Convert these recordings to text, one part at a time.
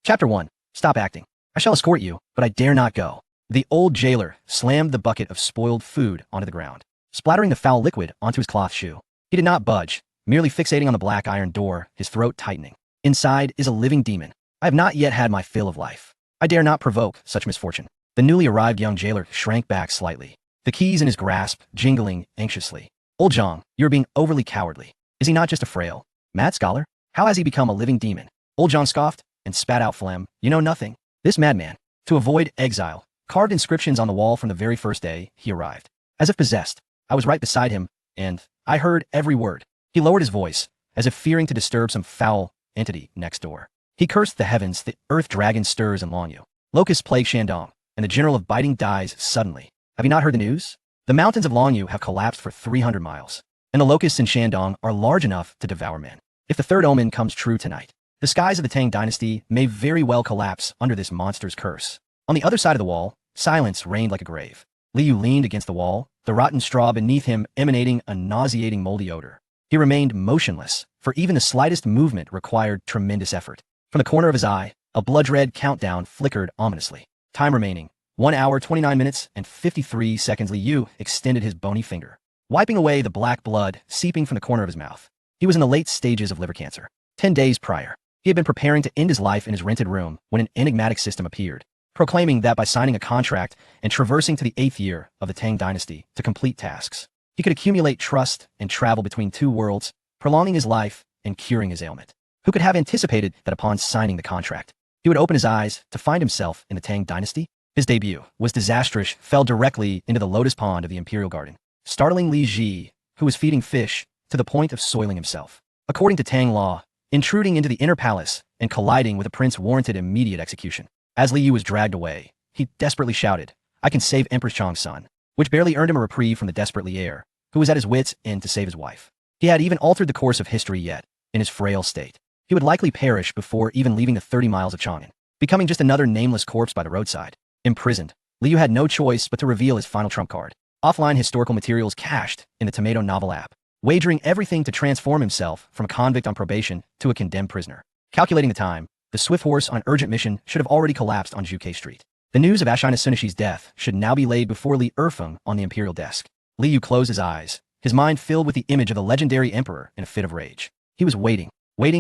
Chapter 1. Stop acting. I shall escort you, but I dare not go. The old jailer slammed the bucket of spoiled food onto the ground, splattering the foul liquid onto his cloth shoe. He did not budge, merely fixating on the black iron door, his throat tightening. Inside is a living demon. I have not yet had my fill of life. I dare not provoke such misfortune. The newly arrived young jailer shrank back slightly, the keys in his grasp jingling anxiously. Old Zhang, you are being overly cowardly. Is he not just a frail, mad scholar? How has he become a living demon? Old Zhang scoffed and spat out phlegm. You know nothing. This madman, to avoid exile, carved inscriptions on the wall from the very first day he arrived. As if possessed, I was right beside him, and I heard every word. He lowered his voice, as if fearing to disturb some foul entity next door. He cursed the heavens, the earth dragon stirs in Longyu. Locusts plague Shandong, and the general of biting dies suddenly. Have you not heard the news? The mountains of Longyu have collapsed for 300 miles, and the locusts in Shandong are large enough to devour men. If the third omen comes true tonight, the skies of the Tang dynasty may very well collapse under this monster's curse. On the other side of the wall, silence reigned like a grave. Li Yu leaned against the wall, the rotten straw beneath him emanating a nauseating moldy odor. He remained motionless, for even the slightest movement required tremendous effort. From the corner of his eye, a blood-red countdown flickered ominously. Time remaining, 1 hour 29 minutes and 53 seconds. Li Yu extended his bony finger, wiping away the black blood seeping from the corner of his mouth. He was in the late stages of liver cancer. 10 days prior, he had been preparing to end his life in his rented room when an enigmatic system appeared, proclaiming that by signing a contract and traversing to the 8th year of the Tang dynasty to complete tasks, he could accumulate trust and travel between two worlds, prolonging his life and curing his ailment. Who could have anticipated that upon signing the contract, he would open his eyes to find himself in the Tang dynasty? His debut was disastrous, fell directly into the lotus pond of the Imperial Garden, startling Li Ji, who was feeding fish, to the point of soiling himself. According to Tang law, intruding into the inner palace and colliding with a prince warranted immediate execution. As Li Yu was dragged away, he desperately shouted, "I can save Empress Chang's son," which barely earned him a reprieve from the desperate Li heir, who was at his wits' end to save his wife. He had even altered the course of history yet, in his frail state. He would likely perish before even leaving the 30 miles of Chang'an, becoming just another nameless corpse by the roadside. Imprisoned, Li Yu had no choice but to reveal his final trump card. Offline historical materials cached in the Tomato novel app, wagering everything to transform himself from a convict on probation to a condemned prisoner. Calculating the time, the swift horse on urgent mission should have already collapsed on Zhuke Street. The news of Ashina Sunishi's death should now be laid before Li Erfeng on the imperial desk. Li Yu closed his eyes, his mind filled with the image of the legendary emperor in a fit of rage. He was waiting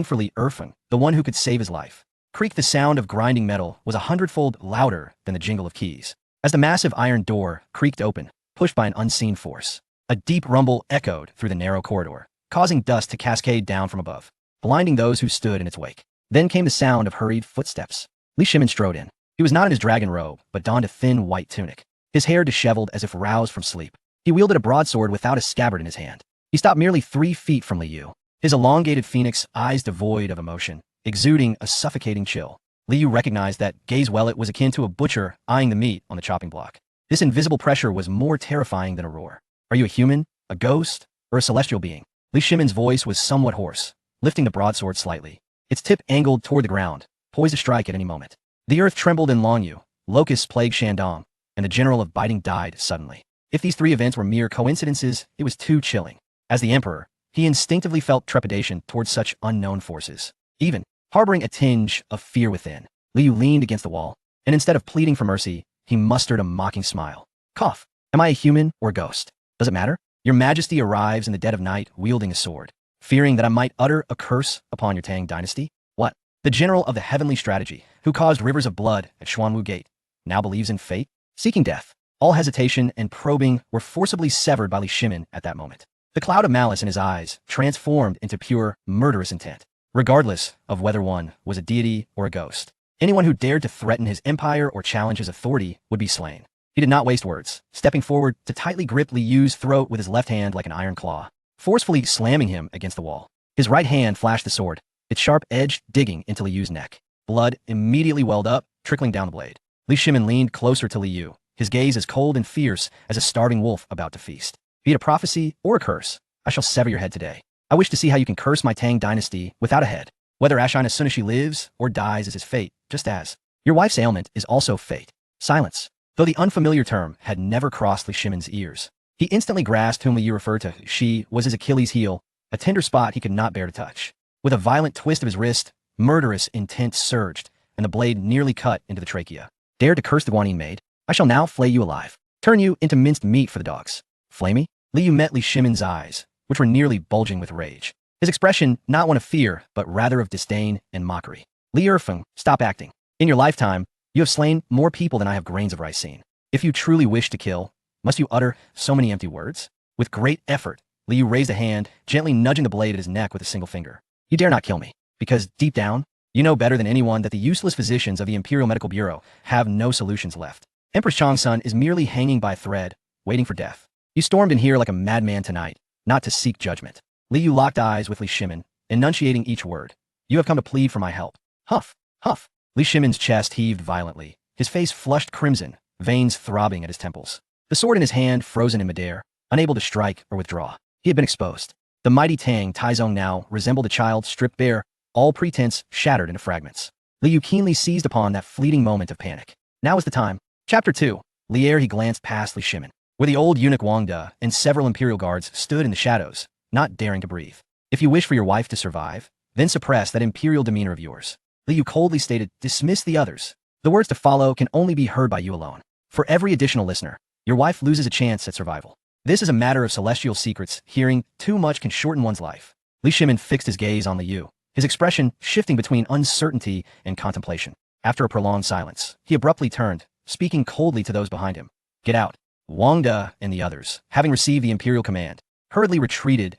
for Li Erfeng, the one who could save his life. Creak, the sound of grinding metal was 100-fold louder than the jingle of keys. As the massive iron door creaked open, pushed by an unseen force, a deep rumble echoed through the narrow corridor, causing dust to cascade down from above, blinding those who stood in its wake. Then came the sound of hurried footsteps. Li Shimin strode in. He was not in his dragon robe, but donned a thin white tunic, his hair disheveled as if roused from sleep. He wielded a broadsword without a scabbard in his hand. He stopped merely 3 feet from Li Yu, his elongated phoenix eyes devoid of emotion, exuding a suffocating chill. Li Yu recognized that gaze well it was akin to a butcher eyeing the meat on the chopping block. This invisible pressure was more terrifying than a roar. Are you a human, a ghost, or a celestial being? Li Shimin's voice was somewhat hoarse, lifting the broadsword slightly, its tip angled toward the ground, poised to strike at any moment. The earth trembled in Longyu, locusts plagued Shandong, and the general of biting died suddenly. If these 3 events were mere coincidences, it was too chilling. As the emperor, he instinctively felt trepidation towards such unknown forces, even harboring a tinge of fear within. Li Yu leaned against the wall, and instead of pleading for mercy, he mustered a mocking smile. Cough. Am I a human or a ghost? Does it matter? Your Majesty arrives in the dead of night wielding a sword, fearing that I might utter a curse upon your Tang dynasty? What? The general of the heavenly strategy, who caused rivers of blood at Xuanwu Gate, now believes in fate? Seeking death. All hesitation and probing were forcibly severed by Li Shimin at that moment. The cloud of malice in his eyes transformed into pure, murderous intent. Regardless of whether one was a deity or a ghost, anyone who dared to threaten his empire or challenge his authority would be slain. He did not waste words, stepping forward to tightly grip Li Yu's throat with his left hand like an iron claw, forcefully slamming him against the wall. His right hand flashed the sword, its sharp edge digging into Li Yu's neck. Blood immediately welled up, trickling down the blade. Li Shimin leaned closer to Li Yu, his gaze as cold and fierce as a starving wolf about to feast. Be it a prophecy or a curse, I shall sever your head today. I wish to see how you can curse my Tang dynasty without a head. Whether Ashina Sunishi lives or dies is his fate, just as your wife's ailment is also fate. Silence. Though the unfamiliar term had never crossed Li Shimin's ears, he instantly grasped whom Li Yu referred to. She was his Achilles heel, a tender spot he could not bear to touch. With a violent twist of his wrist, murderous intent surged, and the blade nearly cut into the trachea. Dare to curse the Guanyin maid? I shall now flay you alive. Turn you into minced meat for the dogs. Flay me? Li Yu met Li Shimon's eyes, which were nearly bulging with rage. His expression not one of fear, but rather of disdain and mockery. Li Yifeng, stop acting. In your lifetime, you have slain more people than I have grains of rice seen. If you truly wish to kill, must you utter so many empty words? With great effort, Li Yu raised a hand, gently nudging the blade at his neck with a single finger. You dare not kill me, because, deep down, you know better than anyone that the useless physicians of the Imperial Medical Bureau have no solutions left. Empress Changsun is merely hanging by a thread, waiting for death. You stormed in here like a madman tonight, not to seek judgment. Li Yu locked eyes with Li Shimin, enunciating each word. You have come to plead for my help. Huff, huff. Li Shimin's chest heaved violently, his face flushed crimson, veins throbbing at his temples. The sword in his hand frozen in midair, unable to strike or withdraw. He had been exposed. The mighty Tang Taizong now resembled a child stripped bare, all pretense shattered into fragments. Li Yu keenly seized upon that fleeting moment of panic. Now is the time. Chapter 2. Ere he glanced past Li Shimin, where the old eunuch Wang De and several imperial guards stood in the shadows, not daring to breathe. If you wish for your wife to survive, then suppress that imperial demeanor of yours. Li Yu coldly stated, dismiss the others. The words to follow can only be heard by you alone. For every additional listener, your wife loses a chance at survival. This is a matter of celestial secrets. Hearing too much can shorten one's life. Li Shimin fixed his gaze on Li Yu, his expression shifting between uncertainty and contemplation. After a prolonged silence, he abruptly turned, speaking coldly to those behind him. Get out. Wang De and the others, having received the imperial command, hurriedly retreated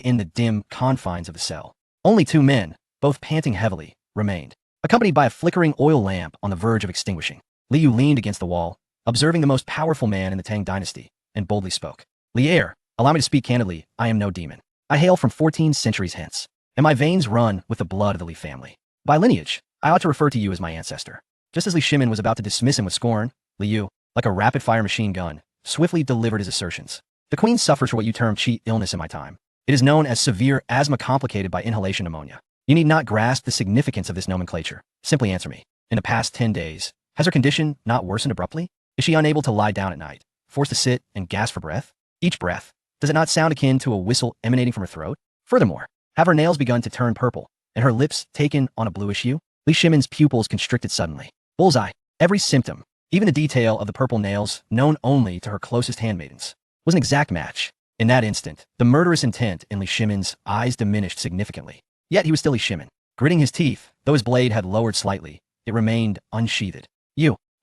in the dim confines of the cell. Only 2 men, both panting heavily, remained, accompanied by a flickering oil lamp on the verge of extinguishing. Li Yu leaned against the wall, observing the most powerful man in the Tang dynasty, and boldly spoke. Li, allow me to speak candidly. I am no demon. I hail from 14 centuries hence, and my veins run with the blood of the Li family. By lineage, I ought to refer to you as my ancestor. Just as Li Shimin was about to dismiss him with scorn, Li Yu, like a rapid-fire machine gun, swiftly delivered his assertions. The queen suffers from what you term chi illness in my time. It is known as severe asthma complicated by inhalation pneumonia. You need not grasp the significance of this nomenclature. Simply answer me. In the past 10 days, has her condition not worsened abruptly? Is she unable to lie down at night, forced to sit and gasp for breath? Each breath, does it not sound akin to a whistle emanating from her throat? Furthermore, have her nails begun to turn purple, and her lips taken on a bluish hue? Li Shimin's pupils constricted suddenly. Bullseye. Every symptom, even the detail of the purple nails, known only to her closest handmaidens, was an exact match. In that instant, the murderous intent in Li Shimin's eyes diminished significantly. Yet he was still Li Shimin. Gritting his teeth, though his blade had lowered slightly, it remained unsheathed.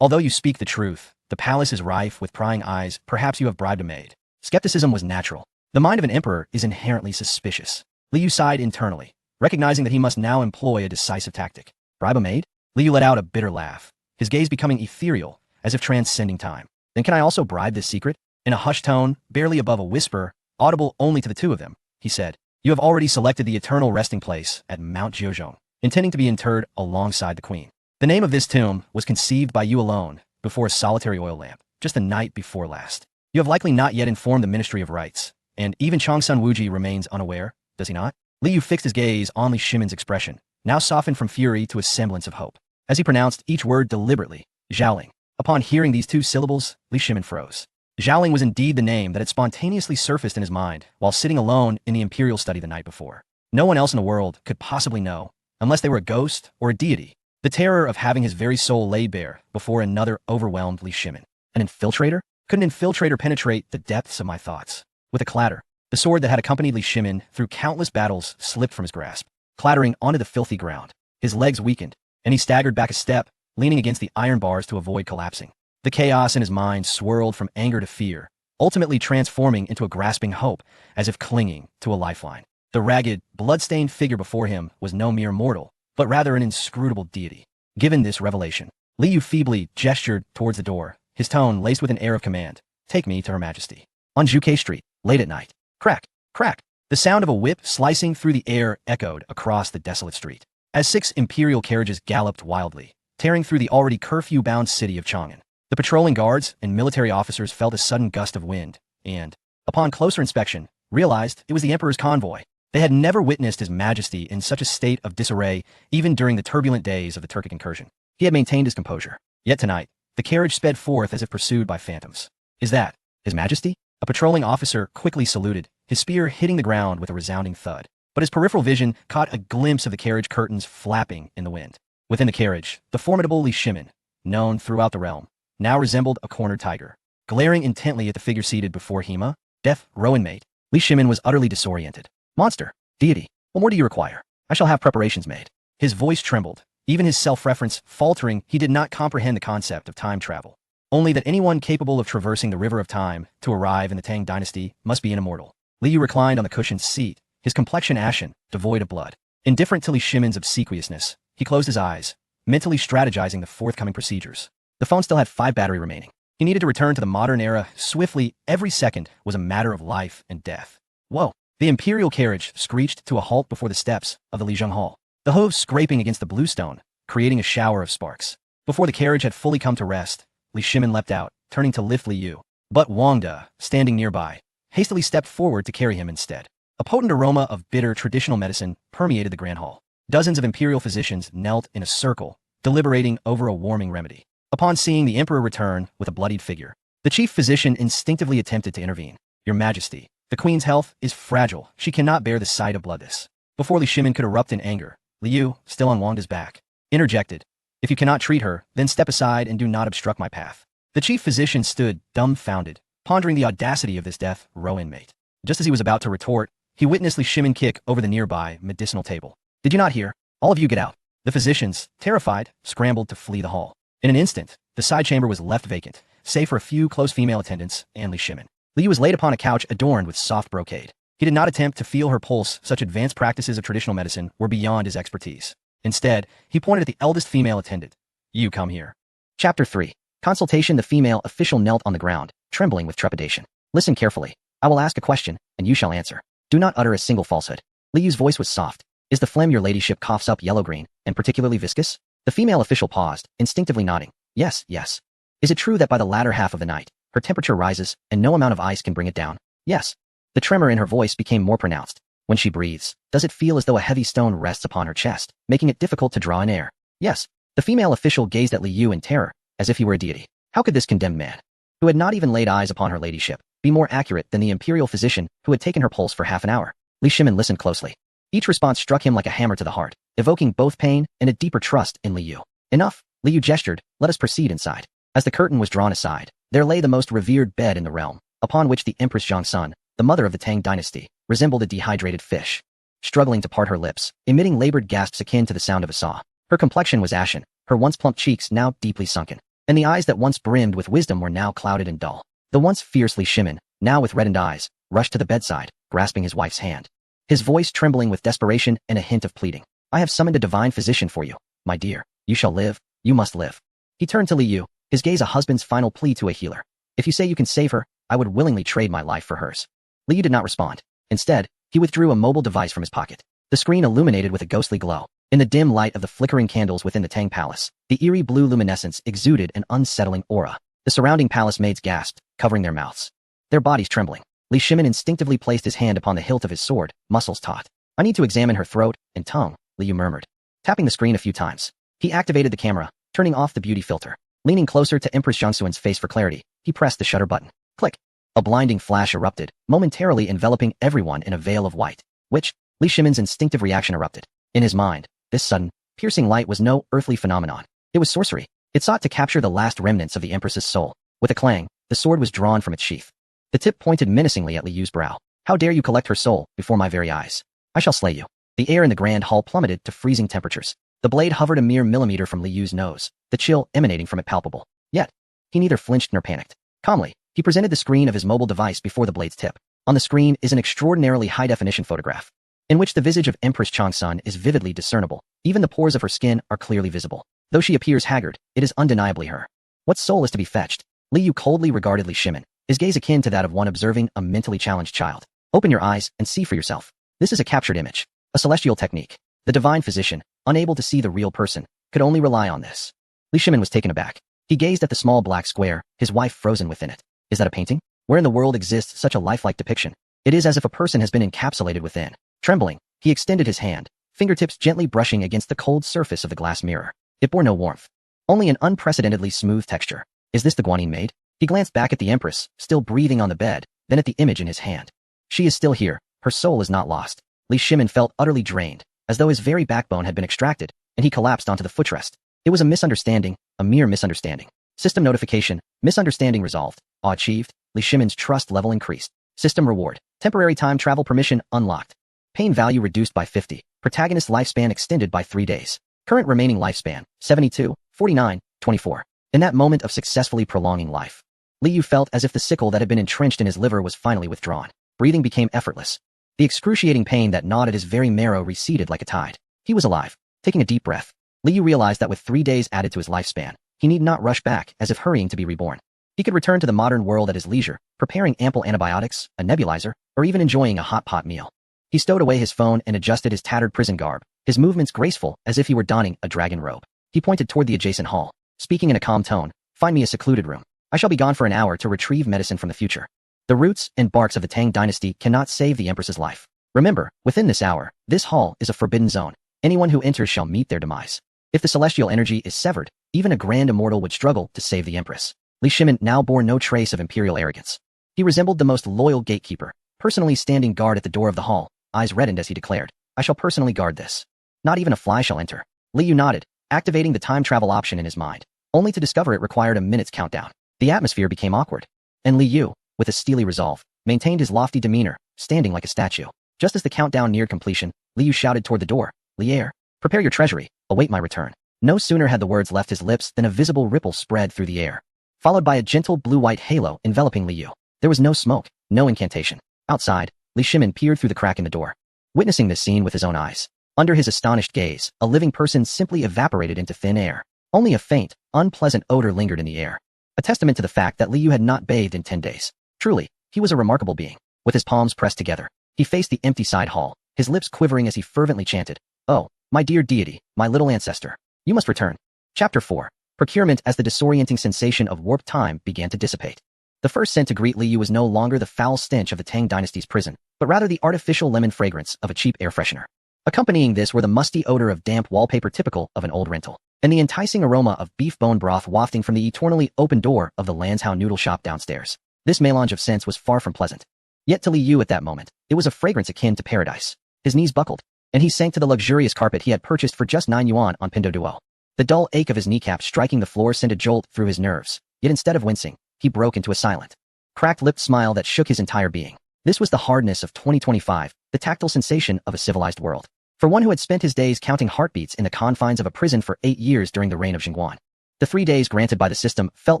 Although you speak the truth, the palace is rife with prying eyes. Perhaps you have bribed a maid. Skepticism was natural. The mind of an emperor is inherently suspicious. Li Yu sighed internally, recognizing that he must now employ a decisive tactic. Bribe a maid? Li Yu let out a bitter laugh, his gaze becoming ethereal, as if transcending time. Then can I also bribe this secret? In a hushed tone, barely above a whisper, audible only to the 2 of them, he said, you have already selected the eternal resting place at Mount Jiuzhong, intending to be interred alongside the queen. The name of this tomb was conceived by you alone, before a solitary oil lamp, just the night before last. You have likely not yet informed the Ministry of Rites, and even Changsun Wuji remains unaware, does he not? Li Yu fixed his gaze on Li Shimin's expression, now softened from fury to a semblance of hope, as he pronounced each word deliberately, Zhaoling. Upon hearing these 2 syllables, Li Shimin froze. Zhaoling was indeed the name that had spontaneously surfaced in his mind while sitting alone in the imperial study the night before. No one else in the world could possibly know, unless they were a ghost or a deity, the terror of having his very soul laid bare before another overwhelmed Li Shimin. An infiltrator? Could an infiltrator penetrate the depths of my thoughts? With a clatter, the sword that had accompanied Li Shimin through countless battles slipped from his grasp, clattering onto the filthy ground. His legs weakened, and he staggered back a step, leaning against the iron bars to avoid collapsing. The chaos in his mind swirled from anger to fear, ultimately transforming into a grasping hope, as if clinging to a lifeline. The ragged, blood-stained figure before him was no mere mortal, but rather an inscrutable deity. Given this revelation, Li Yu feebly gestured towards the door, his tone laced with an air of command. Take me to Her Majesty. On Zhuke Street, late at night. Crack, crack. The sound of a whip slicing through the air echoed across the desolate street, as 6 imperial carriages galloped wildly, tearing through the already curfew-bound city of Chang'an. The patrolling guards and military officers felt a sudden gust of wind, and, upon closer inspection, realized it was the emperor's convoy. They had never witnessed His Majesty in such a state of disarray, even during the turbulent days of the Turkic incursion. He had maintained his composure. Yet tonight, the carriage sped forth as if pursued by phantoms. Is that His Majesty? A patrolling officer quickly saluted, his spear hitting the ground with a resounding thud. But his peripheral vision caught a glimpse of the carriage curtains flapping in the wind. Within the carriage, the formidable Li Shimin, known throughout the realm, now resembled a cornered tiger. Glaring intently at the figure seated before Hema, death row inmate, Li Shimin was utterly disoriented. Monster, deity, what more do you require? I shall have preparations made. His voice trembled, even his self-reference faltering. He did not comprehend the concept of time travel. Only that anyone capable of traversing the river of time to arrive in the Tang dynasty must be an immortal. Li Yu reclined on the cushioned seat, his complexion ashen, devoid of blood. Indifferent to Li Shimin's obsequiousness, he closed his eyes, mentally strategizing the forthcoming procedures. The phone still had 5 battery remaining. He needed to return to the modern era swiftly. Every second was a matter of life and death. Whoa! The imperial carriage screeched to a halt before the steps of the Lijiang Hall, the hooves scraping against the bluestone, creating a shower of sparks. Before the carriage had fully come to rest, Li Shimin leapt out, turning to lift Li Yu. But Wang De, standing nearby, hastily stepped forward to carry him instead. A potent aroma of bitter traditional medicine permeated the grand hall. Dozens of imperial physicians knelt in a circle, deliberating over a warming remedy. Upon seeing the emperor return with a bloodied figure, the chief physician instinctively attempted to intervene. Your Majesty, the queen's health is fragile. She cannot bear the sight of blood. This. Before Li Shimin could erupt in anger, Li Yu, still on Wang De's back, interjected. If you cannot treat her, then step aside and do not obstruct my path. The chief physician stood, dumbfounded, pondering the audacity of this death row inmate. Just as he was about to retort, he witnessed Li Shimin kick over the nearby medicinal table. Did you not hear? All of you get out. The physicians, terrified, scrambled to flee the hall. In an instant, the side chamber was left vacant, save for a few close female attendants and Li Shimin. Li Yu was laid upon a couch adorned with soft brocade. He did not attempt to feel her pulse. Such advanced practices of traditional medicine were beyond his expertise. Instead, he pointed at the eldest female attendant. You come here. Chapter 3. Consultation. The female official knelt on the ground, trembling with trepidation. Listen carefully. I will ask a question, and you shall answer. Do not utter a single falsehood. Li Yu's voice was soft. Is the phlegm your ladyship coughs up yellow-green, and particularly viscous? The female official paused, instinctively nodding. Yes, yes. Is it true that by the latter half of the night, her temperature rises, and no amount of ice can bring it down? Yes. The tremor in her voice became more pronounced. When she breathes, does it feel as though a heavy stone rests upon her chest, making it difficult to draw in air? Yes. The female official gazed at Li Yu in terror, as if he were a deity. How could this condemned man, who had not even laid eyes upon her ladyship, be more accurate than the imperial physician who had taken her pulse for half an hour? Li Shimin listened closely. Each response struck him like a hammer to the heart, evoking both pain and a deeper trust in Li Yu. Enough, Li Yu gestured, let us proceed inside. As the curtain was drawn aside, there lay the most revered bed in the realm, upon which the Empress Zhongsun, the mother of the Tang dynasty, resembled a dehydrated fish, struggling to part her lips, emitting labored gasps akin to the sound of a saw. Her complexion was ashen, her once plump cheeks now deeply sunken, and the eyes that once brimmed with wisdom were now clouded and dull. The once fierce Li Shimin, now with reddened eyes, rushed to the bedside, grasping his wife's hand, his voice trembling with desperation and a hint of pleading. I have summoned a divine physician for you, my dear. You shall live. You must live. He turned to Li Yu, his gaze a husband's final plea to a healer. If you say you can save her, I would willingly trade my life for hers. Li Yu did not respond. Instead, he withdrew a mobile device from his pocket. The screen illuminated with a ghostly glow. In the dim light of the flickering candles within the Tang Palace, the eerie blue luminescence exuded an unsettling aura. The surrounding palace maids gasped, covering their mouths, their bodies trembling. Li Shimin instinctively placed his hand upon the hilt of his sword, muscles taut. I need to examine her throat and tongue, Li Yu murmured, tapping the screen a few times. He activated the camera, turning off the beauty filter. Leaning closer to Empress Zhongsun's face for clarity, he pressed the shutter button. Click. A blinding flash erupted, momentarily enveloping everyone in a veil of white, which, Li Shimin's instinctive reaction erupted. In his mind, this sudden, piercing light was no earthly phenomenon. It was sorcery. It sought to capture the last remnants of the Empress's soul. With a clang, the sword was drawn from its sheath. The tip pointed menacingly at Li Yu's brow. How dare you collect her soul before my very eyes? I shall slay you. The air in the grand hall plummeted to freezing temperatures. The blade hovered a mere millimeter from Li Yu's nose, the chill emanating from it palpable. Yet, he neither flinched nor panicked. Calmly, he presented the screen of his mobile device before the blade's tip. On the screen is an extraordinarily high-definition photograph, in which the visage of Empress Zhongsun is vividly discernible. Even the pores of her skin are clearly visible. Though she appears haggard, it is undeniably her. What soul is to be fetched? Li Yu coldly regarded Li Shimin, his gaze akin to that of one observing a mentally challenged child. Open your eyes and see for yourself. This is a captured image, a celestial technique. The divine physician, unable to see the real person, could only rely on this. Li Shimin was taken aback. He gazed at the small black square, his wife frozen within it. Is that a painting? Where in the world exists such a lifelike depiction? It is as if a person has been encapsulated within. Trembling, he extended his hand, fingertips gently brushing against the cold surface of the glass mirror. It bore no warmth, only an unprecedentedly smooth texture. Is this the Guanyin maid? He glanced back at the Empress, still breathing on the bed, then at the image in his hand. She is still here. Her soul is not lost. Li Shimin felt utterly drained, as though his very backbone had been extracted, and he collapsed onto the footrest. It was a misunderstanding, a mere misunderstanding. System notification, misunderstanding resolved. Awe achieved. Li Shimin's trust level increased. System reward, temporary time travel permission unlocked. Pain value reduced by 50. Protagonist lifespan extended by 3 days. Current remaining lifespan, 72, 49, 24. In that moment of successfully prolonging life, Li Yu felt as if the sickle that had been entrenched in his liver was finally withdrawn. Breathing became effortless. The excruciating pain that gnawed at his very marrow receded like a tide. He was alive. Taking a deep breath, Li Yu realized that with 3 days added to his lifespan, he need not rush back as if hurrying to be reborn. He could return to the modern world at his leisure, preparing ample antibiotics, a nebulizer, or even enjoying a hot pot meal. He stowed away his phone and adjusted his tattered prison garb, his movements graceful as if he were donning a dragon robe. He pointed toward the adjacent hall, speaking in a calm tone, "Find me a secluded room. I shall be gone for an hour to retrieve medicine from the future. The roots and barks of the Tang dynasty cannot save the Empress's life. Remember, within this hour, this hall is a forbidden zone. Anyone who enters shall meet their demise. If the celestial energy is severed, even a grand immortal would struggle to save the Empress." Li Shimin now bore no trace of imperial arrogance. He resembled the most loyal gatekeeper, personally standing guard at the door of the hall, eyes reddened as he declared, "I shall personally guard this. Not even a fly shall enter." Li Yu nodded, activating the time travel option in his mind, only to discover it required a minute's countdown. The atmosphere became awkward, and Li Yu, with a steely resolve, maintained his lofty demeanor, standing like a statue. Just as the countdown neared completion, Li Yu shouted toward the door, "Lier, prepare your treasury, await my return." No sooner had the words left his lips than a visible ripple spread through the air, followed by a gentle blue-white halo enveloping Li Yu. There was no smoke, no incantation. Outside, Li Shimin peered through the crack in the door, witnessing this scene with his own eyes. Under his astonished gaze, a living person simply evaporated into thin air. Only a faint, unpleasant odor lingered in the air, a testament to the fact that Li Yu had not bathed in 10 days. Truly, he was a remarkable being. With his palms pressed together, he faced the empty side hall, his lips quivering as he fervently chanted, "Oh, my dear deity, my little ancestor, you must return." Chapter 4. Procurement. As the disorienting sensation of warped time began to dissipate, the first scent to greet Li Yu was no longer the foul stench of the Tang dynasty's prison, but rather the artificial lemon fragrance of a cheap air freshener. Accompanying this were the musty odor of damp wallpaper typical of an old rental, and the enticing aroma of beef bone broth wafting from the eternally open door of the Lanzhou noodle shop downstairs. This melange of scents was far from pleasant. Yet to Li Yu at that moment, it was a fragrance akin to paradise. His knees buckled, and he sank to the luxurious carpet he had purchased for just 9 yuan on Pinduoduo. The dull ache of his kneecap striking the floor sent a jolt through his nerves, yet instead of wincing, he broke into a silent, cracked-lipped smile that shook his entire being. This was the hardness of 2025, the tactile sensation of a civilized world. For one who had spent his days counting heartbeats in the confines of a prison for 8 years during the reign of Jingguan, the 3 days granted by the system felt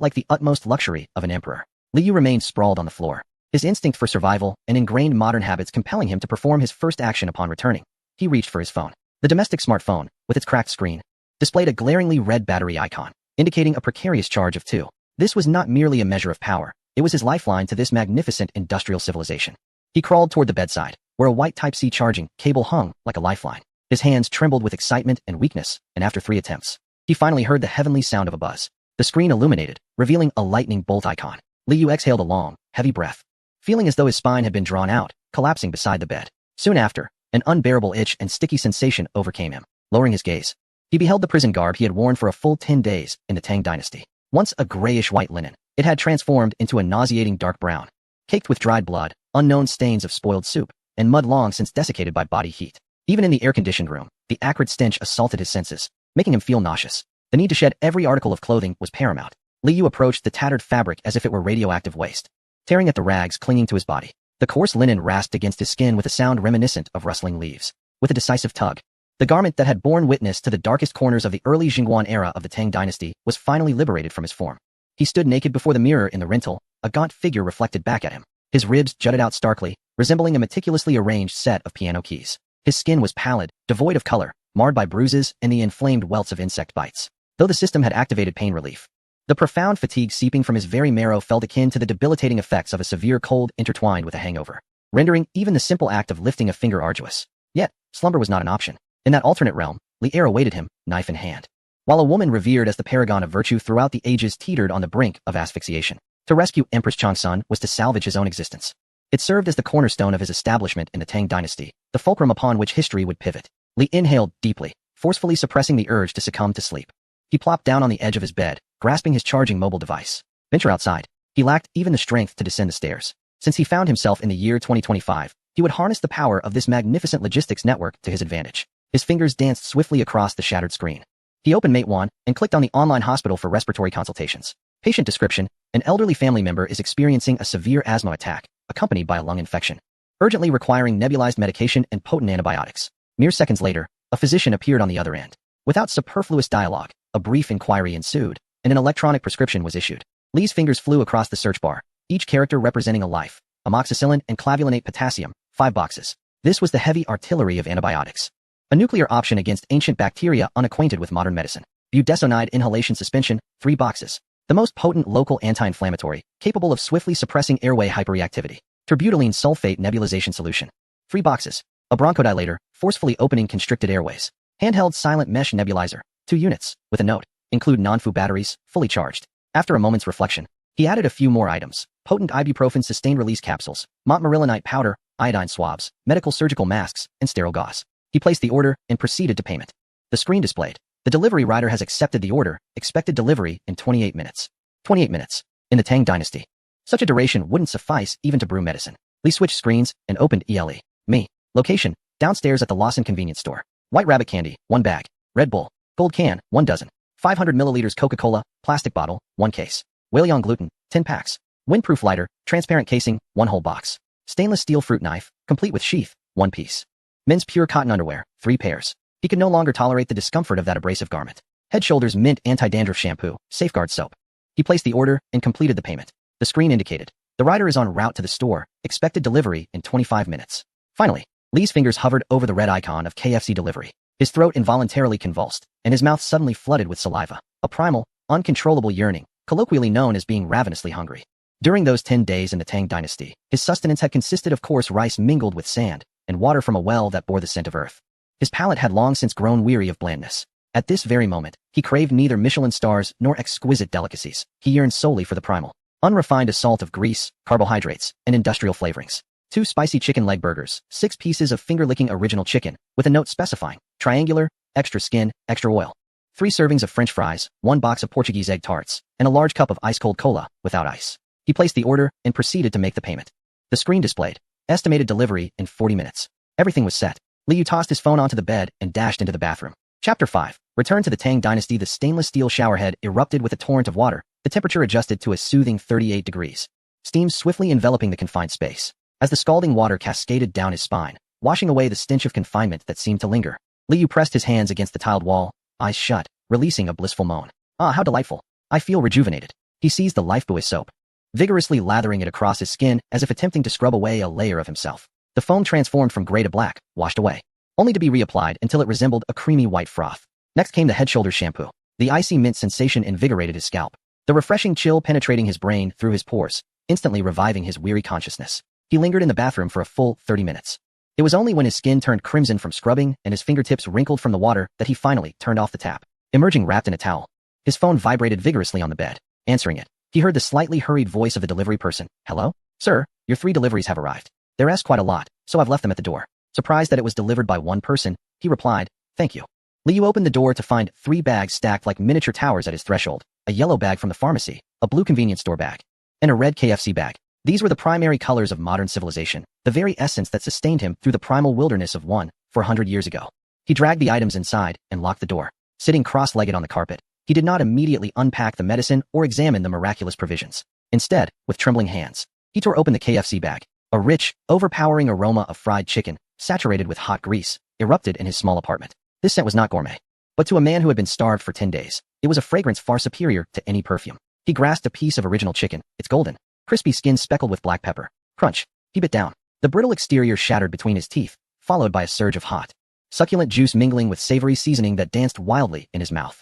like the utmost luxury of an emperor. Li Yu remained sprawled on the floor, his instinct for survival and ingrained modern habits compelling him to perform his first action upon returning. He reached for his phone. The domestic smartphone, with its cracked screen, displayed a glaringly red battery icon, indicating a precarious charge of 2. This was not merely a measure of power, it was his lifeline to this magnificent industrial civilization. He crawled toward the bedside, where a white Type-C charging cable hung like a lifeline. His hands trembled with excitement and weakness, and after 3 attempts, he finally heard the heavenly sound of a buzz. The screen illuminated, revealing a lightning bolt icon. Li Yu exhaled a long, heavy breath, feeling as though his spine had been drawn out, collapsing beside the bed. Soon after, an unbearable itch and sticky sensation overcame him. Lowering his gaze, he beheld the prison garb he had worn for a full 10 days in the Tang dynasty. Once a grayish-white linen, it had transformed into a nauseating dark brown, caked with dried blood, unknown stains of spoiled soup, and mud long since desiccated by body heat. Even in the air-conditioned room, the acrid stench assaulted his senses, making him feel nauseous. The need to shed every article of clothing was paramount. Li Yu approached the tattered fabric as if it were radioactive waste, tearing at the rags clinging to his body. The coarse linen rasped against his skin with a sound reminiscent of rustling leaves. With a decisive tug, the garment that had borne witness to the darkest corners of the early Jingguan era of the Tang dynasty was finally liberated from his form. He stood naked before the mirror in the rental, a gaunt figure reflected back at him. His ribs jutted out starkly, resembling a meticulously arranged set of piano keys. His skin was pallid, devoid of color, marred by bruises and the inflamed welts of insect bites. Though the system had activated pain relief, the profound fatigue seeping from his very marrow felt akin to the debilitating effects of a severe cold intertwined with a hangover, rendering even the simple act of lifting a finger arduous. Yet, slumber was not an option. In that alternate realm, Lier awaited him, knife in hand. While a woman revered as the paragon of virtue throughout the ages teetered on the brink of asphyxiation, to rescue Empress Changsun was to salvage his own existence. It served as the cornerstone of his establishment in the Tang dynasty, the fulcrum upon which history would pivot. Li inhaled deeply, forcefully suppressing the urge to succumb to sleep. He plopped down on the edge of his bed, grasping his charging mobile device. Venture outside. He lacked even the strength to descend the stairs. Since he found himself in the year 2025, he would harness the power of this magnificent logistics network to his advantage. His fingers danced swiftly across the shattered screen. He opened Matewan and clicked on the online hospital for respiratory consultations. Patient description: an elderly family member is experiencing a severe asthma attack, accompanied by a lung infection, urgently requiring nebulized medication and potent antibiotics. Mere seconds later, a physician appeared on the other end. Without superfluous dialogue, a brief inquiry ensued, and an electronic prescription was issued. Lee's fingers flew across the search bar, each character representing a life: amoxicillin and clavulanate potassium, 5 boxes. This was the heavy artillery of antibiotics. A nuclear option against ancient bacteria unacquainted with modern medicine. Budesonide inhalation suspension, 3 boxes. The most potent local anti-inflammatory, capable of swiftly suppressing airway hyperreactivity. Terbutaline sulfate nebulization solution, 3 boxes. A bronchodilator, forcefully opening constricted airways. Handheld silent mesh nebulizer, 2 units, with a note: include non-Fu batteries, fully charged. After a moment's reflection, he added a few more items: potent ibuprofen sustained-release capsules, montmorillonite powder, iodine swabs, medical surgical masks, and sterile gauze. He placed the order and proceeded to payment. The screen displayed: the delivery rider has accepted the order, expected delivery in 28 minutes. 28 minutes. In the Tang Dynasty, such a duration wouldn't suffice even to brew medicine. Lee switched screens and opened ELE. Me. Location: downstairs at the Lawson convenience store. White rabbit candy, 1 bag. Red Bull, gold can, 1 dozen. 500 milliliters Coca-Cola, plastic bottle, 1 case. Whaleon gluten, 10 packs. Windproof lighter, transparent casing, 1 whole box. Stainless steel fruit knife, complete with sheath, 1 piece. Men's pure cotton underwear, 3 pairs. He could no longer tolerate the discomfort of that abrasive garment. Head Shoulders mint anti-dandruff shampoo, Safeguard soap. He placed the order and completed the payment. The screen indicated: the rider is en route to the store, expected delivery in 25 minutes. Finally, Lee's fingers hovered over the red icon of KFC delivery. His throat involuntarily convulsed, and his mouth suddenly flooded with saliva. A primal, uncontrollable yearning, colloquially known as being ravenously hungry. During those 10 days in the Tang Dynasty, his sustenance had consisted of coarse rice mingled with sand, and water from a well that bore the scent of earth. His palate had long since grown weary of blandness. At this very moment, he craved neither Michelin stars nor exquisite delicacies. He yearned solely for the primal, unrefined assault of grease, carbohydrates, and industrial flavorings. 2 spicy chicken leg burgers, 6 pieces of finger-licking original chicken, with a note specifying: triangular, extra skin, extra oil. 3 servings of French fries, 1 box of Portuguese egg tarts, and a large cup of ice-cold cola, without ice. He placed the order and proceeded to make the payment. The screen displayed: estimated delivery in 40 minutes. Everything was set. Liu tossed his phone onto the bed and dashed into the bathroom. Chapter 5. Return to the Tang Dynasty. The stainless steel showerhead erupted with a torrent of water, the temperature adjusted to a soothing 38 degrees. Steam swiftly enveloping the confined space. As the scalding water cascaded down his spine, washing away the stench of confinement that seemed to linger, Liu pressed his hands against the tiled wall, eyes shut, releasing a blissful moan. Ah, how delightful. I feel rejuvenated. He seized the Lifebuoy soap, vigorously lathering it across his skin as if attempting to scrub away a layer of himself. The foam transformed from gray to black, washed away, only to be reapplied until it resembled a creamy white froth. Next came the Head Shoulders shampoo. The icy mint sensation invigorated his scalp, the refreshing chill penetrating his brain through his pores, instantly reviving his weary consciousness. He lingered in the bathroom for a full 30 minutes. It was only when his skin turned crimson from scrubbing and his fingertips wrinkled from the water that he finally turned off the tap. Emerging wrapped in a towel, his phone vibrated vigorously on the bed. Answering it, he heard the slightly hurried voice of the delivery person. Hello? Sir, your 3 deliveries have arrived. They're asked quite a lot, so I've left them at the door. Surprised that it was delivered by 1 person, he replied, thank you. Liu opened the door to find 3 bags stacked like miniature towers at his threshold: a yellow bag from the pharmacy, a blue convenience store bag, and a red KFC bag. These were the primary colors of modern civilization, the very essence that sustained him through the primal wilderness of 400 years ago. He dragged the items inside and locked the door. Sitting cross-legged on the carpet, he did not immediately unpack the medicine or examine the miraculous provisions. Instead, with trembling hands, he tore open the KFC bag. A rich, overpowering aroma of fried chicken, saturated with hot grease, erupted in his small apartment. This scent was not gourmet, but to a man who had been starved for 10 days, it was a fragrance far superior to any perfume. He grasped a piece of original chicken, its golden, crispy skin speckled with black pepper. Crunch. He bit down. The brittle exterior shattered between his teeth, followed by a surge of hot, succulent juice mingling with savory seasoning that danced wildly in his mouth.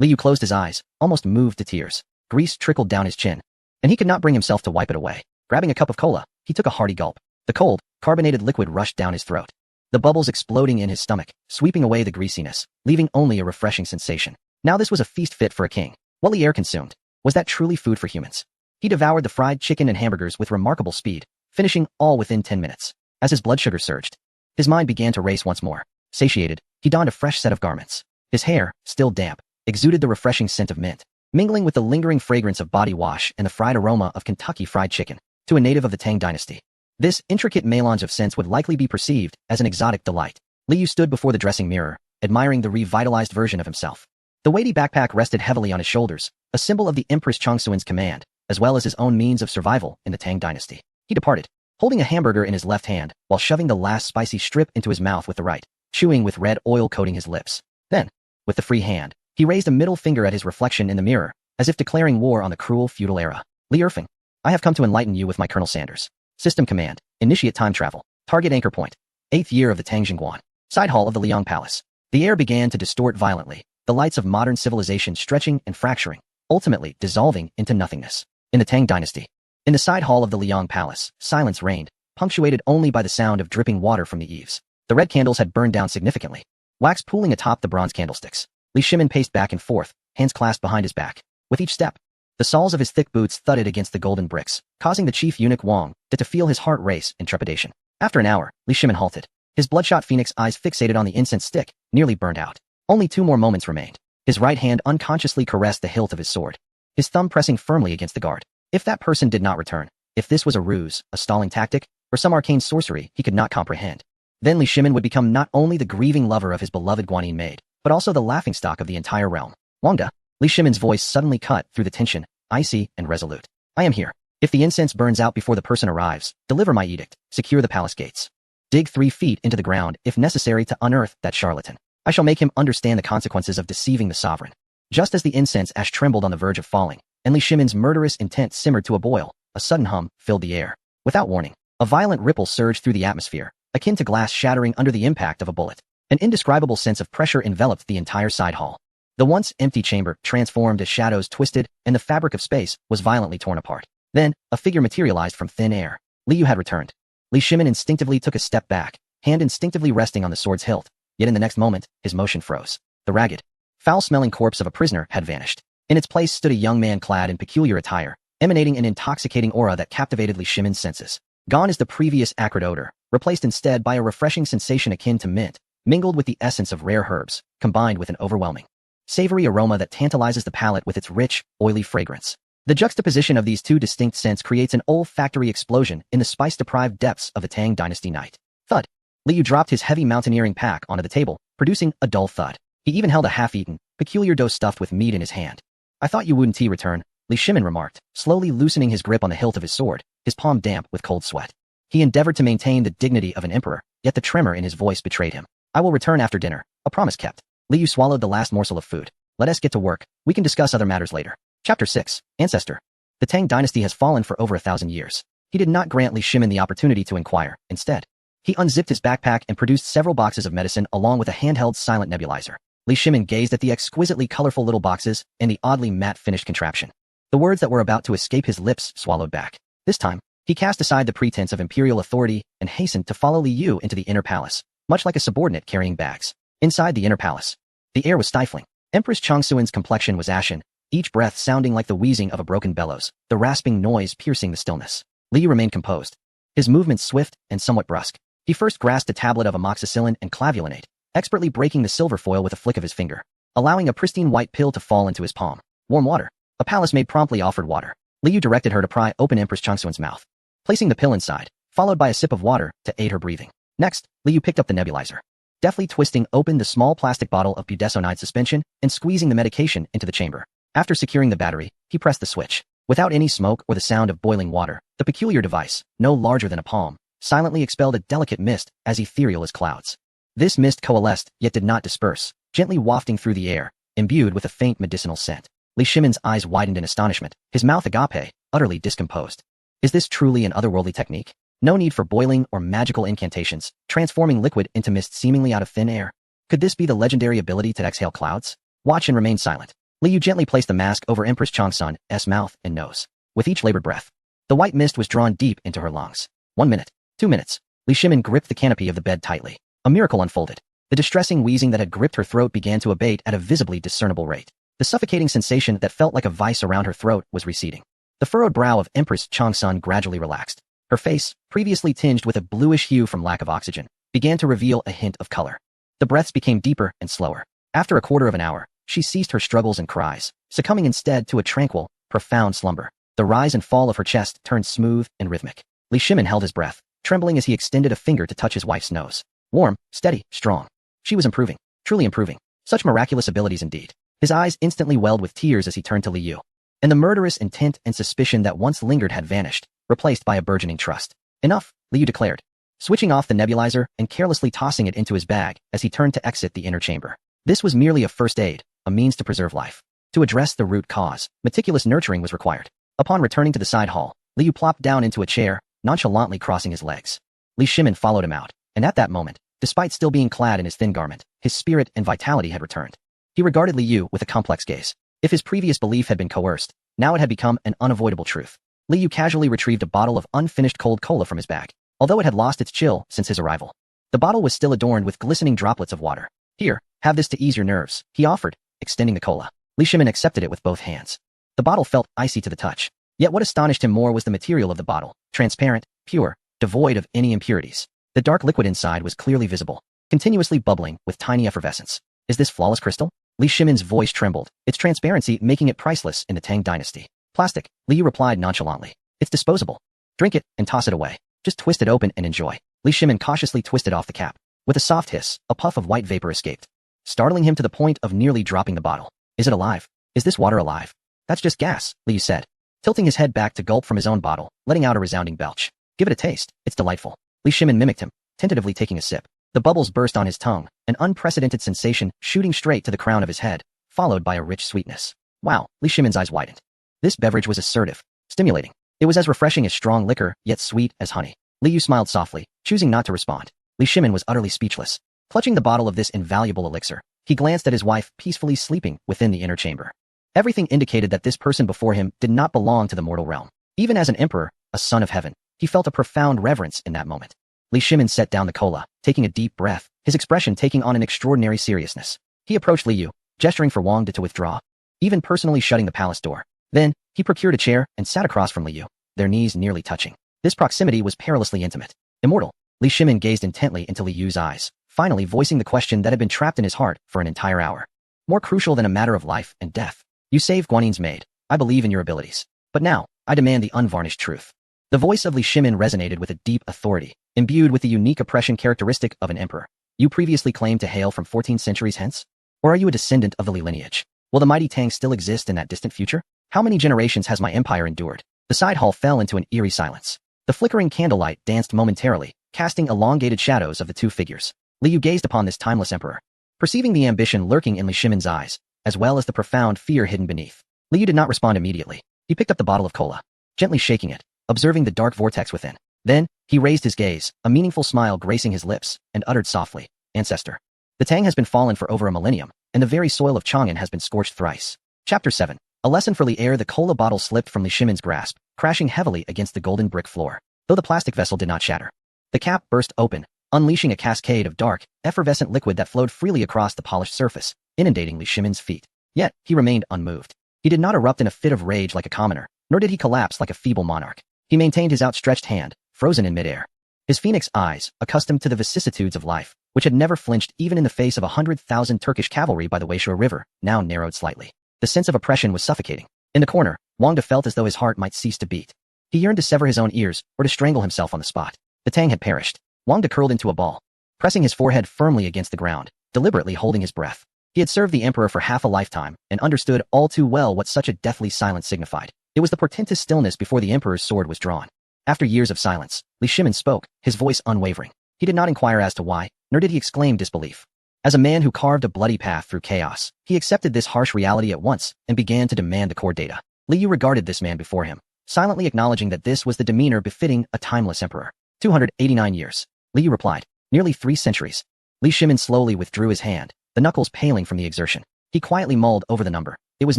Liu closed his eyes, almost moved to tears. Grease trickled down his chin, and he could not bring himself to wipe it away. Grabbing a cup of cola, he took a hearty gulp. The cold, carbonated liquid rushed down his throat, the bubbles exploding in his stomach, sweeping away the greasiness, leaving only a refreshing sensation. Now this was a feast fit for a king. What Lier consumed, was that truly food for humans? He devoured the fried chicken and hamburgers with remarkable speed, finishing all within 10 minutes. As his blood sugar surged, his mind began to race once more. Satiated, he donned a fresh set of garments. His hair, still damp, exuded the refreshing scent of mint, mingling with the lingering fragrance of body wash and the fried aroma of Kentucky fried chicken. To a native of the Tang Dynasty, this intricate melange of scents would likely be perceived as an exotic delight. Li Yu stood before the dressing mirror, admiring the revitalized version of himself. The weighty backpack rested heavily on his shoulders, a symbol of the Empress Changsuen's command, as well as his own means of survival in the Tang dynasty. He departed, holding a hamburger in his left hand while shoving the last spicy strip into his mouth with the right, chewing with red oil coating his lips. Then, with the free hand, he raised a middle finger at his reflection in the mirror, as if declaring war on the cruel feudal era. Li Erfeng, I have come to enlighten you with my Colonel Sanders. System command, initiate time travel, target anchor point, 8th year of the Tang Jingguan, side hall of the Liang Palace. The air began to distort violently, the lights of modern civilization stretching and fracturing, ultimately dissolving into nothingness. In the Tang dynasty, in the side hall of the Liang Palace, silence reigned, punctuated only by the sound of dripping water from the eaves. The red candles had burned down significantly, wax pooling atop the bronze candlesticks. Li Shimin paced back and forth, hands clasped behind his back. With each step, the soles of his thick boots thudded against the golden bricks, causing the chief eunuch Wang to feel his heart race in trepidation. After an hour, Li Shimin halted, his bloodshot phoenix eyes fixated on the incense stick, nearly burned out. Only 2 more moments remained. His right hand unconsciously caressed the hilt of his sword, his thumb pressing firmly against the guard. If that person did not return, if this was a ruse, a stalling tactic, or some arcane sorcery he could not comprehend, then Li Shimin would become not only the grieving lover of his beloved Guanyin maid, but also the laughingstock of the entire realm. Wangda, Li Shimin's voice suddenly cut through the tension, icy and resolute. I am here. If the incense burns out before the person arrives, deliver my edict, secure the palace gates. Dig 3 feet into the ground if necessary to unearth that charlatan. I shall make him understand the consequences of deceiving the sovereign. Just as the incense ash trembled on the verge of falling, and Li Shimin's murderous intent simmered to a boil, a sudden hum filled the air. Without warning, a violent ripple surged through the atmosphere, akin to glass shattering under the impact of a bullet. An indescribable sense of pressure enveloped the entire side hall. The once empty chamber transformed as shadows twisted, and the fabric of space was violently torn apart. Then, a figure materialized from thin air. Li Yu had returned. Li Shimin instinctively took a step back, hand instinctively resting on the sword's hilt, yet in the next moment, his motion froze. The ragged, foul-smelling corpse of a prisoner had vanished. In its place stood a young man clad in peculiar attire, emanating an intoxicating aura that captivated Li Shimin's senses. Gone is the previous acrid odor, replaced instead by a refreshing sensation akin to mint, mingled with the essence of rare herbs, combined with an overwhelming, savory aroma that tantalizes the palate with its rich, oily fragrance. The juxtaposition of these 2 distinct scents creates an olfactory explosion in the spice-deprived depths of the Tang dynasty night. Thud. Li Yu dropped his heavy mountaineering pack onto the table, producing a dull thud. He even held a half-eaten, peculiar dough stuffed with meat in his hand. I thought you wouldn't return, Li Shimin remarked, slowly loosening his grip on the hilt of his sword, his palm damp with cold sweat. He endeavored to maintain the dignity of an emperor, yet the tremor in his voice betrayed him. I will return after dinner, a promise kept. Li Yu swallowed the last morsel of food. Let us get to work, we can discuss other matters later. Chapter 6, Ancestor. The Tang dynasty has fallen for over 1,000 years. He did not grant Li Shimin the opportunity to inquire. Instead, he unzipped his backpack and produced several boxes of medicine along with a handheld silent nebulizer. Li Shimin gazed at the exquisitely colorful little boxes and the oddly matte-finished contraption. The words that were about to escape his lips swallowed back. This time, he cast aside the pretense of imperial authority and hastened to follow Li Yu into the inner palace, much like a subordinate carrying bags. Inside the inner palace, the air was stifling. Empress Changsuen's complexion was ashen, each breath sounding like the wheezing of a broken bellows, the rasping noise piercing the stillness. Li Yu remained composed, his movements swift and somewhat brusque. He first grasped a tablet of amoxicillin and clavulanate, expertly breaking the silver foil with a flick of his finger, allowing a pristine white pill to fall into his palm. Warm water. A palace maid promptly offered water. Li Yu directed her to pry open Empress Changsuen's mouth, placing the pill inside, followed by a sip of water to aid her breathing. Next, Li Yu picked up the nebulizer, deftly twisting open the small plastic bottle of budesonide suspension and squeezing the medication into the chamber. After securing the battery, he pressed the switch. Without any smoke or the sound of boiling water, the peculiar device, no larger than a palm, silently expelled a delicate mist as ethereal as clouds. This mist coalesced, yet did not disperse, gently wafting through the air, imbued with a faint medicinal scent. Li Shimin's eyes widened in astonishment, his mouth agape, utterly discomposed. Is this truly an otherworldly technique? No need for boiling or magical incantations, transforming liquid into mist seemingly out of thin air. Could this be the legendary ability to exhale clouds? Watch and remain silent. Li Yu gently placed the mask over Empress Changsun's mouth and nose. With each labored breath, the white mist was drawn deep into her lungs. 1 minute, 2 minutes. Li Shimin gripped the canopy of the bed tightly. A miracle unfolded. The distressing wheezing that had gripped her throat began to abate at a visibly discernible rate. The suffocating sensation that felt like a vice around her throat was receding. The furrowed brow of Empress Changsun gradually relaxed. Her face, previously tinged with a bluish hue from lack of oxygen, began to reveal a hint of color. The breaths became deeper and slower. After a quarter of an hour, she ceased her struggles and cries, succumbing instead to a tranquil, profound slumber. The rise and fall of her chest turned smooth and rhythmic. Li Shimin held his breath, trembling as he extended a finger to touch his wife's nose. Warm, steady, strong. She was improving. Truly improving. Such miraculous abilities indeed. His eyes instantly welled with tears as he turned to Li Yu. And the murderous intent and suspicion that once lingered had vanished, replaced by a burgeoning trust. Enough, Li Yu declared, switching off the nebulizer and carelessly tossing it into his bag as he turned to exit the inner chamber. This was merely a first aid, a means to preserve life. To address the root cause, meticulous nurturing was required. Upon returning to the side hall, Li Yu plopped down into a chair, nonchalantly crossing his legs. Li Shimin followed him out, and at that moment, despite still being clad in his thin garment, his spirit and vitality had returned. He regarded Li Yu with a complex gaze. If his previous belief had been coerced, now it had become an unavoidable truth. Li Yu casually retrieved a bottle of unfinished cold cola from his bag, although it had lost its chill since his arrival. The bottle was still adorned with glistening droplets of water. Here, have this to ease your nerves, he offered, extending the cola. Li Shimin accepted it with both hands. The bottle felt icy to the touch. Yet what astonished him more was the material of the bottle, transparent, pure, devoid of any impurities. The dark liquid inside was clearly visible, continuously bubbling with tiny effervescence. Is this flawless crystal? Li Shimin's voice trembled, its transparency making it priceless in the Tang dynasty. Plastic, Li Yu replied nonchalantly. It's disposable. Drink it and toss it away. Just twist it open and enjoy. Li Shimin cautiously twisted off the cap. With a soft hiss, a puff of white vapor escaped, startling him to the point of nearly dropping the bottle. Is it alive? Is this water alive? That's just gas, Li Yu said, tilting his head back to gulp from his own bottle, letting out a resounding belch. Give it a taste. It's delightful. Li Shimin mimicked him, tentatively taking a sip. The bubbles burst on his tongue, an unprecedented sensation shooting straight to the crown of his head, followed by a rich sweetness. Wow, Li Shimin's eyes widened. This beverage was assertive, stimulating. It was as refreshing as strong liquor, yet sweet as honey. Li Yu smiled softly, choosing not to respond. Li Shimin was utterly speechless. Clutching the bottle of this invaluable elixir, he glanced at his wife peacefully sleeping within the inner chamber. Everything indicated that this person before him did not belong to the mortal realm. Even as an emperor, a son of heaven, he felt a profound reverence in that moment. Li Shimin set down the cola, taking a deep breath, his expression taking on an extraordinary seriousness. He approached Li Yu, gesturing for Wang De to withdraw, even personally shutting the palace door. Then, he procured a chair and sat across from Li Yu, their knees nearly touching. This proximity was perilously intimate. Immortal. Li Shimin gazed intently into Li Yu's eyes, finally voicing the question that had been trapped in his heart for an entire hour. More crucial than a matter of life and death. You saved Guanin's maid. I believe in your abilities. But now, I demand the unvarnished truth. The voice of Li Shimin resonated with a deep authority, imbued with the unique oppression characteristic of an emperor. You previously claimed to hail from 14 centuries hence? Or are you a descendant of the Li lineage? Will the mighty Tang still exist in that distant future? How many generations has my empire endured? The side hall fell into an eerie silence. The flickering candlelight danced momentarily, casting elongated shadows of the two figures. Li Yu gazed upon this timeless emperor, perceiving the ambition lurking in Li Shimin's eyes, as well as the profound fear hidden beneath. Li Yu did not respond immediately. He picked up the bottle of cola, gently shaking it, observing the dark vortex within. Then, he raised his gaze, a meaningful smile gracing his lips, and uttered softly, Ancestor. The Tang has been fallen for over a millennium, and the very soil of Chang'an has been scorched thrice. Chapter 7. A lesson for Li Air. The cola bottle slipped from Li Shimin's grasp, crashing heavily against the golden brick floor, though the plastic vessel did not shatter. The cap burst open, unleashing a cascade of dark, effervescent liquid that flowed freely across the polished surface, inundating Li Shimin's feet. Yet, he remained unmoved. He did not erupt in a fit of rage like a commoner, nor did he collapse like a feeble monarch. He maintained his outstretched hand, frozen in midair. His phoenix eyes, accustomed to the vicissitudes of life, which had never flinched even in the face of 100,000 Turkish cavalry by the Weisha River, now narrowed slightly. The sense of oppression was suffocating. In the corner, Wang De felt as though his heart might cease to beat. He yearned to sever his own ears, or to strangle himself on the spot. The Tang had perished. Wang De curled into a ball, pressing his forehead firmly against the ground, deliberately holding his breath. He had served the emperor for half a lifetime, and understood all too well what such a deathly silence signified. It was the portentous stillness before the emperor's sword was drawn. After years of silence, Li Shimin spoke, his voice unwavering. He did not inquire as to why, nor did he exclaim disbelief. As a man who carved a bloody path through chaos, he accepted this harsh reality at once and began to demand the core data. Li Yu regarded this man before him, silently acknowledging that this was the demeanor befitting a timeless emperor. 289 years. Li Yu replied. Nearly 3 centuries. Li Shimin slowly withdrew his hand, the knuckles paling from the exertion. He quietly mulled over the number. It was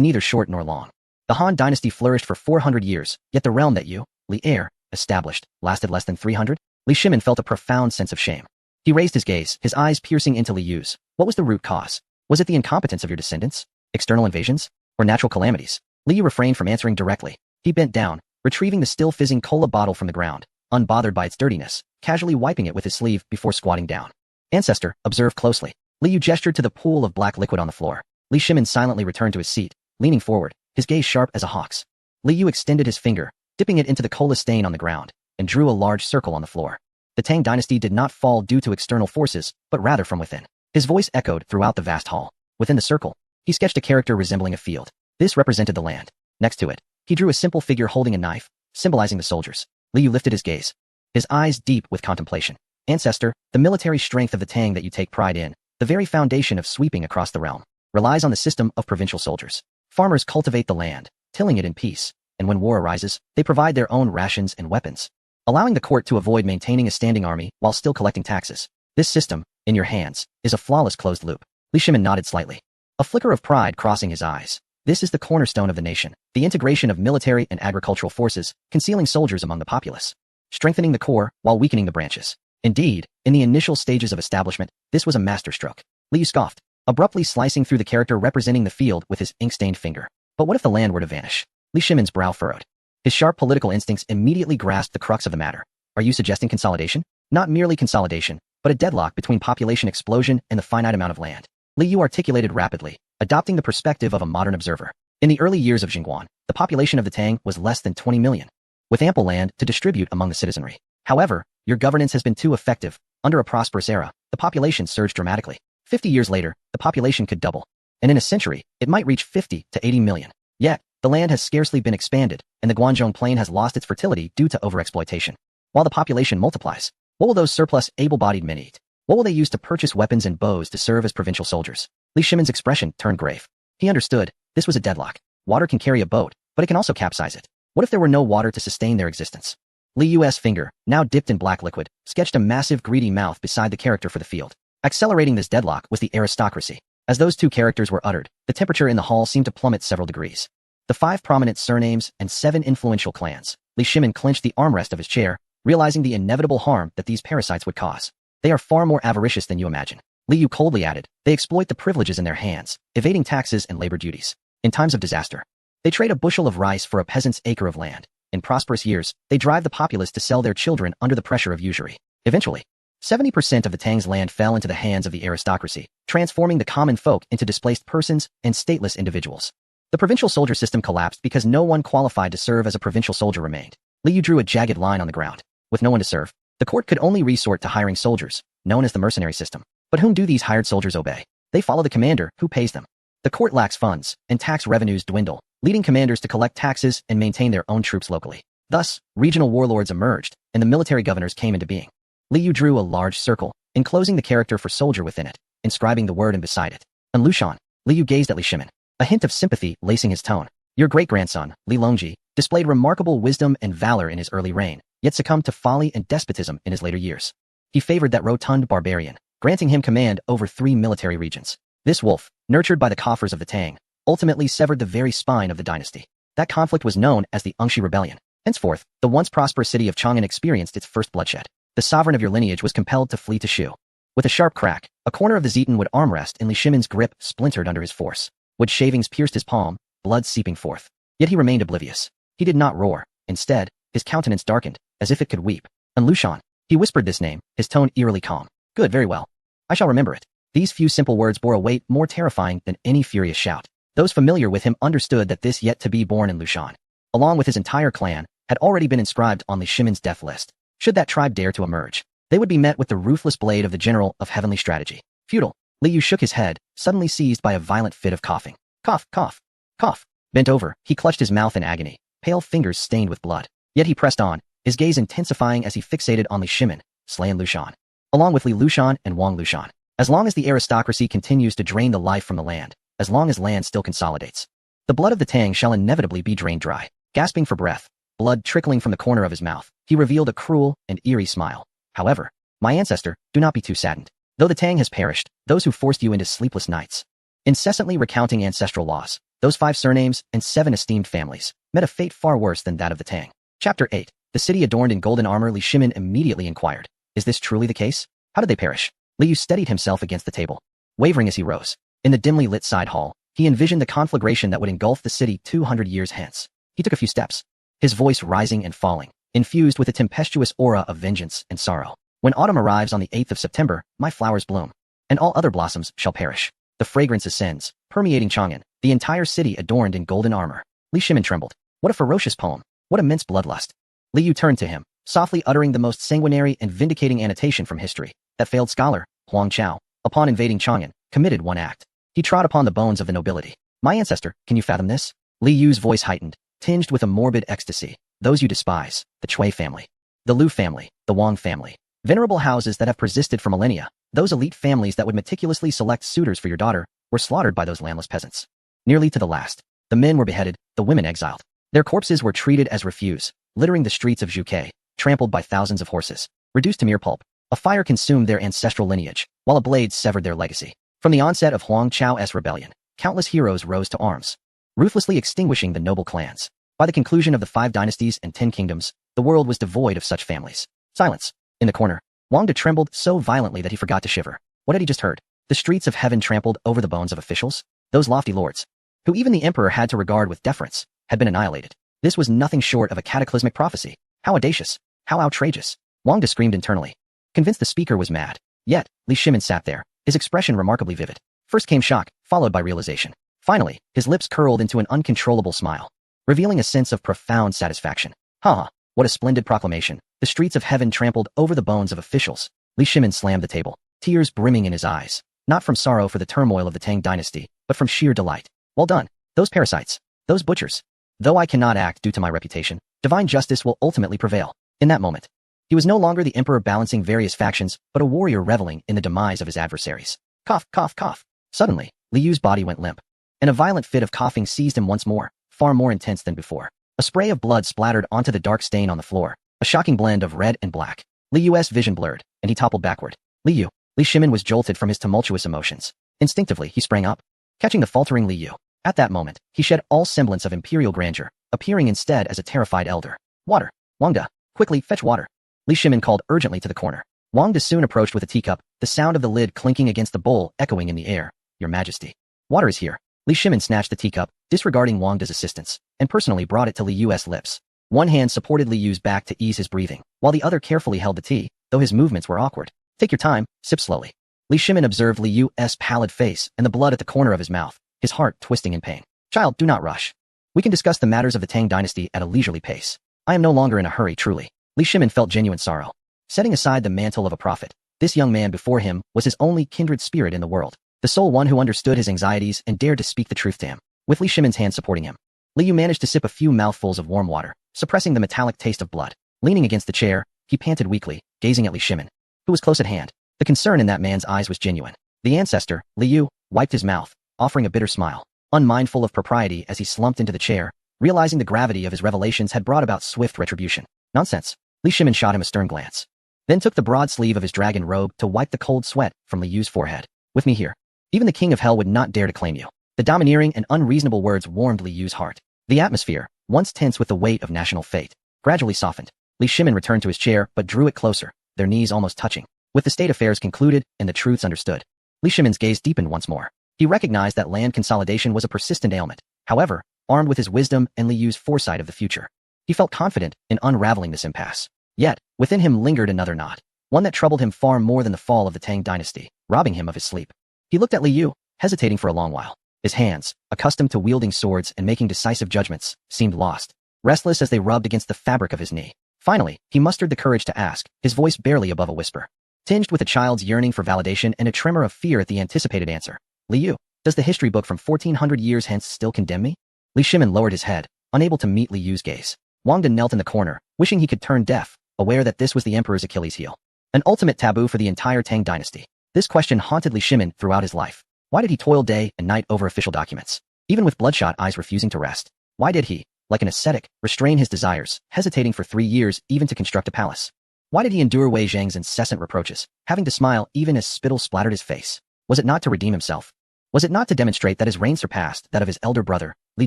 neither short nor long. The Han dynasty flourished for 400 years, yet the realm that you, Li Air, established, lasted less than 300? Li Shimin felt a profound sense of shame. He raised his gaze, his eyes piercing into Li Yu's. What was the root cause? Was it the incompetence of your descendants? External invasions? Or natural calamities? Li Yu refrained from answering directly. He bent down, retrieving the still fizzing cola bottle from the ground, unbothered by its dirtiness, casually wiping it with his sleeve before squatting down. Ancestor, observe closely. Li Yu gestured to the pool of black liquid on the floor. Li Shimin silently returned to his seat, leaning forward, his gaze sharp as a hawk's. Li Yu extended his finger, dipping it into the cola stain on the ground, and drew a large circle on the floor. The Tang dynasty did not fall due to external forces, but rather from within. His voice echoed throughout the vast hall. Within the circle, he sketched a character resembling a field. This represented the land. Next to it, he drew a simple figure holding a knife, symbolizing the soldiers. Liu lifted his gaze, his eyes deep with contemplation. Ancestor, the military strength of the Tang that you take pride in, the very foundation of sweeping across the realm, relies on the system of provincial soldiers. Farmers cultivate the land, tilling it in peace, and when war arises, they provide their own rations and weapons, allowing the court to avoid maintaining a standing army while still collecting taxes. This system, in your hands, is a flawless closed loop. Li Shimin nodded slightly, a flicker of pride crossing his eyes. This is the cornerstone of the nation, the integration of military and agricultural forces, concealing soldiers among the populace, strengthening the core while weakening the branches. Indeed, in the initial stages of establishment, this was a masterstroke. Liu scoffed, abruptly slicing through the character representing the field with his ink-stained finger. But what if the land were to vanish? Li Shimin's brow furrowed. His sharp political instincts immediately grasped the crux of the matter. Are you suggesting consolidation? Not merely consolidation, but a deadlock between population explosion and the finite amount of land. Liu articulated rapidly, adopting the perspective of a modern observer. In the early years of Jingguan, the population of the Tang was less than 20 million, with ample land to distribute among the citizenry. However, your governance has been too effective. Under a prosperous era, the population surged dramatically. 50 years later, the population could double, and in a century, it might reach 50 to 80 million. Yet, the land has scarcely been expanded, and the Guanzhong Plain has lost its fertility due to overexploitation. While the population multiplies, what will those surplus able-bodied men eat? What will they use to purchase weapons and bows to serve as provincial soldiers? Li Shimin's expression turned grave. He understood, this was a deadlock. Water can carry a boat, but it can also capsize it. What if there were no water to sustain their existence? Liu's finger, now dipped in black liquid, sketched a massive greedy mouth beside the character for the field. Accelerating this deadlock was the aristocracy. As those two characters were uttered, the temperature in the hall seemed to plummet several degrees. The 5 prominent surnames and 7 influential clans. Li Shimin clenched the armrest of his chair, realizing the inevitable harm that these parasites would cause. They are far more avaricious than you imagine. Liu coldly added, they exploit the privileges in their hands, evading taxes and labor duties. In times of disaster, they trade a bushel of rice for a peasant's acre of land. In prosperous years, they drive the populace to sell their children under the pressure of usury. Eventually, 70% of the Tang's land fell into the hands of the aristocracy, transforming the common folk into displaced persons and stateless individuals. The provincial soldier system collapsed because no one qualified to serve as a provincial soldier remained. Liu drew a jagged line on the ground. With no one to serve, the court could only resort to hiring soldiers, known as the mercenary system. But whom do these hired soldiers obey? They follow the commander, who pays them. The court lacks funds, and tax revenues dwindle, leading commanders to collect taxes and maintain their own troops locally. Thus, regional warlords emerged, and the military governors came into being. Liu drew a large circle, enclosing the character for soldier within it, inscribing the word and beside it. On Lushan, Liu gazed at Li Shimin, a hint of sympathy lacing his tone. Your great-grandson, Li Longji, displayed remarkable wisdom and valor in his early reign, yet succumbed to folly and despotism in his later years. He favored that rotund barbarian, granting him command over 3 military regions. This wolf, nurtured by the coffers of the Tang, ultimately severed the very spine of the dynasty. That conflict was known as the Ungshi Rebellion. Henceforth, the once prosperous city of Chang'an experienced its first bloodshed. The sovereign of your lineage was compelled to flee to Shu. With a sharp crack, a corner of the Zetan-wood armrest in Li Shimin's grip splintered under his force. Wood shavings pierced his palm, blood seeping forth. Yet he remained oblivious. He did not roar. Instead, his countenance darkened, as if it could weep. On Lushan, he whispered this name, his tone eerily calm. Good, very well. I shall remember it. These few simple words bore a weight more terrifying than any furious shout. Those familiar with him understood that this yet-to-be-born in Lushan, along with his entire clan, had already been inscribed on Li Shimin's death list. Should that tribe dare to emerge, they would be met with the ruthless blade of the general of heavenly strategy. Futile. Liu shook his head, suddenly seized by a violent fit of coughing. Cough, cough, cough. Bent over, he clutched his mouth in agony, pale fingers stained with blood. Yet he pressed on, his gaze intensifying as he fixated on Li Shimin, slain Lushan, along with Li Lushan and Wang Lushan. As long as the aristocracy continues to drain the life from the land, as long as land still consolidates, the blood of the Tang shall inevitably be drained dry. Gasping for breath, blood trickling from the corner of his mouth, he revealed a cruel and eerie smile. However, my ancestor, do not be too saddened. Though the Tang has perished, those who forced you into sleepless nights, incessantly recounting ancestral laws, those 5 surnames and 7 esteemed families, met a fate far worse than that of the Tang. Chapter 8. The city adorned in golden armor. Li Shimin immediately inquired, is this truly the case? How did they perish? Liu steadied himself against the table, wavering as he rose. In the dimly lit side hall, he envisioned the conflagration that would engulf the city 200 years hence. He took a few steps, his voice rising and falling, infused with a tempestuous aura of vengeance and sorrow. When autumn arrives on the 8th of September, my flowers bloom, and all other blossoms shall perish. The fragrance ascends, permeating Chang'an, the entire city adorned in golden armor. Li Shimin trembled. What a ferocious poem. What immense bloodlust. Liu turned to him, softly uttering the most sanguinary and vindicating annotation from history. That failed scholar, Huang Chao, upon invading Chang'an, committed one act. He trod upon the bones of the nobility. My ancestor, can you fathom this? Li Yu's voice heightened, tinged with a morbid ecstasy. Those you despise, the Cui family, the Lu family, the Wang family. Venerable houses that have persisted for millennia, those elite families that would meticulously select suitors for your daughter, were slaughtered by those landless peasants. Nearly to the last. The men were beheaded, the women exiled. Their corpses were treated as refuse, littering the streets of Zhuge, trampled by thousands of horses, reduced to mere pulp. A fire consumed their ancestral lineage, while a blade severed their legacy. From the onset of Huang Chao's rebellion, countless heroes rose to arms, ruthlessly extinguishing the noble clans. By the conclusion of the 5 dynasties and 10 kingdoms, the world was devoid of such families. Silence. In the corner, Wang De trembled so violently that he forgot to shiver. What had he just heard? The streets of heaven trampled over the bones of officials? Those lofty lords, who even the emperor had to regard with deference, had been annihilated. This was nothing short of a cataclysmic prophecy. How audacious! How outrageous! Wang De screamed internally, convinced the speaker was mad. Yet, Li Shimin sat there, his expression remarkably vivid. First came shock, followed by realization. Finally, his lips curled into an uncontrollable smile, revealing a sense of profound satisfaction. Ha! What a splendid proclamation. The streets of heaven trampled over the bones of officials. Li Shimin slammed the table, tears brimming in his eyes, not from sorrow for the turmoil of the Tang dynasty, but from sheer delight. Well done. Those parasites. Those butchers. Though I cannot act due to my reputation, divine justice will ultimately prevail. In that moment, he was no longer the emperor balancing various factions, but a warrior reveling in the demise of his adversaries. Cough, cough, cough. Suddenly, Li Yu's body went limp, and a violent fit of coughing seized him once more, far more intense than before. A spray of blood splattered onto the dark stain on the floor, a shocking blend of red and black. Li Yu's vision blurred, and he toppled backward. Li Shimin was jolted from his tumultuous emotions. Instinctively, he sprang up, catching the faltering Li Yu. At that moment, he shed all semblance of imperial grandeur, appearing instead as a terrified elder. Water. Wang De, quickly, fetch water. Li Shimin called urgently to the corner. Wang De soon approached with a teacup, the sound of the lid clinking against the bowl echoing in the air. Your Majesty. Water is here. Li Shimin snatched the teacup, disregarding Wang De's assistance, and personally brought it to Li Yu's lips. One hand supported Li Yu's back to ease his breathing, while the other carefully held the tea, though his movements were awkward. Take your time, sip slowly. Li Shimin observed Li Yu's pallid face and the blood at the corner of his mouth, his heart twisting in pain. Child, do not rush. We can discuss the matters of the Tang dynasty at a leisurely pace. I am no longer in a hurry, truly. Li Shimin felt genuine sorrow. Setting aside the mantle of a prophet, this young man before him was his only kindred spirit in the world, the sole one who understood his anxieties and dared to speak the truth to him. With Li Shimin's hand supporting him, Li Yu managed to sip a few mouthfuls of warm water, suppressing the metallic taste of blood. Leaning against the chair, he panted weakly, gazing at Li Shimin, who was close at hand. The concern in that man's eyes was genuine. The ancestor, Li Yu, wiped his mouth, offering a bitter smile, unmindful of propriety as he slumped into the chair, realizing the gravity of his revelations had brought about swift retribution. Nonsense. Li Shimin shot him a stern glance, then took the broad sleeve of his dragon robe to wipe the cold sweat from Li Yu's forehead. With me here, even the king of hell would not dare to claim you. The domineering and unreasonable words warmed Li Yu's heart. The atmosphere, once tense with the weight of national fate, gradually softened. Li Shimin returned to his chair but drew it closer, their knees almost touching. With the state affairs concluded and the truths understood, Li Shimin's gaze deepened once more. He recognized that land consolidation was a persistent ailment. However, armed with his wisdom and Li Yu's foresight of the future, he felt confident in unraveling this impasse. Yet, within him lingered another knot, one that troubled him far more than the fall of the Tang dynasty, robbing him of his sleep. He looked at Li Yu, hesitating for a long while. His hands, accustomed to wielding swords and making decisive judgments, seemed lost, restless as they rubbed against the fabric of his knee. Finally, he mustered the courage to ask, his voice barely above a whisper, tinged with a child's yearning for validation and a tremor of fear at the anticipated answer. Li Yu, does the history book from 1400 years hence still condemn me? Li Shimin lowered his head, unable to meet Li Yu's gaze. Wang De knelt in the corner, wishing he could turn deaf, aware that this was the emperor's Achilles heel. An ultimate taboo for the entire Tang dynasty. This question haunted Li Shimin throughout his life. Why did he toil day and night over official documents, even with bloodshot eyes refusing to rest? Why did he, like an ascetic, restrain his desires, hesitating for 3 years even to construct a palace? Why did he endure Wei Zhang's incessant reproaches, having to smile even as spittle splattered his face? Was it not to redeem himself? Was it not to demonstrate that his reign surpassed that of his elder brother, Li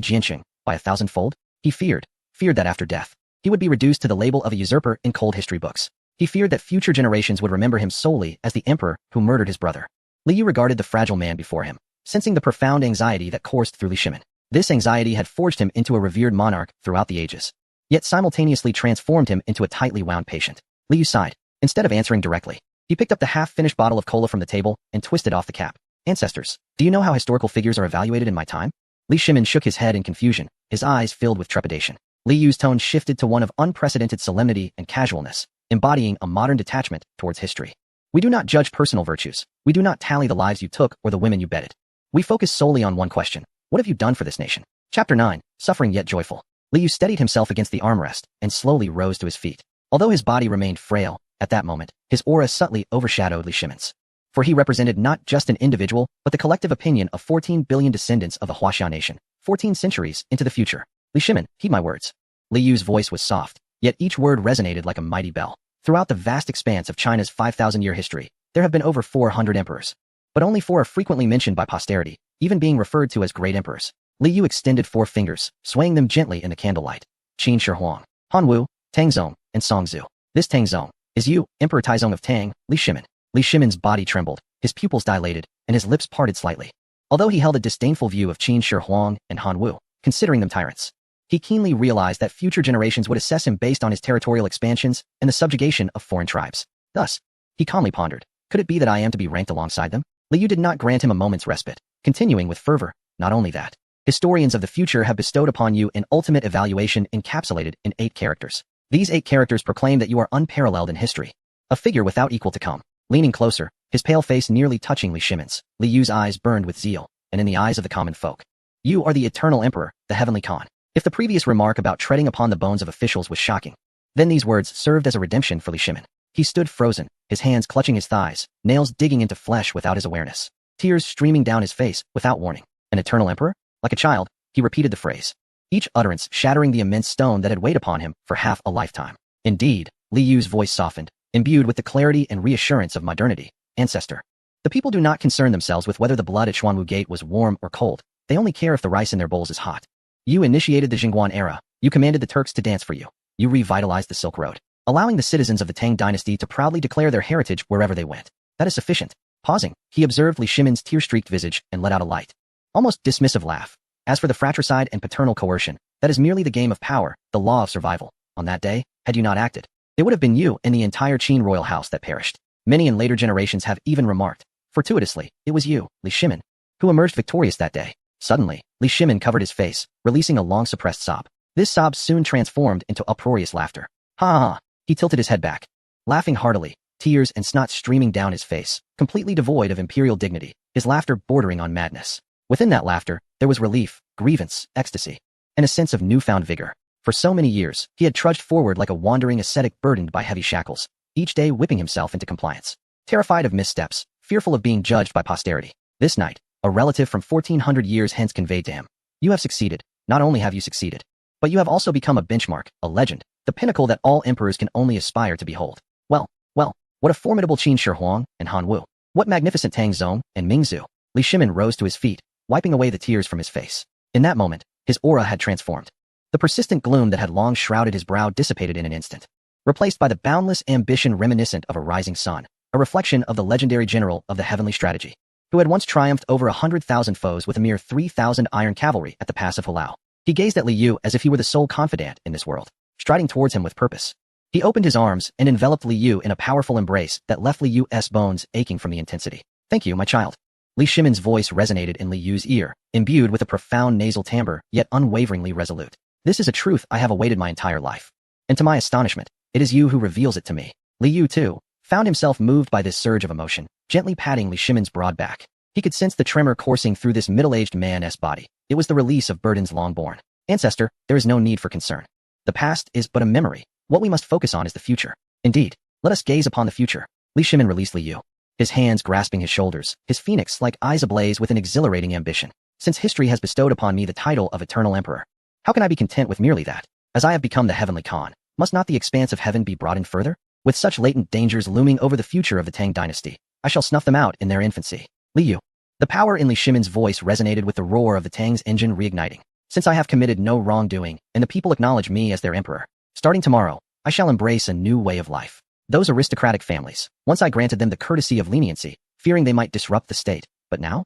Jianqing, by 1,000-fold? He feared that after death, he would be reduced to the label of a usurper in cold history books. He feared that future generations would remember him solely as the emperor who murdered his brother. Li Yu regarded the fragile man before him, sensing the profound anxiety that coursed through Li Shimin. This anxiety had forged him into a revered monarch throughout the ages, yet simultaneously transformed him into a tightly wound patient. Li Yu sighed. Instead of answering directly, he picked up the half-finished bottle of cola from the table and twisted off the cap. Ancestors, do you know how historical figures are evaluated in my time? Li Shimin shook his head in confusion, his eyes filled with trepidation. Li Yu's tone shifted to one of unprecedented solemnity and casualness, embodying a modern detachment towards history. We do not judge personal virtues. We do not tally the lives you took or the women you bedded. We focus solely on one question. What have you done for this nation? Chapter 9. Suffering yet joyful. Li Yu steadied himself against the armrest and slowly rose to his feet. Although his body remained frail, at that moment, his aura subtly overshadowed Li Shimin's. For he represented not just an individual, but the collective opinion of 14 billion descendants of the Huaxia nation, 14 centuries into the future. Li Shimin, heed my words. Li Yu's voice was soft, yet each word resonated like a mighty bell. Throughout the vast expanse of China's 5,000-year history, there have been over 400 emperors. But only 4 are frequently mentioned by posterity, even being referred to as great emperors. Li Yu extended 4 fingers, swaying them gently in the candlelight. Qin Shi Huang, Han Wu, Tang Zong, and Song Zhu. This Tang Zong is you, Emperor Taizong of Tang, Li Shimin. Li Shimin's body trembled, his pupils dilated, and his lips parted slightly. Although he held a disdainful view of Qin Shi Huang and Han Wu, considering them tyrants, he keenly realized that future generations would assess him based on his territorial expansions and the subjugation of foreign tribes. Thus, he calmly pondered, could it be that I am to be ranked alongside them? Li Yu did not grant him a moment's respite, continuing with fervor, not only that. Historians of the future have bestowed upon you an ultimate evaluation encapsulated in 8 characters. These 8 characters proclaim that you are unparalleled in history. A figure without equal to come. Leaning closer, his pale face nearly touching Li Shimin's, Li Yu's eyes burned with zeal, and in the eyes of the common folk. You are the eternal emperor, the heavenly Khan. If the previous remark about treading upon the bones of officials was shocking, then these words served as a redemption for Li Shimin. He stood frozen, his hands clutching his thighs, nails digging into flesh without his awareness, tears streaming down his face without warning. An eternal emperor? Like a child, he repeated the phrase, each utterance shattering the immense stone that had weighed upon him for half a lifetime. Indeed, Li Yu's voice softened, imbued with the clarity and reassurance of modernity. Ancestor. The people do not concern themselves with whether the blood at Xuanwu Gate was warm or cold. They only care if the rice in their bowls is hot. You initiated the Jingguan era. You commanded the Turks to dance for you. You revitalized the Silk Road, allowing the citizens of the Tang dynasty to proudly declare their heritage wherever they went. That is sufficient. Pausing, he observed Li Shimin's tear-streaked visage and let out a light, almost dismissive laugh. As for the fratricide and paternal coercion, that is merely the game of power, the law of survival. On that day, had you not acted, it would have been you and the entire Qin royal house that perished. Many in later generations have even remarked, fortuitously, it was you, Li Shimin, who emerged victorious that day. Suddenly, Li Shimin covered his face, releasing a long-suppressed sob. This sob soon transformed into uproarious laughter. Ha ha ha! He tilted his head back, laughing heartily, tears and snot streaming down his face, completely devoid of imperial dignity, his laughter bordering on madness. Within that laughter, there was relief, grievance, ecstasy, and a sense of newfound vigor. For so many years, he had trudged forward like a wandering ascetic burdened by heavy shackles, each day whipping himself into compliance. Terrified of missteps, fearful of being judged by posterity. This night, a relative from 1400 years hence conveyed to him, you have succeeded. Not only have you succeeded, but you have also become a benchmark, a legend, the pinnacle that all emperors can only aspire to behold. Well, what a formidable Qin Shi Huang and Han Wu. What magnificent Tang Zong and Ming Zhu. Li Shimin rose to his feet, wiping away the tears from his face. In that moment, his aura had transformed. The persistent gloom that had long shrouded his brow dissipated in an instant, replaced by the boundless ambition reminiscent of a rising sun, a reflection of the legendary general of the heavenly strategy, who had once triumphed over 100,000 foes with a mere 3,000 iron cavalry at the pass of Hulao. He gazed at Li Yu as if he were the sole confidant in this world, striding towards him with purpose. He opened his arms and enveloped Li Yu in a powerful embrace that left Li Yu's bones aching from the intensity. Thank you, my child. Li Shimin's voice resonated in Li Yu's ear, imbued with a profound nasal timbre, yet unwaveringly resolute. This is a truth I have awaited my entire life. And to my astonishment, it is you who reveals it to me. Li Yu, too, found himself moved by this surge of emotion, gently patting Li Shimin's broad back. He could sense the tremor coursing through this middle-aged man's body. It was the release of burdens long borne. Ancestor, there is no need for concern. The past is but a memory. What we must focus on is the future. Indeed, let us gaze upon the future. Li Shimin released Li Yu, his hands grasping his shoulders, his phoenix-like eyes ablaze with an exhilarating ambition. Since history has bestowed upon me the title of Eternal Emperor, how can I be content with merely that? As I have become the Heavenly Khan, must not the expanse of heaven be broadened further? With such latent dangers looming over the future of the Tang dynasty, I shall snuff them out in their infancy. Li Yu. The power in Li Shimin's voice resonated with the roar of the Tang's engine reigniting. Since I have committed no wrongdoing, and the people acknowledge me as their emperor, starting tomorrow, I shall embrace a new way of life. Those aristocratic families, once I granted them the courtesy of leniency, fearing they might disrupt the state, but now?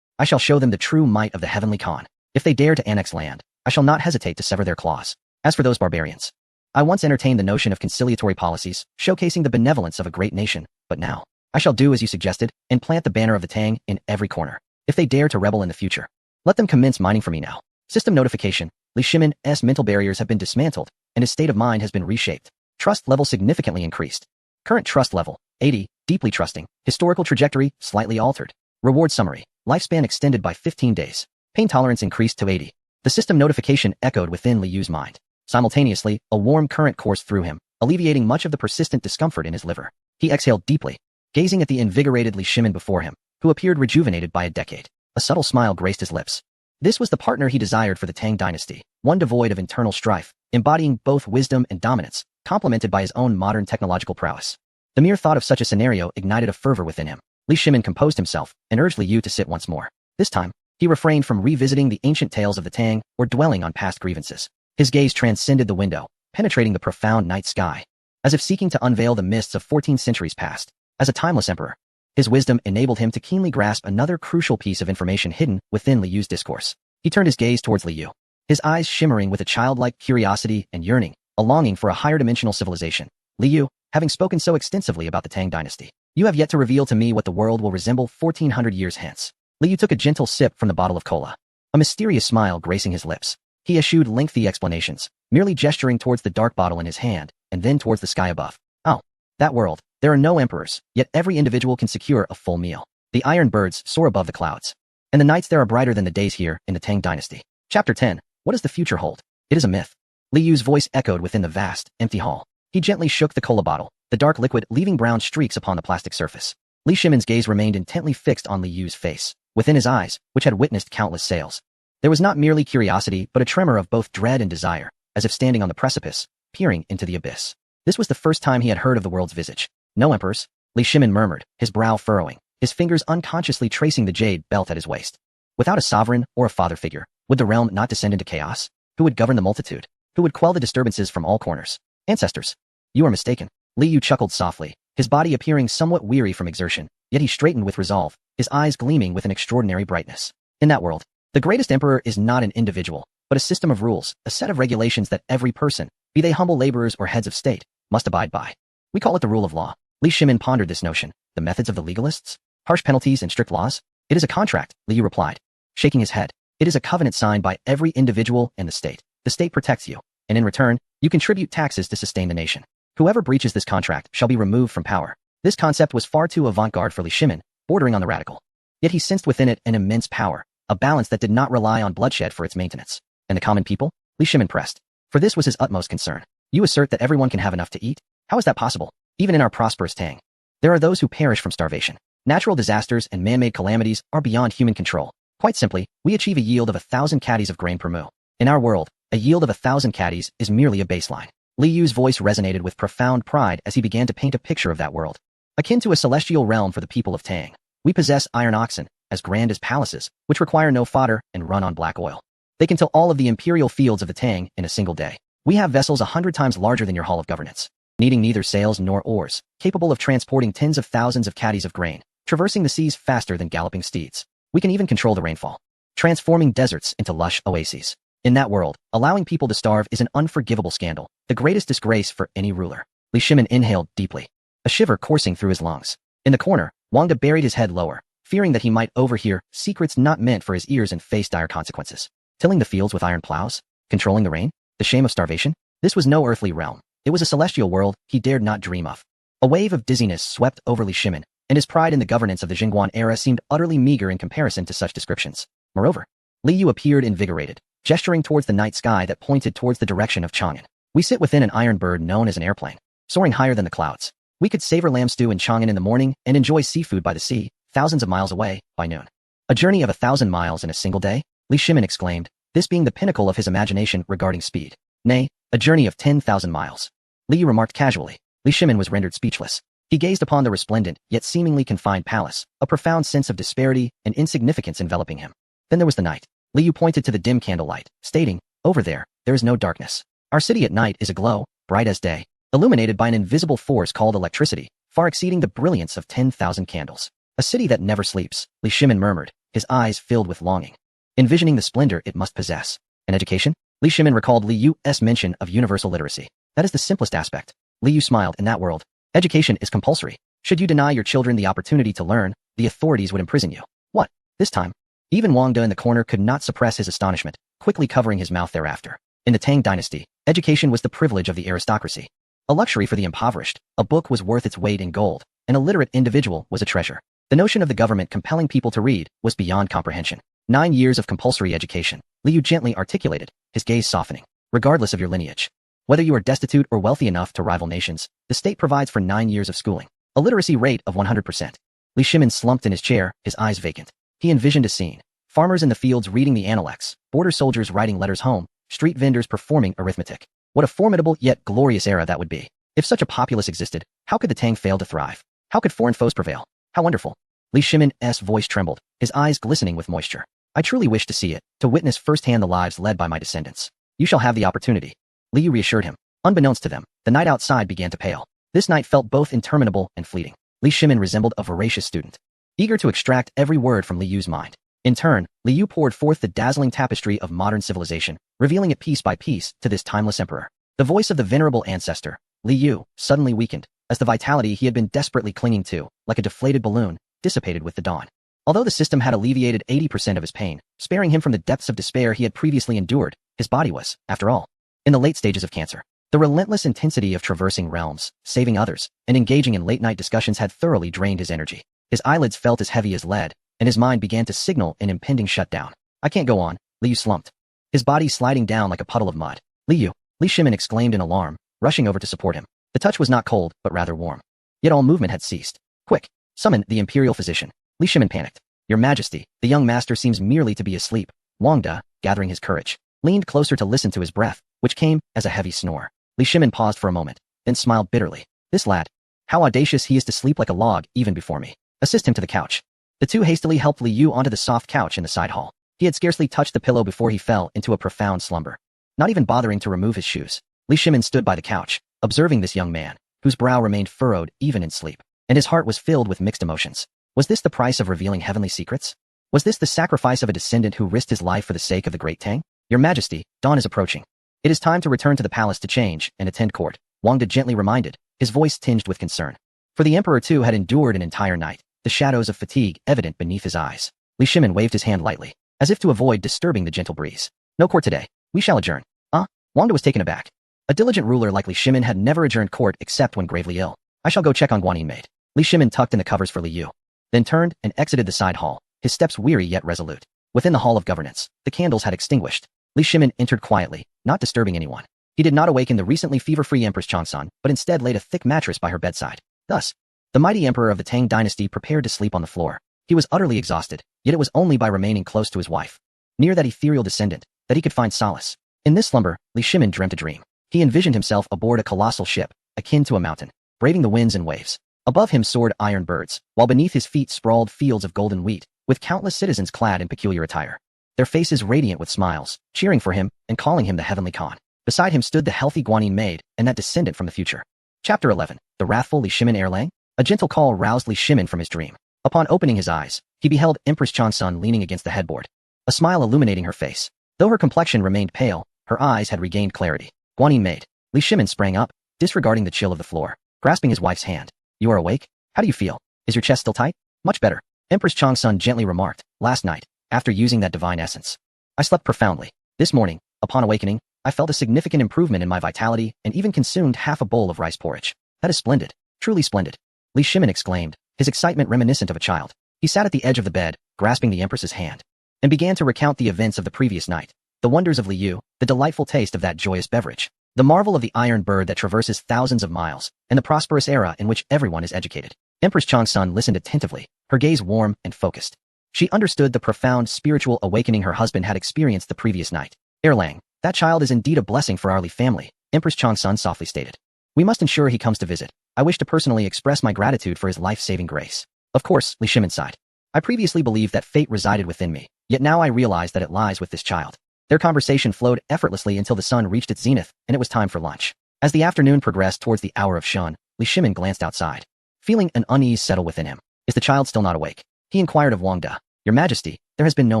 I shall show them the true might of the Heavenly Khan. If they dare to annex land, I shall not hesitate to sever their claws. As for those barbarians, I once entertained the notion of conciliatory policies, showcasing the benevolence of a great nation, but now, I shall do as you suggested, and plant the banner of the Tang in every corner. If they dare to rebel in the future, let them commence mining for me now. System notification. Li Shimin's mental barriers have been dismantled, and his state of mind has been reshaped. Trust level significantly increased. Current trust level, 80, deeply trusting. Historical trajectory, slightly altered. Reward summary. Lifespan extended by 15 days. Pain tolerance increased to 80. The system notification echoed within Li Yu's mind. Simultaneously, a warm current coursed through him, alleviating much of the persistent discomfort in his liver. He exhaled deeply, gazing at the invigorated Li Shimin before him, who appeared rejuvenated by a decade. A subtle smile graced his lips. This was the partner he desired for the Tang dynasty, one devoid of internal strife, embodying both wisdom and dominance, complemented by his own modern technological prowess. The mere thought of such a scenario ignited a fervor within him. Li Shimin composed himself and urged Li Yu to sit once more. This time, he refrained from revisiting the ancient tales of the Tang or dwelling on past grievances. His gaze transcended the window, penetrating the profound night sky, as if seeking to unveil the mists of 14 centuries past. As a timeless emperor, his wisdom enabled him to keenly grasp another crucial piece of information hidden within Li Yu's discourse. He turned his gaze towards Li Yu, his eyes shimmering with a childlike curiosity and yearning, a longing for a higher dimensional civilization. Li Yu, having spoken so extensively about the Tang dynasty, you have yet to reveal to me what the world will resemble 1400 years hence. Li Yu took a gentle sip from the bottle of cola, a mysterious smile gracing his lips. He eschewed lengthy explanations, merely gesturing towards the dark bottle in his hand, and then towards the sky above. Oh, that world. There are no emperors, yet every individual can secure a full meal. The iron birds soar above the clouds, and the nights there are brighter than the days here in the Tang dynasty. Chapter 10. What does the future hold? It is a myth. Li Yu's voice echoed within the vast, empty hall. He gently shook the cola bottle, the dark liquid leaving brown streaks upon the plastic surface. Li Shimin's gaze remained intently fixed on Li Yu's face. Within his eyes, which had witnessed countless sails, there was not merely curiosity but a tremor of both dread and desire, as if standing on the precipice, peering into the abyss. This was the first time he had heard of the world's visage. No emperors, Li Shimin murmured, his brow furrowing, his fingers unconsciously tracing the jade belt at his waist. Without a sovereign or a father figure, would the realm not descend into chaos? Who would govern the multitude? Who would quell the disturbances from all corners? Ancestors. You are mistaken. Li Yu chuckled softly, his body appearing somewhat weary from exertion, yet he straightened with resolve, his eyes gleaming with an extraordinary brightness. In that world, the greatest emperor is not an individual, but a system of rules, a set of regulations that every person, be they humble laborers or heads of state, must abide by. We call it the rule of law. Li Shimin pondered this notion. The methods of the legalists? Harsh penalties and strict laws? It is a contract, Li Yu replied, shaking his head. It is a covenant signed by every individual and the state. The state protects you, and in return, you contribute taxes to sustain the nation. Whoever breaches this contract shall be removed from power. This concept was far too avant-garde for Li Shimin, bordering on the radical. Yet he sensed within it an immense power, a balance that did not rely on bloodshed for its maintenance. And the common people? Li Shimin pressed. For this was his utmost concern. You assert that everyone can have enough to eat? How is that possible? Even in our prosperous Tang, there are those who perish from starvation. Natural disasters and man-made calamities are beyond human control. Quite simply, we achieve a yield of 1,000 caddies of grain per mu. In our world, a yield of 1,000 caddies is merely a baseline. Li Yu's voice resonated with profound pride as he began to paint a picture of that world. Akin to a celestial realm for the people of Tang, we possess iron oxen, as grand as palaces, which require no fodder and run on black oil. They can till all of the imperial fields of the Tang in a single day. We have vessels 100 times larger than your hall of governance, needing neither sails nor oars, capable of transporting tens of thousands of caddies of grain, traversing the seas faster than galloping steeds. We can even control the rainfall, transforming deserts into lush oases. In that world, allowing people to starve is an unforgivable scandal, the greatest disgrace for any ruler. Li Shimin inhaled deeply, a shiver coursing through his lungs. In the corner, Wang De buried his head lower, fearing that he might overhear secrets not meant for his ears and face dire consequences. Tilling the fields with iron plows? Controlling the rain? The shame of starvation? This was no earthly realm. It was a celestial world he dared not dream of. A wave of dizziness swept over Li Shimin, and his pride in the governance of the Jingguan era seemed utterly meager in comparison to such descriptions. Moreover, Li Yu appeared invigorated, gesturing towards the night sky that pointed towards the direction of Chang'an. We sit within an iron bird known as an airplane, soaring higher than the clouds. We could savor lamb stew in Chang'an in the morning and enjoy seafood by the sea, thousands of miles away, by noon. A journey of 1,000 miles in a single day? Li Shimin exclaimed, this being the pinnacle of his imagination regarding speed. Nay, a journey of 10,000 miles. Li Yu remarked casually. Li Shimin was rendered speechless. He gazed upon the resplendent, yet seemingly confined palace, a profound sense of disparity and insignificance enveloping him. Then there was the night. Li Yu pointed to the dim candlelight, stating, over there is no darkness. Our city at night is aglow, bright as day, illuminated by an invisible force called electricity, far exceeding the brilliance of 10,000 candles. A city that never sleeps, Li Shimin murmured, his eyes filled with longing, envisioning the splendor it must possess. An education? Li Shimin recalled Li Yu's mention of universal literacy. That is the simplest aspect. Li Yu smiled. In that world, education is compulsory. Should you deny your children the opportunity to learn, the authorities would imprison you. What? This time? Even Wang De in the corner could not suppress his astonishment. quickly covering his mouth thereafter. In the Tang dynasty, education was the privilege of the aristocracy. A luxury for the impoverished, a book was worth its weight in gold, an illiterate individual was a treasure. The notion of the government compelling people to read was beyond comprehension. 9 years of compulsory education, Li Yu gently articulated, his gaze softening. Regardless of your lineage. Whether you are destitute or wealthy enough to rival nations, the state provides for 9 years of schooling. A literacy rate of 100%. Li Shimin slumped in his chair, his eyes vacant. He envisioned a scene. Farmers in the fields reading the Analects, border soldiers writing letters home, street vendors performing arithmetic. What a formidable yet glorious era that would be. If such a populace existed, how could the Tang fail to thrive? How could foreign foes prevail? How wonderful. Li Shimin's voice trembled, his eyes glistening with moisture. I truly wish to see it, to witness firsthand the lives led by my descendants. You shall have the opportunity. Li Yu reassured him. Unbeknownst to them, the night outside began to pale. This night felt both interminable and fleeting. Li Shimin resembled a voracious student, eager to extract every word from Li Yu's mind. In turn, Li Yu poured forth the dazzling tapestry of modern civilization, revealing it piece by piece to this timeless emperor. The voice of the venerable ancestor, Li Yu, suddenly weakened, as the vitality he had been desperately clinging to, like a deflated balloon, dissipated with the dawn. Although the system had alleviated 80% of his pain, sparing him from the depths of despair he had previously endured, his body was, after all, in the late stages of cancer. The relentless intensity of traversing realms, saving others, and engaging in late-night discussions had thoroughly drained his energy. His eyelids felt as heavy as lead, and his mind began to signal an impending shutdown. I can't go on, Li Yu slumped, his body sliding down like a puddle of mud. Li Yu, Li Shimin exclaimed in alarm, rushing over to support him. The touch was not cold, but rather warm. Yet all movement had ceased. Quick, summon the imperial physician. Li Shimin panicked. Your Majesty, the young master seems merely to be asleep. Wang De, gathering his courage, leaned closer to listen to his breath, which came as a heavy snore. Li Shimin paused for a moment, then smiled bitterly. This lad. How audacious he is to sleep like a log even before me. Assist him to the couch. The two hastily helped Li Yu onto the soft couch in the side hall. He had scarcely touched the pillow before he fell into a profound slumber. Not even bothering to remove his shoes, Li Shimin stood by the couch, observing this young man, whose brow remained furrowed even in sleep, and his heart was filled with mixed emotions. Was this the price of revealing heavenly secrets? Was this the sacrifice of a descendant who risked his life for the sake of the great Tang? Your Majesty, dawn is approaching. It is time to return to the palace to change and attend court, Wang De gently reminded, his voice tinged with concern. For the emperor too had endured an entire night, the shadows of fatigue evident beneath his eyes. Li Shimin waved his hand lightly, as if to avoid disturbing the gentle breeze. No court today. We shall adjourn. Wang De was taken aback. A diligent ruler like Li Shimin had never adjourned court except when gravely ill. I shall go check on Guanyin maid. Li Shimin tucked in the covers for Li Yu, then turned and exited the side hall, his steps weary yet resolute. Within the hall of governance, the candles had extinguished. Li Shimin entered quietly, not disturbing anyone. He did not awaken the recently fever-free Empress Changsan, but instead laid a thick mattress by her bedside. Thus, the mighty emperor of the Tang dynasty prepared to sleep on the floor. He was utterly exhausted, yet it was only by remaining close to his wife, near that ethereal descendant, that he could find solace. In this slumber, Li Shimin dreamt a dream. He envisioned himself aboard a colossal ship, akin to a mountain, braving the winds and waves. Above him soared iron birds, while beneath his feet sprawled fields of golden wheat, with countless citizens clad in peculiar attire, their faces radiant with smiles, cheering for him and calling him the heavenly Khan. Beside him stood the healthy Guanyin maid and that descendant from the future. Chapter 11. The wrathful Li Shimin Erlang? A gentle call roused Li Shimin from his dream. Upon opening his eyes, he beheld Empress Changsun leaning against the headboard, a smile illuminating her face. Though her complexion remained pale, her eyes had regained clarity. Guanyin maid. Li Shimin sprang up, disregarding the chill of the floor, grasping his wife's hand. You are awake? How do you feel? Is your chest still tight? Much better. Empress Changsun gently remarked. Last night, after using that divine essence, I slept profoundly. This morning, upon awakening, I felt a significant improvement in my vitality and even consumed half a bowl of rice porridge. That is splendid. Truly splendid. Li Shimin exclaimed, his excitement reminiscent of a child. He sat at the edge of the bed, grasping the Empress's hand, and began to recount the events of the previous night, the wonders of Li Yu, the delightful taste of that joyous beverage, the marvel of the iron bird that traverses thousands of miles, and the prosperous era in which everyone is educated. Empress Changsun listened attentively, her gaze warm and focused. She understood the profound spiritual awakening her husband had experienced the previous night. Erlang, that child is indeed a blessing for our Li family, Empress Changsun softly stated. We must ensure he comes to visit. I wish to personally express my gratitude for his life-saving grace. Of course, Li Shimin sighed. I previously believed that fate resided within me, yet now I realize that it lies with this child. Their conversation flowed effortlessly until the sun reached its zenith, and it was time for lunch. As the afternoon progressed towards the hour of shun, Li Shimin glanced outside, feeling an unease settle within him. Is the child still not awake? He inquired of Wang De. Your Majesty, there has been no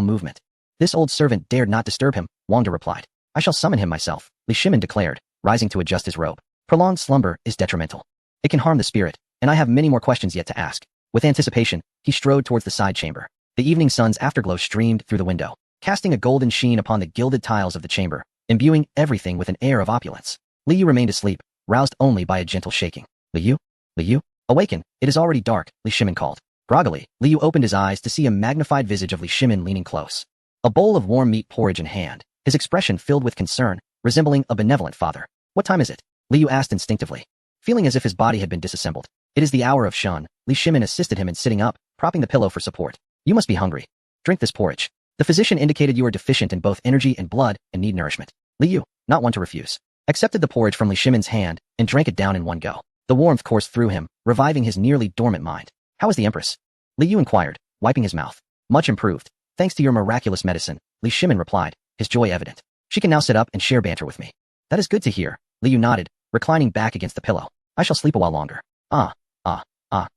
movement. This old servant dared not disturb him, Wang De replied. I shall summon him myself, Li Shimin declared, rising to adjust his robe. Prolonged slumber is detrimental. It can harm the spirit, and I have many more questions yet to ask. With anticipation, he strode towards the side chamber. The evening sun's afterglow streamed through the window, casting a golden sheen upon the gilded tiles of the chamber, imbuing everything with an air of opulence. Li Yu remained asleep, roused only by a gentle shaking. Li Yu? Li Yu? Awaken, it is already dark, Li Shimin called. Groggily, Li Yu opened his eyes to see a magnified visage of Li Shimin leaning close. A bowl of warm meat porridge in hand, his expression filled with concern, resembling a benevolent father. What time is it? Li Yu asked instinctively, feeling as if his body had been disassembled. It is the hour of Shun. Li Shimin assisted him in sitting up, propping the pillow for support. You must be hungry. Drink this porridge. The physician indicated you are deficient in both energy and blood and need nourishment. Li Yu, not one to refuse, accepted the porridge from Li Shimin's hand and drank it down in one go. The warmth coursed through him, reviving his nearly dormant mind. How is the Empress? Li Yu inquired, wiping his mouth. Much improved. Thanks to your miraculous medicine, Li Shimin replied, his joy evident. She can now sit up and share banter with me. That is good to hear. Li Yu nodded, reclining back against the pillow. I shall sleep a while longer.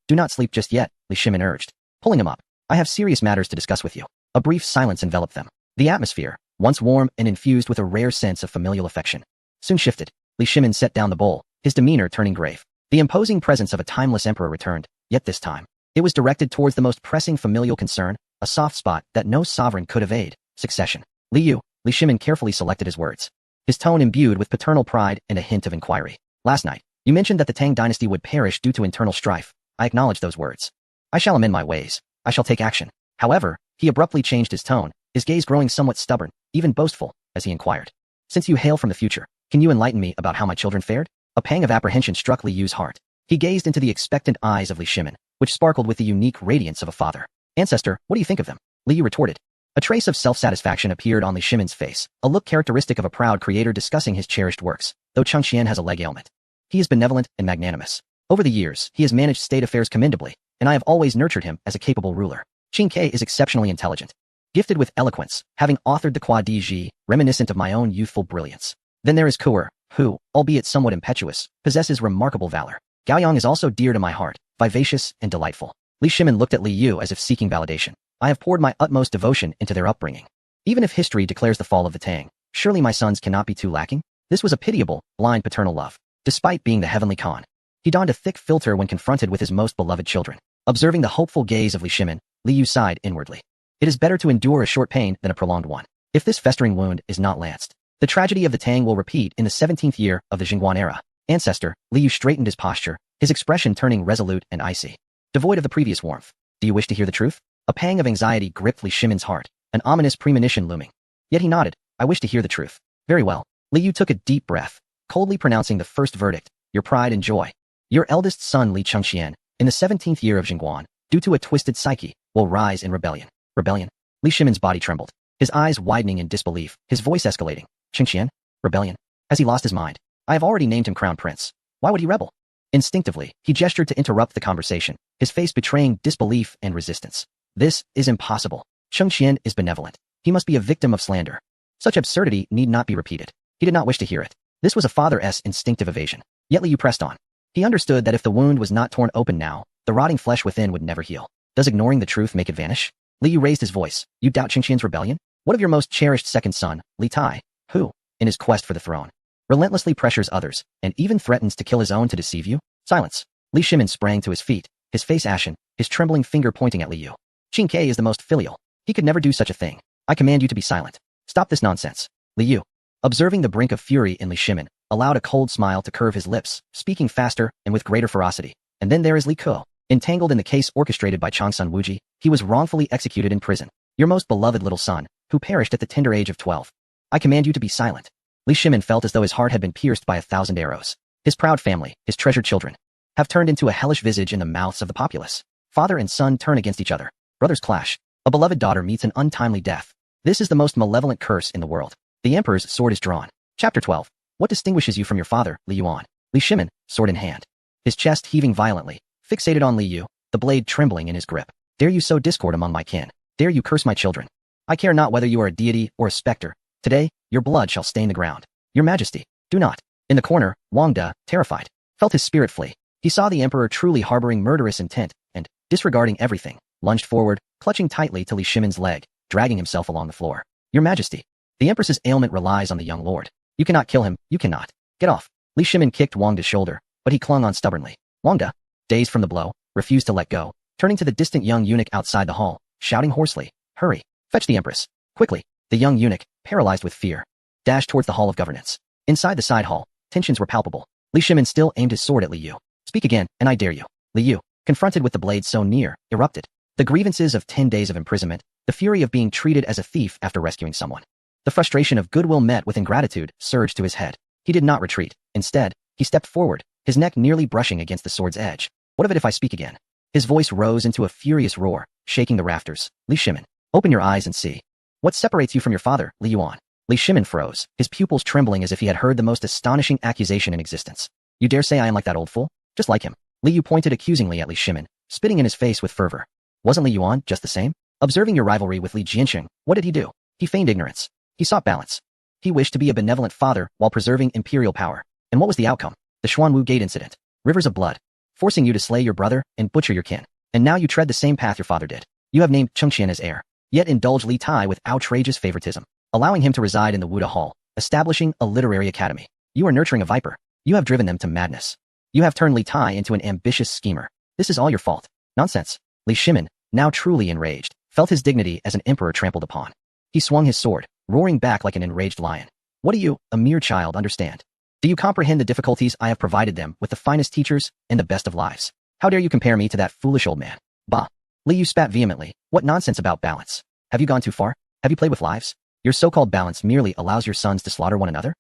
Do not sleep just yet, Li Shimin urged, pulling him up. I have serious matters to discuss with you. A brief silence enveloped them. The atmosphere, once warm and infused with a rare sense of familial affection, soon shifted. Li Shimin set down the bowl, his demeanor turning grave. The imposing presence of a timeless emperor returned, yet this time, it was directed towards the most pressing familial concern, a soft spot that no sovereign could evade, succession. Li Yu, Li Shimin carefully selected his words, his tone imbued with paternal pride and a hint of inquiry. Last night, you mentioned that the Tang dynasty would perish due to internal strife. I acknowledge those words. I shall amend my ways. I shall take action. However, he abruptly changed his tone, his gaze growing somewhat stubborn, even boastful, as he inquired. Since you hail from the future, can you enlighten me about how my children fared? A pang of apprehension struck Li Yu's heart. He gazed into the expectant eyes of Li Shimin, which sparkled with the unique radiance of a father. Ancestor, what do you think of them? Li Yu retorted. A trace of self-satisfaction appeared on Li Shimin's face, a look characteristic of a proud creator discussing his cherished works, though Chengqian has a leg ailment. He is benevolent and magnanimous. Over the years, he has managed state affairs commendably, and I have always nurtured him as a capable ruler. Qin Ke is exceptionally intelligent, gifted with eloquence, having authored the Qua Di Ji, reminiscent of my own youthful brilliance. Then there is Kuer, who, albeit somewhat impetuous, possesses remarkable valor. Gaoyang is also dear to my heart, vivacious and delightful. Li Shimin looked at Li Yu as if seeking validation. I have poured my utmost devotion into their upbringing. Even if history declares the fall of the Tang, surely my sons cannot be too lacking? This was a pitiable, blind paternal love. Despite being the heavenly Khan, he donned a thick filter when confronted with his most beloved children. Observing the hopeful gaze of Li Shimin, Li Yu sighed inwardly. It is better to endure a short pain than a prolonged one. If this festering wound is not lanced, the tragedy of the Tang will repeat in the 17th year of the Jingguan era. Ancestor, Li Yu straightened his posture, his expression turning resolute and icy, devoid of the previous warmth. Do you wish to hear the truth? A pang of anxiety gripped Li Shimin's heart, an ominous premonition looming. Yet he nodded. I wish to hear the truth. Very well. Li Yu took a deep breath, coldly pronouncing the first verdict, your pride and joy. Your eldest son Li Chengqian, in the 17th year of Jingguan, due to a twisted psyche, will rise in rebellion. Rebellion? Li Shimin's body trembled, his eyes widening in disbelief, his voice escalating. Chengqian? Rebellion? Has he lost his mind? I have already named him crown prince. Why would he rebel? Instinctively, he gestured to interrupt the conversation, his face betraying disbelief and resistance. This is impossible. Chengqian is benevolent. He must be a victim of slander. Such absurdity need not be repeated. He did not wish to hear it. This was a father's instinctive evasion. Yet Li Yu pressed on. He understood that if the wound was not torn open now, the rotting flesh within would never heal. Does ignoring the truth make it vanish? Li Yu raised his voice. You doubt Chengqian's rebellion? What of your most cherished second son, Li Tai, who, in his quest for the throne, relentlessly pressures others, and even threatens to kill his own to deceive you? Silence. Li Shimin sprang to his feet, his face ashen, his trembling finger pointing at Li Yu. Qin Ke is the most filial. He could never do such a thing. I command you to be silent. Stop this nonsense. Li Yu, observing the brink of fury in Li Shimin, allowed a cold smile to curve his lips, speaking faster and with greater ferocity. And then there is Li Ke. Entangled in the case orchestrated by Changsun Wuji, he was wrongfully executed in prison. Your most beloved little son, who perished at the tender age of 12. I command you to be silent. Li Shimin felt as though his heart had been pierced by 1,000 arrows. His proud family, his treasured children, have turned into a hellish visage in the mouths of the populace. Father and son turn against each other. Brothers clash. A beloved daughter meets an untimely death. This is the most malevolent curse in the world. The emperor's sword is drawn. Chapter 12. What distinguishes you from your father, Li Yuan? Li Shimin, sword in hand, his chest heaving violently, fixated on Li Yu, the blade trembling in his grip. Dare you sow discord among my kin? Dare you curse my children? I care not whether you are a deity or a specter. Today, your blood shall stain the ground. Your majesty, do not. In the corner, Wang De, terrified, felt his spirit flee. He saw the emperor truly harboring murderous intent, and, disregarding everything, lunged forward, clutching tightly to Li Shimin's leg, dragging himself along the floor. Your majesty, the empress's ailment relies on the young lord. You cannot kill him, you cannot. Get off. Li Shimin kicked Wang De's shoulder, but he clung on stubbornly. Wang De, dazed from the blow, refused to let go, turning to the distant young eunuch outside the hall, shouting hoarsely, hurry, fetch the empress, Quickly, the young eunuch, paralyzed with fear, dashed towards the hall of governance. Inside the side hall, tensions were palpable. Li Shimin still aimed his sword at Li Yu. Speak again, and I dare you. Li Yu, confronted with the blade so near, erupted. The grievances of 10 days of imprisonment, the fury of being treated as a thief after rescuing someone. The frustration of goodwill met with ingratitude surged to his head. He did not retreat. Instead, he stepped forward, his neck nearly brushing against the sword's edge. What of it if I speak again? His voice rose into a furious roar, shaking the rafters. Li Shimin, open your eyes and see. What separates you from your father, Li Yuan? Li Shimin froze, his pupils trembling as if he had heard the most astonishing accusation in existence. You dare say I am like that old fool? Just like him. Li Yu pointed accusingly at Li Shimin, spitting in his face with fervor. Wasn't Li Yuan just the same? Observing your rivalry with Li Jianxing, what did he do? He feigned ignorance. He sought balance. He wished to be a benevolent father while preserving imperial power. And what was the outcome? The Xuanwu Gate incident. Rivers of blood. Forcing you to slay your brother and butcher your kin. And now you tread the same path your father did. You have named Chengqian as heir, yet indulge Li Tai with outrageous favoritism, allowing him to reside in the Wuda Hall, establishing a literary academy. You are nurturing a viper. You have driven them to madness. You have turned Li Tai into an ambitious schemer. This is all your fault. Nonsense. Li Shimin, now truly enraged, felt his dignity as an emperor trampled upon. He swung his sword, roaring back like an enraged lion. What do you, a mere child, understand? Do you comprehend the difficulties I have provided them with the finest teachers and the best of lives? How dare you compare me to that foolish old man? Bah! Li Yu spat vehemently. What nonsense about balance? Have you gone too far? Have you played with lives? Your so-called balance merely allows your sons to slaughter one another?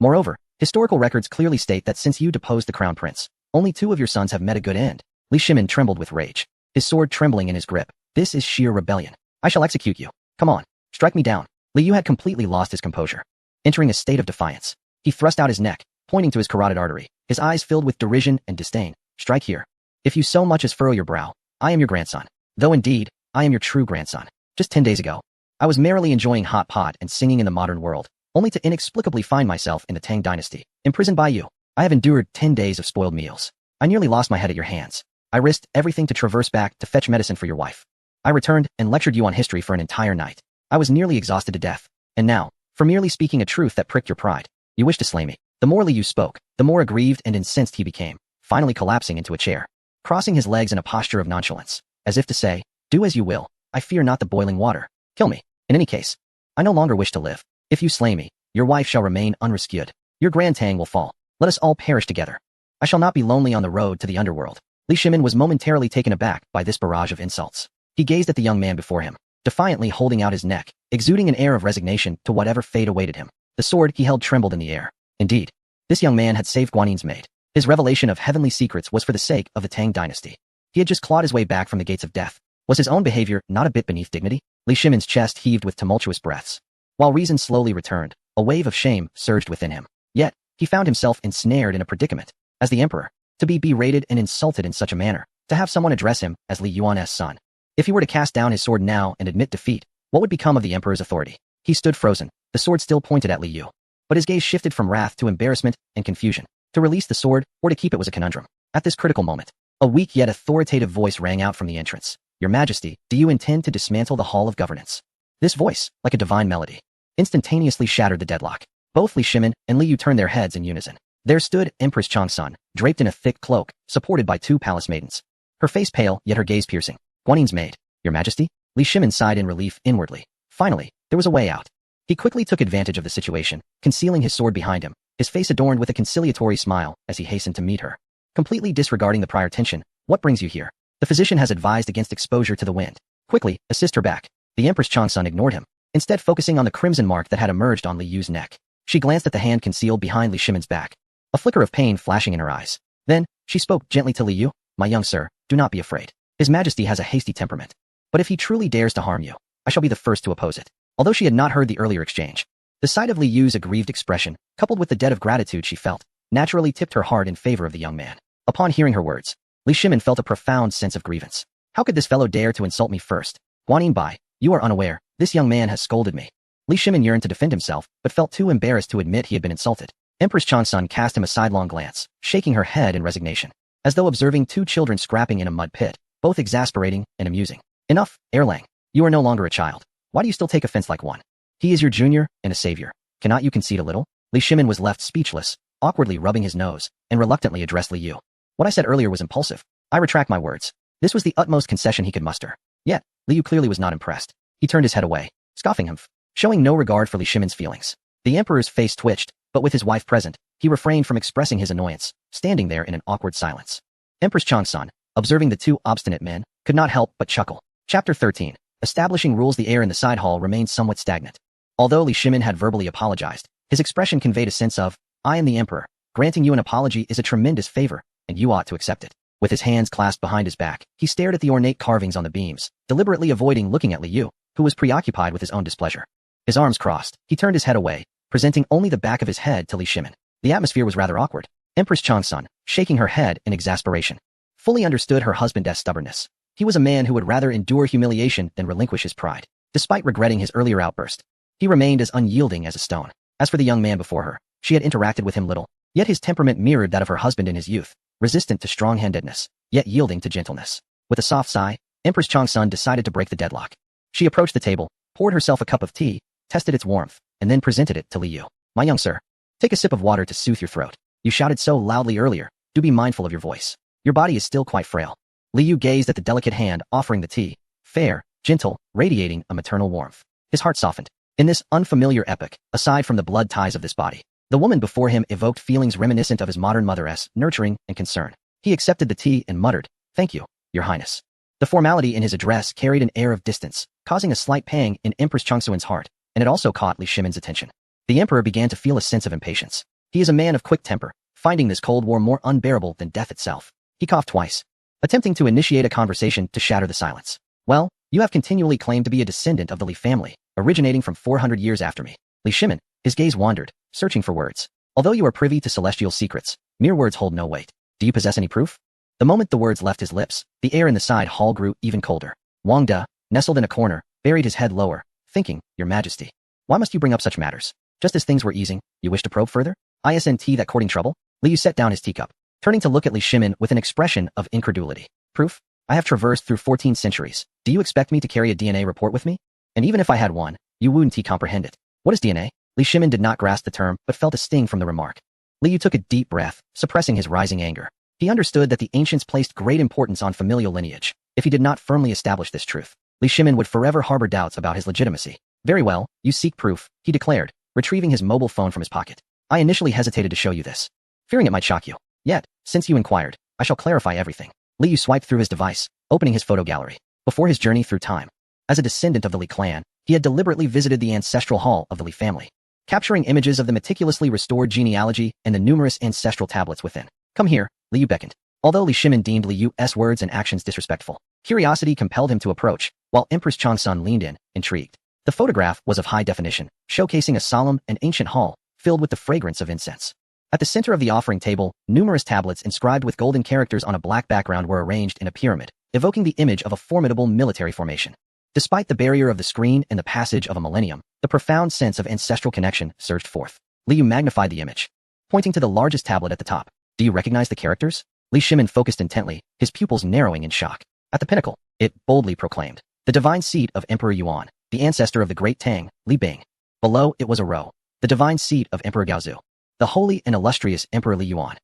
Moreover, historical records clearly state that since you deposed the crown prince, only 2 of your sons have met a good end. Li Shimin trembled with rage, his sword trembling in his grip. This is sheer rebellion. I shall execute you. Come on, strike me down. Li Yu had completely lost his composure. Entering a state of defiance, he thrust out his neck, pointing to his carotid artery, his eyes filled with derision and disdain. Strike here. If you so much as furrow your brow, I am your grandson. Though indeed, I am your true grandson. Just 10 days ago, I was merrily enjoying hot pot and singing in the modern world, only to inexplicably find myself in the Tang dynasty, imprisoned by you. I have endured 10 days of spoiled meals. I nearly lost my head at your hands. I risked everything to traverse back to fetch medicine for your wife. I returned and lectured you on history for an entire night. I was nearly exhausted to death. And now, for merely speaking a truth that pricked your pride, you wish to slay me. The more Li Yu spoke, the more aggrieved and incensed he became, finally collapsing into a chair, crossing his legs in a posture of nonchalance, as if to say, do as you will, I fear not the boiling water. Kill me. In any case, I no longer wish to live. If you slay me, your wife shall remain unrescued. Your grand Tang will fall. Let us all perish together. I shall not be lonely on the road to the underworld. Li Shimin was momentarily taken aback by this barrage of insults. He gazed at the young man before him, defiantly holding out his neck, exuding an air of resignation to whatever fate awaited him. The sword he held trembled in the air. Indeed, this young man had saved Guanin's maid. His revelation of heavenly secrets was for the sake of the Tang dynasty. He had just clawed his way back from the gates of death. Was his own behavior not a bit beneath dignity? Li Shimin's chest heaved with tumultuous breaths. While reason slowly returned, a wave of shame surged within him. Yet, he found himself ensnared in a predicament. As the emperor, to be berated and insulted in such a manner, to have someone address him as Li Yuan's son. If he were to cast down his sword now and admit defeat, what would become of the emperor's authority? He stood frozen, the sword still pointed at Li Yu. But his gaze shifted from wrath to embarrassment and confusion. To release the sword or to keep it was a conundrum. At this critical moment, a weak yet authoritative voice rang out from the entrance. Your Majesty, do you intend to dismantle the Hall of Governance? This voice, like a divine melody, instantaneously shattered the deadlock. Both Li Shimin and Li Yu turned their heads in unison. There stood Empress Changsun, draped in a thick cloak, supported by 2 palace maidens. Her face pale, yet her gaze piercing. Guanin's maid. Your Majesty? Li Shimin sighed in relief inwardly. Finally, there was a way out. He quickly took advantage of the situation, concealing his sword behind him, his face adorned with a conciliatory smile as he hastened to meet her. Completely disregarding the prior tension, what brings you here? The physician has advised against exposure to the wind. Quickly, assist her back. The Empress Changsun ignored him, instead focusing on the crimson mark that had emerged on Li Yu's neck. She glanced at the hand concealed behind Li Shimin's back, a flicker of pain flashing in her eyes. Then, she spoke gently to Li Yu. My young sir, do not be afraid. His Majesty has a hasty temperament. But if he truly dares to harm you, I shall be the first to oppose it. Although she had not heard the earlier exchange, the sight of Li Yu's aggrieved expression, coupled with the debt of gratitude she felt, naturally tipped her heart in favor of the young man. Upon hearing her words, Li Shimin felt a profound sense of grievance. How could this fellow dare to insult me first? Guanin Bai, you are unaware. This young man has scolded me. Li Shimin yearned to defend himself, but felt too embarrassed to admit he had been insulted. Empress Changsun cast him a sidelong glance, shaking her head in resignation, as though observing 2 children scrapping in a mud pit, both exasperating and amusing. Enough, Erlang. You are no longer a child. Why do you still take offense like one? He is your junior and a savior. Cannot you concede a little? Li Shimin was left speechless, awkwardly rubbing his nose, and reluctantly addressed Li Yu. What I said earlier was impulsive. I retract my words. This was the utmost concession he could muster. Yet, Li Yu clearly was not impressed. He turned his head away, scoffing him. showing no regard for Li Shimin's feelings. The emperor's face twitched, but with his wife present, he refrained from expressing his annoyance, standing there in an awkward silence. Empress Changsun, observing the two obstinate men, could not help but chuckle. Chapter 13. Establishing rules. The air in the side hall remained somewhat stagnant. Although Li Shimin had verbally apologized, his expression conveyed a sense of, I am the emperor. Granting you an apology is a tremendous favor, and you ought to accept it. With his hands clasped behind his back, he stared at the ornate carvings on the beams, deliberately avoiding looking at Li Yu, who was preoccupied with his own displeasure. His arms crossed, he turned his head away, presenting only the back of his head to Li Shimin. The atmosphere was rather awkward. Empress Changsun, shaking her head in exasperation, fully understood her husband's stubbornness. He was a man who would rather endure humiliation than relinquish his pride. Despite regretting his earlier outburst, he remained as unyielding as a stone. As for the young man before her, she had interacted with him little, yet his temperament mirrored that of her husband in his youth, resistant to strong-handedness, yet yielding to gentleness. With a soft sigh, Empress Changsun decided to break the deadlock. She approached the table, poured herself a cup of tea, tested its warmth, and then presented it to Li Yu. My young sir, take a sip of water to soothe your throat. You shouted so loudly earlier, do be mindful of your voice. Your body is still quite frail. Li Yu gazed at the delicate hand offering the tea, fair, gentle, radiating a maternal warmth. His heart softened. In this unfamiliar epoch, aside from the blood ties of this body, the woman before him evoked feelings reminiscent of his modern mother's, nurturing and concern. He accepted the tea and muttered, Thank you, Your Highness. The formality in his address carried an air of distance, causing a slight pang in Empress Changsun's heart, and it also caught Li Shimin's attention. The emperor began to feel a sense of impatience. He is a man of quick temper, finding this cold war more unbearable than death itself. He coughed twice, attempting to initiate a conversation to shatter the silence. Well, you have continually claimed to be a descendant of the Li family, originating from 400 years after me. Li Shimin, his gaze wandered, searching for words. Although you are privy to celestial secrets, mere words hold no weight. Do you possess any proof? The moment the words left his lips, the air in the side hall grew even colder. Wang De, nestled in a corner, buried his head lower, thinking, Your Majesty, why must you bring up such matters? Just as things were easing, you wish to probe further? Isn't that courting trouble? Li Yu set down his teacup, turning to look at Li Shimin with an expression of incredulity. Proof? I have traversed through 14 centuries. Do you expect me to carry a DNA report with me? And even if I had one, you wouldn't comprehend it. What is DNA? Li Shimin did not grasp the term, but felt a sting from the remark. Li Yu took a deep breath, suppressing his rising anger. He understood that the ancients placed great importance on familial lineage. If he did not firmly establish this truth, Li Shimin would forever harbor doubts about his legitimacy. Very well, you seek proof, he declared, retrieving his mobile phone from his pocket. I initially hesitated to show you this, fearing it might shock you. Yet, since you inquired, I shall clarify everything. Li Yu swiped through his device, opening his photo gallery. Before his journey through time, as a descendant of the Li clan, he had deliberately visited the ancestral hall of the Li family, capturing images of the meticulously restored genealogy and the numerous ancestral tablets within. Come here, Li Yu beckoned. Although Li Shimin deemed Li Yu's words and actions disrespectful, curiosity compelled him to approach, while Empress Changsun leaned in, intrigued. The photograph was of high definition, showcasing a solemn and ancient hall, filled with the fragrance of incense. At the center of the offering table, numerous tablets inscribed with golden characters on a black background were arranged in a pyramid, evoking the image of a formidable military formation. Despite the barrier of the screen and the passage of a millennium, the profound sense of ancestral connection surged forth. Li Yu magnified the image, pointing to the largest tablet at the top. Do you recognize the characters? Li Shimin focused intently, his pupils narrowing in shock. At the pinnacle, it boldly proclaimed, the divine seat of Emperor Yuan, the ancestor of the great Tang, Li Bing. Below it was a row, the divine seat of Emperor Gaozu, the holy and illustrious Emperor Li Yuan.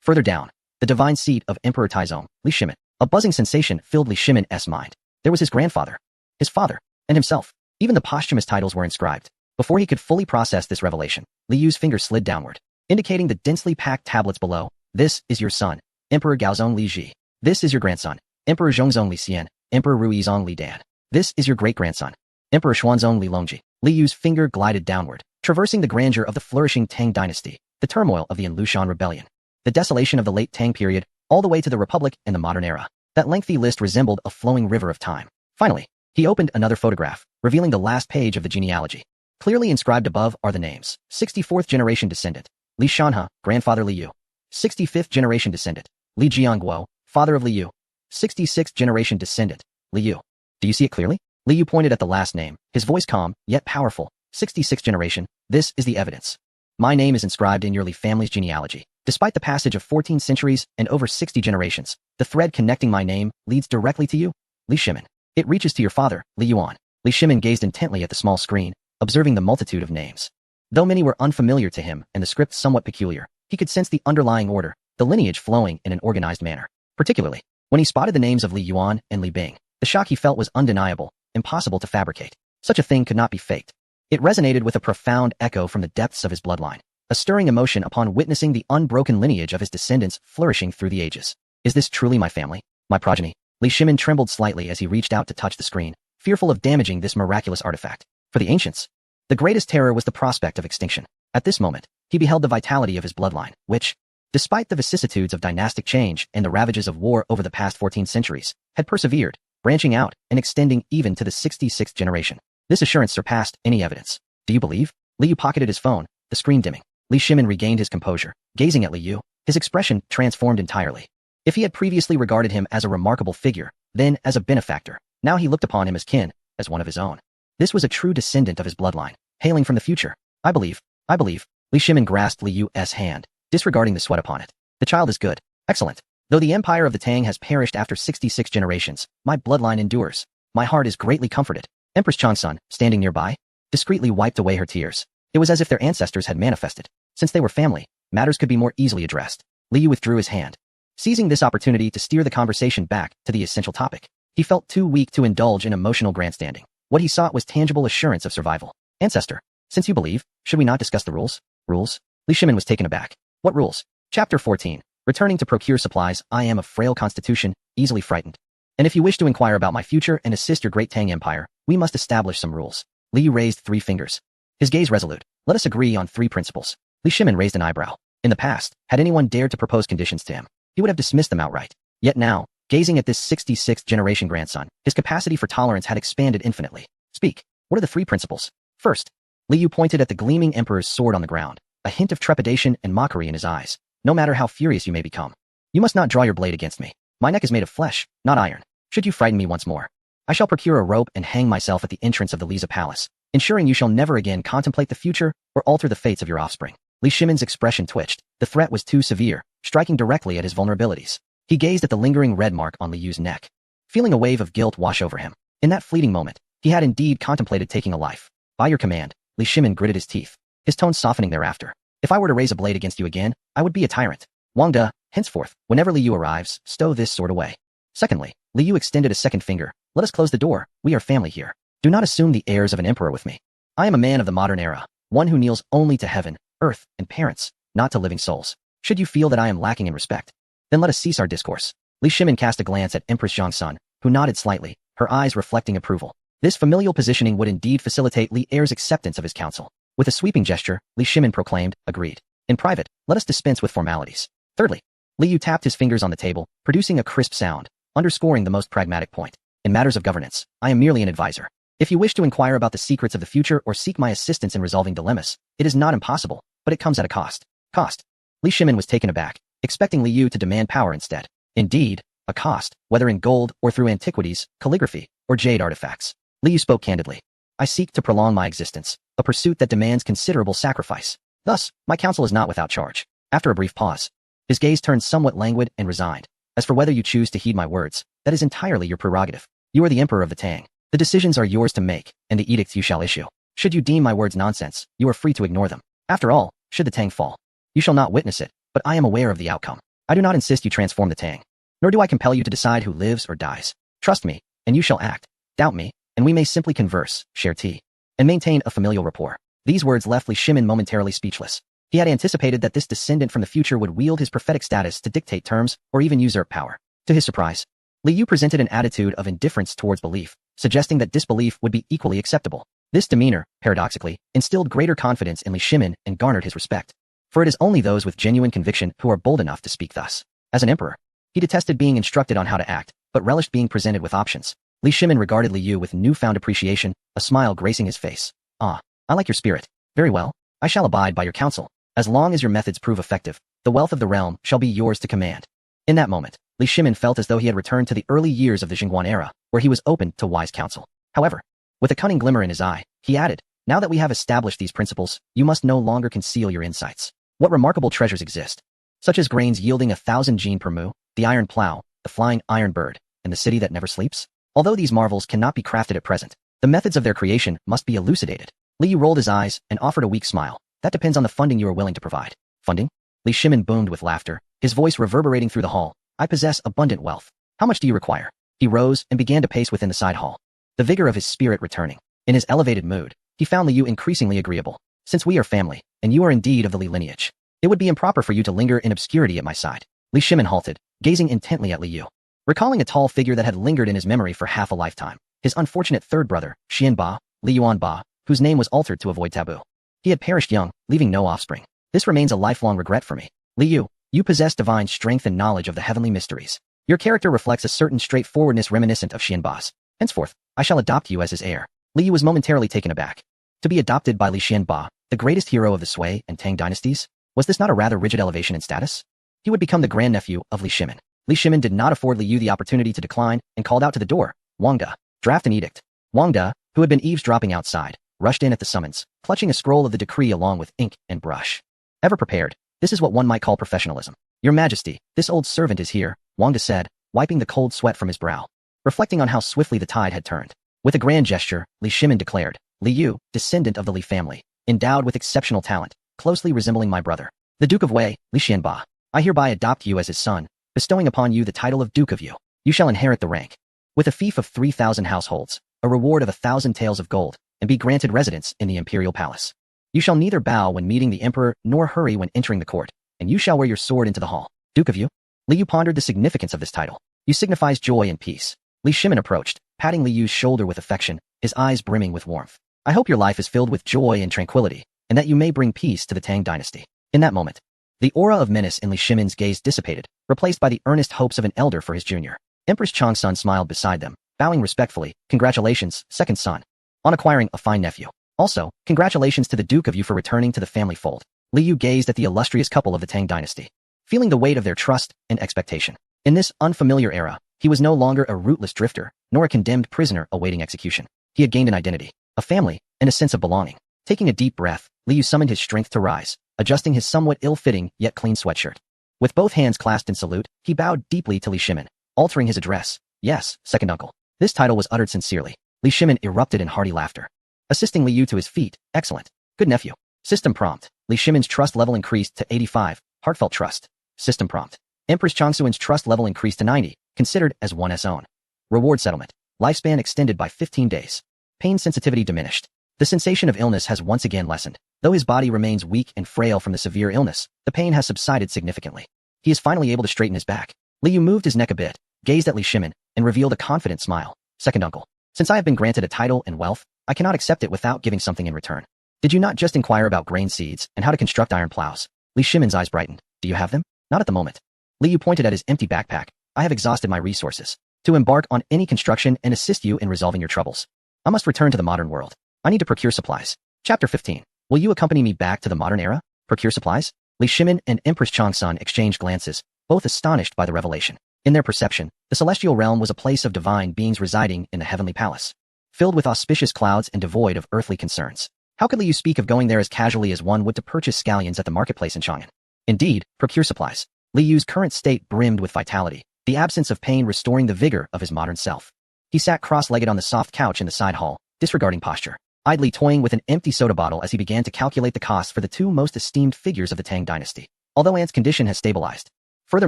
Further down, the divine seat of Emperor Taizong, Li Shimin. A buzzing sensation filled Li Shimin's mind. There was his grandfather, his father, and himself. Even the posthumous titles were inscribed. Before he could fully process this revelation, Li Yu's finger slid downward, indicating the densely packed tablets below. This is your son, Emperor Gaozong Li Ji. This is your grandson, Emperor Zhongzong Li Xian, Emperor Ruizong Li Dan. This is your great-grandson, Emperor Xuanzong Li Longji. Li Yu's finger glided downward, traversing the grandeur of the flourishing Tang dynasty, the turmoil of the Lushan rebellion, the desolation of the late Tang period, all the way to the Republic and the modern era. That lengthy list resembled a flowing river of time. Finally, he opened another photograph, revealing the last page of the genealogy. Clearly inscribed above are the names. 64th generation descendant, Li Shanhe, grandfather Li Yu. 65th generation descendant, Li Jiangguo, father of Li Yu. 66th generation descendant, Li Yu. Do you see it clearly? Li Yu pointed at the last name, his voice calm, yet powerful. 66th generation, this is the evidence. My name is inscribed in your Li family's genealogy. Despite the passage of 14 centuries and over 60 generations, the thread connecting my name leads directly to you, Li Shimin. It reaches to your father, Li Yuan. Li Shimin gazed intently at the small screen, observing the multitude of names. Though many were unfamiliar to him and the script somewhat peculiar, he could sense the underlying order, the lineage flowing in an organized manner. Particularly, when he spotted the names of Li Yuan and Li Bing, the shock he felt was undeniable, impossible to fabricate. Such a thing could not be faked. It resonated with a profound echo from the depths of his bloodline, a stirring emotion upon witnessing the unbroken lineage of his descendants flourishing through the ages. Is this truly my family? My progeny? Li Shimin trembled slightly as he reached out to touch the screen, fearful of damaging this miraculous artifact. For the ancients, the greatest terror was the prospect of extinction. At this moment, he beheld the vitality of his bloodline, which, despite the vicissitudes of dynastic change and the ravages of war over the past 14 centuries, had persevered, branching out and extending even to the 66th generation. This assurance surpassed any evidence. Do you believe? Liu pocketed his phone, the screen dimming. Li Shimin regained his composure, gazing at Liu, his expression transformed entirely. If he had previously regarded him as a remarkable figure, then as a benefactor, now he looked upon him as kin, as one of his own. This was a true descendant of his bloodline, hailing from the future. I believe. Li Shimin grasped Liu's hand, disregarding the sweat upon it. The child is good. Excellent. Though the empire of the Tang has perished after 66 generations, my bloodline endures. My heart is greatly comforted. Empress Changsun, standing nearby, discreetly wiped away her tears. It was as if their ancestors had manifested. Since they were family, matters could be more easily addressed. Liu withdrew his hand, seizing this opportunity to steer the conversation back to the essential topic. He felt too weak to indulge in emotional grandstanding. What he sought was tangible assurance of survival. Ancestor, since you believe, should we not discuss the rules? Rules? Li Shimin was taken aback. What rules? Chapter 14. Returning to procure supplies. I am of frail constitution, easily frightened. And if you wish to inquire about my future and assist your great Tang Empire, we must establish some rules. Liu raised 3 fingers, his gaze resolute. Let us agree on 3 principles. Li Shimin raised an eyebrow. In the past, had anyone dared to propose conditions to him, he would have dismissed them outright. Yet now, gazing at this 66th generation grandson, his capacity for tolerance had expanded infinitely. Speak. What are the 3 principles? First, Liu pointed at the gleaming emperor's sword on the ground, a hint of trepidation and mockery in his eyes. No matter how furious you may become, you must not draw your blade against me. My neck is made of flesh, not iron. Should you frighten me once more, I shall procure a rope and hang myself at the entrance of the Liza Palace, ensuring you shall never again contemplate the future or alter the fates of your offspring. Li Shimin's expression twitched. The threat was too severe, striking directly at his vulnerabilities. He gazed at the lingering red mark on Liu's neck, feeling a wave of guilt wash over him. In that fleeting moment, he had indeed contemplated taking a life. By your command, Li Shimin gritted his teeth, his tone softening thereafter. If I were to raise a blade against you again, I would be a tyrant. Wang De, henceforth, whenever Liu arrives, stow this sword away. Secondly, Liu extended a second finger. Let us close the door. We are family here. Do not assume the airs of an emperor with me. I am a man of the modern era, one who kneels only to heaven, earth, and parents, not to living souls. Should you feel that I am lacking in respect, then let us cease our discourse. Li Shimin cast a glance at Empress Zhongsun, who nodded slightly, her eyes reflecting approval. This familial positioning would indeed facilitate Li Er's acceptance of his counsel. With a sweeping gesture, Li Shimin proclaimed, agreed. In private, let us dispense with formalities. Thirdly, Liu tapped his fingers on the table, producing a crisp sound, underscoring the most pragmatic point. In matters of governance, I am merely an advisor. If you wish to inquire about the secrets of the future or seek my assistance in resolving dilemmas, it is not impossible, but it comes at a cost. Cost? Li Shimin was taken aback, expecting Liu to demand power instead. Indeed, a cost, whether in gold or through antiquities, calligraphy, or jade artifacts. Liu spoke candidly. I seek to prolong my existence, a pursuit that demands considerable sacrifice. Thus, my counsel is not without charge. After a brief pause, his gaze turned somewhat languid and resigned. As for whether you choose to heed my words, that is entirely your prerogative. You are the emperor of the Tang. The decisions are yours to make, and the edicts you shall issue. Should you deem my words nonsense, you are free to ignore them. After all, should the Tang fall, you shall not witness it, but I am aware of the outcome. I do not insist you transform the Tang, nor do I compel you to decide who lives or dies. Trust me, and you shall act. Doubt me, and we may simply converse, share tea, and maintain a familial rapport. These words left Li Shimin momentarily speechless. He had anticipated that this descendant from the future would wield his prophetic status to dictate terms or even usurp power. To his surprise, Liu presented an attitude of indifference towards belief, suggesting that disbelief would be equally acceptable. This demeanor, paradoxically, instilled greater confidence in Li Shimin and garnered his respect. For it is only those with genuine conviction who are bold enough to speak thus. As an emperor, he detested being instructed on how to act, but relished being presented with options. Li Shimin regarded Liu with newfound appreciation, a smile gracing his face. Ah, I like your spirit. Very well, I shall abide by your counsel. As long as your methods prove effective, the wealth of the realm shall be yours to command. In that moment, Li Shimin felt as though he had returned to the early years of the Jingguan era, where he was open to wise counsel. However, with a cunning glimmer in his eye, he added, now that we have established these principles, you must no longer conceal your insights. What remarkable treasures exist, such as grains yielding 1,000 jin per mu, the iron plow, the flying iron bird, and the city that never sleeps? Although these marvels cannot be crafted at present, the methods of their creation must be elucidated. Liu rolled his eyes and offered a weak smile. That depends on the funding you are willing to provide. Funding? Li Shimin boomed with laughter, his voice reverberating through the hall. I possess abundant wealth. How much do you require? He rose and began to pace within the side hall, the vigor of his spirit returning. In his elevated mood, He found Li Yu increasingly agreeable. Since we are family, and you are indeed of the Li lineage, it would be improper for you to linger in obscurity at my side. Li Shimin halted, gazing intently at Li Yu. Recalling a tall figure that had lingered in his memory for half a lifetime, his unfortunate third brother, Xian Ba, Li Yuan Ba, whose name was altered to avoid taboo. He had perished young, leaving no offspring. This remains a lifelong regret for me. Li Yu, you possess divine strength and knowledge of the heavenly mysteries. Your character reflects a certain straightforwardness reminiscent of Xian Ba's. Henceforth, I shall adopt you as his heir. Li Yu was momentarily taken aback. To be adopted by Li Xian Ba, the greatest hero of the Sui and Tang dynasties? Was this not a rather rigid elevation in status? He would become the grandnephew of Li Shimin. Li Shimin did not afford Li Yu the opportunity to decline and called out to the door, Wang De, draft an edict. Wang De, who had been eavesdropping outside, rushed in at the summons, clutching a scroll of the decree along with ink and brush. Ever prepared, this is what one might call professionalism. Your Majesty, this old servant is here, Wang De said, wiping the cold sweat from his brow. Reflecting on how swiftly the tide had turned. With a grand gesture, Li Shimin declared, Li Yu, descendant of the Li family, endowed with exceptional talent, closely resembling my brother, the Duke of Wei, Li Xianba. I hereby adopt you as his son, bestowing upon you the title of Duke of Yu. You shall inherit the rank. With a fief of 3,000 households, a reward of 1,000 taels of gold, and be granted residence in the imperial palace. You shall neither bow when meeting the emperor nor hurry when entering the court, and you shall wear your sword into the hall. Duke of Yu? Li Yu pondered the significance of this title. Yu signifies joy and peace. Li Shimin approached, patting Li Yu's shoulder with affection, his eyes brimming with warmth. I hope your life is filled with joy and tranquility, and that you may bring peace to the Tang dynasty. In that moment, the aura of menace in Li Shimin's gaze dissipated, replaced by the earnest hopes of an elder for his junior. Empress Changsun smiled beside them, bowing respectfully. Congratulations, second son, on acquiring a fine nephew. Also, congratulations to the Duke of Yu for returning to the family fold. Li Yu gazed at the illustrious couple of the Tang dynasty, feeling the weight of their trust and expectation. In this unfamiliar era, he was no longer a rootless drifter, nor a condemned prisoner awaiting execution. He had gained an identity, a family, and a sense of belonging. Taking a deep breath, Li Yu summoned his strength to rise, adjusting his somewhat ill-fitting yet clean sweatshirt. With both hands clasped in salute, he bowed deeply to Li Shimin, altering his address. Yes, second uncle. This title was uttered sincerely. Li Shimin erupted in hearty laughter, assisting Li Yu to his feet. Excellent. Good nephew. System prompt. Li Shimin's trust level increased to 85. Heartfelt trust. System prompt. Empress Changsuan's trust level increased to 90, considered as one's own. Reward settlement. Lifespan extended by 15 days. Pain sensitivity diminished. The sensation of illness has once again lessened. Though his body remains weak and frail from the severe illness, the pain has subsided significantly. He is finally able to straighten his back. Li Yu moved his neck a bit, gazed at Li Shimin, and revealed a confident smile. Second uncle. Since I have been granted a title and wealth, I cannot accept it without giving something in return. Did you not just inquire about grain seeds and how to construct iron plows? Li Shimin's eyes brightened. Do you have them? Not at the moment. Li Yu pointed at his empty backpack. I have exhausted my resources to embark on any construction and assist you in resolving your troubles. I must return to the modern world. I need to procure supplies. Chapter 15. Will you accompany me back to the modern era? Procure supplies? Li Shimin and Empress Changsun exchanged glances, both astonished by the revelation. In their perception, the celestial realm was a place of divine beings residing in the heavenly palace, filled with auspicious clouds and devoid of earthly concerns. How could Li Yu speak of going there as casually as one would to purchase scallions at the marketplace in Chang'an? Indeed, procure supplies. Li Yu's current state brimmed with vitality, the absence of pain restoring the vigor of his modern self. He sat cross-legged on the soft couch in the side hall, disregarding posture, idly toying with an empty soda bottle as he began to calculate the costs for the two most esteemed figures of the Tang dynasty. Although Anne's condition has stabilized, further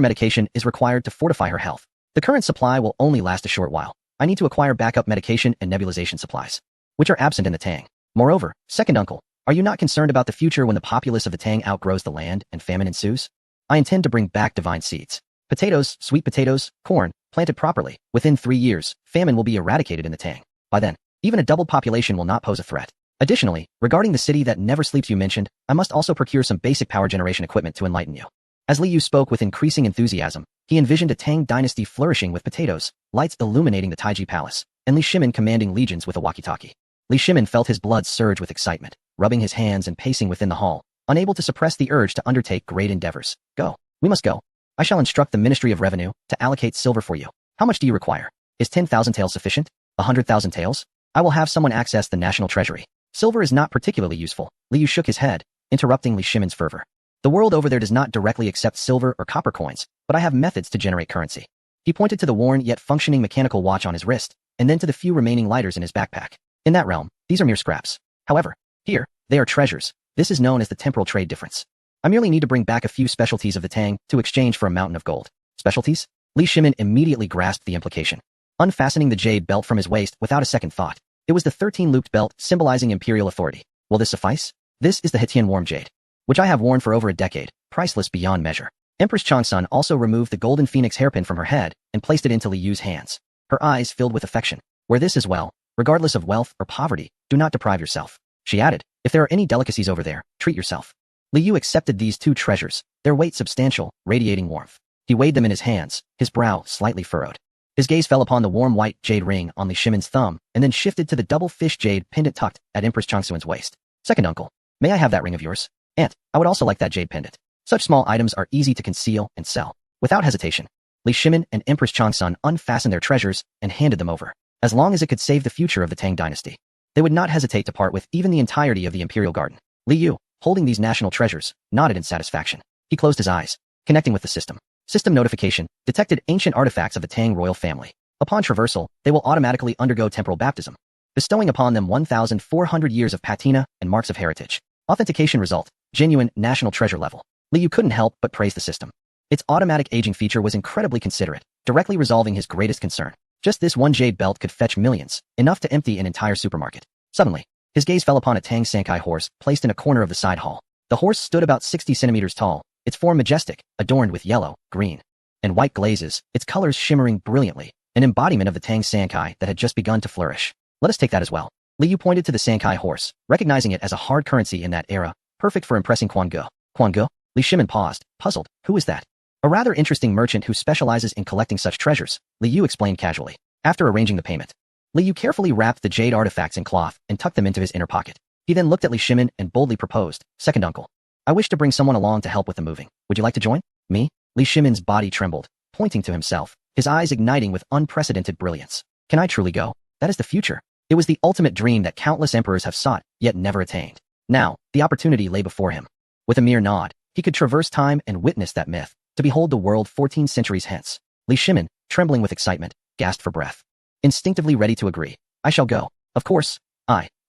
medication is required to fortify her health. The current supply will only last a short while. I need to acquire backup medication and nebulization supplies, which are absent in the Tang. Moreover, second uncle, are you not concerned about the future when the populace of the Tang outgrows the land and famine ensues? I intend to bring back divine seeds. Potatoes, sweet potatoes, corn, planted properly. Within 3 years, famine will be eradicated in the Tang. By then, even a doubled population will not pose a threat. Additionally, regarding the city that never sleeps you mentioned, I must also procure some basic power generation equipment to enlighten you. As Li Yu spoke with increasing enthusiasm, he envisioned a Tang dynasty flourishing with potatoes, lights illuminating the Taiji Palace, and Li Shimin commanding legions with a walkie-talkie. Li Shimin felt his blood surge with excitement, rubbing his hands and pacing within the hall, unable to suppress the urge to undertake great endeavors. Go. We must go. I shall instruct the Ministry of Revenue to allocate silver for you. How much do you require? Is 10,000 taels sufficient? 100,000 taels? I will have someone access the national treasury. Silver is not particularly useful. Li Yu shook his head, interrupting Li Shimin's fervor. The world over there does not directly accept silver or copper coins, but I have methods to generate currency. He pointed to the worn yet functioning mechanical watch on his wrist, and then to the few remaining lighters in his backpack. In that realm, these are mere scraps. However, here, they are treasures. This is known as the temporal trade difference. I merely need to bring back a few specialties of the Tang to exchange for a mountain of gold. Specialties? Li Shimin immediately grasped the implication. Unfastening the jade belt from his waist without a second thought, It was the 13-looped belt symbolizing imperial authority. Will this suffice? This is the Hitian warm jade, which I have worn for over a decade, priceless beyond measure. Empress Changsun also removed the golden phoenix hairpin from her head and placed it into Li Yu's hands. Her eyes filled with affection. Wear this as well, regardless of wealth or poverty, do not deprive yourself. She added, if there are any delicacies over there, treat yourself. Li Yu accepted these two treasures, their weight substantial, radiating warmth. He weighed them in his hands, his brow slightly furrowed. His gaze fell upon the warm white jade ring on Li Shimin's thumb and then shifted to the double fish jade pendant tucked at Empress Changsun's waist. Second uncle, may I have that ring of yours? Aunt, I would also like that jade pendant. Such small items are easy to conceal and sell. Without hesitation, Li Shimin and Empress Changsun unfastened their treasures and handed them over. As long as it could save the future of the Tang dynasty, they would not hesitate to part with even the entirety of the imperial garden. Li Yu, holding these national treasures, nodded in satisfaction. He closed his eyes, connecting with the system. System notification detected ancient artifacts of the Tang royal family. Upon traversal, they will automatically undergo temporal baptism, bestowing upon them 1,400 years of patina and marks of heritage. Authentication result, genuine national treasure level. Li Yu couldn't help but praise the system. Its automatic aging feature was incredibly considerate, directly resolving his greatest concern. Just this one jade belt could fetch millions, enough to empty an entire supermarket. Suddenly, his gaze fell upon a Tang Sankai horse placed in a corner of the side hall. The horse stood about 60 centimeters tall, its form majestic, adorned with yellow, green, and white glazes, its colors shimmering brilliantly, an embodiment of the Tang Sankai that had just begun to flourish. Let us take that as well. Li Yu pointed to the Sankai horse, recognizing it as a hard currency in that era, perfect for impressing Quan Ge. Quan Ge? Li Shimin paused, puzzled. Who is that? A rather interesting merchant who specializes in collecting such treasures, Li Yu explained casually. After arranging the payment, Li Yu carefully wrapped the jade artifacts in cloth and tucked them into his inner pocket. He then looked at Li Shimin and boldly proposed, Second uncle, I wish to bring someone along to help with the moving. Would you like to join? Me? Li Shimin's body trembled, pointing to himself, his eyes igniting with unprecedented brilliance. Can I truly go? That is the future. It was the ultimate dream that countless emperors have sought, yet never attained. Now, the opportunity lay before him. With a mere nod, he could traverse time and witness that myth, to behold the world 14 centuries hence. Li Shimin, trembling with excitement, gasped for breath. Instinctively ready to agree. I shall go. Of course.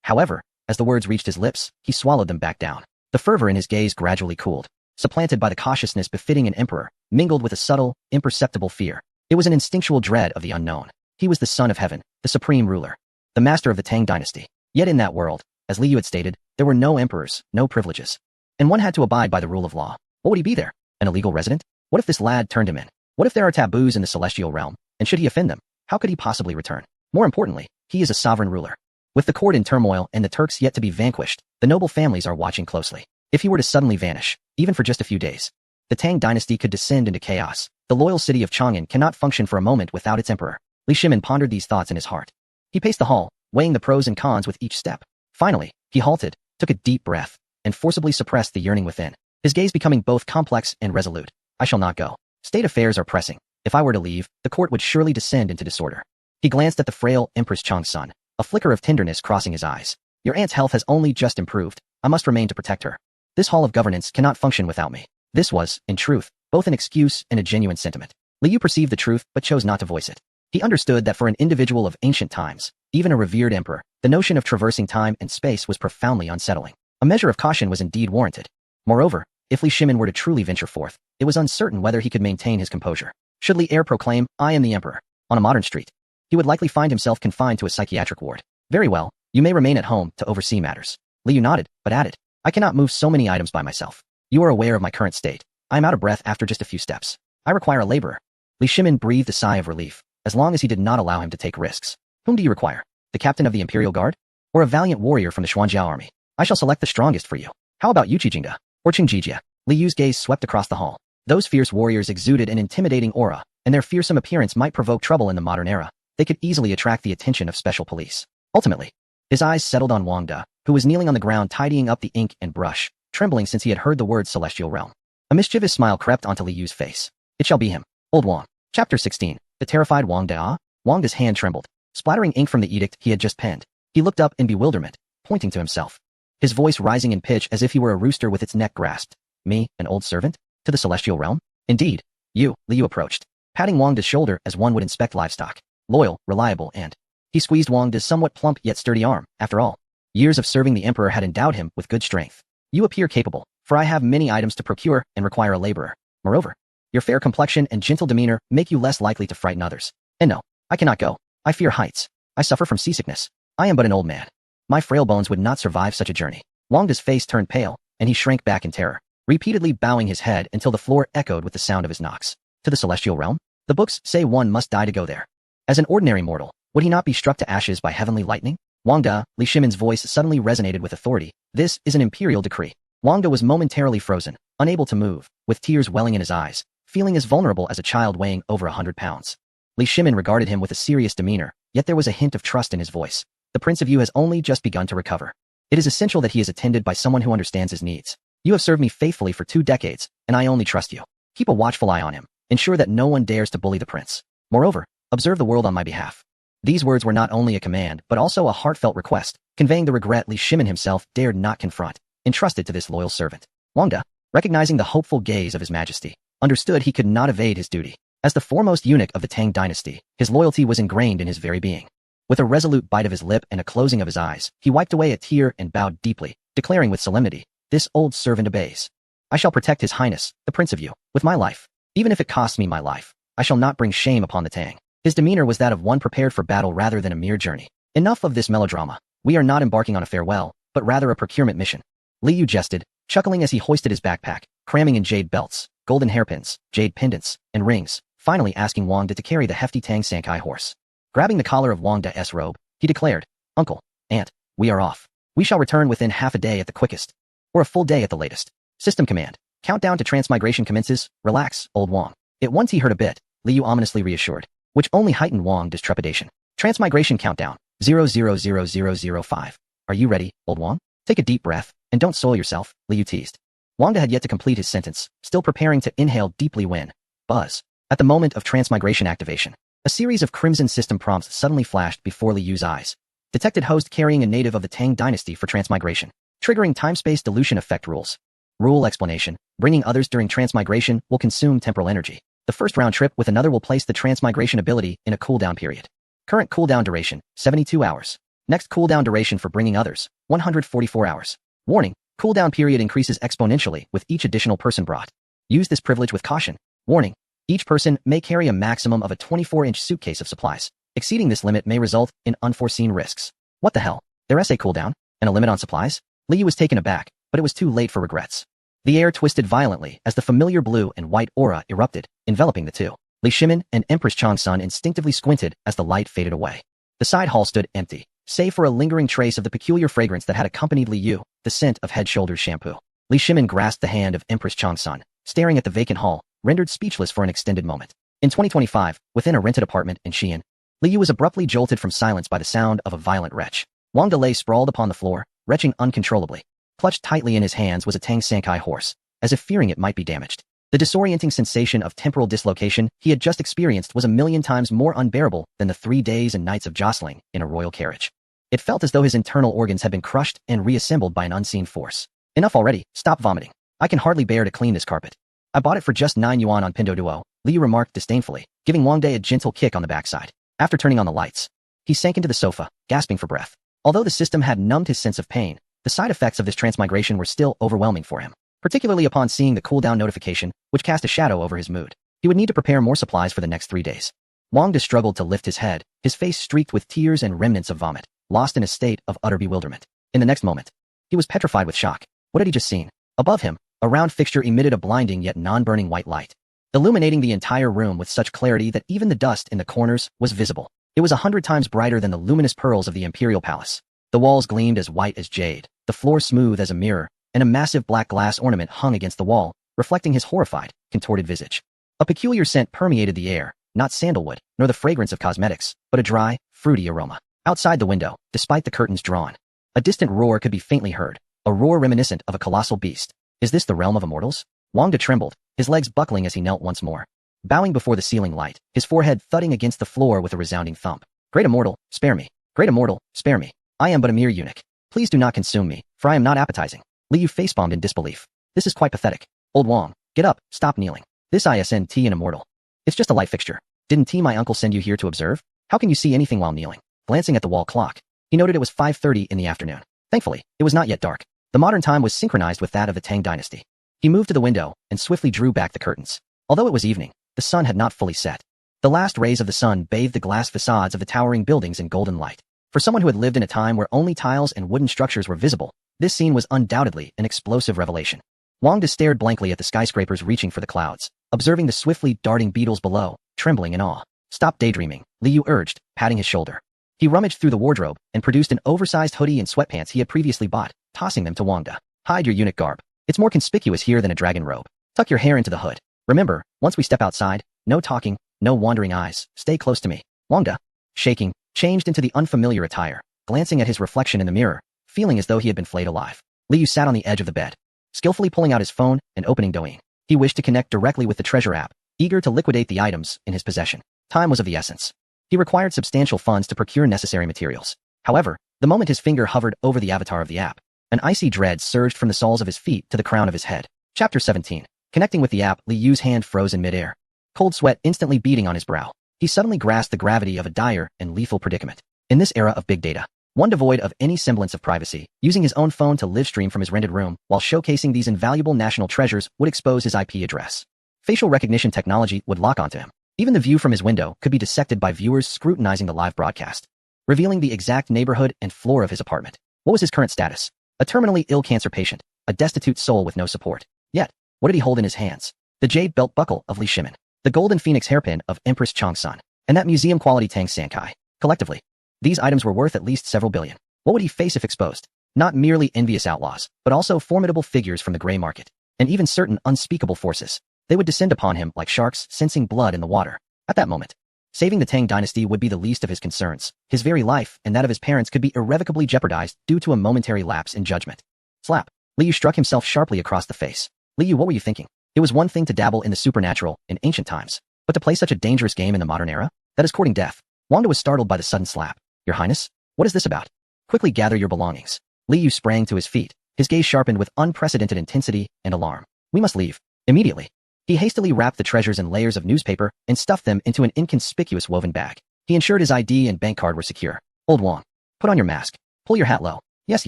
However, as the words reached his lips, he swallowed them back down. The fervor in his gaze gradually cooled, supplanted by the cautiousness befitting an emperor, mingled with a subtle, imperceptible fear. It was an instinctual dread of the unknown. He was the son of heaven, the supreme ruler, the master of the Tang dynasty. Yet in that world, as Li Yu had stated, there were no emperors, no privileges. And one had to abide by the rule of law. What would he be there? An illegal resident? What if this lad turned him in? What if there are taboos in the celestial realm, and should he offend them, how could he possibly return? More importantly, he is a sovereign ruler. With the court in turmoil and the Turks yet to be vanquished, the noble families are watching closely. If he were to suddenly vanish, even for just a few days, the Tang dynasty could descend into chaos. The loyal city of Chang'an cannot function for a moment without its emperor. Li Shimin pondered these thoughts in his heart. He paced the hall, weighing the pros and cons with each step. Finally, he halted, took a deep breath, and forcibly suppressed the yearning within, his gaze becoming both complex and resolute. I shall not go. State affairs are pressing. If I were to leave, the court would surely descend into disorder. He glanced at the frail Empress Changsun, a flicker of tenderness crossing his eyes. Your aunt's health has only just improved. I must remain to protect her. This hall of governance cannot function without me. This was, in truth, both an excuse and a genuine sentiment. Li Yu perceived the truth but chose not to voice it. He understood that for an individual of ancient times, even a revered emperor, the notion of traversing time and space was profoundly unsettling. A measure of caution was indeed warranted. Moreover, if Li Shimin were to truly venture forth, it was uncertain whether he could maintain his composure. Should Li Er proclaim, I am the emperor, on a modern street, he would likely find himself confined to a psychiatric ward. Very well, you may remain at home to oversee matters. Li Yu nodded, but added, I cannot move so many items by myself. You are aware of my current state. I am out of breath after just a few steps. I require a laborer. Li Shimin breathed a sigh of relief, as long as he did not allow him to take risks. Whom do you require? The captain of the Imperial Guard? Or a valiant warrior from the Xuanjiao army? I shall select the strongest for you. How about Yu Qijingda? Or Qingjijia? Li Yu's gaze swept across the hall. Those fierce warriors exuded an intimidating aura, and their fearsome appearance might provoke trouble in the modern era. They could easily attract the attention of special police. Ultimately, his eyes settled on Wang De, who was kneeling on the ground tidying up the ink and brush, trembling since he had heard the word celestial realm. A mischievous smile crept onto Li Yu's face. It shall be him. Old Wang. Chapter 16. The terrified Wang De. Wang De's hand trembled, splattering ink from the edict he had just penned. He looked up in bewilderment, pointing to himself, his voice rising in pitch as if he were a rooster with its neck grasped. Me, an old servant? To the celestial realm? Indeed. You, Li Yu approached, patting Wang De's shoulder as one would inspect livestock. Loyal, reliable, and... He squeezed Wang De's somewhat plump yet sturdy arm. After all, years of serving the emperor had endowed him with good strength. You appear capable, for I have many items to procure and require a laborer. Moreover, your fair complexion and gentle demeanor make you less likely to frighten others. And no, I cannot go. I fear heights. I suffer from seasickness. I am but an old man. My frail bones would not survive such a journey. Wang Da's face turned pale, and he shrank back in terror, repeatedly bowing his head until the floor echoed with the sound of his knocks. To the celestial realm? The books say one must die to go there. As an ordinary mortal, would he not be struck to ashes by heavenly lightning? Wang Da, Li Shimin's voice suddenly resonated with authority. This is an imperial decree. Wang Da was momentarily frozen, unable to move, with tears welling in his eyes, feeling as vulnerable as a child weighing over 100 pounds. Li Shimin regarded him with a serious demeanor, yet there was a hint of trust in his voice. The Prince of Yu has only just begun to recover. It is essential that he is attended by someone who understands his needs. You have served me faithfully for 2 decades, and I only trust you. Keep a watchful eye on him. Ensure that no one dares to bully the prince. Moreover, observe the world on my behalf. These words were not only a command, but also a heartfelt request, conveying the regret Li Shimin himself dared not confront, entrusted to this loyal servant. Wang Da, recognizing the hopeful gaze of his majesty, understood he could not evade his duty. As the foremost eunuch of the Tang dynasty, his loyalty was ingrained in his very being. With a resolute bite of his lip and a closing of his eyes, he wiped away a tear and bowed deeply, declaring with solemnity, "This old servant obeys. I shall protect His Highness, the Prince of Yu, with my life. Even if it costs me my life, I shall not bring shame upon the Tang." His demeanor was that of one prepared for battle rather than a mere journey. Enough of this melodrama. We are not embarking on a farewell, but rather a procurement mission. Li Yu jested, chuckling as he hoisted his backpack, cramming in jade belts, golden hairpins, jade pendants, and rings, finally asking Wang Da to carry the hefty Tang Sankai horse. Grabbing the collar of Wang Da's robe, he declared, "Uncle, Aunt, we are off. We shall return within half a day at the quickest, or a full day at the latest. System command. Countdown to transmigration commences. Relax, old Wang." At once he heard a bit, Li Yu ominously reassured, which only heightened Wang Da's trepidation. Transmigration countdown. 000005. Are you ready, old Wang? Take a deep breath, and don't soil yourself, Li Yu teased. Wang Da had yet to complete his sentence, still preparing to inhale deeply when, buzz. At the moment of transmigration activation, a series of crimson system prompts suddenly flashed before Li Yu's eyes. Detected host carrying a native of the Tang dynasty for transmigration. Triggering time-space dilution effect rules. Rule explanation. Bringing others during transmigration will consume temporal energy. The first round trip with another will place the transmigration ability in a cooldown period. Current cooldown duration, 72 hours. Next cooldown duration for bringing others, 144 hours. Warning, cooldown period increases exponentially with each additional person brought. Use this privilege with caution. Warning, each person may carry a maximum of a 24-inch suitcase of supplies. Exceeding this limit may result in unforeseen risks. What the hell? Their essay cooldown? And a limit on supplies? Li Yu was taken aback, but it was too late for regrets. The air twisted violently as the familiar blue and white aura erupted, enveloping the two. Li Shimin and Empress Changsun instinctively squinted as the light faded away. The side hall stood empty, save for a lingering trace of the peculiar fragrance that had accompanied Li Yu, the scent of Head Shoulders shampoo. Li Shimin grasped the hand of Empress Changsun, staring at the vacant hall, rendered speechless for an extended moment. In 2025, within a rented apartment in Xi'an, Li Yu was abruptly jolted from silence by the sound of a violent retch. Wang Da lay sprawled upon the floor, retching uncontrollably. Clutched tightly in his hands was a Tang Sankai horse, as if fearing it might be damaged. The disorienting sensation of temporal dislocation he had just experienced was 1,000,000 times more unbearable than the 3 days and nights of jostling in a royal carriage. It felt as though his internal organs had been crushed and reassembled by an unseen force. Enough already, stop vomiting. I can hardly bear to clean this carpet. I bought it for just 9 yuan on Pinduoduo, Li Yu remarked disdainfully, giving Wang Da a gentle kick on the backside. After turning on the lights, he sank into the sofa, gasping for breath. Although the system had numbed his sense of pain, the side effects of this transmigration were still overwhelming for him, particularly upon seeing the cooldown notification, which cast a shadow over his mood. He would need to prepare more supplies for the next 3 days. Wang Da struggled to lift his head, his face streaked with tears and remnants of vomit, lost in a state of utter bewilderment. In the next moment, he was petrified with shock. What had he just seen? Above him, a round fixture emitted a blinding yet non-burning white light, illuminating the entire room with such clarity that even the dust in the corners was visible. It was 100 times brighter than the luminous pearls of the imperial palace. The walls gleamed as white as jade, the floor smooth as a mirror, and a massive black glass ornament hung against the wall, reflecting his horrified, contorted visage. A peculiar scent permeated the air, not sandalwood, nor the fragrance of cosmetics, but a dry, fruity aroma. Outside the window, despite the curtains drawn, a distant roar could be faintly heard, a roar reminiscent of a colossal beast. Is this the realm of immortals? Wang Da trembled, his legs buckling as he knelt once more, bowing before the ceiling light, his forehead thudding against the floor with a resounding thump. Great immortal, spare me. Great immortal, spare me. I am but a mere eunuch. Please do not consume me, for I am not appetizing. Li Yu facepalmed in disbelief. This is quite pathetic. Old Wang, get up, stop kneeling. This isn't an immortal. It's just a light fixture. Didn't my uncle send you here to observe? How can you see anything while kneeling? Glancing at the wall clock, he noted it was 5:30 in the afternoon. Thankfully, it was not yet dark. The modern time was synchronized with that of the Tang dynasty. He moved to the window and swiftly drew back the curtains. Although it was evening, the sun had not fully set. The last rays of the sun bathed the glass facades of the towering buildings in golden light. For someone who had lived in a time where only tiles and wooden structures were visible, this scene was undoubtedly an explosive revelation. Wang De stared blankly at the skyscrapers reaching for the clouds, observing the swiftly darting beetles below, trembling in awe. Stop daydreaming, Li Yu urged, patting his shoulder. He rummaged through the wardrobe and produced an oversized hoodie and sweatpants he had previously bought, tossing them to Wang De. Hide your eunuch garb. It's more conspicuous here than a dragon robe. Tuck your hair into the hood. Remember, once we step outside, no talking, no wandering eyes, stay close to me. Wang De, shaking, changed into the unfamiliar attire, glancing at his reflection in the mirror, feeling as though he had been flayed alive. Li Yu sat on the edge of the bed, skillfully pulling out his phone and opening Douyin. He wished to connect directly with the treasure app, eager to liquidate the items in his possession. Time was of the essence. He required substantial funds to procure necessary materials. However, the moment his finger hovered over the avatar of the app, an icy dread surged from the soles of his feet to the crown of his head. Chapter 17. Connecting with the app, Li Yu's hand froze in midair, cold sweat instantly beading on his brow. He suddenly grasped the gravity of a dire and lethal predicament. In this era of big data, one devoid of any semblance of privacy, using his own phone to live stream from his rented room while showcasing these invaluable national treasures would expose his IP address. Facial recognition technology would lock onto him. Even the view from his window could be dissected by viewers scrutinizing the live broadcast, revealing the exact neighborhood and floor of his apartment. What was his current status? A terminally ill cancer patient, a destitute soul with no support. Yet, what did he hold in his hands? The jade belt buckle of Li Shimin, the golden phoenix hairpin of Empress Changsun, and that museum-quality Tang Sankai. Collectively, these items were worth at least several billion. What would he face if exposed? Not merely envious outlaws, but also formidable figures from the gray market, and even certain unspeakable forces. They would descend upon him like sharks sensing blood in the water. At that moment, saving the Tang dynasty would be the least of his concerns. His very life and that of his parents could be irrevocably jeopardized due to a momentary lapse in judgment. Slap. Li Yu struck himself sharply across the face. Li Yu, what were you thinking? It was one thing to dabble in the supernatural in ancient times, but to play such a dangerous game in the modern era? That is courting death. Wang De was startled by the sudden slap. Your Highness? What is this about? Quickly gather your belongings. Li Yu sprang to his feet, his gaze sharpened with unprecedented intensity and alarm. We must leave. Immediately. He hastily wrapped the treasures in layers of newspaper and stuffed them into an inconspicuous woven bag. He ensured his ID and bank card were secure. Old Wang, put on your mask. Pull your hat low. Yes,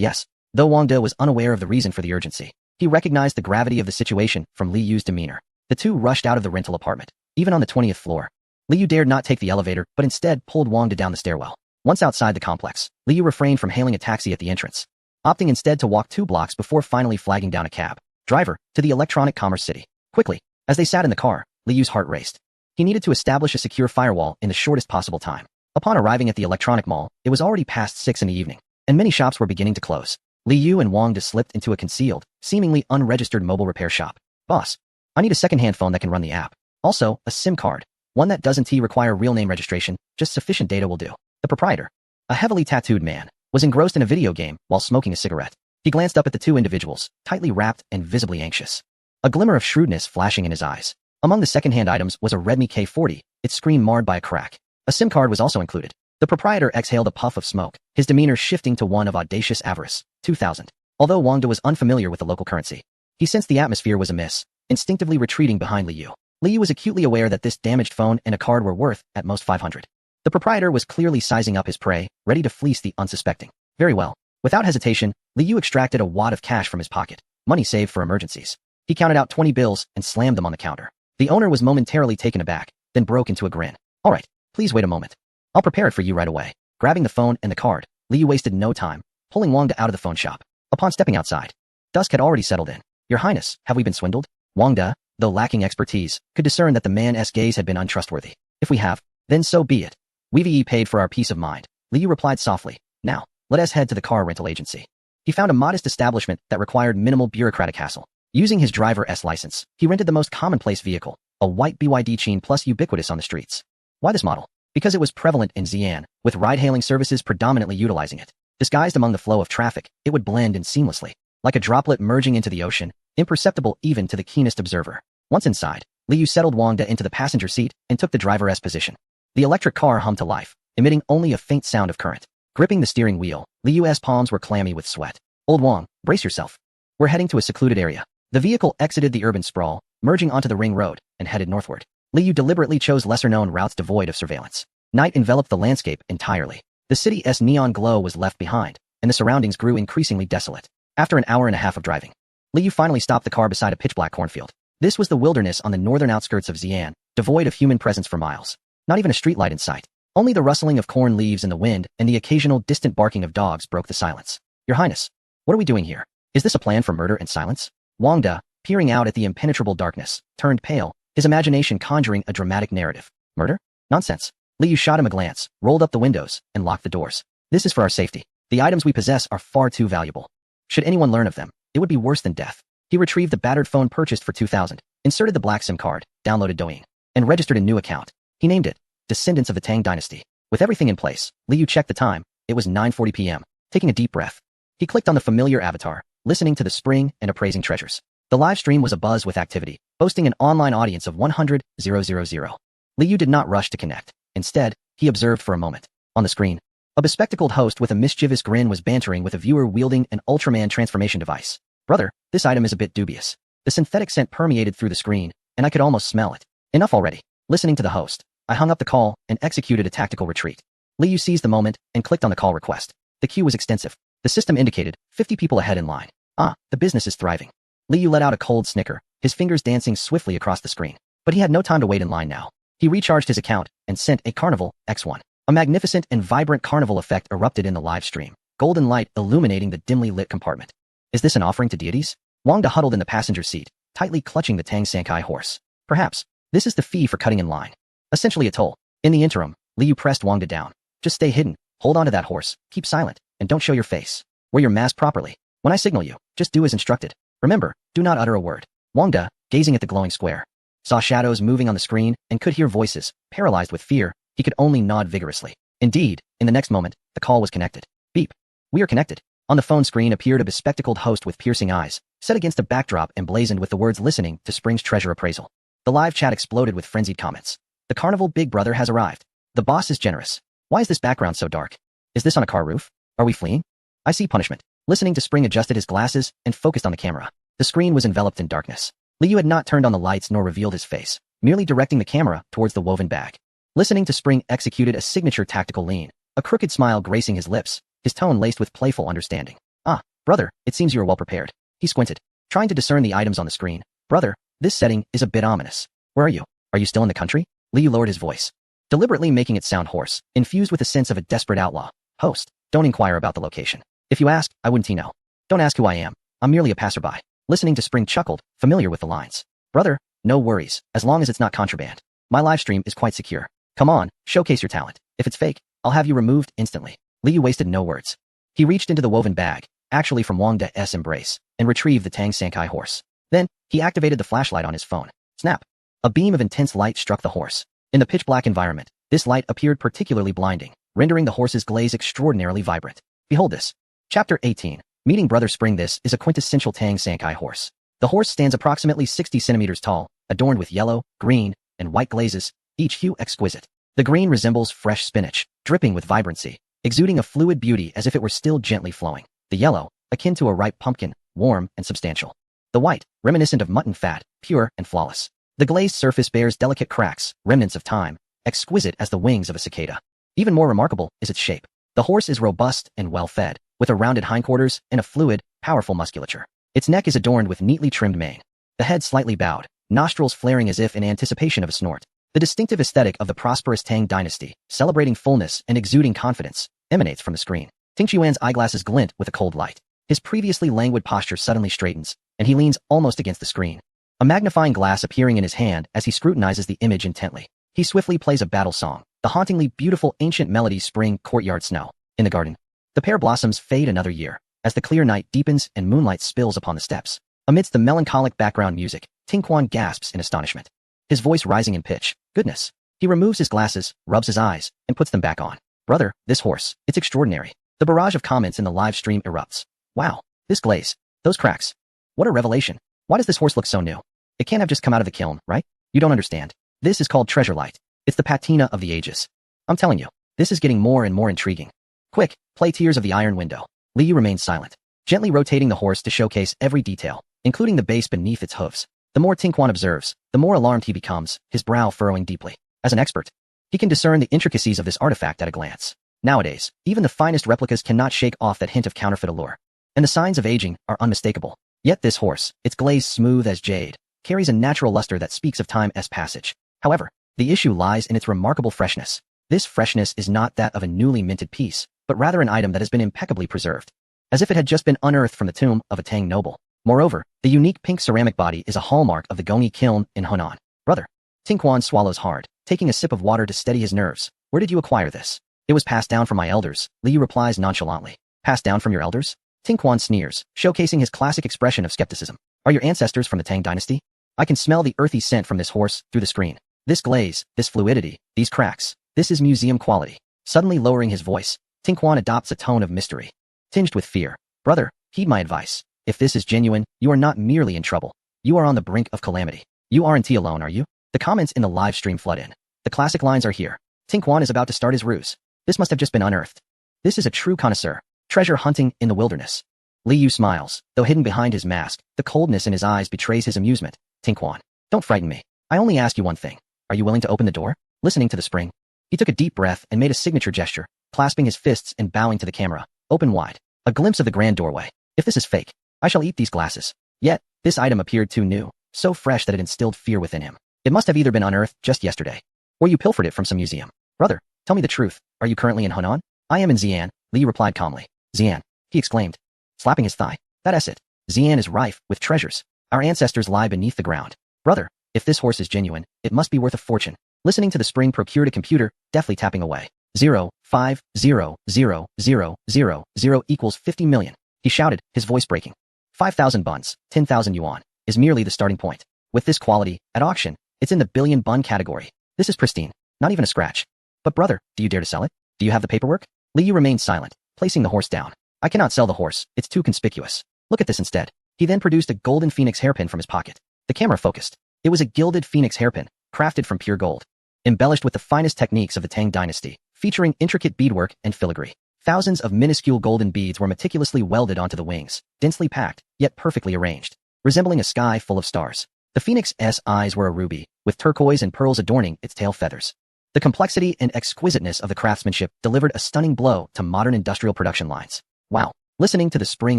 yes. Though Wang De was unaware of the reason for the urgency, he recognized the gravity of the situation from Li Yu's demeanor. The two rushed out of the rental apartment, even on the 20th floor. Li Yu dared not take the elevator, but instead pulled Wang De down the stairwell. Once outside the complex, Li Yu refrained from hailing a taxi at the entrance, opting instead to walk 2 blocks before finally flagging down a cab driver to the Electronic Commerce City. Quickly, as they sat in the car, Li Yu's heart raced. He needed to establish a secure firewall in the shortest possible time. Upon arriving at the electronic mall, it was already past 6 in the evening, and many shops were beginning to close. Li Yu and Wang De slipped into a concealed, seemingly unregistered mobile repair shop. Boss, I need a second-hand phone that can run the app. Also, a SIM card. One that doesn't require real name registration, just sufficient data will do. The proprietor, a heavily tattooed man, was engrossed in a video game while smoking a cigarette. He glanced up at the two individuals, tightly wrapped and visibly anxious, a glimmer of shrewdness flashing in his eyes. Among the second-hand items was a Redmi K40, its screen marred by a crack. A SIM card was also included. The proprietor exhaled a puff of smoke, his demeanor shifting to one of audacious avarice. 2000. Although Wang De was unfamiliar with the local currency, he sensed the atmosphere was amiss, instinctively retreating behind Li Yu. Li Yu was acutely aware that this damaged phone and a card were worth, at most 500. The proprietor was clearly sizing up his prey, ready to fleece the unsuspecting. Very well. Without hesitation, Li Yu extracted a wad of cash from his pocket, money saved for emergencies. He counted out 20 bills and slammed them on the counter. The owner was momentarily taken aback, then broke into a grin. All right, please wait a moment. I'll prepare it for you right away. Grabbing the phone and the card, Li Yu wasted no time, pulling Wang De out of the phone shop. Upon stepping outside, dusk had already settled in. Your Highness, have we been swindled? Wang De, though lacking expertise, could discern that the man's gaze had been untrustworthy. If we have, then so be it. We've paid for our peace of mind. Li Yu replied softly. Now, let us head to the car rental agency. He found a modest establishment that required minimal bureaucratic hassle. Using his driver's license, he rented the most commonplace vehicle, a white BYD Qin Plus ubiquitous on the streets. Why this model? Because it was prevalent in Xi'an, with ride-hailing services predominantly utilizing it. Disguised among the flow of traffic, it would blend in seamlessly, like a droplet merging into the ocean, imperceptible even to the keenest observer. Once inside, Li Yu settled Wang De into the passenger seat and took the driver's position. The electric car hummed to life, emitting only a faint sound of current. Gripping the steering wheel, Li Yu's palms were clammy with sweat. Old Wang, brace yourself. We're heading to a secluded area. The vehicle exited the urban sprawl, merging onto the ring road, and headed northward. Li Yu deliberately chose lesser-known routes devoid of surveillance. Night enveloped the landscape entirely. The city's neon glow was left behind, and the surroundings grew increasingly desolate. After an hour and a half of driving, Li Yu finally stopped the car beside a pitch-black cornfield. This was the wilderness on the northern outskirts of Xi'an, devoid of human presence for miles. Not even a streetlight in sight. Only the rustling of corn leaves in the wind and the occasional distant barking of dogs broke the silence. Your Highness, what are we doing here? Is this a plan for murder and silence? Wang De, peering out at the impenetrable darkness, turned pale, his imagination conjuring a dramatic narrative. Murder? Nonsense. Li Yu shot him a glance, rolled up the windows, and locked the doors. This is for our safety. The items we possess are far too valuable. Should anyone learn of them, it would be worse than death. He retrieved the battered phone purchased for 2,000, inserted the black SIM card, downloaded Douyin, and registered a new account. He named it Descendants of the Tang Dynasty. With everything in place, Li Yu checked the time. It was 9:40 p.m. Taking a deep breath, he clicked on the familiar avatar, listening to the spring and appraising treasures. The live stream was abuzz with activity, boasting an online audience of 100,000. Li Yu did not rush to connect. Instead, he observed for a moment. On the screen, a bespectacled host with a mischievous grin was bantering with a viewer wielding an Ultraman transformation device. Brother, this item is a bit dubious. The synthetic scent permeated through the screen, and I could almost smell it. Enough already. Listening to the host, I hung up the call and executed a tactical retreat. Li Yu seized the moment and clicked on the call request. The queue was extensive. The system indicated 50 people ahead in line. Ah, the business is thriving. Li Yu let out a cold snicker, his fingers dancing swiftly across the screen. But he had no time to wait in line now. He recharged his account and sent a Carnival X1. A magnificent and vibrant carnival effect erupted in the live stream, golden light illuminating the dimly lit compartment. Is this an offering to deities? Wang De huddled in the passenger seat, tightly clutching the Tang Sankai horse. Perhaps, this is the fee for cutting in line. Essentially a toll. In the interim, Li Yu pressed Wang De down. Just stay hidden, hold on to that horse, keep silent, and don't show your face. Wear your mask properly. When I signal you, just do as instructed. Remember, do not utter a word. Wang De, gazing at the glowing square, saw shadows moving on the screen and could hear voices. Paralyzed with fear, he could only nod vigorously. Indeed, in the next moment, the call was connected. Beep. We are connected. On the phone screen appeared a bespectacled host with piercing eyes, set against a backdrop emblazoned with the words listening to Spring's treasure appraisal. The live chat exploded with frenzied comments. The carnival big brother has arrived. The boss is generous. Why is this background so dark? Is this on a car roof? Are we fleeing? I see punishment. Listening to Spring adjusted his glasses and focused on the camera. The screen was enveloped in darkness. Li Yu had not turned on the lights nor revealed his face, merely directing the camera towards the woven bag. Listening to Spring executed a signature tactical lean, a crooked smile gracing his lips, his tone laced with playful understanding. Ah, brother, it seems you are well prepared. He squinted, trying to discern the items on the screen. Brother, this setting is a bit ominous. Where are you? Are you still in the country? Li Yu lowered his voice, deliberately making it sound hoarse, infused with a sense of a desperate outlaw. Host, don't inquire about the location. If you ask, I wouldn't know. Don't ask who I am. I'm merely a passerby. Listening to Spring chuckled, familiar with the lines. Brother, no worries, as long as it's not contraband. My live stream is quite secure. Come on, showcase your talent. If it's fake, I'll have you removed instantly. Li Yu wasted no words. He reached into the woven bag, actually from Wang De's embrace, and retrieved the Tang Sankai horse. Then, he activated the flashlight on his phone. Snap. A beam of intense light struck the horse. In the pitch-black environment, this light appeared particularly blinding, rendering the horse's glaze extraordinarily vibrant. Behold this. Chapter 18. Meeting Brother Spring. This is a quintessential Tang Sankai horse. The horse stands approximately 60 centimeters tall, adorned with yellow, green, and white glazes, each hue exquisite. The green resembles fresh spinach, dripping with vibrancy, exuding a fluid beauty as if it were still gently flowing. The yellow, akin to a ripe pumpkin, warm and substantial. The white, reminiscent of mutton fat, pure and flawless. The glazed surface bears delicate cracks, remnants of time, exquisite as the wings of a cicada. Even more remarkable is its shape. The horse is robust and well-fed, with a rounded hindquarters and a fluid, powerful musculature. Its neck is adorned with neatly trimmed mane. The head slightly bowed, nostrils flaring as if in anticipation of a snort. The distinctive aesthetic of the prosperous Tang dynasty, celebrating fullness and exuding confidence, emanates from the screen. Ting Xuan's eyeglasses glint with a cold light. His previously languid posture suddenly straightens, and he leans almost against the screen. A magnifying glass appearing in his hand as he scrutinizes the image intently. He swiftly plays a battle song, the hauntingly beautiful ancient melody Spring Courtyard Snow. In the garden, the pear blossoms fade another year, as the clear night deepens and moonlight spills upon the steps. Amidst the melancholic background music, Ting Quan gasps in astonishment, his voice rising in pitch. Goodness. He removes his glasses, rubs his eyes, and puts them back on. Brother, this horse, it's extraordinary. The barrage of comments in the live stream erupts. Wow. This glaze. Those cracks. What a revelation. Why does this horse look so new? It can't have just come out of the kiln, right? You don't understand. This is called treasure light. It's the patina of the ages. I'm telling you, this is getting more and more intriguing. Quick, play Tears of the Iron Window. Li Yu remained silent, gently rotating the horse to showcase every detail, including the base beneath its hooves. The more Ting Quan observes, the more alarmed he becomes, his brow furrowing deeply. As an expert, he can discern the intricacies of this artifact at a glance. Nowadays, even the finest replicas cannot shake off that hint of counterfeit allure. And the signs of aging are unmistakable. Yet this horse, its glaze smooth as jade, carries a natural luster that speaks of time's passage. However, the issue lies in its remarkable freshness. This freshness is not that of a newly minted piece, but rather an item that has been impeccably preserved, as if it had just been unearthed from the tomb of a Tang noble. Moreover, the unique pink ceramic body is a hallmark of the Gongyi kiln in Hunan. Brother. Ting Quan swallows hard, taking a sip of water to steady his nerves. Where did you acquire this? It was passed down from my elders, Liu replies nonchalantly. Passed down from your elders? Ting Quan sneers, showcasing his classic expression of skepticism. Are your ancestors from the Tang dynasty? I can smell the earthy scent from this horse through the screen. This glaze, this fluidity, these cracks. This is museum quality. Suddenly lowering his voice, Ting Quan adopts a tone of mystery, tinged with fear. Brother, heed my advice. If this is genuine, you are not merely in trouble. You are on the brink of calamity. You aren't alone, are you? The comments in the live stream flood in. The classic lines are here. Ting Quan is about to start his ruse. This must have just been unearthed. This is a true connoisseur. Treasure hunting in the wilderness. Li Yu smiles, though hidden behind his mask, the coldness in his eyes betrays his amusement. Ting Quan, don't frighten me. I only ask you one thing. Are you willing to open the door? Listening to the spring. He took a deep breath and made a signature gesture, clasping his fists and bowing to the camera, open wide. A glimpse of the grand doorway. If this is fake, I shall eat these glasses. Yet, this item appeared too new, so fresh that it instilled fear within him. It must have either been unearthed just yesterday, or you pilfered it from some museum. Brother, tell me the truth. Are you currently in Hunan? I am in Xi'an, Li replied calmly. Xi'an, he exclaimed, slapping his thigh. That's it. Xi'an is rife with treasures. Our ancestors lie beneath the ground. Brother, if this horse is genuine, it must be worth a fortune. Listening to the spring procured a computer, deftly tapping away. 0.5000000 equals 50 million. He shouted, his voice breaking. 5,000 buns, 10,000 yuan, is merely the starting point. With this quality, at auction, it's in the billion bun category. This is pristine, not even a scratch. But brother, do you dare to sell it? Do you have the paperwork? Li Yu remained silent, placing the horse down. I cannot sell the horse, it's too conspicuous. Look at this instead. He then produced a golden phoenix hairpin from his pocket. The camera focused. It was a gilded phoenix hairpin, crafted from pure gold, embellished with the finest techniques of the Tang dynasty, featuring intricate beadwork and filigree. Thousands of minuscule golden beads were meticulously welded onto the wings, densely packed, yet perfectly arranged, resembling a sky full of stars. The phoenix's eyes were a ruby, with turquoise and pearls adorning its tail feathers. The complexity and exquisiteness of the craftsmanship delivered a stunning blow to modern industrial production lines. Wow! Listening to the spring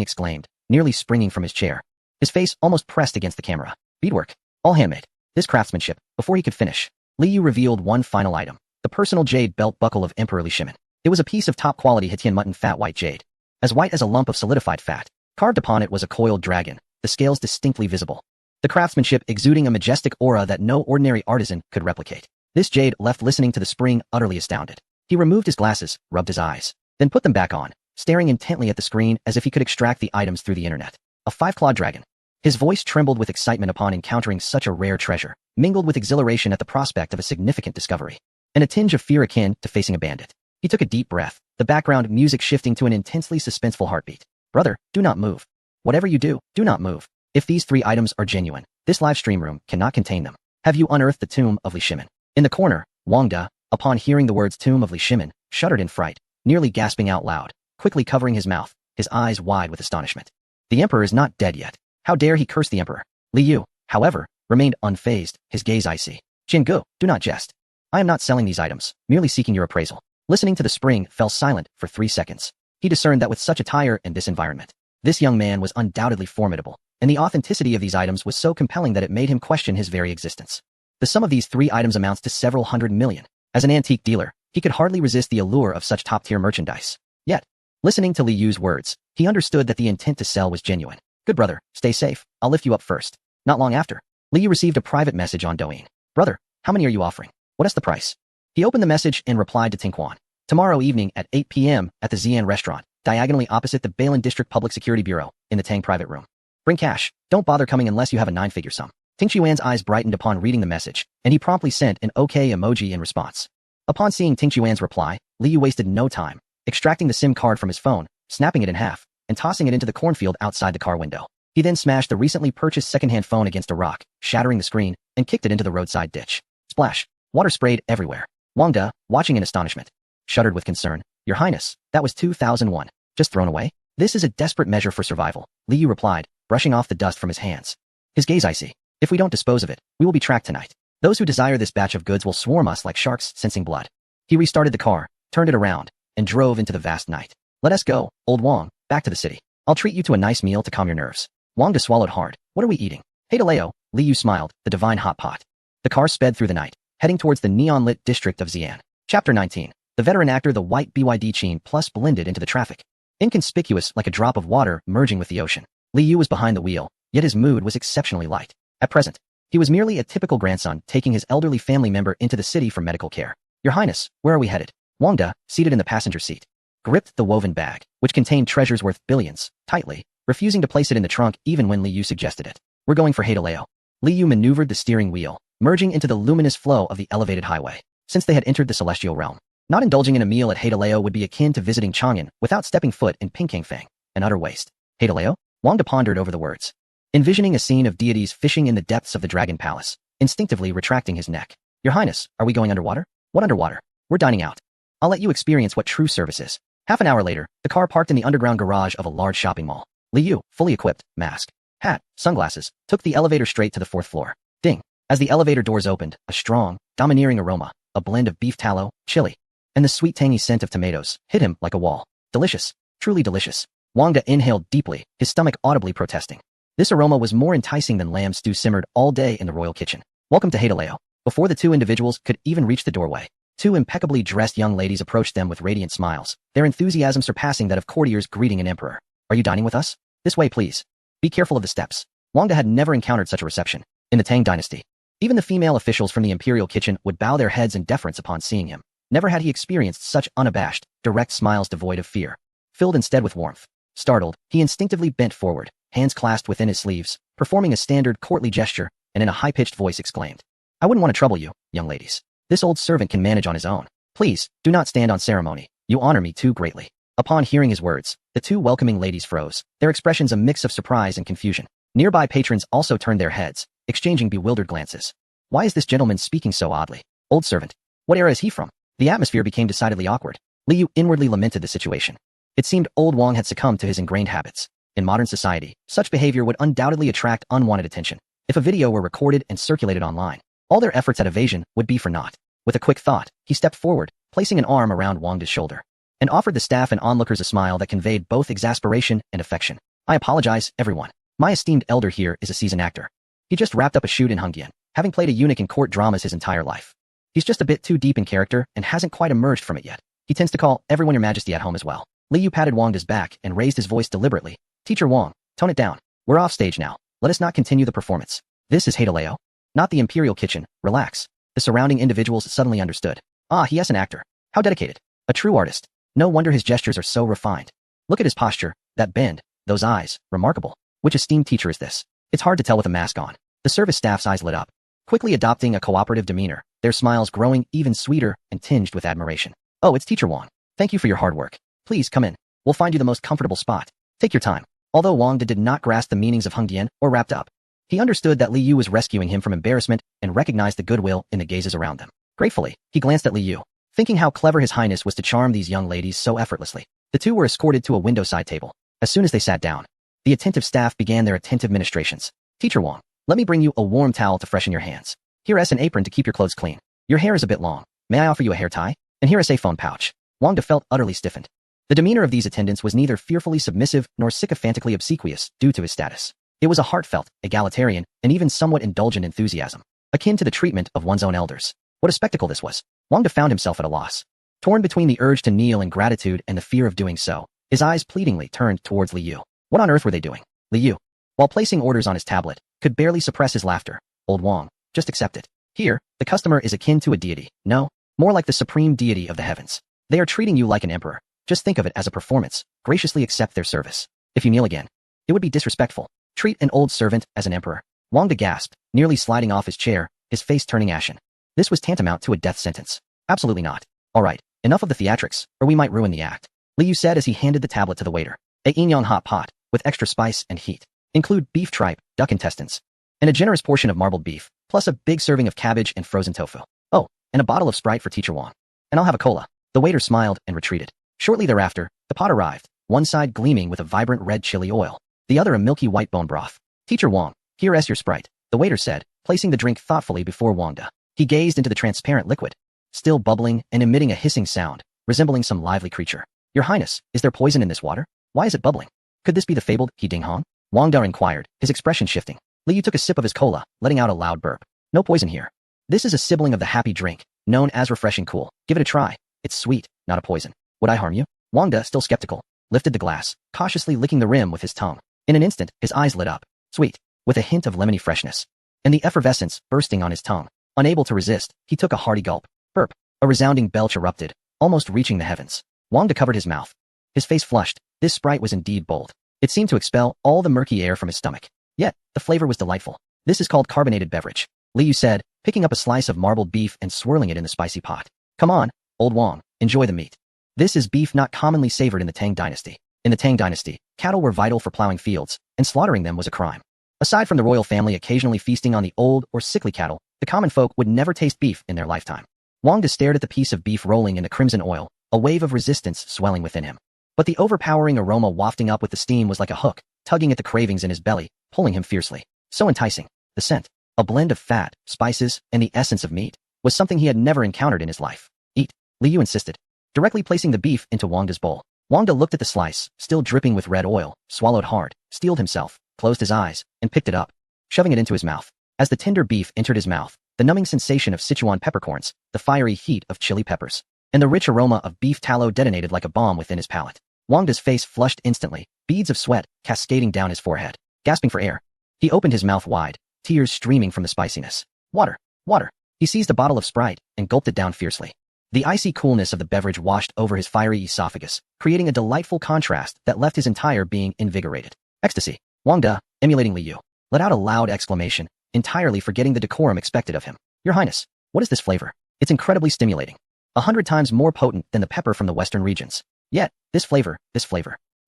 exclaimed, nearly springing from his chair. His face almost pressed against the camera. Beadwork. All handmade. This craftsmanship, before he could finish, Li Yu revealed one final item. The personal jade belt buckle of Emperor Li Shimin. It was a piece of top-quality Hetian mutton fat white jade. As white as a lump of solidified fat. Carved upon it was a coiled dragon, the scales distinctly visible. The craftsmanship exuding a majestic aura that no ordinary artisan could replicate. This jade left listening to the spring utterly astounded. He removed his glasses, rubbed his eyes, then put them back on, staring intently at the screen as if he could extract the items through the internet. A five-clawed dragon. His voice trembled with excitement upon encountering such a rare treasure, mingled with exhilaration at the prospect of a significant discovery, and a tinge of fear akin to facing a bandit. He took a deep breath, the background music shifting to an intensely suspenseful heartbeat. Brother, do not move. Whatever you do, do not move. If these three items are genuine, this live stream room cannot contain them. Have you unearthed the tomb of Li Shimin? In the corner, Wang De, upon hearing the words tomb of Li Shimin, shuddered in fright, nearly gasping out loud, quickly covering his mouth, his eyes wide with astonishment. The emperor is not dead yet. How dare he curse the emperor? Li Yu, however, remained unfazed, his gaze icy. Jingu, do not jest. I am not selling these items, merely seeking your appraisal. Listening to the spring fell silent for 3 seconds. He discerned that with such attire and this environment, this young man was undoubtedly formidable, and the authenticity of these items was so compelling that it made him question his very existence. The sum of these 3 items amounts to several hundred million. As an antique dealer, he could hardly resist the allure of such top-tier merchandise. Yet, listening to Li Yu's words, he understood that the intent to sell was genuine. Good brother, stay safe, I'll lift you up first. Not long after, Li Yu received a private message on Douyin. Brother, how many are you offering? What is the price? He opened the message and replied to Ting Quan. Tomorrow evening at 8 p.m. at the Xi'an restaurant, diagonally opposite the Bailin District Public Security Bureau, in the Tang private room. Bring cash. Don't bother coming unless you have a 9-figure sum. Ting Xuan's eyes brightened upon reading the message, and he promptly sent an OK emoji in response. Upon seeing Ting Xuan's reply, Li Yu wasted no time, extracting the SIM card from his phone, snapping it in half, and tossing it into the cornfield outside the car window. He then smashed the recently purchased second-hand phone against a rock, shattering the screen, and kicked it into the roadside ditch. Splash. Water sprayed everywhere. Wang De, watching in astonishment, shuddered with concern. Your Highness, that was 2001. Just thrown away? This is a desperate measure for survival, Li Yu replied, brushing off the dust from his hands. His gaze icy. If we don't dispose of it, we will be tracked tonight. Those who desire this batch of goods will swarm us like sharks sensing blood. He restarted the car, turned it around, and drove into the vast night. Let us go, old Wang, back to the city. I'll treat you to a nice meal to calm your nerves. Wang De swallowed hard. What are we eating? Heideleo, Li Yu smiled, the divine hot pot. The car sped through the night, heading towards the neon-lit district of Xi'an. Chapter 19. The veteran actor the white BYD Cheen plus blended into the traffic. Inconspicuous like a drop of water merging with the ocean. Li Yu was behind the wheel, yet his mood was exceptionally light. At present, he was merely a typical grandson taking his elderly family member into the city for medical care. Your Highness, where are we headed? Wang De, seated in the passenger seat, gripped the woven bag, which contained treasures worth billions, tightly, refusing to place it in the trunk even when Li Yu suggested it. We're going for Hadaleo. Li Yu maneuvered the steering wheel, merging into the luminous flow of the elevated highway. Since they had entered the celestial realm, not indulging in a meal at Hadaleo would be akin to visiting Chang'an without stepping foot in Pinkangfang, an utter waste. Hadaleo? Wang De pondered over the words, envisioning a scene of deities fishing in the depths of the Dragon Palace, instinctively retracting his neck. Your Highness, are we going underwater? What underwater? We're dining out. I'll let you experience what true service is. Half an hour later, the car parked in the underground garage of a large shopping mall. Li Yu, fully equipped, mask, hat, sunglasses, took the elevator straight to the 4th floor. Ding! As the elevator doors opened, a strong, domineering aroma, a blend of beef tallow, chili, and the sweet tangy scent of tomatoes, hit him like a wall. Delicious. Truly delicious. Wang De inhaled deeply, his stomach audibly protesting. This aroma was more enticing than lamb stew simmered all day in the royal kitchen. Welcome to Hadaleo. Before the two individuals could even reach the doorway, two impeccably dressed young ladies approached them with radiant smiles, their enthusiasm surpassing that of courtiers greeting an emperor. Are you dining with us? This way, please. Be careful of the steps. Wang De had never encountered such a reception. In the Tang dynasty, even the female officials from the imperial kitchen would bow their heads in deference upon seeing him. Never had he experienced such unabashed, direct smiles devoid of fear, filled instead with warmth. Startled, he instinctively bent forward, hands clasped within his sleeves, performing a standard courtly gesture, and in a high-pitched voice exclaimed, I wouldn't want to trouble you, young ladies. This old servant can manage on his own. Please, do not stand on ceremony. You honor me too greatly. Upon hearing his words, the two welcoming ladies froze, their expressions a mix of surprise and confusion. Nearby patrons also turned their heads, exchanging bewildered glances. Why is this gentleman speaking so oddly? Old servant. What era is he from? The atmosphere became decidedly awkward. Li Yu inwardly lamented the situation. It seemed old Wang had succumbed to his ingrained habits. In modern society, such behavior would undoubtedly attract unwanted attention. If a video were recorded and circulated online, all their efforts at evasion would be for naught. With a quick thought, he stepped forward, placing an arm around Wang De's shoulder, and offered the staff and onlookers a smile that conveyed both exasperation and affection. I apologize, everyone. My esteemed elder here is a seasoned actor. He just wrapped up a shoot in Hongyan, having played a eunuch in court dramas his entire life. He's just a bit too deep in character and hasn't quite emerged from it yet. He tends to call everyone your majesty at home as well. Li Yu patted Wang De's back and raised his voice deliberately. Teacher Wang, tone it down. We're off stage now. Let us not continue the performance. This is Hadaleo, not the imperial kitchen. Relax. The surrounding individuals suddenly understood. Ah, he is an actor. How dedicated. A true artist. No wonder his gestures are so refined. Look at his posture, that bend, those eyes, remarkable. Which esteemed teacher is this? It's hard to tell with a mask on. The service staff's eyes lit up, quickly adopting a cooperative demeanor, their smiles growing even sweeter and tinged with admiration. Oh, it's Teacher Wang. Thank you for your hard work. Please come in. We'll find you the most comfortable spot. Take your time. Although Wang De did not grasp the meanings of Hongyan or wrapped up, he understood that Li Yu was rescuing him from embarrassment and recognized the goodwill in the gazes around them. Gratefully, he glanced at Li Yu, thinking how clever his highness was to charm these young ladies so effortlessly. The two were escorted to a window-side table. As soon as they sat down, the attentive staff began their attentive ministrations. Teacher Wang, let me bring you a warm towel to freshen your hands. Here is an apron to keep your clothes clean. Your hair is a bit long. May I offer you a hair tie? And here is a phone pouch. Wang De felt utterly stiffened. The demeanor of these attendants was neither fearfully submissive nor sycophantically obsequious due to his status. It was a heartfelt, egalitarian, and even somewhat indulgent enthusiasm, akin to the treatment of one's own elders. What a spectacle this was. Wang De found himself at a loss. Torn between the urge to kneel in gratitude and the fear of doing so, his eyes pleadingly turned towards Li Yu. What on earth were they doing? Li Yu, while placing orders on his tablet, could barely suppress his laughter. Old Wang, just accept it. Here, the customer is akin to a deity. No, more like the supreme deity of the heavens. They are treating you like an emperor. Just think of it as a performance. Graciously accept their service. If you kneel again, it would be disrespectful. Treat an old servant as an emperor. Wang De gasped, nearly sliding off his chair, his face turning ashen. This was tantamount to a death sentence. Absolutely not. All right, enough of the theatrics, or we might ruin the act. Li Yu said as he handed the tablet to the waiter. A Yingyang hot pot, with extra spice and heat. Include beef tripe, duck intestines, and a generous portion of marbled beef, plus a big serving of cabbage and frozen tofu. Oh, and a bottle of Sprite for Teacher Wang. And I'll have a cola. The waiter smiled and retreated. Shortly thereafter, the pot arrived, one side gleaming with a vibrant red chili oil, the other a milky white bone broth. Teacher Wang, here is your Sprite, the waiter said, placing the drink thoughtfully before Wang De. He gazed into the transparent liquid, still bubbling and emitting a hissing sound, resembling some lively creature. Your Highness, is there poison in this water? Why is it bubbling? Could this be the fabled He Ding Hong? Wang De inquired, his expression shifting. Li Yu took a sip of his cola, letting out a loud burp. No poison here. This is a sibling of the happy drink, known as refreshing cool. Give it a try. It's sweet, not a poison. Would I harm you? Wang De, still skeptical, lifted the glass, cautiously licking the rim with his tongue. In an instant, his eyes lit up. Sweet, with a hint of lemony freshness, and the effervescence bursting on his tongue. Unable to resist, he took a hearty gulp. Burp. A resounding belch erupted, almost reaching the heavens. Wang De covered his mouth. His face flushed. This Sprite was indeed bold. It seemed to expel all the murky air from his stomach. Yet, the flavor was delightful. This is called carbonated beverage, Li Yu said, picking up a slice of marbled beef and swirling it in the spicy pot. Come on, old Wang, enjoy the meat. This is beef not commonly savored in the Tang dynasty. In the Tang dynasty, cattle were vital for plowing fields, and slaughtering them was a crime. Aside from the royal family occasionally feasting on the old or sickly cattle, the common folk would never taste beef in their lifetime. Wang De stared at the piece of beef rolling in the crimson oil, a wave of resistance swelling within him. But the overpowering aroma wafting up with the steam was like a hook, tugging at the cravings in his belly, pulling him fiercely. So enticing. The scent, a blend of fat, spices, and the essence of meat, was something he had never encountered in his life. Eat, Li Yu insisted, directly placing the beef into Wang De's bowl. Wang De looked at the slice, still dripping with red oil, swallowed hard, steeled himself, closed his eyes, and picked it up, shoving it into his mouth. As the tender beef entered his mouth, the numbing sensation of Sichuan peppercorns, the fiery heat of chili peppers, and the rich aroma of beef tallow detonated like a bomb within his palate. Wang De's face flushed instantly, beads of sweat cascading down his forehead. Gasping for air, he opened his mouth wide, tears streaming from the spiciness. Water, water. He seized a bottle of Sprite and gulped it down fiercely. The icy coolness of the beverage washed over his fiery esophagus, creating a delightful contrast that left his entire being invigorated. Ecstasy. Wang De, emulating Li Yu, let out a loud exclamation, entirely forgetting the decorum expected of him. Your Highness, what is this flavor? It's incredibly stimulating. 100 times more potent than the pepper from the western regions. Yet, this flavor.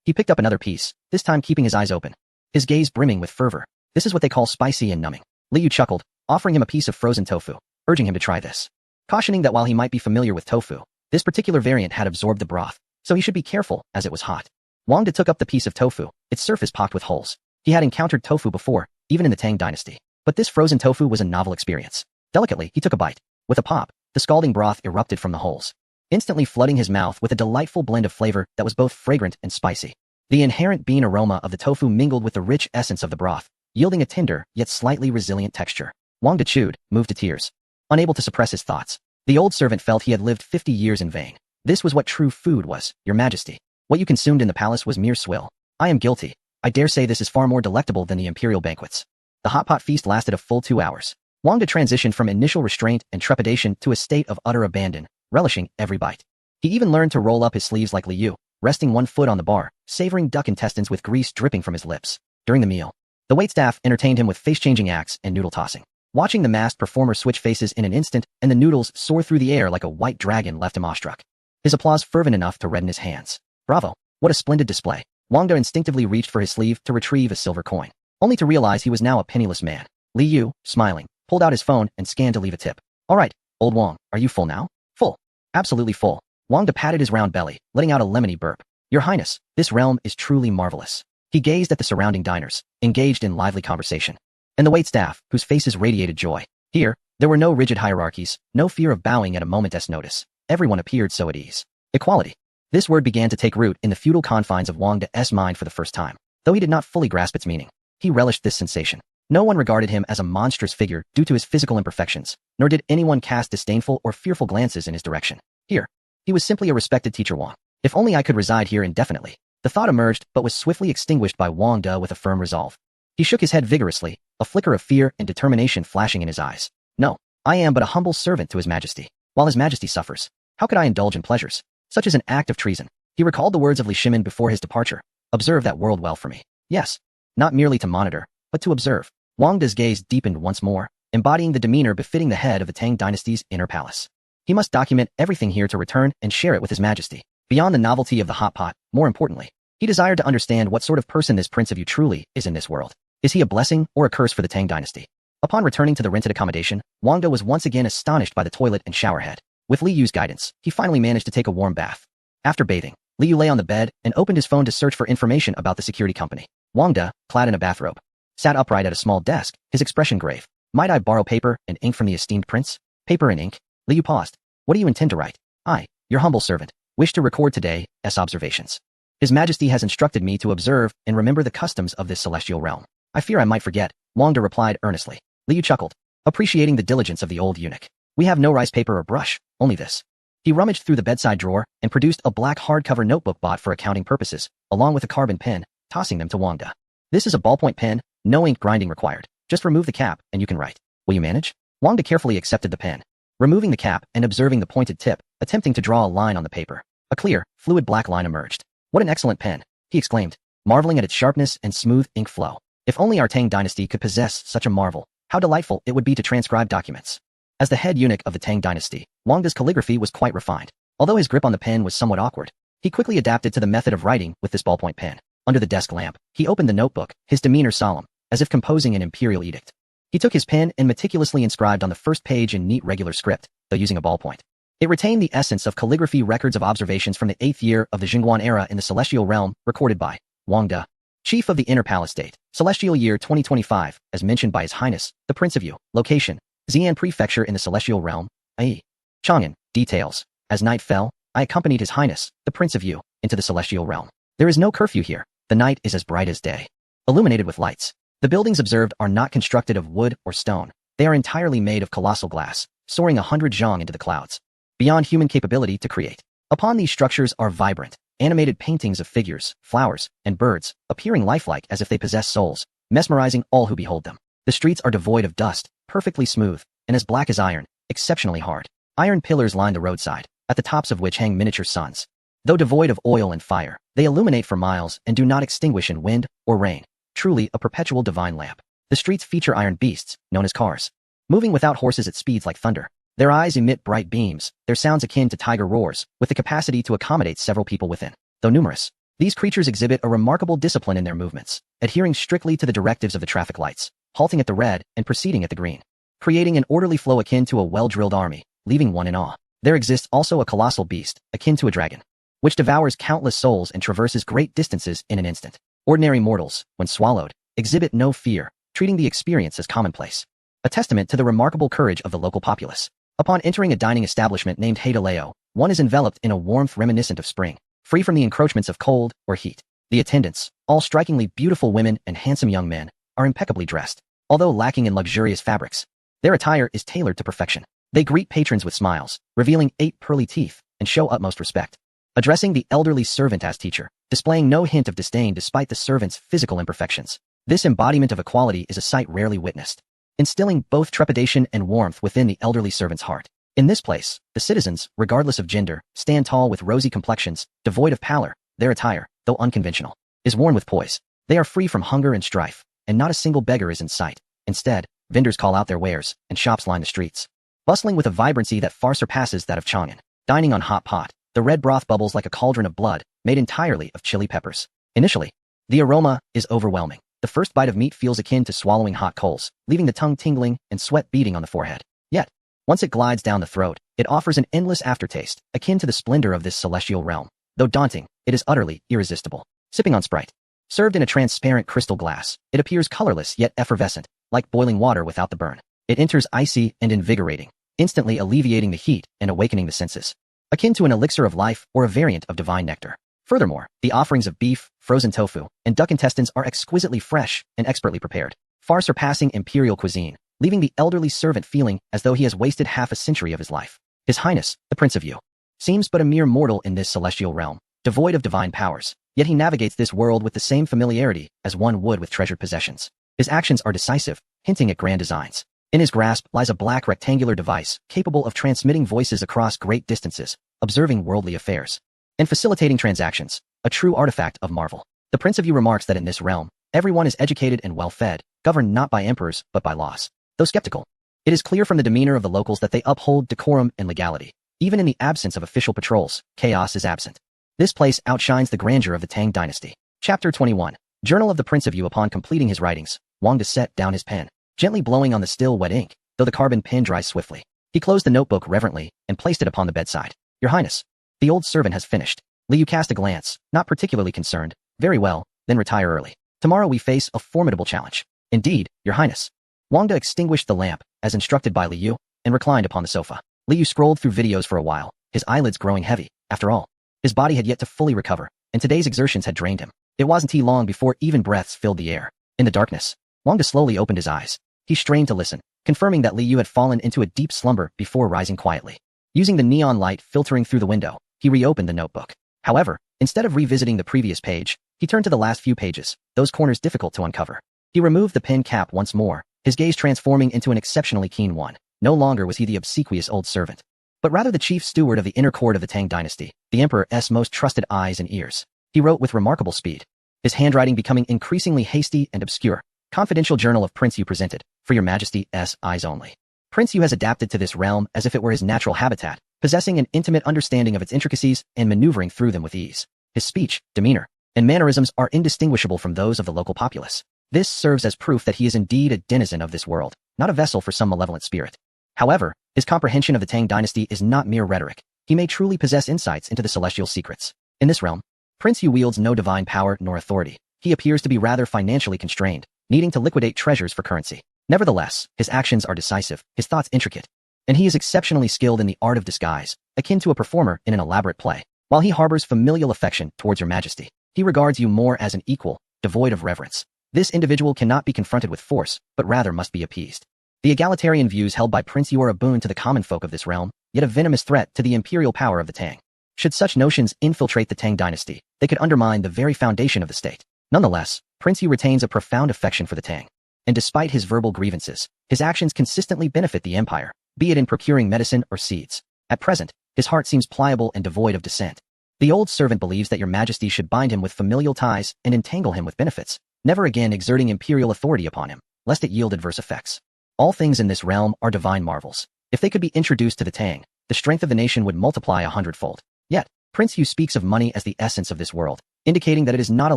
He picked up another piece, this time keeping his eyes open, his gaze brimming with fervor. This is what they call spicy and numbing. Li Yu chuckled, offering him a piece of frozen tofu, urging him to try this, cautioning that while he might be familiar with tofu, this particular variant had absorbed the broth, so he should be careful as it was hot. Wang De took up the piece of tofu, its surface pocked with holes. He had encountered tofu before, even in the Tang dynasty, but this frozen tofu was a novel experience. Delicately, he took a bite. With a pop, the scalding broth erupted from the holes, instantly flooding his mouth with a delightful blend of flavor that was both fragrant and spicy. The inherent bean aroma of the tofu mingled with the rich essence of the broth, yielding a tender, yet slightly resilient texture. Wang De chewed, moved to tears, unable to suppress his thoughts. The old servant felt he had lived 50 years in vain. This was what true food was, Your Majesty. What you consumed in the palace was mere swill. I am guilty. I dare say this is far more delectable than the imperial banquets. The hot pot feast lasted a full 2 hours. Wang De transitioned from initial restraint and trepidation to a state of utter abandon, relishing every bite. He even learned to roll up his sleeves like Li Yu, resting one foot on the bar, savoring duck intestines with grease dripping from his lips. During the meal, the waitstaff entertained him with face-changing acts and noodle tossing. Watching the masked performer switch faces in an instant and the noodles soar through the air like a white dragon left him awestruck. His applause fervent enough to redden his hands. Bravo! What a splendid display. Wang De instinctively reached for his sleeve to retrieve a silver coin, only to realize he was now a penniless man. Li Yu, smiling, pulled out his phone and scanned to leave a tip. All right, old Wang, are you full now? Full. Absolutely full. Wang De patted his round belly, letting out a lemony burp. Your Highness, this realm is truly marvelous. He gazed at the surrounding diners, engaged in lively conversation, and the waitstaff, whose faces radiated joy. Here, there were no rigid hierarchies, no fear of bowing at a moment's notice. Everyone appeared so at ease. Equality. This word began to take root in the feudal confines of Wang De's mind for the first time, though he did not fully grasp its meaning. He relished this sensation. No one regarded him as a monstrous figure due to his physical imperfections, nor did anyone cast disdainful or fearful glances in his direction. Here, he was simply a respected teacher Wang. If only I could reside here indefinitely. The thought emerged but was swiftly extinguished by Wang De with a firm resolve. He shook his head vigorously, a flicker of fear and determination flashing in his eyes. No, I am but a humble servant to His Majesty. While His Majesty suffers, how could I indulge in pleasures? Such as an act of treason. He recalled the words of Li Shimin before his departure. Observe that world well for me. Yes, not merely to monitor, but to observe. Wang De's gaze deepened once more, embodying the demeanor befitting the head of the Tang dynasty's inner palace. He must document everything here to return and share it with His Majesty. Beyond the novelty of the hot pot, more importantly, he desired to understand what sort of person this Prince of Yu truly is in this world. Is he a blessing or a curse for the Tang dynasty? Upon returning to the rented accommodation, Wang De was once again astonished by the toilet and shower head. With Li Yu's guidance, he finally managed to take a warm bath. After bathing, Li Yu lay on the bed and opened his phone to search for information about the security company. Wang De, clad in a bathrobe, sat upright at a small desk, his expression grave. Might I borrow paper and ink from the esteemed prince? Paper and ink? Li Yu paused. What do you intend to write? I, your humble servant, wish to record today's observations. His Majesty has instructed me to observe and remember the customs of this celestial realm. I fear I might forget, Wang De replied earnestly. Li Yu chuckled, appreciating the diligence of the old eunuch. We have no rice paper or brush, only this. He rummaged through the bedside drawer and produced a black hardcover notebook bought for accounting purposes, along with a carbon pen, tossing them to Wangda. This is a ballpoint pen, no ink grinding required. Just remove the cap and you can write. Will you manage? Wangda carefully accepted the pen, removing the cap and observing the pointed tip, attempting to draw a line on the paper. A clear, fluid black line emerged. What an excellent pen, he exclaimed, marveling at its sharpness and smooth ink flow. If only our Tang dynasty could possess such a marvel, how delightful it would be to transcribe documents. As the head eunuch of the Tang dynasty, Wangda's calligraphy was quite refined. Although his grip on the pen was somewhat awkward, he quickly adapted to the method of writing with this ballpoint pen. Under the desk lamp, he opened the notebook, his demeanor solemn, as if composing an imperial edict. He took his pen and meticulously inscribed on the first page in neat regular script, though using a ballpoint. It retained the essence of calligraphy. Records of observations from the 8th year of the Jingguan era in the Celestial Realm, recorded by Wangda, Chief of the Inner Palace State, Celestial Year 2025, as mentioned by His Highness, the Prince of Yu. Location, Xi'an Prefecture in the Celestial Realm, i.e. Chang'an. Details. As night fell, I accompanied His Highness, the Prince of Yu, into the Celestial Realm. There is no curfew here. The night is as bright as day, illuminated with lights. The buildings observed are not constructed of wood or stone. They are entirely made of colossal glass, soaring 100 zhang into the clouds, beyond human capability to create. Upon these structures are vibrant, animated paintings of figures, flowers, and birds, appearing lifelike as if they possess souls, mesmerizing all who behold them. The streets are devoid of dust, perfectly smooth, and as black as iron, exceptionally hard. Iron pillars line the roadside, at the tops of which hang miniature suns. Though devoid of oil and fire, they illuminate for miles and do not extinguish in wind or rain. Truly a perpetual divine lamp. The streets feature iron beasts, known as cars, moving without horses at speeds like thunder. Their eyes emit bright beams, their sounds akin to tiger roars, with the capacity to accommodate several people within. Though numerous, these creatures exhibit a remarkable discipline in their movements, adhering strictly to the directives of the traffic lights, halting at the red and proceeding at the green, creating an orderly flow akin to a well-drilled army, leaving one in awe. There exists also a colossal beast, akin to a dragon, which devours countless souls and traverses great distances in an instant. Ordinary mortals, when swallowed, exhibit no fear, treating the experience as commonplace. A testament to the remarkable courage of the local populace. Upon entering a dining establishment named Haidaleo, one is enveloped in a warmth reminiscent of spring, free from the encroachments of cold or heat. The attendants, all strikingly beautiful women and handsome young men, are impeccably dressed. Although lacking in luxurious fabrics, their attire is tailored to perfection. They greet patrons with smiles, revealing 8 pearly teeth, and show utmost respect. Addressing the elderly servant as teacher, displaying no hint of disdain despite the servant's physical imperfections. This embodiment of equality is a sight rarely witnessed, instilling both trepidation and warmth within the elderly servant's heart. In this place, the citizens, regardless of gender, stand tall with rosy complexions, devoid of pallor. Their attire, though unconventional, is worn with poise. They are free from hunger and strife, and not a single beggar is in sight. Instead, vendors call out their wares, and shops line the streets, bustling with a vibrancy that far surpasses that of Chang'an. Dining on hot pot, the red broth bubbles like a cauldron of blood, made entirely of chili peppers. Initially, the aroma is overwhelming. The first bite of meat feels akin to swallowing hot coals, leaving the tongue tingling and sweat beading on the forehead. Yet, once it glides down the throat, it offers an endless aftertaste, akin to the splendor of this celestial realm. Though daunting, it is utterly irresistible. Sipping on Sprite. Served in a transparent crystal glass, it appears colorless yet effervescent, like boiling water without the burn. It enters icy and invigorating, instantly alleviating the heat and awakening the senses, akin to an elixir of life or a variant of divine nectar. Furthermore, the offerings of beef, frozen tofu, and duck intestines are exquisitely fresh and expertly prepared, far surpassing imperial cuisine, leaving the elderly servant feeling as though he has wasted half a century of his life. His Highness, the Prince of Yu, seems but a mere mortal in this celestial realm, devoid of divine powers, yet he navigates this world with the same familiarity as one would with treasured possessions. His actions are decisive, hinting at grand designs. In his grasp lies a black rectangular device capable of transmitting voices across great distances, observing worldly affairs, and facilitating transactions, a true artifact of marvel. The Prince of Yu remarks that in this realm, everyone is educated and well-fed, governed not by emperors but by laws. Though skeptical, it is clear from the demeanor of the locals that they uphold decorum and legality. Even in the absence of official patrols, chaos is absent. This place outshines the grandeur of the Tang dynasty. Chapter 21. Journal of the Prince of Yu. Upon completing his writings, Wangda set down his pen, gently blowing on the still wet ink, though the carbon pen dries swiftly. He closed the notebook reverently and placed it upon the bedside. Your Highness, the old servant has finished. Liu cast a glance, not particularly concerned. Very well, then retire early. Tomorrow we face a formidable challenge. Indeed, Your Highness. Wangda extinguished the lamp, as instructed by Liu, and reclined upon the sofa. Liu scrolled through videos for a while, his eyelids growing heavy. After all, his body had yet to fully recover, and today's exertions had drained him. It wasn't long before even breaths filled the air. In the darkness, Wangda slowly opened his eyes. He strained to listen, confirming that Li Yu had fallen into a deep slumber before rising quietly. Using the neon light filtering through the window, he reopened the notebook. However, instead of revisiting the previous page, he turned to the last few pages, those corners difficult to uncover. He removed the pen cap once more, his gaze transforming into an exceptionally keen one. No longer was he the obsequious old servant, but rather the chief steward of the inner court of the Tang dynasty, the emperor's most trusted eyes and ears. He wrote with remarkable speed, his handwriting becoming increasingly hasty and obscure. Confidential Journal of Prince Yu presented, for your majesty's eyes only. Prince Yu has adapted to this realm as if it were his natural habitat, possessing an intimate understanding of its intricacies and maneuvering through them with ease. His speech, demeanor, and mannerisms are indistinguishable from those of the local populace. This serves as proof that he is indeed a denizen of this world, not a vessel for some malevolent spirit. However, his comprehension of the Tang dynasty is not mere rhetoric. He may truly possess insights into the celestial secrets. In this realm, Prince Yu wields no divine power nor authority. He appears to be rather financially constrained, needing to liquidate treasures for currency. Nevertheless, his actions are decisive, his thoughts intricate, and he is exceptionally skilled in the art of disguise, akin to a performer in an elaborate play. While he harbors familial affection towards your majesty, he regards you more as an equal, devoid of reverence. This individual cannot be confronted with force, but rather must be appeased. The egalitarian views held by Prince Yu are a boon to the common folk of this realm, yet a venomous threat to the imperial power of the Tang. Should such notions infiltrate the Tang dynasty, they could undermine the very foundation of the state. Nonetheless, Prince Yu retains a profound affection for the Tang. And despite his verbal grievances, his actions consistently benefit the empire, be it in procuring medicine or seeds. At present, his heart seems pliable and devoid of dissent. The old servant believes that your majesty should bind him with familial ties and entangle him with benefits, never again exerting imperial authority upon him, lest it yield adverse effects. All things in this realm are divine marvels. If they could be introduced to the Tang, the strength of the nation would multiply 100-fold. Yet, Prince Yu speaks of money as the essence of this world, indicating that it is not a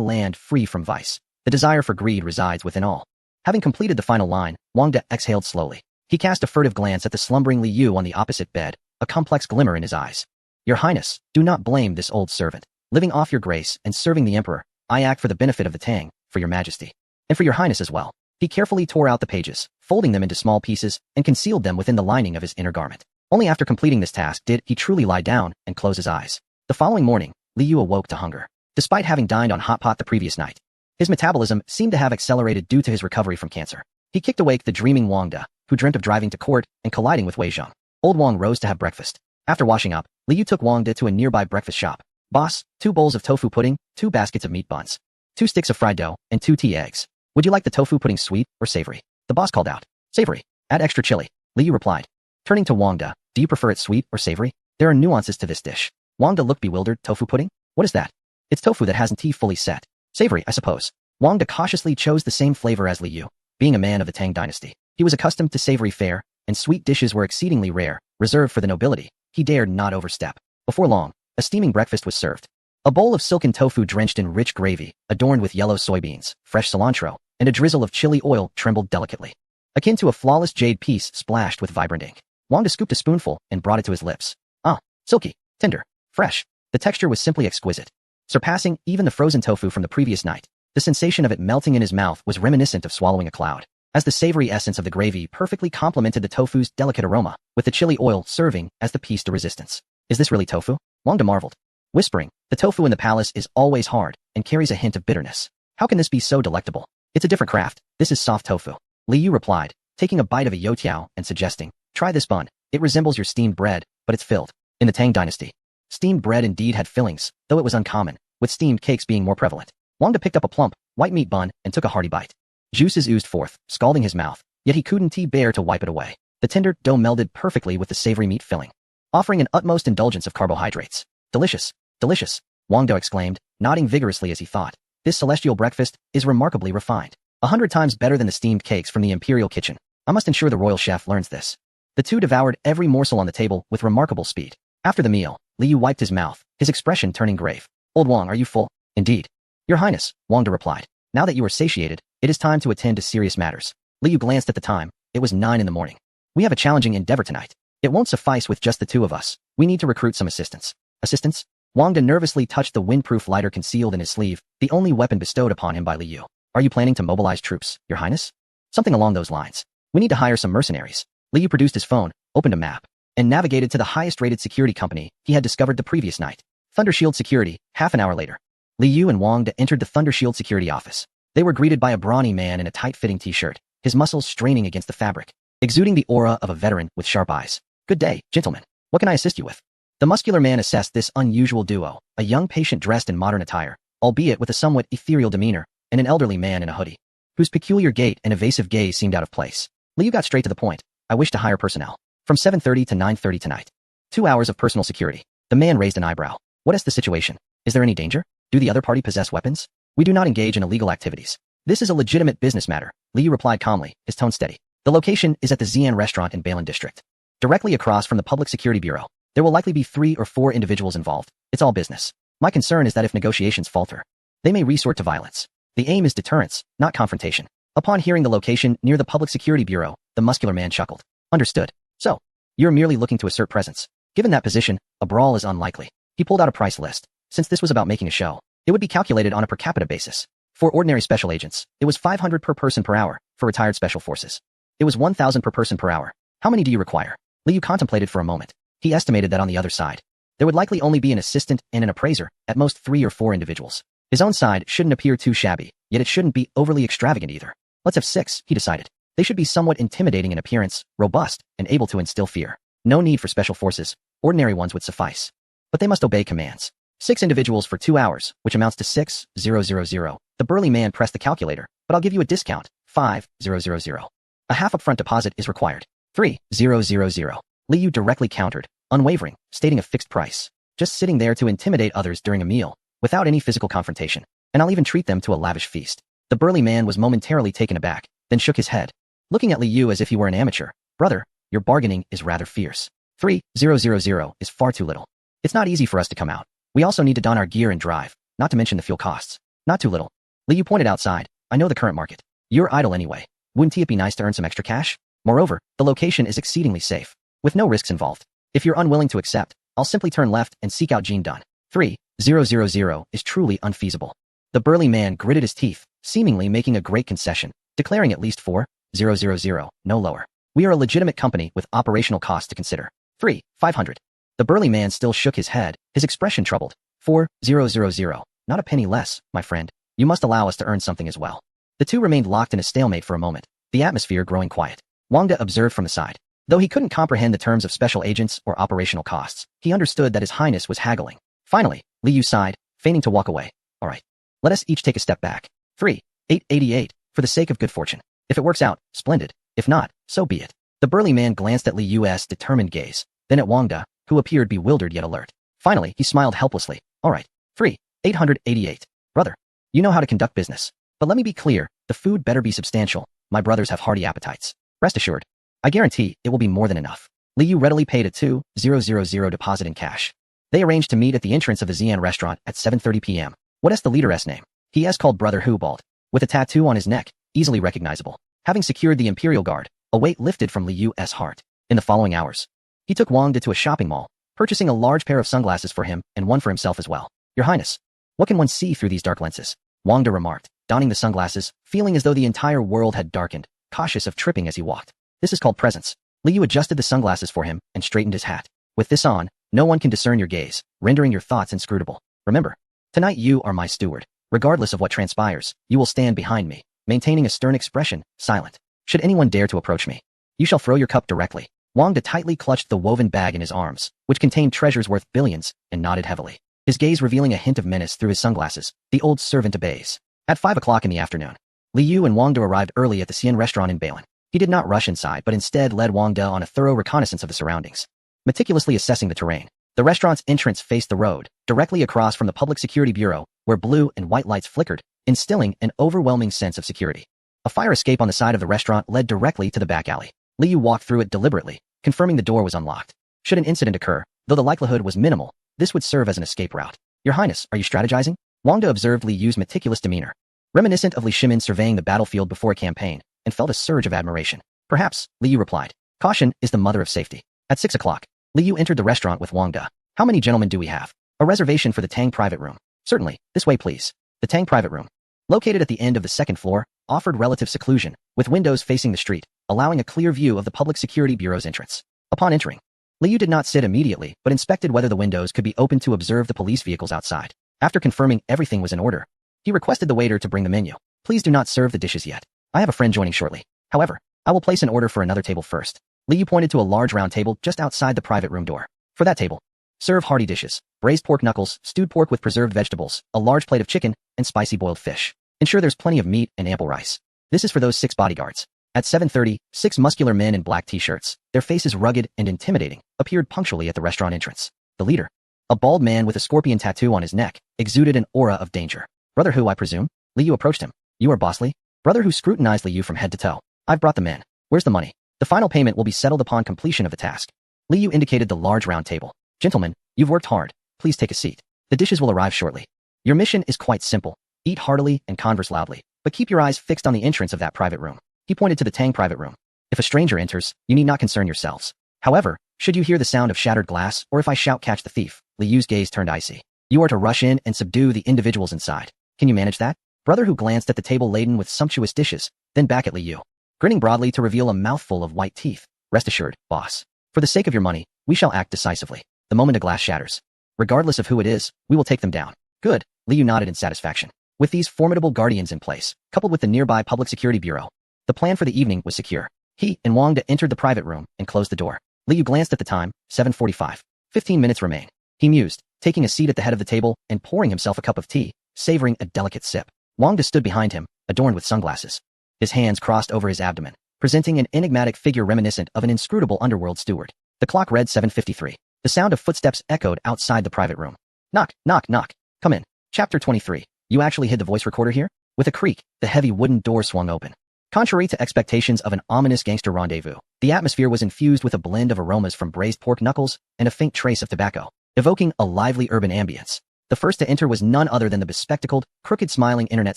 land free from vice. The desire for greed resides within all. Having completed the final line, Wang De exhaled slowly. He cast a furtive glance at the slumbering Li Yu on the opposite bed, a complex glimmer in his eyes. Your Highness, do not blame this old servant. Living off your grace and serving the Emperor, I act for the benefit of the Tang, for your Majesty, and for your Highness as well. He carefully tore out the pages, folding them into small pieces, and concealed them within the lining of his inner garment. Only after completing this task did he truly lie down and close his eyes. The following morning, Li Yu awoke to hunger. Despite having dined on hot pot the previous night, his metabolism seemed to have accelerated due to his recovery from cancer. He kicked awake the dreaming Wang De, who dreamt of driving to court and colliding with Wei Zheng. Old Wang rose to have breakfast. After washing up, Li Yu took Wang De to a nearby breakfast shop. Boss, 2 bowls of tofu pudding, 2 baskets of meat buns, 2 sticks of fried dough, and 2 tea eggs. Would you like the tofu pudding sweet or savory? The boss called out. Savory. Add extra chili, Li Yu replied. Turning to Wang De, do you prefer it sweet or savory? There are nuances to this dish. Wang De looked bewildered. Tofu pudding? What is that? It's tofu that hasn't tea fully set. Savory, I suppose. Wang De cautiously chose the same flavor as Li Yu. Being a man of the Tang dynasty, he was accustomed to savory fare, and sweet dishes were exceedingly rare, reserved for the nobility. He dared not overstep. Before long, a steaming breakfast was served. A bowl of silken tofu drenched in rich gravy, adorned with yellow soybeans, fresh cilantro, and a drizzle of chili oil trembled delicately. Akin to a flawless jade piece splashed with vibrant ink. Wang De scooped a spoonful and brought it to his lips. Ah, silky, tender, fresh. The texture was simply exquisite, surpassing even the frozen tofu from the previous night. The sensation of it melting in his mouth was reminiscent of swallowing a cloud, as the savory essence of the gravy perfectly complemented the tofu's delicate aroma, with the chili oil serving as the piece de resistance. Is this really tofu? Wang De marveled, whispering, the tofu in the palace is always hard and carries a hint of bitterness. How can this be so delectable? It's a different craft. This is soft tofu. Li Yu replied, taking a bite of a youtiao and suggesting, try this bun. It resembles your steamed bread, but it's filled. In the Tang dynasty, steamed bread indeed had fillings, though it was uncommon, with steamed cakes being more prevalent. Wang De picked up a plump, white meat bun and took a hearty bite. Juices oozed forth, scalding his mouth, yet he couldn't bear to wipe it away. The tender dough melded perfectly with the savory meat filling, offering an utmost indulgence of carbohydrates. Delicious, delicious, Wang De exclaimed, nodding vigorously as he thought. This celestial breakfast is remarkably refined. 100 times better than the steamed cakes from the imperial kitchen. I must ensure the royal chef learns this. The two devoured every morsel on the table with remarkable speed. After the meal, Li Yu wiped his mouth, his expression turning grave. Old Wang, are you full? Indeed. Your Highness, Wang De replied. Now that you are satiated, it is time to attend to serious matters. Li Yu glanced at the time. It was 9 in the morning. We have a challenging endeavor tonight. It won't suffice with just the 2 of us. We need to recruit some assistants. Assistants? Wang De nervously touched the windproof lighter concealed in his sleeve, the only weapon bestowed upon him by Li Yu. Are you planning to mobilize troops, Your Highness? Something along those lines. We need to hire some mercenaries. Li Yu produced his phone, opened a map, and navigated to the highest-rated security company he had discovered the previous night. Thundershield Security. Half an hour later, Li Yu and Wang De entered the Thundershield Security office. They were greeted by a brawny man in a tight-fitting t-shirt. his muscles straining against the fabric, exuding the aura of a veteran with sharp eyes. Good day, gentlemen. What can I assist you with? The muscular man assessed this unusual duo, a young patient dressed in modern attire, albeit with a somewhat ethereal demeanor, and an elderly man in a hoodie, whose peculiar gait and evasive gaze seemed out of place. Liu got straight to the point. I wish to hire personnel. From 7:30 to 9:30 tonight. 2 hours of personal security. The man raised an eyebrow. What is the situation? Is there any danger? Do the other party possess weapons? We do not engage in illegal activities. This is a legitimate business matter, Liu replied calmly, his tone steady. The location is at the Xian restaurant in Bailin District. Directly across from the Public Security Bureau. There will likely be 3 or 4 individuals involved. It's all business. My concern is that if negotiations falter, they may resort to violence. The aim is deterrence, not confrontation. Upon hearing the location near the Public Security Bureau, the muscular man chuckled. Understood. So, you're merely looking to assert presence. Given that position, a brawl is unlikely. He pulled out a price list. Since this was about making a show, it would be calculated on a per capita basis. For ordinary special agents, it was 500 per person per hour. For retired special forces, it was 1,000 per person per hour. How many do you require? Liu contemplated for a moment. He estimated that on the other side, there would likely only be an assistant and an appraiser, at most 3 or 4 individuals. His own side shouldn't appear too shabby, yet it shouldn't be overly extravagant either. Let's have 6, he decided. They should be somewhat intimidating in appearance, robust, and able to instill fear. No need for special forces. Ordinary ones would suffice. But they must obey commands. 6 individuals for 2 hours, which amounts to 6,000. The burly man pressed the calculator, but I'll give you a discount. 5,000. A half upfront deposit is required. 3,000. Liu directly countered, unwavering, stating a fixed price. Just sitting there to intimidate others during a meal, without any physical confrontation. And I'll even treat them to a lavish feast. The burly man was momentarily taken aback, then shook his head, looking at Liu as if he were an amateur. Brother, your bargaining is rather fierce. 3,000 is far too little. It's not easy for us to come out. We also need to don our gear and drive, not to mention the fuel costs. Not too little. Liu pointed outside. I know the current market. You're idle anyway. Wouldn't it be nice to earn some extra cash? Moreover, the location is exceedingly safe, with no risks involved. If you're unwilling to accept, I'll simply turn left and seek out Jean Dunn. 3,000 is truly unfeasible. The burly man gritted his teeth, seemingly making a great concession, declaring at least 4,000, no lower. We are a legitimate company with operational costs to consider. 3,500. The burly man still shook his head, his expression troubled. 4,000. Not a penny less, my friend. You must allow us to earn something as well. The two remained locked in a stalemate for a moment, the atmosphere growing quiet. Wangda observed from the side. Though he couldn't comprehend the terms of special agents or operational costs, he understood that His Highness was haggling. Finally, Liu sighed, feigning to walk away. All right. Let us each take a step back. 3,888, for the sake of good fortune. If it works out, splendid. If not, so be it. The burly man glanced at Liu's determined gaze, then at Wangda, who appeared bewildered yet alert. Finally, he smiled helplessly. All right. 3,888. Brother, you know how to conduct business. But let me be clear, the food better be substantial. My brothers have hearty appetites. Rest assured. I guarantee it will be more than enough. Liu readily paid a 2,000 deposit in cash. They arranged to meet at the entrance of the Xian restaurant at 7:30 p.m. What is the leader's name? He is called Brother Hubald, with a tattoo on his neck, easily recognizable. Having secured the Imperial Guard, a weight lifted from Liu's heart. In the following hours, he took Wangda to a shopping mall, purchasing a large pair of sunglasses for him and one for himself as well. Your Highness, what can one see through these dark lenses? Wangda remarked, donning the sunglasses, feeling as though the entire world had darkened, cautious of tripping as he walked. This is called presence. Liu adjusted the sunglasses for him and straightened his hat. With this on, no one can discern your gaze, rendering your thoughts inscrutable. Remember, tonight you are my steward. Regardless of what transpires, you will stand behind me, maintaining a stern expression, silent. Should anyone dare to approach me, you shall throw your cup directly. Wangda tightly clutched the woven bag in his arms, which contained treasures worth billions, and nodded heavily. His gaze revealing a hint of menace through his sunglasses. The old servant obeys. At 5 o'clock in the afternoon, Liu and Wangda arrived early at the Xian restaurant in Bailin. He did not rush inside but instead led Wangda on a thorough reconnaissance of the surroundings, meticulously assessing the terrain. The restaurant's entrance faced the road, directly across from the Public Security Bureau, where blue and white lights flickered, instilling an overwhelming sense of security. A fire escape on the side of the restaurant led directly to the back alley. Liu walked through it deliberately, confirming the door was unlocked. Should an incident occur, though the likelihood was minimal, this would serve as an escape route. Your Highness, are you strategizing? Wangda observed Liu's meticulous demeanor, reminiscent of Li Shimin surveying the battlefield before a campaign, and felt a surge of admiration. Perhaps, Liu replied. Caution is the mother of safety. At 6 o'clock, Liu entered the restaurant with Wangda. How many gentlemen do we have? A reservation for the Tang private room. Certainly, this way please. The Tang private room, located at the end of the second floor, offered relative seclusion, with windows facing the street, allowing a clear view of the Public Security Bureau's entrance. Upon entering, Liu did not sit immediately, but inspected whether the windows could be opened to observe the police vehicles outside. After confirming everything was in order, he requested the waiter to bring the menu. Please do not serve the dishes yet. I have a friend joining shortly. However, I will place an order for another table first. Liu pointed to a large round table just outside the private room door. For that table, serve hearty dishes, braised pork knuckles, stewed pork with preserved vegetables, a large plate of chicken, and spicy boiled fish. Ensure there's plenty of meat and ample rice. This is for those 6 bodyguards. At 7:30, 6 muscular men in black t-shirts, their faces rugged and intimidating, appeared punctually at the restaurant entrance. The leader, a bald man with a scorpion tattoo on his neck, exuded an aura of danger. Brother Hu, I presume? Liu approached him. You are Boss Li? Brother Hu scrutinized Liu from head to toe. I've brought the men. Where's the money? The final payment will be settled upon completion of the task. Liu indicated the large round table. Gentlemen, you've worked hard. Please take a seat. The dishes will arrive shortly. Your mission is quite simple. Eat heartily and converse loudly, but keep your eyes fixed on the entrance of that private room. He pointed to the Tang private room. If a stranger enters, you need not concern yourselves. However, should you hear the sound of shattered glass, or if I shout catch the thief, Liu's gaze turned icy. You are to rush in and subdue the individuals inside. Can you manage that? Brother Hu glanced at the table laden with sumptuous dishes, then back at Liu, grinning broadly to reveal a mouthful of white teeth. Rest assured, boss. For the sake of your money, we shall act decisively. The moment a glass shatters, regardless of who it is, we will take them down. Good, Liu nodded in satisfaction. With these formidable guardians in place, coupled with the nearby Public Security Bureau, the plan for the evening was secure. He and Wang De entered the private room and closed the door. Liu glanced at the time, 7:45. 15 minutes remain. He mused, taking a seat at the head of the table and pouring himself a cup of tea, savoring a delicate sip. Wang De stood behind him, adorned with sunglasses. His hands crossed over his abdomen, presenting an enigmatic figure reminiscent of an inscrutable underworld steward. The clock read 7:53. The sound of footsteps echoed outside the private room. Knock, knock, knock. Come in. Chapter 23. You actually hid the voice recorder here? With a creak, the heavy wooden door swung open. Contrary to expectations of an ominous gangster rendezvous, the atmosphere was infused with a blend of aromas from braised pork knuckles and a faint trace of tobacco, evoking a lively urban ambience. The first to enter was none other than the bespectacled, crooked-smiling internet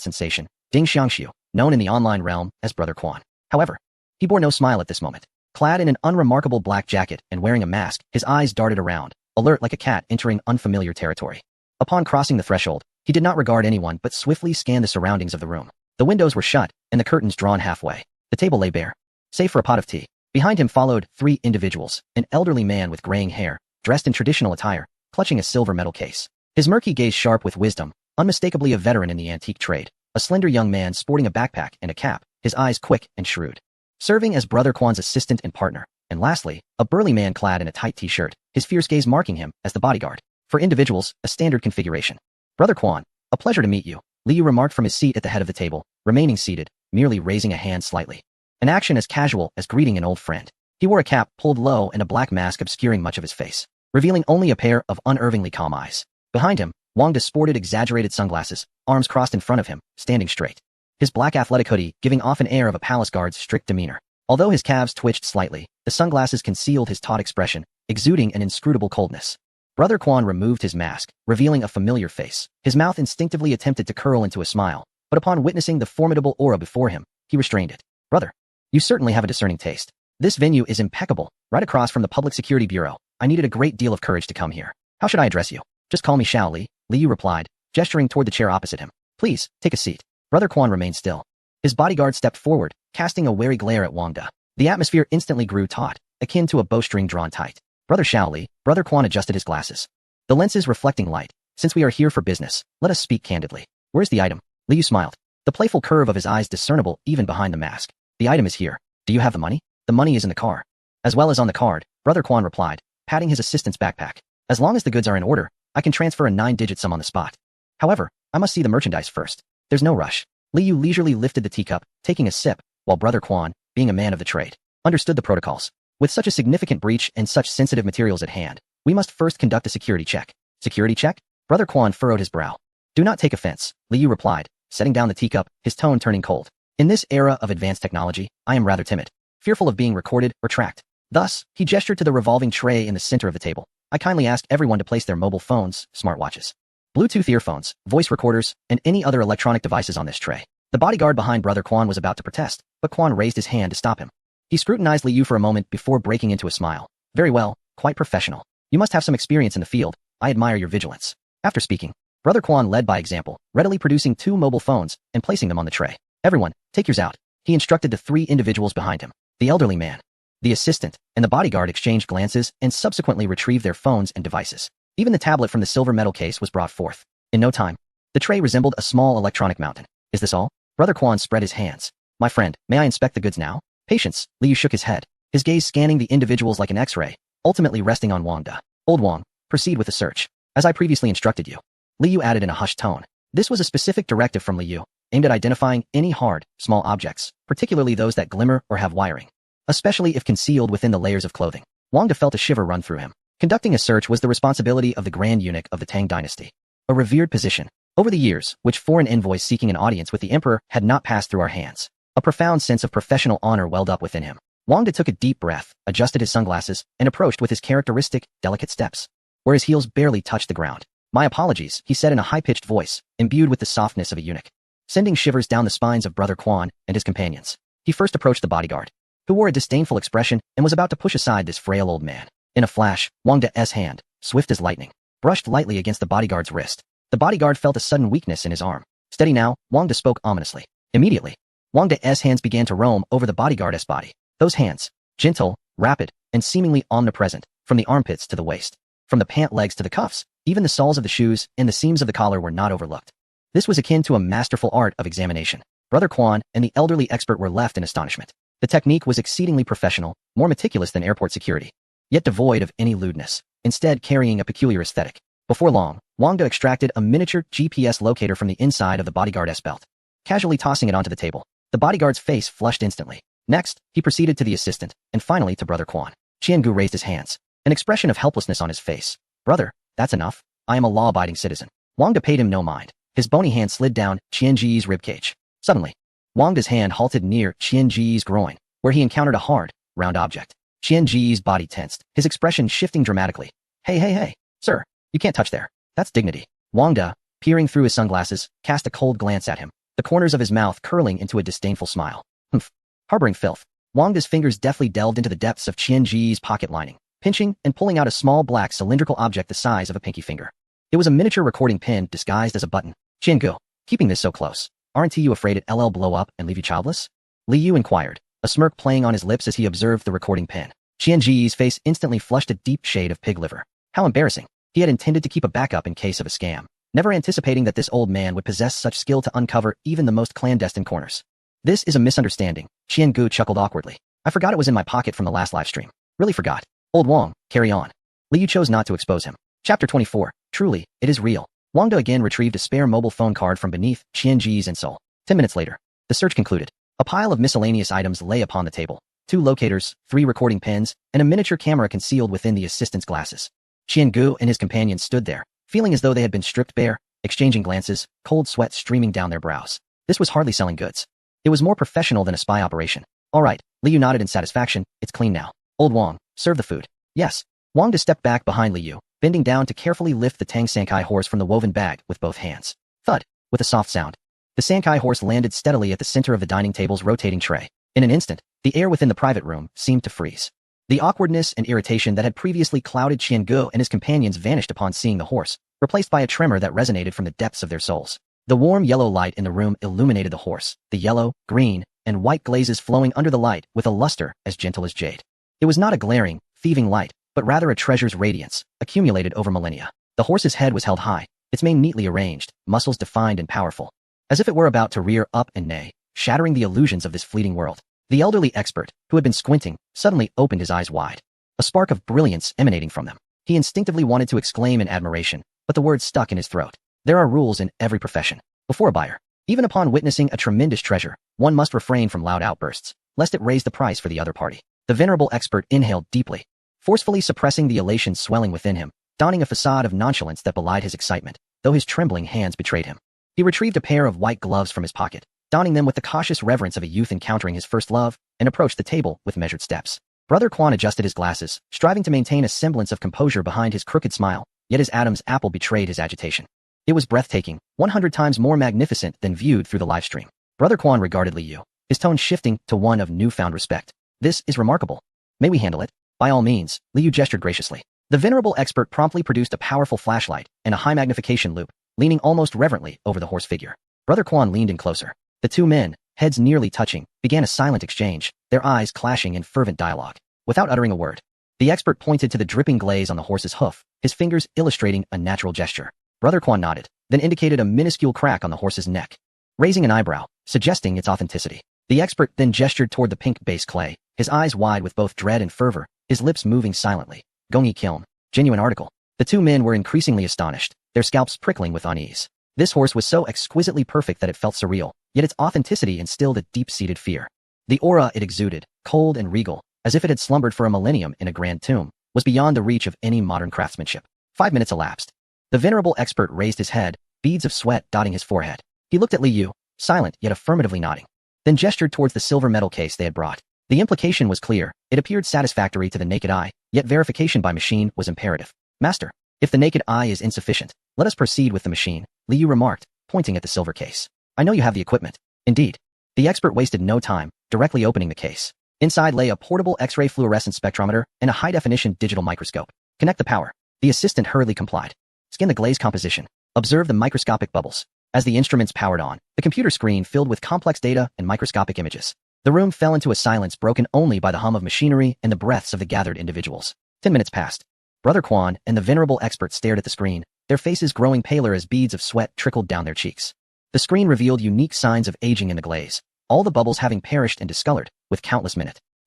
sensation, Ding Xiangxiu, known in the online realm as Brother Quan. However, he bore no smile at this moment. Clad in an unremarkable black jacket and wearing a mask, his eyes darted around, alert like a cat entering unfamiliar territory. Upon crossing the threshold, he did not regard anyone but swiftly scanned the surroundings of the room. The windows were shut, and the curtains drawn halfway. The table lay bare, save for a pot of tea. Behind him followed 3 individuals, an elderly man with graying hair, dressed in traditional attire, clutching a silver metal case. His murky gaze sharp with wisdom, unmistakably a veteran in the antique trade. A slender young man sporting a backpack and a cap, his eyes quick and shrewd, serving as Brother Quan's assistant and partner. And lastly, a burly man clad in a tight t-shirt, his fierce gaze marking him as the bodyguard. For individuals, a standard configuration. Brother Quan, a pleasure to meet you, Liu remarked from his seat at the head of the table, remaining seated, merely raising a hand slightly. An action as casual as greeting an old friend. He wore a cap pulled low and a black mask obscuring much of his face, revealing only a pair of unervingly calm eyes. Behind him, Wang De sported exaggerated sunglasses, arms crossed in front of him, standing straight. His black athletic hoodie giving off an air of a palace guard's strict demeanor. Although his calves twitched slightly, the sunglasses concealed his taut expression, exuding an inscrutable coldness. Brother Quan removed his mask, revealing a familiar face. His mouth instinctively attempted to curl into a smile, but upon witnessing the formidable aura before him, he restrained it. Brother, you certainly have a discerning taste. This venue is impeccable, right across from the Public Security Bureau. I needed a great deal of courage to come here. How should I address you? Just call me Xiao Li, Liu replied, gesturing toward the chair opposite him. Please, take a seat. Brother Quan remained still. His bodyguard stepped forward, casting a wary glare at Wang De. The atmosphere instantly grew taut, akin to a bowstring drawn tight. Brother Xiao Li, Brother Quan adjusted his glasses. The lenses reflecting light. Since we are here for business, let us speak candidly. Where's the item? Liu smiled, the playful curve of his eyes discernible even behind the mask. The item is here. Do you have the money? The money is in the car. As well as on the card, Brother Quan replied, patting his assistant's backpack. As long as the goods are in order, I can transfer a 9-digit sum on the spot. However, I must see the merchandise first. There's no rush. Liu leisurely lifted the teacup, taking a sip, while Brother Quan, being a man of the trade, understood the protocols. With such a significant breach and such sensitive materials at hand, we must first conduct a security check. Security check? Brother Quan furrowed his brow. Do not take offense, Liu replied, setting down the teacup, his tone turning cold. In this era of advanced technology, I am rather timid, fearful of being recorded or tracked. Thus, he gestured to the revolving tray in the center of the table. I kindly ask everyone to place their mobile phones, smartwatches, Bluetooth earphones, voice recorders, and any other electronic devices on this tray. The bodyguard behind Brother Quan was about to protest, but Quan raised his hand to stop him. He scrutinized Liu for a moment before breaking into a smile. Very well, quite professional. You must have some experience in the field. I admire your vigilance. After speaking, Brother Quan led by example, readily producing 2 mobile phones and placing them on the tray. Everyone, take yours out. He instructed the 3 individuals behind him. The elderly man, the assistant, and the bodyguard exchanged glances and subsequently retrieved their phones and devices. Even the tablet from the silver metal case was brought forth. In no time, the tray resembled a small electronic mountain. Is this all? Brother Quan spread his hands, My friend, may I inspect the goods now? Patience, Liu shook his head, his gaze scanning the individuals like an X-ray, ultimately resting on Wang De. Old Wang, proceed with the search. As I previously instructed you. Liu added in a hushed tone. This was a specific directive from Liu, aimed at identifying any hard, small objects, particularly those that glimmer or have wiring, especially if concealed within the layers of clothing. Wang De felt a shiver run through him. Conducting a search was the responsibility of the Grand Eunuch of the Tang Dynasty, a revered position. Over the years, which foreign envoys seeking an audience with the emperor had not passed through our hands. A profound sense of professional honor welled up within him. Wang De took a deep breath, adjusted his sunglasses, and approached with his characteristic, delicate steps, where his heels barely touched the ground. My apologies, he said in a high-pitched voice, imbued with the softness of a eunuch, sending shivers down the spines of Brother Quan and his companions. He first approached the bodyguard, who wore a disdainful expression and was about to push aside this frail old man. In a flash, Wang De's hand, swift as lightning, brushed lightly against the bodyguard's wrist. The bodyguard felt a sudden weakness in his arm. Steady now, Wang De spoke ominously. Immediately, Wang De's hands began to roam over the bodyguard's body. Those hands, gentle, rapid, and seemingly omnipresent, from the armpits to the waist, from the pant legs to the cuffs, even the soles of the shoes and the seams of the collar were not overlooked. This was akin to a masterful art of examination. Brother Quan and the elderly expert were left in astonishment. The technique was exceedingly professional, more meticulous than airport security, yet devoid of any lewdness, instead carrying a peculiar aesthetic. Before long, Wang De extracted a miniature GPS locator from the inside of the bodyguard's belt, casually tossing it onto the table. The bodyguard's face flushed instantly. Next, he proceeded to the assistant, and finally to Brother Quan. Qiangu raised his hands, an expression of helplessness on his face. Brother, that's enough. I am a law-abiding citizen. Wang De paid him no mind. His bony hand slid down Qianji's ribcage. Suddenly, Wang De's hand halted near Qianji's groin, where he encountered a hard, round object. Qianji's body tensed, his expression shifting dramatically. Hey, sir, you can't touch there. That's dignity. Wang De, peering through his sunglasses, cast a cold glance at him, the corners of his mouth curling into a disdainful smile. Humph. Harboring filth, Wang De's fingers deftly delved into the depths of Qianji's pocket lining, pinching and pulling out a small black cylindrical object the size of a pinky finger. It was a miniature recording pin disguised as a button. Qiangu, keeping this so close, aren't you afraid it'll blow up and leave you childless? Liu inquired, a smirk playing on his lips as he observed the recording pin. Qianji's face instantly flushed a deep shade of pig liver. How embarrassing. He had intended to keep a backup in case of a scam, never anticipating that this old man would possess such skill to uncover even the most clandestine corners. This is a misunderstanding, Qiangu chuckled awkwardly. I forgot it was in my pocket from the last live stream. Really forgot. Old Wang, carry on. Liu chose not to expose him. Chapter 24. Truly, it is real. Wang De again retrieved a spare mobile phone card from beneath Qianji's insole. 10 minutes later, the search concluded. A pile of miscellaneous items lay upon the table. 2 locators, 3 recording pins, and a miniature camera concealed within the assistant's glasses. Qiangu and his companions stood there, feeling as though they had been stripped bare, exchanging glances, cold sweat streaming down their brows. This was hardly selling goods. It was more professional than a spy operation. All right, Liu nodded in satisfaction. It's clean now. Old Wang, serve the food. Yes. Wang De stepped back behind Liu, bending down to carefully lift the Tang Sankai horse from the woven bag with both hands. Thud, with a soft sound. The Sankai horse landed steadily at the center of the dining table's rotating tray. In an instant, the air within the private room seemed to freeze. The awkwardness and irritation that had previously clouded Qiangu and his companions vanished upon seeing the horse, replaced by a tremor that resonated from the depths of their souls. The warm yellow light in the room illuminated the horse, the yellow, green, and white glazes flowing under the light with a luster as gentle as jade. It was not a glaring, thieving light, but rather a treasure's radiance, accumulated over millennia. The horse's head was held high, its mane neatly arranged, muscles defined and powerful, as if it were about to rear up and neigh, shattering the illusions of this fleeting world. The elderly expert, who had been squinting, suddenly opened his eyes wide, a spark of brilliance emanating from them. He instinctively wanted to exclaim in admiration, but the words stuck in his throat. There are rules in every profession. Before a buyer, even upon witnessing a tremendous treasure, one must refrain from loud outbursts, lest it raise the price for the other party. The venerable expert inhaled deeply, forcefully suppressing the elation swelling within him, donning a facade of nonchalance that belied his excitement, though his trembling hands betrayed him. He retrieved a pair of white gloves from his pocket, donning them with the cautious reverence of a youth encountering his first love, and approached the table with measured steps. Brother Quan adjusted his glasses, striving to maintain a semblance of composure behind his crooked smile, yet his Adam's apple betrayed his agitation. It was breathtaking, 100 times more magnificent than viewed through the live stream. Brother Quan regarded Liu, his tone shifting to one of newfound respect. This is remarkable. May we handle it? By all means, Liu gestured graciously. The venerable expert promptly produced a powerful flashlight and a high magnification loupe, leaning almost reverently over the horse figure. Brother Quan leaned in closer. The 2 men, heads nearly touching, began a silent exchange, their eyes clashing in fervent dialogue. Without uttering a word, the expert pointed to the dripping glaze on the horse's hoof, his fingers illustrating a natural gesture. Brother Quan nodded, then indicated a minuscule crack on the horse's neck, raising an eyebrow, suggesting its authenticity. The expert then gestured toward the pink base clay, his eyes wide with both dread and fervor, his lips moving silently. Gongyi Kiln. Genuine article. The two men were increasingly astonished, their scalps prickling with unease. This horse was so exquisitely perfect that it felt surreal, yet its authenticity instilled a deep-seated fear. The aura it exuded, cold and regal, as if it had slumbered for a millennium in a grand tomb, was beyond the reach of any modern craftsmanship. 5 minutes elapsed. The venerable expert raised his head, beads of sweat dotting his forehead. He looked at Li Yu, silent yet affirmatively nodding, then gestured towards the silver metal case they had brought. The implication was clear. It appeared satisfactory to the naked eye, yet verification by machine was imperative. Master, if the naked eye is insufficient, let us proceed with the machine, Li Yu remarked, pointing at the silver case. I know you have the equipment. Indeed. The expert wasted no time, directly opening the case. Inside lay a portable X-ray fluorescence spectrometer and a high-definition digital microscope. Connect the power. The assistant hurriedly complied. Scan the glaze composition. Observe the microscopic bubbles. As the instruments powered on, the computer screen filled with complex data and microscopic images. The room fell into a silence broken only by the hum of machinery and the breaths of the gathered individuals. 10 minutes passed. Brother Quan and the venerable expert stared at the screen, their faces growing paler as beads of sweat trickled down their cheeks. The screen revealed unique signs of aging in the glaze, all the bubbles having perished and discolored, with countless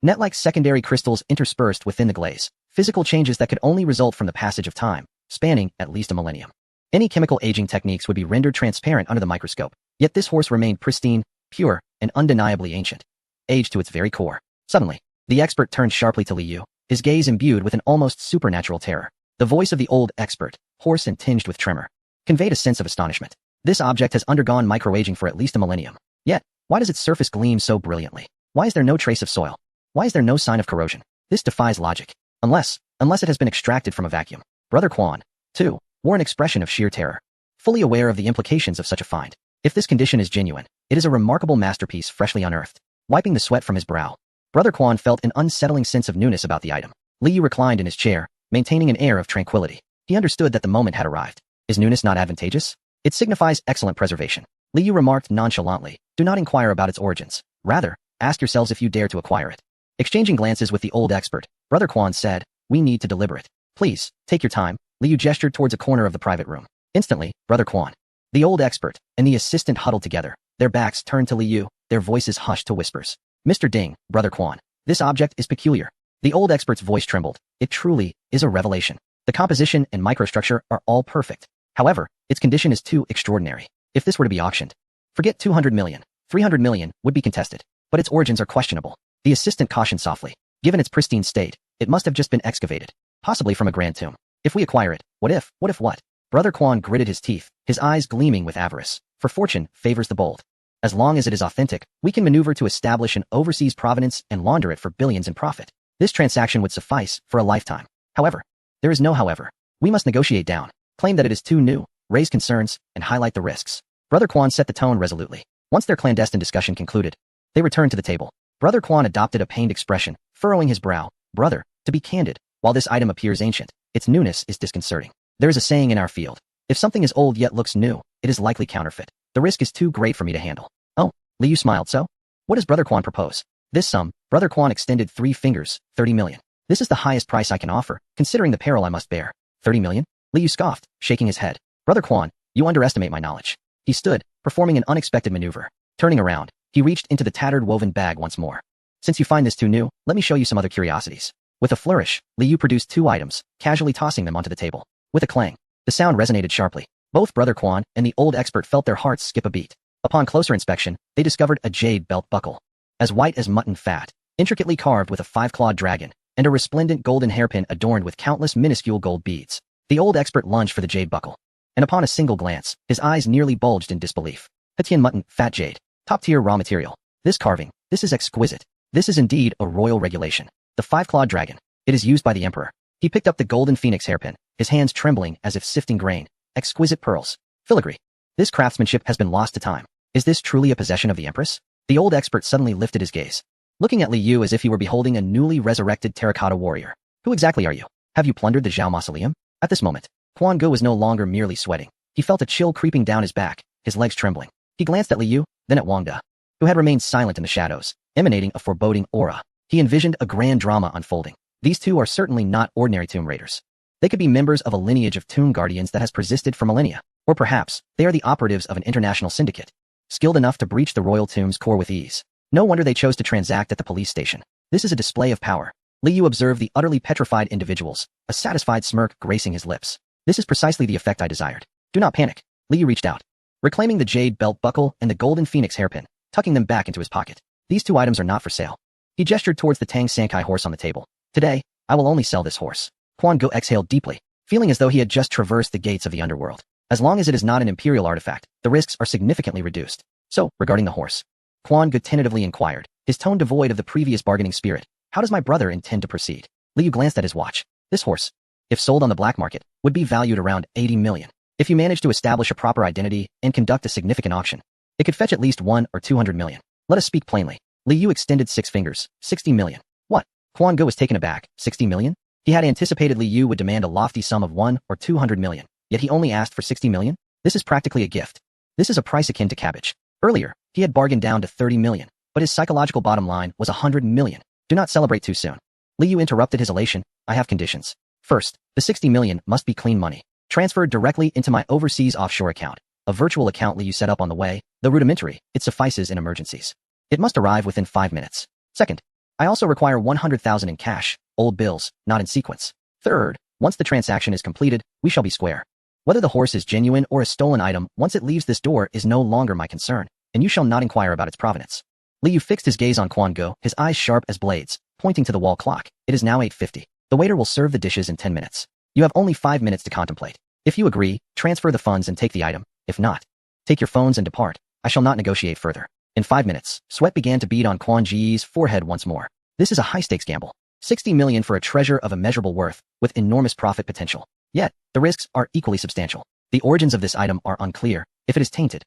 net-like secondary crystals interspersed within the glaze, physical changes that could only result from the passage of time, spanning at least a millennium. Any chemical aging techniques would be rendered transparent under the microscope, yet this horse remained pristine, pure, and undeniably ancient. Aged to its very core. Suddenly, the expert turned sharply to Li Yu, his gaze imbued with an almost supernatural terror. The voice of the old expert, hoarse and tinged with tremor, conveyed a sense of astonishment. This object has undergone microaging for at least a millennium. Yet, why does its surface gleam so brilliantly? Why is there no trace of soil? Why is there no sign of corrosion? This defies logic. Unless it has been extracted from a vacuum. Brother Quan, too, wore an expression of sheer terror, fully aware of the implications of such a find. If this condition is genuine, it is a remarkable masterpiece freshly unearthed. Wiping the sweat from his brow, Brother Quan felt an unsettling sense of newness about the item. Li Yu reclined in his chair, maintaining an air of tranquility. He understood that the moment had arrived. Is newness not advantageous? It signifies excellent preservation. Li Yu remarked nonchalantly, do not inquire about its origins. Rather, ask yourselves if you dare to acquire it. Exchanging glances with the old expert, Brother Quan said, we need to deliberate. Please, take your time. Li Yu gestured towards a corner of the private room. Instantly, Brother Quan, the old expert, and the assistant huddled together, their backs turned to Li Yu, their voices hushed to whispers. Mr. Ding, Brother Quan, this object is peculiar. The old expert's voice trembled. It truly is a revelation. The composition and microstructure are all perfect. However, its condition is too extraordinary. If this were to be auctioned, forget 200 million, 300 million would be contested. But its origins are questionable. The assistant cautioned softly. Given its pristine state, it must have just been excavated, possibly from a grand tomb. If we acquire it, what if what? Brother Quan gritted his teeth, his eyes gleaming with avarice. For fortune favors the bold. As long as it is authentic, we can maneuver to establish an overseas provenance and launder it for billions in profit. This transaction would suffice for a lifetime. However, there is no however. We must negotiate down, claim that it is too new, raise concerns, and highlight the risks. Brother Quan set the tone resolutely. Once their clandestine discussion concluded, they returned to the table. Brother Quan adopted a pained expression, furrowing his brow. Brother, to be candid, while this item appears ancient, its newness is disconcerting. There is a saying in our field. If something is old yet looks new, it is likely counterfeit. The risk is too great for me to handle. Oh, Li Yu smiled. So? What does Brother Quan propose? This sum, Brother Quan extended 3 fingers, 30 million. This is the highest price I can offer, considering the peril I must bear. 30 million? Li Yu scoffed, shaking his head. Brother Quan, you underestimate my knowledge. He stood, performing an unexpected maneuver. Turning around, he reached into the tattered woven bag once more. Since you find this too new, let me show you some other curiosities. With a flourish, Li Yu produced 2 items, casually tossing them onto the table. With a clang, the sound resonated sharply. Both Brother Quan and the old expert felt their hearts skip a beat. Upon closer inspection, they discovered a jade belt buckle. As white as mutton fat, intricately carved with a 5-clawed dragon, and a resplendent golden hairpin adorned with countless minuscule gold beads. The old expert lunged for the jade buckle. And upon a single glance, his eyes nearly bulged in disbelief. Hetian mutton, fat jade. Top-tier raw material. This carving, this is exquisite. This is indeed a royal regulation. The 5-clawed dragon. It is used by the emperor. He picked up the golden phoenix hairpin, his hands trembling as if sifting grain. Exquisite pearls. Filigree. This craftsmanship has been lost to time. Is this truly a possession of the empress? The old expert suddenly lifted his gaze, looking at Li Yu as if he were beholding a newly resurrected terracotta warrior. Who exactly are you? Have you plundered the Zhao Mausoleum? At this moment, Quan Ge was no longer merely sweating. He felt a chill creeping down his back, his legs trembling. He glanced at Li Yu, then at Wang De, who had remained silent in the shadows, emanating a foreboding aura. He envisioned a grand drama unfolding. These two are certainly not ordinary tomb raiders. They could be members of a lineage of tomb guardians that has persisted for millennia. Or perhaps, they are the operatives of an international syndicate, skilled enough to breach the royal tomb's core with ease. No wonder they chose to transact at the police station. This is a display of power. Li Yu observed the utterly petrified individuals, a satisfied smirk gracing his lips. This is precisely the effect I desired. Do not panic. Li Yu reached out, reclaiming the jade belt buckle and the golden phoenix hairpin, tucking them back into his pocket. These two items are not for sale. He gestured towards the Tang Sankai horse on the table. Today, I will only sell this horse. Quan Go exhaled deeply, feeling as though he had just traversed the gates of the underworld. As long as it is not an imperial artifact, the risks are significantly reduced. So, regarding the horse, Quan Go tentatively inquired, his tone devoid of the previous bargaining spirit. How does my brother intend to proceed? Li Yu glanced at his watch. This horse, if sold on the black market, would be valued around 80 million. If you manage to establish a proper identity and conduct a significant auction, it could fetch at least 1 or 200 million. Let us speak plainly. Li Yu extended 6 fingers. 60 million. What? Quan Go was taken aback. 60 million? He had anticipated Li Yu would demand a lofty sum of 1 or 200 million, yet he only asked for 60 million? This is practically a gift. This is a price akin to cabbage. Earlier, he had bargained down to 30 million, but his psychological bottom line was 100 million. Do not celebrate too soon. Li Yu interrupted his elation. I have conditions. First, the 60 million must be clean money, transferred directly into my overseas offshore account. A virtual account Li Yu set up on the way, though rudimentary, it suffices in emergencies. It must arrive within 5 minutes. Second, I also require 100,000 in cash, old bills, not in sequence. Third, once the transaction is completed, we shall be square. Whether the horse is genuine or a stolen item, once it leaves this door is no longer my concern, and you shall not inquire about its provenance. Li Yu fixed his gaze on Quan Go, his eyes sharp as blades, pointing to the wall clock. It is now 8:50. The waiter will serve the dishes in 10 minutes. You have only 5 minutes to contemplate. If you agree, transfer the funds and take the item. If not, take your phones and depart. I shall not negotiate further. In 5 minutes, sweat began to bead on Quan Ji's forehead once more. This is a high-stakes gamble. 60 million for a treasure of immeasurable worth, with enormous profit potential. Yet, the risks are equally substantial. The origins of this item are unclear, if it is tainted.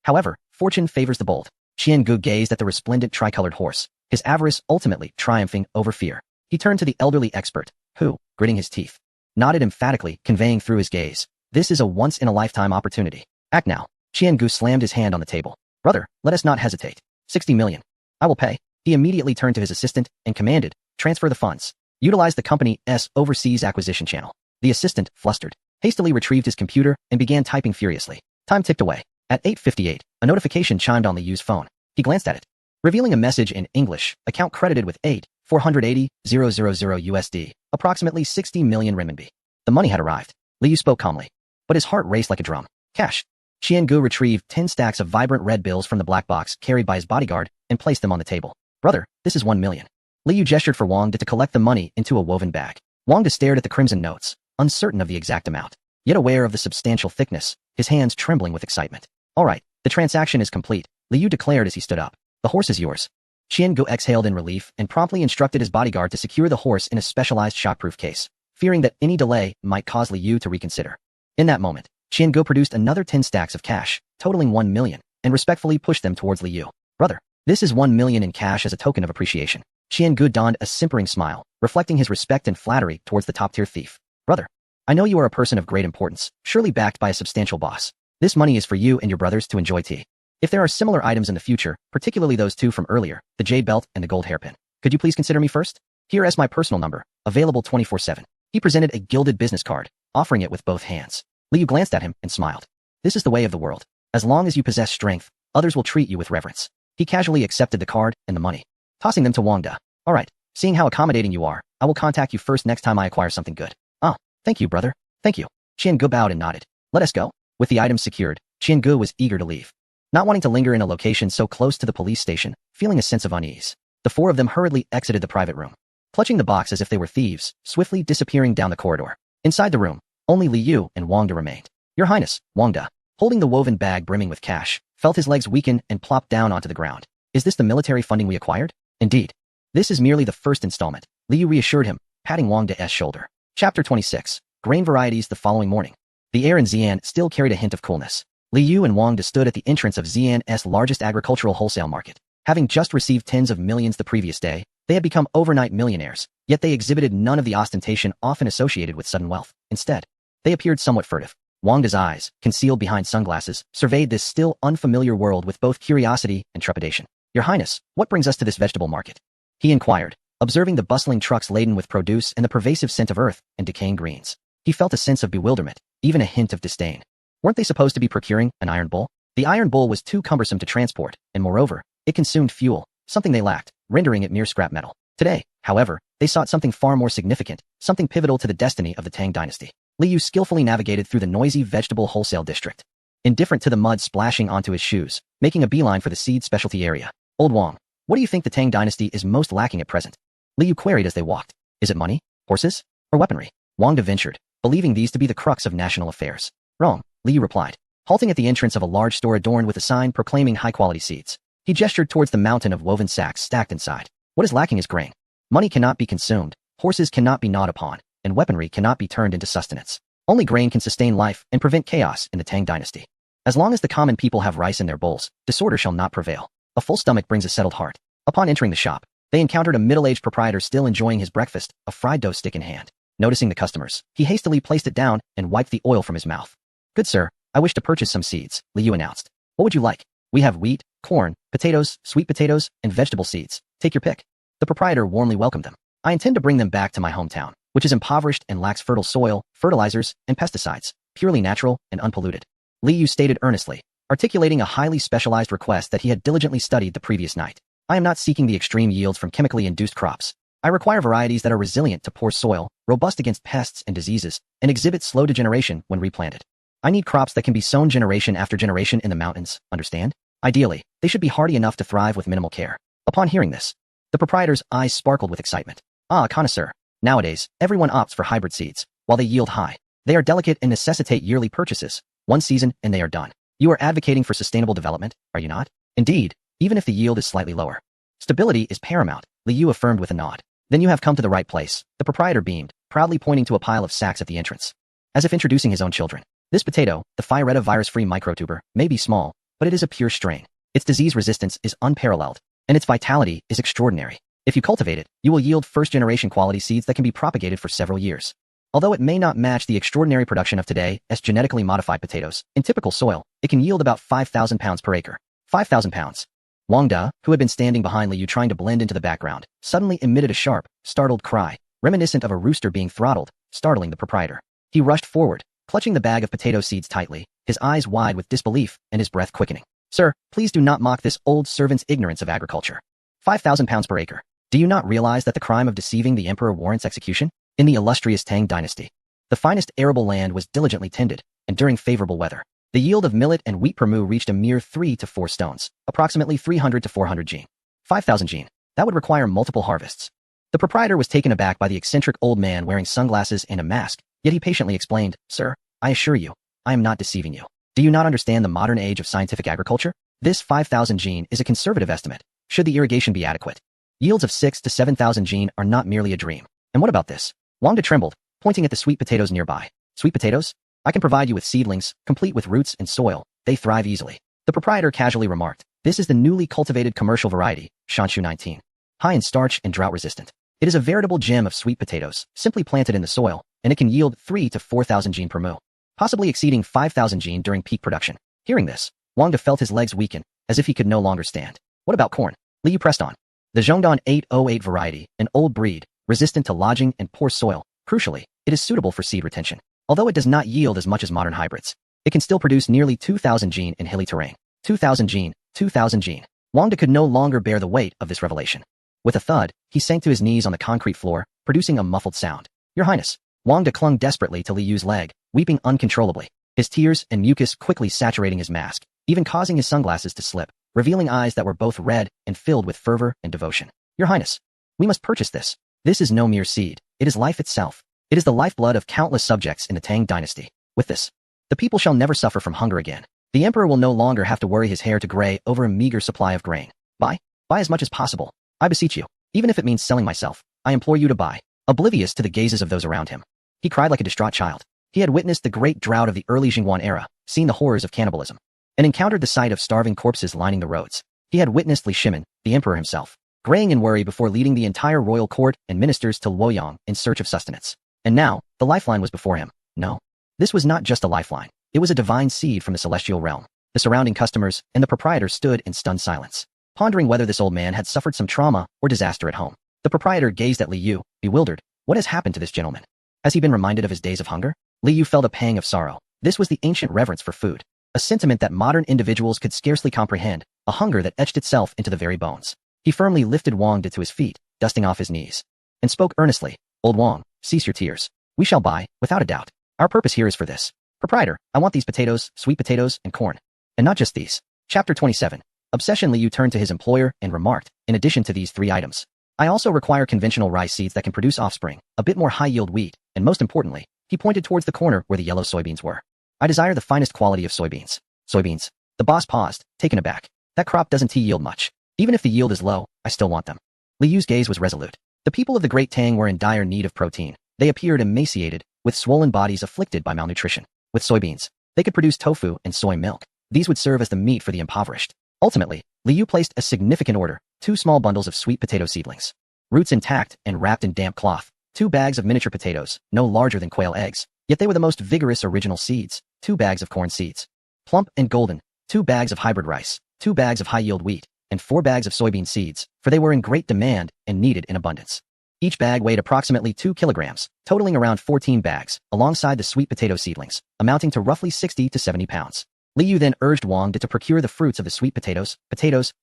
However, fortune favors the bold. Qiangu gazed at the resplendent tricolored horse, his avarice ultimately triumphing over fear. He turned to the elderly expert, who, gritting his teeth, nodded emphatically, conveying through his gaze, this is a once-in-a-lifetime opportunity. Act now. Qiangu slammed his hand on the table. Brother, let us not hesitate. 60 million. I will pay. He immediately turned to his assistant and commanded, transfer the funds. Utilize the company's overseas acquisition channel. The assistant, flustered, hastily retrieved his computer and began typing furiously. Time ticked away. At 8:58, a notification chimed on Li Yu's phone. He glanced at it, revealing a message in English, account credited with 8,480,000 USD, approximately 60 million renminbi. The money had arrived. Li Yu spoke calmly, but his heart raced like a drum. Cash. Qiangu retrieved 10 stacks of vibrant red bills from the black box carried by his bodyguard and placed them on the table. Brother, this is 1 million. Li Yu gestured for Wang De to collect the money into a woven bag. Wang De stared at the crimson notes, uncertain of the exact amount, yet aware of the substantial thickness, his hands trembling with excitement. All right, the transaction is complete, Li Yu declared as he stood up. The horse is yours. Qiangu exhaled in relief and promptly instructed his bodyguard to secure the horse in a specialized shockproof case, fearing that any delay might cause Li Yu to reconsider. In that moment, Qiangu produced another 10 stacks of cash, totaling 1 million, and respectfully pushed them towards Li Yu. Brother, this is 1 million in cash as a token of appreciation. Qiangu donned a simpering smile, reflecting his respect and flattery towards the top-tier thief. Brother, I know you are a person of great importance, surely backed by a substantial boss. This money is for you and your brothers to enjoy tea. If there are similar items in the future, particularly those two from earlier, the jade belt and the gold hairpin, could you please consider me first? Here is my personal number, available 24/7. He presented a gilded business card, offering it with both hands. Li Yu glanced at him and smiled. This is the way of the world. As long as you possess strength, others will treat you with reverence. He casually accepted the card and the money, tossing them to Wang De. All right, seeing how accommodating you are, I will contact you first next time I acquire something good. Ah, thank you, brother. Thank you. Qiangu bowed and nodded. Let us go. With the items secured, Qiangu was eager to leave. Not wanting to linger in a location so close to the police station, feeling a sense of unease, the four of them hurriedly exited the private room, clutching the box as if they were thieves, swiftly disappearing down the corridor. Inside the room, only Li Yu and Wang De remained. Your Highness, Wang De, holding the woven bag brimming with cash, felt his legs weaken and plopped down onto the ground. Is this the military funding we acquired? Indeed. This is merely the first installment, Li Yu reassured him, patting Wang De's shoulder. Chapter 26. Grain varieties. The following morning, the air in Xi'an still carried a hint of coolness. Li Yu and Wang De stood at the entrance of Xi'an's largest agricultural wholesale market. Having just received tens of millions the previous day, they had become overnight millionaires, yet they exhibited none of the ostentation often associated with sudden wealth. Instead, they appeared somewhat furtive. Wang De's eyes, concealed behind sunglasses, surveyed this still unfamiliar world with both curiosity and trepidation. Your Highness, what brings us to this vegetable market? He inquired, observing the bustling trucks laden with produce and the pervasive scent of earth and decaying greens. He felt a sense of bewilderment, even a hint of disdain. Weren't they supposed to be procuring an iron bull? The iron bull was too cumbersome to transport, and moreover, It consumed fuel, something they lacked, rendering it mere scrap metal. Today, however, they sought something far more significant, something pivotal to the destiny of the Tang dynasty. Li Yu skillfully navigated through the noisy vegetable wholesale district, indifferent to the mud splashing onto his shoes, making a beeline for the seed specialty area. Old Wang, what do you think the Tang dynasty is most lacking at present? Li Yu queried as they walked. Is it money, horses, or weaponry? Wang De ventured, believing these to be the crux of national affairs. Wrong, Li Yu replied, halting at the entrance of a large store adorned with a sign proclaiming high-quality seeds. He gestured towards the mountain of woven sacks stacked inside. What is lacking is grain. Money cannot be consumed, horses cannot be gnawed upon, and weaponry cannot be turned into sustenance. Only grain can sustain life and prevent chaos in the Tang dynasty. As long as the common people have rice in their bowls, disorder shall not prevail. A full stomach brings a settled heart. Upon entering the shop, they encountered a middle-aged proprietor still enjoying his breakfast, a fried dough stick in hand. Noticing the customers, he hastily placed it down and wiped the oil from his mouth. Good sir, I wish to purchase some seeds, Li Yu announced. What would you like? We have wheat, corn, potatoes, sweet potatoes, and vegetable seeds. Take your pick. The proprietor warmly welcomed them. I intend to bring them back to my hometown, which is impoverished and lacks fertile soil, fertilizers, and pesticides, purely natural and unpolluted. Li Yu stated earnestly, articulating a highly specialized request that he had diligently studied the previous night. I am not seeking the extreme yields from chemically induced crops. I require varieties that are resilient to poor soil, robust against pests and diseases, and exhibit slow degeneration when replanted. I need crops that can be sown generation after generation in the mountains, understand? Ideally, they should be hardy enough to thrive with minimal care. Upon hearing this, the proprietor's eyes sparkled with excitement. Ah, connoisseur. Nowadays, everyone opts for hybrid seeds. While they yield high, they are delicate and necessitate yearly purchases. One season and they are done. You are advocating for sustainable development, are you not? Indeed, even if the yield is slightly lower. Stability is paramount, Li Yu affirmed with a nod. Then you have come to the right place, the proprietor beamed, proudly pointing to a pile of sacks at the entrance. As if introducing his own children. This potato, the Phyretia virus-free microtuber, may be small, but it is a pure strain. Its disease resistance is unparalleled, and its vitality is extraordinary. If you cultivate it, you will yield first-generation quality seeds that can be propagated for several years. Although it may not match the extraordinary production of today as genetically modified potatoes, in typical soil, it can yield about 5,000 pounds per acre. 5,000 pounds. Wang De, who had been standing behind Li Yu trying to blend into the background, suddenly emitted a sharp, startled cry, reminiscent of a rooster being throttled, startling the proprietor. He rushed forward, clutching the bag of potato seeds tightly, his eyes wide with disbelief and his breath quickening. Sir, please do not mock this old servant's ignorance of agriculture. 5,000 pounds per acre. Do you not realize that the crime of deceiving the emperor warrants execution? In the illustrious Tang dynasty, the finest arable land was diligently tended, and during favorable weather, the yield of millet and wheat per mu reached a mere 3 to 4 stones, approximately 300 to 400 jin. 5,000 jin. That would require multiple harvests. The proprietor was taken aback by the eccentric old man wearing sunglasses and a mask, yet he patiently explained, Sir, I assure you, I am not deceiving you. Do you not understand the modern age of scientific agriculture? This 5,000 jin is a conservative estimate, should the irrigation be adequate. Yields of 6 to 7,000 jin are not merely a dream. And what about this? Wang De trembled, pointing at the sweet potatoes nearby. Sweet potatoes? I can provide you with seedlings, complete with roots and soil. They thrive easily. The proprietor casually remarked, this is the newly cultivated commercial variety, Shanshu 19. High in starch and drought resistant. It is a veritable gem of sweet potatoes, simply planted in the soil, and it can yield 3 to 4,000 jin per mu, possibly exceeding 5,000 jin during peak production. Hearing this, Wang De felt his legs weaken, as if he could no longer stand. What about corn? Li Yu pressed on. The Zhongdan 808 variety, an old breed, resistant to lodging and poor soil. Crucially, it is suitable for seed retention. Although it does not yield as much as modern hybrids, it can still produce nearly 2,000 jin in hilly terrain. 2,000 jin, 2,000 jin. Wang De could no longer bear the weight of this revelation. With a thud, he sank to his knees on the concrete floor, producing a muffled sound. Your Highness. Wang De clung desperately to Li Yu's leg, weeping uncontrollably, his tears and mucus quickly saturating his mask, even causing his sunglasses to slip, revealing eyes that were both red and filled with fervor and devotion. Your Highness, we must purchase this. This is no mere seed. It is life itself. It is the lifeblood of countless subjects in the Tang dynasty. With this, the people shall never suffer from hunger again. The emperor will no longer have to worry his hair to gray over a meager supply of grain. Buy as much as possible. I beseech you, even if it means selling myself, I implore you to buy. Oblivious to the gazes of those around him, he cried like a distraught child. He had witnessed the great drought of the early Jingguan era, seen the horrors of cannibalism, and encountered the sight of starving corpses lining the roads. He had witnessed Li Shimin, the emperor himself, graying in worry before leading the entire royal court and ministers to Luoyang in search of sustenance. And now, the lifeline was before him. No. This was not just a lifeline. It was a divine seed from the celestial realm. The surrounding customers and the proprietor stood in stunned silence, pondering whether this old man had suffered some trauma or disaster at home. The proprietor gazed at Li Yu, bewildered. What has happened to this gentleman? Has he been reminded of his days of hunger? Li Yu felt a pang of sorrow. This was the ancient reverence for food, a sentiment that modern individuals could scarcely comprehend, a hunger that etched itself into the very bones. He firmly lifted Wang De to his feet, dusting off his knees, and spoke earnestly. Old Wang, cease your tears. We shall buy, without a doubt. Our purpose here is for this. Proprietor, I want these potatoes, sweet potatoes, and corn. And not just these. Chapter 27. Obsession. Liu turned to his employer and remarked, in addition to these 3 items, I also require conventional rice seeds that can produce offspring, a bit more high-yield wheat, and most importantly, he pointed towards the corner where the yellow soybeans were. I desire the finest quality of soybeans. Soybeans. The boss paused, taken aback. That crop doesn't yield much. Even if the yield is low, I still want them. Liu's gaze was resolute. The people of the Great Tang were in dire need of protein. They appeared emaciated, with swollen bodies afflicted by malnutrition. With soybeans, they could produce tofu and soy milk. These would serve as the meat for the impoverished. Ultimately, Liu placed a significant order, 2 small bundles of sweet potato seedlings. Roots intact and wrapped in damp cloth. 2 bags of miniature potatoes, no larger than quail eggs, yet they were the most vigorous original seeds. 2 bags of corn seeds. Plump and golden. 2 bags of hybrid rice. 2 bags of high-yield wheat. And 4 bags of soybean seeds, for they were in great demand and needed in abundance. Each bag weighed approximately 2 kilograms, totaling around 14 bags, alongside the sweet potato seedlings, amounting to roughly 60 to 70 pounds. Liu then urged Wang De to procure the fruits of the sweet potatoes,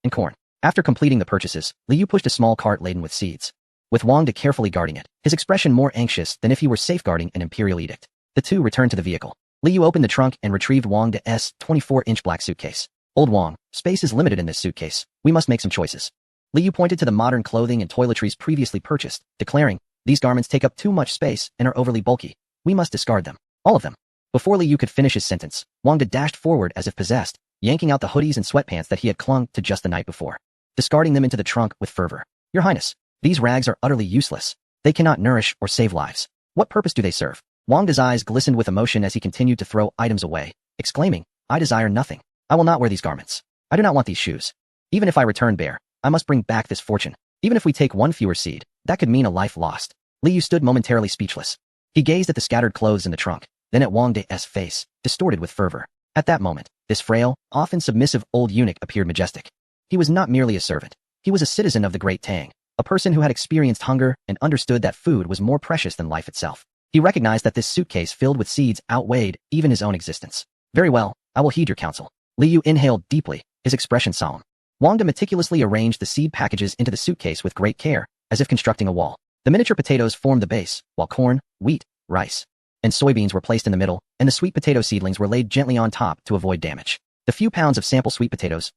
and corn. After completing the purchases, Liu pushed a small cart laden with seeds, with Wang De carefully guarding it, his expression more anxious than if he were safeguarding an imperial edict. The 2 returned to the vehicle. Liu opened the trunk and retrieved Wang De's 24-inch black suitcase. Old Wang, space is limited in this suitcase. We must make some choices. Liu pointed to the modern clothing and toiletries previously purchased, declaring, these garments take up too much space and are overly bulky. We must discard them. All of them. Before Liu could finish his sentence, Wang De dashed forward as if possessed, yanking out the hoodies and sweatpants that he had clung to just the night before, discarding them into the trunk with fervor. Your Highness, these rags are utterly useless. They cannot nourish or save lives. What purpose do they serve? Wang De's eyes glistened with emotion as he continued to throw items away, exclaiming, I desire nothing. I will not wear these garments. I do not want these shoes. Even if I return bare, I must bring back this fortune. Even if we take 1 fewer seed, that could mean a life lost. Liu stood momentarily speechless. He gazed at the scattered clothes in the trunk, then at Wang De's face, distorted with fervor. At that moment, this frail, often submissive old eunuch appeared majestic. He was not merely a servant. He was a citizen of the Great Tang, a person who had experienced hunger and understood that food was more precious than life itself. He recognized that this suitcase filled with seeds outweighed even his own existence. Very well, I will heed your counsel. Liu inhaled deeply, his expression solemn. Wang De meticulously arranged the seed packages into the suitcase with great care, as if constructing a wall. The miniature potatoes formed the base, while corn, wheat, rice, and soybeans were placed in the middle, and the sweet potato seedlings were laid gently on top to avoid damage. The few pounds of sample sweet potatoes,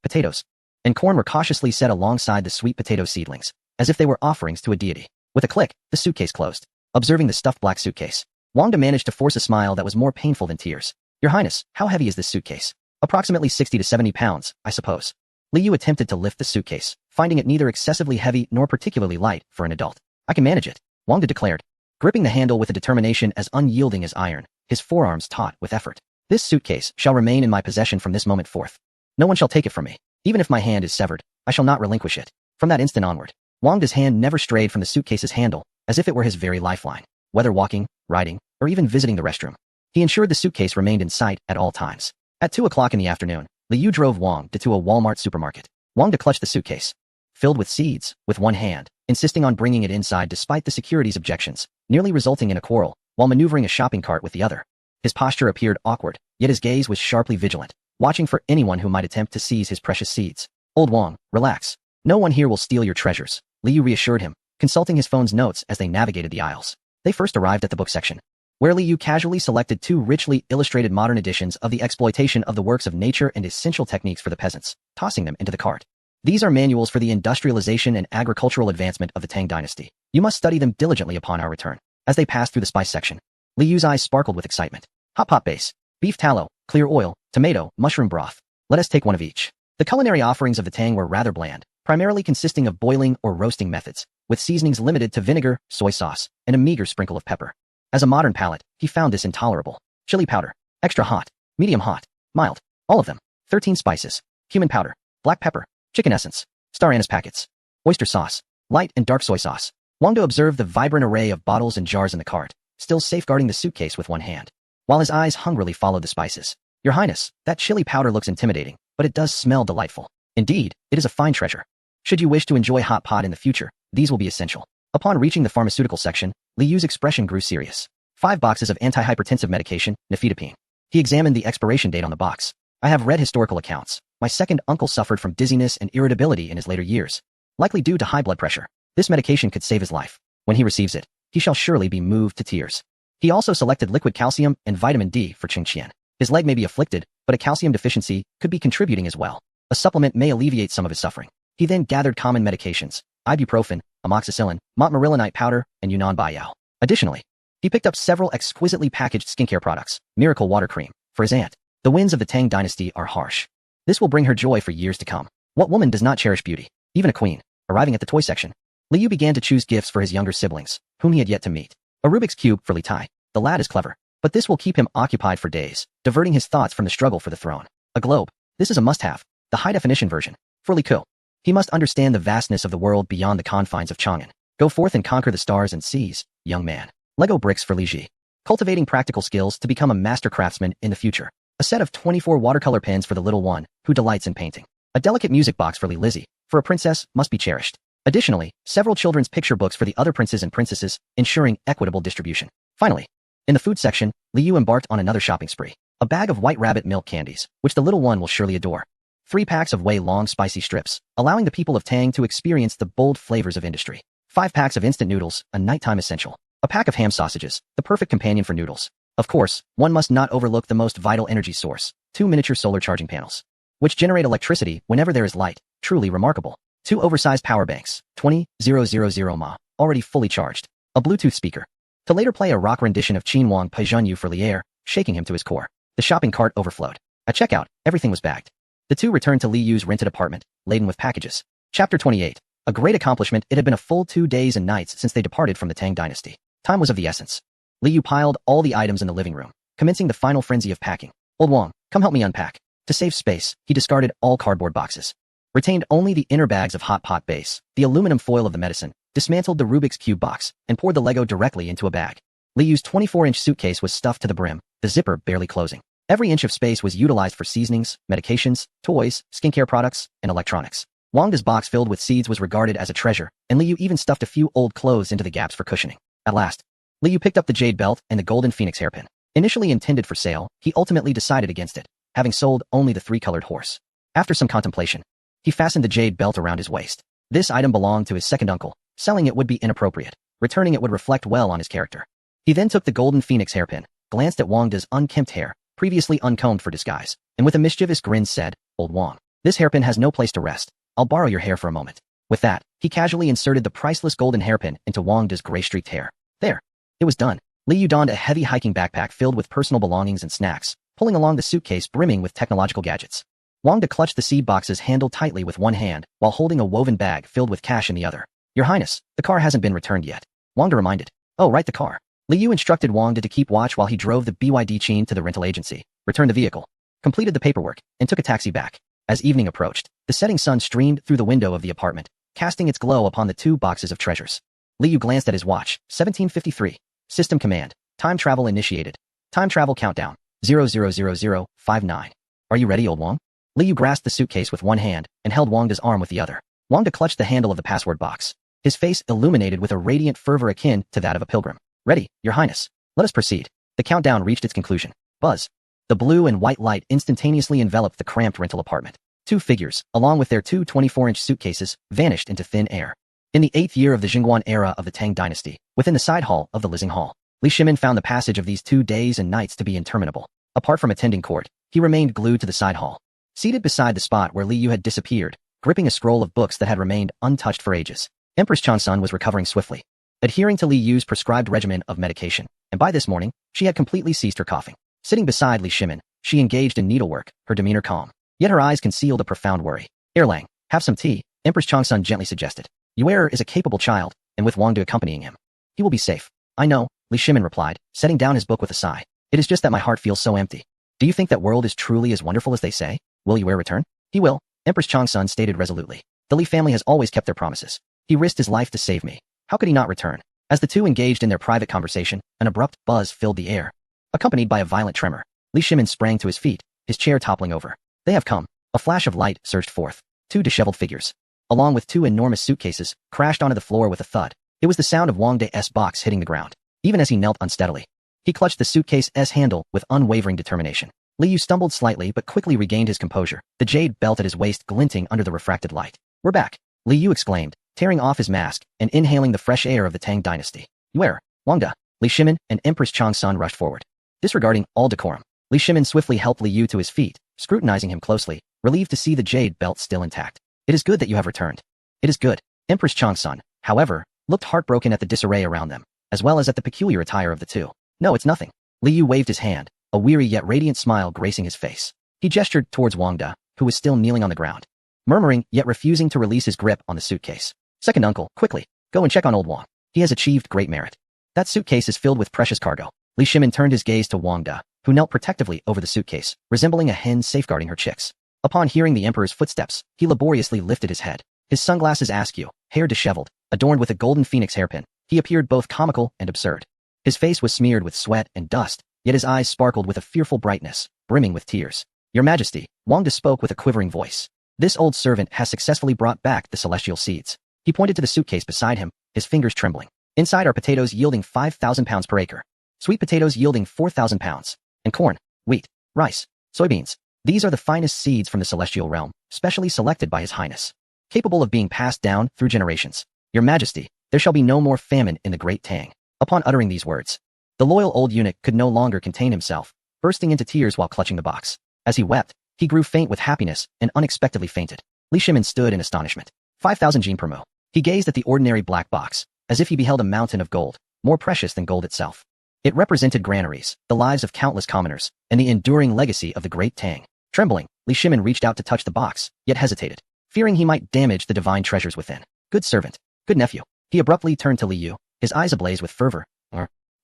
and corn were cautiously set alongside the sweet potato seedlings, as if they were offerings to a deity. With a click, the suitcase closed. Observing the stuffed black suitcase, Wang De managed to force a smile that was more painful than tears. Your Highness, how heavy is this suitcase? Approximately 60 to 70 pounds, I suppose. Liu attempted to lift the suitcase, finding it neither excessively heavy nor particularly light for an adult. I can manage it, Wang De declared, gripping the handle with a determination as unyielding as iron, his forearms taut with effort. This suitcase shall remain in my possession from this moment forth. No one shall take it from me. Even if my hand is severed, I shall not relinquish it. From that instant onward, Wang De's hand never strayed from the suitcase's handle, as if it were his very lifeline. Whether walking, riding, or even visiting the restroom, he ensured the suitcase remained in sight at all times. At 2 o'clock in the afternoon, Liu drove Wang De to a Walmart supermarket. Wang De clutched the suitcase, filled with seeds, with one hand, insisting on bringing it inside despite the security's objections, nearly resulting in a quarrel, while maneuvering a shopping cart with the other. His posture appeared awkward, yet his gaze was sharply vigilant, watching for anyone who might attempt to seize his precious seeds. Old Wang, relax. No one here will steal your treasures, Liu reassured him, consulting his phone's notes as they navigated the aisles. They first arrived at the book section, where Liu casually selected 2 richly illustrated modern editions of The Exploitation of the Works of Nature and Essential Techniques for the Peasants, tossing them into the cart. These are manuals for the industrialization and agricultural advancement of the Tang dynasty. You must study them diligently upon our return. As they passed through the spice section, Liu's eyes sparkled with excitement. Hot pot base, beef tallow, clear oil, tomato, mushroom broth. Let us take one of each. The culinary offerings of the Tang were rather bland, primarily consisting of boiling or roasting methods, with seasonings limited to vinegar, soy sauce, and a meager sprinkle of pepper. As a modern palate, he found this intolerable. Chili powder, extra hot, medium hot, mild, all of them. 13 spices, cumin powder, black pepper, chicken essence, star anise packets, oyster sauce, light and dark soy sauce. Wang De observed the vibrant array of bottles and jars in the cart, still safeguarding the suitcase with one hand, while his eyes hungrily followed the spices. Your Highness, that chili powder looks intimidating, but it does smell delightful. Indeed, it is a fine treasure. Should you wish to enjoy hot pot in the future, these will be essential. Upon reaching the pharmaceutical section, Liu's expression grew serious. 5 boxes of antihypertensive medication, nifedipine. He examined the expiration date on the box. I have read historical accounts. My second uncle suffered from dizziness and irritability in his later years, likely due to high blood pressure. This medication could save his life. When he receives it, he shall surely be moved to tears. He also selected liquid calcium and vitamin D for Qing Qian. His leg may be afflicted, but a calcium deficiency could be contributing as well. A supplement may alleviate some of his suffering. He then gathered common medications, ibuprofen, amoxicillin, montmorillonite powder, and Yunnan Baiyao. Additionally, he picked up several exquisitely packaged skincare products, Miracle Water Cream, for his aunt. The winds of the Tang dynasty are harsh. This will bring her joy for years to come. What woman does not cherish beauty? Even a queen. Arriving at the toy section, Li Yu began to choose gifts for his younger siblings, whom he had yet to meet. A Rubik's Cube for Li Tai. The lad is clever, but this will keep him occupied for days, diverting his thoughts from the struggle for the throne. A globe. This is a must-have. The high-definition version. For Li Ku. He must understand the vastness of the world beyond the confines of Chang'an. Go forth and conquer the stars and seas, young man. Lego bricks for Li Ji. Cultivating practical skills to become a master craftsman in the future. A set of 24 watercolor pens for the little one, who delights in painting. A delicate music box for Li Lizzie, for a princess must be cherished. Additionally, several children's picture books for the other princes and princesses, ensuring equitable distribution. Finally, in the food section, Li Yu embarked on another shopping spree. A bag of white rabbit milk candies, which the little one will surely adore. 3 packs of Wei long spicy strips, allowing the people of Tang to experience the bold flavors of industry. 5 packs of instant noodles, a nighttime essential. A pack of ham sausages, the perfect companion for noodles. Of course, one must not overlook the most vital energy source, 2 miniature solar charging panels, which generate electricity whenever there is light. Truly remarkable. 2 oversized power banks, 20,000 mAh, already fully charged. A Bluetooth speaker, to later play a rock rendition of Qin Wang Pai Zhen Yu for Lier, shaking him to his core. The shopping cart overflowed. At checkout, everything was bagged. The two returned to Li Yu's rented apartment, laden with packages. Chapter 28. A great accomplishment. It had been a full 2 days and nights since they departed from the Tang dynasty. Time was of the essence. Li Yu piled all the items in the living room, commencing the final frenzy of packing. Old Wang, come help me unpack. To save space, he discarded all cardboard boxes. Retained only the inner bags of hot pot base, the aluminum foil of the medicine, dismantled the Rubik's Cube box, and poured the Lego directly into a bag. Li Yu's 24-inch suitcase was stuffed to the brim, the zipper barely closing. Every inch of space was utilized for seasonings, medications, toys, skincare products, and electronics. Wang De's box filled with seeds was regarded as a treasure, and Li Yu even stuffed a few old clothes into the gaps for cushioning. At last, Li Yu picked up the jade belt and the golden phoenix hairpin. Initially intended for sale, he ultimately decided against it, having sold only the 3-colored horse. After some contemplation, he fastened the jade belt around his waist. This item belonged to his second uncle. Selling it would be inappropriate. Returning it would reflect well on his character. He then took the golden phoenix hairpin, glanced at Wang De's unkempt hair, previously uncombed for disguise, and with a mischievous grin said, "Old Wang, this hairpin has no place to rest. I'll borrow your hair for a moment." With that, he casually inserted the priceless golden hairpin into Wang De's gray-streaked hair. There. It was done. Li Yu donned a heavy hiking backpack filled with personal belongings and snacks, pulling along the suitcase brimming with technological gadgets. Wang De clutched the seed box's handle tightly with one hand, while holding a woven bag filled with cash in the other. "Your Highness, the car hasn't been returned yet," Wang De reminded. "Oh, right, the car." Li Yu instructed Wang De to keep watch while he drove the BYD Qin to the rental agency, returned the vehicle, completed the paperwork, and took a taxi back. As evening approached, the setting sun streamed through the window of the apartment, casting its glow upon the 2 boxes of treasures. Li Yu glanced at his watch. 17:53. System command. Time travel initiated. Time travel countdown. 000059. Are you ready, old Wang? Li Yu grasped the suitcase with one hand and held Wang De's arm with the other. Wang De clutched the handle of the password box, his face illuminated with a radiant fervor akin to that of a pilgrim. "Ready, Your Highness. Let us proceed." The countdown reached its conclusion. Buzz. The blue and white light instantaneously enveloped the cramped rental apartment. 2 figures, along with their 2 24-inch suitcases, vanished into thin air. In the 8th year of the Jingguan era of the Tang dynasty, within the side hall of the Lizing Hall, Li Shimin found the passage of these 2 days and nights to be interminable. Apart from attending court, he remained glued to the side hall. Seated beside the spot where Li Yu had disappeared, gripping a scroll of books that had remained untouched for ages, Empress Changsun was recovering swiftly, adhering to Li Yu's prescribed regimen of medication, and by this morning, she had completely ceased her coughing. Sitting beside Li Shimin, she engaged in needlework, her demeanor calm, yet her eyes concealed a profound worry. "Erlang, have some tea," Empress Changsun gently suggested. "Yuer is a capable child, and with Wang De accompanying him, he will be safe." "I know," Li Shimin replied, setting down his book with a sigh. "It is just that my heart feels so empty." "Do you think that world is truly as wonderful as they say? Will Yuer return?" "He will," Empress Changsun stated resolutely. "The Li family has always kept their promises. He risked his life to save me. How could he not return?" As the two engaged in their private conversation, an abrupt buzz filled the air, accompanied by a violent tremor. Li Shimin sprang to his feet, his chair toppling over. "They have come." A flash of light surged forth. 2 disheveled figures, along with 2 enormous suitcases, crashed onto the floor with a thud. It was the sound of Wang De's box hitting the ground. Even as he knelt unsteadily, he clutched the suitcase's handle with unwavering determination. Li Yu stumbled slightly but quickly regained his composure, the jade belt at his waist glinting under the refracted light. We're back, Li Yu exclaimed, tearing off his mask and inhaling the fresh air of the Tang dynasty. Where? Wangda, Li Shimin, and Empress Changsun rushed forward. Disregarding all decorum, Li Shimin swiftly helped Li Yu to his feet, scrutinizing him closely, relieved to see the jade belt still intact. It is good that you have returned. It is good. Empress Changsun, however, looked heartbroken at the disarray around them, as well as at the peculiar attire of the two. No, it's nothing. Li Yu waved his hand, a weary yet radiant smile gracing his face. He gestured towards Wangda, who was still kneeling on the ground, murmuring yet refusing to release his grip on the suitcase. Second uncle, quickly, go and check on old Wang. He has achieved great merit. That suitcase is filled with precious cargo. Li Shimin turned his gaze to Wangda, who knelt protectively over the suitcase, resembling a hen safeguarding her chicks. Upon hearing the emperor's footsteps, he laboriously lifted his head. His sunglasses askew, hair disheveled, adorned with a golden phoenix hairpin, he appeared both comical and absurd. His face was smeared with sweat and dust, yet his eyes sparkled with a fearful brightness, brimming with tears. Your Majesty, Wangda spoke with a quivering voice. This old servant has successfully brought back the celestial seeds. He pointed to the suitcase beside him, his fingers trembling. Inside are potatoes yielding 5,000 pounds per acre, sweet potatoes yielding 4,000 pounds, and corn, wheat, rice, soybeans. These are the finest seeds from the celestial realm, specially selected by His Highness, capable of being passed down through generations. Your Majesty, there shall be no more famine in the Great Tang. Upon uttering these words, the loyal old eunuch could no longer contain himself, bursting into tears while clutching the box. As he wept, he grew faint with happiness and unexpectedly fainted. Li Shimin stood in astonishment. 5,000 jin per mo. He gazed at the ordinary black box, as if he beheld a mountain of gold, more precious than gold itself. It represented granaries, the lives of countless commoners, and the enduring legacy of the Great Tang. Trembling, Li Shimin reached out to touch the box, yet hesitated, fearing he might damage the divine treasures within. Good servant, good nephew. He abruptly turned to Li Yu, his eyes ablaze with fervor.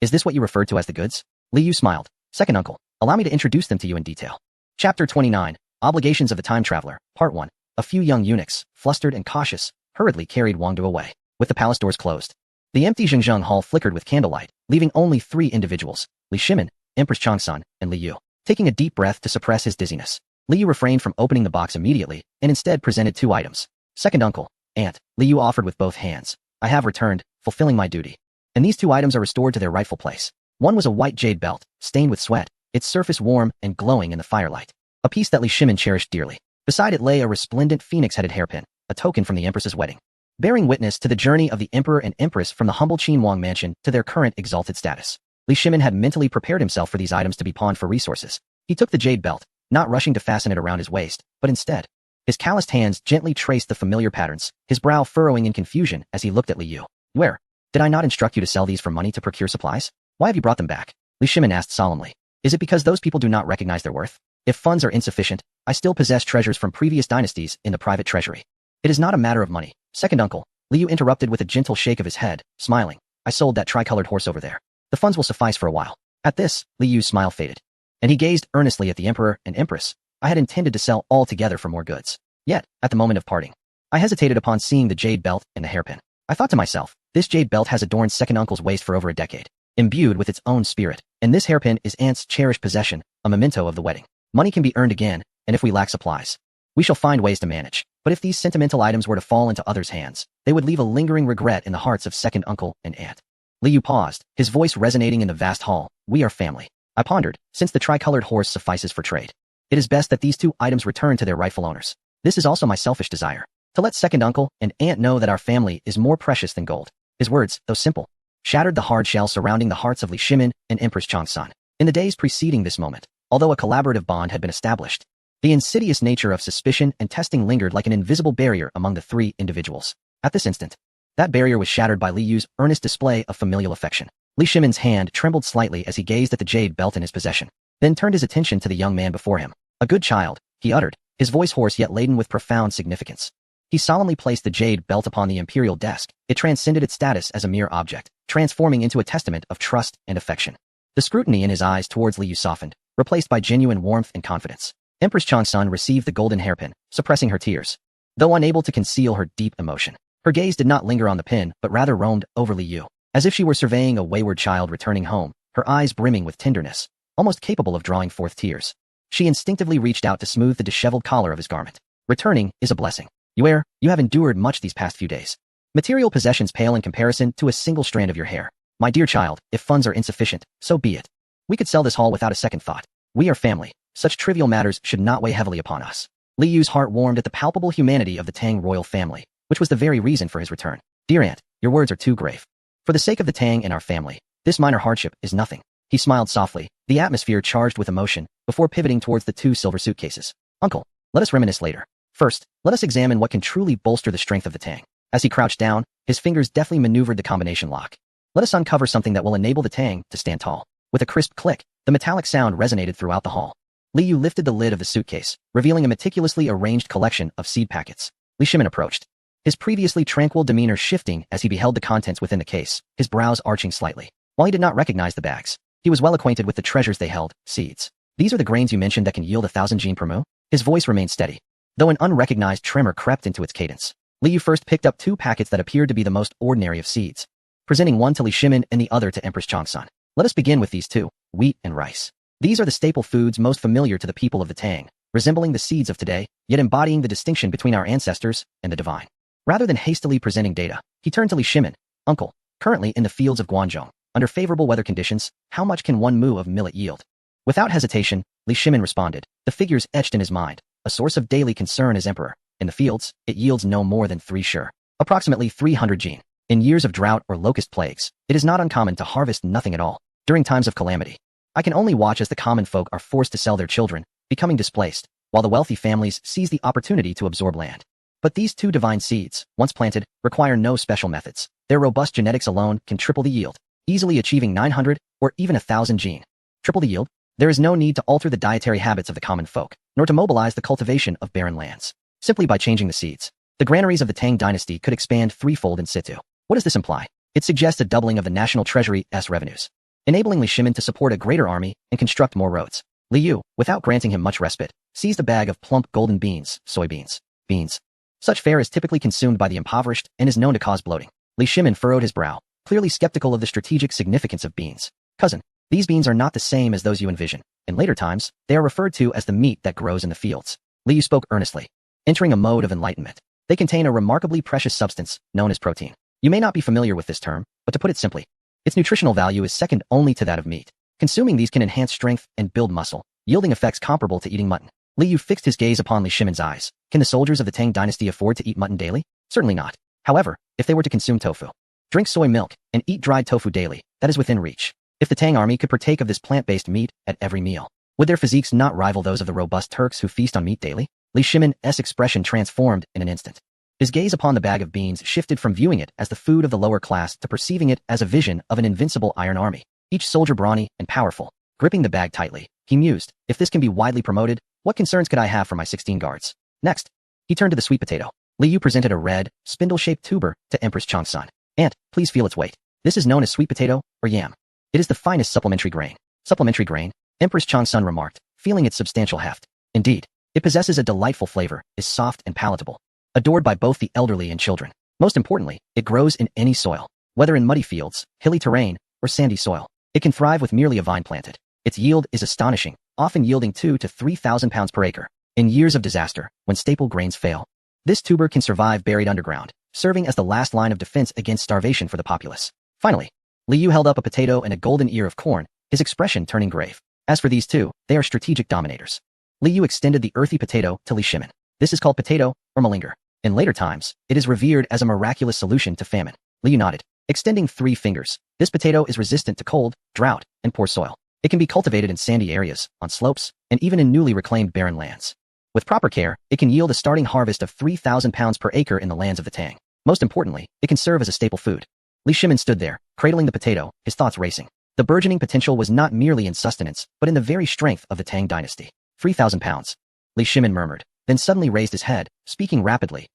Is this what you referred to as the goods? Li Yu smiled. Second uncle, allow me to introduce them to you in detail. Chapter 29, Obligations of the Time Traveler, Part 1. A few young eunuchs, flustered and cautious, hurriedly carried Wangda away. With the palace doors closed, the empty Zhengzheng hall flickered with candlelight, leaving only 3 individuals, Li Shimin, Empress Changsun, and Li Yu. Taking a deep breath to suppress his dizziness, Li Yu refrained from opening the box immediately, and instead presented 2 items. Second uncle, aunt, Li Yu offered with both hands. I have returned, fulfilling my duty. And these 2 items are restored to their rightful place. One was a white jade belt, stained with sweat, its surface warm and glowing in the firelight. A piece that Li Shimin cherished dearly. Beside it lay a resplendent phoenix-headed hairpin, a token from the empress's wedding, bearing witness to the journey of the emperor and empress from the humble Qinhuang mansion to their current exalted status. Li Shimin had mentally prepared himself for these items to be pawned for resources. He took the jade belt, not rushing to fasten it around his waist, but instead, his calloused hands gently traced the familiar patterns, his brow furrowing in confusion as he looked at Li Yu. Where? Did I not instruct you to sell these for money to procure supplies? Why have you brought them back? Li Shimin asked solemnly. Is it because those people do not recognize their worth? If funds are insufficient, I still possess treasures from previous dynasties in the private treasury. It is not a matter of money. Second uncle, Li Yu interrupted with a gentle shake of his head, smiling. I sold that tricolored horse over there. The funds will suffice for a while. At this, Li Yu's smile faded, and he gazed earnestly at the emperor and empress. I had intended to sell all together for more goods. Yet, at the moment of parting, I hesitated upon seeing the jade belt and the hairpin. I thought to myself, this jade belt has adorned second uncle's waist for over a decade, imbued with its own spirit, and this hairpin is aunt's cherished possession, a memento of the wedding. Money can be earned again, and if we lack supplies, we shall find ways to manage. But if these sentimental items were to fall into others' hands, they would leave a lingering regret in the hearts of second uncle and aunt. Li Yu paused, his voice resonating in the vast hall. We are family. I pondered, since the tricolored horse suffices for trade, it is best that these 2 items return to their rightful owners. This is also my selfish desire, to let second uncle and aunt know that our family is more precious than gold. His words, though simple, shattered the hard shell surrounding the hearts of Li Shimin and Empress Changsun. In the days preceding this moment, although a collaborative bond had been established, the insidious nature of suspicion and testing lingered like an invisible barrier among the 3 individuals. At this instant, that barrier was shattered by Li Yu's earnest display of familial affection. Li Shimin's hand trembled slightly as he gazed at the jade belt in his possession, then turned his attention to the young man before him. A good child, he uttered, his voice hoarse yet laden with profound significance. He solemnly placed the jade belt upon the imperial desk. It transcended its status as a mere object, transforming into a testament of trust and affection. The scrutiny in his eyes towards Li Yu softened, replaced by genuine warmth and confidence. Empress Changsun received the golden hairpin, suppressing her tears. Though unable to conceal her deep emotion, her gaze did not linger on the pin, but rather roamed over Li Yu, as if she were surveying a wayward child returning home, her eyes brimming with tenderness, almost capable of drawing forth tears. She instinctively reached out to smooth the disheveled collar of his garment. Returning is a blessing. You have endured much these past few days. Material possessions pale in comparison to a single strand of your hair. My dear child, if funds are insufficient, so be it. We could sell this hall without a second thought. We are family. such trivial matters should not weigh heavily upon us. Li Yu's heart warmed at the palpable humanity of the Tang royal family, which was the very reason for his return. Dear aunt, your words are too grave. For the sake of the Tang and our family, this minor hardship is nothing. He smiled softly, the atmosphere charged with emotion, before pivoting towards the two silver suitcases. Uncle, let us reminisce later. First, let us examine what can truly bolster the strength of the Tang. As he crouched down, his fingers deftly maneuvered the combination lock. Let us uncover something that will enable the Tang to stand tall. With a crisp click, the metallic sound resonated throughout the hall. Li Yu lifted the lid of the suitcase, revealing a meticulously arranged collection of seed packets. Li Shimin approached, his previously tranquil demeanor shifting as he beheld the contents within the case, his brows arching slightly. While he did not recognize the bags, he was well acquainted with the treasures they held, seeds. These are the grains you mentioned that can yield 1,000 jin per mu? His voice remained steady, though an unrecognized tremor crept into its cadence. Li Yu first picked up two packets that appeared to be the most ordinary of seeds, presenting one to Li Shimin and the other to Empress Changsun. Let us begin with these two, wheat and rice. These are the staple foods most familiar to the people of the Tang, resembling the seeds of today, yet embodying the distinction between our ancestors and the divine. Rather than hastily presenting data, he turned to Li Shimin. Uncle, currently in the fields of Guangzhou, under favorable weather conditions, how much can 1 mu of millet yield? Without hesitation, Li Shimin responded, the figures etched in his mind, a source of daily concern as emperor. In the fields, it yields no more than 3 sure, approximately 300 jin. In years of drought or locust plagues, it is not uncommon to harvest nothing at all. During times of calamity, I can only watch as the common folk are forced to sell their children, becoming displaced, while the wealthy families seize the opportunity to absorb land. But these two divine seeds, once planted, require no special methods. Their robust genetics alone can triple the yield, easily achieving 900 or even 1,000 jin. Triple the yield? There is no need to alter the dietary habits of the common folk, nor to mobilize the cultivation of barren lands. Simply by changing the seeds, the granaries of the Tang dynasty could expand threefold in situ. What does this imply? It suggests a doubling of the national treasury's revenues, enabling Li Shimin to support a greater army and construct more roads. Li Yu, without granting him much respite, seized a bag of plump golden beans, soybeans. Beans. Such fare is typically consumed by the impoverished and is known to cause bloating. Li Shimin furrowed his brow, clearly skeptical of the strategic significance of beans. Cousin, these beans are not the same as those you envision. In later times, they are referred to as the meat that grows in the fields. Li Yu spoke earnestly, entering a mode of enlightenment. They contain a remarkably precious substance known as protein. You may not be familiar with this term, but to put it simply, its nutritional value is second only to that of meat. Consuming these can enhance strength and build muscle, yielding effects comparable to eating mutton. Li Yu fixed his gaze upon Li Shimin's eyes. Can the soldiers of the Tang dynasty afford to eat mutton daily? Certainly not. However, if they were to consume tofu, drink soy milk, and eat dried tofu daily, that is within reach. If the Tang army could partake of this plant-based meat at every meal, would their physiques not rival those of the robust Turks who feast on meat daily? Li Shimin's expression transformed in an instant. His gaze upon the bag of beans shifted from viewing it as the food of the lower class to perceiving it as a vision of an invincible iron army, each soldier brawny and powerful. Gripping the bag tightly, he mused, if this can be widely promoted, what concerns could I have for my 16 guards? Next, he turned to the sweet potato. Li Yu presented a red, spindle-shaped tuber to Empress Changsun. Aunt, please feel its weight. This is known as sweet potato, or yam. It is the finest supplementary grain. Supplementary grain? Empress Changsun remarked, feeling its substantial heft. Indeed, it possesses a delightful flavor, is soft and palatable, adored by both the elderly and children. Most importantly, it grows in any soil, whether in muddy fields, hilly terrain, or sandy soil. It can thrive with merely a vine planted. Its yield is astonishing, often yielding 2,000 to 3,000 pounds per acre. In years of disaster, when staple grains fail, this tuber can survive buried underground, serving as the last line of defense against starvation for the populace. Finally, Li Yu held up a potato and a golden ear of corn, his expression turning grave. As for these two, they are strategic dominators. Li Yu extended the earthy potato to Li Shimin. This is called potato, or malinger. In later times, it is revered as a miraculous solution to famine. Li Yu nodded, extending 3 fingers. This potato is resistant to cold, drought, and poor soil. It can be cultivated in sandy areas, on slopes, and even in newly reclaimed barren lands. With proper care, it can yield a starting harvest of 3,000 pounds per acre in the lands of the Tang. Most importantly, it can serve as a staple food. Li Shimin stood there, cradling the potato, his thoughts racing. The burgeoning potential was not merely in sustenance, but in the very strength of the Tang dynasty. 3,000 pounds. Li Shimin murmured, then suddenly raised his head, speaking rapidly.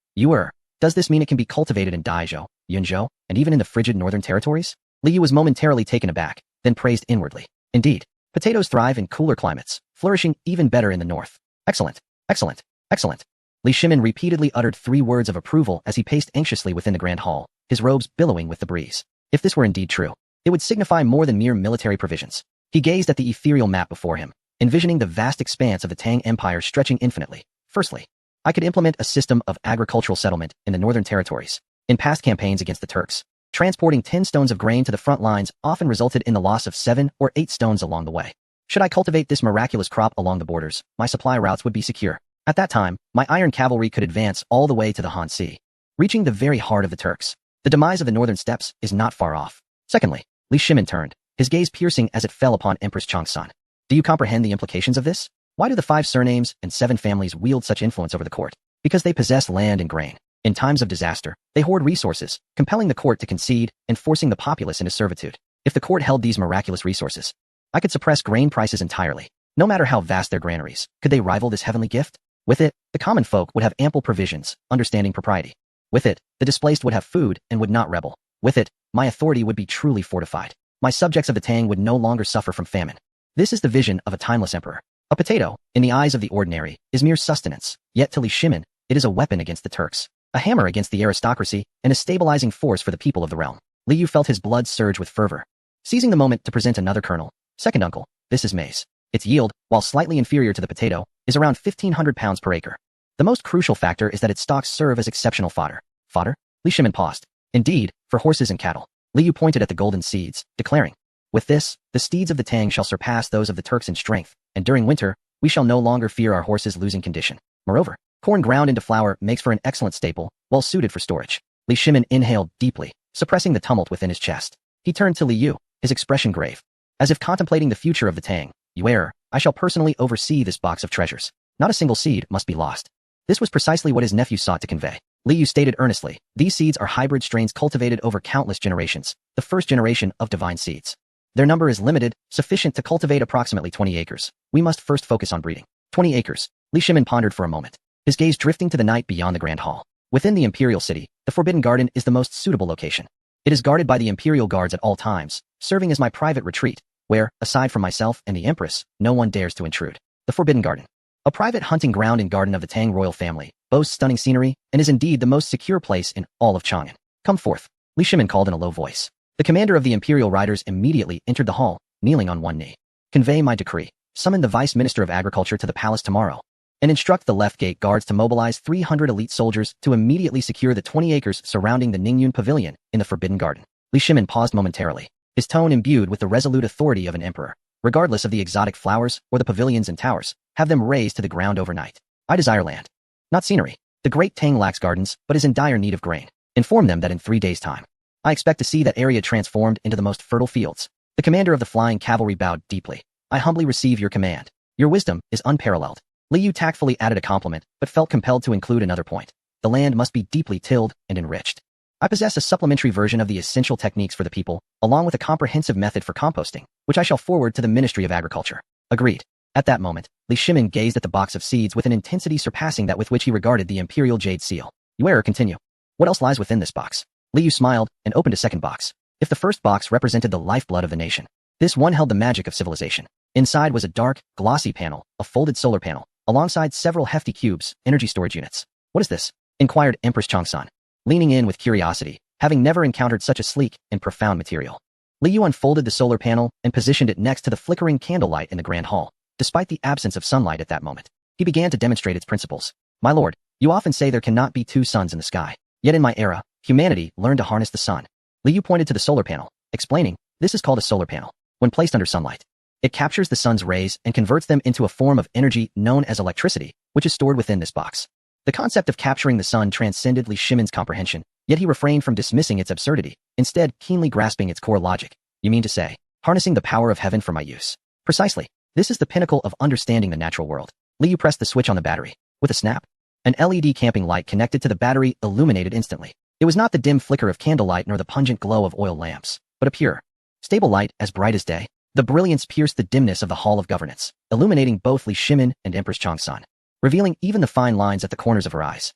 Does this mean it can be cultivated in Daizhou, Yunzhou, and even in the frigid northern territories? Li Yu was momentarily taken aback, then praised inwardly. Indeed, potatoes thrive in cooler climates, flourishing even better in the north. Excellent, excellent, excellent. Li Shimin repeatedly uttered 3 words of approval as he paced anxiously within the grand hall, his robes billowing with the breeze. If this were indeed true, it would signify more than mere military provisions. He gazed at the ethereal map before him, envisioning the vast expanse of the Tang Empire stretching infinitely. Firstly, I could implement a system of agricultural settlement in the northern territories. In past campaigns against the Turks, transporting 10 stones of grain to the front lines often resulted in the loss of 7 or 8 stones along the way. Should I cultivate this miraculous crop along the borders, my supply routes would be secure. At that time, my iron cavalry could advance all the way to the Han Sea, reaching the very heart of the Turks. The demise of the northern steppes is not far off. Secondly, Li Shimin turned, his gaze piercing as it fell upon Empress Changsan. Do you comprehend the implications of this? Why do the 5 surnames and 7 families wield such influence over the court? Because they possess land and grain. In times of disaster, they hoard resources, compelling the court to concede and forcing the populace into servitude. If the court held these miraculous resources, I could suppress grain prices entirely. No matter how vast their granaries, could they rival this heavenly gift? With it, the common folk would have ample provisions, understanding propriety. With it, the displaced would have food and would not rebel. With it, my authority would be truly fortified. My subjects of the Tang would no longer suffer from famine. This is the vision of a timeless emperor. A potato, in the eyes of the ordinary, is mere sustenance, yet to Li Shimin, it is a weapon against the Turks, a hammer against the aristocracy, and a stabilizing force for the people of the realm. Li Yu felt his blood surge with fervor. Seizing the moment to present another kernel, second uncle, this is maize. Its yield, while slightly inferior to the potato, is around 1,500 pounds per acre. The most crucial factor is that its stalks serve as exceptional fodder. Fodder? Li Shimin paused. Indeed, for horses and cattle. Li Yu pointed at the golden seeds, declaring, with this, the steeds of the Tang shall surpass those of the Turks in strength, and during winter, we shall no longer fear our horses losing condition. Moreover, corn ground into flour makes for an excellent staple, well suited for storage. Li Shimin inhaled deeply, suppressing the tumult within his chest. He turned to Li Yu, his expression grave. As if contemplating the future of the Tang, you err, I shall personally oversee this box of treasures. Not a single seed must be lost. This was precisely what his nephew sought to convey. Li Yu stated earnestly, these seeds are hybrid strains cultivated over countless generations, the first generation of divine seeds. Their number is limited, sufficient to cultivate approximately 20 acres. We must first focus on breeding. 20 acres. Li Shimin pondered for a moment, his gaze drifting to the night beyond the Grand Hall. Within the Imperial City, the Forbidden Garden is the most suitable location. It is guarded by the Imperial Guards at all times, serving as my private retreat, where, aside from myself and the Empress, no one dares to intrude. The Forbidden Garden. A private hunting ground and garden of the Tang royal family, boasts stunning scenery, and is indeed the most secure place in all of Chang'an. Come forth, Li Shimin called in a low voice. The commander of the Imperial Riders immediately entered the hall, kneeling on one knee. Convey my decree. Summon the Vice Minister of Agriculture to the palace tomorrow, and instruct the left gate guards to mobilize 300 elite soldiers to immediately secure the 20 acres surrounding the Ningyun Pavilion in the Forbidden Garden. Li Shimin paused momentarily, his tone imbued with the resolute authority of an emperor. Regardless of the exotic flowers or the pavilions and towers, have them razed to the ground overnight. I desire land, not scenery. The great Tang lacks gardens, but is in dire need of grain. Inform them that in 3 days' time, I expect to see that area transformed into the most fertile fields. The commander of the flying cavalry bowed deeply. I humbly receive your command. Your wisdom is unparalleled. Li Yu tactfully added a compliment, but felt compelled to include another point. The land must be deeply tilled and enriched. I possess a supplementary version of the essential techniques for the people, along with a comprehensive method for composting, which I shall forward to the Ministry of Agriculture. Agreed. At that moment, Li Shimin gazed at the box of seeds with an intensity surpassing that with which he regarded the Imperial Jade Seal. You err, continue. What else lies within this box? Li Yu smiled and opened a second box. If the first box represented the lifeblood of the nation, this one held the magic of civilization. Inside was a dark, glossy panel, a folded solar panel, alongside several hefty cubes, energy storage units. What is this? Inquired Empress Changsan, leaning in with curiosity, having never encountered such a sleek and profound material. Li Yu unfolded the solar panel and positioned it next to the flickering candlelight in the Grand Hall. Despite the absence of sunlight at that moment, he began to demonstrate its principles. My lord, you often say there cannot be 2 suns in the sky. Yet in my era, humanity learned to harness the sun. Li Yu pointed to the solar panel, explaining, this is called a solar panel. When placed under sunlight, it captures the sun's rays and converts them into a form of energy known as electricity, which is stored within this box. The concept of capturing the sun transcended Li Shimin's comprehension, yet he refrained from dismissing its absurdity, instead keenly grasping its core logic. You mean to say, harnessing the power of heaven for my use? Precisely. This is the pinnacle of understanding the natural world. Li Yu pressed the switch on the battery. With a snap, an LED camping light connected to the battery illuminated instantly. It was not the dim flicker of candlelight nor the pungent glow of oil lamps, but a pure, stable light as bright as day. The brilliance pierced the dimness of the Hall of Governance, illuminating both Li Shimin and Empress Changsan, revealing even the fine lines at the corners of her eyes.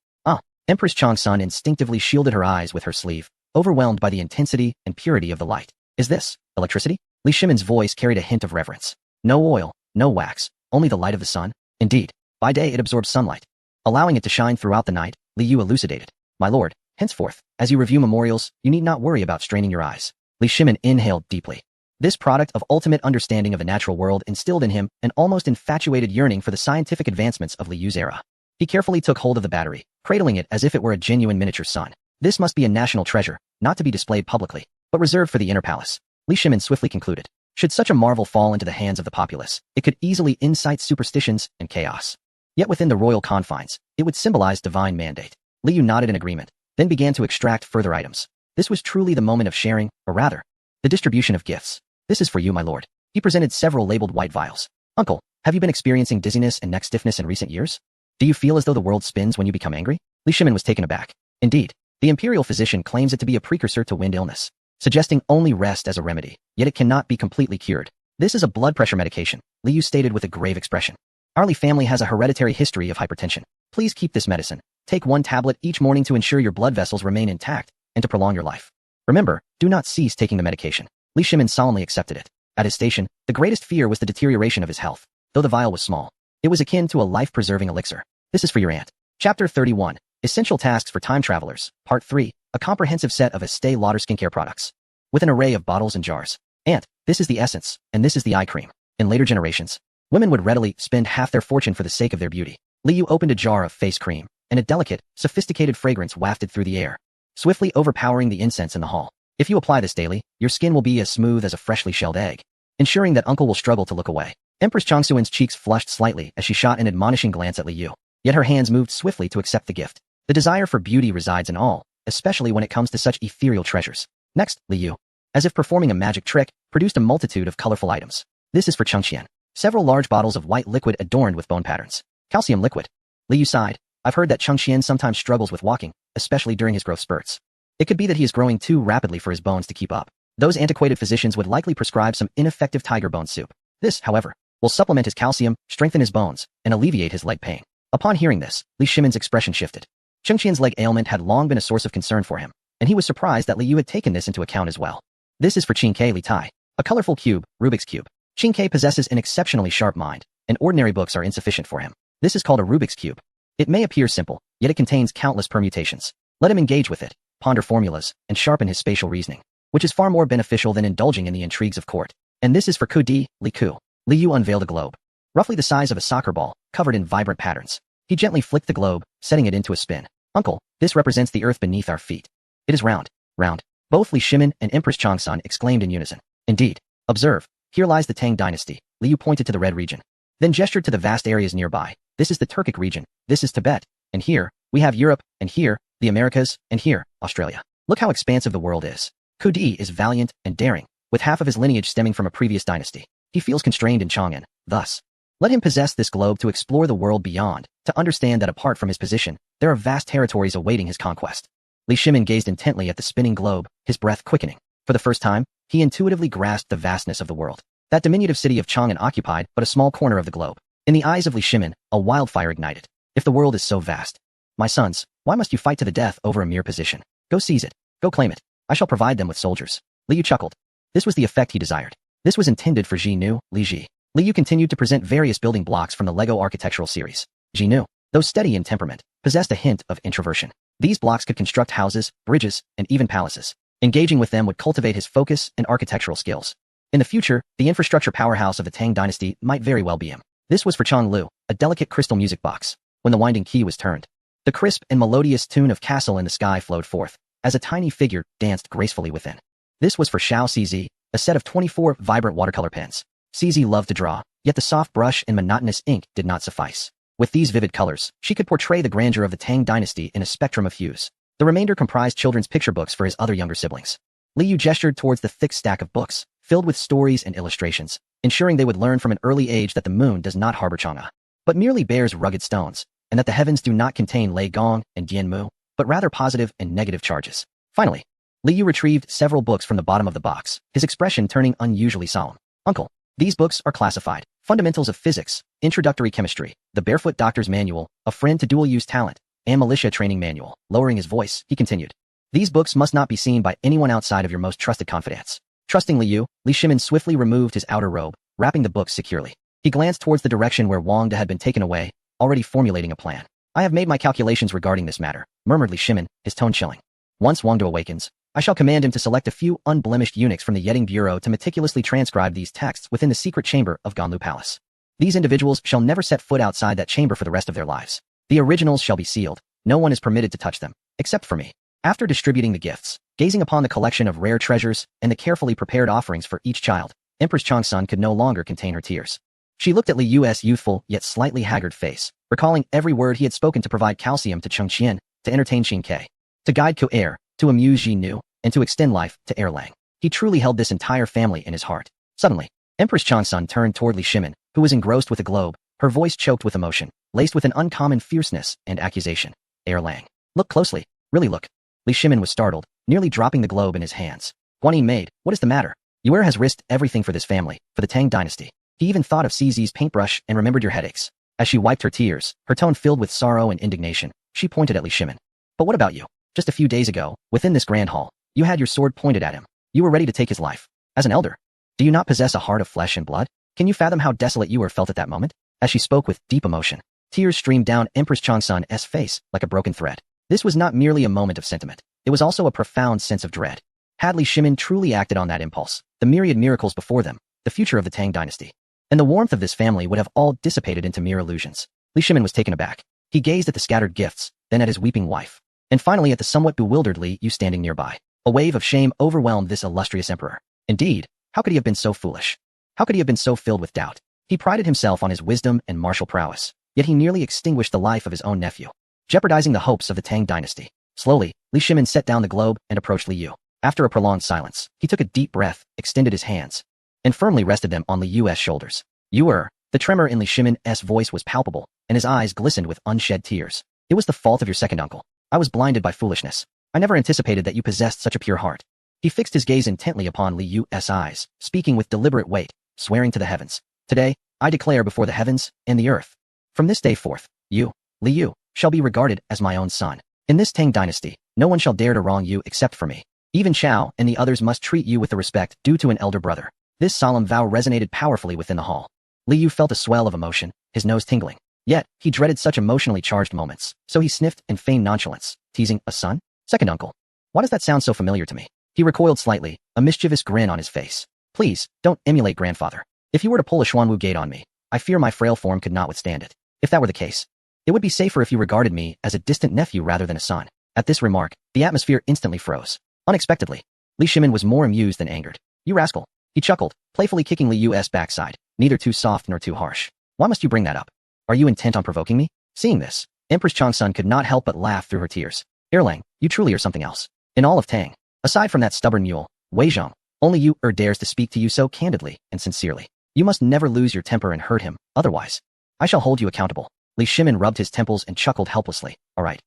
Empress Changsan instinctively shielded her eyes with her sleeve, overwhelmed by the intensity and purity of the light. Is this electricity? Li Shimin's voice carried a hint of reverence. No oil, no wax, only the light of the sun. Indeed, by day it absorbs sunlight, allowing it to shine throughout the night. Li Yu elucidated. My lord, henceforth, as you review memorials, you need not worry about straining your eyes. Li Shimin inhaled deeply. This product of ultimate understanding of the natural world instilled in him an almost infatuated yearning for the scientific advancements of Li Yu's era. He carefully took hold of the battery, cradling it as if it were a genuine miniature sun. This must be a national treasure, not to be displayed publicly, but reserved for the inner palace. Li Shimin swiftly concluded. Should such a marvel fall into the hands of the populace, it could easily incite superstitions and chaos. Yet within the royal confines, it would symbolize divine mandate. Liu nodded in agreement, then began to extract further items. This was truly the moment of sharing, or rather, the distribution of gifts. This is for you, my lord. He presented several labeled white vials. Uncle, have you been experiencing dizziness and neck stiffness in recent years? Do you feel as though the world spins when you become angry? Li Shimin was taken aback. Indeed, the imperial physician claims it to be a precursor to wind illness, suggesting only rest as a remedy, yet it cannot be completely cured. This is a blood pressure medication, Liu stated with a grave expression. Our Li family has a hereditary history of hypertension. Please keep this medicine. Take 1 tablet each morning to ensure your blood vessels remain intact and to prolong your life. Remember, do not cease taking the medication. Li Shimin solemnly accepted it. At his station, the greatest fear was the deterioration of his health. Though the vial was small, it was akin to a life-preserving elixir. This is for your aunt. Chapter 31. Essential Tasks for Time Travelers. Part 3. A comprehensive set of Estee Lauder skincare products. With an array of bottles and jars. Aunt, this is the essence, and this is the eye cream. In later generations, women would readily spend half their fortune for the sake of their beauty. Liu opened a jar of face cream, and a delicate, sophisticated fragrance wafted through the air, swiftly overpowering the incense in the hall. If you apply this daily, your skin will be as smooth as a freshly shelled egg, ensuring that uncle will struggle to look away. Empress Changsuen's cheeks flushed slightly as she shot an admonishing glance at Liu, yet her hands moved swiftly to accept the gift. The desire for beauty resides in all, especially when it comes to such ethereal treasures. Next, Liu, as if performing a magic trick, produced a multitude of colorful items. This is for Chengqian. Several large bottles of white liquid adorned with bone patterns. Calcium liquid. Liu sighed. I've heard that Chengqian sometimes struggles with walking, especially during his growth spurts. It could be that he is growing too rapidly for his bones to keep up. Those antiquated physicians would likely prescribe some ineffective tiger bone soup. This, however, will supplement his calcium, strengthen his bones, and alleviate his leg pain. Upon hearing this, Li Shimin's expression shifted. Chengqian's leg ailment had long been a source of concern for him, and he was surprised that Liu had taken this into account as well. This is for Qingke Li Tai, a colorful cube, Rubik's Cube. Qingke possesses an exceptionally sharp mind, and ordinary books are insufficient for him. This is called a Rubik's Cube. It may appear simple, yet it contains countless permutations. Let him engage with it, ponder formulas, and sharpen his spatial reasoning, which is far more beneficial than indulging in the intrigues of court. And this is for Ku Di, Li Ku. Liu unveiled a globe, roughly the size of a soccer ball, covered in vibrant patterns. He gently flicked the globe, setting it into a spin. Uncle, this represents the earth beneath our feet. It is round, round. Both Li Shimin and Empress Changsun exclaimed in unison. Indeed. Observe, here lies the Tang dynasty. Liu pointed to the red region, then gestured to the vast areas nearby. This is the Turkic region, this is Tibet, and here, we have Europe, and here, the Americas, and here, Australia. Look how expansive the world is. Ku Di is valiant and daring, with half of his lineage stemming from a previous dynasty. He feels constrained in Chang'an, thus. Let him possess this globe to explore the world beyond, to understand that apart from his position, there are vast territories awaiting his conquest. Li Shimin gazed intently at the spinning globe, his breath quickening. For the first time, he intuitively grasped the vastness of the world. That diminutive city of Chang'an occupied but a small corner of the globe. In the eyes of Li Shimin, a wildfire ignited. If the world is so vast, my sons, why must you fight to the death over a mere position? Go seize it. Go claim it. I shall provide them with soldiers. Liu chuckled. This was the effect he desired. This was intended for Ji Nu, Li Ji. Liu continued to present various building blocks from the LEGO architectural series. Ji Nu, though steady in temperament, possessed a hint of introversion. These blocks could construct houses, bridges, and even palaces. Engaging with them would cultivate his focus and architectural skills. In the future, the infrastructure powerhouse of the Tang dynasty might very well be him. This was for Chang Lu, a delicate crystal music box. When the winding key was turned, the crisp and melodious tune of Castle in the Sky flowed forth, as a tiny figure danced gracefully within. This was for Xiao CZ, a set of 24 vibrant watercolor pens. CZ loved to draw, yet the soft brush and monotonous ink did not suffice. With these vivid colors, she could portray the grandeur of the Tang dynasty in a spectrum of hues. The remainder comprised children's picture books for his other younger siblings. Liu gestured towards the thick stack of books, filled with stories and illustrations, ensuring they would learn from an early age that the moon does not harbor Chang'e, but merely bears rugged stones, and that the heavens do not contain Lei Gong and Dianmu, but rather positive and negative charges. Finally, Liu retrieved several books from the bottom of the box, his expression turning unusually solemn. Uncle, these books are classified. Fundamentals of Physics, Introductory Chemistry, The Barefoot Doctor's Manual, A Friend to Dual-Use Talent, and Militia Training Manual. Lowering his voice, he continued. These books must not be seen by anyone outside of your most trusted confidants. Trusting Liu, Li Shimin swiftly removed his outer robe, wrapping the books securely. He glanced towards the direction where Wang De had been taken away, already formulating a plan. I have made my calculations regarding this matter, murmured Li Shimin, his tone chilling. Once Wang De awakens, I shall command him to select a few unblemished eunuchs from the Yeting Bureau to meticulously transcribe these texts within the secret chamber of Ganlu Palace. These individuals shall never set foot outside that chamber for the rest of their lives. The originals shall be sealed. No one is permitted to touch them, except for me. After distributing the gifts, gazing upon the collection of rare treasures and the carefully prepared offerings for each child, Empress Changsun could no longer contain her tears. She looked at Li Yu's youthful yet slightly haggard face, recalling every word he had spoken to provide calcium to Cheng Qian, to entertain Xin Ke, to guide Ko Er, to amuse Ji Nu, and to extend life to Erlang. He truly held this entire family in his heart. Suddenly, Empress Changsun turned toward Li Shimin, who was engrossed with a globe, her voice choked with emotion, laced with an uncommon fierceness and accusation. Erlang. Look closely. Really look. Li Shimin was startled, nearly dropping the globe in his hands. Guanyin maid, what is the matter? Yue has risked everything for this family, for the Tang dynasty. He even thought of CZ's paintbrush and remembered your headaches. As she wiped her tears, her tone filled with sorrow and indignation, she pointed at Li Shimin. But what about you? Just a few days ago, within this grand hall, you had your sword pointed at him. You were ready to take his life. As an elder, do you not possess a heart of flesh and blood? Can you fathom how desolate Yue felt at that moment? As she spoke with deep emotion, tears streamed down Empress Changsun's face like a broken thread. This was not merely a moment of sentiment. It was also a profound sense of dread. Had Li Shimin truly acted on that impulse, the myriad miracles before them, the future of the Tang dynasty, and the warmth of this family would have all dissipated into mere illusions. Li Shimin was taken aback. He gazed at the scattered gifts, then at his weeping wife, and finally at the somewhat bewildered Li Yu standing nearby. A wave of shame overwhelmed this illustrious emperor. Indeed, how could he have been so foolish? How could he have been so filled with doubt? He prided himself on his wisdom and martial prowess, yet he nearly extinguished the life of his own nephew, jeopardizing the hopes of the Tang dynasty. Slowly, Li Shimin set down the globe and approached Li Yu. After a prolonged silence, he took a deep breath, extended his hands, and firmly rested them on Li Yu's shoulders. You the tremor in Li Shimin's voice was palpable, and his eyes glistened with unshed tears. It was the fault of your second uncle. I was blinded by foolishness. I never anticipated that you possessed such a pure heart. He fixed his gaze intently upon Li Yu's eyes, speaking with deliberate weight, swearing to the heavens. Today, I declare before the heavens and the earth. From this day forth, you, Li Yu, shall be regarded as my own son. In this Tang dynasty, no one shall dare to wrong you except for me. Even Chao and the others must treat you with the respect due to an elder brother. This solemn vow resonated powerfully within the hall. Li Yu felt a swell of emotion, his nose tingling. Yet, he dreaded such emotionally charged moments, so he sniffed and feigned nonchalance, teasing, a son? Second uncle. Why does that sound so familiar to me? He recoiled slightly, a mischievous grin on his face. Please, don't emulate grandfather. If you were to pull a Xuanwu gate on me, I fear my frail form could not withstand it. If that were the case, it would be safer if you regarded me as a distant nephew rather than a son. At this remark, the atmosphere instantly froze. Unexpectedly, Li Shimin was more amused than angered. You rascal. He chuckled, playfully kicking Li Yu's backside, neither too soft nor too harsh. Why must you bring that up? Are you intent on provoking me? Seeing this, Empress Changsun could not help but laugh through her tears. Erlang, you truly are something else. In all of Tang, aside from that stubborn mule, Wei Zhong, only you dares to speak to you so candidly and sincerely. You must never lose your temper and hurt him, otherwise, I shall hold you accountable. Li Shimin rubbed his temples and chuckled helplessly. All right.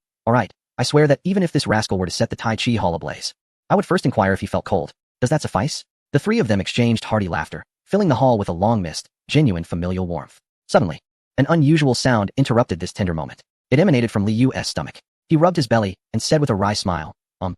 I swear that even if this rascal were to set the Tai Chi hall ablaze, I would first inquire if he felt cold. Does that suffice? The three of them exchanged hearty laughter, filling the hall with a long mist, genuine familial warmth. Suddenly, an unusual sound interrupted this tender moment. It emanated from Li Yu's stomach. He rubbed his belly and said with a wry smile,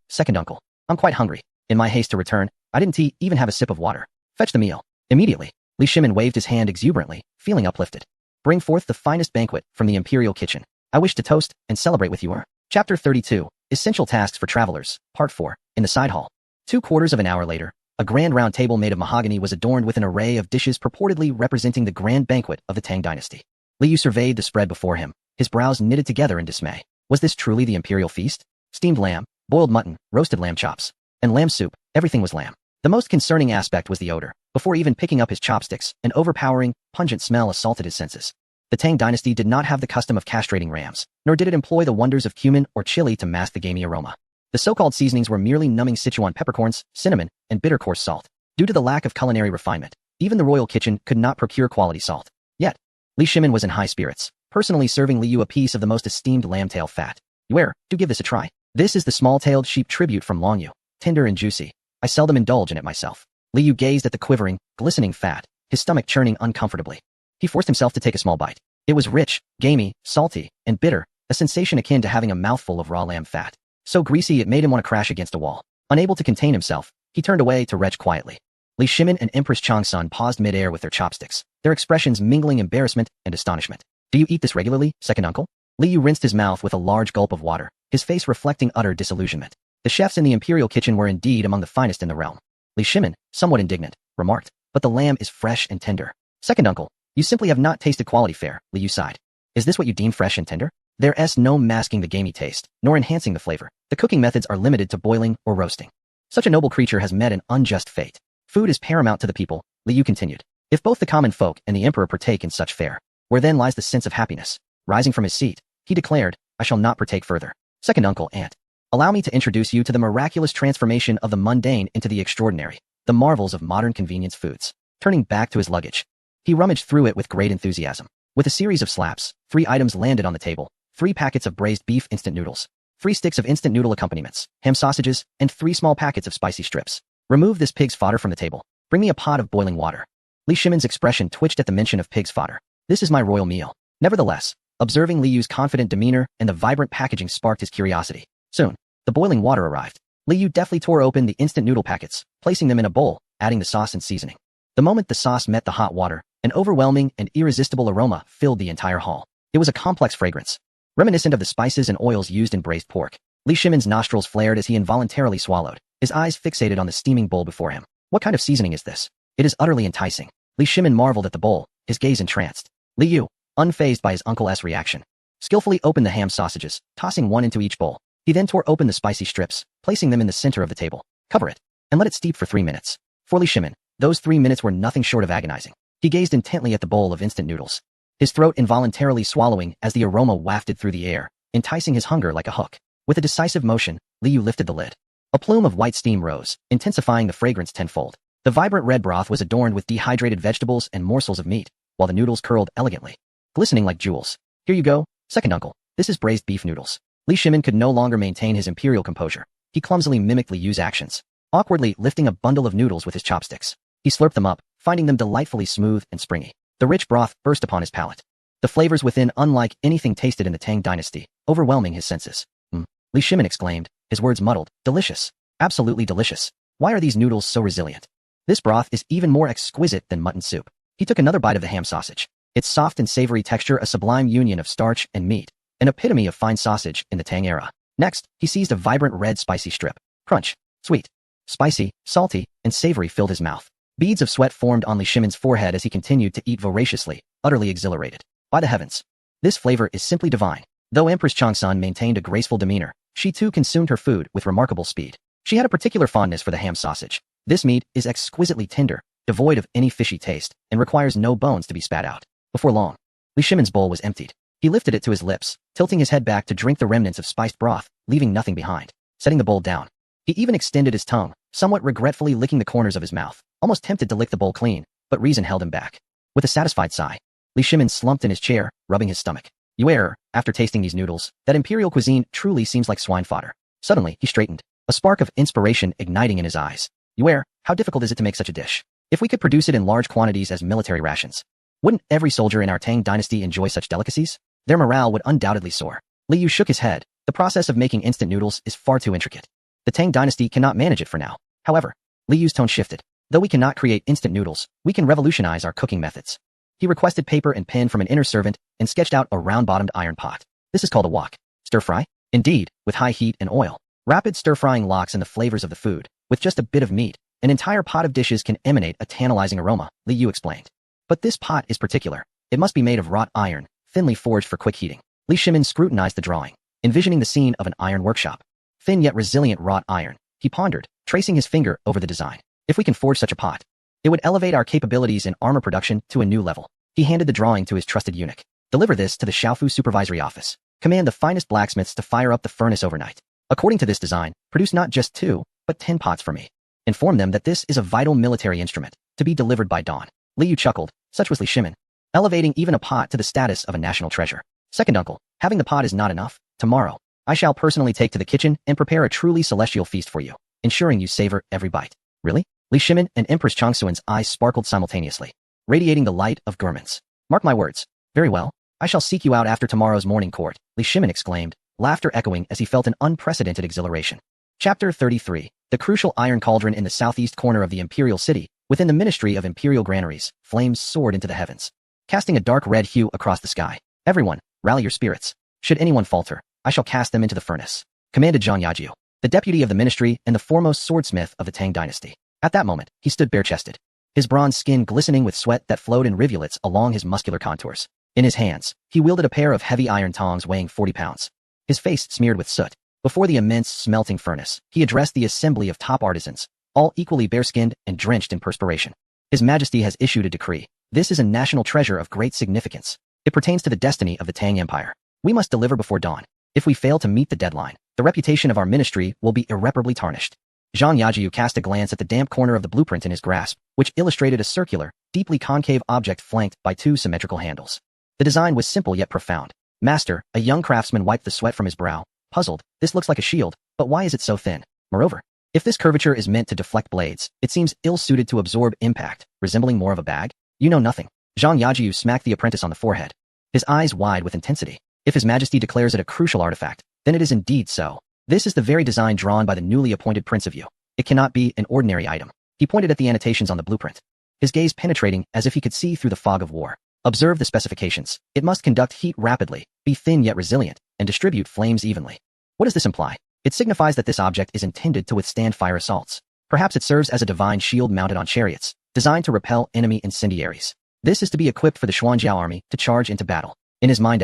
second uncle, I'm quite hungry. In my haste to return, I didn't even have a sip of water. Fetch the meal. Immediately, Li Shimin waved his hand exuberantly, feeling uplifted. Bring forth the finest banquet from the imperial kitchen. I wish to toast and celebrate with you. Chapter 32, Essential Tasks for Travelers, Part 4, in the side hall. 2/4 of an hour later, a grand round table made of mahogany was adorned with an array of dishes purportedly representing the grand banquet of the Tang dynasty. Li Yu surveyed the spread before him, his brows knitted together in dismay. Was this truly the imperial feast? Steamed lamb, boiled mutton, roasted lamb chops, and lamb soup, everything was lamb. The most concerning aspect was the odor. Before even picking up his chopsticks, an overpowering, pungent smell assaulted his senses. The Tang dynasty did not have the custom of castrating rams, nor did it employ the wonders of cumin or chili to mask the gamey aroma. The so-called seasonings were merely numbing Sichuan peppercorns, cinnamon, and bitter coarse salt. Due to the lack of culinary refinement, even the royal kitchen could not procure quality salt. Yet, Li Shimin was in high spirits, personally serving Li Yu a piece of the most esteemed lamb tail fat. Do give this a try. This is the small-tailed sheep tribute from Longyu, tender and juicy. I seldom indulge in it myself. Li Yu gazed at the quivering, glistening fat, his stomach churning uncomfortably. He forced himself to take a small bite. It was rich, gamey, salty, and bitter, a sensation akin to having a mouthful of raw lamb fat. So greasy it made him want to crash against a wall. Unable to contain himself, he turned away to retch quietly. Li Shimin and Empress Changsun paused mid-air with their chopsticks, their expressions mingling embarrassment and astonishment. Do you eat this regularly, second uncle? Li Yu rinsed his mouth with a large gulp of water, his face reflecting utter disillusionment. The chefs in the imperial kitchen were indeed among the finest in the realm. Li Shimin, somewhat indignant, remarked, but the lamb is fresh and tender. Second uncle, you simply have not tasted quality fare, Li Yu sighed. Is this what you deem fresh and tender? There's no masking the gamey taste, nor enhancing the flavor. The cooking methods are limited to boiling or roasting. Such a noble creature has met an unjust fate. Food is paramount to the people, Li Yu continued. If both the common folk and the emperor partake in such fare, where then lies the sense of happiness? Rising from his seat, he declared, I shall not partake further. Second uncle, aunt. Allow me to introduce you to the miraculous transformation of the mundane into the extraordinary, the marvels of modern convenience foods. Turning back to his luggage, he rummaged through it with great enthusiasm. With a series of slaps, 3 items landed on the table, 3 packets of braised beef instant noodles, 3 sticks of instant noodle accompaniments, ham sausages, and 3 small packets of spicy strips. Remove this pig's fodder from the table. Bring me a pot of boiling water. Li Shimin's expression twitched at the mention of pig's fodder. This is my royal meal. Nevertheless, observing Li Yu's confident demeanor and the vibrant packaging sparked his curiosity. Soon, the boiling water arrived. Li Yu deftly tore open the instant noodle packets, placing them in a bowl, adding the sauce and seasoning. The moment the sauce met the hot water, an overwhelming and irresistible aroma filled the entire hall. It was a complex fragrance, reminiscent of the spices and oils used in braised pork. Li Shimin's nostrils flared as he involuntarily swallowed, his eyes fixated on the steaming bowl before him. What kind of seasoning is this? It is utterly enticing. Li Shimin marveled at the bowl, his gaze entranced. Li Yu, unfazed by his uncle's reaction, skillfully opened the ham sausages, tossing one into each bowl. He then tore open the spicy strips, placing them in the center of the table. Cover it, and let it steep for 3 minutes. For Li Shimin, those 3 minutes were nothing short of agonizing. He gazed intently at the bowl of instant noodles, his throat involuntarily swallowing as the aroma wafted through the air, enticing his hunger like a hook. With a decisive motion, Li Yu lifted the lid. A plume of white steam rose, intensifying the fragrance tenfold. The vibrant red broth was adorned with dehydrated vegetables and morsels of meat, while the noodles curled elegantly, glistening like jewels. Here you go, second uncle. This is braised beef noodles. Li Shimin could no longer maintain his imperial composure. He clumsily mimicked Li Yu's actions, awkwardly lifting a bundle of noodles with his chopsticks. He slurped them up, finding them delightfully smooth and springy. The rich broth burst upon his palate, the flavors within unlike anything tasted in the Tang dynasty, overwhelming his senses. Li Shimin exclaimed, his words muddled. Delicious. Absolutely delicious. Why are these noodles so resilient? This broth is even more exquisite than mutton soup. He took another bite of the ham sausage, its soft and savory texture a sublime union of starch and meat, an epitome of fine sausage in the Tang era. Next, he seized a vibrant red spicy strip. Crunch. Sweet. Spicy, salty, and savory filled his mouth. Beads of sweat formed on Li Shimin's forehead as he continued to eat voraciously, utterly exhilarated. By the heavens, this flavor is simply divine. Though Empress Changsun maintained a graceful demeanor, she too consumed her food with remarkable speed. She had a particular fondness for the ham sausage. This meat is exquisitely tender, devoid of any fishy taste, and requires no bones to be spat out. Before long, Li Shimin's bowl was emptied. He lifted it to his lips, tilting his head back to drink the remnants of spiced broth, leaving nothing behind. Setting the bowl down, he even extended his tongue, somewhat regretfully licking the corners of his mouth, almost tempted to lick the bowl clean, but reason held him back. With a satisfied sigh, Li Shimin slumped in his chair, rubbing his stomach. You err, after tasting these noodles, that imperial cuisine truly seems like swine fodder. Suddenly, he straightened, a spark of inspiration igniting in his eyes. You err, how difficult is it to make such a dish? If we could produce it in large quantities as military rations, wouldn't every soldier in our Tang dynasty enjoy such delicacies? Their morale would undoubtedly soar. Li Yu shook his head. The process of making instant noodles is far too intricate. The Tang dynasty cannot manage it for now. However, Li Yu's tone shifted. Though we cannot create instant noodles, we can revolutionize our cooking methods. He requested paper and pen from an inner servant and sketched out a round-bottomed iron pot. This is called a wok. Stir-fry? Indeed, with high heat and oil. Rapid stir-frying locks in the flavors of the food. With just a bit of meat, an entire pot of dishes can emanate a tantalizing aroma, Li Yu explained. But this pot is particular. It must be made of wrought iron, thinly forged for quick heating. Li Shimin scrutinized the drawing, envisioning the scene of an iron workshop. Thin yet resilient wrought iron, he pondered, tracing his finger over the design. If we can forge such a pot, it would elevate our capabilities in armor production to a new level. He handed the drawing to his trusted eunuch. Deliver this to the Xiaofu Supervisory Office. Command the finest blacksmiths to fire up the furnace overnight. According to this design, produce not just 2, but 10 pots for me. Inform them that this is a vital military instrument, to be delivered by dawn. Li Yu chuckled. Such was Li Shimin, elevating even a pot to the status of a national treasure. Second uncle, having the pot is not enough. Tomorrow, I shall personally take to the kitchen and prepare a truly celestial feast for you, ensuring you savor every bite. Really? Li Shimin and Empress Changsun's eyes sparkled simultaneously, radiating the light of gourmands. Mark my words. Very well. I shall seek you out after tomorrow's morning court, Li Shimin exclaimed, laughter echoing as he felt an unprecedented exhilaration. Chapter 33. The crucial iron cauldron in the southeast corner of the imperial city, within the Ministry of Imperial Granaries, flames soared into the heavens, casting a dark red hue across the sky. Everyone, rally your spirits. Should anyone falter, I shall cast them into the furnace, commanded Zhang Yajiu, the deputy of the ministry and the foremost swordsmith of the Tang dynasty. At that moment, he stood bare-chested, his bronze skin glistening with sweat that flowed in rivulets along his muscular contours. In his hands, he wielded a pair of heavy iron tongs weighing 40 pounds, his face smeared with soot. Before the immense smelting furnace, he addressed the assembly of top artisans, all equally bare-skinned and drenched in perspiration. His Majesty has issued a decree. This is a national treasure of great significance. It pertains to the destiny of the Tang Empire. We must deliver before dawn. If we fail to meet the deadline, the reputation of our ministry will be irreparably tarnished. Zhang Yajiu cast a glance at the damp corner of the blueprint in his grasp, which illustrated a circular, deeply concave object flanked by two symmetrical handles. The design was simple yet profound. Master, a young craftsman wiped the sweat from his brow. Puzzled, this looks like a shield, but why is it so thin? Moreover, if this curvature is meant to deflect blades, it seems ill-suited to absorb impact, resembling more of a bag. You know nothing. Zhang Yajiu smacked the apprentice on the forehead, his eyes wide with intensity. If His Majesty declares it a crucial artifact, then it is indeed so. This is the very design drawn by the newly appointed Prince of Yu. It cannot be an ordinary item. He pointed at the annotations on the blueprint, his gaze penetrating as if he could see through the fog of war. Observe the specifications. It must conduct heat rapidly, be thin yet resilient, and distribute flames evenly. What does this imply? It signifies that this object is intended to withstand fire assaults. Perhaps it serves as a divine shield mounted on chariots, designed to repel enemy incendiaries. This is to be equipped for the Xuanjiao army to charge into battle. In his mind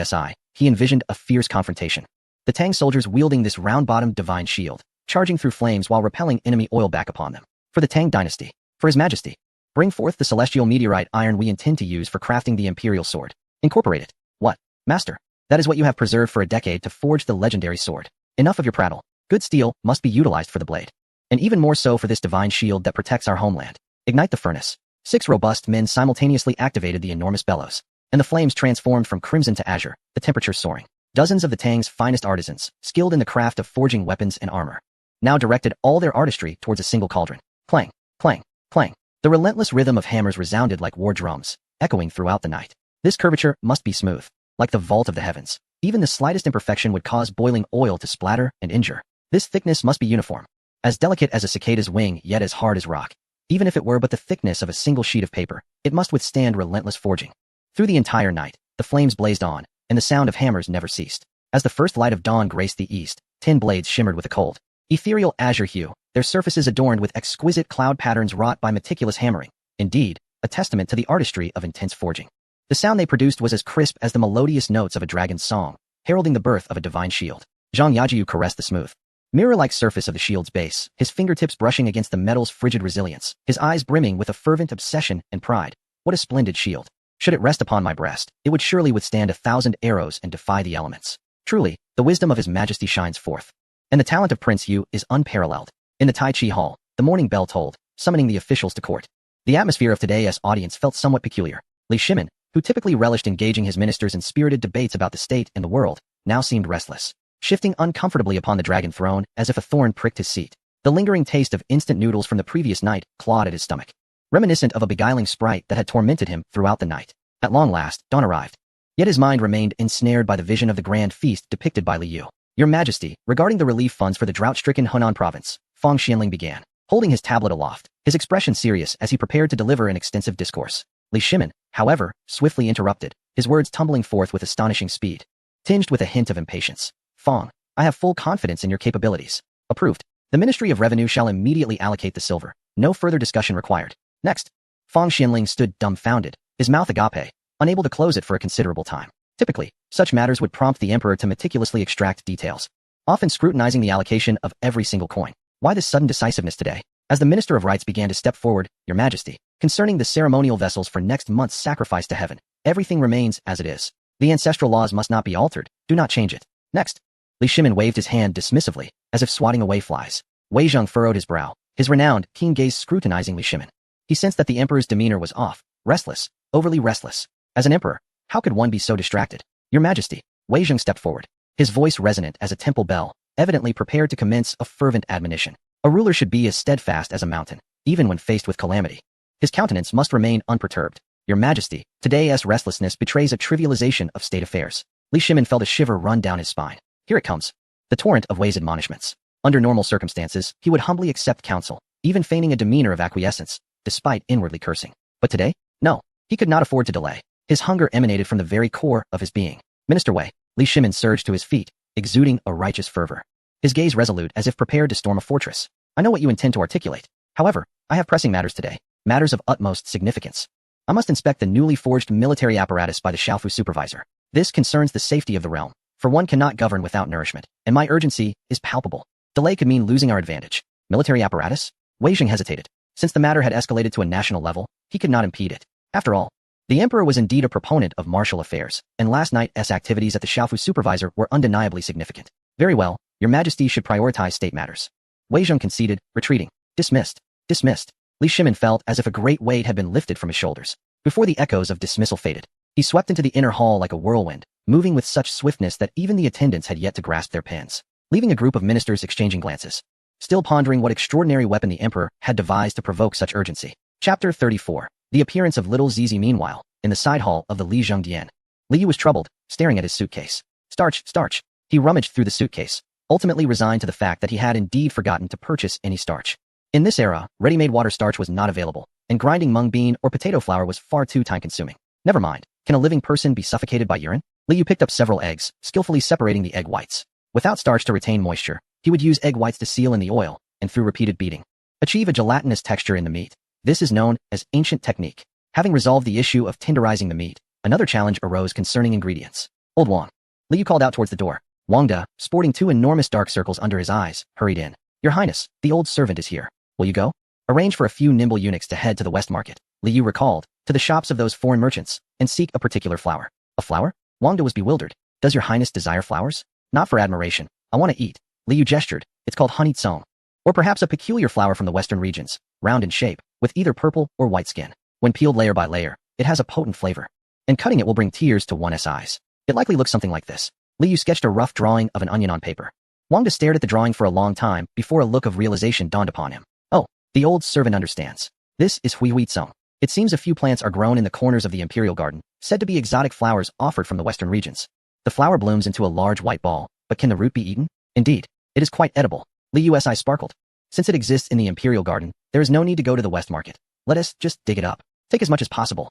he envisioned a fierce confrontation. The Tang soldiers wielding this round-bottomed divine shield, charging through flames while repelling enemy oil back upon them. For the Tang dynasty. For His Majesty. Bring forth the celestial meteorite iron we intend to use for crafting the imperial sword. Incorporate it. What? Master. That is what you have preserved for a decade to forge the legendary sword. Enough of your prattle. Good steel must be utilized for the blade. And even more so for this divine shield that protects our homeland. Ignite the furnace. 6 robust men simultaneously activated the enormous bellows, and the flames transformed from crimson to azure, the temperature soaring. Dozens of the Tang's finest artisans, skilled in the craft of forging weapons and armor, now directed all their artistry towards a single cauldron. Clang, clang, clang. The relentless rhythm of hammers resounded like war drums, echoing throughout the night. This curvature must be smooth, like the vault of the heavens. Even the slightest imperfection would cause boiling oil to splatter and injure. This thickness must be uniform, as delicate as a cicada's wing, yet as hard as rock. Even if it were but the thickness of a single sheet of paper, it must withstand relentless forging. Through the entire night, the flames blazed on, and the sound of hammers never ceased. As the first light of dawn graced the east, 10 blades shimmered with a cold, ethereal azure hue, their surfaces adorned with exquisite cloud patterns wrought by meticulous hammering. Indeed, a testament to the artistry of intense forging. The sound they produced was as crisp as the melodious notes of a dragon's song, heralding the birth of a divine shield. Zhang Yajiu caressed the smooth, mirror-like surface of the shield's base, his fingertips brushing against the metal's frigid resilience, his eyes brimming with a fervent obsession and pride. What a splendid shield. Should it rest upon my breast, it would surely withstand 1,000 arrows and defy the elements. Truly, the wisdom of His Majesty shines forth, and the talent of Prince Yu is unparalleled. In the Tai Chi Hall, the morning bell tolled, summoning the officials to court. The atmosphere of today's audience felt somewhat peculiar. Li Shimin, who typically relished engaging his ministers in spirited debates about the state and the world, now seemed restless, shifting uncomfortably upon the dragon throne as if a thorn pricked his seat. The lingering taste of instant noodles from the previous night clawed at his stomach, reminiscent of a beguiling sprite that had tormented him throughout the night. At long last, dawn arrived. Yet his mind remained ensnared by the vision of the grand feast depicted by Li Yu. Your Majesty, regarding the relief funds for the drought-stricken Hunan province, Fang Xianling began, holding his tablet aloft, his expression serious as he prepared to deliver an extensive discourse. Li Shimin, however, swiftly interrupted, his words tumbling forth with astonishing speed, tinged with a hint of impatience. Fang, I have full confidence in your capabilities. Approved. The Ministry of Revenue shall immediately allocate the silver. No further discussion required. Next. Fang Xianling stood dumbfounded, his mouth agape, unable to close it for a considerable time. Typically, such matters would prompt the emperor to meticulously extract details, often scrutinizing the allocation of every single coin. Why this sudden decisiveness today? As the Minister of Rites began to step forward, Your Majesty, concerning the ceremonial vessels for next month's sacrifice to heaven, everything remains as it is. The ancestral laws must not be altered. Do not change it. Next. Li Shimin waved his hand dismissively, as if swatting away flies. Wei Zheng furrowed his brow, his renowned, keen gaze scrutinizing Li Shimin. He sensed that the emperor's demeanor was off, restless, overly restless. As an emperor, how could one be so distracted? Your Majesty, Wei Zheng stepped forward, his voice resonant as a temple bell, evidently prepared to commence a fervent admonition. A ruler should be as steadfast as a mountain, even when faced with calamity. His countenance must remain unperturbed. Your Majesty, today's restlessness betrays a trivialization of state affairs. Li Shimin felt a shiver run down his spine. Here it comes. The torrent of Wei's admonishments. Under normal circumstances, he would humbly accept counsel, even feigning a demeanor of acquiescence, despite inwardly cursing. But today? No. He could not afford to delay. His hunger emanated from the very core of his being. Minister Wei, Li Shimin surged to his feet, exuding a righteous fervor. His gaze resolute as if prepared to storm a fortress. I know what you intend to articulate. However, I have pressing matters today, matters of utmost significance. I must inspect the newly forged military apparatus by the Xiaofu supervisor. This concerns the safety of the realm, for one cannot govern without nourishment, and my urgency is palpable. Delay could mean losing our advantage. Military apparatus? Wei Zheng hesitated. Since the matter had escalated to a national level, he could not impede it. After all, the emperor was indeed a proponent of martial affairs, and last night's activities at the Xiaofu supervisor were undeniably significant. Very well, your majesty should prioritize state matters. Wei Zheng conceded, retreating. Dismissed. Dismissed. Li Shimin felt as if a great weight had been lifted from his shoulders. Before the echoes of dismissal faded, he swept into the inner hall like a whirlwind, moving with such swiftness that even the attendants had yet to grasp their pens, leaving a group of ministers exchanging glances, still pondering what extraordinary weapon the emperor had devised to provoke such urgency. Chapter 34. The appearance of little Zizi meanwhile, in the side hall of the Li Zhengdian. Li Yu was troubled, staring at his suitcase. Starch. He rummaged through the suitcase, ultimately resigned to the fact that he had indeed forgotten to purchase any starch. In this era, ready-made water starch was not available, and grinding mung bean or potato flour was far too time-consuming. Never mind, can a living person be suffocated by urine? Li Yu picked up several eggs, skillfully separating the egg whites. Without starch to retain moisture, he would use egg whites to seal in the oil, and through repeated beating, achieve a gelatinous texture in the meat. This is known as ancient technique. Having resolved the issue of tenderizing the meat, another challenge arose concerning ingredients. Old Wang. Li Yu called out towards the door. Wang De, sporting two enormous dark circles under his eyes, hurried in. Your Highness, the old servant is here. Will you go? Arrange for a few nimble eunuchs to head to the West Market, Li Yu recalled, to the shops of those foreign merchants, and seek a particular flower. A flower? Wang De was bewildered. Does your Highness desire flowers? Not for admiration. I want to eat. Li Yu gestured. It's called honey tsong. Or perhaps a peculiar flower from the western regions, round in shape, with either purple or white skin. When peeled layer by layer, it has a potent flavor. And cutting it will bring tears to one's eyes. It likely looks something like this. Li Yu sketched a rough drawing of an onion on paper. Wang De stared at the drawing for a long time before a look of realization dawned upon him. Oh, the old servant understands. This is Hui Hui Tsong. It seems a few plants are grown in the corners of the imperial garden, said to be exotic flowers offered from the western regions. The flower blooms into a large white ball, but can the root be eaten? Indeed, it is quite edible. Li Yu's eye sparkled. Since it exists in the imperial garden, there is no need to go to the West Market. Let us just dig it up. Take as much as possible.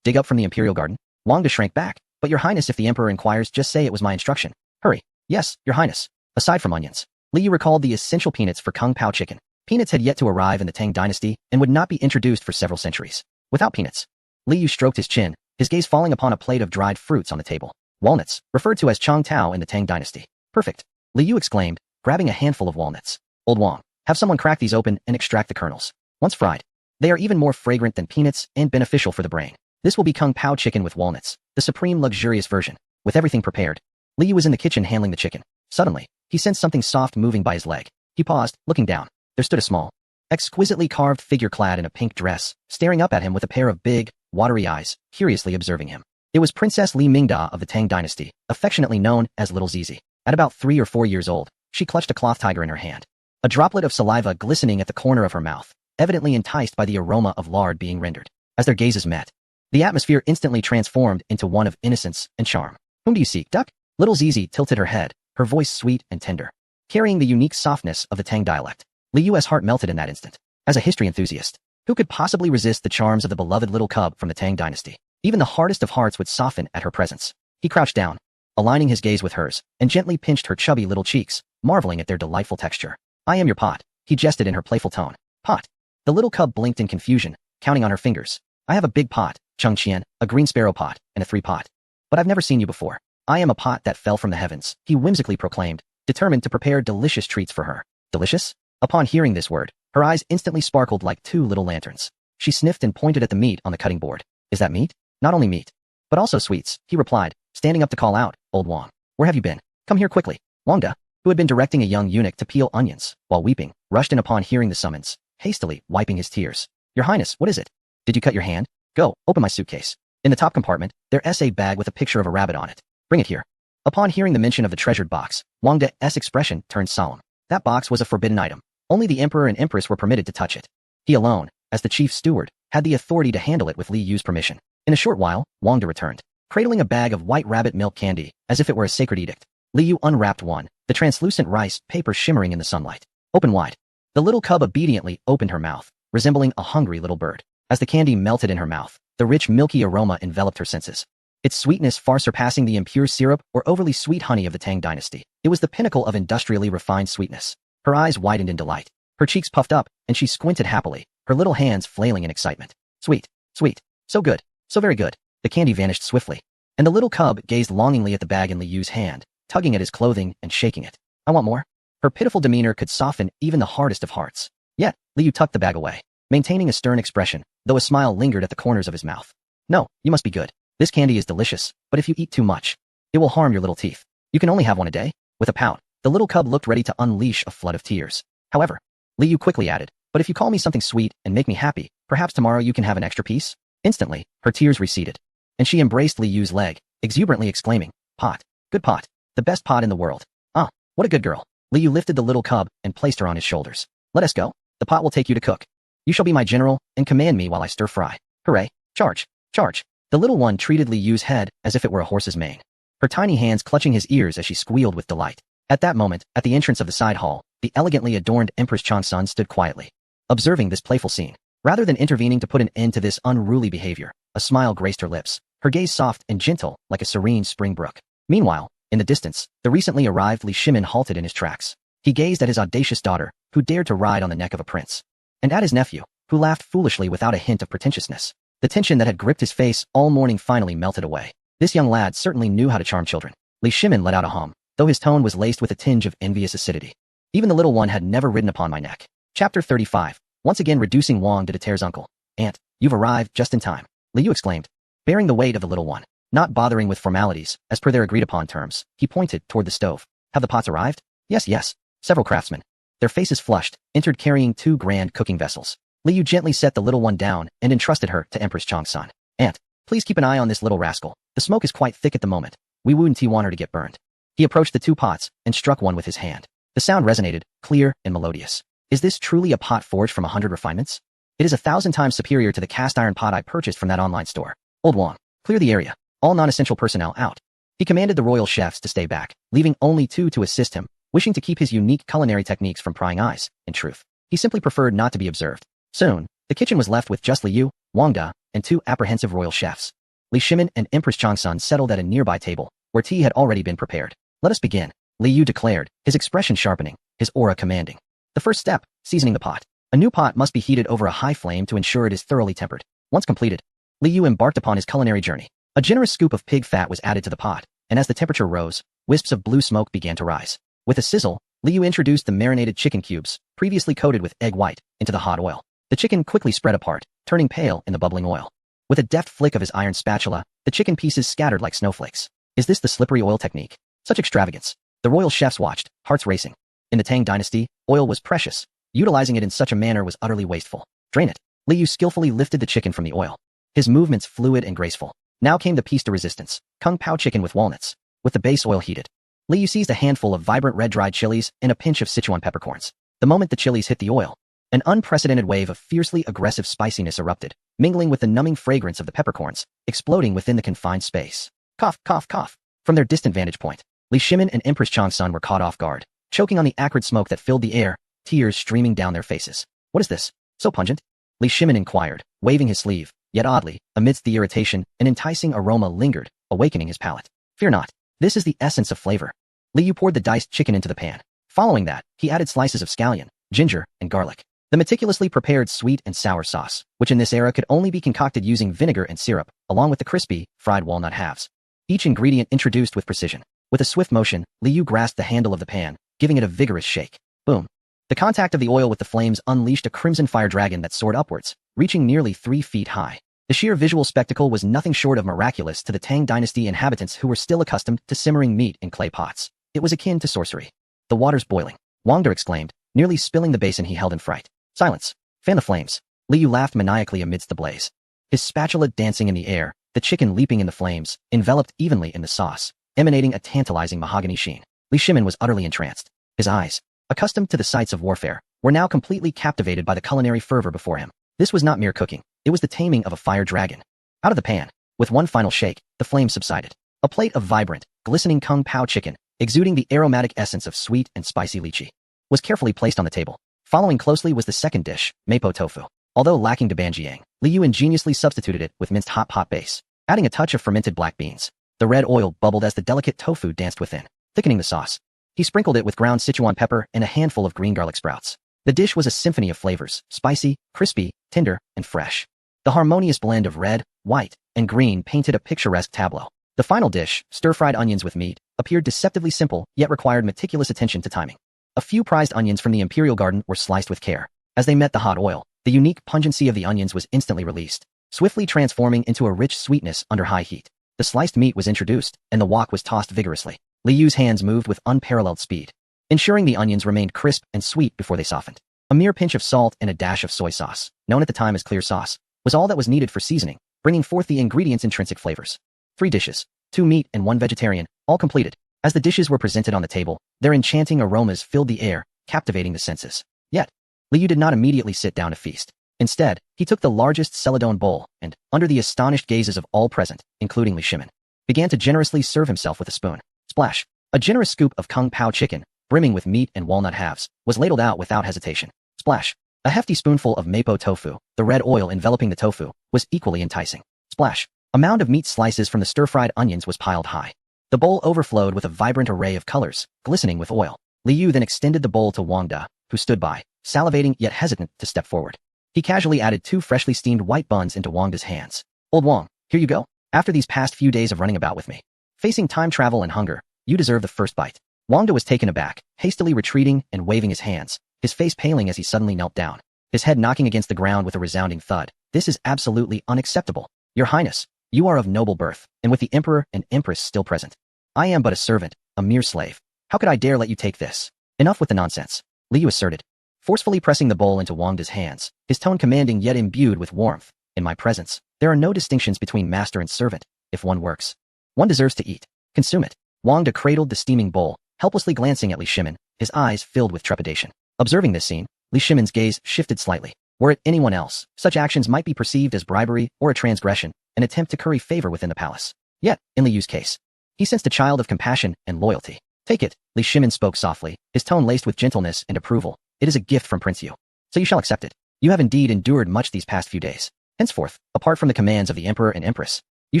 Dig up from the imperial garden? Wang De shrank back. But your Highness, if the emperor inquires, just say it was my instruction. Hurry. Yes, your Highness. Aside from onions, Li Yu recalled the essential peanuts for Kung Pao chicken. Peanuts had yet to arrive in the Tang dynasty and would not be introduced for several centuries. Without peanuts. Li Yu stroked his chin, his gaze falling upon a plate of dried fruits on the table. Walnuts, referred to as Chong Tao in the Tang dynasty. Perfect. Li Yu exclaimed, grabbing a handful of walnuts. Old Wang, have someone crack these open and extract the kernels. Once fried, they are even more fragrant than peanuts and beneficial for the brain. This will be Kung Pao chicken with walnuts, the supreme luxurious version. With everything prepared, Li Yu was in the kitchen handling the chicken. Suddenly, he sensed something soft moving by his leg. He paused, looking down. There stood a small, exquisitely carved figure clad in a pink dress, staring up at him with a pair of big, watery eyes, curiously observing him. It was Princess Li Mingda of the Tang dynasty, affectionately known as Little Zizi. At about 3 or 4 years old, she clutched a cloth tiger in her hand. A droplet of saliva glistening at the corner of her mouth, evidently enticed by the aroma of lard being rendered. As their gazes met, the atmosphere instantly transformed into one of innocence and charm. Whom do you seek, duck? Little Zizi tilted her head, her voice sweet and tender, carrying the unique softness of the Tang dialect. Li Yu's heart melted in that instant. As a history enthusiast, who could possibly resist the charms of the beloved little cub from the Tang dynasty? Even the hardest of hearts would soften at her presence. He crouched down, aligning his gaze with hers, and gently pinched her chubby little cheeks, marveling at their delightful texture. I am your pot, he jested in her playful tone. Pot. The little cub blinked in confusion, counting on her fingers. I have a big pot, Chung Qian, a green sparrow pot, and a 3-pot. But I've never seen you before. I am a pot that fell from the heavens, he whimsically proclaimed, determined to prepare delicious treats for her. Delicious? Upon hearing this word, her eyes instantly sparkled like 2 little lanterns. She sniffed and pointed at the meat on the cutting board. Is that meat? Not only meat, but also sweets, he replied, standing up to call out, Old Wang, where have you been? Come here quickly. Wang De, who had been directing a young eunuch to peel onions, while weeping, rushed in upon hearing the summons, hastily wiping his tears. Your Highness, what is it? Did you cut your hand? Go, open my suitcase. In the top compartment, there's a bag with a picture of a rabbit on it. Bring it here. Upon hearing the mention of the treasured box, Wang De's expression turned solemn. That box was a forbidden item. Only the emperor and empress were permitted to touch it. He alone, as the chief steward, had the authority to handle it with Li Yu's permission. In a short while, Wang De returned, cradling a bag of white rabbit milk candy, as if it were a sacred edict. Li Yu unwrapped one, the translucent rice paper shimmering in the sunlight. Open wide. The little cub obediently opened her mouth, resembling a hungry little bird. As the candy melted in her mouth, the rich milky aroma enveloped her senses. Its sweetness far surpassing the impure syrup or overly sweet honey of the Tang dynasty. It was the pinnacle of industrially refined sweetness. Her eyes widened in delight. Her cheeks puffed up, and she squinted happily, her little hands flailing in excitement. Sweet, sweet, so good, so very good. The candy vanished swiftly, and the little cub gazed longingly at the bag in Li Yu's hand, tugging at his clothing and shaking it. I want more. Her pitiful demeanor could soften even the hardest of hearts. Yet, Li Yu tucked the bag away. maintaining a stern expression, though a smile lingered at the corners of his mouth. No, you must be good. This candy is delicious, but if you eat too much, it will harm your little teeth. You can only have one a day. With a pout, the little cub looked ready to unleash a flood of tears. However, Li Yu quickly added, but if you call me something sweet and make me happy, perhaps tomorrow you can have an extra piece? Instantly, her tears receded, and she embraced Li Yu's leg, exuberantly exclaiming, Pot. Good pot. The best pot in the world. Ah, what a good girl. Li Yu lifted the little cub and placed her on his shoulders. Let us go. The pot will take you to cook. You shall be my general and command me while I stir fry. Hooray. Charge. Charge. The little one treated Li Yu's head as if it were a horse's mane, her tiny hands clutching his ears as she squealed with delight. At that moment, at the entrance of the side hall, the elegantly adorned Empress Changsun stood quietly, observing this playful scene. Rather than intervening to put an end to this unruly behavior, a smile graced her lips, her gaze soft and gentle like a serene spring brook. Meanwhile, in the distance, the recently arrived Li Shimin halted in his tracks. He gazed at his audacious daughter, who dared to ride on the neck of a prince, and at his nephew, who laughed foolishly without a hint of pretentiousness. The tension that had gripped his face all morning finally melted away. This young lad certainly knew how to charm children. Li Shimin let out a hum, though his tone was laced with a tinge of envious acidity. Even the little one had never ridden upon my neck. Chapter 35. Once again reducing Wang de Terre's uncle. Aunt, you've arrived just in time, Li Yu exclaimed, bearing the weight of the little one. Not bothering with formalities, as per their agreed-upon terms, he pointed toward the stove. Have the pots arrived? Yes, yes. Several craftsmen, their faces flushed, entered carrying 2 grand cooking vessels. Li Yu gently set the little one down and entrusted her to Empress Changsun. Aunt, please keep an eye on this little rascal. The smoke is quite thick at the moment. We wouldn't want her to get burned. He approached the 2 pots and struck one with his hand. The sound resonated, clear and melodious. Is this truly a pot forged from 100 refinements? It is 1,000 times superior to the cast iron pot I purchased from that online store. Old Wang, clear the area. All non-essential personnel out. He commanded the royal chefs to stay back, leaving only 2 to assist him, wishing to keep his unique culinary techniques from prying eyes. In truth, he simply preferred not to be observed. Soon, the kitchen was left with just Li Yu, Wang De, and 2 apprehensive royal chefs. Li Shimin and Empress Changsun settled at a nearby table, where tea had already been prepared. Let us begin, Li Yu declared, his expression sharpening, his aura commanding. The first step, seasoning the pot. A new pot must be heated over a high flame to ensure it is thoroughly tempered. Once completed, Li Yu embarked upon his culinary journey. A generous scoop of pig fat was added to the pot, and as the temperature rose, wisps of blue smoke began to rise. With a sizzle, Li Yu introduced the marinated chicken cubes, previously coated with egg white, into the hot oil. The chicken quickly spread apart, turning pale in the bubbling oil. With a deft flick of his iron spatula, the chicken pieces scattered like snowflakes. Is this the slippery oil technique? Such extravagance. The royal chefs watched, hearts racing. In the Tang dynasty, oil was precious. Utilizing it in such a manner was utterly wasteful. Drain it. Li Yu skillfully lifted the chicken from the oil, his movements fluid and graceful. Now came the piece de resistance, Kung Pao chicken with walnuts. With the base oil heated, Li Yu seized a handful of vibrant red dried chilies and a pinch of Sichuan peppercorns. The moment the chilies hit the oil, an unprecedented wave of fiercely aggressive spiciness erupted, mingling with the numbing fragrance of the peppercorns, exploding within the confined space. Cough, cough, cough. From their distant vantage point, Li Shimin and Empress Changsun were caught off guard, choking on the acrid smoke that filled the air, tears streaming down their faces. What is this? So pungent? Li Shimin inquired, waving his sleeve. Yet oddly, amidst the irritation, an enticing aroma lingered, awakening his palate. Fear not. This is the essence of flavor. Li Yu poured the diced chicken into the pan. Following that, he added slices of scallion, ginger, and garlic. The meticulously prepared sweet and sour sauce, which in this era could only be concocted using vinegar and syrup, along with the crispy, fried walnut halves. Each ingredient introduced with precision. With a swift motion, Li Yu grasped the handle of the pan, giving it a vigorous shake. Boom. The contact of the oil with the flames unleashed a crimson fire dragon that soared upwards, reaching nearly 3 feet high. The sheer visual spectacle was nothing short of miraculous to the Tang dynasty inhabitants who were still accustomed to simmering meat in clay pots. It was akin to sorcery. The water's boiling, Wang De exclaimed, nearly spilling the basin he held in fright. Silence. Fan the flames. Li Yu laughed maniacally amidst the blaze. His spatula dancing in the air, the chicken leaping in the flames, enveloped evenly in the sauce, emanating a tantalizing mahogany sheen. Li Shimin was utterly entranced. His eyes, accustomed to the sights of warfare, were now completely captivated by the culinary fervor before him. This was not mere cooking. It was the taming of a fire dragon. Out of the pan, with one final shake, the flames subsided. A plate of vibrant, glistening Kung Pao chicken, exuding the aromatic essence of sweet and spicy lychee, was carefully placed on the table. Following closely was the second dish, mapo tofu. Although lacking doubanjiang, Li Yu ingeniously substituted it with minced hot pot base, adding a touch of fermented black beans. The red oil bubbled as the delicate tofu danced within, thickening the sauce. He sprinkled it with ground Sichuan pepper and a handful of green garlic sprouts. The dish was a symphony of flavors, spicy, crispy, tender, and fresh. The harmonious blend of red, white, and green painted a picturesque tableau. The final dish, stir-fried onions with meat, appeared deceptively simple, yet required meticulous attention to timing. A few prized onions from the imperial garden were sliced with care. As they met the hot oil, The unique pungency of the onions was instantly released, swiftly transforming into a rich sweetness under high heat. The sliced meat was introduced, and the wok was tossed vigorously. Li Yu's hands moved with unparalleled speed, ensuring the onions remained crisp and sweet before they softened. A mere pinch of salt and a dash of soy sauce, known at the time as clear sauce, was all that was needed for seasoning, bringing forth the ingredient's intrinsic flavors. 3 dishes, 2 meat and 1 vegetarian, all completed. As the dishes were presented on the table, their enchanting aromas filled the air, captivating the senses. Yet, Li Yu did not immediately sit down to feast. Instead, he took the largest celadone bowl and, under the astonished gazes of all present, including Li Shimin, began to generously serve himself with a spoon. Splash! A generous scoop of Kung Pao chicken, brimming with meat and walnut halves, was ladled out without hesitation. Splash! A hefty spoonful of mapo tofu, the red oil enveloping the tofu, was equally enticing. Splash! A mound of meat slices from the stir-fried onions was piled high. The bowl overflowed with a vibrant array of colors, glistening with oil. Li Yu then extended the bowl to Wang De, who stood by, salivating yet hesitant to step forward. He casually added 2 freshly steamed white buns into Wang De's hands. Old Wang, here you go. After these past few days of running about with me, facing time travel and hunger, you deserve the first bite. Wang De was taken aback, hastily retreating and waving his hands, his face paling as he suddenly knelt down, his head knocking against the ground with a resounding thud. This is absolutely unacceptable. Your Highness, you are of noble birth, and with the Emperor and Empress still present. I am but a servant, a mere slave. How could I dare let you take this? Enough with the nonsense, Li Yu asserted, forcefully pressing the bowl into Wang De's hands, his tone commanding yet imbued with warmth. In my presence, there are no distinctions between master and servant. If one works, one deserves to eat. Consume it. Wang De cradled the steaming bowl, helplessly glancing at Li Shimin, his eyes filled with trepidation. Observing this scene, Li Shimin's gaze shifted slightly. Were it anyone else, such actions might be perceived as bribery or a transgression, an attempt to curry favor within the palace. Yet, in Li Yu's case, he sensed a child of compassion and loyalty. Take it, Li Shimin spoke softly, his tone laced with gentleness and approval. It is a gift from Prince Yu, so you shall accept it. You have indeed endured much these past few days. Henceforth, apart from the commands of the Emperor and Empress, you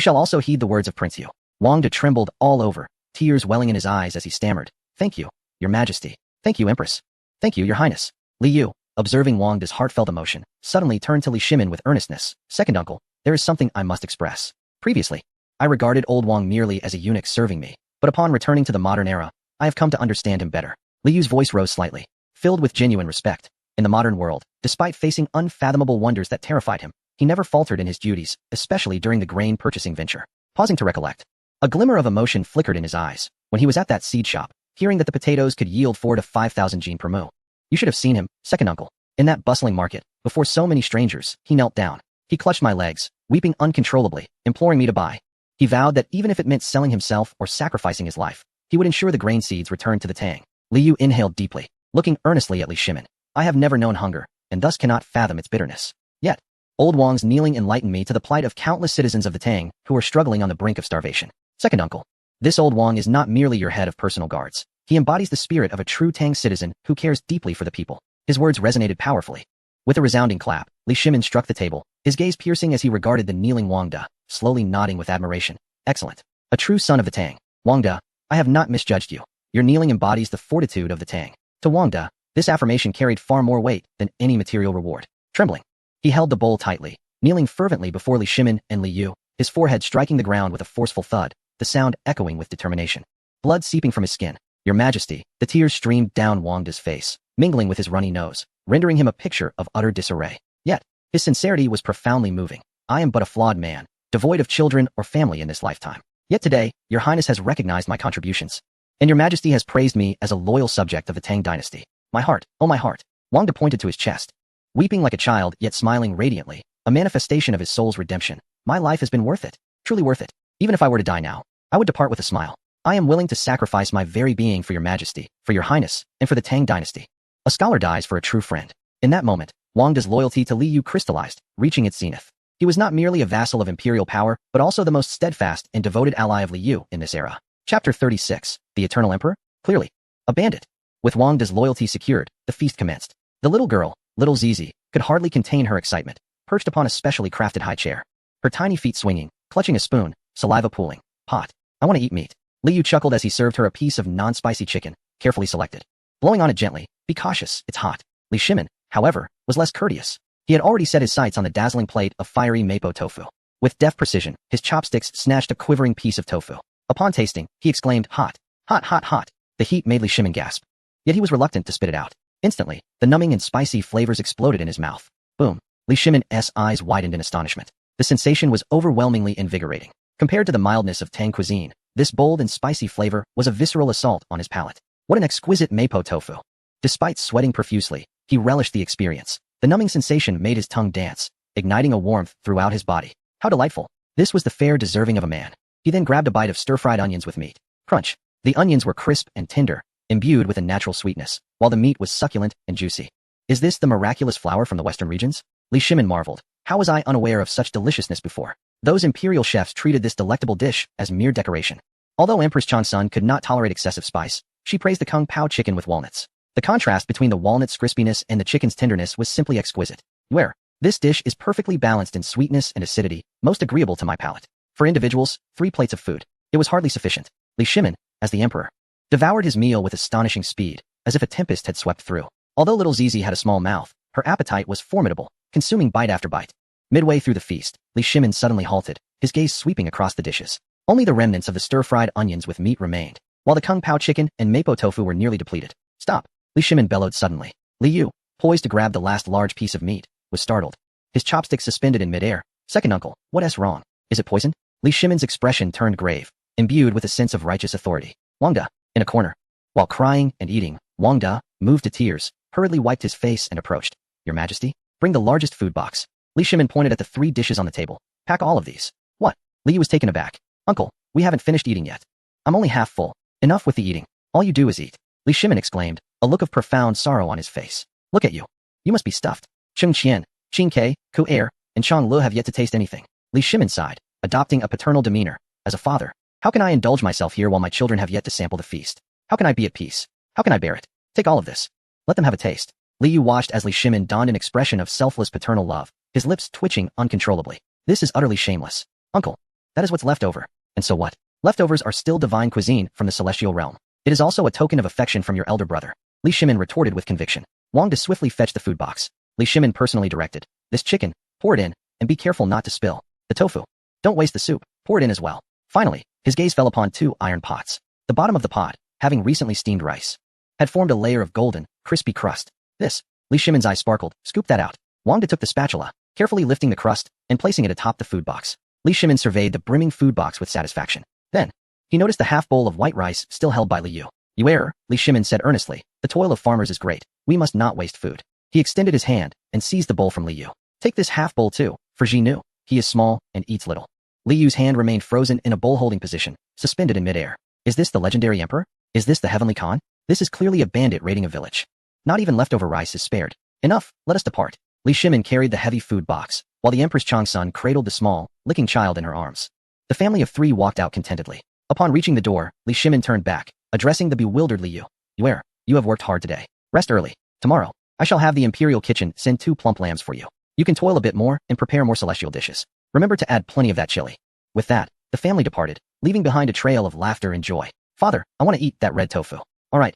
shall also heed the words of Prince Yu. Wang De trembled all over, tears welling in his eyes as he stammered. Thank you, Your Majesty. Thank you, Empress. Thank you, Your Highness. Li Yu, observing Wang De's heartfelt emotion, suddenly turned to Li Shimin with earnestness. Second uncle, there is something I must express. Previously, I regarded old Wang merely as a eunuch serving me, but upon returning to the modern era, I have come to understand him better. Li Yu's voice rose slightly, filled with genuine respect. In the modern world, despite facing unfathomable wonders that terrified him, he never faltered in his duties, especially during the grain purchasing venture. Pausing to recollect, a glimmer of emotion flickered in his eyes when he was at that seed shop, hearing that the potatoes could yield 4 to 5,000 jin per mu. You should have seen him, second uncle. In that bustling market, before so many strangers, he knelt down. He clutched my legs, weeping uncontrollably, imploring me to buy. He vowed that even if it meant selling himself or sacrificing his life, he would ensure the grain seeds returned to the Tang. Li Yu inhaled deeply, looking earnestly at Li Shimin. I have never known hunger, and thus cannot fathom its bitterness. Yet, old Wang's kneeling enlightened me to the plight of countless citizens of the Tang who are struggling on the brink of starvation. Second uncle, this old Wang is not merely your head of personal guards. He embodies the spirit of a true Tang citizen who cares deeply for the people. His words resonated powerfully. With a resounding clap, Li Shimin struck the table, his gaze piercing as he regarded the kneeling Wang De, slowly nodding with admiration. Excellent. A true son of the Tang. Wang De, I have not misjudged you. Your kneeling embodies the fortitude of the Tang. To Wang De, this affirmation carried far more weight than any material reward. Trembling, he held the bowl tightly, kneeling fervently before Li Shimin and Li Yu, his forehead striking the ground with a forceful thud, the sound echoing with determination. Blood seeping from his skin. Your Majesty, the tears streamed down Wang De's face, mingling with his runny nose, rendering him a picture of utter disarray. Yet, his sincerity was profoundly moving. I am but a flawed man, devoid of children or family in this lifetime. Yet today, Your Highness has recognized my contributions, and Your Majesty has praised me as a loyal subject of the Tang dynasty. My heart, oh my heart. Wang De pointed to his chest, weeping like a child yet smiling radiantly, a manifestation of his soul's redemption. My life has been worth it, truly worth it. Even if I were to die now, I would depart with a smile. I am willing to sacrifice my very being for Your Majesty, for Your Highness, and for the Tang dynasty. A scholar dies for a true friend. In that moment, Wang De's loyalty to Li Yu crystallized, reaching its zenith. He was not merely a vassal of imperial power, but also the most steadfast and devoted ally of Li Yu in this era. Chapter 36, The Eternal Emperor? Clearly, a bandit. With Wang De's loyalty secured, the feast commenced. The little girl, little Zizi, could hardly contain her excitement, perched upon a specially crafted high chair, her tiny feet swinging, clutching a spoon, saliva pooling. Hot. I want to eat meat. Li Yu chuckled as he served her a piece of non-spicy chicken, carefully selected. Blowing on it gently, be cautious, it's hot. Li Shimin, however, was less courteous. He had already set his sights on the dazzling plate of fiery mapo tofu. With deft precision, his chopsticks snatched a quivering piece of tofu. Upon tasting, he exclaimed, hot, hot, hot, hot. The heat made Li Shimin gasp. Yet he was reluctant to spit it out. Instantly, the numbing and spicy flavors exploded in his mouth. Boom. Li Shimin's eyes widened in astonishment. The sensation was overwhelmingly invigorating. Compared to the mildness of Tang cuisine, this bold and spicy flavor was a visceral assault on his palate. What an exquisite mapo tofu. Despite sweating profusely, he relished the experience. The numbing sensation made his tongue dance, igniting a warmth throughout his body. How delightful. This was the fare deserving of a man. He then grabbed a bite of stir-fried onions with meat. Crunch. The onions were crisp and tender, imbued with a natural sweetness, while the meat was succulent and juicy. Is this the miraculous flour from the western regions? Li Shimin marveled. How was I unaware of such deliciousness before? Those imperial chefs treated this delectable dish as mere decoration. Although Empress Changsun could not tolerate excessive spice, she praised the Kung Pao chicken with walnuts. The contrast between the walnut's crispiness and the chicken's tenderness was simply exquisite. Where? This dish is perfectly balanced in sweetness and acidity, most agreeable to my palate. For individuals, 3 plates of food. It was hardly sufficient. Li Shimin, as the emperor, devoured his meal with astonishing speed, as if a tempest had swept through. Although little Zizi had a small mouth, her appetite was formidable, consuming bite after bite. Midway through the feast, Li Shimin suddenly halted, his gaze sweeping across the dishes. Only the remnants of the stir-fried onions with meat remained, while the Kung Pao chicken and mapo tofu were nearly depleted. Stop! Li Shimin bellowed suddenly. Li Yu, poised to grab the last large piece of meat, was startled. His chopsticks suspended in midair. Second uncle, what's wrong? Is it poisoned? Li Shimin's expression turned grave, imbued with a sense of righteous authority. Wang De, in a corner. While crying and eating, Wang De, moved to tears, hurriedly wiped his face and approached. Your Majesty, bring the largest food box. Li Shimin pointed at the 3 dishes on the table. Pack all of these. What? Li Yu was taken aback. Uncle, we haven't finished eating yet. I'm only half full. Enough with the eating. All you do is eat. Li Shimin exclaimed, a look of profound sorrow on his face. Look at you. You must be stuffed. Cheng Qian, Qin Ke, Ku Er, and Chang Le have yet to taste anything. Li Shimin sighed, adopting a paternal demeanor. As a father, how can I indulge myself here while my children have yet to sample the feast? How can I be at peace? How can I bear it? Take all of this. Let them have a taste. Li Yu watched as Li Shimin donned an expression of selfless paternal love, his lips twitching uncontrollably. This is utterly shameless. Uncle, that is what's left over. And so what? Leftovers are still divine cuisine from the celestial realm. It is also a token of affection from your elder brother. Li Shimin retorted with conviction. Wang De swiftly fetched the food box. Li Shimin personally directed. This chicken, pour it in, and be careful not to spill. The tofu. Don't waste the soup, pour it in as well. Finally, his gaze fell upon 2 iron pots. The bottom of the pot, having recently steamed rice, had formed a layer of golden, crispy crust. This, Li Shimin's eyes sparkled. Scoop that out. Wang De took the spatula, carefully lifting the crust and placing it atop the food box. Li Shimin surveyed the brimming food box with satisfaction. Then, he noticed the half bowl of white rice still held by Li Yu. You err, Li Shimin said earnestly. The toil of farmers is great. We must not waste food. He extended his hand and seized the bowl from Li Yu. Take this half bowl too, for Ji Nu. He is small and eats little. Li Yu's hand remained frozen in a bowl-holding position, suspended in midair. Is this the legendary emperor? Is this the heavenly Khan? This is clearly a bandit raiding a village. Not even leftover rice is spared. Enough, let us depart. Li Shimin carried the heavy food box, while the Empress Changsun cradled the small, licking child in her arms. The family of 3 walked out contentedly. Upon reaching the door, Li Shimin turned back, addressing the bewildered Li Yu. You err, you have worked hard today. Rest early. Tomorrow, I shall have the imperial kitchen send 2 plump lambs for you. You can toil a bit more and prepare more celestial dishes. Remember to add plenty of that chili. With that, the family departed, leaving behind a trail of laughter and joy. Father, I want to eat that red tofu. All right,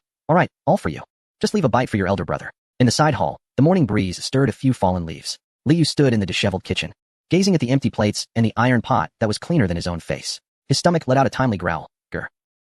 all for you. Just leave a bite for your elder brother. In the side hall, the morning breeze stirred a few fallen leaves. Li Yu stood in the disheveled kitchen, gazing at the empty plates and the iron pot that was cleaner than his own face. His stomach let out a timely growl. Grr.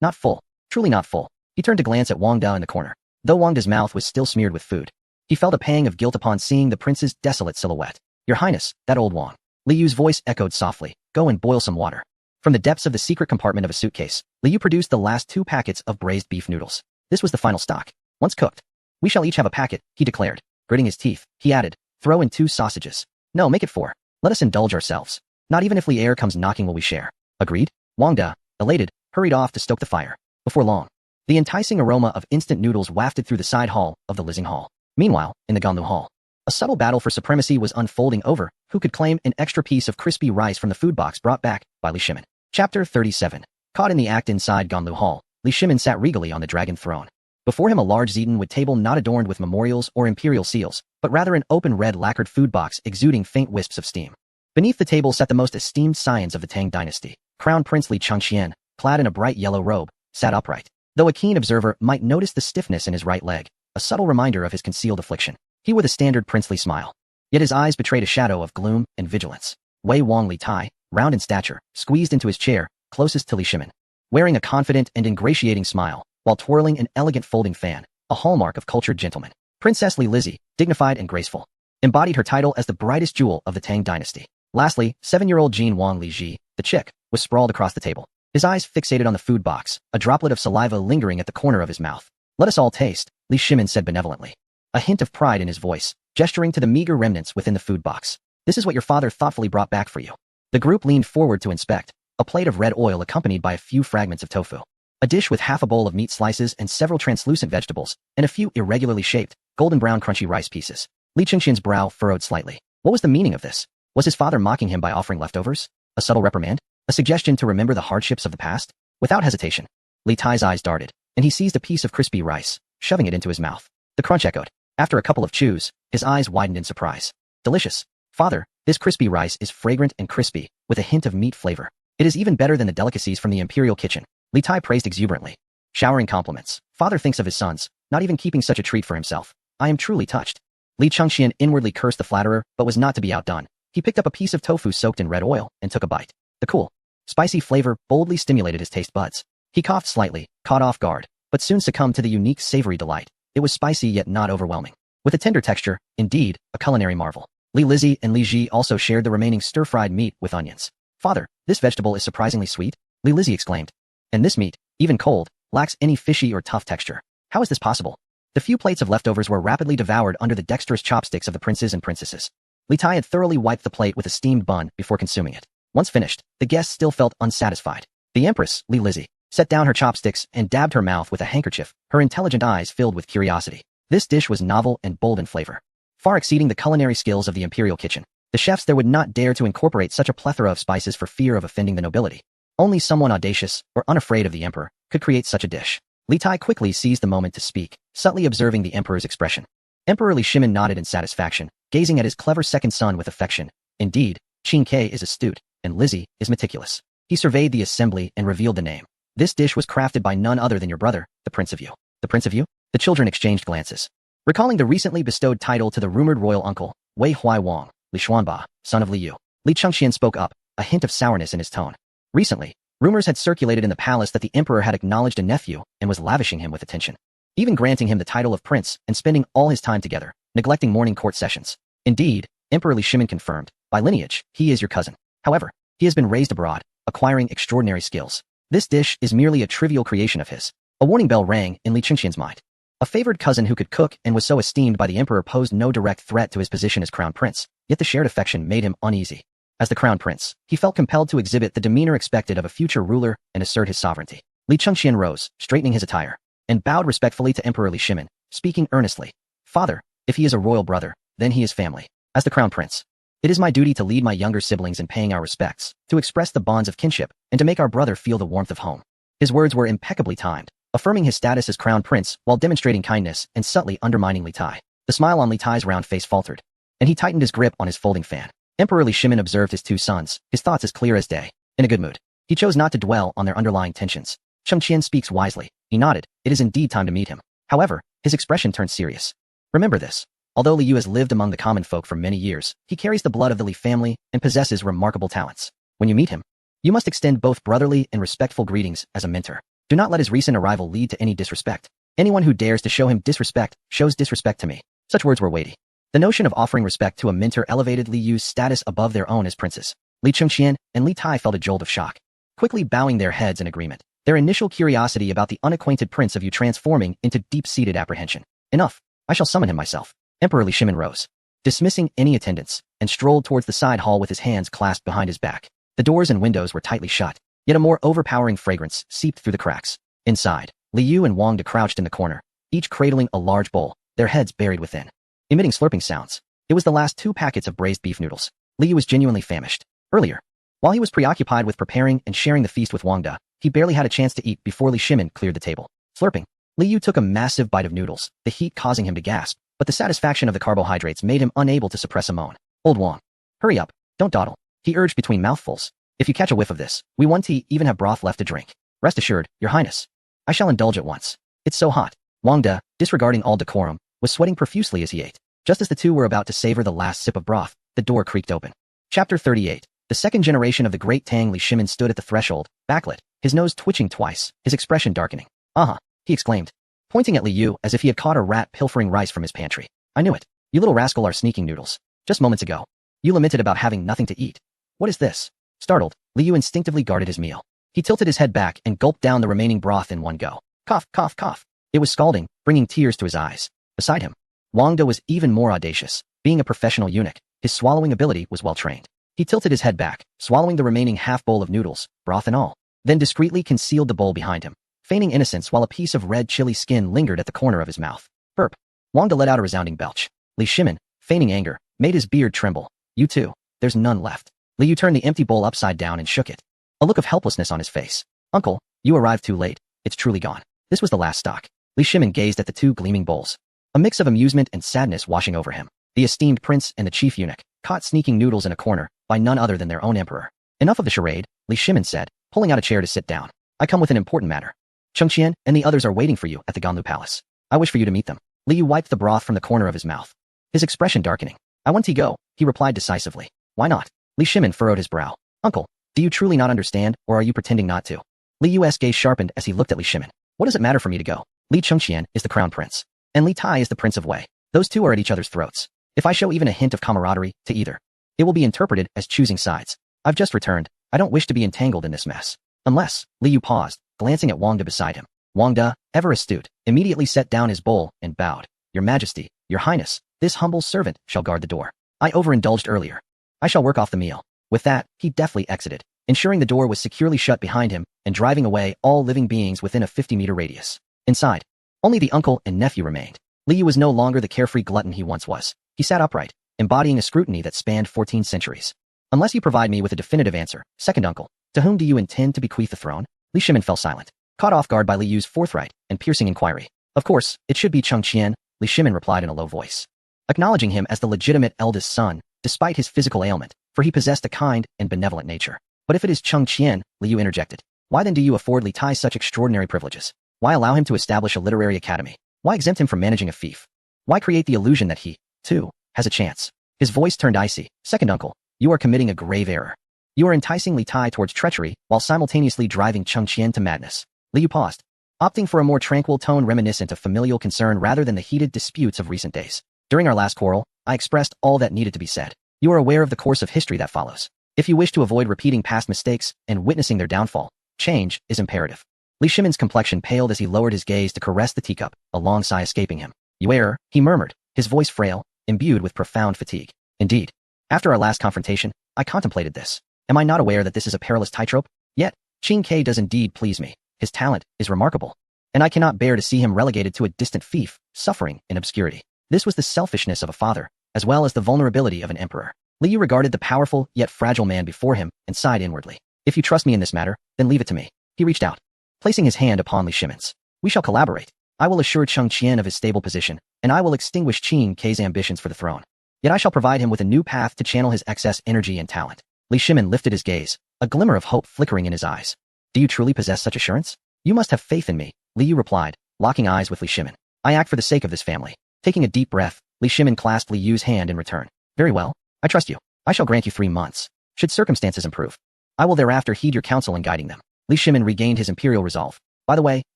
Not full. Truly not full. He turned to glance at Wang De in the corner. Though Wang De's mouth was still smeared with food, he felt a pang of guilt upon seeing the prince's desolate silhouette. Your Highness, that old Wang. Li Yu's voice echoed softly. Go and boil some water. From the depths of the secret compartment of a suitcase, Li Yu produced the last 2 packets of braised beef noodles. This was the final stock. Once cooked, we shall each have a packet, he declared. Gritting his teeth, he added, throw in 2 sausages. No, make it 4. Let us indulge ourselves. Not even if Li Er comes knocking will we share. Agreed? Wang De, elated, hurried off to stoke the fire. Before long, the enticing aroma of instant noodles wafted through the side hall of the Lizing Hall. Meanwhile, in the Ganlu Hall, a subtle battle for supremacy was unfolding over who could claim an extra piece of crispy rice from the food box brought back by Li Shimin. Chapter 37. Caught in the act inside Ganlu Hall, Li Shimin sat regally on the dragon throne. Before him a large Zetan-wood table not adorned with memorials or imperial seals, but rather an open red lacquered food box exuding faint wisps of steam. Beneath the table sat the most esteemed scions of the Tang dynasty. Crown Prince Li Changqian, clad in a bright yellow robe, sat upright. Though a keen observer might notice the stiffness in his right leg, a subtle reminder of his concealed affliction, he wore the standard princely smile. Yet his eyes betrayed a shadow of gloom and vigilance. Wei Wang Li Tai, round in stature, squeezed into his chair, closest to Li Shimin, wearing a confident and ingratiating smile, while twirling an elegant folding fan, a hallmark of cultured gentlemen. Princess Li Lizzie, dignified and graceful. embodied her title as the brightest jewel of the Tang dynasty. Lastly, 7-year-old Jin Wang Liji, the chick, was sprawled across the table. His eyes fixated on the food box, a droplet of saliva lingering at the corner of his mouth. Let us all taste, Li Shimin said benevolently. A hint of pride in his voice, gesturing to the meager remnants within the food box. This is what your father thoughtfully brought back for you. The group leaned forward to inspect, a plate of red oil accompanied by a few fragments of tofu. A dish with half a bowl of meat slices and several translucent vegetables, and a few irregularly shaped, golden brown crunchy rice pieces. Li Chengxian's brow furrowed slightly. What was the meaning of this? Was his father mocking him by offering leftovers? A subtle reprimand? A suggestion to remember the hardships of the past? Without hesitation, Li Tai's eyes darted, and he seized a piece of crispy rice, shoving it into his mouth. The crunch echoed. After a couple of chews, his eyes widened in surprise. Delicious. Father, this crispy rice is fragrant and crispy, with a hint of meat flavor. It is even better than the delicacies from the imperial kitchen. Li Tai praised exuberantly, showering compliments. Father thinks of his sons, not even keeping such a treat for himself. I am truly touched. Li Chengxian inwardly cursed the flatterer, but was not to be outdone. He picked up a piece of tofu soaked in red oil and took a bite. The cool, spicy flavor boldly stimulated his taste buds. He coughed slightly, caught off guard, but soon succumbed to the unique savory delight. It was spicy yet not overwhelming. With a tender texture, indeed, a culinary marvel. Li Lizzie and Li Ji also shared the remaining stir-fried meat with onions. Father, this vegetable is surprisingly sweet, Li Lizzie exclaimed. And this meat, even cold, lacks any fishy or tough texture. How is this possible? The few plates of leftovers were rapidly devoured under the dexterous chopsticks of the princes and princesses. Li Tai had thoroughly wiped the plate with a steamed bun before consuming it. Once finished, the guests still felt unsatisfied. The Empress, Li Lizzie, set down her chopsticks and dabbed her mouth with a handkerchief, her intelligent eyes filled with curiosity. This dish was novel and bold in flavor, far exceeding the culinary skills of the imperial kitchen. The chefs there would not dare to incorporate such a plethora of spices for fear of offending the nobility. Only someone audacious or unafraid of the emperor could create such a dish. Li Tai quickly seized the moment to speak, subtly observing the emperor's expression. Emperor Li Shimin nodded in satisfaction, gazing at his clever second son with affection. Indeed, Qin Ke is astute, and Lizzie is meticulous. He surveyed the assembly and revealed the name. This dish was crafted by none other than your brother, the Prince of Yu. The Prince of Yu? The children exchanged glances. Recalling the recently bestowed title to the rumored royal uncle, Wei Huai Wang, Li Xuanba, son of Li Yu. Li Chengxian spoke up, a hint of sourness in his tone. Recently, rumors had circulated in the palace that the emperor had acknowledged a nephew and was lavishing him with attention, even granting him the title of prince and spending all his time together, neglecting morning court sessions. Indeed, Emperor Li Shimin confirmed, by lineage, he is your cousin. However, he has been raised abroad, acquiring extraordinary skills. This dish is merely a trivial creation of his. A warning bell rang in Li Chengxian's mind. A favored cousin who could cook and was so esteemed by the emperor posed no direct threat to his position as crown prince, yet the shared affection made him uneasy. As the crown prince, he felt compelled to exhibit the demeanor expected of a future ruler and assert his sovereignty. Li Chengxian rose, straightening his attire, and bowed respectfully to Emperor Li Shimin, speaking earnestly. Father, if he is a royal brother, then he is family. As the crown prince, it is my duty to lead my younger siblings in paying our respects, to express the bonds of kinship, and to make our brother feel the warmth of home. His words were impeccably timed, affirming his status as crown prince while demonstrating kindness and subtly undermining Li Tai. The smile on Li Tai's round face faltered, and he tightened his grip on his folding fan. Emperor Li Shimin observed his two sons, his thoughts as clear as day. In a good mood, he chose not to dwell on their underlying tensions. Chengxian speaks wisely. He nodded. It is indeed time to meet him. However, his expression turned serious. Remember this. Although Li Yu has lived among the common folk for many years, he carries the blood of the Li family and possesses remarkable talents. When you meet him, you must extend both brotherly and respectful greetings as a mentor. Do not let his recent arrival lead to any disrespect. Anyone who dares to show him disrespect shows disrespect to me. Such words were weighty. The notion of offering respect to a mentor elevated Li Yu's status above their own as princes. Li Chengxian and Li Tai felt a jolt of shock, quickly bowing their heads in agreement. Their initial curiosity about the unacquainted Prince of Yu transforming into deep-seated apprehension. Enough. I shall summon him myself. Emperor Li Shimin rose, dismissing any attendants, and strolled towards the side hall with his hands clasped behind his back. The doors and windows were tightly shut, yet a more overpowering fragrance seeped through the cracks. Inside, Li Yu and Wang De crouched in the corner, each cradling a large bowl, their heads buried within, emitting slurping sounds. It was the last 2 packets of braised beef noodles. Li Yu was genuinely famished. Earlier, while he was preoccupied with preparing and sharing the feast with Wang De, he barely had a chance to eat before Li Shimin cleared the table. Slurping, Li Yu took a massive bite of noodles, the heat causing him to gasp, but the satisfaction of the carbohydrates made him unable to suppress a moan. Old Wang, hurry up, don't dawdle, he urged between mouthfuls. If you catch a whiff of this, we won't even have broth left to drink. Rest assured, your highness, I shall indulge at once. It's so hot. Wang De, disregarding all decorum, was sweating profusely as he ate. Just as the two were about to savor the last sip of broth, the door creaked open. Chapter 38. The second generation of the great Tang Li Shimin stood at the threshold, backlit, his nose twitching twice, his expression darkening. Aha, he exclaimed, pointing at Li Yu as if he had caught a rat pilfering rice from his pantry. I knew it. You little rascal are sneaking noodles. Just moments ago, you lamented about having nothing to eat. What is this? Startled, Li Yu instinctively guarded his meal. He tilted his head back and gulped down the remaining broth in one go. Cough, cough, cough. It was scalding, bringing tears to his eyes. Beside him, Wang De was even more audacious. Being a professional eunuch, his swallowing ability was well trained. He tilted his head back, swallowing the remaining half bowl of noodles, broth and all, then discreetly concealed the bowl behind him, feigning innocence while a piece of red chili skin lingered at the corner of his mouth. Burp. Wang De let out a resounding belch. Li Shimin, feigning anger, made his beard tremble. You too. There's none left. Li Yu turned the empty bowl upside down and shook it. A look of helplessness on his face. Uncle, you arrived too late. It's truly gone. This was the last stock. Li Shimin gazed at the two gleaming bowls. A mix of amusement and sadness washing over him. The esteemed prince and the chief eunuch, caught sneaking noodles in a corner, by none other than their own emperor. Enough of the charade, Li Shimin said, pulling out a chair to sit down. I come with an important matter. Chengqian and the others are waiting for you at the Ganlu Palace. I wish for you to meet them. Li Yu wiped the broth from the corner of his mouth. His expression darkening. I want to go, he replied decisively. Why not? Li Shimin furrowed his brow. Uncle, do you truly not understand, or are you pretending not to? Li Yu's gaze sharpened as he looked at Li Shimin. What does it matter for me to go? Li Chengqian is the crown prince, and Li Tai is the prince of Wei. Those two are at each other's throats. If I show even a hint of camaraderie to either, it will be interpreted as choosing sides. I've just returned. I don't wish to be entangled in this mess. Unless, Li Yu paused, glancing at Wang De beside him. Wang De, ever astute, immediately set down his bowl and bowed. Your Majesty, Your Highness, this humble servant shall guard the door. I overindulged earlier. I shall work off the meal. With that, he deftly exited, ensuring the door was securely shut behind him and driving away all living beings within a 50-meter radius. Inside, only the uncle and nephew remained. Li Yu was no longer the carefree glutton he once was. He sat upright, embodying a scrutiny that spanned 14 centuries. Unless you provide me with a definitive answer, second uncle, to whom do you intend to bequeath the throne? Li Shimin fell silent, caught off guard by Li Yu's forthright and piercing inquiry. Of course, it should be Chengqian, Li Shimin replied in a low voice, acknowledging him as the legitimate eldest son, despite his physical ailment, for he possessed a kind and benevolent nature. But if it is Chengqian, Li Yu interjected, why then do you afford Li Tai such extraordinary privileges? Why allow him to establish a literary academy? Why exempt him from managing a fief? Why create the illusion that he, too, has a chance? His voice turned icy. Second uncle, you are committing a grave error. You are enticing Li Tai towards treachery while simultaneously driving Chengqian to madness. Li Yu paused, opting for a more tranquil tone reminiscent of familial concern rather than the heated disputes of recent days. During our last quarrel, I expressed all that needed to be said. You are aware of the course of history that follows. If you wish to avoid repeating past mistakes and witnessing their downfall, change is imperative. Li Shimin's complexion paled as he lowered his gaze to caress the teacup, a long sigh escaping him. You err, he murmured, his voice frail, imbued with profound fatigue. Indeed. After our last confrontation, I contemplated this. Am I not aware that this is a perilous tightrope? Yet, Qin Kai does indeed please me. His talent is remarkable. And I cannot bear to see him relegated to a distant fief, suffering in obscurity. This was the selfishness of a father, as well as the vulnerability of an emperor. Li Yu regarded the powerful yet fragile man before him and sighed inwardly. If you trust me in this matter, then leave it to me. He reached out, placing his hand upon Li Shimin's. We shall collaborate. I will assure Chengqian of his stable position, and I will extinguish Qin Kai's ambitions for the throne. Yet I shall provide him with a new path to channel his excess energy and talent. Li Shimin lifted his gaze, a glimmer of hope flickering in his eyes. Do you truly possess such assurance? You must have faith in me, Li Yu replied, locking eyes with Li Shimin. I act for the sake of this family. Taking a deep breath, Li Shimin clasped Li Yu's hand in return. Very well. I trust you. I shall grant you 3 months. Should circumstances improve, I will thereafter heed your counsel in guiding them. Li Shimin regained his imperial resolve. By the way,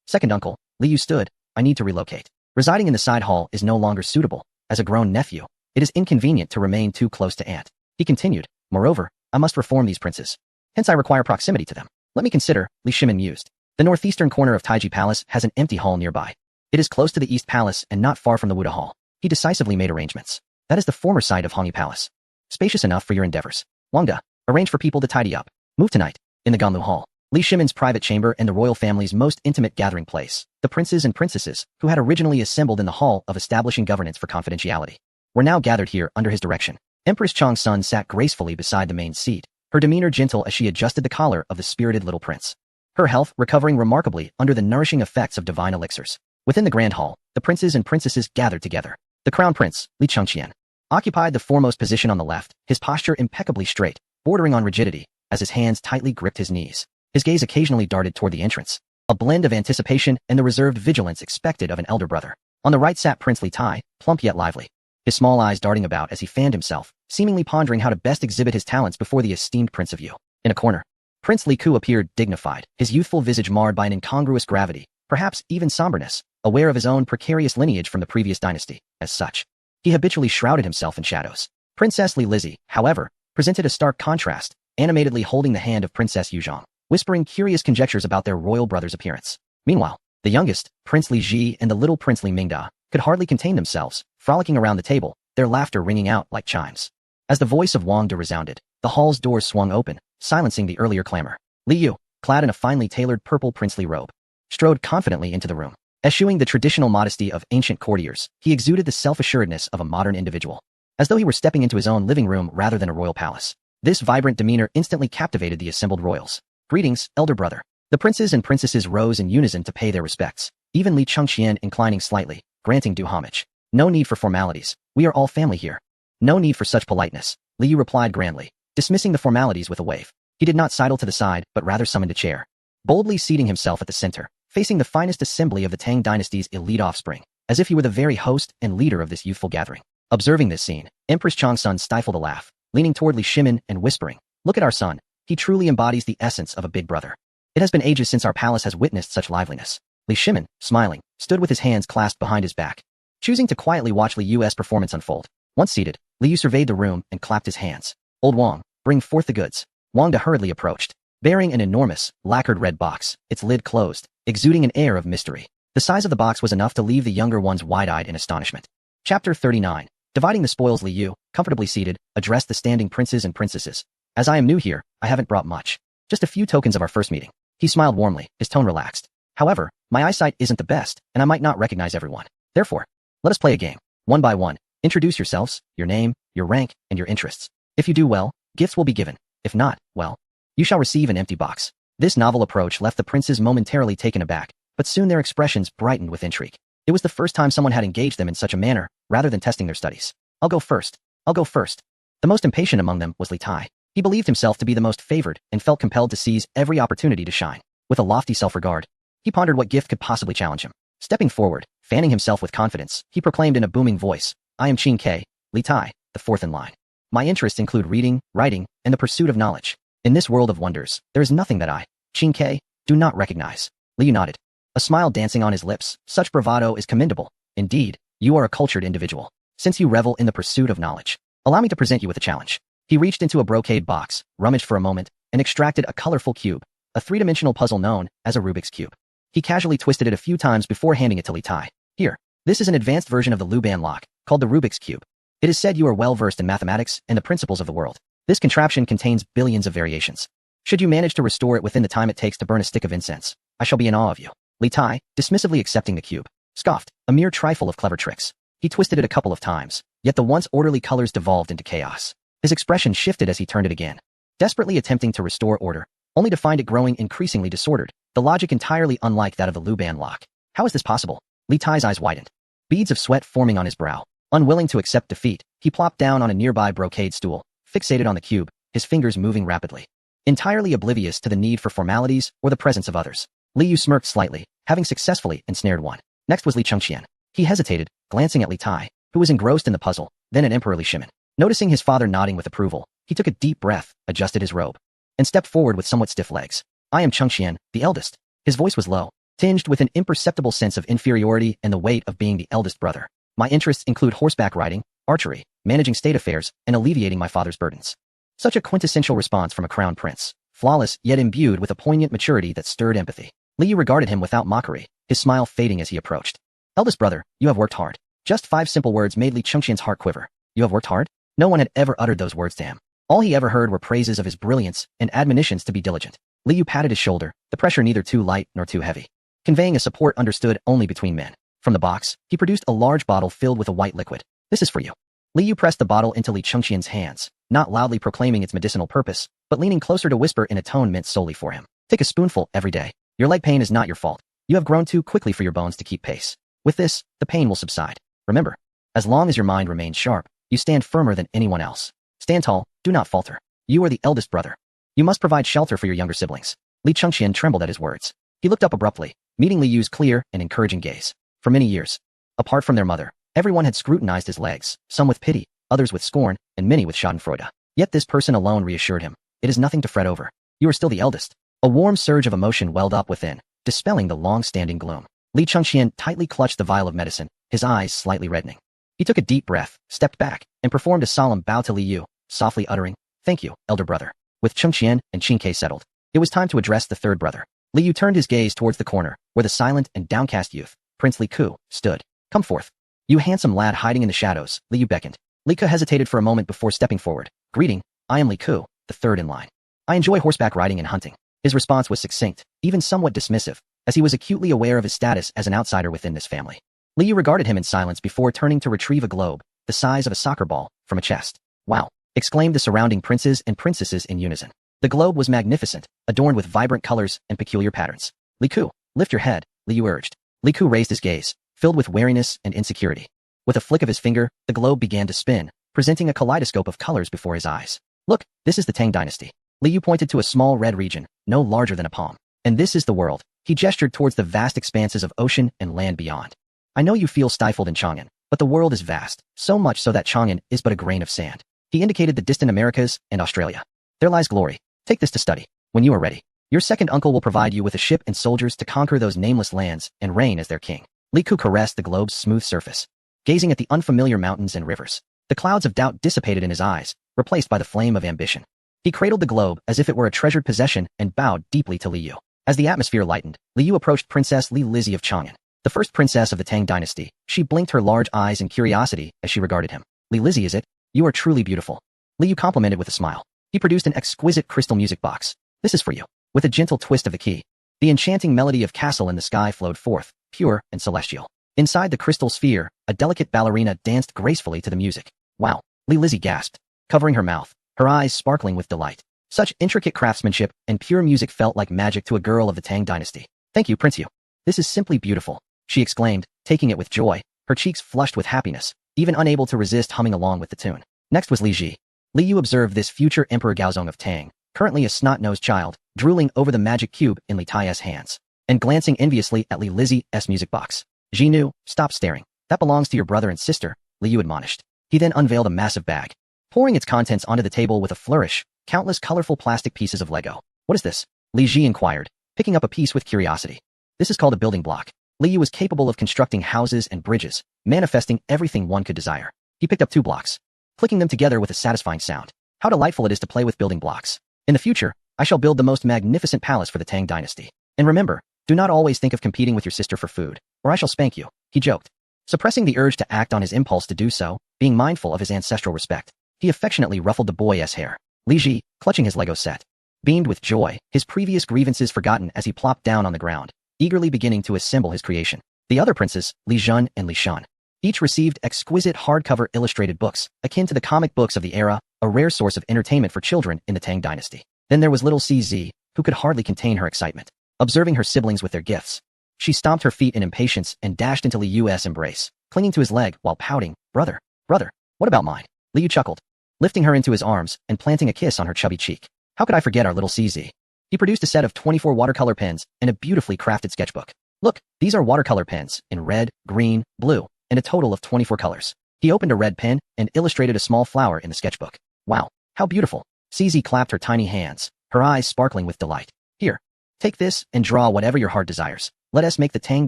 second uncle, Li Yu stood, I need to relocate. Residing in the side hall is no longer suitable. As a grown nephew, it is inconvenient to remain too close to aunt. He continued, moreover, I must reform these princes. Hence I require proximity to them. Let me consider, Li Shimin mused. The northeastern corner of Taiji Palace has an empty hall nearby. It is close to the East Palace and not far from the Wuda Hall. He decisively made arrangements. That is the former site of Hongyi Palace. Spacious enough for your endeavors. Wang De, arrange for people to tidy up. Move tonight. In the Ganlu Hall, Li Shimin's private chamber and the royal family's most intimate gathering place, the princes and princesses, who had originally assembled in the hall of establishing governance for confidentiality, were now gathered here under his direction. Empress Chang's son sat gracefully beside the main seat, her demeanor gentle as she adjusted the collar of the spirited little prince. Her health recovering remarkably under the nourishing effects of divine elixirs. Within the grand hall, the princes and princesses gathered together. The crown prince, Li Chengqian, occupied the foremost position on the left, his posture impeccably straight, bordering on rigidity, as his hands tightly gripped his knees. His gaze occasionally darted toward the entrance, a blend of anticipation and the reserved vigilance expected of an elder brother. On the right sat Prince Li Tai, plump yet lively, his small eyes darting about as he fanned himself, seemingly pondering how to best exhibit his talents before the esteemed Prince of Yu. In a corner, Prince Li Ku appeared dignified, his youthful visage marred by an incongruous gravity, perhaps even somberness, aware of his own precarious lineage from the previous dynasty. As such, He habitually shrouded himself in shadows. Princess Li Lizzie, however, presented a stark contrast, animatedly holding the hand of Princess Yuzhong, whispering curious conjectures about their royal brother's appearance. Meanwhile, the youngest, Prince Li Ji and the little Prince Li Mingda, could hardly contain themselves, frolicking around the table, their laughter ringing out like chimes. As the voice of Wang De resounded, the hall's doors swung open, silencing the earlier clamor. Li Yu, clad in a finely tailored purple princely robe, strode confidently into the room. Eschewing the traditional modesty of ancient courtiers, he exuded the self-assuredness of a modern individual, as though he were stepping into his own living room rather than a royal palace. This vibrant demeanor instantly captivated the assembled royals. Greetings, elder brother. The princes and princesses rose in unison to pay their respects, even Li Chengqian inclining slightly, granting due homage. No need for formalities. We are all family here. No need for such politeness, Li Yu replied grandly, dismissing the formalities with a wave. He did not sidle to the side, but rather summoned a chair, boldly seating himself at the center, facing the finest assembly of the Tang dynasty's elite offspring, as if he were the very host and leader of this youthful gathering. Observing this scene, Empress Changsun stifled a laugh, leaning toward Li Shimin and whispering, "Look at our son. He truly embodies the essence of a big brother. It has been ages since our palace has witnessed such liveliness." Li Shimin, smiling, stood with his hands clasped behind his back, choosing to quietly watch Li Yu's performance unfold. Once seated, Li Yu surveyed the room and clapped his hands. "Old Wang, bring forth the goods." Wang De hurriedly approached, bearing an enormous, lacquered red box, its lid closed, exuding an air of mystery. The size of the box was enough to leave the younger ones wide-eyed in astonishment. Chapter 39. Dividing the spoils. Li Yu, comfortably seated, addressed the standing princes and princesses. "As I am new here, I haven't brought much. Just a few tokens of our first meeting." He smiled warmly, his tone relaxed. "However, my eyesight isn't the best, and I might not recognize everyone. Therefore, let us play a game. One by one, introduce yourselves, your name, your rank, and your interests. If you do well, gifts will be given. If not, well, you shall receive an empty box." This novel approach left the princes momentarily taken aback, but soon their expressions brightened with intrigue. It was the first time someone had engaged them in such a manner, rather than testing their studies. I'll go first. The most impatient among them was Li Tai. He believed himself to be the most favored and felt compelled to seize every opportunity to shine. With a lofty self-regard, he pondered what gift could possibly challenge him. Stepping forward, fanning himself with confidence, he proclaimed in a booming voice, "I am Qin Ke, Li Tai, the fourth in line. My interests include reading, writing, and the pursuit of knowledge. In this world of wonders, there is nothing that I, Qin Ke, do not recognize." Li Yu nodded, a smile dancing on his lips. "Such bravado is commendable. Indeed, you are a cultured individual. Since you revel in the pursuit of knowledge, allow me to present you with a challenge." He reached into a brocade box, rummaged for a moment, and extracted a colorful cube, a three-dimensional puzzle known as a Rubik's Cube. He casually twisted it a few times before handing it to Li Tai. "Here, this is an advanced version of the Luban lock, called the Rubik's Cube. It is said you are well-versed in mathematics and the principles of the world. This contraption contains billions of variations. Should you manage to restore it within the time it takes to burn a stick of incense, I shall be in awe of you." Li Tai, dismissively accepting the cube, scoffed, "A mere trifle of clever tricks." He twisted it a couple of times, yet the once orderly colors devolved into chaos. His expression shifted as he turned it again, desperately attempting to restore order, only to find it growing increasingly disordered, the logic entirely unlike that of the Luban lock. How is this possible? Li Tai's eyes widened, beads of sweat forming on his brow. Unwilling to accept defeat, he plopped down on a nearby brocade stool, fixated on the cube, his fingers moving rapidly, entirely oblivious to the need for formalities or the presence of others. Li Yu smirked slightly, having successfully ensnared one. Next was Li Chengqian. He hesitated, glancing at Li Tai, who was engrossed in the puzzle, then at Emperor Li Shimin. Noticing his father nodding with approval, he took a deep breath, adjusted his robe, and stepped forward with somewhat stiff legs. "I am Chengqian, the eldest." His voice was low, tinged with an imperceptible sense of inferiority and the weight of being the eldest brother. "My interests include horseback riding, archery, managing state affairs, and alleviating my father's burdens." Such a quintessential response from a crown prince, flawless yet imbued with a poignant maturity that stirred empathy. Li Yu regarded him without mockery, his smile fading as he approached. "Eldest brother, you have worked hard." Just 5 simple words made Li Chengqian's heart quiver. "You have worked hard?" No one had ever uttered those words to him. All he ever heard were praises of his brilliance and admonitions to be diligent. Li Yu patted his shoulder, the pressure neither too light nor too heavy, conveying a support understood only between men. From the box, he produced a large bottle filled with a white liquid. "This is for you." Li Yu pressed the bottle into Li Chengqian's hands, not loudly proclaiming its medicinal purpose, but leaning closer to whisper in a tone meant solely for him. "Take a spoonful every day. Your leg pain is not your fault. You have grown too quickly for your bones to keep pace. With this, the pain will subside. Remember, as long as your mind remains sharp, you stand firmer than anyone else. Stand tall, do not falter. You are the eldest brother. You must provide shelter for your younger siblings." Li Chengqian trembled at his words. He looked up abruptly, meeting Li Yu's clear and encouraging gaze. For many years, apart from their mother, everyone had scrutinized his legs, some with pity, others with scorn, and many with schadenfreude. Yet this person alone reassured him. "It is nothing to fret over. You are still the eldest." A warm surge of emotion welled up within, dispelling the long-standing gloom. Li Chengqian tightly clutched the vial of medicine, his eyes slightly reddening. He took a deep breath, stepped back, and performed a solemn bow to Li Yu, softly uttering, "Thank you, elder brother." With Cheng Qian and Qin Ke settled, it was time to address the third brother. Li Yu turned his gaze towards the corner, where the silent and downcast youth, Prince Li Ku, stood. "Come forth. You handsome lad hiding in the shadows," Li Yu beckoned. Li Ku hesitated for a moment before stepping forward. "Greeting, I am Li Ku, the third in line. I enjoy horseback riding and hunting." His response was succinct, even somewhat dismissive, as he was acutely aware of his status as an outsider within this family. Li Yu regarded him in silence before turning to retrieve a globe, the size of a soccer ball, from a chest. "Wow!" exclaimed the surrounding princes and princesses in unison. The globe was magnificent, adorned with vibrant colors and peculiar patterns. "Li Ku, lift your head," Li Yu urged. Li Ku raised his gaze, filled with wariness and insecurity. With a flick of his finger, the globe began to spin, presenting a kaleidoscope of colors before his eyes. "Look, this is the Tang dynasty." Li Yu pointed to a small red region, no larger than a palm. "And this is the world." He gestured towards the vast expanses of ocean and land beyond. "I know you feel stifled in Chang'an, but the world is vast, so much so that Chang'an is but a grain of sand." He indicated the distant Americas and Australia. "There lies glory. Take this to study. When you are ready, your second uncle will provide you with a ship and soldiers to conquer those nameless lands and reign as their king." Li Ku caressed the globe's smooth surface, gazing at the unfamiliar mountains and rivers. The clouds of doubt dissipated in his eyes, replaced by the flame of ambition. He cradled the globe as if it were a treasured possession and bowed deeply to Li Yu. As the atmosphere lightened, Li Yu approached Princess Li Lizzie of Chang'an, the first princess of the Tang dynasty. She blinked her large eyes in curiosity as she regarded him. "Li Lizzie, is it? You are truly beautiful." Li Yu complimented with a smile. He produced an exquisite crystal music box. "This is for you." With a gentle twist of the key, the enchanting melody of Castle in the Sky flowed forth, pure and celestial. Inside the crystal sphere, a delicate ballerina danced gracefully to the music. "Wow!" Li Lizzie gasped, covering her mouth, her eyes sparkling with delight. Such intricate craftsmanship and pure music felt like magic to a girl of the Tang dynasty. "Thank you, Prince Yu. This is simply beautiful," she exclaimed, taking it with joy, her cheeks flushed with happiness, even unable to resist humming along with the tune. Next was Li Ji. Li Yu observed this future Emperor Gaozong of Tang, currently a snot-nosed child, drooling over the magic cube in Li Tai's hands, and glancing enviously at Li Lizzie's music box. "Ji Nu, stop staring. That belongs to your brother and sister," Li Yu admonished. He then unveiled a massive bag, pouring its contents onto the table with a flourish, countless colorful plastic pieces of Lego. "What is this?" Li Ji inquired, picking up a piece with curiosity. "This is called a building block." Li Yu was capable of constructing houses and bridges, manifesting everything one could desire. He picked up 2 blocks, clicking them together with a satisfying sound. "How delightful it is to play with building blocks. In the future, I shall build the most magnificent palace for the Tang dynasty. And remember, do not always think of competing with your sister for food, or I shall spank you," he joked. Suppressing the urge to act on his impulse to do so, being mindful of his ancestral respect, he affectionately ruffled the boy's hair. Li Ji, clutching his Lego set, beamed with joy, his previous grievances forgotten as he plopped down on the ground, eagerly beginning to assemble his creation. The other princes, Li Jun and Li Shan, each received exquisite hardcover illustrated books, akin to the comic books of the era, a rare source of entertainment for children in the Tang dynasty. Then there was little CZ, who could hardly contain her excitement. Observing her siblings with their gifts, she stomped her feet in impatience and dashed into Li Yu's embrace, clinging to his leg while pouting. Brother, what about mine?" Li Yu chuckled, lifting her into his arms and planting a kiss on her chubby cheek. "How could I forget our little CZ?" He produced a set of 24 watercolor pens and a beautifully crafted sketchbook. "Look, these are watercolor pens in red, green, blue, and a total of 24 colors." He opened a red pen and illustrated a small flower in the sketchbook. "Wow, how beautiful." CZ clapped her tiny hands, her eyes sparkling with delight. "Here, take this and draw whatever your heart desires. Let us make the Tang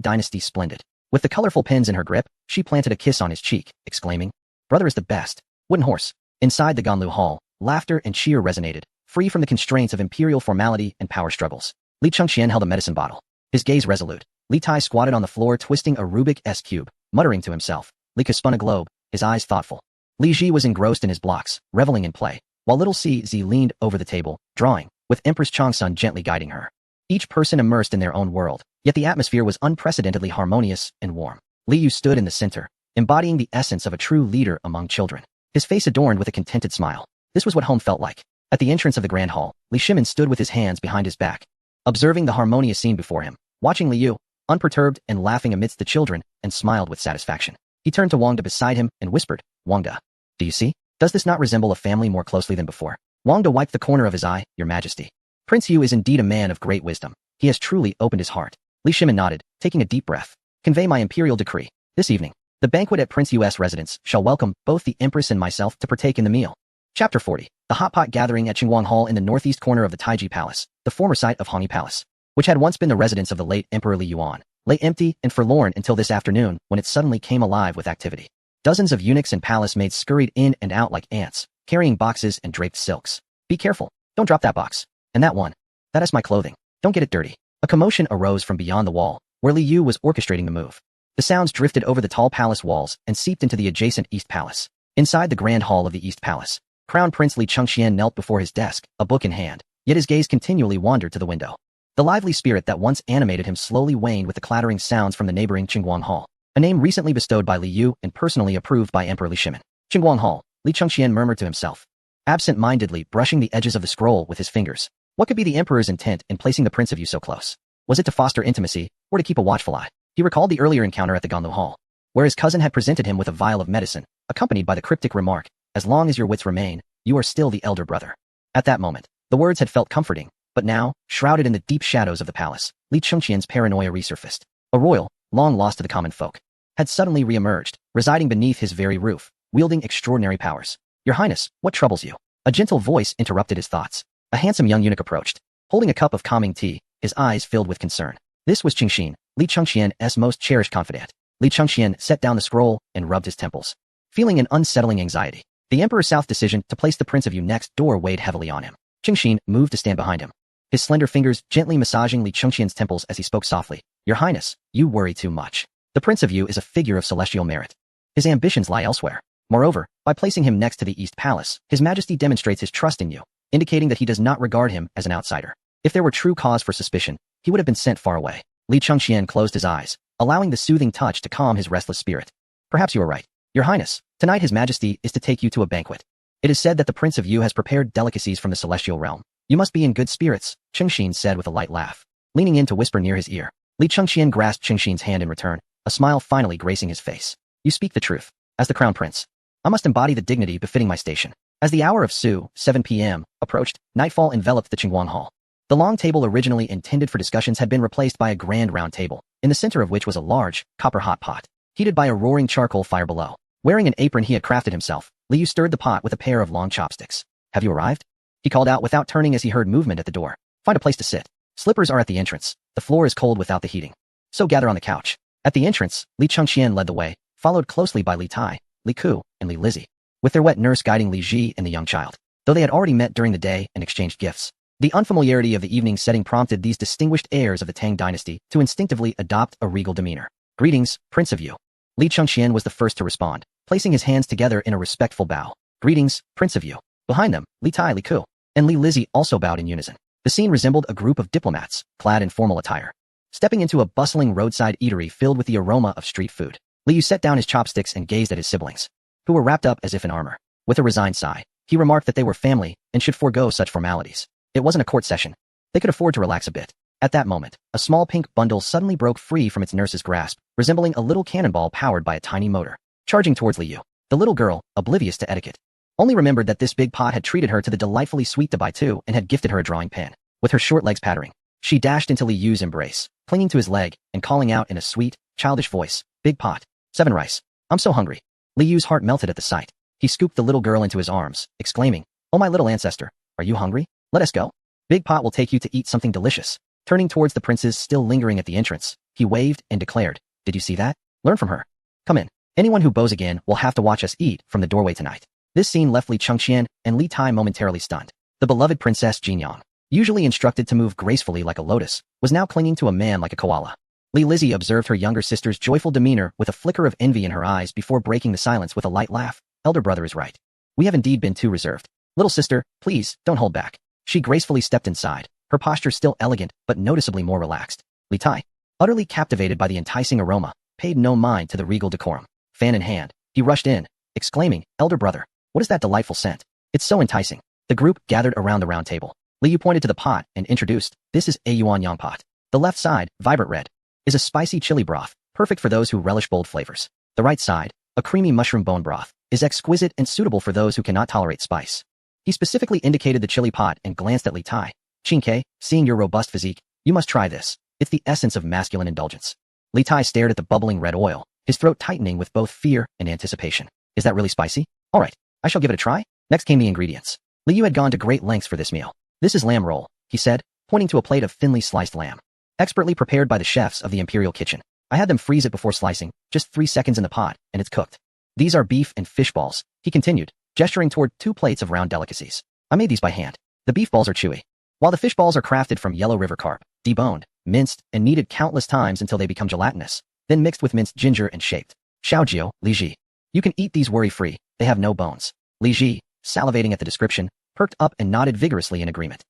dynasty splendid." With the colorful pens in her grip, she planted a kiss on his cheek, exclaiming, "Brother is the best." Wooden horse. Inside the Ganlu Hall, laughter and cheer resonated, free from the constraints of imperial formality and power struggles. Li Chengqian held a medicine bottle, his gaze resolute. Li Tai squatted on the floor twisting a Rubik's cube, muttering to himself. Li Ke spun a globe, his eyes thoughtful. Li Ji was engrossed in his blocks, reveling in play, while little CZ leaned over the table, drawing, with Empress Changsun gently guiding her. Each person immersed in their own world, yet the atmosphere was unprecedentedly harmonious and warm. Li Yu stood in the center, embodying the essence of a true leader among children, his face adorned with a contented smile. This was what home felt like. At the entrance of the grand hall, Li Shimin stood with his hands behind his back, observing the harmonious scene before him, watching Li Yu, unperturbed and laughing amidst the children, and smiled with satisfaction. He turned to Wangda beside him and whispered, "Wangda, do you see? Does this not resemble a family more closely than before?" Wangda wiped the corner of his eye. "Your Majesty. Prince Yu is indeed a man of great wisdom. He has truly opened his heart." Li Shimin nodded, taking a deep breath. "Convey my imperial decree. This evening, the banquet at Prince Yu's residence shall welcome both the Empress and myself to partake in the meal." Chapter 40. The hot pot gathering at Qingguang Hall in the northeast corner of the Taiji Palace, the former site of Hongyi Palace, which had once been the residence of the late Emperor Li Yuan, lay empty and forlorn until this afternoon when it suddenly came alive with activity. Dozens of eunuchs and palace maids scurried in and out like ants, carrying boxes and draped silks. Be careful. Don't drop that box. And that one. That is my clothing. Don't get it dirty. A commotion arose from beyond the wall, where Li Yu was orchestrating the move. The sounds drifted over the tall palace walls and seeped into the adjacent East Palace. Inside the grand hall of the East Palace, Crown Prince Li Chengxian knelt before his desk, a book in hand, yet his gaze continually wandered to the window. The lively spirit that once animated him slowly waned with the clattering sounds from the neighboring Qingguang Hall, a name recently bestowed by Li Yu and personally approved by Emperor Li Shimin. Qingguang Hall, Li Chengxian murmured to himself, absent-mindedly brushing the edges of the scroll with his fingers. What could be the emperor's intent in placing the Prince of Yu so close? Was it to foster intimacy, or to keep a watchful eye? He recalled the earlier encounter at the Ganlu Hall, where his cousin had presented him with a vial of medicine, accompanied by the cryptic remark, as long as your wits remain, you are still the elder brother. At that moment, the words had felt comforting, but now, shrouded in the deep shadows of the palace, Li Chengxian's paranoia resurfaced. A royal, long lost to the common folk, had suddenly re-emerged, residing beneath his very roof, wielding extraordinary powers. Your Highness, what troubles you? A gentle voice interrupted his thoughts. A handsome young eunuch approached, holding a cup of calming tea, his eyes filled with concern. This was Qingxin, Li Chengxian's most cherished confidant. Li Chengxian set down the scroll and rubbed his temples, feeling an unsettling anxiety. The Emperor South's decision to place the Prince of Yu next door weighed heavily on him. Qingxin moved to stand behind him, his slender fingers gently massaging Li Chengxian's temples as he spoke softly. Your Highness, you worry too much. The Prince of Yu is a figure of celestial merit. His ambitions lie elsewhere. Moreover, by placing him next to the East Palace, His Majesty demonstrates his trust in you, indicating that he does not regard him as an outsider. If there were true cause for suspicion, he would have been sent far away. Li Chengxian closed his eyes, allowing the soothing touch to calm his restless spirit. Perhaps you are right. Your Highness, tonight His Majesty is to take you to a banquet. It is said that the Prince of Yu has prepared delicacies from the celestial realm. You must be in good spirits, Qingxin said with a light laugh, leaning in to whisper near his ear. Li Chengxian grasped Qingxin's hand in return, a smile finally gracing his face. You speak the truth. As the Crown Prince, I must embody the dignity befitting my station. As the hour of 7 p.m., approached, nightfall enveloped the Qingguang Hall. The long table originally intended for discussions had been replaced by a grand round table, in the center of which was a large, copper hot pot, heated by a roaring charcoal fire below. Wearing an apron he had crafted himself, Li Yu stirred the pot with a pair of long chopsticks. Have you arrived? He called out without turning as he heard movement at the door. Find a place to sit. Slippers are at the entrance. The floor is cold without the heating. So gather on the couch. At the entrance, Li Chengxian led the way, followed closely by Li Tai, Li Ku, and Li Lizzie, with their wet nurse guiding Li Ji and the young child. Though they had already met during the day and exchanged gifts, the unfamiliarity of the evening setting prompted these distinguished heirs of the Tang dynasty to instinctively adopt a regal demeanor. Greetings, Prince of Yu. Li Chengxian was the first to respond, placing his hands together in a respectful bow. Greetings, Prince of Yu. Behind them, Li Tai, Li Ku, and Li Lizzie also bowed in unison. The scene resembled a group of diplomats, clad in formal attire, stepping into a bustling roadside eatery filled with the aroma of street food. Li Yu set down his chopsticks and gazed at his siblings, who were wrapped up as if in armor. With a resigned sigh, he remarked that they were family and should forego such formalities. It wasn't a court session. They could afford to relax a bit. At that moment, a small pink bundle suddenly broke free from its nurse's grasp, resembling a little cannonball powered by a tiny motor, charging towards Li Yu. The little girl, oblivious to etiquette, only remembered that this big pot had treated her to the delightfully sweet Dubai too and had gifted her a drawing pen. With her short legs pattering, she dashed into Li Yu's embrace, clinging to his leg and calling out in a sweet, childish voice, Big pot, 7 rice. I'm so hungry. Li Yu's heart melted at the sight. He scooped the little girl into his arms, exclaiming, Oh my little ancestor, are you hungry? Let us go. Big pot will take you to eat something delicious. Turning towards the princes still lingering at the entrance, he waved and declared, Did you see that? Learn from her. Come in. Anyone who bows again will have to watch us eat from the doorway tonight. This scene left Li Chengxian and Li Tai momentarily stunned. The beloved Princess Jinyang, usually instructed to move gracefully like a lotus, was now clinging to a man like a koala. Li Lizzie observed her younger sister's joyful demeanor with a flicker of envy in her eyes before breaking the silence with a light laugh. Elder brother is right. We have indeed been too reserved. Little sister, please, don't hold back. She gracefully stepped inside, her posture still elegant but noticeably more relaxed. Li Tai, utterly captivated by the enticing aroma, paid no mind to the regal decorum. Fan in hand, he rushed in, exclaiming, Elder brother, what is that delightful scent? It's so enticing. The group gathered around the round table. Li Yu pointed to the pot and introduced, This is a yuan yang pot. The left side, vibrant red, is a spicy chili broth, perfect for those who relish bold flavors. The right side, a creamy mushroom bone broth, is exquisite and suitable for those who cannot tolerate spice. He specifically indicated the chili pot and glanced at Li Tai. Qingke, seeing your robust physique, you must try this. It's the essence of masculine indulgence. Li Tai stared at the bubbling red oil, his throat tightening with both fear and anticipation. Is that really spicy? All right, I shall give it a try. Next came the ingredients. Li Yu had gone to great lengths for this meal. This is lamb roll, he said, pointing to a plate of thinly sliced lamb, expertly prepared by the chefs of the imperial kitchen. I had them freeze it before slicing, just 3 seconds in the pot, and it's cooked. These are beef and fish balls, he continued, gesturing toward 2 plates of round delicacies. I made these by hand. The beef balls are chewy, while the fish balls are crafted from yellow river carp, deboned, minced, and kneaded countless times until they become gelatinous, then mixed with minced ginger and shaped. Xiaojiu, Li Ji. You can eat these worry-free, they have no bones. Li Ji, salivating at the description, perked up and nodded vigorously in agreement.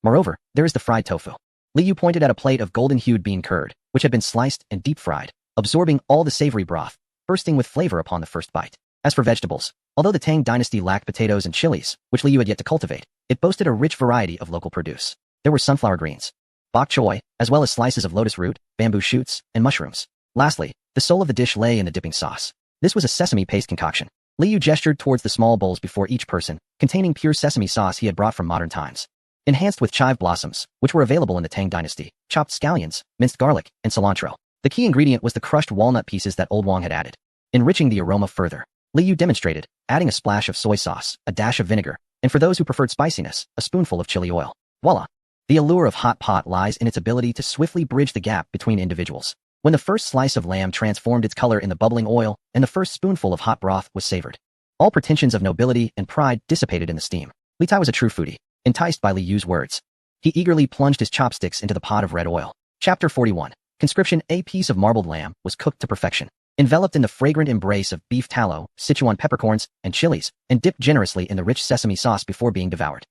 Moreover, there is the fried tofu. Li Yu pointed at a plate of golden-hued bean curd, which had been sliced and deep-fried, absorbing all the savory broth, bursting with flavor upon the first bite. As for vegetables, although the Tang dynasty lacked potatoes and chilies, which Li Yu had yet to cultivate, it boasted a rich variety of local produce. There were sunflower greens, bok choy, as well as slices of lotus root, bamboo shoots, and mushrooms. Lastly, the soul of the dish lay in the dipping sauce. This was a sesame paste concoction. Li Yu gestured towards the small bowls before each person, containing pure sesame sauce he had brought from modern times. Enhanced with chive blossoms, which were available in the Tang dynasty, chopped scallions, minced garlic, and cilantro. The key ingredient was the crushed walnut pieces that Old Wang had added. Enriching the aroma further, Li Yu demonstrated, adding a splash of soy sauce, a dash of vinegar, and for those who preferred spiciness, a spoonful of chili oil. Voila! The allure of hot pot lies in its ability to swiftly bridge the gap between individuals. When the first slice of lamb transformed its color in the bubbling oil, and the first spoonful of hot broth was savored, all pretensions of nobility and pride dissipated in the steam. Li Tai was a true foodie, enticed by Li Yu's words. He eagerly plunged his chopsticks into the pot of red oil. Chapter 41. Conscription. A piece of marbled lamb was cooked to perfection, enveloped in the fragrant embrace of beef tallow, Sichuan peppercorns, and chilies, and dipped generously in the rich sesame sauce before being devoured.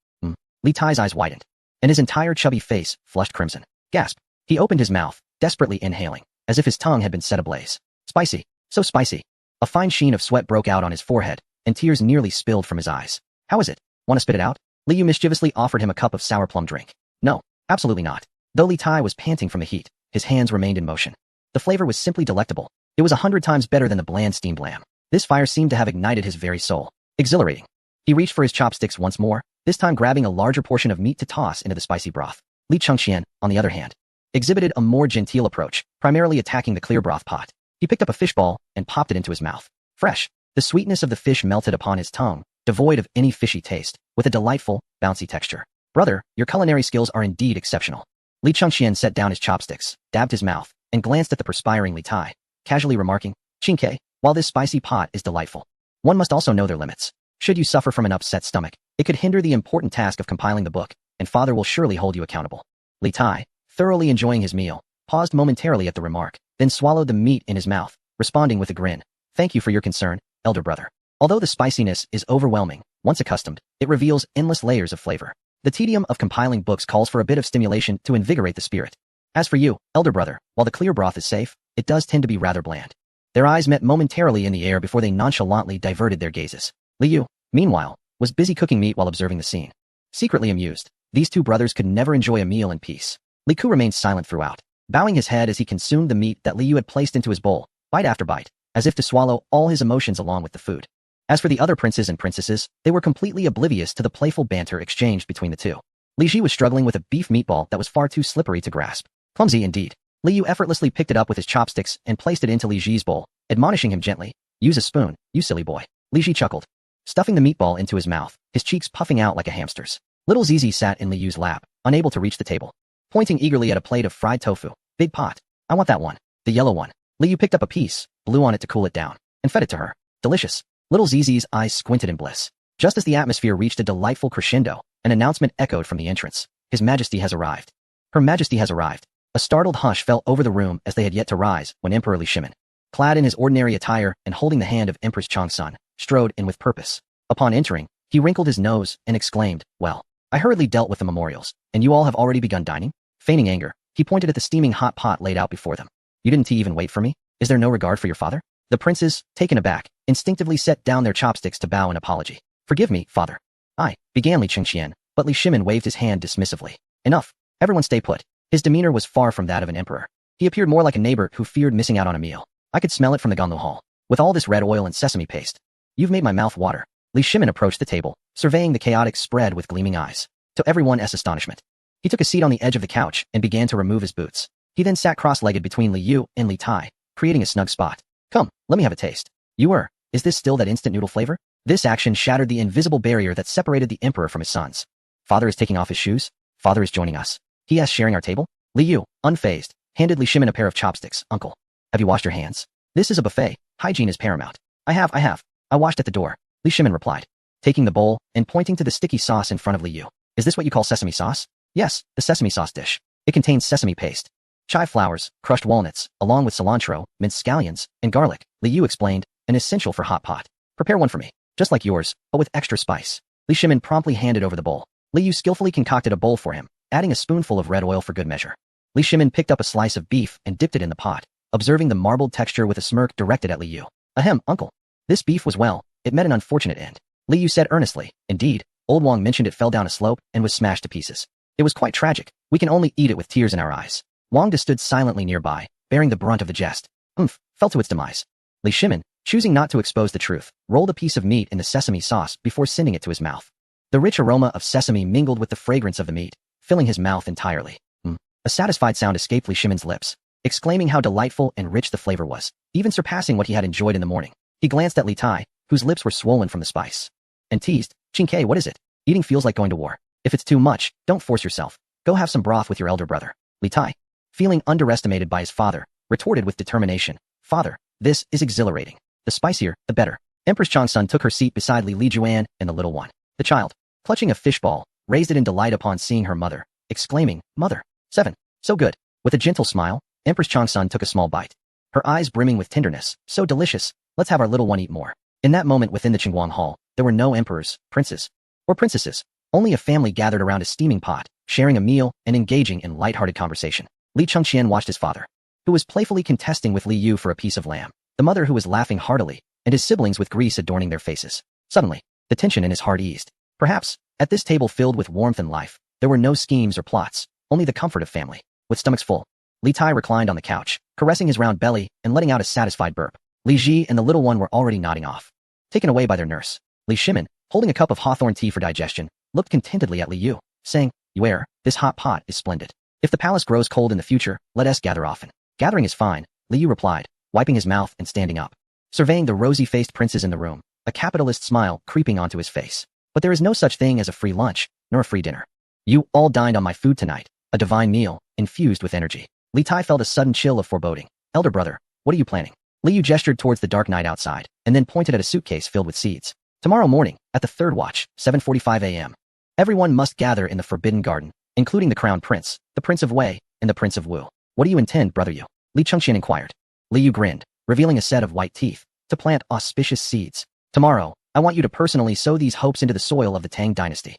Li Tai's eyes widened, and his entire chubby face flushed crimson. Gasp! He opened his mouth, desperately inhaling, as if his tongue had been set ablaze. Spicy, so spicy. A fine sheen of sweat broke out on his forehead, and tears nearly spilled from his eyes. How is it? Want to spit it out? Li Yu mischievously offered him a cup of sour plum drink. No, absolutely not. Though Li Tai was panting from the heat, his hands remained in motion. The flavor was simply delectable. It was 100 times better than the bland steamed lamb. This fire seemed to have ignited his very soul. Exhilarating. He reached for his chopsticks once more, this time grabbing a larger portion of meat to toss into the spicy broth. Li Chengqian, on the other hand, exhibited a more genteel approach, primarily attacking the clear broth pot. He picked up a fish ball and popped it into his mouth. Fresh. The sweetness of the fish melted upon his tongue, devoid of any fishy taste, with a delightful, bouncy texture. Brother, your culinary skills are indeed exceptional. Li Chengqian set down his chopsticks, dabbed his mouth, and glanced at the perspiring Li Tai, casually remarking, Qingke, while this spicy pot is delightful, one must also know their limits. Should you suffer from an upset stomach, it could hinder the important task of compiling the book, and father will surely hold you accountable. Li Tai, thoroughly enjoying his meal, paused momentarily at the remark, then swallowed the meat in his mouth, responding with a grin. Thank you for your concern, elder brother. Although the spiciness is overwhelming, once accustomed, it reveals endless layers of flavor. The tedium of compiling books calls for a bit of stimulation to invigorate the spirit. As for you, elder brother, while the clear broth is safe, it does tend to be rather bland. Their eyes met momentarily in the air before they nonchalantly diverted their gazes. Li Yu, meanwhile, was busy cooking meat while observing the scene. Secretly amused, these two brothers could never enjoy a meal in peace. Li Ku remained silent throughout, bowing his head as he consumed the meat that Li Yu had placed into his bowl, bite after bite, as if to swallow all his emotions along with the food. As for the other princes and princesses, they were completely oblivious to the playful banter exchanged between the two. Li Ji was struggling with a beef meatball that was far too slippery to grasp. Clumsy indeed. Li Yu effortlessly picked it up with his chopsticks and placed it into Li Ji's bowl, admonishing him gently, use a spoon, you silly boy. Li Ji chuckled, stuffing the meatball into his mouth, his cheeks puffing out like a hamster's. Little Zizi sat in Li Yu's lap, unable to reach the table, pointing eagerly at a plate of fried tofu. Big pot. I want that one. The yellow one. Li Yu picked up a piece, blew on it to cool it down, and fed it to her. Delicious. Little Zizi's eyes squinted in bliss. Just as the atmosphere reached a delightful crescendo, an announcement echoed from the entrance. His Majesty has arrived. Her Majesty has arrived. A startled hush fell over the room as they had yet to rise when Emperor Li Shimin, clad in his ordinary attire and holding the hand of Empress Changsun, strode in with purpose. Upon entering, he wrinkled his nose and exclaimed, well, I hurriedly dealt with the memorials, and you all have already begun dining? Feigning anger, he pointed at the steaming hot pot laid out before them. You didn't even wait for me? Is there no regard for your father? The princes, taken aback, instinctively set down their chopsticks to bow in apology. Forgive me, father. I, began Li Chengqian, but Li Shimin waved his hand dismissively. Enough. Everyone stay put. His demeanor was far from that of an emperor. He appeared more like a neighbor who feared missing out on a meal. I could smell it from the Ganlu hall. With all this red oil and sesame paste, you've made my mouth water. Li Shimin approached the table, surveying the chaotic spread with gleaming eyes. To everyone's astonishment, he took a seat on the edge of the couch and began to remove his boots. He then sat cross-legged between Li Yu and Li Tai, creating a snug spot. Come, let me have a taste. Is this still that instant noodle flavor? This action shattered the invisible barrier that separated the emperor from his sons. Father is taking off his shoes? Father is joining us. He asked, sharing our table? Li Yu, unfazed, handed Li Shimin a pair of chopsticks. Uncle, have you washed your hands? This is a buffet. Hygiene is paramount. I have. I washed at the door, Li Shimin replied, taking the bowl and pointing to the sticky sauce in front of Li Yu. Is this what you call sesame sauce? Yes, the sesame sauce dish. It contains sesame paste, chive flowers, crushed walnuts, along with cilantro, minced scallions, and garlic, Li Yu explained, an essential for hot pot. Prepare one for me, just like yours, but with extra spice. Li Shimin promptly handed over the bowl. Li Yu skillfully concocted a bowl for him, adding a spoonful of red oil for good measure. Li Shimin picked up a slice of beef and dipped it in the pot, observing the marbled texture with a smirk directed at Li Yu. Ahem, uncle. This beef was well, it met an unfortunate end. Li Yu said earnestly. Indeed, old Wang mentioned it fell down a slope and was smashed to pieces. It was quite tragic. We can only eat it with tears in our eyes. Wang De stood silently nearby, bearing the brunt of the jest. Fell to its demise. Li Shimin, choosing not to expose the truth, rolled a piece of meat in the sesame sauce before sending it to his mouth. The rich aroma of sesame mingled with the fragrance of the meat, filling his mouth entirely. A satisfied sound escaped Li Shimin's lips, exclaiming how delightful and rich the flavor was, even surpassing what he had enjoyed in the morning. He glanced at Li Tai, whose lips were swollen from the spice, and teased, Qingke, what is it? Eating feels like going to war. If it's too much, don't force yourself. Go have some broth with your elder brother. Li Tai, feeling underestimated by his father, retorted with determination, Father, this is exhilarating. The spicier, the better. Empress Changsun took her seat beside Li Juan and the little one. The child, clutching a fishball, raised it in delight upon seeing her mother, exclaiming, Mother. 7. So good. With a gentle smile, Empress Changsun took a small bite. Her eyes brimming with tenderness. So delicious. Let's have our little one eat more. In that moment within the Qingguang Hall, there were no emperors, princes, or princesses. Only a family gathered around a steaming pot, sharing a meal and engaging in light-hearted conversation. Li Chengqian watched his father, who was playfully contesting with Li Yu for a piece of lamb, the mother who was laughing heartily, and his siblings with grease adorning their faces. Suddenly, the tension in his heart eased. Perhaps, at this table filled with warmth and life, there were no schemes or plots, only the comfort of family. With stomachs full, Li Tai reclined on the couch, caressing his round belly and letting out a satisfied burp. Li Ji and the little one were already nodding off. Taken away by their nurse, Li Shimin, holding a cup of hawthorn tea for digestion, looked contentedly at Li Yu, saying, Yuer, this hot pot is splendid. If the palace grows cold in the future, let us gather often. Gathering is fine, Li Yu replied, wiping his mouth and standing up. Surveying the rosy-faced princes in the room, a capitalist smile creeping onto his face. But there is no such thing as a free lunch, nor a free dinner. You all dined on my food tonight, a divine meal, infused with energy. Li Tai felt a sudden chill of foreboding. Elder brother, what are you planning? Li Yu gestured towards the dark night outside, and then pointed at a suitcase filled with seeds. Tomorrow morning, at the third watch, 7:45 a.m. Everyone must gather in the Forbidden Garden, including the Crown Prince, the Prince of Wei, and the Prince of Wu. What do you intend, brother Yu? Li Chengqian inquired. Li Yu grinned, revealing a set of white teeth, to plant auspicious seeds. Tomorrow, I want you to personally sow these hopes into the soil of the Tang dynasty.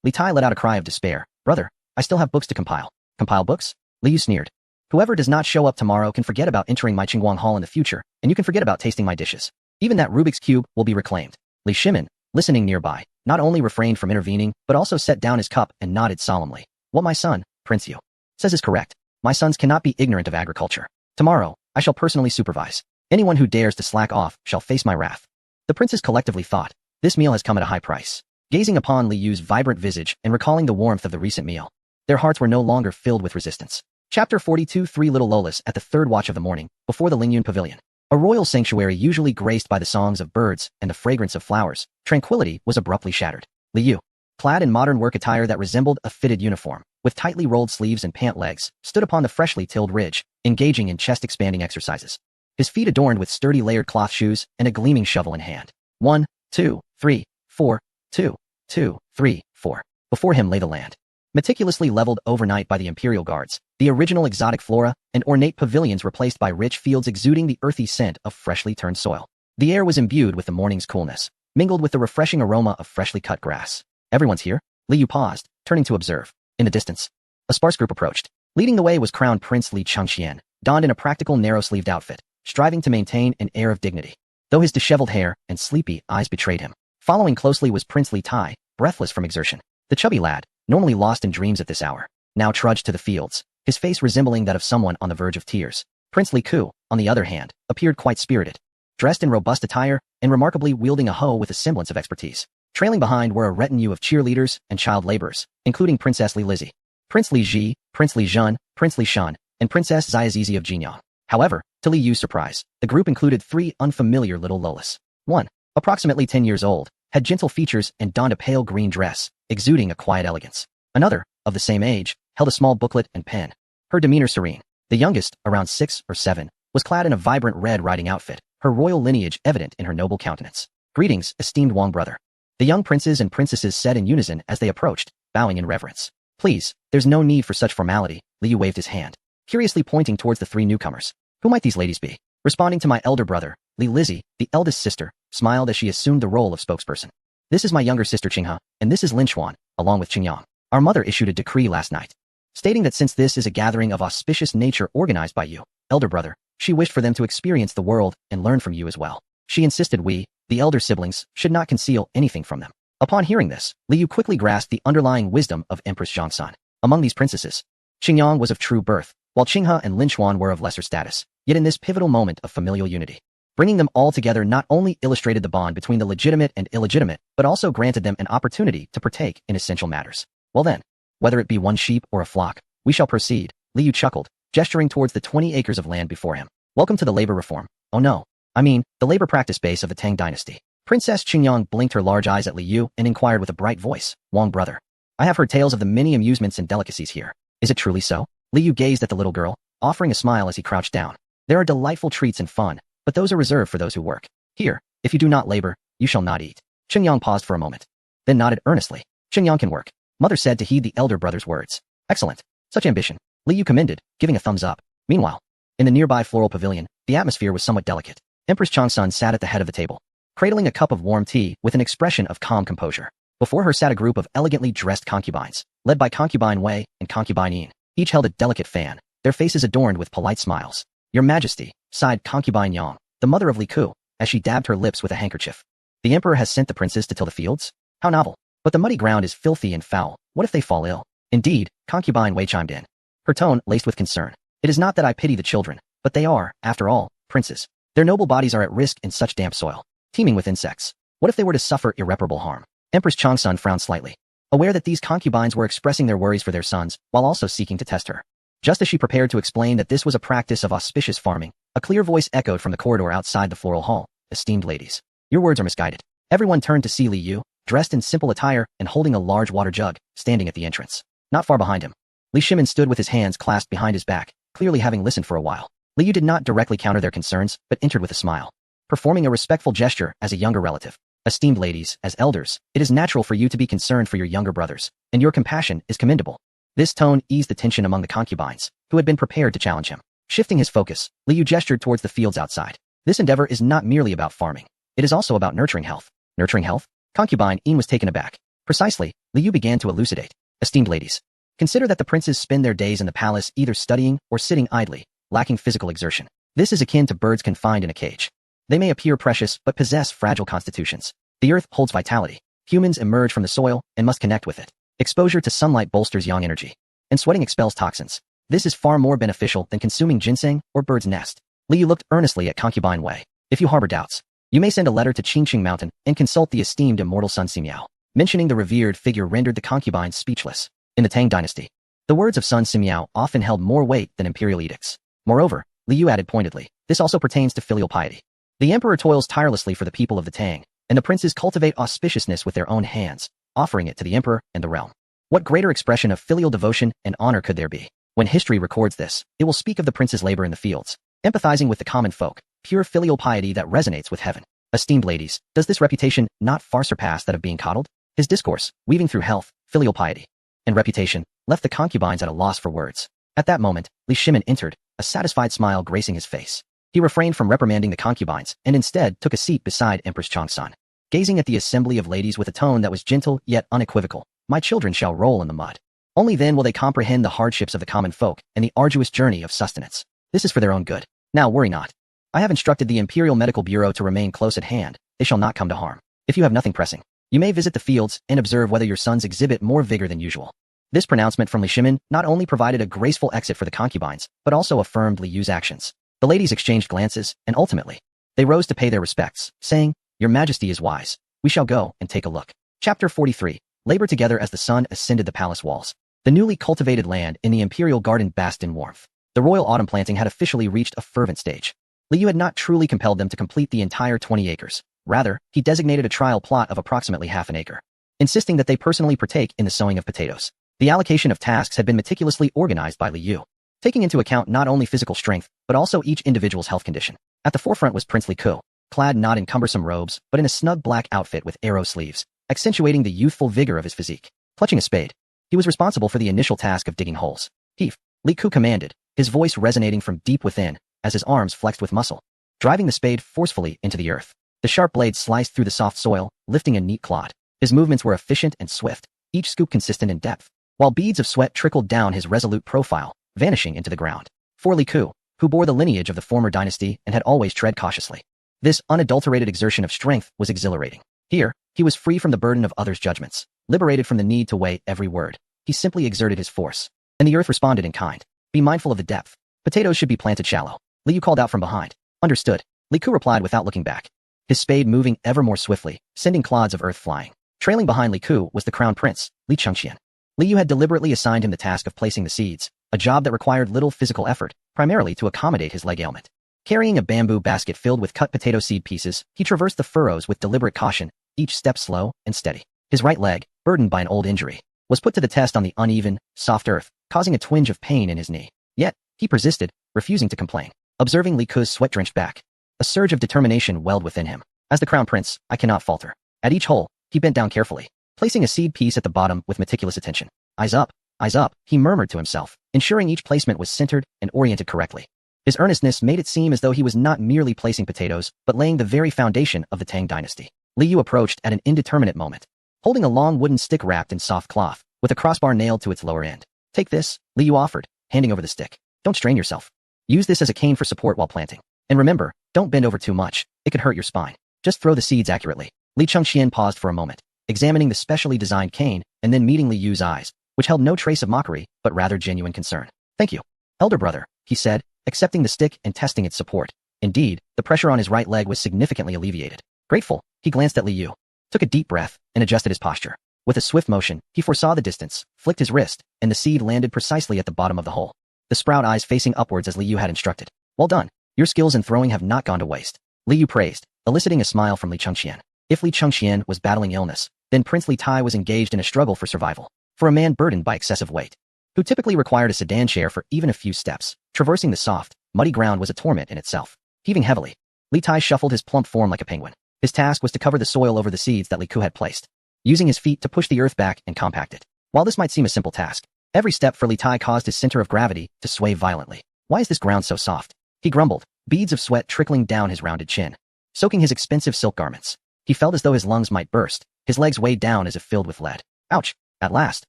Li Tai let out a cry of despair. Brother, I still have books to compile. Compile books? Li Yu sneered. Whoever does not show up tomorrow can forget about entering my Qingguang Hall in the future, and you can forget about tasting my dishes. Even that Rubik's Cube will be reclaimed. Li Shimin, listening nearby, not only refrained from intervening, but also set down his cup and nodded solemnly. What my son, Prince Yu, says is correct. My sons cannot be ignorant of agriculture. Tomorrow, I shall personally supervise. Anyone who dares to slack off shall face my wrath. The princes collectively thought, this meal has come at a high price. Gazing upon Li Yu's vibrant visage and recalling the warmth of the recent meal, their hearts were no longer filled with resistance. Chapter 42. 3 Little Lolas at the third watch of the morning, before the Lingyun Pavilion. A royal sanctuary usually graced by the songs of birds and the fragrance of flowers, tranquility was abruptly shattered. Li Yu, clad in modern work attire that resembled a fitted uniform, with tightly rolled sleeves and pant legs, stood upon the freshly tilled ridge, engaging in chest-expanding exercises. His feet adorned with sturdy layered cloth shoes and a gleaming shovel in hand. 1, 2, 3, 4, 2, 2, 3, 4. Before him lay the land, meticulously leveled overnight by the imperial guards, the original exotic flora and ornate pavilions replaced by rich fields exuding the earthy scent of freshly turned soil. The air was imbued with the morning's coolness, mingled with the refreshing aroma of freshly cut grass. Everyone's here? Li Yu paused, turning to observe. In the distance, a sparse group approached. Leading the way was Crown Prince Li Chengqian, donned in a practical narrow-sleeved outfit, striving to maintain an air of dignity, though his disheveled hair and sleepy eyes betrayed him. Following closely was Prince Li Tai, breathless from exertion. The chubby lad, normally lost in dreams at this hour, now trudged to the fields, his face resembling that of someone on the verge of tears. Prince Li Ku, on the other hand, appeared quite spirited, dressed in robust attire and remarkably wielding a hoe with a semblance of expertise. Trailing behind were a retinue of cheerleaders and child laborers, including Princess Li Lizzie, Prince Li Ji, Prince Li Zhen, Prince Li Shan, and Princess Xiazizi of Jinyang. However, to Li Yu's surprise, the group included 3 unfamiliar little Lolas. 1, approximately 10 years old, had gentle features and donned a pale green dress, exuding a quiet elegance. Another, of the same age, held a small booklet and pen, her demeanor serene. The youngest, around 6 or 7, was clad in a vibrant red riding outfit, her royal lineage evident in her noble countenance. "Greetings, esteemed Wang brother," the young princes and princesses said in unison as they approached, bowing in reverence. "Please, there's no need for such formality," Li Yu waved his hand, curiously pointing towards the three newcomers. "Who might these ladies be?" Responding to my elder brother, Li Lizzie, the eldest sister, smiled as she assumed the role of spokesperson. "This is my younger sister Qinghe, and this is Lin Xuan, along with Qingyang. Our mother issued a decree last night, stating that since this is a gathering of auspicious nature organized by you, elder brother, she wished for them to experience the world and learn from you as well. She insisted we, the elder siblings, should not conceal anything from them." Upon hearing this, Li Yu quickly grasped the underlying wisdom of Empress Zhongsan. Among these princesses, Qingyang was of true birth, while Qinghe and Lin Xuan were of lesser status, yet in this pivotal moment of familial unity, bringing them all together not only illustrated the bond between the legitimate and illegitimate, but also granted them an opportunity to partake in essential matters. "Well then, whether it be one sheep or a flock, we shall proceed," Li Yu chuckled, gesturing towards the 20 acres of land before him. "Welcome to the labor reform. Oh no. I mean, the labor practice base of the Tang dynasty." Princess Qingyang blinked her large eyes at Li Yu and inquired with a bright voice, "Wang brother, I have heard tales of the many amusements and delicacies here. Is it truly so?" Li Yu gazed at the little girl, offering a smile as he crouched down. "There are delightful treats and fun, but those are reserved for those who work. Here, if you do not labor, you shall not eat." Qingyang paused for a moment, then nodded earnestly. "Qingyang can work," Mother said to heed the elder brother's words. "Excellent. Such ambition," Li Yu commended, giving a thumbs up. Meanwhile, in the nearby floral pavilion, the atmosphere was somewhat delicate. Empress Changsun sat at the head of the table, cradling a cup of warm tea with an expression of calm composure. Before her sat a group of elegantly dressed concubines, led by Concubine Wei and Concubine Yin. Each held a delicate fan, their faces adorned with polite smiles. "Your Majesty," sighed Concubine Yang, the mother of Li Ku, as she dabbed her lips with a handkerchief. "The Emperor has sent the princes to till the fields? How novel. But the muddy ground is filthy and foul. What if they fall ill?" "Indeed," Concubine Wei chimed in, her tone laced with concern. "It is not that I pity the children, but they are, after all, princes. Their noble bodies are at risk in such damp soil, teeming with insects. What if they were to suffer irreparable harm?" Empress Changsun frowned slightly, aware that these concubines were expressing their worries for their sons, while also seeking to test her. Just as she prepared to explain that this was a practice of auspicious farming, a clear voice echoed from the corridor outside the floral hall. "Esteemed ladies, your words are misguided." Everyone turned to see Li Yu, dressed in simple attire and holding a large water jug, standing at the entrance. Not far behind him, Li Shimin stood with his hands clasped behind his back, clearly having listened for a while. Li Yu did not directly counter their concerns, but entered with a smile, performing a respectful gesture as a younger relative. "Esteemed ladies, as elders, it is natural for you to be concerned for your younger brothers, and your compassion is commendable." This tone eased the tension among the concubines, who had been prepared to challenge him. Shifting his focus, Li Yu gestured towards the fields outside. "This endeavor is not merely about farming. It is also about nurturing health." "Nurturing health?" Concubine Yin was taken aback. "Precisely," Li Yu began to elucidate. "Esteemed ladies, consider that the princes spend their days in the palace either studying or sitting idly, lacking physical exertion. This is akin to birds confined in a cage. They may appear precious but possess fragile constitutions. The earth holds vitality. Humans emerge from the soil and must connect with it. Exposure to sunlight bolsters yang energy, and sweating expels toxins. This is far more beneficial than consuming ginseng or bird's nest." Li Yu looked earnestly at Concubine Wei. "If you harbor doubts, you may send a letter to Qingqing Mountain and consult the esteemed immortal Sun Simiao." Mentioning the revered figure rendered the concubines speechless. In the Tang dynasty, the words of Sun Simiao often held more weight than imperial edicts. Moreover, Li Yu added pointedly, this also pertains to filial piety. The emperor toils tirelessly for the people of the Tang, and the princes cultivate auspiciousness with their own hands, offering it to the emperor and the realm. What greater expression of filial devotion and honor could there be? When history records this, it will speak of the prince's labor in the fields, empathizing with the common folk, pure filial piety that resonates with heaven. Esteemed ladies, does this reputation not far surpass that of being coddled? His discourse, weaving through health, filial piety, and reputation, left the concubines at a loss for words. At that moment, Li Shimin entered, a satisfied smile gracing his face. He refrained from reprimanding the concubines and instead took a seat beside Empress Changsun. Gazing at the assembly of ladies with a tone that was gentle yet unequivocal, "My children shall roll in the mud. Only then will they comprehend the hardships of the common folk and the arduous journey of sustenance. This is for their own good. Now worry not. I have instructed the Imperial Medical Bureau to remain close at hand. They shall not come to harm. If you have nothing pressing, you may visit the fields and observe whether your sons exhibit more vigor than usual." This pronouncement from Li Shimin not only provided a graceful exit for the concubines, but also affirmed Li Yu's actions. The ladies exchanged glances, and ultimately, they rose to pay their respects, saying, "Your Majesty is wise. We shall go and take a look." Chapter 43. Labor together as the sun ascended the palace walls. The newly cultivated land in the imperial garden basked in warmth. The royal autumn planting had officially reached a fervent stage. Li Yu had not truly compelled them to complete the entire 20 acres. Rather, he designated a trial plot of approximately half an acre, insisting that they personally partake in the sowing of potatoes. The allocation of tasks had been meticulously organized by Li Yu. taking into account not only physical strength, but also each individual's health condition. At the forefront was Prince Li Ku, clad not in cumbersome robes, but in a snug black outfit with arrow sleeves, accentuating the youthful vigor of his physique. Clutching a spade, he was responsible for the initial task of digging holes. Heave, Li Ku commanded, his voice resonating from deep within as his arms flexed with muscle, driving the spade forcefully into the earth. The sharp blade sliced through the soft soil, lifting a neat clod. His movements were efficient and swift, each scoop consistent in depth, while beads of sweat trickled down his resolute profile, vanishing into the ground. For Li Ku, who bore the lineage of the former dynasty and had always tread cautiously, this unadulterated exertion of strength was exhilarating. Here, he was free from the burden of others' judgments, liberated from the need to weigh every word. He simply exerted his force, and the earth responded in kind. Be mindful of the depth. Potatoes should be planted shallow. Liu called out from behind. Understood. Li Ku replied without looking back, his spade moving ever more swiftly, sending clods of earth flying. Trailing behind Li Ku was the crown prince, Li Chengqian. Liu had deliberately assigned him the task of placing the seeds, a job that required little physical effort, primarily to accommodate his leg ailment. Carrying a bamboo basket filled with cut potato seed pieces, he traversed the furrows with deliberate caution, each step slow and steady. His right leg, burdened by an old injury, was put to the test on the uneven, soft earth, causing a twinge of pain in his knee. Yet, he persisted, refusing to complain. Observing Li Ku's sweat-drenched back, a surge of determination welled within him. As the crown prince, I cannot falter. At each hole, he bent down carefully, placing a seed piece at the bottom with meticulous attention. Eyes up, he murmured to himself, ensuring each placement was centered and oriented correctly. His earnestness made it seem as though he was not merely placing potatoes, but laying the very foundation of the Tang dynasty. Liu approached at an indeterminate moment, holding a long wooden stick wrapped in soft cloth, with a crossbar nailed to its lower end. Take this, Liu offered, handing over the stick. Don't strain yourself. Use this as a cane for support while planting. And remember, don't bend over too much, it could hurt your spine. Just throw the seeds accurately. Li Chengqian paused for a moment, examining the specially designed cane, and then meeting Li Yu's eyes, which held no trace of mockery, but rather genuine concern. Thank you, elder brother, he said, accepting the stick and testing its support. Indeed, the pressure on his right leg was significantly alleviated. Grateful, he glanced at Li Yu, took a deep breath, and adjusted his posture. With a swift motion, he foresaw the distance, flicked his wrist, and the seed landed precisely at the bottom of the hole. The sprout eyes facing upwards as Li Yu had instructed. Well done. Your skills in throwing have not gone to waste. Li Yu praised, eliciting a smile from Li Chengqian. If Li Chengqian was battling illness, then Prince Li Tai was engaged in a struggle for survival. For a man burdened by excessive weight, who typically required a sedan chair for even a few steps, traversing the soft, muddy ground was a torment in itself. Heaving heavily, Li Tai shuffled his plump form like a penguin. His task was to cover the soil over the seeds that Li Ku had placed, using his feet to push the earth back and compact it. While this might seem a simple task, every step for Li Tai caused his center of gravity to sway violently. Why is this ground so soft? He grumbled, beads of sweat trickling down his rounded chin, soaking his expensive silk garments. He felt as though his lungs might burst, his legs weighed down as if filled with lead. Ouch! At last,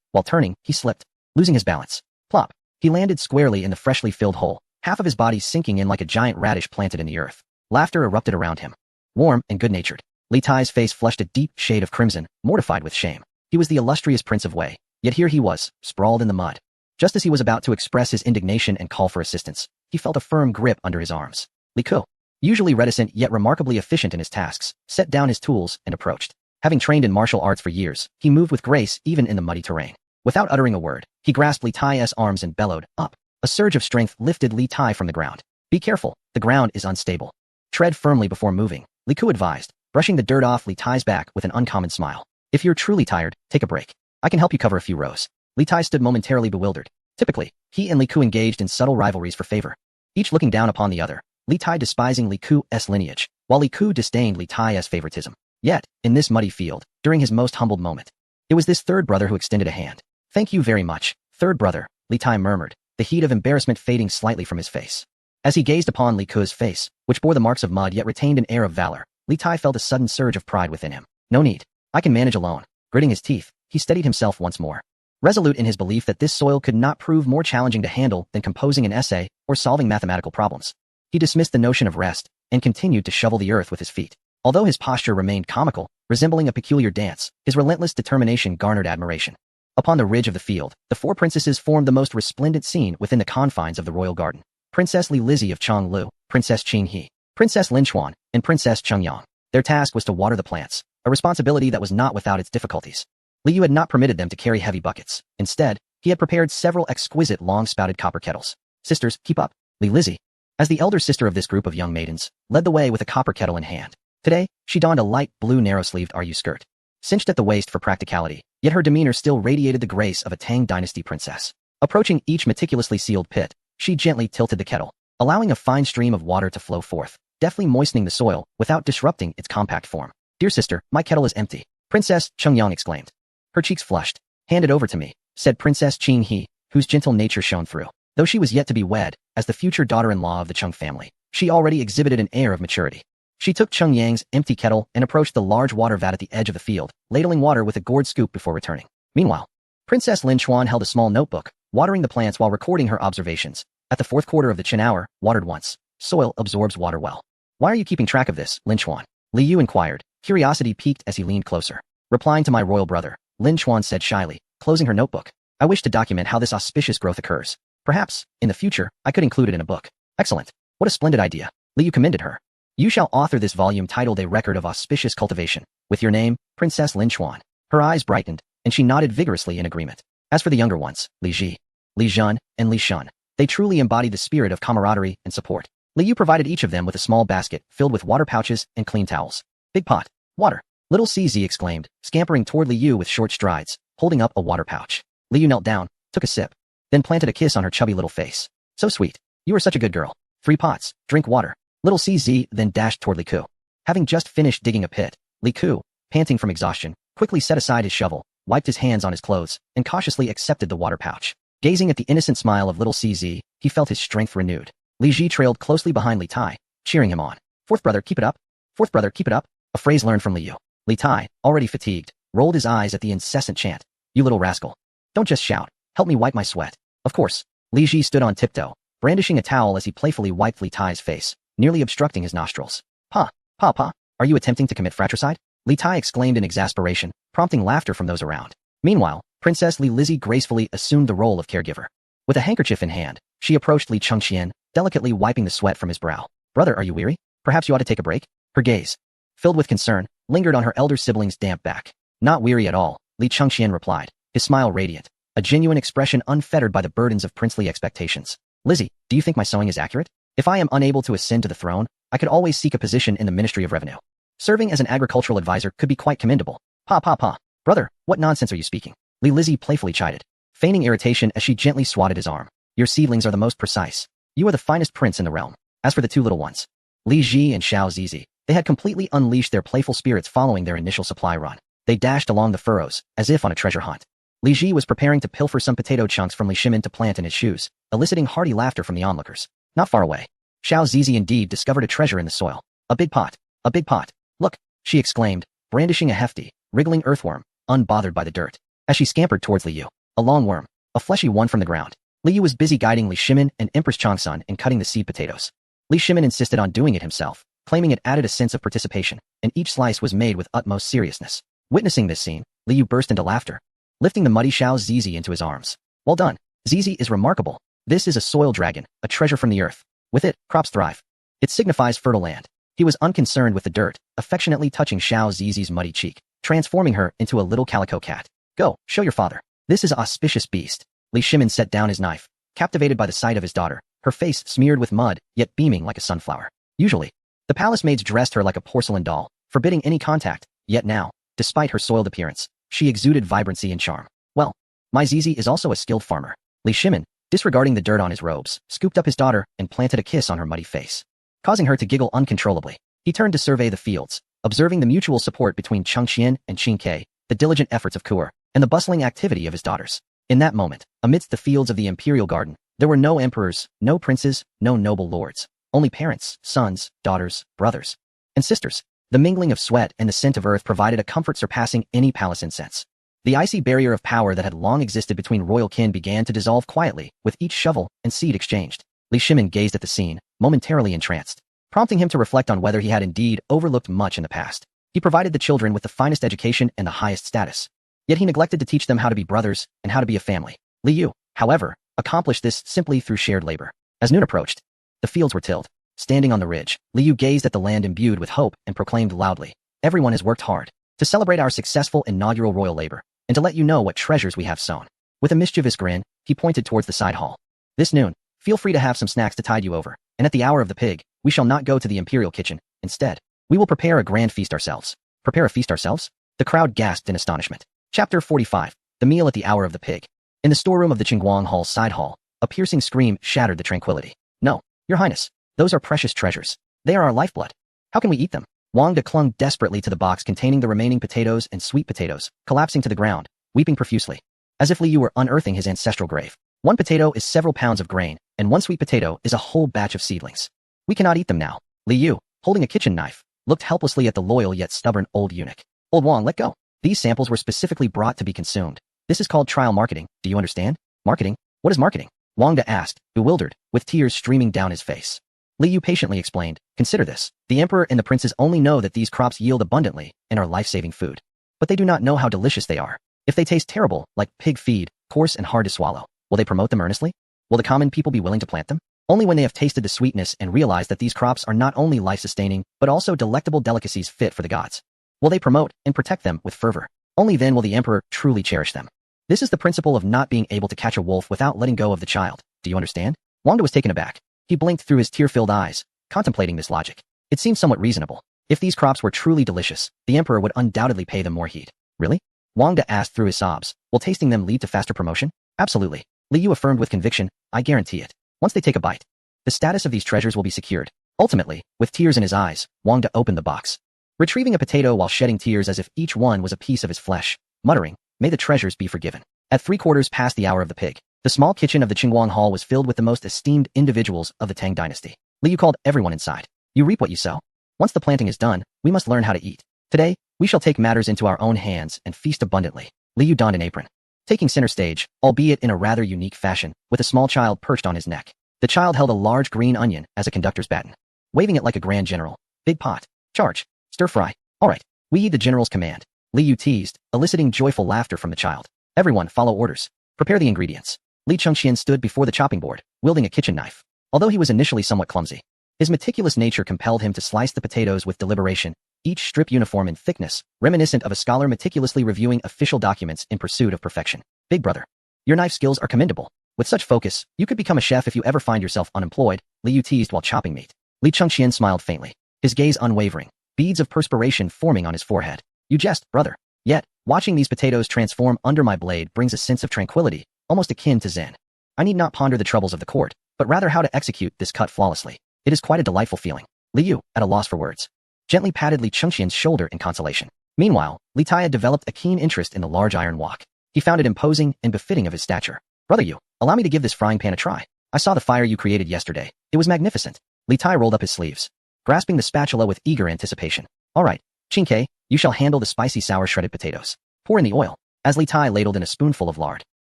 while turning, he slipped, losing his balance. Plop! He landed squarely in the freshly filled hole, half of his body sinking in like a giant radish planted in the earth. Laughter erupted around him. Warm and good-natured, Li Tai's face flushed a deep shade of crimson, mortified with shame. He was the illustrious Prince of Wei, yet here he was, sprawled in the mud. Just as he was about to express his indignation and call for assistance, he felt a firm grip under his arms. Li Ku, usually reticent yet remarkably efficient in his tasks, set down his tools and approached. Having trained in martial arts for years, he moved with grace even in the muddy terrain. Without uttering a word, he grasped Li Tai's arms and bellowed, up. A surge of strength lifted Li Tai from the ground. Be careful, the ground is unstable. Tread firmly before moving, Li Ku advised, brushing the dirt off Li Tai's back with an uncommon smile. If you're truly tired, take a break. I can help you cover a few rows. Li Tai stood momentarily bewildered. Typically, he and Li Ku engaged in subtle rivalries for favor, each looking down upon the other, Li Tai despising Li Ku's lineage, while Li Ku disdained Li Tai's favoritism. Yet, in this muddy field, during his most humbled moment, it was this third brother who extended a hand. Thank you very much, third brother, Li Tai murmured, the heat of embarrassment fading slightly from his face. As he gazed upon Li Ku's face, which bore the marks of mud yet retained an air of valor, Li Tai felt a sudden surge of pride within him. No need. I can manage alone. Gritting his teeth, he steadied himself once more, resolute in his belief that this soil could not prove more challenging to handle than composing an essay or solving mathematical problems. He dismissed the notion of rest and continued to shovel the earth with his feet. Although his posture remained comical, resembling a peculiar dance, his relentless determination garnered admiration. Upon the ridge of the field, the four princesses formed the most resplendent scene within the confines of the royal garden. Princess Li Lizzie of Chonglu, Princess Qing He, Princess Lin Chuan, and Princess Cheng Yang. Their task was to water the plants, a responsibility that was not without its difficulties. Li Yu had not permitted them to carry heavy buckets. Instead, he had prepared several exquisite long-spouted copper kettles. Sisters, keep up. Li Lizzie, as the elder sister of this group of young maidens, led the way with a copper kettle in hand. Today, she donned a light blue narrow-sleeved RU skirt, cinched at the waist for practicality, yet her demeanor still radiated the grace of a Tang dynasty princess. Approaching each meticulously sealed pit, She gently tilted the kettle, allowing a fine stream of water to flow forth, deftly moistening the soil without disrupting its compact form. "Dear sister, my kettle is empty," Princess Chungyang exclaimed. Her cheeks flushed. "Hand it over to me," said Princess Qing He, whose gentle nature shone through. Though she was yet to be wed, as the future daughter-in-law of the Chung family, she already exhibited an air of maturity. She took Cheng Yang's empty kettle and approached the large water vat at the edge of the field, ladling water with a gourd scoop before returning. Meanwhile, Princess Lin Chuan held a small notebook, watering the plants while recording her observations. At the fourth quarter of the Qin hour, watered once. Soil absorbs water well. "Why are you keeping track of this, Lin Chuan?" Li Yu inquired, curiosity piqued as he leaned closer. "Replying to my royal brother," Lin Chuan said shyly, closing her notebook. "I wish to document how this auspicious growth occurs. Perhaps, in the future, I could include it in a book." "Excellent. What a splendid idea." Li Yu commended her. "You shall author this volume titled A Record of Auspicious Cultivation, with your name, Princess Lin Chuan." Her eyes brightened, and she nodded vigorously in agreement. As for the younger ones, Li Ji, Li Zhen, and Li Shun, they truly embodied the spirit of camaraderie and support. Li Yu provided each of them with a small basket filled with water pouches and clean towels. "Big pot. Water." Little CZ exclaimed, scampering toward Li Yu with short strides, holding up a water pouch. Li Yu knelt down, took a sip, then planted a kiss on her chubby little face. "So sweet. You are such a good girl. 3 pots, drink water." Little CZ then dashed toward Li Ku. Having just finished digging a pit, Li Ku, panting from exhaustion, quickly set aside his shovel, wiped his hands on his clothes, and cautiously accepted the water pouch. Gazing at the innocent smile of little CZ, he felt his strength renewed. Li Ji trailed closely behind Li Tai, cheering him on. "Fourth brother, keep it up. Fourth brother, keep it up." A phrase learned from Li Yu. Li Tai, already fatigued, rolled his eyes at the incessant chant. "You little rascal. Don't just shout. Help me wipe my sweat." Of course. Li Ji stood on tiptoe, brandishing a towel as he playfully wiped Li Tai's face, nearly obstructing his nostrils. Pa, are you attempting to commit fratricide?" Li Tai exclaimed in exasperation, prompting laughter from those around. Meanwhile, Princess Li Lizzie gracefully assumed the role of caregiver. With a handkerchief in hand, she approached Li Chengqian, delicately wiping the sweat from his brow. "Brother, are you weary? Perhaps you ought to take a break?" Her gaze, filled with concern, lingered on her elder sibling's damp back. "Not weary at all," Li Chengqian replied, his smile radiant, a genuine expression unfettered by the burdens of princely expectations. "Lizzie, do you think my sewing is accurate? If I am unable to ascend to the throne, I could always seek a position in the Ministry of Revenue. Serving as an agricultural advisor could be quite commendable." Pa. "Brother, what nonsense are you speaking?" Li Lizzie playfully chided, feigning irritation as she gently swatted his arm. "Your seedlings are the most precise. You are the finest prince in the realm." As for the two little ones, Li Ji and Xiao Zizi, they had completely unleashed their playful spirits following their initial supply run. They dashed along the furrows, as if on a treasure hunt. Li Ji was preparing to pilfer some potato chunks from Li Shimin to plant in his shoes, eliciting hearty laughter from the onlookers. Not far away, Xiao Zizi indeed discovered a treasure in the soil. "A big pot. A big pot. Look," she exclaimed, brandishing a hefty, wriggling earthworm, unbothered by the dirt. As she scampered towards Li Yu, a long worm, a fleshy one from the ground. Li Yu was busy guiding Li Shimin and Empress Changsun in cutting the seed potatoes. Li Shimin insisted on doing it himself, claiming it added a sense of participation, and each slice was made with utmost seriousness. Witnessing this scene, Li Yu burst into laughter, lifting the muddy Xiao Zizi into his arms. "Well done. Zizi is remarkable. This is a soil dragon, a treasure from the earth. With it, crops thrive. It signifies fertile land." He was unconcerned with the dirt, affectionately touching Xiao Zizi's muddy cheek, transforming her into a little calico cat. "Go, show your father. This is an auspicious beast." Li Shimin set down his knife, captivated by the sight of his daughter, her face smeared with mud, yet beaming like a sunflower. Usually, the palace maids dressed her like a porcelain doll, forbidding any contact, yet now, despite her soiled appearance, she exuded vibrancy and charm. "Well, my Zizi is also a skilled farmer." Li Shimin, disregarding the dirt on his robes, scooped up his daughter and planted a kiss on her muddy face, causing her to giggle uncontrollably. He turned to survey the fields, observing the mutual support between Chengqian and Qingke, the diligent efforts of Kuer, and the bustling activity of his daughters. In that moment, amidst the fields of the imperial garden, there were no emperors, no princes, no noble lords, only parents, sons, daughters, brothers, and sisters. The mingling of sweat and the scent of earth provided a comfort surpassing any palace incense. The icy barrier of power that had long existed between royal kin began to dissolve quietly, with each shovel and seed exchanged. Li Shimin gazed at the scene, momentarily entranced, prompting him to reflect on whether he had indeed overlooked much in the past. He provided the children with the finest education and the highest status. Yet he neglected to teach them how to be brothers and how to be a family. Li Yu, however, accomplished this simply through shared labor. As noon approached, the fields were tilled. Standing on the ridge, Li Yu gazed at the land imbued with hope and proclaimed loudly, "Everyone has worked hard to celebrate our successful inaugural royal labor, and to let you know what treasures we have sown." With a mischievous grin, he pointed towards the side hall. "This noon, feel free to have some snacks to tide you over, and at the hour of the pig, we shall not go to the imperial kitchen. Instead, we will prepare a grand feast ourselves." "Prepare a feast ourselves?" The crowd gasped in astonishment. Chapter 45. The meal at the hour of the pig. In the storeroom of the Qingguang Hall's side hall, A piercing scream shattered the tranquility. No, Your Highness, those are precious treasures. They are our lifeblood. How can we eat them? Wang De clung desperately to the box containing the remaining potatoes and sweet potatoes, collapsing to the ground, weeping profusely. As if Li Yu were unearthing his ancestral grave. One potato is several pounds of grain, and one sweet potato is a whole batch of seedlings. We cannot eat them now. Li Yu, holding a kitchen knife, looked helplessly at the loyal yet stubborn old eunuch. Old Wang, let go. These samples were specifically brought to be consumed. This is called trial marketing, do you understand? Marketing? What is marketing? Wang De asked, bewildered, with tears streaming down his face. Li Yu patiently explained, consider this. The emperor and the princes only know that these crops yield abundantly and are life-saving food. But they do not know how delicious they are. If they taste terrible, like pig feed, coarse and hard to swallow, will they promote them earnestly? Will the common people be willing to plant them? Only when they have tasted the sweetness and realize that these crops are not only life-sustaining, but also delectable delicacies fit for the gods. Will they promote and protect them with fervor? Only then will the emperor truly cherish them. This is the principle of not being able to catch a wolf without letting go of the child. Do you understand? Wang De was taken aback. He blinked through his tear-filled eyes, contemplating this logic. It seemed somewhat reasonable. If these crops were truly delicious, the emperor would undoubtedly pay them more heed. Really? Wang De asked through his sobs. Will tasting them lead to faster promotion? Absolutely. Li Yu affirmed with conviction, I guarantee it. Once they take a bite, the status of these treasures will be secured. Ultimately, with tears in his eyes, Wang De opened the box. Retrieving a potato while shedding tears as if each one was a piece of his flesh, muttering, may the treasures be forgiven. At 3/4 past the hour of the pig, the small kitchen of the Qingguang Hall was filled with the most esteemed individuals of the Tang dynasty. Li Yu called everyone inside. You reap what you sow. Once the planting is done, we must learn how to eat. Today, we shall take matters into our own hands and feast abundantly. Li Yu donned an apron, taking center stage, albeit in a rather unique fashion, with a small child perched on his neck. The child held a large green onion as a conductor's baton, waving it like a grand general. Big pot. Charge. Stir fry. All right. We heed the general's command. Li Yu teased, eliciting joyful laughter from the child. Everyone follow orders. Prepare the ingredients. Li Chengqian stood before the chopping board, wielding a kitchen knife. Although he was initially somewhat clumsy, his meticulous nature compelled him to slice the potatoes with deliberation, each strip uniform in thickness, reminiscent of a scholar meticulously reviewing official documents in pursuit of perfection. Big brother, your knife skills are commendable. With such focus, you could become a chef if you ever find yourself unemployed, Li Yu teased while chopping meat. Li Chengqian smiled faintly, his gaze unwavering, beads of perspiration forming on his forehead. You jest, brother. Yet, watching these potatoes transform under my blade brings a sense of tranquility, almost akin to zen. I need not ponder the troubles of the court, but rather how to execute this cut flawlessly. It is quite a delightful feeling. Li Yu, at a loss for words, gently patted Li Chengqian's shoulder in consolation. Meanwhile, Li Tai had developed a keen interest in the large iron wok. He found it imposing and befitting of his stature. Brother Yu, allow me to give this frying pan a try. I saw the fire you created yesterday. It was magnificent. Li Tai rolled up his sleeves, grasping the spatula with eager anticipation. All right, Qingke, you shall handle the spicy sour shredded potatoes. Pour in the oil. As Li Tai ladled in a spoonful of lard.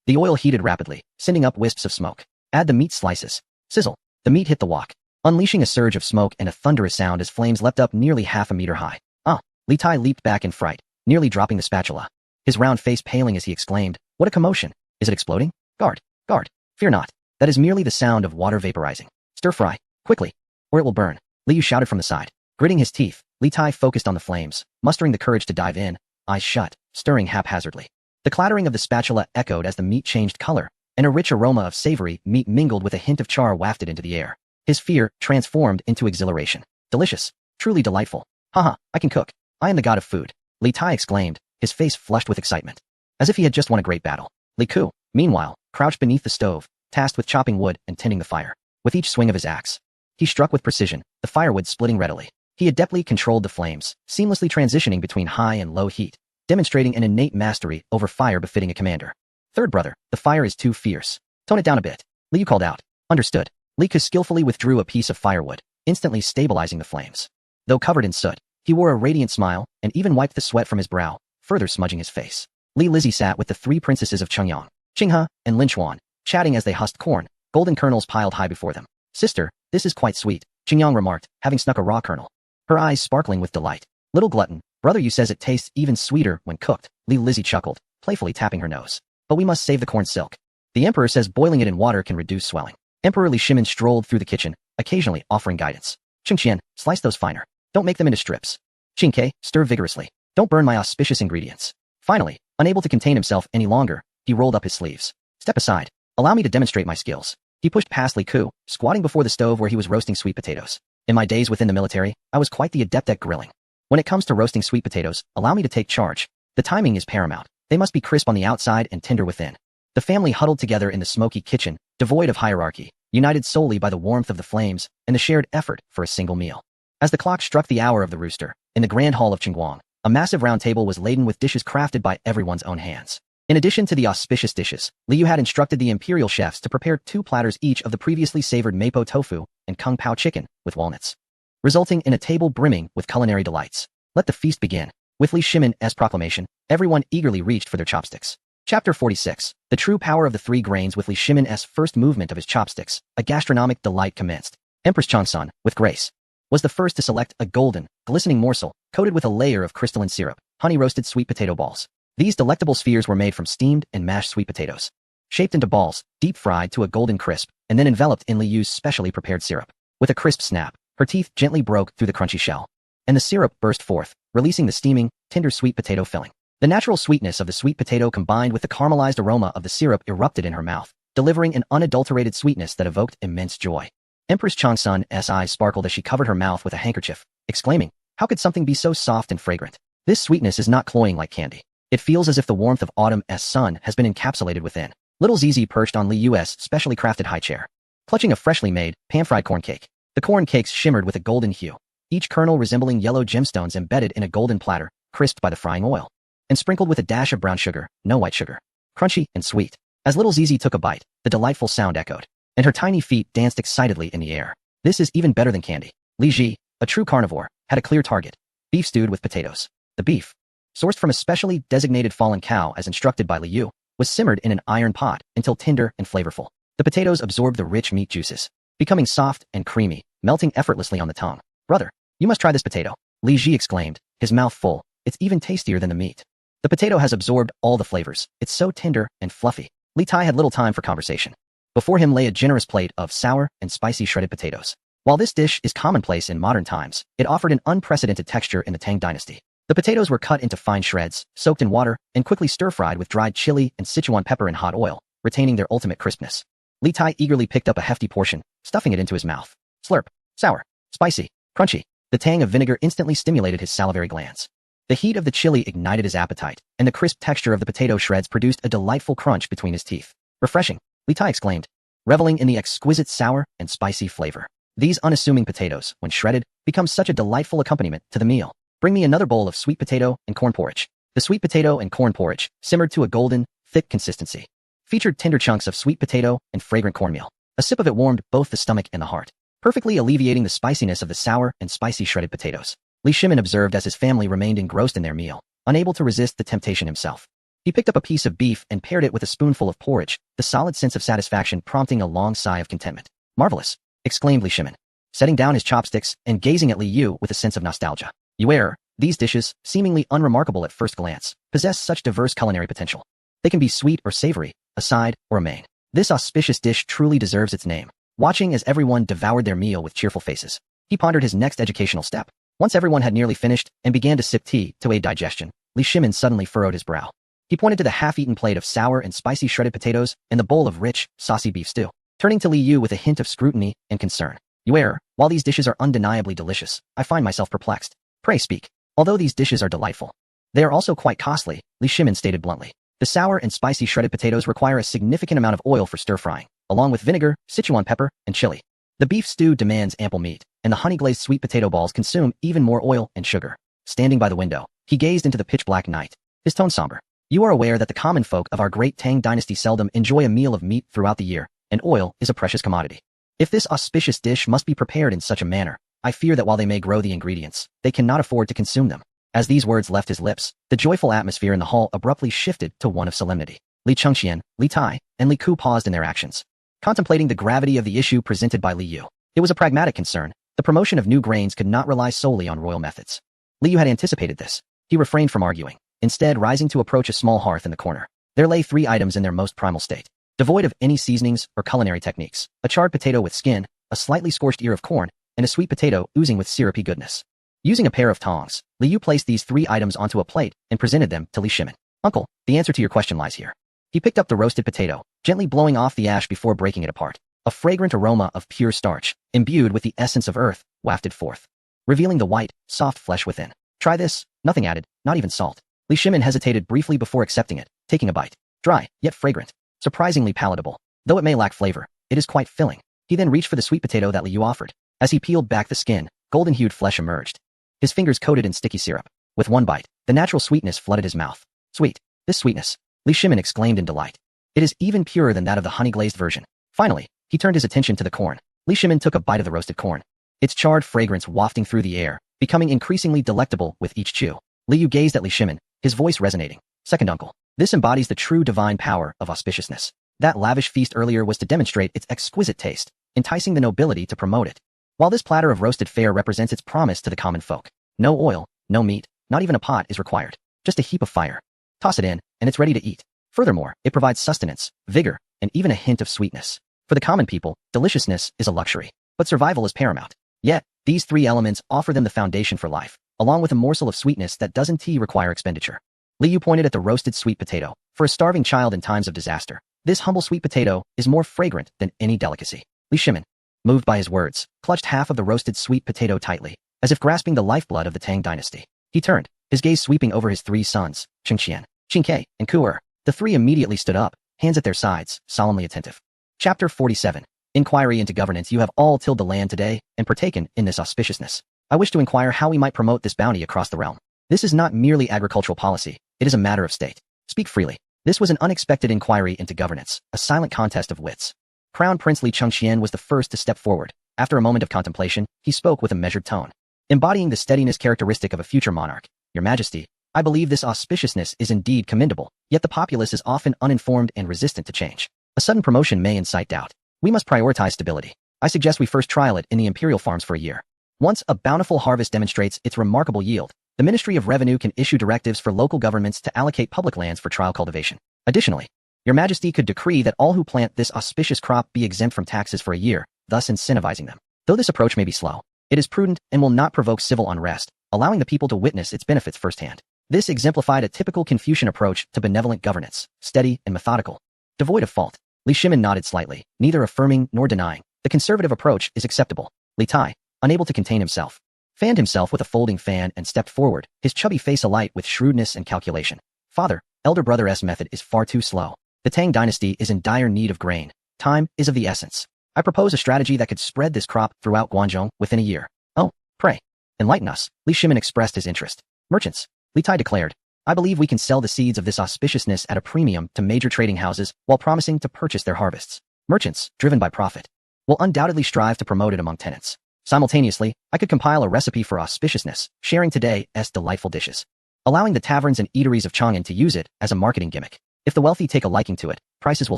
The oil heated rapidly, sending up wisps of smoke. Add the meat slices. Sizzle. The meat hit the wok, unleashing a surge of smoke and a thunderous sound as flames leapt up nearly half a meter high. Ah! Li Tai leaped back in fright, nearly dropping the spatula. His round face paling as he exclaimed, what a commotion! Is it exploding? Guard! Guard! Fear not. That is merely the sound of water vaporizing. Stir fry, quickly, or it will burn. Li Yu shouted from the side. Gritting his teeth, Li Tai focused on the flames, mustering the courage to dive in, eyes shut, stirring haphazardly. The clattering of the spatula echoed as the meat changed color, and a rich aroma of savory meat mingled with a hint of char wafted into the air. His fear transformed into exhilaration. Delicious. Truly delightful. Haha, I can cook. I am the god of food. Li Tai exclaimed, his face flushed with excitement, as if he had just won a great battle. Li Ku, meanwhile, crouched beneath the stove, tasked with chopping wood and tending the fire. With each swing of his axe, he struck with precision, the firewood splitting readily. He adeptly controlled the flames, seamlessly transitioning between high and low heat, demonstrating an innate mastery over fire befitting a commander. Third brother, the fire is too fierce. Tone it down a bit. Li Yu called out. Understood. Li Ku skillfully withdrew a piece of firewood, instantly stabilizing the flames. Though covered in soot, he wore a radiant smile and even wiped the sweat from his brow, further smudging his face. Li Lizzie sat with the three princesses of Chengyang, Qinghe, and Lin Chuan, chatting as they husked corn, golden kernels piled high before them. Sister, this is quite sweet, Qingyang remarked, having snuck a raw kernel, her eyes sparkling with delight. Little glutton, brother Yu says it tastes even sweeter when cooked. Li Lizzie chuckled, playfully tapping her nose. But we must save the corn silk. The emperor says boiling it in water can reduce swelling. Emperor Li Shimin strolled through the kitchen, occasionally offering guidance. Chengqian, slice those finer. Don't make them into strips. Qingke, stir vigorously. Don't burn my auspicious ingredients. Finally, unable to contain himself any longer, he rolled up his sleeves. Step aside. Allow me to demonstrate my skills. He pushed past Li Ku, squatting before the stove where he was roasting sweet potatoes. In my days within the military, I was quite the adept at grilling. When it comes to roasting sweet potatoes, allow me to take charge. The timing is paramount. They must be crisp on the outside and tender within. The family huddled together in the smoky kitchen, devoid of hierarchy, united solely by the warmth of the flames and the shared effort for a single meal. As the clock struck the hour of the rooster, in the grand hall of Qingguang, a massive round table was laden with dishes crafted by everyone's own hands. In addition to the auspicious dishes, Li Yu had instructed the imperial chefs to prepare 2 platters each of the previously savored mapo tofu and kung pao chicken with walnuts, resulting in a table brimming with culinary delights. Let the feast begin. With Li Shimin's proclamation, everyone eagerly reached for their chopsticks. Chapter 46. The true power of the 3 grains. With Li Shimin's first movement of his chopsticks, a gastronomic delight commenced. Empress Changsun, with grace, was the first to select a golden, glistening morsel coated with a layer of crystalline syrup, honey-roasted sweet potato balls. These delectable spheres were made from steamed and mashed sweet potatoes, shaped into balls, deep-fried to a golden crisp, and then enveloped in Li Yu's specially prepared syrup. With a crisp snap, her teeth gently broke through the crunchy shell, and the syrup burst forth, releasing the steaming, tender sweet potato filling. The natural sweetness of the sweet potato combined with the caramelized aroma of the syrup erupted in her mouth, delivering an unadulterated sweetness that evoked immense joy. Empress Changsun's eyes sparkled as she covered her mouth with a handkerchief, exclaiming, "How could something be so soft and fragrant? This sweetness is not cloying like candy. It feels as if the warmth of autumn's sun has been encapsulated within." Little Zizi perched on Li Yu's specially crafted high chair, clutching a freshly made, pan-fried corn cake. The corn cakes shimmered with a golden hue, each kernel resembling yellow gemstones embedded in a golden platter, crisped by the frying oil, and sprinkled with a dash of brown sugar, no white sugar. Crunchy and sweet. As little Zizi took a bite, the delightful sound echoed, and her tiny feet danced excitedly in the air. This is even better than candy. Li Ji, a true carnivore, had a clear target: beef stewed with potatoes. The beef, sourced from a specially designated fallen cow as instructed by Li Yu, was simmered in an iron pot until tender and flavorful. The potatoes absorbed the rich meat juices, becoming soft and creamy, melting effortlessly on the tongue. "Brother, you must try this potato," Li Ji exclaimed, his mouth full. "It's even tastier than the meat. The potato has absorbed all the flavors. It's so tender and fluffy." Li Tai had little time for conversation. Before him lay a generous plate of sour and spicy shredded potatoes. While this dish is commonplace in modern times, it offered an unprecedented texture in the Tang dynasty. The potatoes were cut into fine shreds, soaked in water, and quickly stir-fried with dried chili and Sichuan pepper in hot oil, retaining their ultimate crispness. Li Tai eagerly picked up a hefty portion, stuffing it into his mouth. Slurp. Sour. Spicy. Crunchy. The tang of vinegar instantly stimulated his salivary glands. The heat of the chili ignited his appetite, and the crisp texture of the potato shreds produced a delightful crunch between his teeth. "Refreshing," Li Tai exclaimed, reveling in the exquisite sour and spicy flavor. These unassuming potatoes, when shredded, become such a delightful accompaniment to the meal. "Bring me another bowl of sweet potato and corn porridge." The sweet potato and corn porridge, simmered to a golden, thick consistency, featured tender chunks of sweet potato and fragrant cornmeal. A sip of it warmed both the stomach and the heart, perfectly alleviating the spiciness of the sour and spicy shredded potatoes. Li Shimin observed as his family remained engrossed in their meal, unable to resist the temptation himself. He picked up a piece of beef and paired it with a spoonful of porridge, the solid sense of satisfaction prompting a long sigh of contentment. "Marvelous," exclaimed Li Shimin, setting down his chopsticks and gazing at Li Yu with a sense of nostalgia. "You err. These dishes, seemingly unremarkable at first glance, possess such diverse culinary potential. They can be sweet or savory, a side or a main. This auspicious dish truly deserves its name." Watching as everyone devoured their meal with cheerful faces, he pondered his next educational step. Once everyone had nearly finished and began to sip tea to aid digestion, Li Shimin suddenly furrowed his brow. He pointed to the half-eaten plate of sour and spicy shredded potatoes and the bowl of rich, saucy beef stew, turning to Li Yu with a hint of scrutiny and concern. "You err. While these dishes are undeniably delicious, I find myself perplexed. Pray speak." "Although these dishes are delightful, they are also quite costly," Li Shimin stated bluntly. "The sour and spicy shredded potatoes require a significant amount of oil for stir-frying, along with vinegar, Sichuan pepper, and chili. The beef stew demands ample meat, and the honey-glazed sweet potato balls consume even more oil and sugar." Standing by the window, he gazed into the pitch-black night, his tone somber. "You are aware that the common folk of our great Tang dynasty seldom enjoy a meal of meat throughout the year, and oil is a precious commodity. If this auspicious dish must be prepared in such a manner, I fear that while they may grow the ingredients, they cannot afford to consume them." As these words left his lips, the joyful atmosphere in the hall abruptly shifted to one of solemnity. Li Chengxian, Li Tai, and Li Ku paused in their actions, contemplating the gravity of the issue presented by Li Yu. It was a pragmatic concern. The promotion of new grains could not rely solely on royal methods. Li Yu had anticipated this. He refrained from arguing, instead rising to approach a small hearth in the corner. There lay 3 items in their most primal state, devoid of any seasonings or culinary techniques: a charred potato with skin, a slightly scorched ear of corn, and a sweet potato oozing with syrupy goodness. Using a pair of tongs, Li Yu placed these 3 items onto a plate and presented them to Li Shimin. "Uncle, the answer to your question lies here." He picked up the roasted potato, gently blowing off the ash before breaking it apart. A fragrant aroma of pure starch, imbued with the essence of earth, wafted forth, revealing the white, soft flesh within. "Try this." Nothing added, not even salt. Li Shimin hesitated briefly before accepting it, taking a bite. Dry, yet fragrant. Surprisingly palatable. Though it may lack flavor, it is quite filling. He then reached for the sweet potato that Liu offered. As he peeled back the skin, golden-hued flesh emerged. His fingers coated in sticky syrup. With one bite, the natural sweetness flooded his mouth. Sweet. This sweetness. Li Shimin exclaimed in delight. It is even purer than that of the honey-glazed version. Finally, he turned his attention to the corn. Li Shimin took a bite of the roasted corn. Its charred fragrance wafting through the air, becoming increasingly delectable with each chew. Liu gazed at Li Shimin, his voice resonating. Second uncle. This embodies the true divine power of auspiciousness. That lavish feast earlier was to demonstrate its exquisite taste, enticing the nobility to promote it. While this platter of roasted fare represents its promise to the common folk. No oil, no meat, not even a pot is required. Just a heap of fire. Toss it in, and it's ready to eat. Furthermore, it provides sustenance, vigor, and even a hint of sweetness. For the common people, deliciousness is a luxury, but survival is paramount. Yet, these three elements offer them the foundation for life, along with a morsel of sweetness that doesn't require expenditure. Liu pointed at the roasted sweet potato. For a starving child in times of disaster, this humble sweet potato is more fragrant than any delicacy. Li Shimin, moved by his words, clutched half of the roasted sweet potato tightly, as if grasping the lifeblood of the Tang dynasty. He turned, his gaze sweeping over his three sons, Cheng Qian, Qin Ke, and Ku Er. The three immediately stood up, hands at their sides, solemnly attentive. Chapter 47. Inquiry into governance. You have all tilled the land today and partaken in this auspiciousness. I wish to inquire how we might promote this bounty across the realm. This is not merely agricultural policy, it is a matter of state. Speak freely. This was an unexpected inquiry into governance, a silent contest of wits. Crown Prince Li Chengqian was the first to step forward. After a moment of contemplation, he spoke with a measured tone, embodying the steadiness characteristic of a future monarch. Your Majesty, I believe this auspiciousness is indeed commendable, yet the populace is often uninformed and resistant to change. A sudden promotion may incite doubt. We must prioritize stability. I suggest we first trial it in the imperial farms for a year. Once a bountiful harvest demonstrates its remarkable yield, the Ministry of Revenue can issue directives for local governments to allocate public lands for trial cultivation. Additionally, Your Majesty could decree that all who plant this auspicious crop be exempt from taxes for a year, thus incentivizing them. Though this approach may be slow, it is prudent and will not provoke civil unrest, allowing the people to witness its benefits firsthand. This exemplified a typical Confucian approach to benevolent governance, steady and methodical. Devoid of fault. Li Shimin nodded slightly, neither affirming nor denying. The conservative approach is acceptable. Li Tai, unable to contain himself, fanned himself with a folding fan and stepped forward, his chubby face alight with shrewdness and calculation. Father, elder brother's method is far too slow. The Tang dynasty is in dire need of grain. Time is of the essence. I propose a strategy that could spread this crop throughout Guangzhou within a year. Oh, pray, enlighten us. Li Shimin expressed his interest. Merchants, Li Tai declared, I believe we can sell the seeds of this auspiciousness at a premium to major trading houses while promising to purchase their harvests. Merchants, driven by profit, will undoubtedly strive to promote it among tenants. Simultaneously, I could compile a recipe for auspiciousness, sharing today's delightful dishes, allowing the taverns and eateries of Chang'an to use it as a marketing gimmick. If the wealthy take a liking to it, prices will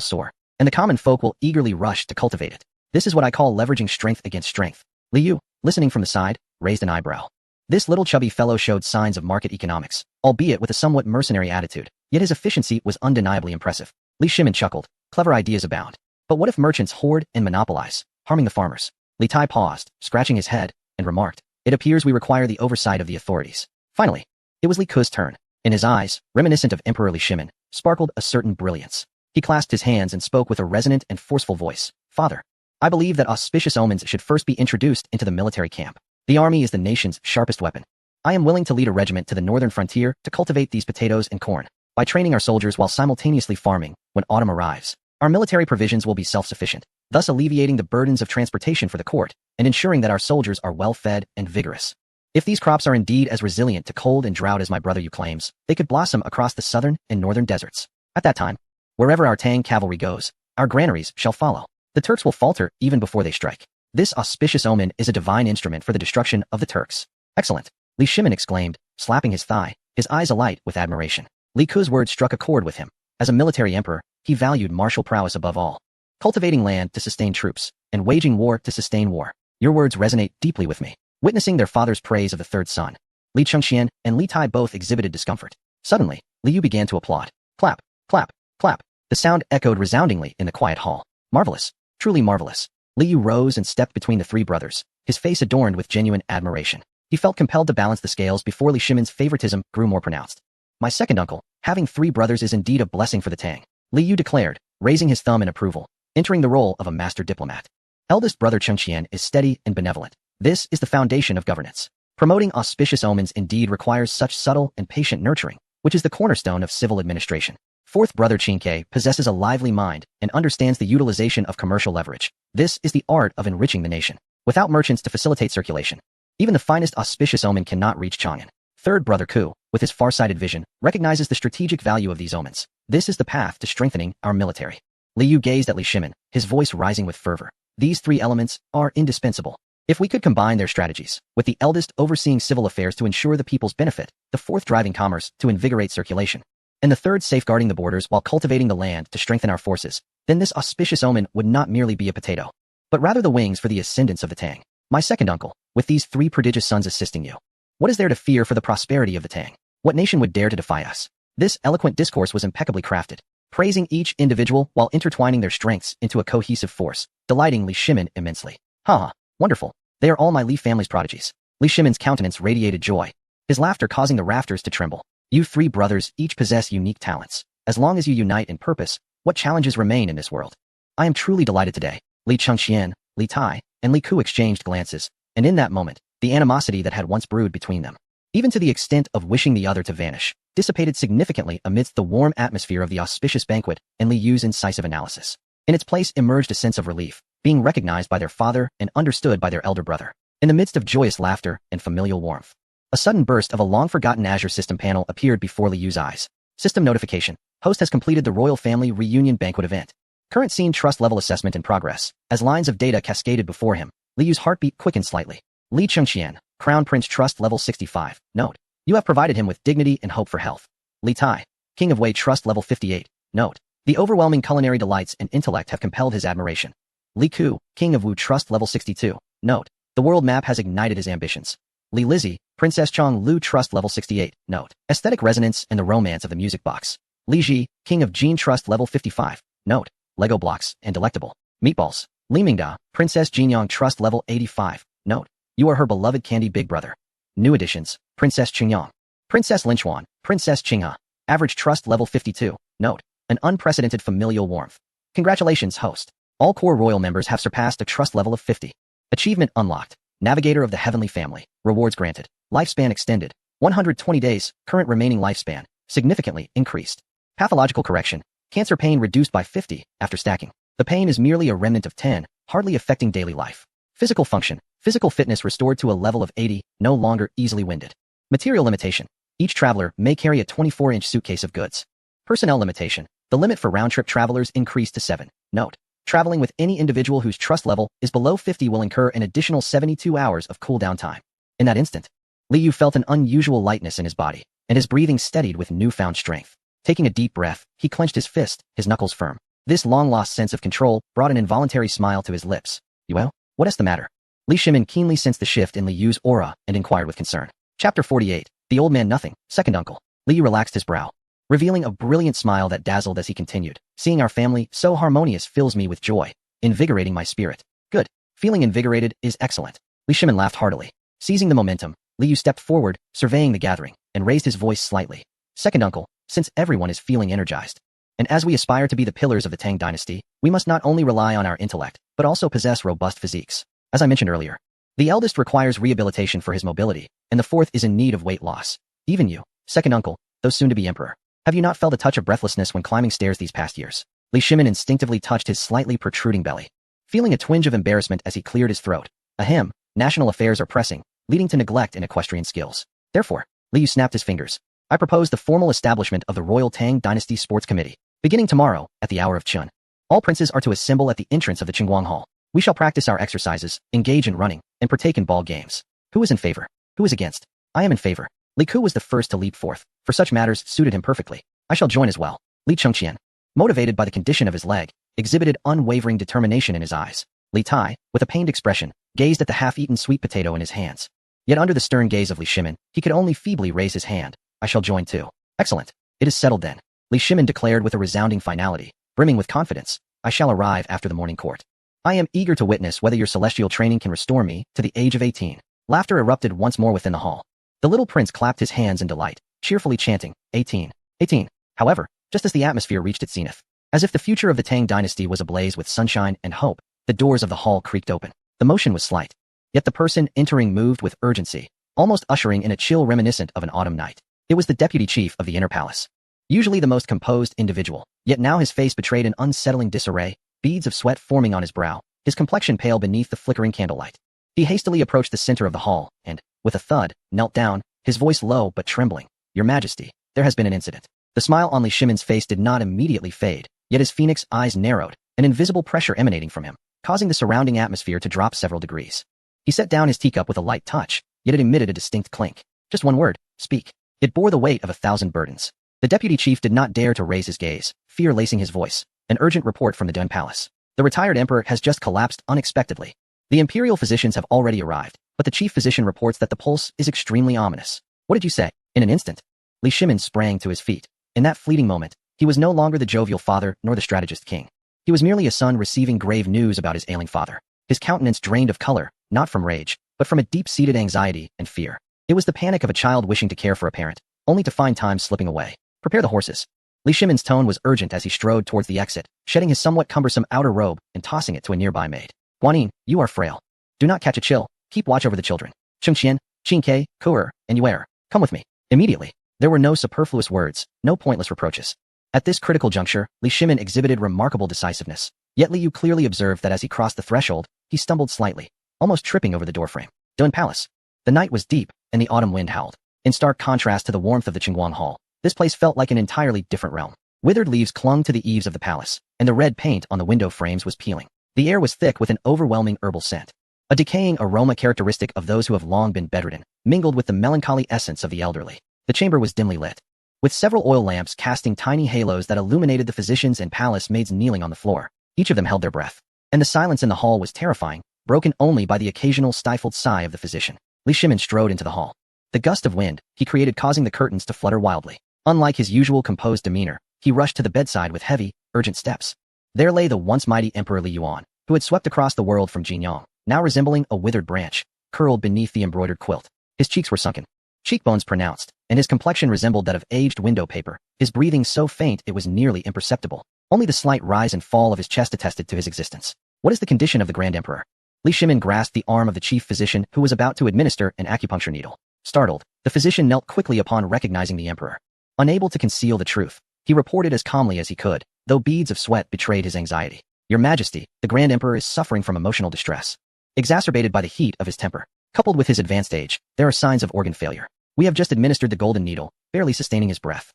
soar, and the common folk will eagerly rush to cultivate it. This is what I call leveraging strength against strength. Liu, listening from the side, raised an eyebrow. This little chubby fellow showed signs of market economics, albeit with a somewhat mercenary attitude, yet his efficiency was undeniably impressive. Li Shimin chuckled. Clever ideas abound. But what if merchants hoard and monopolize, harming the farmers? Li Tai paused, scratching his head, and remarked, it appears we require the oversight of the authorities. Finally, it was Li Ke's turn. In his eyes, reminiscent of Emperor Li Shimin, sparkled a certain brilliance. He clasped his hands and spoke with a resonant and forceful voice. Father, I believe that auspicious omens should first be introduced into the military camp. The army is the nation's sharpest weapon. I am willing to lead a regiment to the northern frontier to cultivate these potatoes and corn. By training our soldiers while simultaneously farming, when autumn arrives, our military provisions will be self-sufficient, thus alleviating the burdens of transportation for the court and ensuring that our soldiers are well-fed and vigorous. If these crops are indeed as resilient to cold and drought as my brother Yu claims, they could blossom across the southern and northern deserts. At that time, wherever our Tang cavalry goes, our granaries shall follow. The Turks will falter even before they strike. This auspicious omen is a divine instrument for the destruction of the Turks. Excellent, Li Shimin exclaimed, slapping his thigh, his eyes alight with admiration. Li Ke's words struck a chord with him. As a military emperor, he valued martial prowess above all. Cultivating land to sustain troops, and waging war to sustain war. Your words resonate deeply with me. Witnessing their father's praise of the third son, Li Chengqian and Li Tai both exhibited discomfort. Suddenly, Liu began to applaud. Clap, clap, clap. The sound echoed resoundingly in the quiet hall. Marvelous, truly marvelous. Liu rose and stepped between the three brothers, his face adorned with genuine admiration. He felt compelled to balance the scales before Li Shimin's favoritism grew more pronounced. My second uncle, having three brothers is indeed a blessing for the Tang, Liu declared, raising his thumb in approval, entering the role of a master diplomat. Eldest brother Chengqian is steady and benevolent. This is the foundation of governance. Promoting auspicious omens indeed requires such subtle and patient nurturing, which is the cornerstone of civil administration. fourth brother Qingke possesses a lively mind and understands the utilization of commercial leverage. This is the art of enriching the nation. Without merchants to facilitate circulation, even the finest auspicious omen cannot reach Chang'an. Third brother Ku, with his far-sighted vision, recognizes the strategic value of these omens. This is the path to strengthening our military. Li Yu gazed at Li Shimin, his voice rising with fervor. These three elements are indispensable. If we could combine their strategies, with the eldest overseeing civil affairs to ensure the people's benefit, the fourth driving commerce to invigorate circulation, and the third safeguarding the borders while cultivating the land to strengthen our forces, then this auspicious omen would not merely be a potato, but rather the wings for the ascendance of the Tang. My second uncle, with these three prodigious sons assisting you, what is there to fear for the prosperity of the Tang? What nation would dare to defy us? This eloquent discourse was impeccably crafted, praising each individual while intertwining their strengths into a cohesive force, delighting Li Shimin immensely. Ha! Wonderful. They are all my Li family's prodigies. Li Shimin's countenance radiated joy, his laughter causing the rafters to tremble. You three brothers each possess unique talents. As long as you unite in purpose, what challenges remain in this world? I am truly delighted today. Li Chengxian, Li Tai, and Li Ku exchanged glances, and in that moment, the animosity that had once brewed between them, even to the extent of wishing the other to vanish, dissipated significantly amidst the warm atmosphere of the auspicious banquet and Li Yu's incisive analysis. In its place emerged a sense of relief, being recognized by their father and understood by their elder brother. In the midst of joyous laughter and familial warmth, a sudden burst of a long-forgotten Azure system panel appeared before Li Yu's eyes. System notification. Host has completed the Royal Family Reunion Banquet event. Current scene trust level assessment in progress. As lines of data cascaded before him, Li Yu's heartbeat quickened slightly. Li Chengxian, Crown Prince Trust Level 65. Note. You have provided him with dignity and hope for health. Li Tai, King of Wei Trust Level 58. Note. The overwhelming culinary delights and intellect have compelled his admiration. Li Ku, King of Wu Trust Level 62. Note. The world map has ignited his ambitions. Li Lizzie, Princess Chong Lu Trust Level 68. Note. Aesthetic resonance and the romance of the music box. Li Ji, King of Jean Trust Level 55. Note. Lego blocks and delectable meatballs. Li Mingda, Princess Jinyang Trust Level 85. Note. You are her beloved candy big brother. New additions. Princess Qingyang, Princess Linchuan, Princess Qinghe. Average Trust Level 52. Note. An unprecedented familial warmth. Congratulations, host. All core royal members have surpassed a trust level of 50. Achievement unlocked. Navigator of the Heavenly Family. Rewards granted. Lifespan extended. 120 days. Current remaining lifespan significantly increased. Pathological correction. Cancer pain reduced by 50 after stacking. The pain is merely a remnant of 10, hardly affecting daily life. Physical function. Physical fitness restored to a level of 80, no longer easily winded. Material limitation. Each traveler may carry a 24-inch suitcase of goods. Personnel limitation. The limit for round-trip travelers increased to 7. Note. Traveling with any individual whose trust level is below 50 will incur an additional 72 hours of cooldown time. In that instant, Li Yu felt an unusual lightness in his body, and his breathing steadied with newfound strength. Taking a deep breath, he clenched his fist, his knuckles firm. This long-lost sense of control brought an involuntary smile to his lips. Well, what is the matter? Li Shimin keenly sensed the shift in Li Yu's aura and inquired with concern. Chapter 48. The Old Man Nothing, Second Uncle. Li Yu relaxed his brow, revealing a brilliant smile that dazzled as he continued. Seeing our family so harmonious fills me with joy, invigorating my spirit. Good. Feeling invigorated is excellent. Li Shimin laughed heartily. Seizing the momentum, Li Yu stepped forward, surveying the gathering, and raised his voice slightly. Second Uncle, since everyone is feeling energized, and as we aspire to be the pillars of the Tang dynasty, we must not only rely on our intellect, but also possess robust physiques. As I mentioned earlier, the eldest requires rehabilitation for his mobility, and the fourth is in need of weight loss. Even you, Second Uncle, though soon to be emperor, have you not felt a touch of breathlessness when climbing stairs these past years? Li Shimin instinctively touched his slightly protruding belly, feeling a twinge of embarrassment as he cleared his throat. Ahem, national affairs are pressing, leading to neglect in equestrian skills. Therefore, Li Yu snapped his fingers. I propose the formal establishment of the Royal Tang Dynasty Sports Committee, beginning tomorrow, at the hour of Chun. All princes are to assemble at the entrance of the Qingguang Hall. We shall practice our exercises, engage in running, and partake in ball games. Who is in favor? Who is against? I am in favor. Li Ku was the first to leap forth, for such matters suited him perfectly. I shall join as well. Li Chengqian, motivated by the condition of his leg, exhibited unwavering determination in his eyes. Li Tai, with a pained expression, gazed at the half-eaten sweet potato in his hands. Yet under the stern gaze of Li Shimin, he could only feebly raise his hand. I shall join too. Excellent. It is settled then. Li Shimin declared with a resounding finality, brimming with confidence. I shall arrive after the morning court. I am eager to witness whether your celestial training can restore me to the age of 18. Laughter erupted once more within the hall. The little prince clapped his hands in delight, cheerfully chanting, 18, 18. However, just as the atmosphere reached its zenith, as if the future of the Tang dynasty was ablaze with sunshine and hope, the doors of the hall creaked open. The motion was slight, yet the person entering moved with urgency, almost ushering in a chill reminiscent of an autumn night. It was the deputy chief of the inner palace. usually the most composed individual. Yet now his face betrayed an unsettling disarray, beads of sweat forming on his brow, his complexion pale beneath the flickering candlelight. He hastily approached the center of the hall and, with a thud, knelt down, his voice low but trembling. Your Majesty, there has been an incident. The smile on Li Shimin's face did not immediately fade, yet his phoenix eyes narrowed, an invisible pressure emanating from him, causing the surrounding atmosphere to drop several degrees. He set down his teacup with a light touch, yet it emitted a distinct clink. Just one word, speak. It bore the weight of 1,000 burdens. The deputy chief did not dare to raise his gaze, fear lacing his voice. An urgent report from the Dun Palace. The retired emperor has just collapsed unexpectedly. The imperial physicians have already arrived, but the chief physician reports that the pulse is extremely ominous. What did you say? In an instant, Li Shimin sprang to his feet. In that fleeting moment, he was no longer the jovial father nor the strategist king. He was merely a son receiving grave news about his ailing father. His countenance drained of color, not from rage, but from a deep-seated anxiety and fear. It was the panic of a child wishing to care for a parent, only to find time slipping away. Prepare the horses. Li Shimin's tone was urgent as he strode towards the exit, shedding his somewhat cumbersome outer robe and tossing it to a nearby maid. Guanyin, you are frail. Do not catch a chill. Keep watch over the children. Chengqian, Qingke, Ku'er, and Yuer, come with me. Immediately. There were no superfluous words, no pointless reproaches. At this critical juncture, Li Shimin exhibited remarkable decisiveness. Yet Li Yu clearly observed that as he crossed the threshold, he stumbled slightly, almost tripping over the doorframe. Dun Palace. The night was deep, and the autumn wind howled. In stark contrast to the warmth of the Qingguang Hall, this place felt like an entirely different realm. Withered leaves clung to the eaves of the palace, and the red paint on the window frames was peeling. The air was thick with an overwhelming herbal scent. A decaying aroma characteristic of those who have long been bedridden, mingled with the melancholy essence of the elderly. The chamber was dimly lit, with several oil lamps casting tiny halos that illuminated the physicians and palace maids kneeling on the floor. Each of them held their breath, and the silence in the hall was terrifying, broken only by the occasional stifled sigh of the physician. Li Shimin strode into the hall. The gust of wind he created causing the curtains to flutter wildly. Unlike his usual composed demeanor, he rushed to the bedside with heavy, urgent steps. There lay the once mighty Emperor Li Yuan, who had swept across the world from Jinyang, now resembling a withered branch, curled beneath the embroidered quilt. His cheeks were sunken, cheekbones pronounced, and his complexion resembled that of aged window paper, his breathing so faint it was nearly imperceptible. Only the slight rise and fall of his chest attested to his existence. What is the condition of the Grand Emperor? Li Shimin grasped the arm of the chief physician who was about to administer an acupuncture needle. Startled, the physician knelt quickly upon recognizing the emperor. Unable to conceal the truth, he reported as calmly as he could, though beads of sweat betrayed his anxiety. Your Majesty, the Grand Emperor is suffering from emotional distress, exacerbated by the heat of his temper. Coupled with his advanced age, there are signs of organ failure. We have just administered the golden needle, barely sustaining his breath.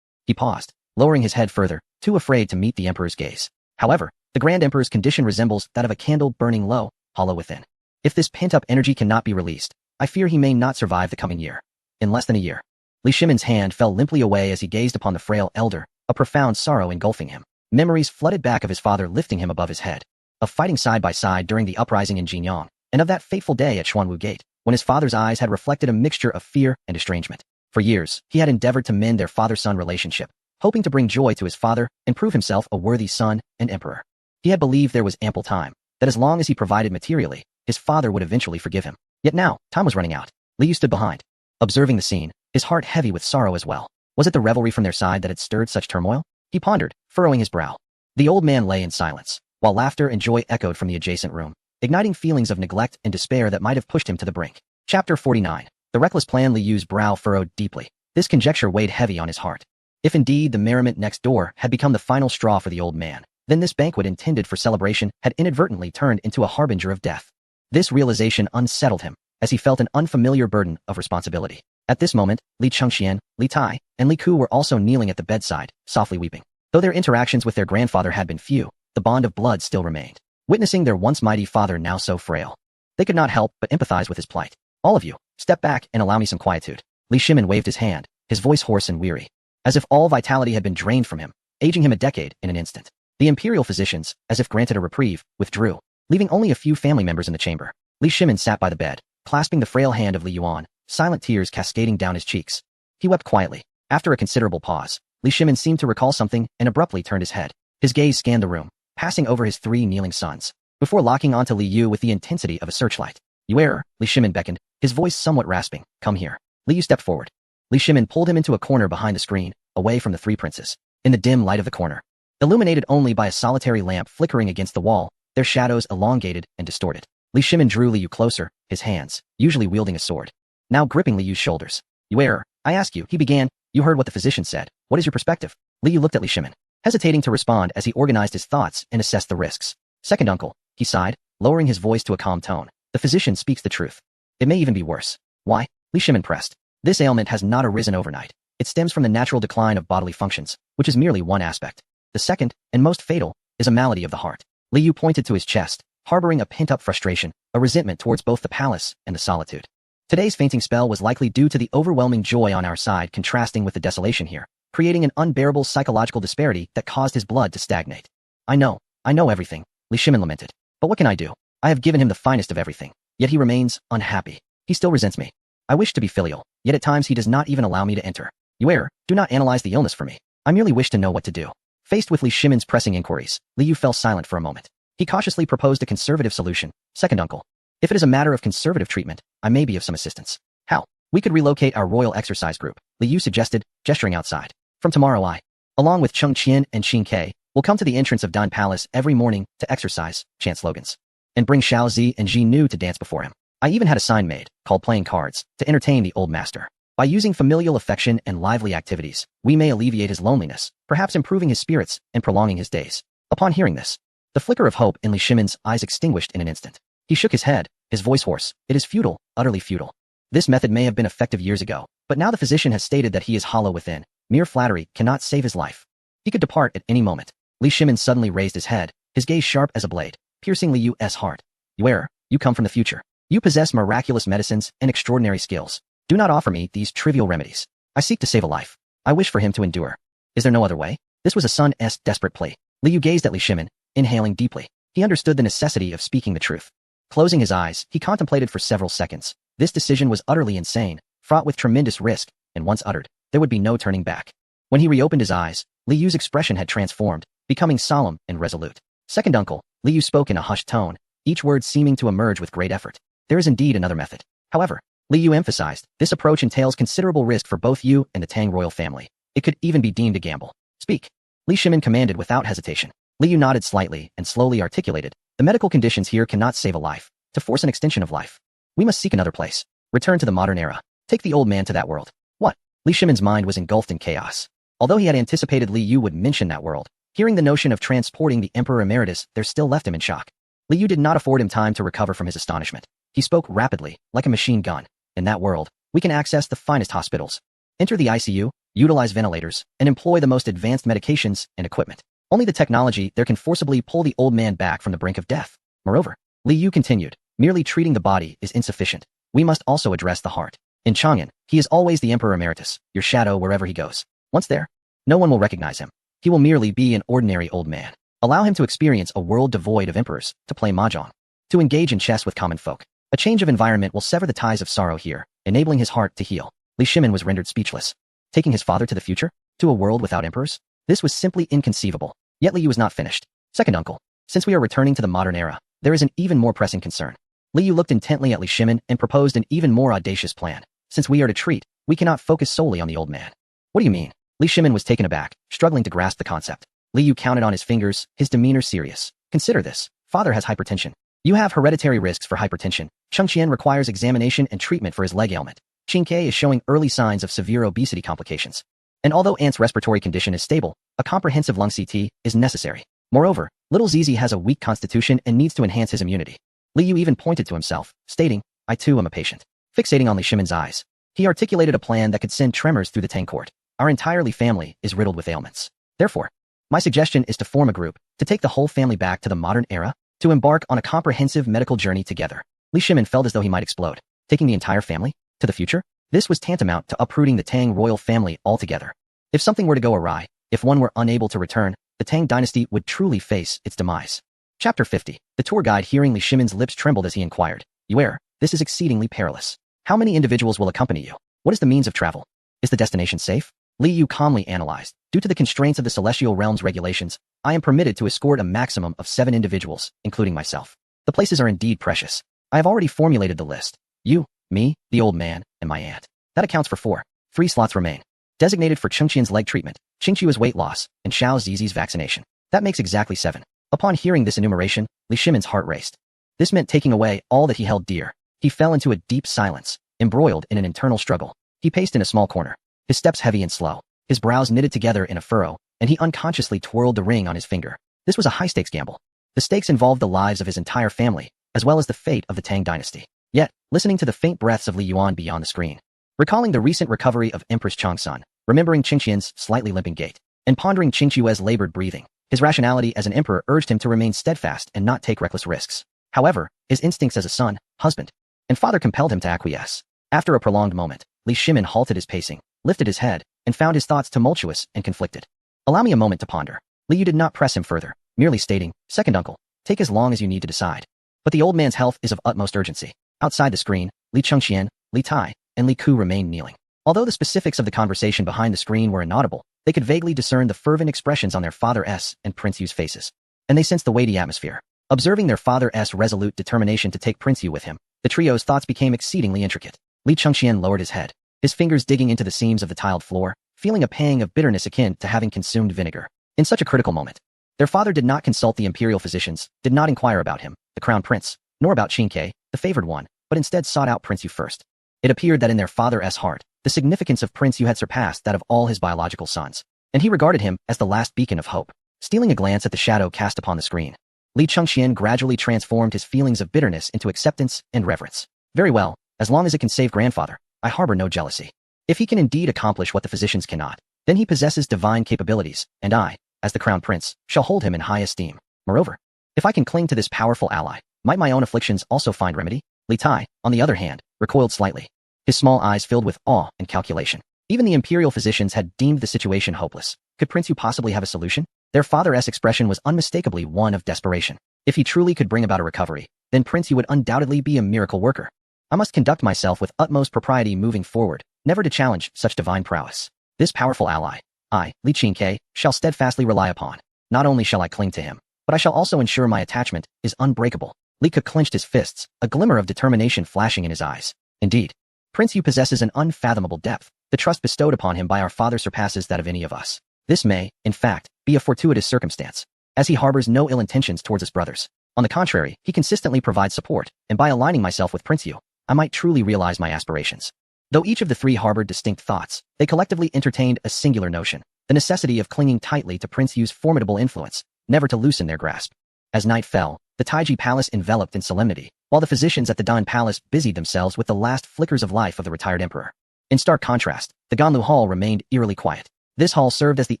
He paused, lowering his head further, too afraid to meet the emperor's gaze. However, the Grand Emperor's condition resembles that of a candle burning low, hollow within. If this pent-up energy cannot be released, I fear he may not survive the coming year. In less than a year. Li Shimin's hand fell limply away as he gazed upon the frail elder, a profound sorrow engulfing him. Memories flooded back of his father lifting him above his head, of fighting side by side during the uprising in Jinyang, and of that fateful day at Xuanwu Gate, when his father's eyes had reflected a mixture of fear and estrangement. For years, he had endeavored to mend their father-son relationship, hoping to bring joy to his father and prove himself a worthy son and emperor. He had believed there was ample time, that as long as he provided materially, his father would eventually forgive him. Yet now, time was running out. Li Yu stood behind, observing the scene, his heart heavy with sorrow as well. Was it the revelry from their side that had stirred such turmoil? He pondered, furrowing his brow. The old man lay in silence, while laughter and joy echoed from the adjacent room, igniting feelings of neglect and despair that might have pushed him to the brink. Chapter 49. The reckless plan. Li Yu's brow furrowed deeply. This conjecture weighed heavy on his heart. If indeed the merriment next door had become the final straw for the old man, then this banquet intended for celebration had inadvertently turned into a harbinger of death. This realization unsettled him, as he felt an unfamiliar burden of responsibility. At this moment, Li Chengqian, Li Tai, and Li Ku were also kneeling at the bedside, softly weeping. Though their interactions with their grandfather had been few, the bond of blood still remained. Witnessing their once mighty father now so frail, they could not help but empathize with his plight. All of you, step back and allow me some quietude. Li Shimin waved his hand, his voice hoarse and weary, as if all vitality had been drained from him, aging him a decade in an instant. The imperial physicians, as if granted a reprieve, withdrew, leaving only a few family members in the chamber. Li Shimin sat by the bed, clasping the frail hand of Li Yuan, silent tears cascading down his cheeks. He wept quietly. After a considerable pause, Li Shimin seemed to recall something and abruptly turned his head. His gaze scanned the room, passing over his three kneeling sons, before locking onto Li Yu with the intensity of a searchlight. Yuer, Li Shimin beckoned, his voice somewhat rasping. Come here. Li Yu stepped forward. Li Shimin pulled him into a corner behind the screen, away from the three princes. In the dim light of the corner, illuminated only by a solitary lamp flickering against the wall, their shadows elongated and distorted. Li Shimin drew Li Yu closer, his hands, usually wielding a sword, now gripping Li Yu's shoulders. Yuer, I ask you, he began, you heard what the physician said. What is your perspective? Li Yu looked at Li Shimin, hesitating to respond as he organized his thoughts and assessed the risks. Second uncle, he sighed, lowering his voice to a calm tone. The physician speaks the truth. It may even be worse. Why? Li Shimin pressed. This ailment has not arisen overnight. It stems from the natural decline of bodily functions, which is merely one aspect. The second, and most fatal, is a malady of the heart. Li Yu pointed to his chest, harboring a pent-up frustration, a resentment towards both the palace and the solitude. Today's fainting spell was likely due to the overwhelming joy on our side contrasting with the desolation here, creating an unbearable psychological disparity that caused his blood to stagnate. I know everything, Li Shimin lamented. But what can I do? I have given him the finest of everything, yet he remains unhappy. He still resents me. I wish to be filial, yet at times he does not even allow me to enter. Yuer, do not analyze the illness for me. I merely wish to know what to do. Faced with Li Shimin's pressing inquiries, Li Yu fell silent for a moment. He cautiously proposed a conservative solution. Second uncle, if it is a matter of conservative treatment, I may be of some assistance. How? We could relocate our royal exercise group, Li Yu suggested, gesturing outside. From tomorrow I, along with Cheng Qian and Qin Ke, will come to the entrance of Dan Palace every morning to exercise, chant slogans, and bring Xiao Zi and Ji Nu to dance before him. I even had a sign made, called playing cards, to entertain the old master. By using familial affection and lively activities, we may alleviate his loneliness, perhaps improving his spirits and prolonging his days. Upon hearing this, the flicker of hope in Li Shimin's eyes extinguished in an instant. He shook his head, his voice hoarse. It is futile, utterly futile. This method may have been effective years ago, but now the physician has stated that he is hollow within. Mere flattery cannot save his life. He could depart at any moment. Li Shimin suddenly raised his head, his gaze sharp as a blade, piercing Li Yu's heart. Yuer, you come from the future. You possess miraculous medicines and extraordinary skills. Do not offer me these trivial remedies. I seek to save a life. I wish for him to endure. Is there no other way? This was a son's desperate plea. Li Yu gazed at Li Shimin, inhaling deeply. He understood the necessity of speaking the truth. Closing his eyes, he contemplated for several seconds. This decision was utterly insane, fraught with tremendous risk, and once uttered, there would be no turning back. When he reopened his eyes, Li Yu's expression had transformed, becoming solemn and resolute. Second uncle, Li Yu spoke in a hushed tone, each word seeming to emerge with great effort. There is indeed another method. However, Li Yu emphasized, this approach entails considerable risk for both you and the Tang royal family. It could even be deemed a gamble. Speak. Li Shimin commanded without hesitation. Li Yu nodded slightly and slowly articulated, the medical conditions here cannot save a life. To force an extension of life, we must seek another place. Return to the modern era. Take the old man to that world. What? Li Shimin's mind was engulfed in chaos. Although he had anticipated Li Yu would mention that world, hearing the notion of transporting the Emperor Emeritus there still left him in shock. Li Yu did not afford him time to recover from his astonishment. He spoke rapidly, like a machine gun. In that world, we can access the finest hospitals. Enter the ICU, utilize ventilators, and employ the most advanced medications and equipment. Only the technology there can forcibly pull the old man back from the brink of death. Moreover, Li Yu continued, merely treating the body is insufficient. We must also address the heart. In Chang'an, he is always the Emperor Emeritus, your shadow wherever he goes. Once there, no one will recognize him. He will merely be an ordinary old man. Allow him to experience a world devoid of emperors, to play mahjong, to engage in chess with common folk. A change of environment will sever the ties of sorrow here, enabling his heart to heal. Li Shimin was rendered speechless. Taking his father to the future? To a world without emperors? This was simply inconceivable. Yet Li Yu was not finished. Second uncle, since we are returning to the modern era, there is an even more pressing concern. Li Yu looked intently at Li Shimin and proposed an even more audacious plan. Since we are to treat, we cannot focus solely on the old man. What do you mean? Li Shimin was taken aback, struggling to grasp the concept. Li Yu counted on his fingers, his demeanor serious. Consider this. Father has hypertension. You have hereditary risks for hypertension. Cheng Qian requires examination and treatment for his leg ailment. Qin Ke is showing early signs of severe obesity complications. And although Ant's respiratory condition is stable, a comprehensive lung CT is necessary. Moreover, little Zizi has a weak constitution and needs to enhance his immunity. Li Yu even pointed to himself, stating, I too am a patient. Fixating on Li Shimin's eyes, he articulated a plan that could send tremors through the Tang court. Our entire family is riddled with ailments. Therefore, my suggestion is to form a group, to take the whole family back to the modern era, to embark on a comprehensive medical journey together. Li Shimin felt as though he might explode. Taking the entire family? To the future? This was tantamount to uprooting the Tang royal family altogether. If something were to go awry, if one were unable to return, the Tang dynasty would truly face its demise. Chapter 50. The tour guide hearing Li Shimin's lips trembled as he inquired, Yuer, this is exceedingly perilous. How many individuals will accompany you? What is the means of travel? Is the destination safe? Li Yu calmly analyzed. Due to the constraints of the Celestial Realm's regulations, I am permitted to escort a maximum of 7 individuals, including myself. The places are indeed precious. I have already formulated the list. You, me, the old man, and my aunt. That accounts for 4. 3 slots remain. Designated for Cheng Qian's leg treatment, Qingqiu's weight loss, and Xiao Zizi's vaccination. That makes exactly 7. Upon hearing this enumeration, Li Shimin's heart raced. This meant taking away all that he held dear. He fell into a deep silence, embroiled in an internal struggle. He paced in a small corner, his steps heavy and slow. His brows knitted together in a furrow, and he unconsciously twirled the ring on his finger. This was a high-stakes gamble. The stakes involved the lives of his entire family, as well as the fate of the Tang dynasty. Yet, listening to the faint breaths of Li Yuan beyond the screen, recalling the recent recovery of Empress Changsun, remembering Qing Qian's slightly limping gait, and pondering Qing Chue's labored breathing, his rationality as an emperor urged him to remain steadfast and not take reckless risks. However, his instincts as a son, husband, and father compelled him to acquiesce. After a prolonged moment, Li Shimin halted his pacing, lifted his head, and found his thoughts tumultuous and conflicted. Allow me a moment to ponder. Li Yu did not press him further, merely stating, "Second uncle, take as long as you need to decide." But the old man's health is of utmost urgency. Outside the screen, Li Chengxian, Li Tai, and Li Ku remained kneeling. Although the specifics of the conversation behind the screen were inaudible, they could vaguely discern the fervent expressions on their father-s and Prince Yu's faces. And they sensed the weighty atmosphere. Observing their father-s resolute determination to take Prince Yu with him, the trio's thoughts became exceedingly intricate. Li Chengxian lowered his head, his fingers digging into the seams of the tiled floor, feeling a pang of bitterness akin to having consumed vinegar. In such a critical moment, their father did not consult the imperial physicians, did not inquire about him, the crown prince, nor about Qing Ke, the favored one, but instead sought out Prince Yu first. It appeared that in their father's heart, the significance of Prince Yu had surpassed that of all his biological sons, and he regarded him as the last beacon of hope. Stealing a glance at the shadow cast upon the screen, Li Chengxian gradually transformed his feelings of bitterness into acceptance and reverence. Very well, as long as it can save grandfather, I harbor no jealousy. If he can indeed accomplish what the physicians cannot, then he possesses divine capabilities, and I, as the crown prince, shall hold him in high esteem. Moreover, if I can cling to this powerful ally, might my own afflictions also find remedy? Li Tai, on the other hand, recoiled slightly. His small eyes filled with awe and calculation. Even the imperial physicians had deemed the situation hopeless. Could Prince Yu possibly have a solution? Their father's expression was unmistakably one of desperation. If he truly could bring about a recovery, then Prince Yu would undoubtedly be a miracle worker. I must conduct myself with utmost propriety moving forward, never to challenge such divine prowess. This powerful ally, I, Li Qingke, shall steadfastly rely upon. Not only shall I cling to him, but I shall also ensure my attachment is unbreakable. Li Ke clenched his fists, a glimmer of determination flashing in his eyes. Indeed, Prince Yu possesses an unfathomable depth. The trust bestowed upon him by our father surpasses that of any of us. This may, in fact, be a fortuitous circumstance, as he harbors no ill intentions towards his brothers. On the contrary, he consistently provides support, and by aligning myself with Prince Yu, I might truly realize my aspirations. Though each of the three harbored distinct thoughts, they collectively entertained a singular notion, the necessity of clinging tightly to Prince Yu's formidable influence, never to loosen their grasp. As night fell, the Taiji Palace enveloped in solemnity, while the physicians at the Dan Palace busied themselves with the last flickers of life of the retired emperor. In stark contrast, the Ganlu Hall remained eerily quiet. This hall served as the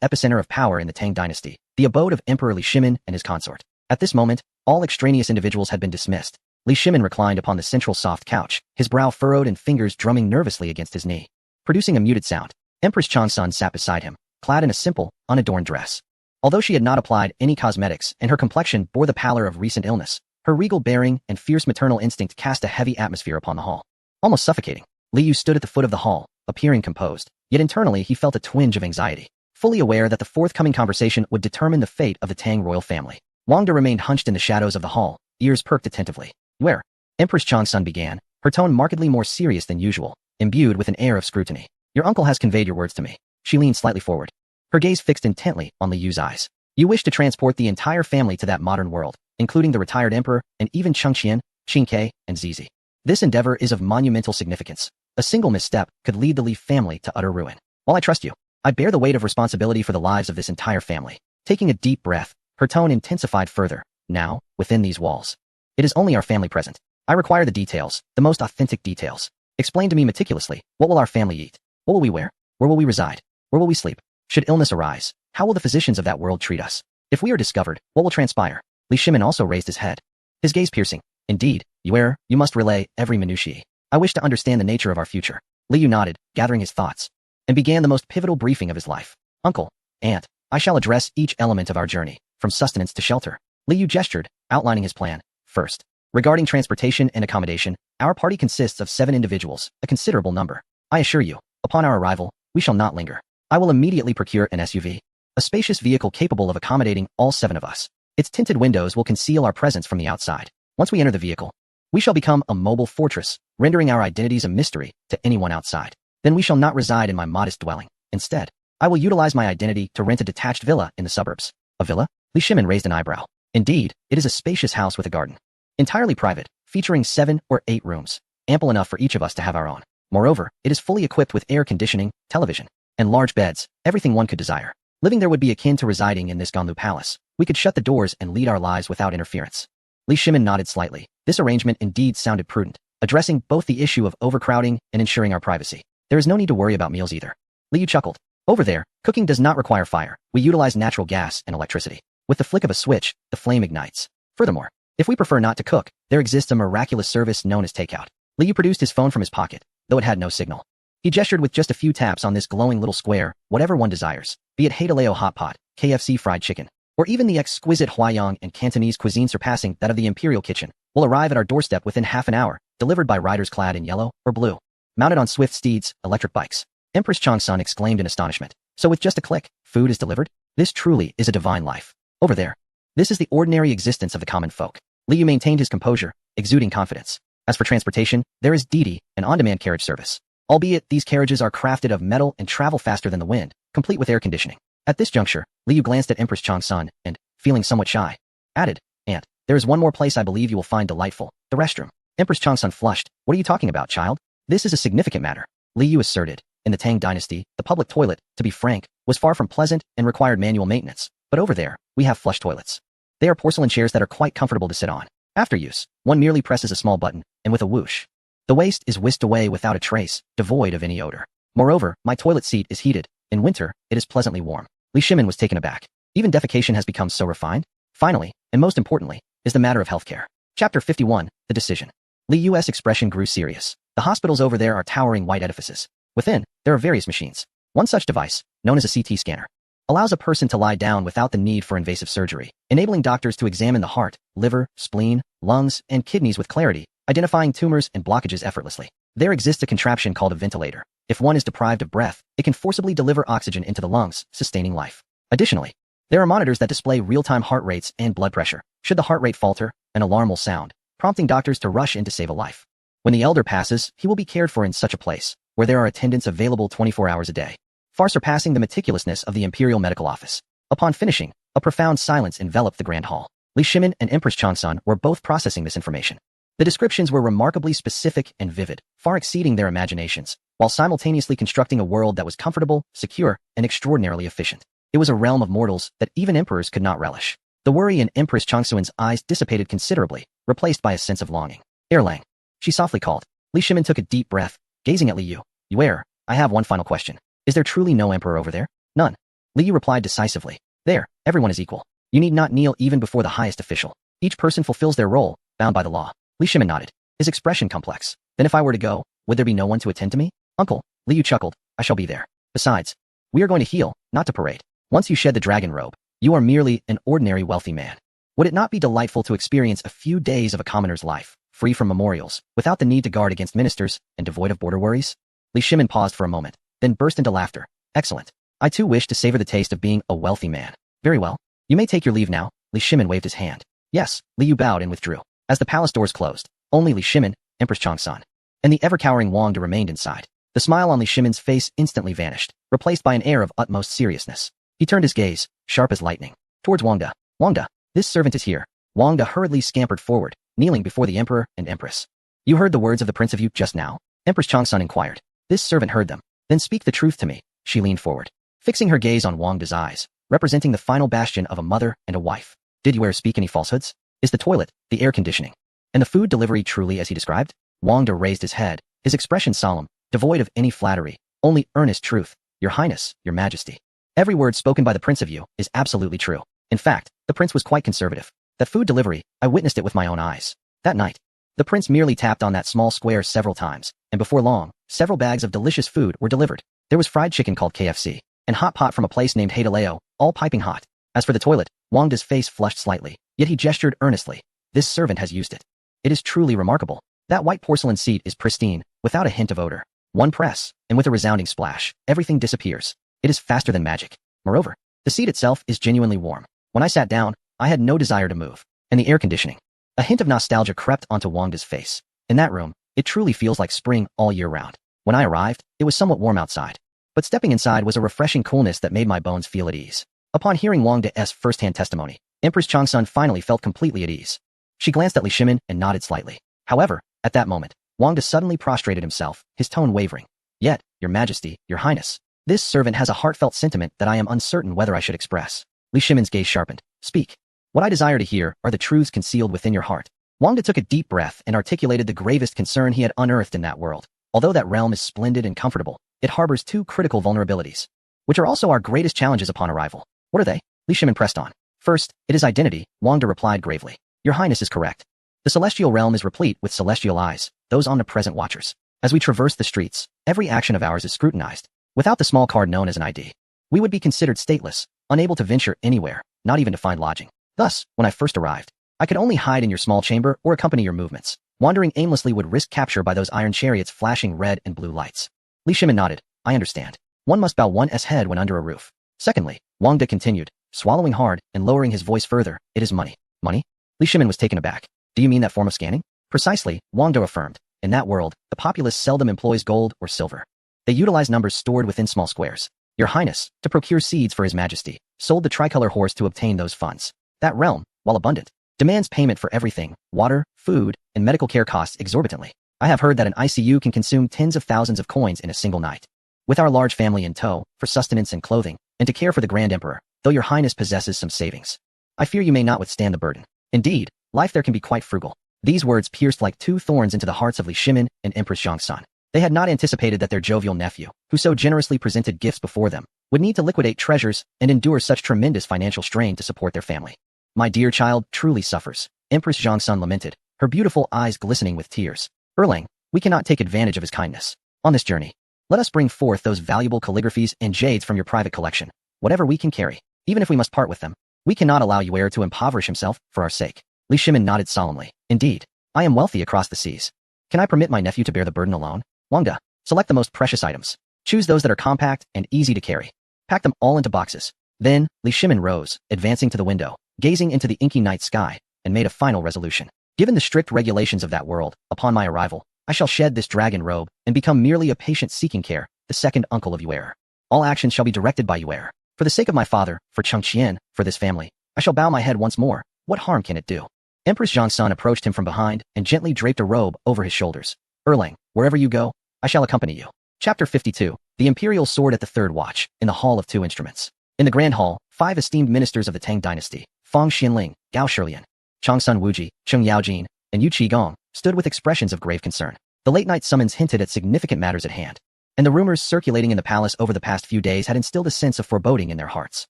epicenter of power in the Tang dynasty, the abode of Emperor Li Shimin and his consort. At this moment, all extraneous individuals had been dismissed. Li Shimin reclined upon the central soft couch, his brow furrowed and fingers drumming nervously against his knee. Producing a muted sound, Empress Changsun sat beside him, clad in a simple, unadorned dress. Although she had not applied any cosmetics and her complexion bore the pallor of recent illness, her regal bearing and fierce maternal instinct cast a heavy atmosphere upon the hall. Almost suffocating, Li Yu stood at the foot of the hall, appearing composed, yet internally he felt a twinge of anxiety, fully aware that the forthcoming conversation would determine the fate of the Tang royal family. Wang De remained hunched in the shadows of the hall, ears perked attentively. Where? Empress Changsun began, her tone markedly more serious than usual, imbued with an air of scrutiny. Your uncle has conveyed your words to me. She leaned slightly forward, her gaze fixed intently on Li Yu's eyes. You wish to transport the entire family to that modern world, including the retired emperor and even Chengqian, Qing Ke, and Zizi. This endeavor is of monumental significance. A single misstep could lead the Li family to utter ruin. While I trust you, I bear the weight of responsibility for the lives of this entire family. Taking a deep breath, her tone intensified further. Now, within these walls, it is only our family present. I require the details, the most authentic details. Explain to me meticulously, what will our family eat? What will we wear? Where will we reside? Where will we sleep? Should illness arise, how will the physicians of that world treat us? If we are discovered, what will transpire? Li Shimin also raised his head, his gaze piercing. Indeed, you must relay every minutiae. I wish to understand the nature of our future. Li Yu nodded, gathering his thoughts, and began the most pivotal briefing of his life. Uncle, aunt, I shall address each element of our journey, from sustenance to shelter. Li Yu gestured, outlining his plan. First, regarding transportation and accommodation, our party consists of 7 individuals, a considerable number. I assure you, upon our arrival, we shall not linger. I will immediately procure an SUV, a spacious vehicle capable of accommodating all 7 of us. Its tinted windows will conceal our presence from the outside. Once we enter the vehicle, we shall become a mobile fortress, rendering our identities a mystery to anyone outside. Then we shall not reside in my modest dwelling. Instead, I will utilize my identity to rent a detached villa in the suburbs. A villa? Li Shimin raised an eyebrow. Indeed, it is a spacious house with a garden. Entirely private, featuring 7 or 8 rooms, ample enough for each of us to have our own. Moreover, it is fully equipped with air conditioning, television, and large beds, everything one could desire. Living there would be akin to residing in this Ganlu palace. We could shut the doors and lead our lives without interference. Li Shimin nodded slightly. This arrangement indeed sounded prudent, addressing both the issue of overcrowding and ensuring our privacy. There is no need to worry about meals either. Li Yu chuckled. Over there, cooking does not require fire. We utilize natural gas and electricity. With the flick of a switch, the flame ignites. Furthermore, if we prefer not to cook, there exists a miraculous service known as takeout. Li Yu produced his phone from his pocket, though it had no signal. He gestured with just a few taps on this glowing little square, whatever one desires, be it Haidaleo hot pot, KFC fried chicken, or even the exquisite Huayang and Cantonese cuisine surpassing that of the Imperial Kitchen, will arrive at our doorstep within half an hour, delivered by riders clad in yellow or blue, mounted on swift steeds, electric bikes. Empress Changsun exclaimed in astonishment. So with just a click, food is delivered? This truly is a divine life. Over there. This is the ordinary existence of the common folk. Li Yu maintained his composure, exuding confidence. As for transportation, there is Didi, an on-demand carriage service. Albeit, these carriages are crafted of metal and travel faster than the wind, complete with air conditioning. At this juncture, Li Yu glanced at Empress Changsun and, feeling somewhat shy, added, Aunt, there is one more place I believe you will find delightful, the restroom. Empress Changsun flushed. What are you talking about, child? This is a significant matter. Li Yu asserted. In the Tang dynasty, the public toilet, to be frank, was far from pleasant and required manual maintenance. But over there, we have flush toilets. They are porcelain chairs that are quite comfortable to sit on. After use, one merely presses a small button, and with a whoosh, the waste is whisked away without a trace, devoid of any odor. Moreover, my toilet seat is heated. In winter, it is pleasantly warm. Li Shimin was taken aback. Even defecation has become so refined? Finally, and most importantly, is the matter of healthcare. Chapter 51, The Decision. Li Yu's expression grew serious. The hospitals over there are towering white edifices. Within, there are various machines. One such device, known as a CT scanner, allows a person to lie down without the need for invasive surgery, enabling doctors to examine the heart, liver, spleen, lungs, and kidneys with clarity, identifying tumors and blockages effortlessly. There exists a contraption called a ventilator. If one is deprived of breath, it can forcibly deliver oxygen into the lungs, sustaining life. Additionally, there are monitors that display real-time heart rates and blood pressure. Should the heart rate falter, an alarm will sound, prompting doctors to rush in to save a life. When the elder passes, he will be cared for in such a place, where there are attendants available 24 hours a day, far surpassing the meticulousness of the Imperial Medical Office. Upon finishing, a profound silence enveloped the Grand Hall. Li Shimin and Empress Changsun were both processing this information. The descriptions were remarkably specific and vivid, far exceeding their imaginations, while simultaneously constructing a world that was comfortable, secure, and extraordinarily efficient. It was a realm of mortals that even emperors could not relish. The worry in Empress Changsun's eyes dissipated considerably, replaced by a sense of longing. Erlang, she softly called. Li Shimin took a deep breath, gazing at Li Yu. Yuer, I have one final question. Is there truly no emperor over there? None. Li Yu replied decisively. There, everyone is equal. You need not kneel even before the highest official. Each person fulfills their role, bound by the law. Li Shimin nodded, his expression complex. Then if I were to go, would there be no one to attend to me? Uncle, Li Yu chuckled, I shall be there. Besides, we are going to heal, not to parade. Once you shed the dragon robe, you are merely an ordinary wealthy man. Would it not be delightful to experience a few days of a commoner's life, free from memorials, without the need to guard against ministers, and devoid of border worries? Li Shimin paused for a moment, then burst into laughter. Excellent. I too wish to savor the taste of being a wealthy man. Very well. You may take your leave now. Li Shimin waved his hand. Yes, Li Yu bowed and withdrew. As the palace doors closed, only Li Shimin, Empress Changsun, and the ever-cowering Wang De remained inside. The smile on Li Shimin's face instantly vanished, replaced by an air of utmost seriousness. He turned his gaze, sharp as lightning, towards Wang De. Wang De, this servant is here. Wang De hurriedly scampered forward, kneeling before the emperor and empress. You heard the words of the Prince of Yu just now? Empress Changsun inquired. This servant heard them. Then speak the truth to me. She leaned forward, fixing her gaze on Wang De's eyes, representing the final bastion of a mother and a wife. Did Yuer speak any falsehoods? Is the toilet, the air conditioning, and the food delivery truly as he described? Wang De raised his head, his expression solemn, devoid of any flattery, only earnest truth. Your Highness, Your Majesty. Every word spoken by the Prince of Yu is absolutely true. In fact, the prince was quite conservative. That food delivery, I witnessed it with my own eyes. That night, the prince merely tapped on that small square several times, and before long, several bags of delicious food were delivered. There was fried chicken called KFC, and hot pot from a place named Haidaleo, all piping hot. As for the toilet, Wang De's face flushed slightly, yet he gestured earnestly. This servant has used it. It is truly remarkable. That white porcelain seat is pristine, without a hint of odor. One press, and with a resounding splash, everything disappears. It is faster than magic. Moreover, the seat itself is genuinely warm. When I sat down, I had no desire to move. And the air conditioning. A hint of nostalgia crept onto Wang De's face. In that room, it truly feels like spring all year round. When I arrived, it was somewhat warm outside. But stepping inside was a refreshing coolness that made my bones feel at ease. Upon hearing Wang De's first-hand testimony, Empress Changsun finally felt completely at ease. She glanced at Li Shimin and nodded slightly. However, at that moment, Wang De suddenly prostrated himself, his tone wavering. Yet, Your Majesty, Your Highness, This servant has a heartfelt sentiment that I am uncertain whether I should express. Li Shimin's gaze sharpened. Speak. What I desire to hear are the truths concealed within your heart. Wang De took a deep breath and articulated the gravest concern he had unearthed in that world. Although that realm is splendid and comfortable, it harbors two critical vulnerabilities, which are also our greatest challenges upon arrival. What are they? Li Shimin pressed on. First, it is identity, Wang De replied gravely. Your Highness is correct. The celestial realm is replete with celestial eyes, those omnipresent watchers. As we traverse the streets, every action of ours is scrutinized. Without the small card known as an ID, we would be considered stateless, unable to venture anywhere, not even to find lodging. Thus, when I first arrived, I could only hide in your small chamber or accompany your movements. Wandering aimlessly would risk capture by those iron chariots flashing red and blue lights. Li Shimin nodded. I understand. One must bow one's head when under a roof. Secondly, Wang De continued, swallowing hard and lowering his voice further, it is money. Money? Li Shimin was taken aback. Do you mean that form of scanning? Precisely, Wang De affirmed. In that world, the populace seldom employs gold or silver. They utilize numbers stored within small squares. Your Highness, to procure seeds for His Majesty, sold the tricolor horse to obtain those funds. That realm, while abundant, demands payment for everything, water, food, and medical care costs exorbitantly. I have heard that an ICU can consume tens of thousands of coins in a single night. With our large family in tow, for sustenance and clothing, and to care for the Grand Emperor, though your Highness possesses some savings, I fear you may not withstand the burden. Indeed, life there can be quite frugal. These words pierced like two thorns into the hearts of Li Shimin and Empress Zhongsun. They had not anticipated that their jovial nephew, who so generously presented gifts before them, would need to liquidate treasures and endure such tremendous financial strain to support their family. My dear child truly suffers, Empress Zhongsun lamented, her beautiful eyes glistening with tears. Erlang, we cannot take advantage of his kindness. On this journey, let us bring forth those valuable calligraphies and jades from your private collection, whatever we can carry, even if we must part with them. We cannot allow Yuer to impoverish himself for our sake. Li Shimin nodded solemnly. Indeed, I am wealthy across the seas. Can I permit my nephew to bear the burden alone? Wang De, select the most precious items. Choose those that are compact and easy to carry. Pack them all into boxes. Then, Li Shimin rose, advancing to the window, gazing into the inky night sky, and made a final resolution. Given the strict regulations of that world, upon my arrival, I shall shed this dragon robe and become merely a patient seeking care, the second uncle of Yuer. All actions shall be directed by Yuer. For the sake of my father, for Chengqian, for this family, I shall bow my head once more. What harm can it do? Empress Zhongsun approached him from behind and gently draped a robe over his shoulders. Erlang, wherever you go, I shall accompany you. Chapter 52. The Imperial Sword at the Third Watch, in the Hall of Two Instruments. In the Grand Hall, 5 esteemed ministers of the Tang dynasty, Fang Xianling, Gao Shilian, Changsun Wuji, Cheng Yaojin, and Yu Qigong, stood with expressions of grave concern. The late-night summons hinted at significant matters at hand, and the rumors circulating in the palace over the past few days had instilled a sense of foreboding in their hearts.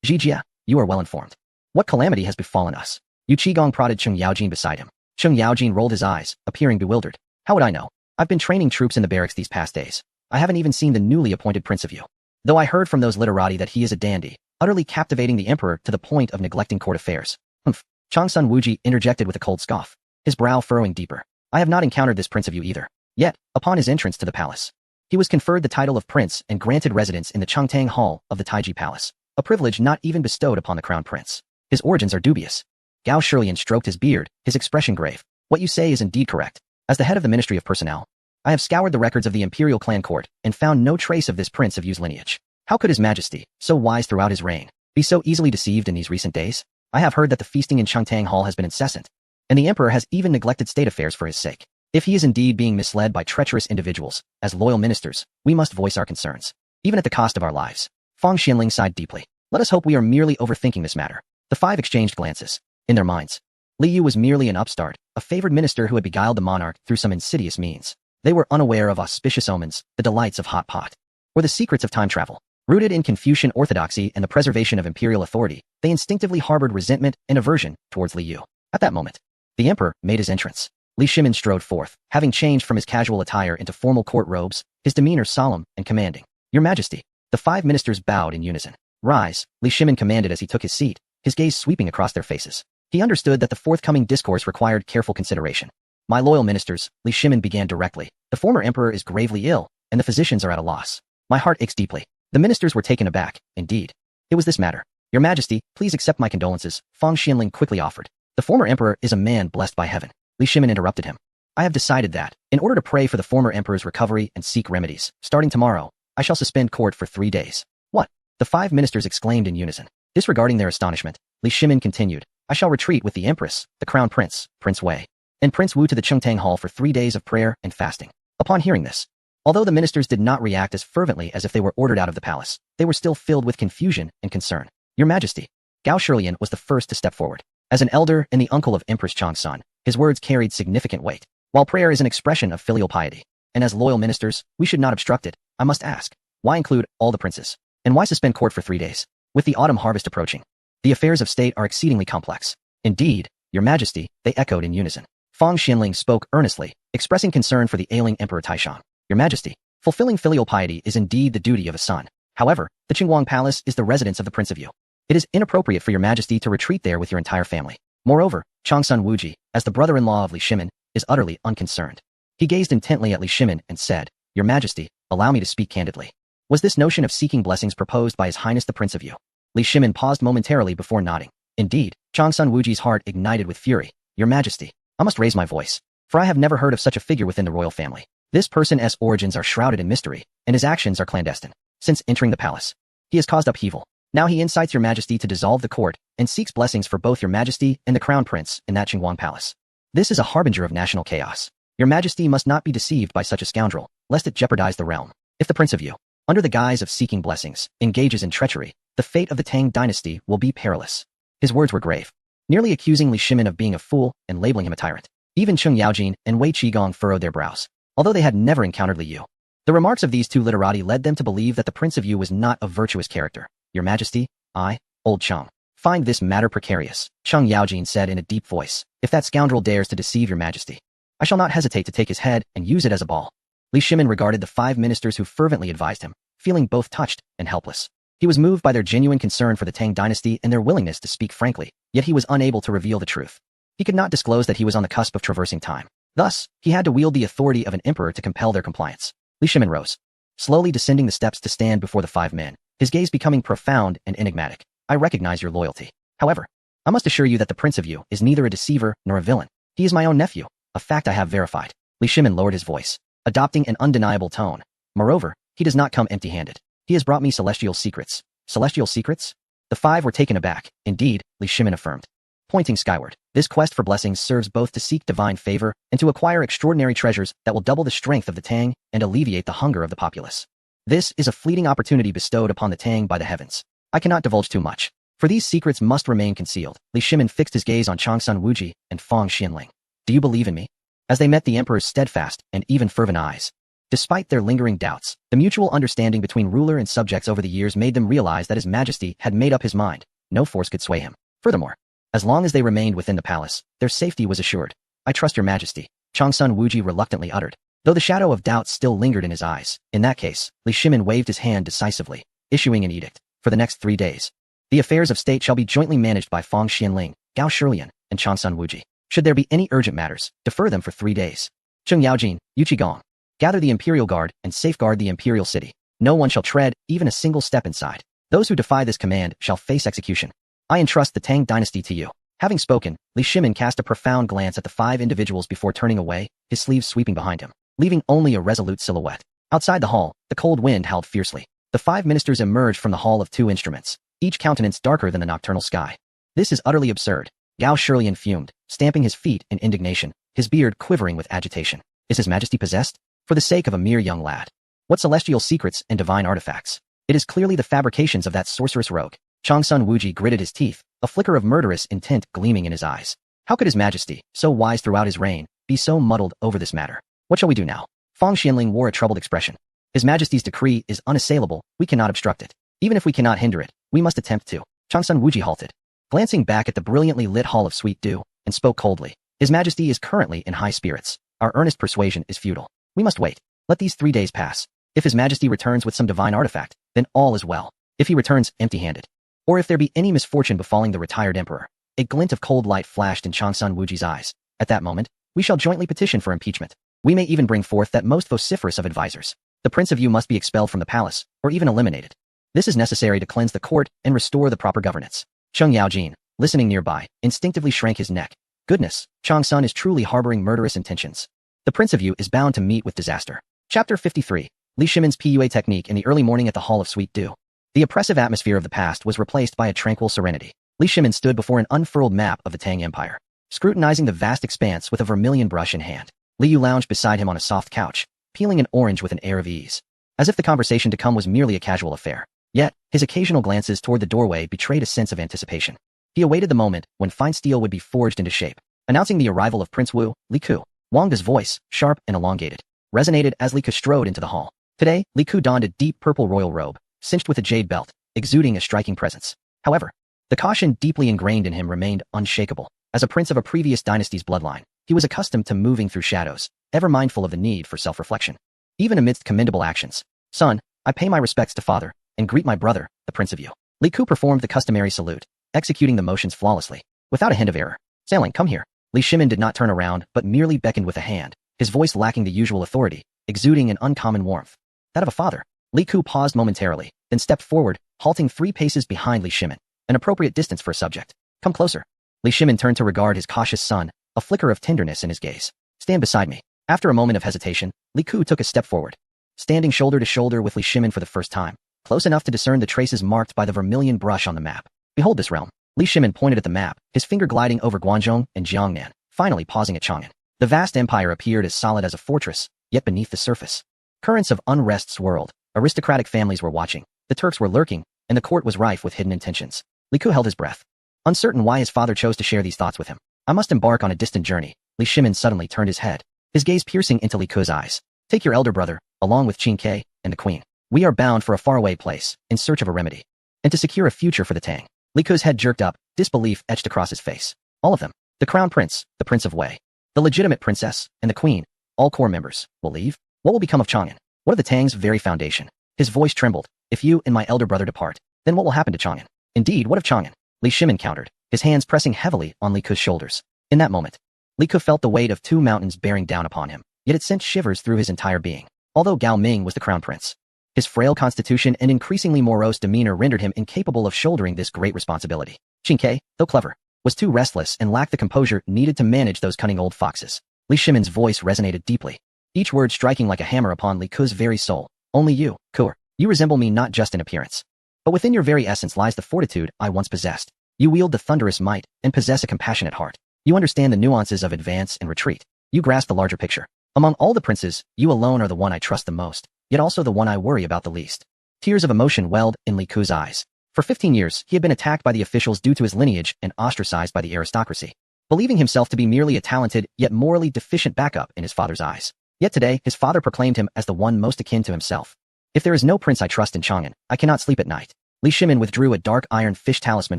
Zhijia, you are well informed. What calamity has befallen us? Yu Qigong prodded Cheng Yaojin beside him. Cheng Yaojin rolled his eyes, appearing bewildered. How would I know? I've been training troops in the barracks these past days. I haven't even seen the newly appointed Prince of Yu. Though I heard from those literati that he is a dandy, utterly captivating the emperor to the point of neglecting court affairs. Humph. Changsun Wuji interjected with a cold scoff, his brow furrowing deeper. I have not encountered this Prince of Yu either. Yet, upon his entrance to the palace, he was conferred the title of prince and granted residence in the Changtang Hall of the Taiji Palace, a privilege not even bestowed upon the crown prince. His origins are dubious. Gao Shilian stroked his beard, his expression grave. What you say is indeed correct. As the head of the Ministry of Personnel, I have scoured the records of the imperial clan court and found no trace of this Prince of Yu's lineage. How could His Majesty, so wise throughout his reign, be so easily deceived in these recent days? I have heard that the feasting in Changtang Hall has been incessant, and the emperor has even neglected state affairs for his sake. If he is indeed being misled by treacherous individuals, as loyal ministers, we must voice our concerns, even at the cost of our lives. Fang Xianling sighed deeply. Let us hope we are merely overthinking this matter. The 5 exchanged glances. In their minds, Li Yu was merely an upstart, a favored minister who had beguiled the monarch through some insidious means. They were unaware of auspicious omens, the delights of hot pot, or the secrets of time travel. Rooted in Confucian orthodoxy and the preservation of imperial authority, they instinctively harbored resentment and aversion towards Li Yu. At that moment, the emperor made his entrance. Li Shimin strode forth, having changed from his casual attire into formal court robes, his demeanor solemn and commanding. Your Majesty. The 5 ministers bowed in unison. Rise, Li Shimin commanded as he took his seat, his gaze sweeping across their faces. He understood that the forthcoming discourse required careful consideration. My loyal ministers, Li Shimin began directly. The former emperor is gravely ill, and the physicians are at a loss. My heart aches deeply. The ministers were taken aback, indeed. It was this matter. Your Majesty, please accept my condolences, Fang Xianling quickly offered. The former emperor is a man blessed by heaven. Li Shimin interrupted him. I have decided that, in order to pray for the former emperor's recovery and seek remedies, starting tomorrow, I shall suspend court for 3 days. What? The 5 ministers exclaimed in unison. Disregarding their astonishment, Li Shimin continued. I shall retreat with the empress, the crown prince, Prince Wei, and Prince Wu to the Chengtang Hall for 3 days of prayer and fasting. Upon hearing this, Although the ministers did not react as fervently as if they were ordered out of the palace, they were still filled with confusion and concern. Your Majesty. Gao Shilian was the first to step forward. As an elder and the uncle of Empress Changsun, his words carried significant weight. While prayer is an expression of filial piety, and as loyal ministers, we should not obstruct it, I must ask, why include all the princes? And why suspend court for 3 days? With the autumn harvest approaching, the affairs of state are exceedingly complex. Indeed, Your Majesty, they echoed in unison. Fang Xianling spoke earnestly, expressing concern for the ailing Emperor Taishan. Your Majesty, fulfilling filial piety is indeed the duty of a son. However, the Qingguang Palace is the residence of the Prince of Yu. It is inappropriate for Your Majesty to retreat there with your entire family. Moreover, Changsun Wuji, as the brother-in-law of Li Shimin, is utterly unconcerned. He gazed intently at Li Shimin and said, Your Majesty, allow me to speak candidly. Was this notion of seeking blessings proposed by His Highness the Prince of Yu? Li Shimin paused momentarily before nodding. Indeed, Changsun Wuji's heart ignited with fury. Your Majesty, I must raise my voice, for I have never heard of such a figure within the royal family. This person's origins are shrouded in mystery, and his actions are clandestine. Since entering the palace, he has caused upheaval. Now he incites Your Majesty to dissolve the court and seeks blessings for both Your Majesty and the Crown Prince in that Qingguang Palace. This is a harbinger of national chaos. Your Majesty must not be deceived by such a scoundrel, lest it jeopardize the realm. If the Prince of Yu, under the guise of seeking blessings, engages in treachery, the fate of the Tang dynasty will be perilous. His words were grave, nearly accusing Li Shimin of being a fool and labeling him a tyrant. Even Cheng Yaojin and Wei Qigong furrowed their brows, although they had never encountered Li Yu. The remarks of these two literati led them to believe that the Prince of Yu was not a virtuous character. Your Majesty, I, Old Cheng, find this matter precarious, Cheng Yaojin said in a deep voice. If that scoundrel dares to deceive Your Majesty, I shall not hesitate to take his head and use it as a ball. Li Shimin regarded the 5 ministers who fervently advised him, feeling both touched and helpless. He was moved by their genuine concern for the Tang dynasty and their willingness to speak frankly, yet he was unable to reveal the truth. He could not disclose that he was on the cusp of traversing time. Thus, he had to wield the authority of an emperor to compel their compliance. Li Shimin rose, slowly descending the steps to stand before the 5 men, his gaze becoming profound and enigmatic. I recognize your loyalty. However, I must assure you that the Prince of Yu is neither a deceiver nor a villain. He is my own nephew, a fact I have verified. Li Shimin lowered his voice, adopting an undeniable tone. Moreover, he does not come empty-handed. He has brought me celestial secrets. Celestial secrets? The 5 were taken aback. Indeed, Li Shimin affirmed, pointing skyward. This quest for blessings serves both to seek divine favor and to acquire extraordinary treasures that will double the strength of the Tang and alleviate the hunger of the populace. This is a fleeting opportunity bestowed upon the Tang by the heavens. I cannot divulge too much, for these secrets must remain concealed. Li Shimin fixed his gaze on Changsun Wuji and Fang Xianling. Do you believe in me? As they met the emperor's steadfast and even fervent eyes. Despite their lingering doubts, the mutual understanding between ruler and subjects over the years made them realize that His Majesty had made up his mind. No force could sway him. Furthermore, as long as they remained within the palace, their safety was assured. I trust Your Majesty, Changsun Wuji reluctantly uttered, though the shadow of doubt still lingered in his eyes. In that case, Li Shimin waved his hand decisively, issuing an edict. For the next 3 days, the affairs of state shall be jointly managed by Fang Xianling, Gao Shilian, and Changsun Wuji. Should there be any urgent matters, defer them for 3 days. Cheng Yaojin, Yu Qigong, gather the Imperial Guard and safeguard the Imperial City. No one shall tread even a single step inside. Those who defy this command shall face execution. I entrust the Tang dynasty to you. Having spoken, Li Shimin cast a profound glance at the 5 individuals before turning away, his sleeves sweeping behind him, leaving only a resolute silhouette. Outside the hall, the cold wind howled fiercely. The 5 ministers emerged from the Hall of 2 Instruments, each countenance darker than the nocturnal sky. This is utterly absurd. Gao Shilian fumed, stamping his feet in indignation, his beard quivering with agitation. Is His Majesty possessed? For the sake of a mere young lad. What celestial secrets and divine artifacts? It is clearly the fabrications of that sorceress rogue. Changsun Wuji gritted his teeth, a flicker of murderous intent gleaming in his eyes. How could His Majesty, so wise throughout his reign, be so muddled over this matter? What shall we do now? Fang Xianling wore a troubled expression. His Majesty's decree is unassailable, we cannot obstruct it. Even if we cannot hinder it, we must attempt to. Changsun Wuji halted, glancing back at the brilliantly lit Hall of Sweet Dew, and spoke coldly. His Majesty is currently in high spirits. Our earnest persuasion is futile. We must wait. Let these 3 days pass. If His Majesty returns with some divine artifact, then all is well. If he returns empty-handed, or if there be any misfortune befalling the retired emperor, a glint of cold light flashed in Changsun Wuji's eyes. At that moment, we shall jointly petition for impeachment. We may even bring forth that most vociferous of advisers. The Prince of Yu must be expelled from the palace, or even eliminated. This is necessary to cleanse the court and restore the proper governance. Cheng Yaojin, listening nearby, instinctively shrank his neck. Goodness, Changsun is truly harboring murderous intentions. The Prince of Yu is bound to meet with disaster. Chapter 53. Li Shimin's PUA technique in the early morning at the Hall of Sweet Dew. The oppressive atmosphere of the past was replaced by a tranquil serenity. Li Shimin stood before an unfurled map of the Tang Empire, scrutinizing the vast expanse with a vermilion brush in hand. Li Yu lounged beside him on a soft couch, peeling an orange with an air of ease, as if the conversation to come was merely a casual affair. Yet, his occasional glances toward the doorway betrayed a sense of anticipation. He awaited the moment when fine steel would be forged into shape, announcing the arrival of Prince Wu, Li Ku. Wangda's voice, sharp and elongated, resonated as Li Ku strode into the hall. Today, Li Ku donned a deep purple royal robe, cinched with a jade belt, exuding a striking presence. However, the caution deeply ingrained in him remained unshakable. As a prince of a previous dynasty's bloodline, he was accustomed to moving through shadows, ever mindful of the need for self-reflection. Even amidst commendable actions, "Son, I pay my respects to father, and greet my brother, the Prince of Yu." Li Ku performed the customary salute, executing the motions flawlessly, without a hint of error. "Sailing, come here." Li Shimin did not turn around, but merely beckoned with a hand, his voice lacking the usual authority, exuding an uncommon warmth. That of a father. Li Ku paused momentarily, then stepped forward, halting 3 paces behind Li Shimin, an appropriate distance for a subject. "Come closer." Li Shimin turned to regard his cautious son, a flicker of tenderness in his gaze. "Stand beside me." After a moment of hesitation, Li Ku took a step forward, standing shoulder to shoulder with Li Shimin for the first time, close enough to discern the traces marked by the vermilion brush on the map. "Behold this realm." Li Shimin pointed at the map, his finger gliding over Guangzhong and Jiangnan, finally pausing at Chang'an. The vast empire appeared as solid as a fortress, yet beneath the surface, currents of unrest swirled. Aristocratic families were watching, the Turks were lurking, and the court was rife with hidden intentions. Li Ku held his breath, uncertain why his father chose to share these thoughts with him. "I must embark on a distant journey." Li Shimin suddenly turned his head, his gaze piercing into Li Ku's eyes. "Take your elder brother, along with Qin Ke and the queen. We are bound for a faraway place, in search of a remedy, and to secure a future for the Tang." Li Ku's head jerked up, disbelief etched across his face. All of them, the crown prince, the Prince of Wei, the legitimate princess, and the queen, all core members, will leave? What will become of Chang'an? What of the Tang's very foundation? His voice trembled. "If you and my elder brother depart, then what will happen to Chang'an?" "Indeed, what of Chang'an?" Li Shimin countered, his hands pressing heavily on Li Ku's shoulders. In that moment, Li Ku felt the weight of 2 mountains bearing down upon him, yet it sent shivers through his entire being. Although Gao Ming was the crown prince, his frail constitution and increasingly morose demeanor rendered him incapable of shouldering this great responsibility. Qin Ke, though clever, was too restless and lacked the composure needed to manage those cunning old foxes. Li Shimin's voice resonated deeply, each word striking like a hammer upon Li Ku's very soul. "Only you, Kuer, you resemble me not just in appearance, but within your very essence lies the fortitude I once possessed. You wield the thunderous might and possess a compassionate heart. You understand the nuances of advance and retreat. You grasp the larger picture. Among all the princes, you alone are the one I trust the most, yet also the one I worry about the least." Tears of emotion welled in Li Ku's eyes. For 15 years, he had been attacked by the officials due to his lineage and ostracized by the aristocracy, believing himself to be merely a talented yet morally deficient backup in his father's eyes. Yet today, his father proclaimed him as the one most akin to himself. "If there is no prince I trust in Chang'an, I cannot sleep at night." Li Shimin withdrew a dark iron fish talisman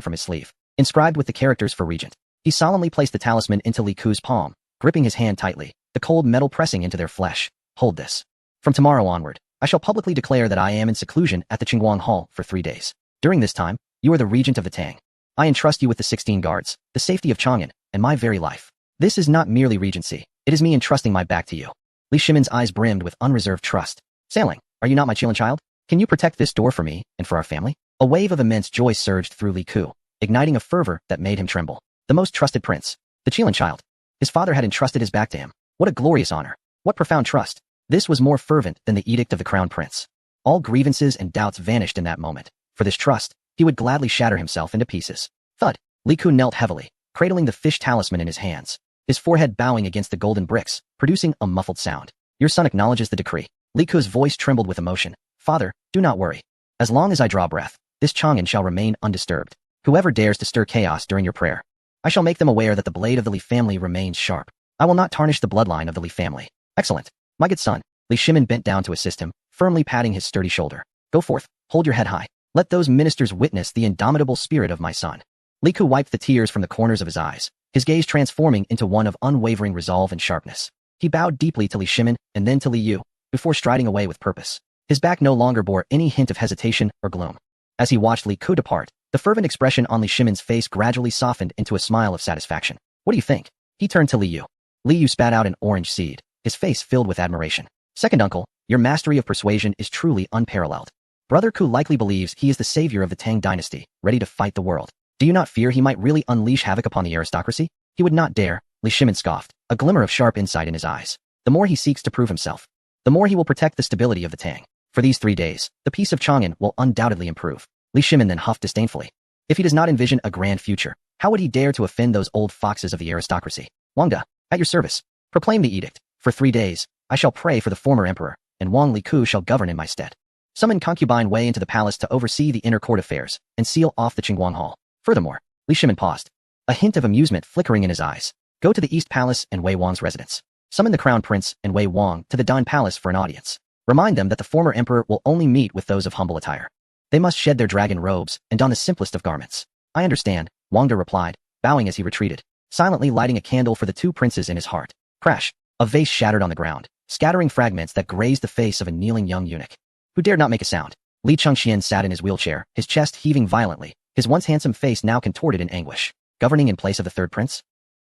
from his sleeve, inscribed with the characters for regent. He solemnly placed the talisman into Li Ku's palm, gripping his hand tightly, the cold metal pressing into their flesh. "Hold this. From tomorrow onward, I shall publicly declare that I am in seclusion at the Qingguang Hall for 3 days. During this time, you are the regent of the Tang. I entrust you with the 16 guards, the safety of Chang'an, and my very life. This is not merely regency, it is me entrusting my back to you." Li Shimin's eyes brimmed with unreserved trust. "Sailing, are you not my Qilin child? Can you protect this door for me and for our family?" A wave of immense joy surged through Li Ku, igniting a fervor that made him tremble. The most trusted prince, the Qilin child. His father had entrusted his back to him. What a glorious honor. What profound trust. This was more fervent than the edict of the crown prince. All grievances and doubts vanished in that moment. For this trust, he would gladly shatter himself into pieces. Thud. Li Ku knelt heavily, cradling the fish talisman in his hands, his forehead bowing against the golden bricks, producing a muffled sound. "Your son acknowledges the decree." Li Ku's voice trembled with emotion. "Father, do not worry. As long as I draw breath, this Chang'an shall remain undisturbed. Whoever dares to stir chaos during your prayer, I shall make them aware that the blade of the Li family remains sharp. I will not tarnish the bloodline of the Li family." "Excellent. My good son." Li Shimin bent down to assist him, firmly patting his sturdy shoulder. "Go forth, hold your head high. Let those ministers witness the indomitable spirit of my son." Li Ku wiped the tears from the corners of his eyes, his gaze transforming into one of unwavering resolve and sharpness. He bowed deeply to Li Shimin and then to Li Yu, before striding away with purpose. His back no longer bore any hint of hesitation or gloom. As he watched Li Ku depart, the fervent expression on Li Shimin's face gradually softened into a smile of satisfaction. "What do you think?" He turned to Li Yu. Li Yu spat out an orange seed, his face filled with admiration. "Second uncle, your mastery of persuasion is truly unparalleled. Brother Ku likely believes he is the savior of the Tang dynasty, ready to fight the world. Do you not fear he might really unleash havoc upon the aristocracy?" "He would not dare," Li Shimin scoffed, a glimmer of sharp insight in his eyes. "The more he seeks to prove himself, the more he will protect the stability of the Tang. For these 3 days, the peace of Chang'an will undoubtedly improve." Li Shimin then huffed disdainfully. If he does not envision a grand future, how would he dare to offend those old foxes of the aristocracy? "Wangda, at your service. Proclaim the edict. For 3 days, I shall pray for the former emperor, and Wang Liku shall govern in my stead. Summon concubine Wei into the palace to oversee the inner court affairs, and seal off the Qingguang Hall. Furthermore, Li Shimin paused, a hint of amusement flickering in his eyes. Go to the East Palace and Wei Wang's residence. Summon the Crown Prince and Wei Wang to the Dan Palace for an audience. Remind them that the former emperor will only meet with those of humble attire. They must shed their dragon robes and don the simplest of garments. I understand, Wang De replied, bowing as he retreated, silently lighting a candle for the two princes in his heart. Crash! A vase shattered on the ground, scattering fragments that grazed the face of a kneeling young eunuch, who dared not make a sound. Li Chengxian sat in his wheelchair, his chest heaving violently, his once handsome face now contorted in anguish. Governing in place of the third prince?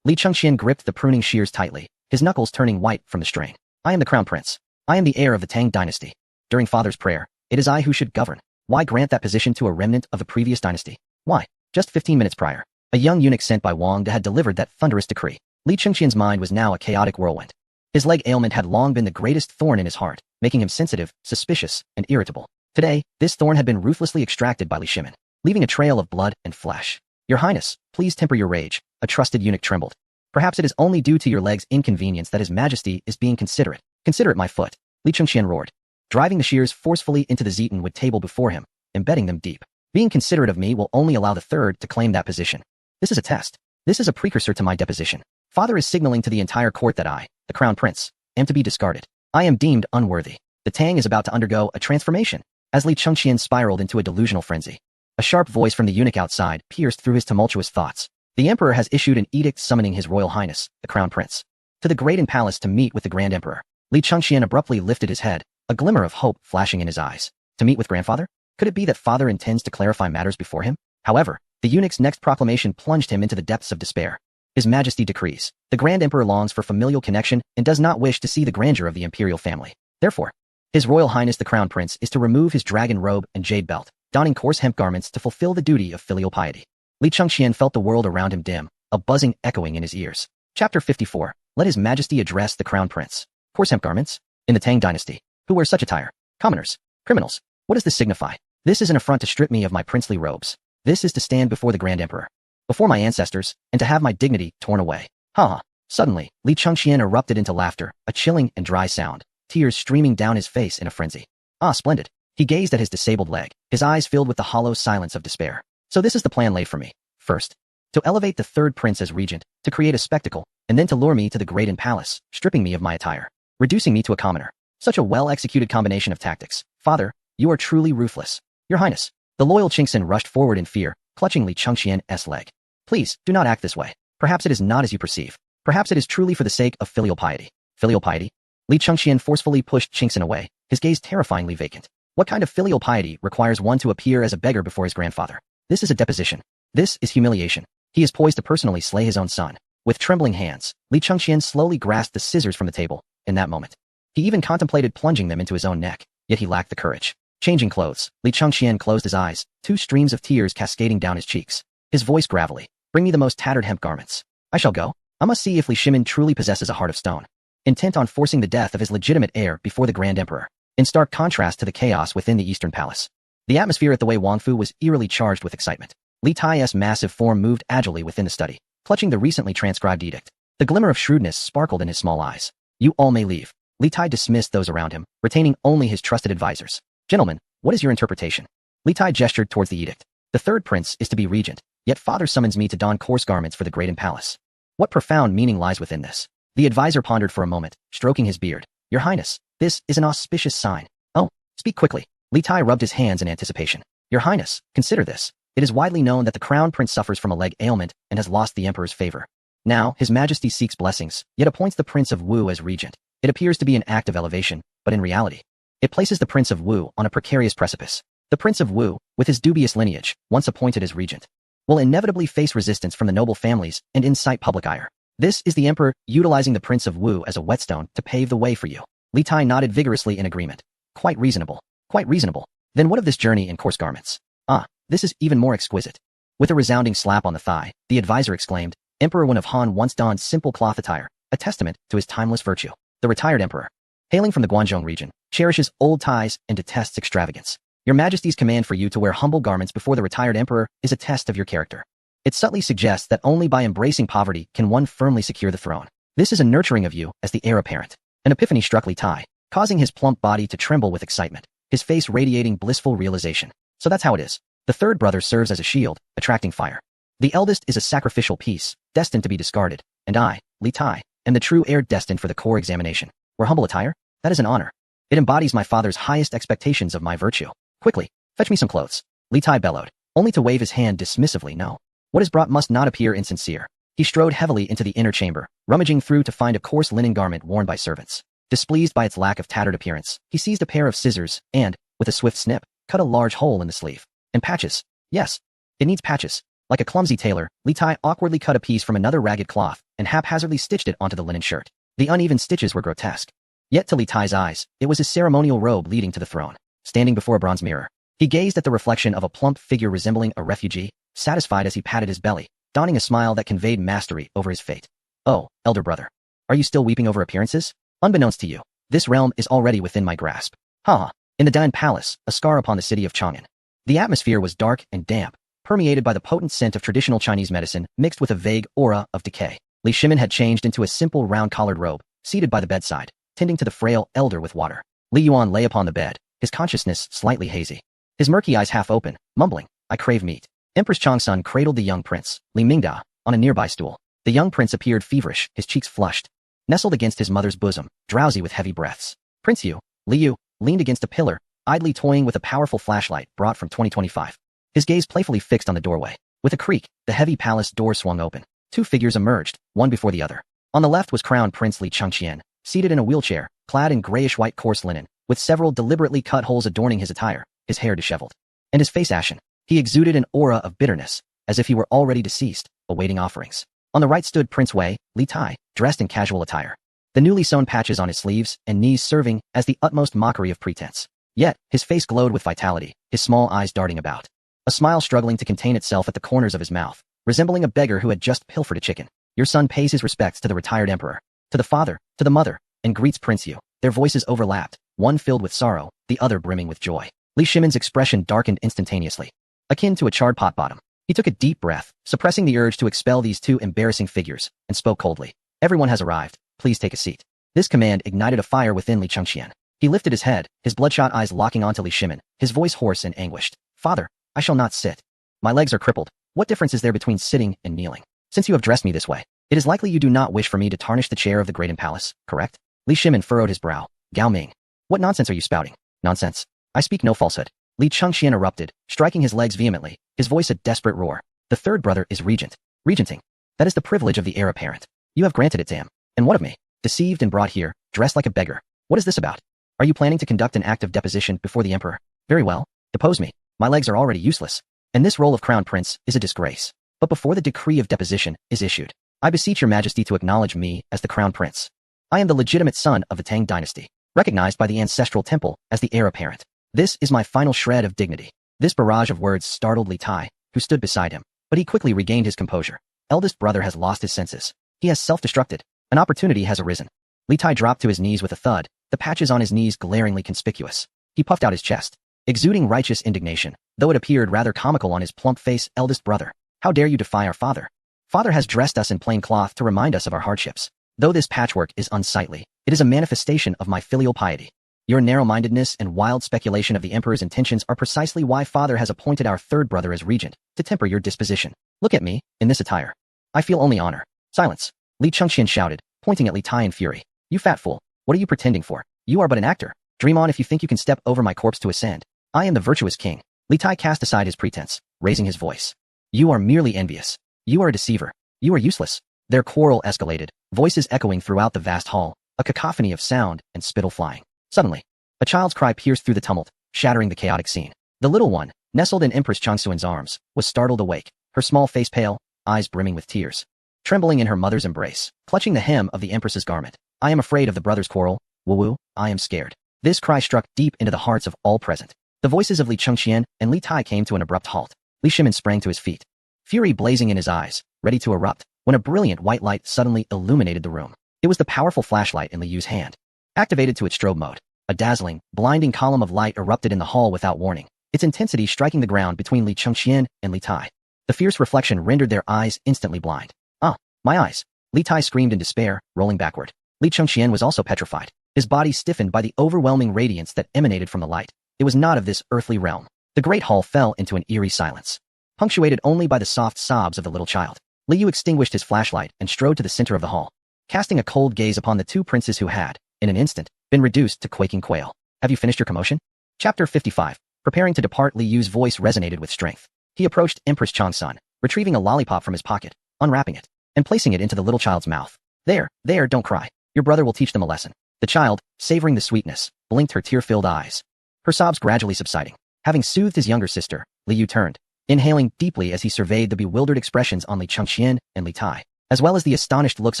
Li Chengxian gripped the pruning shears tightly, his knuckles turning white from the strain. I am the crown prince. I am the heir of the Tang dynasty. During father's prayer, it is I who should govern. Why grant that position to a remnant of the previous dynasty? Why? Just 15 minutes prior, a young eunuch sent by Wang De had delivered that thunderous decree. Li Chengxian's mind was now a chaotic whirlwind. His leg ailment had long been the greatest thorn in his heart, making him sensitive, suspicious, and irritable. Today, this thorn had been ruthlessly extracted by Li Shimin, leaving a trail of blood and flesh. Your Highness, please temper your rage, a trusted eunuch trembled. Perhaps it is only due to your leg's inconvenience that His Majesty is being considerate. Considerate my foot, Li Chengxian roared, driving the shears forcefully into the Zetonwood table before him, embedding them deep. Being considerate of me will only allow the third to claim that position. This is a test. This is a precursor to my deposition. Father is signaling to the entire court that I, the crown prince, am to be discarded. I am deemed unworthy. The Tang is about to undergo a transformation. As Li Chengxian spiraled into a delusional frenzy, a sharp voice from the eunuch outside pierced through his tumultuous thoughts. The emperor has issued an edict summoning His Royal Highness, the crown prince, to the Great Palace to meet with the Grand Emperor. Li Chengxian abruptly lifted his head, a glimmer of hope flashing in his eyes. To meet with grandfather? Could it be that father intends to clarify matters before him? However, the eunuch's next proclamation plunged him into the depths of despair. His Majesty decrees. The Grand Emperor longs for familial connection and does not wish to see the grandeur of the imperial family. Therefore, His Royal Highness the Crown Prince is to remove his dragon robe and jade belt, donning coarse hemp garments to fulfill the duty of filial piety. Li Chengxian felt the world around him dim, a buzzing echoing in his ears. Chapter 54. Let His Majesty address the Crown Prince. Coarse hemp garments? In the Tang dynasty, who wear such attire? Commoners. Criminals. What does this signify? This is an affront to strip me of my princely robes. This is to stand before the Grand Emperor, before my ancestors, and to have my dignity torn away. Ha ha. Suddenly, Li Chengxian erupted into laughter, a chilling and dry sound, tears streaming down his face in a frenzy. Ah, splendid. He gazed at his disabled leg, his eyes filled with the hollow silence of despair. So this is the plan laid for me. First, to elevate the third prince as regent, to create a spectacle, and then to lure me to the Great Palace, stripping me of my attire, reducing me to a commoner. Such a well-executed combination of tactics. Father, you are truly ruthless. Your Highness. The loyal Qingxin rushed forward in fear, clutching Li Chengxian's leg. Please, do not act this way. Perhaps it is not as you perceive. Perhaps it is truly for the sake of filial piety. Filial piety? Li Chengxian forcefully pushed Qingxin away, his gaze terrifyingly vacant. What kind of filial piety requires one to appear as a beggar before his grandfather? This is a deposition. This is humiliation. He is poised to personally slay his own son. With trembling hands, Li Chengxian slowly grasped the scissors from the table. In that moment, he even contemplated plunging them into his own neck, yet he lacked the courage. Changing clothes, Li Chengxian closed his eyes, two streams of tears cascading down his cheeks. His voice gravelly. Bring me the most tattered hemp garments. I shall go. I must see if Li Shimin truly possesses a heart of stone. Intent on forcing the death of his legitimate heir before the Grand Emperor, in stark contrast to the chaos within the Eastern Palace. The atmosphere at the Wei Wangfu was eerily charged with excitement. Li Tai's massive form moved agilely within the study, clutching the recently transcribed edict. The glimmer of shrewdness sparkled in his small eyes. You all may leave. Li Tai dismissed those around him, retaining only his trusted advisors. Gentlemen, what is your interpretation? Li Tai gestured towards the edict. The third prince is to be regent, yet father summons me to don coarse garments for the Great Palace. What profound meaning lies within this? The advisor pondered for a moment, stroking his beard. Your Highness, this is an auspicious sign. Oh, speak quickly. Li Tai rubbed his hands in anticipation. Your Highness, consider this. It is widely known that the crown prince suffers from a leg ailment and has lost the emperor's favor. Now, His Majesty seeks blessings, yet appoints the Prince of Wu as regent. It appears to be an act of elevation, but in reality, it places the Prince of Wu on a precarious precipice. The Prince of Wu, with his dubious lineage, once appointed as regent, will inevitably face resistance from the noble families and incite public ire. This is the emperor utilizing the Prince of Wu as a whetstone to pave the way for you. Li Tai nodded vigorously in agreement. Quite reasonable. Quite reasonable. Then what of this journey in coarse garments? Ah, this is even more exquisite. With a resounding slap on the thigh, the advisor exclaimed, Emperor Wen of Han once donned simple cloth attire, a testament to his timeless virtue. The retired emperor, hailing from the Guangzhou region, cherishes old ties and detests extravagance. Your Majesty's command for you to wear humble garments before the retired emperor is a test of your character. It subtly suggests that only by embracing poverty can one firmly secure the throne. This is a nurturing of you as the heir apparent. An epiphany struck Li Tai, causing his plump body to tremble with excitement, his face radiating blissful realization. So that's how it is. The third brother serves as a shield, attracting fire. The eldest is a sacrificial piece, destined to be discarded, and I, Li Tai, am the true heir destined for the core examination. Wear humble attire? That is an honor. It embodies my father's highest expectations of my virtue. Quickly, fetch me some clothes. Li Tai bellowed, only to wave his hand dismissively. No. What is brought must not appear insincere. He strode heavily into the inner chamber, rummaging through to find a coarse linen garment worn by servants. Displeased by its lack of tattered appearance, he seized a pair of scissors and, with a swift snip, cut a large hole in the sleeve. And patches. Yes, it needs patches. Like a clumsy tailor, Li Tai awkwardly cut a piece from another ragged cloth and haphazardly stitched it onto the linen shirt. The uneven stitches were grotesque. Yet to Li Tai's eyes, it was his ceremonial robe leading to the throne. Standing before a bronze mirror, he gazed at the reflection of a plump figure resembling a refugee, satisfied as he patted his belly, donning a smile that conveyed mastery over his fate. Oh, elder brother. Are you still weeping over appearances? Unbeknownst to you, this realm is already within my grasp. Ha! In the Dian Palace, a scar upon the city of Chang'an. The atmosphere was dark and damp, permeated by the potent scent of traditional Chinese medicine mixed with a vague aura of decay. Li Shimin had changed into a simple round-collared robe, seated by the bedside, tending to the frail elder with water. Li Yuan lay upon the bed, his consciousness slightly hazy. His murky eyes half open, mumbling, I crave meat. Empress Changsun cradled the young prince, Li Mingda, on a nearby stool. The young prince appeared feverish, his cheeks flushed. Nestled against his mother's bosom, drowsy with heavy breaths. Prince Li Yu, leaned against a pillar, idly toying with a powerful flashlight brought from 2025. His gaze playfully fixed on the doorway. With a creak, the heavy palace door swung open. Two figures emerged, one before the other. On the left was Crown Prince Li Chengqian, seated in a wheelchair, clad in grayish-white coarse linen, with several deliberately cut holes adorning his attire, his hair disheveled, and his face ashen. He exuded an aura of bitterness, as if he were already deceased, awaiting offerings. On the right stood Prince Wei, Li Tai, dressed in casual attire, the newly sewn patches on his sleeves and knees serving as the utmost mockery of pretense. Yet, his face glowed with vitality, his small eyes darting about. A smile struggling to contain itself at the corners of his mouth, resembling a beggar who had just pilfered a chicken. Your son pays his respects to the retired emperor, to the father, to the mother, and greets Prince Yu. Their voices overlapped, one filled with sorrow, the other brimming with joy. Li Shimin's expression darkened instantaneously, akin to a charred pot bottom. He took a deep breath, suppressing the urge to expel these two embarrassing figures, and spoke coldly. Everyone has arrived. Please take a seat. This command ignited a fire within Li Chengqian. He lifted his head, his bloodshot eyes locking onto Li Shimin, his voice hoarse and anguished. Father, I shall not sit. My legs are crippled. What difference is there between sitting and kneeling? Since you have dressed me this way, it is likely you do not wish for me to tarnish the chair of the Great Palace, correct? Li Shimin furrowed his brow. Gao Ming. What nonsense are you spouting? Nonsense. I speak no falsehood. Li Chengqian erupted, striking his legs vehemently, his voice a desperate roar. The third brother is regent. Regenting. That is the privilege of the heir apparent. You have granted it to him. And what of me? Deceived and brought here, dressed like a beggar. What is this about? Are you planning to conduct an act of deposition before the emperor? Very well. Depose me. My legs are already useless. And this role of crown prince is a disgrace. But before the decree of deposition is issued, I beseech your majesty to acknowledge me as the crown prince. I am the legitimate son of the Tang dynasty, recognized by the ancestral temple as the heir apparent. This is my final shred of dignity. This barrage of words startled Li Tai, who stood beside him, but he quickly regained his composure. Eldest brother has lost his senses. He has self-destructed. An opportunity has arisen. Li Tai dropped to his knees with a thud, the patches on his knees glaringly conspicuous. He puffed out his chest, exuding righteous indignation, though it appeared rather comical on his plump face. Eldest brother, how dare you defy our father? Father has dressed us in plain cloth to remind us of our hardships. Though this patchwork is unsightly, it is a manifestation of my filial piety. Your narrow-mindedness and wild speculation of the emperor's intentions are precisely why father has appointed our third brother as regent, to temper your disposition. Look at me, in this attire. I feel only honor. Silence. Li Chengqian shouted, pointing at Li Tai in fury. You fat fool. What are you pretending for? You are but an actor. Dream on if you think you can step over my corpse to ascend. I am the virtuous king. Li Tai cast aside his pretense, raising his voice. You are merely envious. You are a deceiver. You are useless. Their quarrel escalated, voices echoing throughout the vast hall, a cacophony of sound and spittle flying. Suddenly, a child's cry pierced through the tumult, shattering the chaotic scene. The little one, nestled in Empress Changsuan's arms, was startled awake, her small face pale, eyes brimming with tears. Trembling in her mother's embrace, clutching the hem of the empress's garment. I am afraid of the brothers' quarrel. Wu, I am scared. This cry struck deep into the hearts of all present. The voices of Li Chengqian and Li Tai came to an abrupt halt. Li Shimin sprang to his feet, fury blazing in his eyes, ready to erupt, when a brilliant white light suddenly illuminated the room. It was the powerful flashlight in Li Yu's hand. Activated to its strobe mode, a dazzling, blinding column of light erupted in the hall without warning, its intensity striking the ground between Li Chengqian and Li Tai. The fierce reflection rendered their eyes instantly blind. Ah, my eyes! Li Tai screamed in despair, rolling backward. Li Chengqian was also petrified, his body stiffened by the overwhelming radiance that emanated from the light. It was not of this earthly realm. The great hall fell into an eerie silence, punctuated only by the soft sobs of the little child. Li Yu extinguished his flashlight and strode to the center of the hall, casting a cold gaze upon the two princes who had, in an instant, been reduced to quaking quail. Have you finished your commotion? Chapter 55. Preparing to depart, Li Yu's voice resonated with strength. He approached Empress Changsun, retrieving a lollipop from his pocket, unwrapping it, and placing it into the little child's mouth. There, don't cry. Your brother will teach them a lesson. The child, savoring the sweetness, blinked her tear-filled eyes, her sobs gradually subsiding. Having soothed his younger sister, Li Yu turned, inhaling deeply as he surveyed the bewildered expressions on Li Chengqian and Li Tai, as well as the astonished looks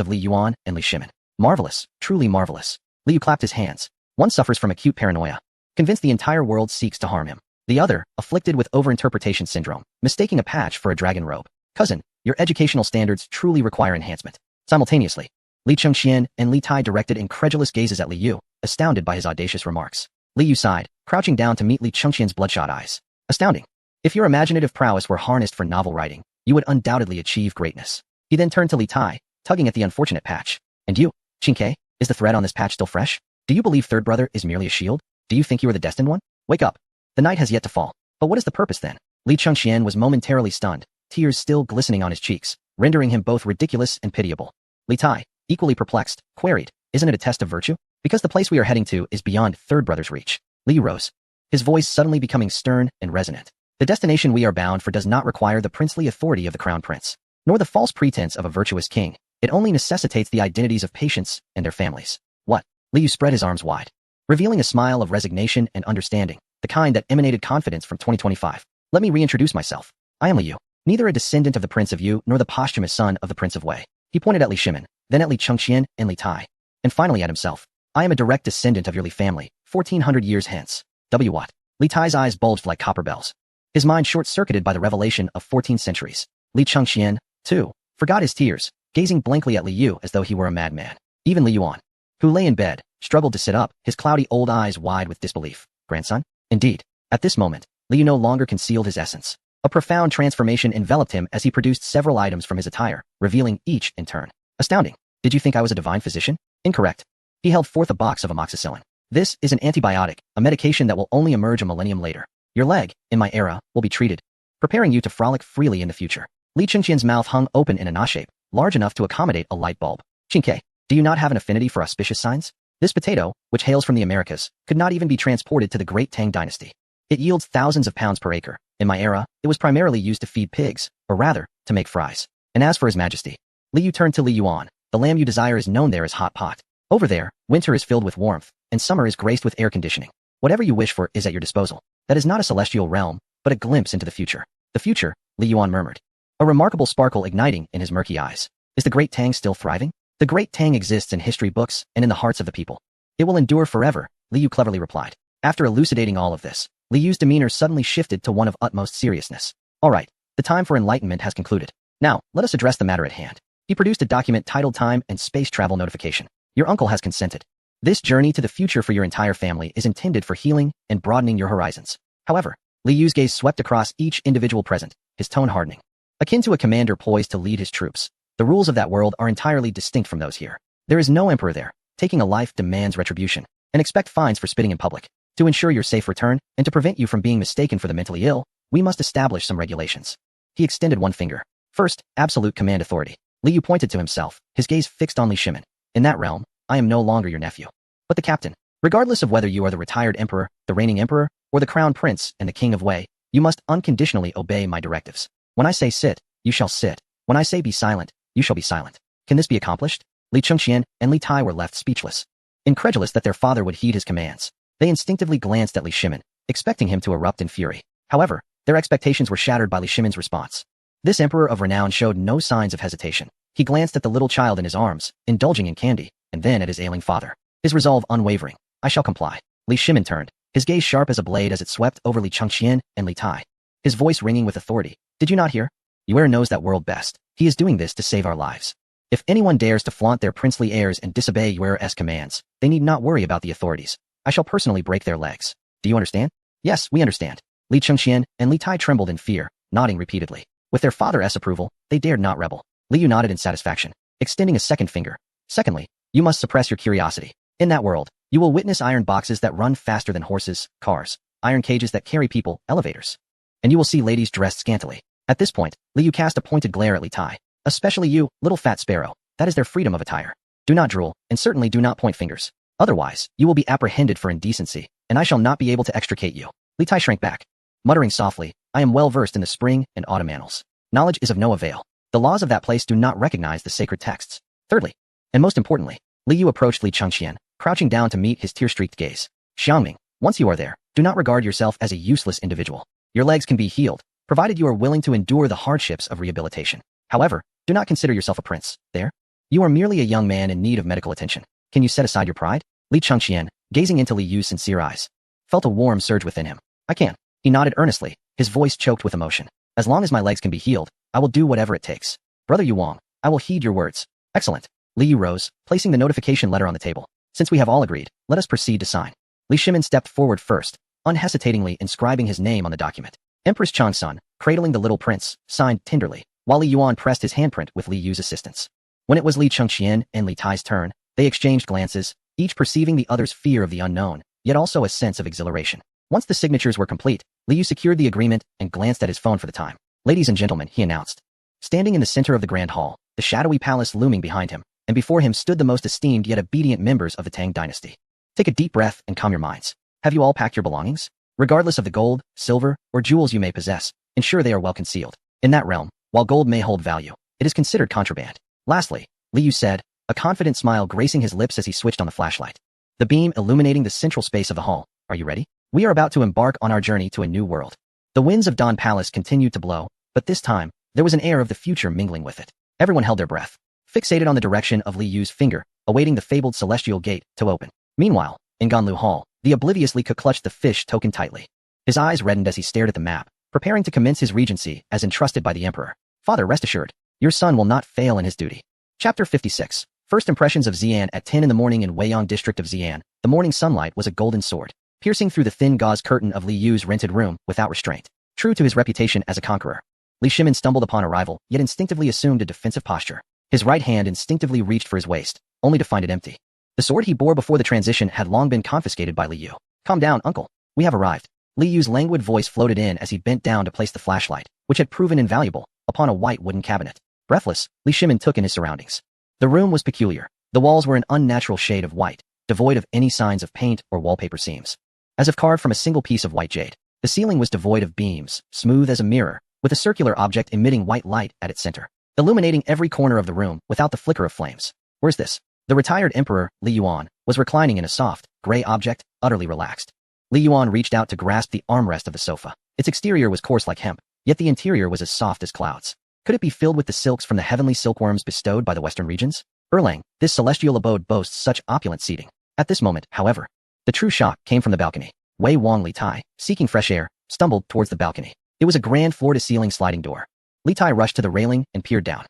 of Li Yuan and Li Shimin. Marvelous, truly marvelous. Li Yu clapped his hands. One suffers from acute paranoia, convinced the entire world seeks to harm him. The other, afflicted with overinterpretation syndrome, mistaking a patch for a dragon robe. Cousin, your educational standards truly require enhancement. Simultaneously, Li Chengqian and Li Tai directed incredulous gazes at Li Yu, astounded by his audacious remarks. Li Yu sighed, crouching down to meet Li Chengqian's bloodshot eyes. Astounding. If your imaginative prowess were harnessed for novel writing, you would undoubtedly achieve greatness. He then turned to Li Tai, tugging at the unfortunate patch. And you, Qingke, is the thread on this patch still fresh? Do you believe third brother is merely a shield? Do you think you are the destined one? Wake up. The night has yet to fall. But what is the purpose then? Li Chengqian was momentarily stunned, tears still glistening on his cheeks, rendering him both ridiculous and pitiable. Li Tai, equally perplexed, queried, isn't it a test of virtue? Because the place we are heading to is beyond third brother's reach. Li Yu rose, his voice suddenly becoming stern and resonant. The destination we are bound for does not require the princely authority of the crown prince, nor the false pretense of a virtuous king. It only necessitates the identities of patients and their families. What? Li Yu spread his arms wide, revealing a smile of resignation and understanding, the kind that emanated confidence from 2025. Let me reintroduce myself. I am Li Yu, neither a descendant of the Prince of Yu nor the posthumous son of the Prince of Wei. He pointed at Li Shimin, then at Li Chengqian and Li Tai, and finally at himself. I am a direct descendant of your Li family, 1400 years hence. What? Li Tai's eyes bulged like copper bells, his mind short-circuited by the revelation of 14 centuries. Li Chengqian, too, forgot his tears, gazing blankly at Li Yu as though he were a madman. Even Li Yuan, who lay in bed, struggled to sit up, his cloudy old eyes wide with disbelief. Grandson? Indeed. At this moment, Li Yu no longer concealed his essence. A profound transformation enveloped him as he produced several items from his attire, revealing each in turn. Astounding. Did you think I was a divine physician? Incorrect. He held forth a box of amoxicillin. This is an antibiotic, a medication that will only emerge a millennium later. Your leg, in my era, will be treated, preparing you to frolic freely in the future. Li Chengqian's mouth hung open in a Na shape, large enough to accommodate a light bulb. Qingke, do you not have an affinity for auspicious signs? This potato, which hails from the Americas, could not even be transported to the Great Tang Dynasty. It yields thousands of pounds per acre. In my era, it was primarily used to feed pigs, or rather, to make fries. And as for His Majesty, Li Yu turned to Li Yuan. The lamb you desire is known there as hot pot. Over there, winter is filled with warmth, and summer is graced with air conditioning. Whatever you wish for is at your disposal. That is not a celestial realm, but a glimpse into the future. The future, Li Yuan murmured, a remarkable sparkle igniting in his murky eyes. Is the Great Tang still thriving? The Great Tang exists in history books and in the hearts of the people. It will endure forever, Li Yu cleverly replied. After elucidating all of this, Li Yu's demeanor suddenly shifted to one of utmost seriousness. All right, the time for enlightenment has concluded. Now, let us address the matter at hand. He produced a document titled Time and Space Travel Notification. Your uncle has consented. This journey to the future for your entire family is intended for healing and broadening your horizons. However, Li Yu's gaze swept across each individual present, his tone hardening. Akin to a commander poised to lead his troops, the rules of that world are entirely distinct from those here. There is no emperor there. Taking a life demands retribution, and expect fines for spitting in public. To ensure your safe return, and to prevent you from being mistaken for the mentally ill, we must establish some regulations. He extended one finger. First, absolute command authority. Li Yu pointed to himself, his gaze fixed on Li Shimin. In that realm, I am no longer your nephew, but the captain. Regardless of whether you are the retired emperor, the reigning emperor, or the crown prince and the king of Wei, you must unconditionally obey my directives. When I say sit, you shall sit. When I say be silent, you shall be silent. Can this be accomplished? Li Chengqian and Li Tai were left speechless, incredulous that their father would heed his commands. They instinctively glanced at Li Shimin, expecting him to erupt in fury. However, their expectations were shattered by Li Shimin's response. This emperor of renown showed no signs of hesitation. He glanced at the little child in his arms, indulging in candy, and then at his ailing father. His resolve unwavering. I shall comply. Li Shimin turned, his gaze sharp as a blade as it swept over Li Chengqian and Li Tai, his voice ringing with authority. Did you not hear? Yue knows that world best. He is doing this to save our lives. If anyone dares to flaunt their princely airs and disobey Yue's commands, they need not worry about the authorities. I shall personally break their legs. Do you understand? Yes, we understand. Li Chengqian and Li Tai trembled in fear, nodding repeatedly. With their father's approval, they dared not rebel. Li Yu nodded in satisfaction, extending a second finger. Secondly, You must suppress your curiosity. In that world, you will witness iron boxes that run faster than horses, cars, iron cages that carry people, elevators. And you will see ladies dressed scantily. At this point, Li Yu cast a pointed glare at Li Tai. Especially you, little fat sparrow. That is their freedom of attire. Do not drool, and certainly do not point fingers. Otherwise, you will be apprehended for indecency, and I shall not be able to extricate you. Li Tai shrank back, muttering softly, I am well versed in the spring and autumn annals. Knowledge is of no avail. The laws of that place do not recognize the sacred texts. Thirdly, and most importantly, Li Yu approached Li Chengqian, crouching down to meet his tear-streaked gaze. Xiangming, once you are there, do not regard yourself as a useless individual. Your legs can be healed, provided you are willing to endure the hardships of rehabilitation. However, do not consider yourself a prince. There? You are merely a young man in need of medical attention. Can you set aside your pride? Li Chengqian, gazing into Li Yu's sincere eyes, felt a warm surge within him. I can. He nodded earnestly, his voice choked with emotion. As long as my legs can be healed, I will do whatever it takes. Brother Yuang, I will heed your words. Excellent. Li Yu rose, placing the notification letter on the table. Since we have all agreed, let us proceed to sign. Li Shimin stepped forward first, unhesitatingly inscribing his name on the document. Empress Changsun, cradling the little prince, signed tenderly, while Li Yuan pressed his handprint with Li Yu's assistance. When it was Li Chengqian and Li Tai's turn, they exchanged glances, each perceiving the other's fear of the unknown, yet also a sense of exhilaration. Once the signatures were complete, Li Yu secured the agreement and glanced at his phone for the time. Ladies and gentlemen, he announced. Standing in the center of the grand hall, the shadowy palace looming behind him, and before him stood the most esteemed yet obedient members of the Tang dynasty. Take a deep breath and calm your minds. Have you all packed your belongings? Regardless of the gold, silver, or jewels you may possess, ensure they are well concealed. In that realm, while gold may hold value, it is considered contraband. Lastly, Li Yu said, a confident smile gracing his lips as he switched on the flashlight. The beam illuminating the central space of the hall. Are you ready? We are about to embark on our journey to a new world. The winds of Dawn Palace continued to blow, but this time, there was an air of the future mingling with it. Everyone held their breath, fixated on the direction of Li Yu's finger, awaiting the fabled celestial gate to open. Meanwhile, in Ganlu Hall, the oblivious Li Ke clutched the fish token tightly. His eyes reddened as he stared at the map, preparing to commence his regency as entrusted by the emperor. Father, rest assured, your son will not fail in his duty. Chapter 56. First impressions of Xi'an. At 10 in the morning in Weiyang district of Xi'an, the morning sunlight was a golden sword, piercing through the thin gauze curtain of Li Yu's rented room without restraint. True to his reputation as a conqueror, Li Shimin stumbled upon arrival, yet instinctively assumed a defensive posture. His right hand instinctively reached for his waist, only to find it empty. The sword he bore before the transition had long been confiscated by Li Yu. Calm down, uncle. We have arrived. Li Yu's languid voice floated in as he bent down to place the flashlight, which had proven invaluable, upon a white wooden cabinet. Breathless, Li Shimin took in his surroundings. The room was peculiar. The walls were an unnatural shade of white, devoid of any signs of paint or wallpaper seams. As if carved from a single piece of white jade, the ceiling was devoid of beams, smooth as a mirror, with a circular object emitting white light at its center, illuminating every corner of the room without the flicker of flames. Where's this? The retired emperor, Li Yuan, was reclining in a soft, gray object, utterly relaxed. Li Yuan reached out to grasp the armrest of the sofa. Its exterior was coarse like hemp, yet the interior was as soft as clouds. Could it be filled with the silks from the heavenly silkworms bestowed by the western regions? Erlang, this celestial abode boasts such opulent seating. At this moment, however, the true shock came from the balcony. Wei Wang Li Tai, seeking fresh air, stumbled towards the balcony. It was a grand floor-to-ceiling sliding door. Li Tai rushed to the railing and peered down.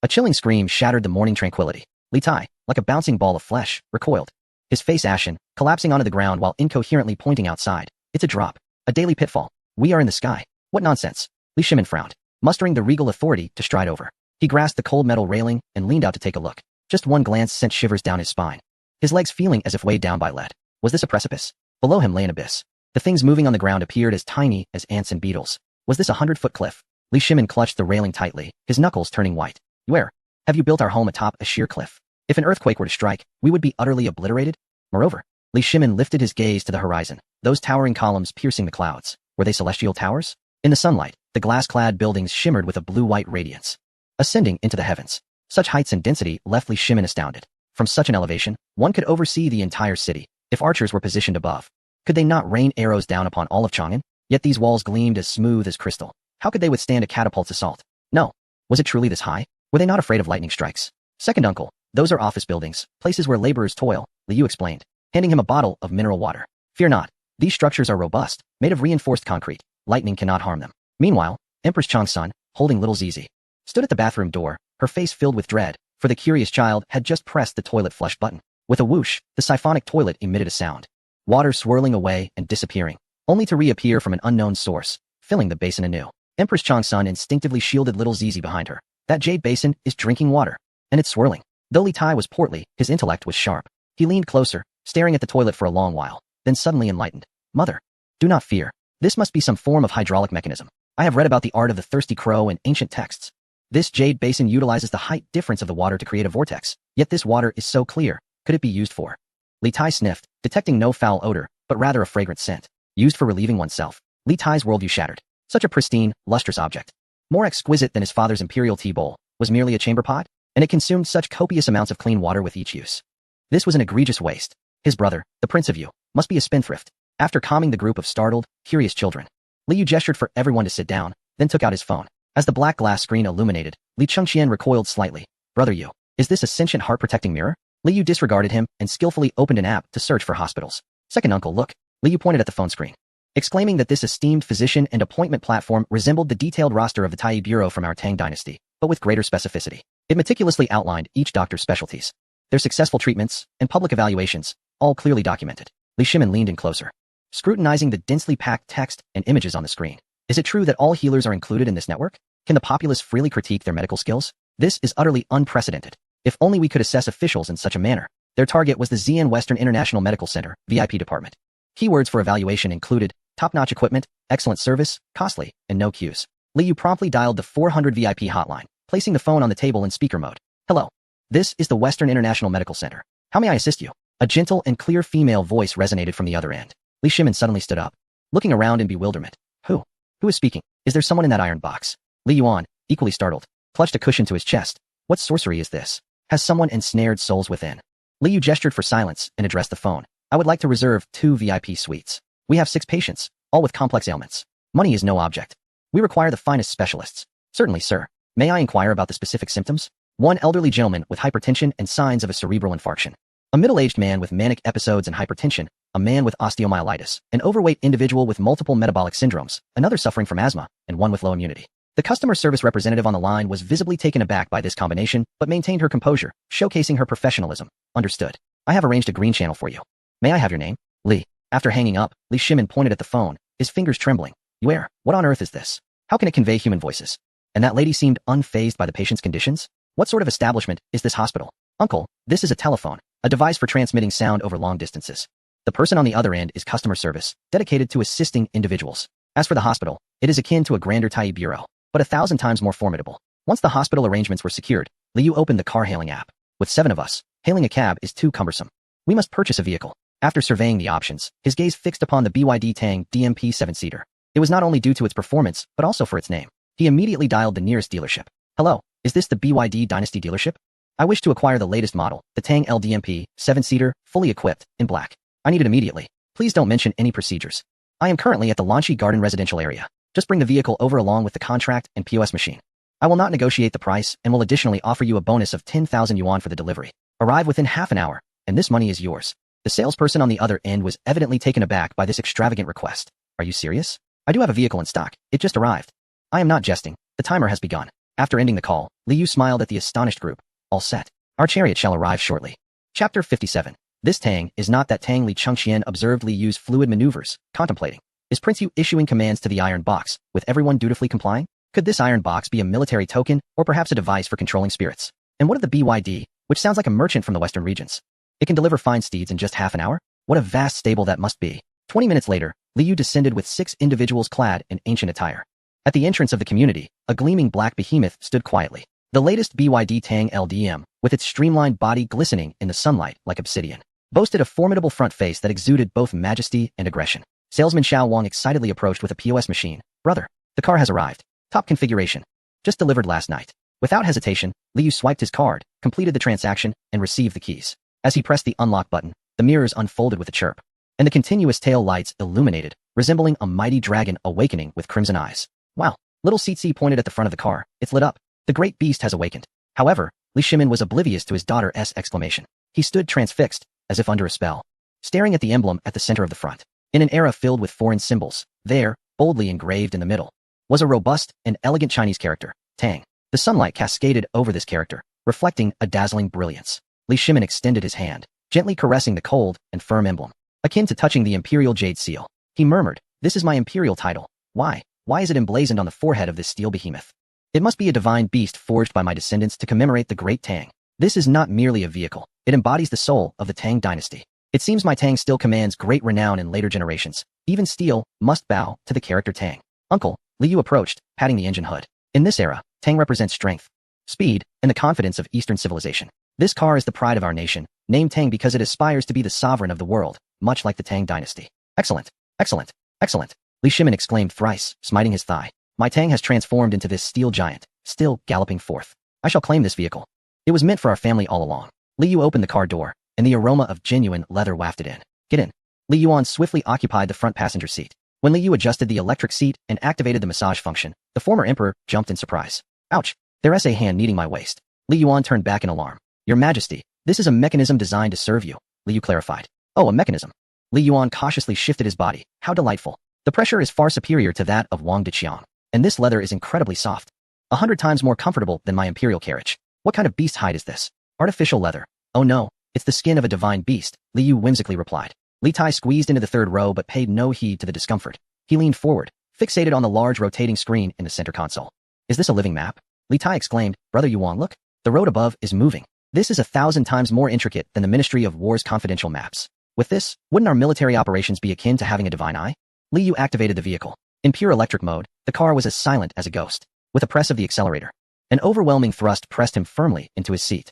A chilling scream shattered the morning tranquility. Li Tai, like a bouncing ball of flesh, recoiled. His face ashen, collapsing onto the ground while incoherently pointing outside. It's a drop. A daily pitfall. We are in the sky. What nonsense. Li Shimin frowned, mustering the regal authority to stride over. He grasped the cold metal railing and leaned out to take a look. Just one glance sent shivers down his spine, his legs feeling as if weighed down by lead. Was this a precipice? Below him lay an abyss. The things moving on the ground appeared as tiny as ants and beetles. Was this a 100-foot cliff? Li Shimin clutched the railing tightly, his knuckles turning white. Where? Have you built our home atop a sheer cliff? If an earthquake were to strike, we would be utterly obliterated. Moreover, Li Shimin lifted his gaze to the horizon. Those towering columns piercing the clouds. Were they celestial towers? In the sunlight, the glass-clad buildings shimmered with a blue-white radiance, ascending into the heavens. Such heights and density left Li Shimin astounded. From such an elevation, one could oversee the entire city. If archers were positioned above, could they not rain arrows down upon all of Chang'an? Yet these walls gleamed as smooth as crystal. How could they withstand a catapult's assault? No. Was it truly this high? Were they not afraid of lightning strikes? Second uncle, those are office buildings, places where laborers toil, Li Yu explained, handing him a bottle of mineral water. Fear not. These structures are robust, made of reinforced concrete. Lightning cannot harm them. Meanwhile, Empress Changsun, holding little Zizi, stood at the bathroom door, her face filled with dread, for the curious child had just pressed the toilet flush button. With a whoosh, the siphonic toilet emitted a sound. Water swirling away and disappearing, only to reappear from an unknown source, filling the basin anew. Empress Changsun instinctively shielded little Zizi behind her. That jade basin is drinking water, and it's swirling. Though Li Tai was portly, his intellect was sharp. He leaned closer, staring at the toilet for a long while, then suddenly enlightened. Mother, do not fear. This must be some form of hydraulic mechanism. I have read about the art of the thirsty crow in ancient texts. This jade basin utilizes the height difference of the water to create a vortex, yet this water is so clear. Could it be used for? Li Tai sniffed, detecting no foul odor, but rather a fragrant scent. Used for relieving oneself. Li Tai's worldview shattered. Such a pristine, lustrous object. More exquisite than his father's imperial tea bowl, was merely a chamber pot, and it consumed such copious amounts of clean water with each use. This was an egregious waste. His brother, the Prince of Yu, must be a spendthrift. After calming the group of startled, curious children, Li Yu gestured for everyone to sit down, then took out his phone. As the black glass screen illuminated, Li Chengqian recoiled slightly. Brother Yu, is this a sentient heart-protecting mirror? Li Yu disregarded him and skillfully opened an app to search for hospitals. Second uncle, look. Li Yu pointed at the phone screen, exclaiming that this esteemed physician and appointment platform resembled the detailed roster of the Tai Bureau from our Tang dynasty, but with greater specificity. It meticulously outlined each doctor's specialties, their successful treatments, and public evaluations, all clearly documented. Li Shimin leaned in closer, scrutinizing the densely packed text and images on the screen. Is it true that all healers are included in this network? Can the populace freely critique their medical skills? This is utterly unprecedented. If only we could assess officials in such a manner. Their target was the Xi'an Western International Medical Center, VIP department. Keywords for evaluation included top-notch equipment, excellent service, costly, and no queues. Li Yu promptly dialed the 400 VIP hotline, placing the phone on the table in speaker mode. Hello. This is the Western International Medical Center. How may I assist you? A gentle and clear female voice resonated from the other end. Li Shimin suddenly stood up, looking around in bewilderment. Who? Who is speaking? Is there someone in that iron box? Li Yuan, equally startled, clutched a cushion to his chest. What sorcery is this? Has someone ensnared souls within? Li Yu gestured for silence and addressed the phone. I would like to reserve 2 VIP suites. We have 6 patients, all with complex ailments. Money is no object. We require the finest specialists. Certainly, sir. May I inquire about the specific symptoms? One elderly gentleman with hypertension and signs of a cerebral infarction. A middle-aged man with manic episodes and hypertension. A man with osteomyelitis. An overweight individual with multiple metabolic syndromes. Another suffering from asthma. And one with low immunity. The customer service representative on the line was visibly taken aback by this combination, but maintained her composure, showcasing her professionalism. Understood. I have arranged a green channel for you. May I have your name? Li. After hanging up, Li Shimin pointed at the phone, his fingers trembling. Where? What on earth is this? How can it convey human voices? And that lady seemed unfazed by the patient's conditions? What sort of establishment is this hospital? Uncle, this is a telephone, a device for transmitting sound over long distances. The person on the other end is customer service, dedicated to assisting individuals. As for the hospital, it is akin to a grander Tai bureau, but 1,000 times more formidable. Once the hospital arrangements were secured, Li Yu opened the car-hailing app. With 7 of us, hailing a cab is too cumbersome. We must purchase a vehicle. After surveying the options, his gaze fixed upon the BYD Tang DMP 7-seater. It was not only due to its performance, but also for its name. He immediately dialed the nearest dealership. Hello, is this the BYD Dynasty dealership? I wish to acquire the latest model, the Tang LDMP 7-seater, fully equipped, in black. I need it immediately. Please don't mention any procedures. I am currently at the Lanchi Garden residential area. Just bring the vehicle over along with the contract and POS machine. I will not negotiate the price and will additionally offer you a bonus of 10,000 yuan for the delivery. Arrive within half an hour, and this money is yours. The salesperson on the other end was evidently taken aback by this extravagant request. Are you serious? I do have a vehicle in stock. It just arrived. I am not jesting. The timer has begun. After ending the call, Li Yu smiled at the astonished group. All set. Our chariot shall arrive shortly. Chapter 57. This Tang is not that Tang. Li Chengqian observed Li Yu's fluid maneuvers, contemplating. Is Prince Yu issuing commands to the iron box, with everyone dutifully complying? Could this iron box be a military token, or perhaps a device for controlling spirits? And what of the BYD, which sounds like a merchant from the western regions? It can deliver fine steeds in just half an hour? What a vast stable that must be. 20 minutes later, Li Yu descended with 6 individuals clad in ancient attire. At the entrance of the community, a gleaming black behemoth stood quietly. The latest BYD Tang LDM, with its streamlined body glistening in the sunlight like obsidian, boasted a formidable front face that exuded both majesty and aggression. Salesman Xiao Wang excitedly approached with a POS machine. Brother, the car has arrived. Top configuration. Just delivered last night. Without hesitation, Li Yu swiped his card, completed the transaction, and received the keys. As he pressed the unlock button, the mirrors unfolded with a chirp, and the continuous tail lights illuminated, resembling a mighty dragon awakening with crimson eyes. Wow! Little Tsitsi pointed at the front of the car. It's lit up. The great beast has awakened. However, Li Shimin was oblivious to his daughter's exclamation. He stood transfixed, as if under a spell, staring at the emblem at the center of the front. In an era filled with foreign symbols, there, boldly engraved in the middle, was a robust and elegant Chinese character, Tang. The sunlight cascaded over this character, reflecting a dazzling brilliance. Li Shimin extended his hand, gently caressing the cold and firm emblem, akin to touching the imperial jade seal. He murmured, "This is my imperial title. Why? Why is it emblazoned on the forehead of this steel behemoth? It must be a divine beast forged by my descendants to commemorate the great Tang." This is not merely a vehicle. It embodies the soul of the Tang dynasty. It seems my Tang still commands great renown in later generations. Even steel must bow to the character Tang. Uncle, Li Yu approached, patting the engine hood. In this era, Tang represents strength, speed, and the confidence of Eastern civilization. This car is the pride of our nation, named Tang because it aspires to be the sovereign of the world, much like the Tang dynasty. Excellent, excellent, excellent, Li Shimin exclaimed thrice, smiting his thigh. My Tang has transformed into this steel giant, still galloping forth. I shall claim this vehicle. It was meant for our family all along. Li Yu opened the car door, and the aroma of genuine leather wafted in. Get in. Li Yuan swiftly occupied the front passenger seat. When Li Yu adjusted the electric seat and activated the massage function, the former emperor jumped in surprise. Ouch! There's a hand kneading my waist. Li Yuan turned back in alarm. Your Majesty, this is a mechanism designed to serve you, Li Yu clarified. Oh, a mechanism. Li Yuan cautiously shifted his body. How delightful. The pressure is far superior to that of Wang Deqiang, and this leather is incredibly soft. 100 times more comfortable than my imperial carriage. What kind of beast hide is this? Artificial leather. Oh no, it's the skin of a divine beast, Li Yu whimsically replied. Li Tai squeezed into the third row but paid no heed to the discomfort. He leaned forward, fixated on the large rotating screen in the center console. Is this a living map? Li Tai exclaimed. Brother Yuan, look. The road above is moving. This is 1,000 times more intricate than the Ministry of War's confidential maps. With this, wouldn't our military operations be akin to having a divine eye? Li Yu activated the vehicle. In pure electric mode, the car was as silent as a ghost. With a press of the accelerator, an overwhelming thrust pressed him firmly into his seat.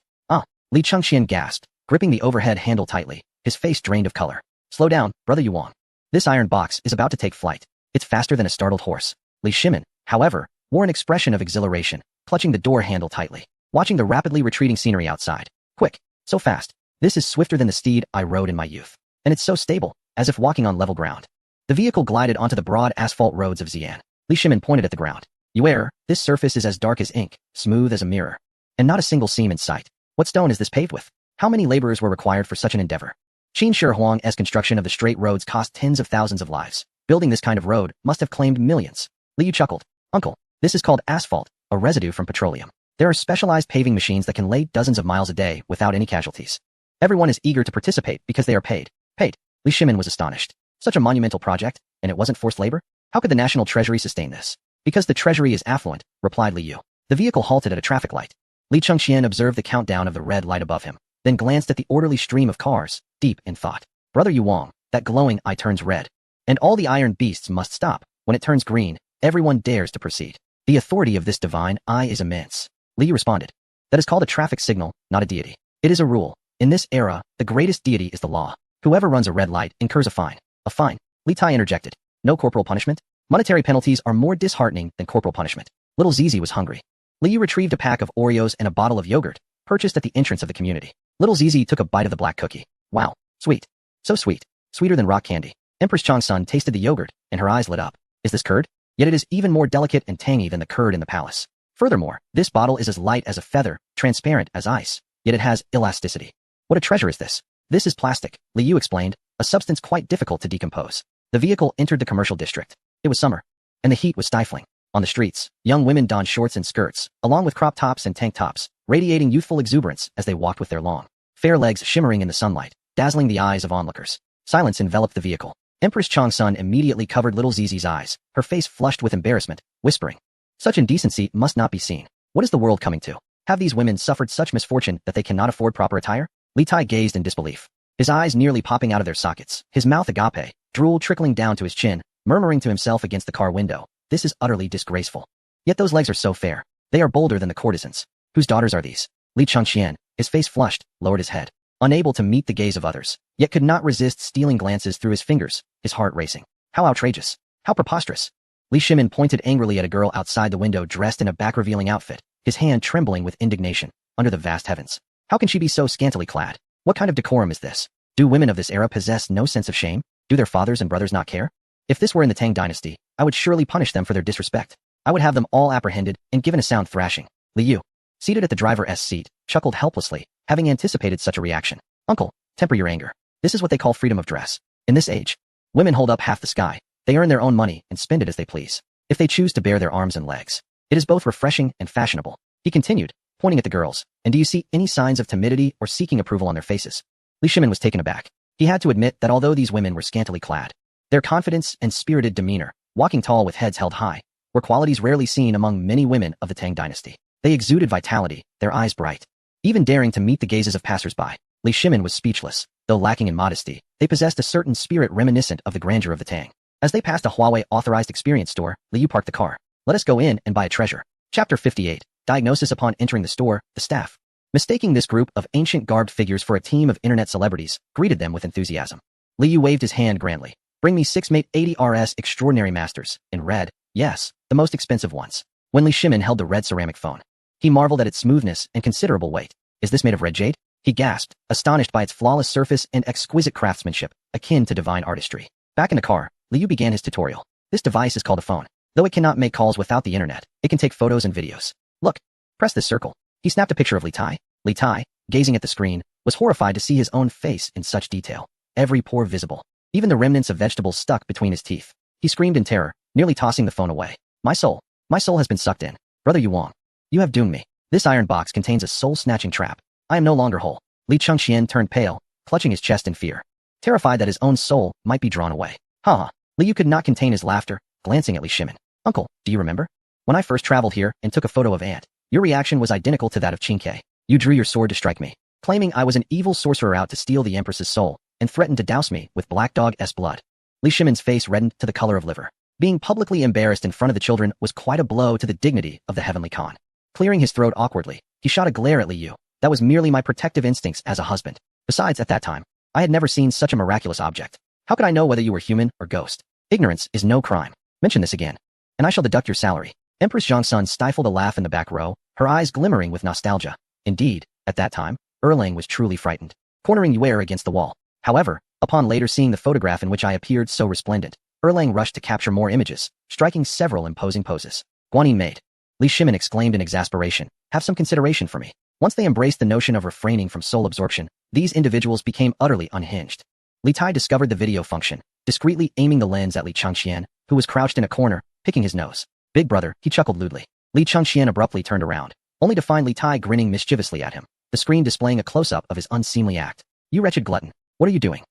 Li Chengxian gasped, gripping the overhead handle tightly, his face drained of color. Slow down, Brother Yuan. This iron box is about to take flight. It's faster than a startled horse. Li Shimin, however, wore an expression of exhilaration, clutching the door handle tightly, watching the rapidly retreating scenery outside. Quick, so fast. This is swifter than the steed I rode in my youth. And it's so stable, as if walking on level ground. The vehicle glided onto the broad asphalt roads of Xi'an. Li Shimin pointed at the ground. You err, this surface is as dark as ink, smooth as a mirror. And not a single seam in sight. What stone is this paved with? How many laborers were required for such an endeavor? Qin Shi Huang's construction of the straight roads cost tens of thousands of lives. Building this kind of road must have claimed millions. Li Yu chuckled. Uncle, this is called asphalt, a residue from petroleum. There are specialized paving machines that can lay dozens of miles a day without any casualties. Everyone is eager to participate because they are paid. Paid. Li Shimin was astonished. Such a monumental project, and it wasn't forced labor? How could the national treasury sustain this? Because the treasury is affluent, replied Li Yu. The vehicle halted at a traffic light. Li Chengxian observed the countdown of the red light above him, then glanced at the orderly stream of cars, deep in thought. Brother Yuan, that glowing eye turns red. And all the iron beasts must stop. When it turns green, everyone dares to proceed. The authority of this divine eye is immense. Li Yu responded. That is called a traffic signal, not a deity. It is a rule. In this era, the greatest deity is the law. Whoever runs a red light incurs a fine. A fine. Li Tai interjected. No corporal punishment? Monetary penalties are more disheartening than corporal punishment. Little Zizi was hungry. Li Yu retrieved a pack of Oreos and a bottle of yogurt, purchased at the entrance of the community. Little Zizi took a bite of the black cookie. Wow, sweet. So sweet. Sweeter than rock candy. Empress Changsun tasted the yogurt, and her eyes lit up. Is this curd? Yet it is even more delicate and tangy than the curd in the palace. Furthermore, this bottle is as light as a feather, transparent as ice, yet it has elasticity. What a treasure is this? This is plastic, Li Yu explained, a substance quite difficult to decompose. The vehicle entered the commercial district. It was summer, and the heat was stifling. On the streets, young women donned shorts and skirts, along with crop tops and tank tops, radiating youthful exuberance as they walked with their long, fair legs shimmering in the sunlight, dazzling the eyes of onlookers. Silence enveloped the vehicle. Empress Changsun immediately covered little Zizi's eyes, her face flushed with embarrassment, whispering, such indecency must not be seen. What is the world coming to? Have these women suffered such misfortune that they cannot afford proper attire? Li Tai gazed in disbelief, his eyes nearly popping out of their sockets, his mouth agape, drool trickling down to his chin, murmuring to himself against the car window. This is utterly disgraceful. Yet those legs are so fair. They are bolder than the courtesans. Whose daughters are these? Li Chengxian, his face flushed, lowered his head, unable to meet the gaze of others, yet could not resist stealing glances through his fingers, his heart racing. How outrageous. How preposterous. Li Shimin pointed angrily at a girl outside the window dressed in a back-revealing outfit, his hand trembling with indignation, under the vast heavens. How can she be so scantily clad? What kind of decorum is this? Do women of this era possess no sense of shame? Do their fathers and brothers not care? If this were in the Tang dynasty, I would surely punish them for their disrespect. I would have them all apprehended and given a sound thrashing. Li Yu, seated at the driver's seat, chuckled helplessly, having anticipated such a reaction. Uncle, temper your anger. This is what they call freedom of dress. In this age, women hold up half the sky. They earn their own money and spend it as they please. If they choose to bare their arms and legs, it is both refreshing and fashionable. He continued, pointing at the girls. And do you see any signs of timidity or seeking approval on their faces? Li Shimin was taken aback. He had to admit that although these women were scantily clad, their confidence and spirited demeanor, walking tall with heads held high, were qualities rarely seen among many women of the Tang dynasty. They exuded vitality, their eyes bright. even daring to meet the gazes of passersby. Li Shimin was speechless. Though lacking in modesty, they possessed a certain spirit reminiscent of the grandeur of the Tang. As they passed a Huawei-authorized experience store, Li Yu parked the car. Let us go in and buy a treasure. Chapter 58. Diagnosis. Upon entering the store, the staff, mistaking this group of ancient garbed figures for a team of internet celebrities, greeted them with enthusiasm. Li Yu waved his hand grandly. Bring me 6 Mate 80 RS Extraordinary Masters, in red. Yes, the most expensive ones. When Li Shimin held the red ceramic phone, he marveled at its smoothness and considerable weight. Is this made of red jade? He gasped, astonished by its flawless surface and exquisite craftsmanship, akin to divine artistry. Back in the car, Li Yu began his tutorial. This device is called a phone. Though it cannot make calls without the internet, it can take photos and videos. Look, press this circle. He snapped a picture of Li Tai. Li Tai, gazing at the screen, was horrified to see his own face in such detail. Every pore visible. Even the remnants of vegetables stuck between his teeth. He screamed in terror, nearly tossing the phone away. My soul has been sucked in. Brother Yuang, you have doomed me. This iron box contains a soul-snatching trap. I am no longer whole. Li Chengxian turned pale, clutching his chest in fear, terrified that his own soul might be drawn away. Ha! Li Yu could not contain his laughter, glancing at Li Shimin. Uncle, do you remember? When I first traveled here and took a photo of Aunt, your reaction was identical to that of Qingke. You drew your sword to strike me, claiming I was an evil sorcerer out to steal the Empress's soul, and threatened to douse me with Black Dog's blood. Li Shimin's face reddened to the color of liver. Being publicly embarrassed in front of the children was quite a blow to the dignity of the Heavenly Khan. Clearing his throat awkwardly, he shot a glare at Li Yu. That was merely my protective instincts as a husband. Besides, at that time, I had never seen such a miraculous object. How could I know whether you were human or ghost? Ignorance is no crime. Mention this again, and I shall deduct your salary. Empress Zhongsun stifled a laugh in the back row, her eyes glimmering with nostalgia. Indeed, at that time, Erlang was truly frightened, cornering Yuer against the wall. However, upon later seeing the photograph in which I appeared so resplendent, Erlang rushed to capture more images, striking several imposing poses. Guanyin maid. Li Shimin exclaimed in exasperation. Have some consideration for me. Once they embraced the notion of refraining from soul absorption, these individuals became utterly unhinged. Li Tai discovered the video function, discreetly aiming the lens at Li Chengxian, who was crouched in a corner, picking his nose. Big brother, he chuckled lewdly. Li Chengxian abruptly turned around, only to find Li Tai grinning mischievously at him, the screen displaying a close-up of his unseemly act. You wretched glutton, what are you doing?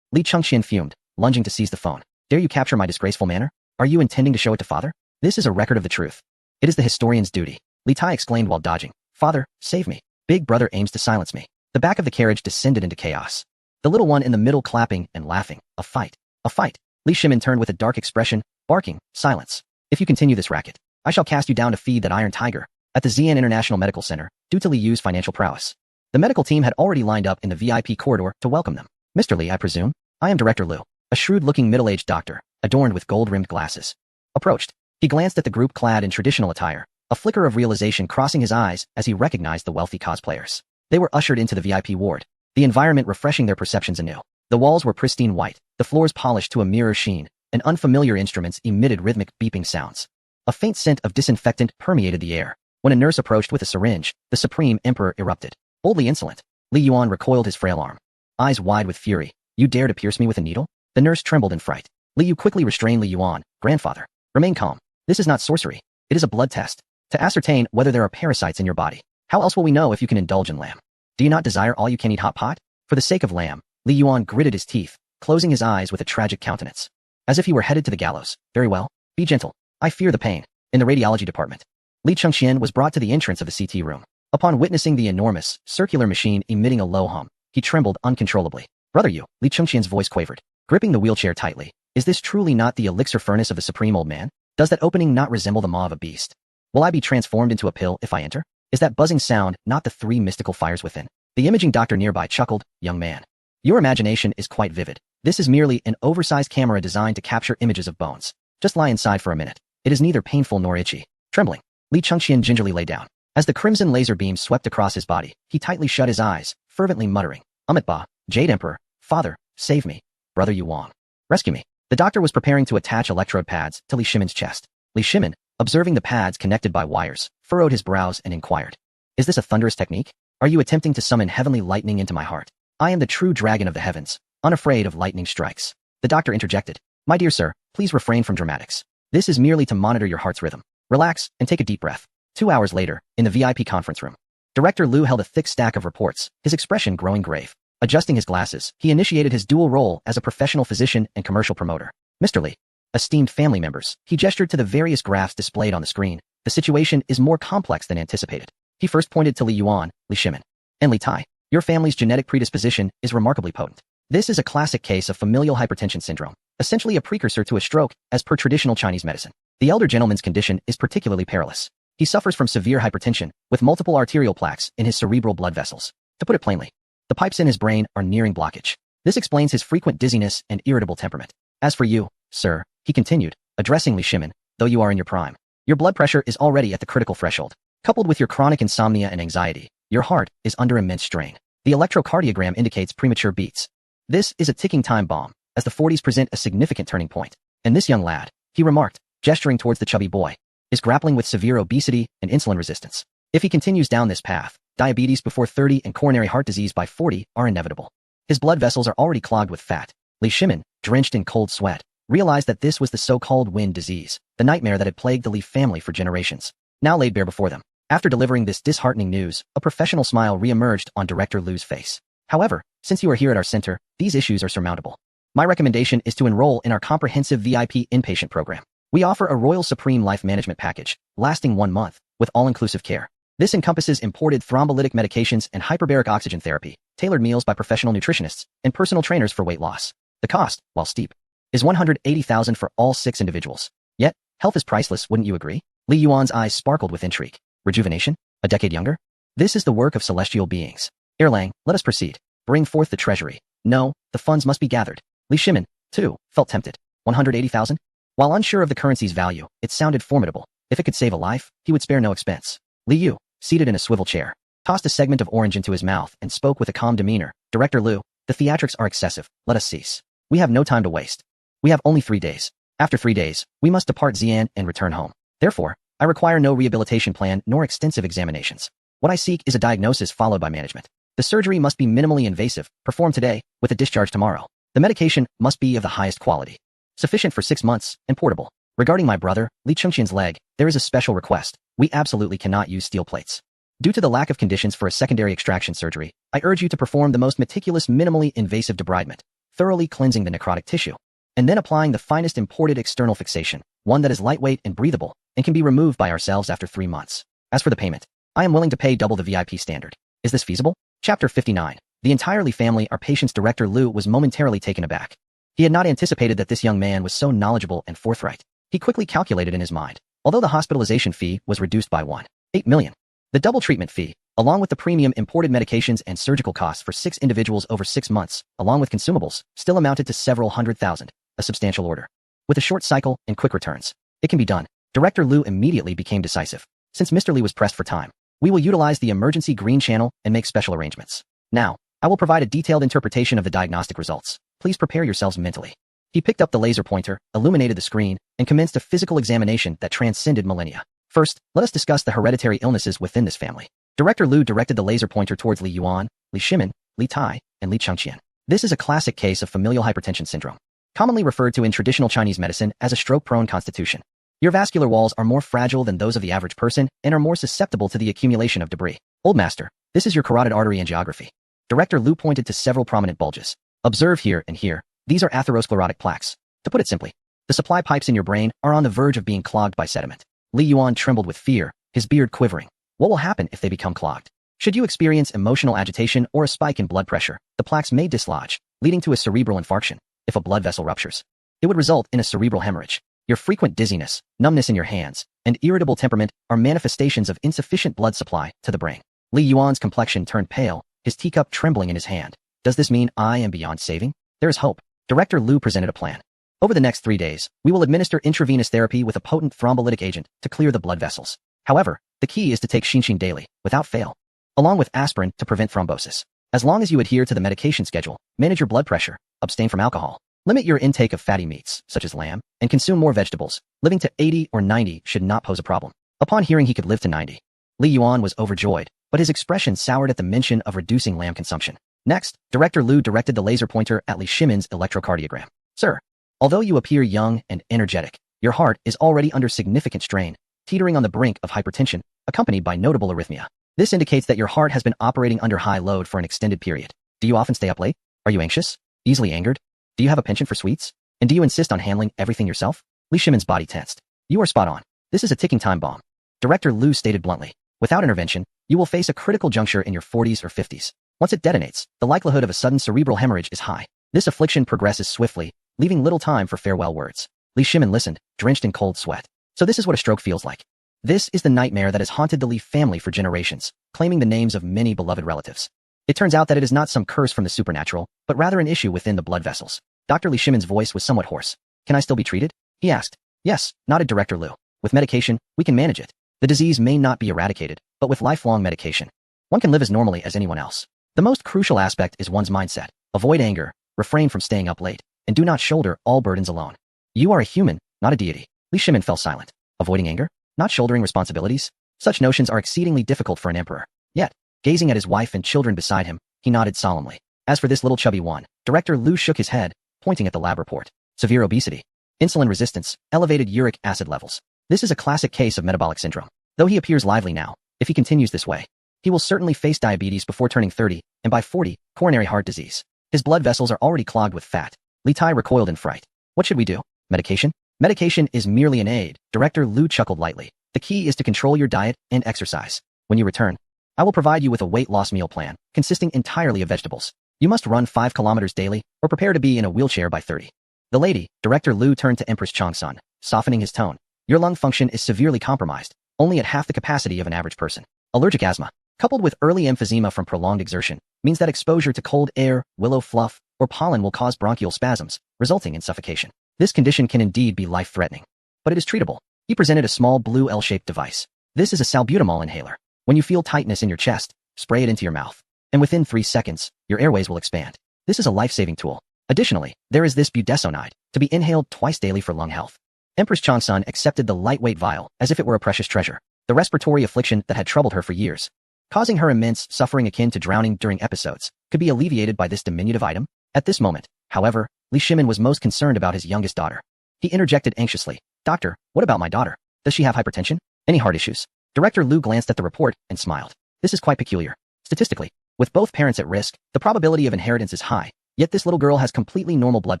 Li Chengxian fumed, lunging to seize the phone. Dare you capture my disgraceful manner? Are you intending to show it to father? This is a record of the truth. It is the historian's duty. Li Tai exclaimed while dodging. Father, save me. Big brother aims to silence me. The back of the carriage descended into chaos. The little one in the middle clapping and laughing. A fight. A fight. Li Shimin turned with a dark expression, barking, silence. If you continue this racket, I shall cast you down to feed that iron tiger. At the Xi'an International Medical Center, due to Li Yu's financial prowess, the medical team had already lined up in the VIP corridor to welcome them. Mr. Li, I presume? I am Director Liu, a shrewd-looking middle-aged doctor, adorned with gold-rimmed glasses. Approached. He glanced at the group clad in traditional attire, a flicker of realization crossing his eyes as he recognized the wealthy cosplayers. They were ushered into the VIP ward, the environment refreshing their perceptions anew. The walls were pristine white, the floors polished to a mirror sheen, and unfamiliar instruments emitted rhythmic beeping sounds. A faint scent of disinfectant permeated the air. When a nurse approached with a syringe, the Supreme Emperor erupted. Boldly insolent, Li Yuan recoiled his frail arm. Eyes wide with fury. You dare to pierce me with a needle? The nurse trembled in fright. Li Yu quickly restrained Li Yuan. Grandfather, remain calm. This is not sorcery. It is a blood test, to ascertain whether there are parasites in your body. How else will we know if you can indulge in lamb? Do you not desire all-you-can-eat hot pot? For the sake of lamb, Li Yuan gritted his teeth, closing his eyes with a tragic countenance. As if he were headed to the gallows. Very well. Be gentle. I fear the pain. In the radiology department, Li Chengxian was brought to the entrance of the CT room. Upon witnessing the enormous, circular machine emitting a low hum, he trembled uncontrollably. Brother Yu, Li Chengxian's voice quavered, gripping the wheelchair tightly. Is this truly not the elixir furnace of the Supreme Old Man? Does that opening not resemble the maw of a beast? Will I be transformed into a pill if I enter? Is that buzzing sound not the 3 mystical fires within? The imaging doctor nearby chuckled. Young man, your imagination is quite vivid. This is merely an oversized camera designed to capture images of bones. Just lie inside for a minute. It is neither painful nor itchy. Trembling, Li Chengxian gingerly lay down. As the crimson laser beam swept across his body, he tightly shut his eyes, fervently muttering, Amitabha, Jade Emperor, Father, save me. Brother Yuang, rescue me. The doctor was preparing to attach electrode pads to Li Shimin's chest. Li Shimin, observing the pads connected by wires, furrowed his brows and inquired. Is this a thunderous technique? Are you attempting to summon heavenly lightning into my heart? I am the true dragon of the heavens, unafraid of lightning strikes. The doctor interjected. My dear sir, please refrain from dramatics. This is merely to monitor your heart's rhythm. Relax and take a deep breath. 2 hours later, in the VIP conference room, Director Liu held a thick stack of reports, his expression growing grave. Adjusting his glasses, he initiated his dual role as a professional physician and commercial promoter. Mr. Li, esteemed family members, he gestured to the various graphs displayed on the screen. The situation is more complex than anticipated. He first pointed to Li Yuan, Li Shimin. And Li Tai, your family's genetic predisposition is remarkably potent. This is a classic case of familial hypertension syndrome, essentially a precursor to a stroke as per traditional Chinese medicine. The elder gentleman's condition is particularly perilous. He suffers from severe hypertension, with multiple arterial plaques in his cerebral blood vessels. To put it plainly, the pipes in his brain are nearing blockage. This explains his frequent dizziness and irritable temperament. As for you, sir, he continued, addressing Li Shimin, though you are in your prime, your blood pressure is already at the critical threshold. Coupled with your chronic insomnia and anxiety, your heart is under immense strain. The electrocardiogram indicates premature beats. This is a ticking time bomb, as the 40s present a significant turning point. And this young lad, he remarked, gesturing towards the chubby boy, is grappling with severe obesity and insulin resistance. If he continues down this path, diabetes before 30 and coronary heart disease by 40 are inevitable. His blood vessels are already clogged with fat. Li Shimin, drenched in cold sweat, realized that this was the so-called wind disease, the nightmare that had plagued the Li family for generations, now laid bare before them. After delivering this disheartening news, a professional smile re-emerged on Director Lu's face. However, since you are here at our center, these issues are surmountable. My recommendation is to enroll in our comprehensive VIP inpatient program. We offer a Royal Supreme Life Management package, lasting 1 month, with all-inclusive care. This encompasses imported thrombolytic medications and hyperbaric oxygen therapy, tailored meals by professional nutritionists, and personal trainers for weight loss. The cost, while steep, is $180,000 for all 6 individuals. Yet, health is priceless, wouldn't you agree? Li Yuan's eyes sparkled with intrigue. Rejuvenation? A decade younger? This is the work of celestial beings. Erlang, let us proceed. Bring forth the treasury. No, the funds must be gathered. Li Shimin, too, felt tempted. 180,000? While unsure of the currency's value, it sounded formidable. If it could save a life, he would spare no expense. Li Yu, seated in a swivel chair, tossed a segment of orange into his mouth and spoke with a calm demeanor. Director Lu, the theatrics are excessive. Let us cease. We have no time to waste. We have only 3 days. After 3 days, we must depart Xi'an and return home. Therefore, I require no rehabilitation plan nor extensive examinations. What I seek is a diagnosis followed by management. The surgery must be minimally invasive, performed today, with a discharge tomorrow. The medication must be of the highest quality, sufficient for 6 months, and portable. Regarding my brother, Li Chengqian's leg, there is a special request. We absolutely cannot use steel plates. Due to the lack of conditions for a secondary extraction surgery, I urge you to perform the most meticulous minimally invasive debridement, thoroughly cleansing the necrotic tissue, and then applying the finest imported external fixation, one that is lightweight and breathable, and can be removed by ourselves after 3 months. As for the payment, I am willing to pay double the VIP standard. Is this feasible? Chapter 59. The entire Li family, our patient's Director Lu was momentarily taken aback. He had not anticipated that this young man was so knowledgeable and forthright. He quickly calculated in his mind, although the hospitalization fee was reduced by 1.8 million. The double treatment fee, along with the premium imported medications and surgical costs for 6 individuals over 6 months, along with consumables, still amounted to several $100,000, a substantial order. With a short cycle and quick returns, it can be done. Director Lu immediately became decisive. Since Mr. Li was pressed for time, we will utilize the emergency green channel and make special arrangements. Now, I will provide a detailed interpretation of the diagnostic results. Please prepare yourselves mentally. He picked up the laser pointer, illuminated the screen, and commenced a physical examination that transcended millennia. First, let us discuss the hereditary illnesses within this family. Director Lu directed the laser pointer towards Li Yuan, Li Shimin, Li Tai, and Li Chengqian. This is a classic case of familial hypertension syndrome, commonly referred to in traditional Chinese medicine as a stroke-prone constitution. Your vascular walls are more fragile than those of the average person and are more susceptible to the accumulation of debris. Old master, this is your carotid artery angiography. Director Lu pointed to several prominent bulges. Observe here and here. These are atherosclerotic plaques. To put it simply, the supply pipes in your brain are on the verge of being clogged by sediment. Li Yuan trembled with fear, his beard quivering. What will happen if they become clogged? Should you experience emotional agitation or a spike in blood pressure, the plaques may dislodge, leading to a cerebral infarction. If a blood vessel ruptures, it would result in a cerebral hemorrhage. Your frequent dizziness, numbness in your hands, and irritable temperament are manifestations of insufficient blood supply to the brain. Li Yuan's complexion turned pale, his teacup trembling in his hand. Does this mean I am beyond saving? There is hope. Director Lu presented a plan. Over the next 3 days, we will administer intravenous therapy with a potent thrombolytic agent to clear the blood vessels. However, the key is to take Xinxin daily, without fail, along with aspirin to prevent thrombosis. As long as you adhere to the medication schedule, manage your blood pressure, abstain from alcohol, limit your intake of fatty meats, such as lamb, and consume more vegetables. Living to 80 or 90 should not pose a problem. Upon hearing he could live to 90, Li Yuan was overjoyed, but his expression soured at the mention of reducing lamb consumption. Next, Director Lu directed the laser pointer at Li Shimin's electrocardiogram. Sir, although you appear young and energetic, your heart is already under significant strain, teetering on the brink of hypertension, accompanied by notable arrhythmia. This indicates that your heart has been operating under high load for an extended period. Do you often stay up late? Are you anxious? Easily angered? Do you have a penchant for sweets? And do you insist on handling everything yourself? Li Shimin's body tensed. You are spot on. This is a ticking time bomb. Director Lu stated bluntly. Without intervention, you will face a critical juncture in your 40s or 50s. Once it detonates, the likelihood of a sudden cerebral hemorrhage is high. This affliction progresses swiftly, leaving little time for farewell words. Li Shimin listened, drenched in cold sweat. So this is what a stroke feels like. This is the nightmare that has haunted the Li family for generations, claiming the names of many beloved relatives. It turns out that it is not some curse from the supernatural, but rather an issue within the blood vessels. Dr. Li Shimin's voice was somewhat hoarse. Can I still be treated? He asked. Yes, nodded Director Lu. With medication, we can manage it. The disease may not be eradicated, but with lifelong medication, one can live as normally as anyone else. The most crucial aspect is one's mindset. Avoid anger, refrain from staying up late, and do not shoulder all burdens alone. You are a human, not a deity. Li Shimin fell silent. Avoiding anger? Not shouldering responsibilities? Such notions are exceedingly difficult for an emperor. Yet, gazing at his wife and children beside him, he nodded solemnly. As for this little chubby one, Director Lu shook his head, pointing at the lab report. Severe obesity, insulin resistance, elevated uric acid levels. This is a classic case of metabolic syndrome. Though he appears lively now, if he continues this way, he will certainly face diabetes before turning 30, and by 40, coronary heart disease. His blood vessels are already clogged with fat. Li Tai recoiled in fright. What should we do? Medication? Medication is merely an aid. Director Lu chuckled lightly. The key is to control your diet and exercise. When you return, I will provide you with a weight loss meal plan, consisting entirely of vegetables. You must run 5 kilometers daily, or prepare to be in a wheelchair by 30. The lady, Director Lu turned to Empress Changsun, softening his tone. Your lung function is severely compromised, only at half the capacity of an average person. Allergic asthma, coupled with early emphysema from prolonged exertion, means that exposure to cold air, willow fluff, or pollen will cause bronchial spasms, resulting in suffocation. This condition can indeed be life-threatening, but it is treatable. He presented a small blue L-shaped device. This is a salbutamol inhaler. When you feel tightness in your chest, spray it into your mouth, and within 3 seconds, your airways will expand. This is a life-saving tool. Additionally, there is this budesonide, to be inhaled twice daily for lung health. Empress Changsun accepted the lightweight vial as if it were a precious treasure. The respiratory affliction that had troubled her for years, causing her immense suffering akin to drowning during episodes, could be alleviated by this diminutive item. At this moment, however, Li Shimin was most concerned about his youngest daughter. He interjected anxiously. Doctor, what about my daughter? Does she have hypertension? Any heart issues? Director Lu glanced at the report and smiled. This is quite peculiar. Statistically, with both parents at risk, the probability of inheritance is high. Yet this little girl has completely normal blood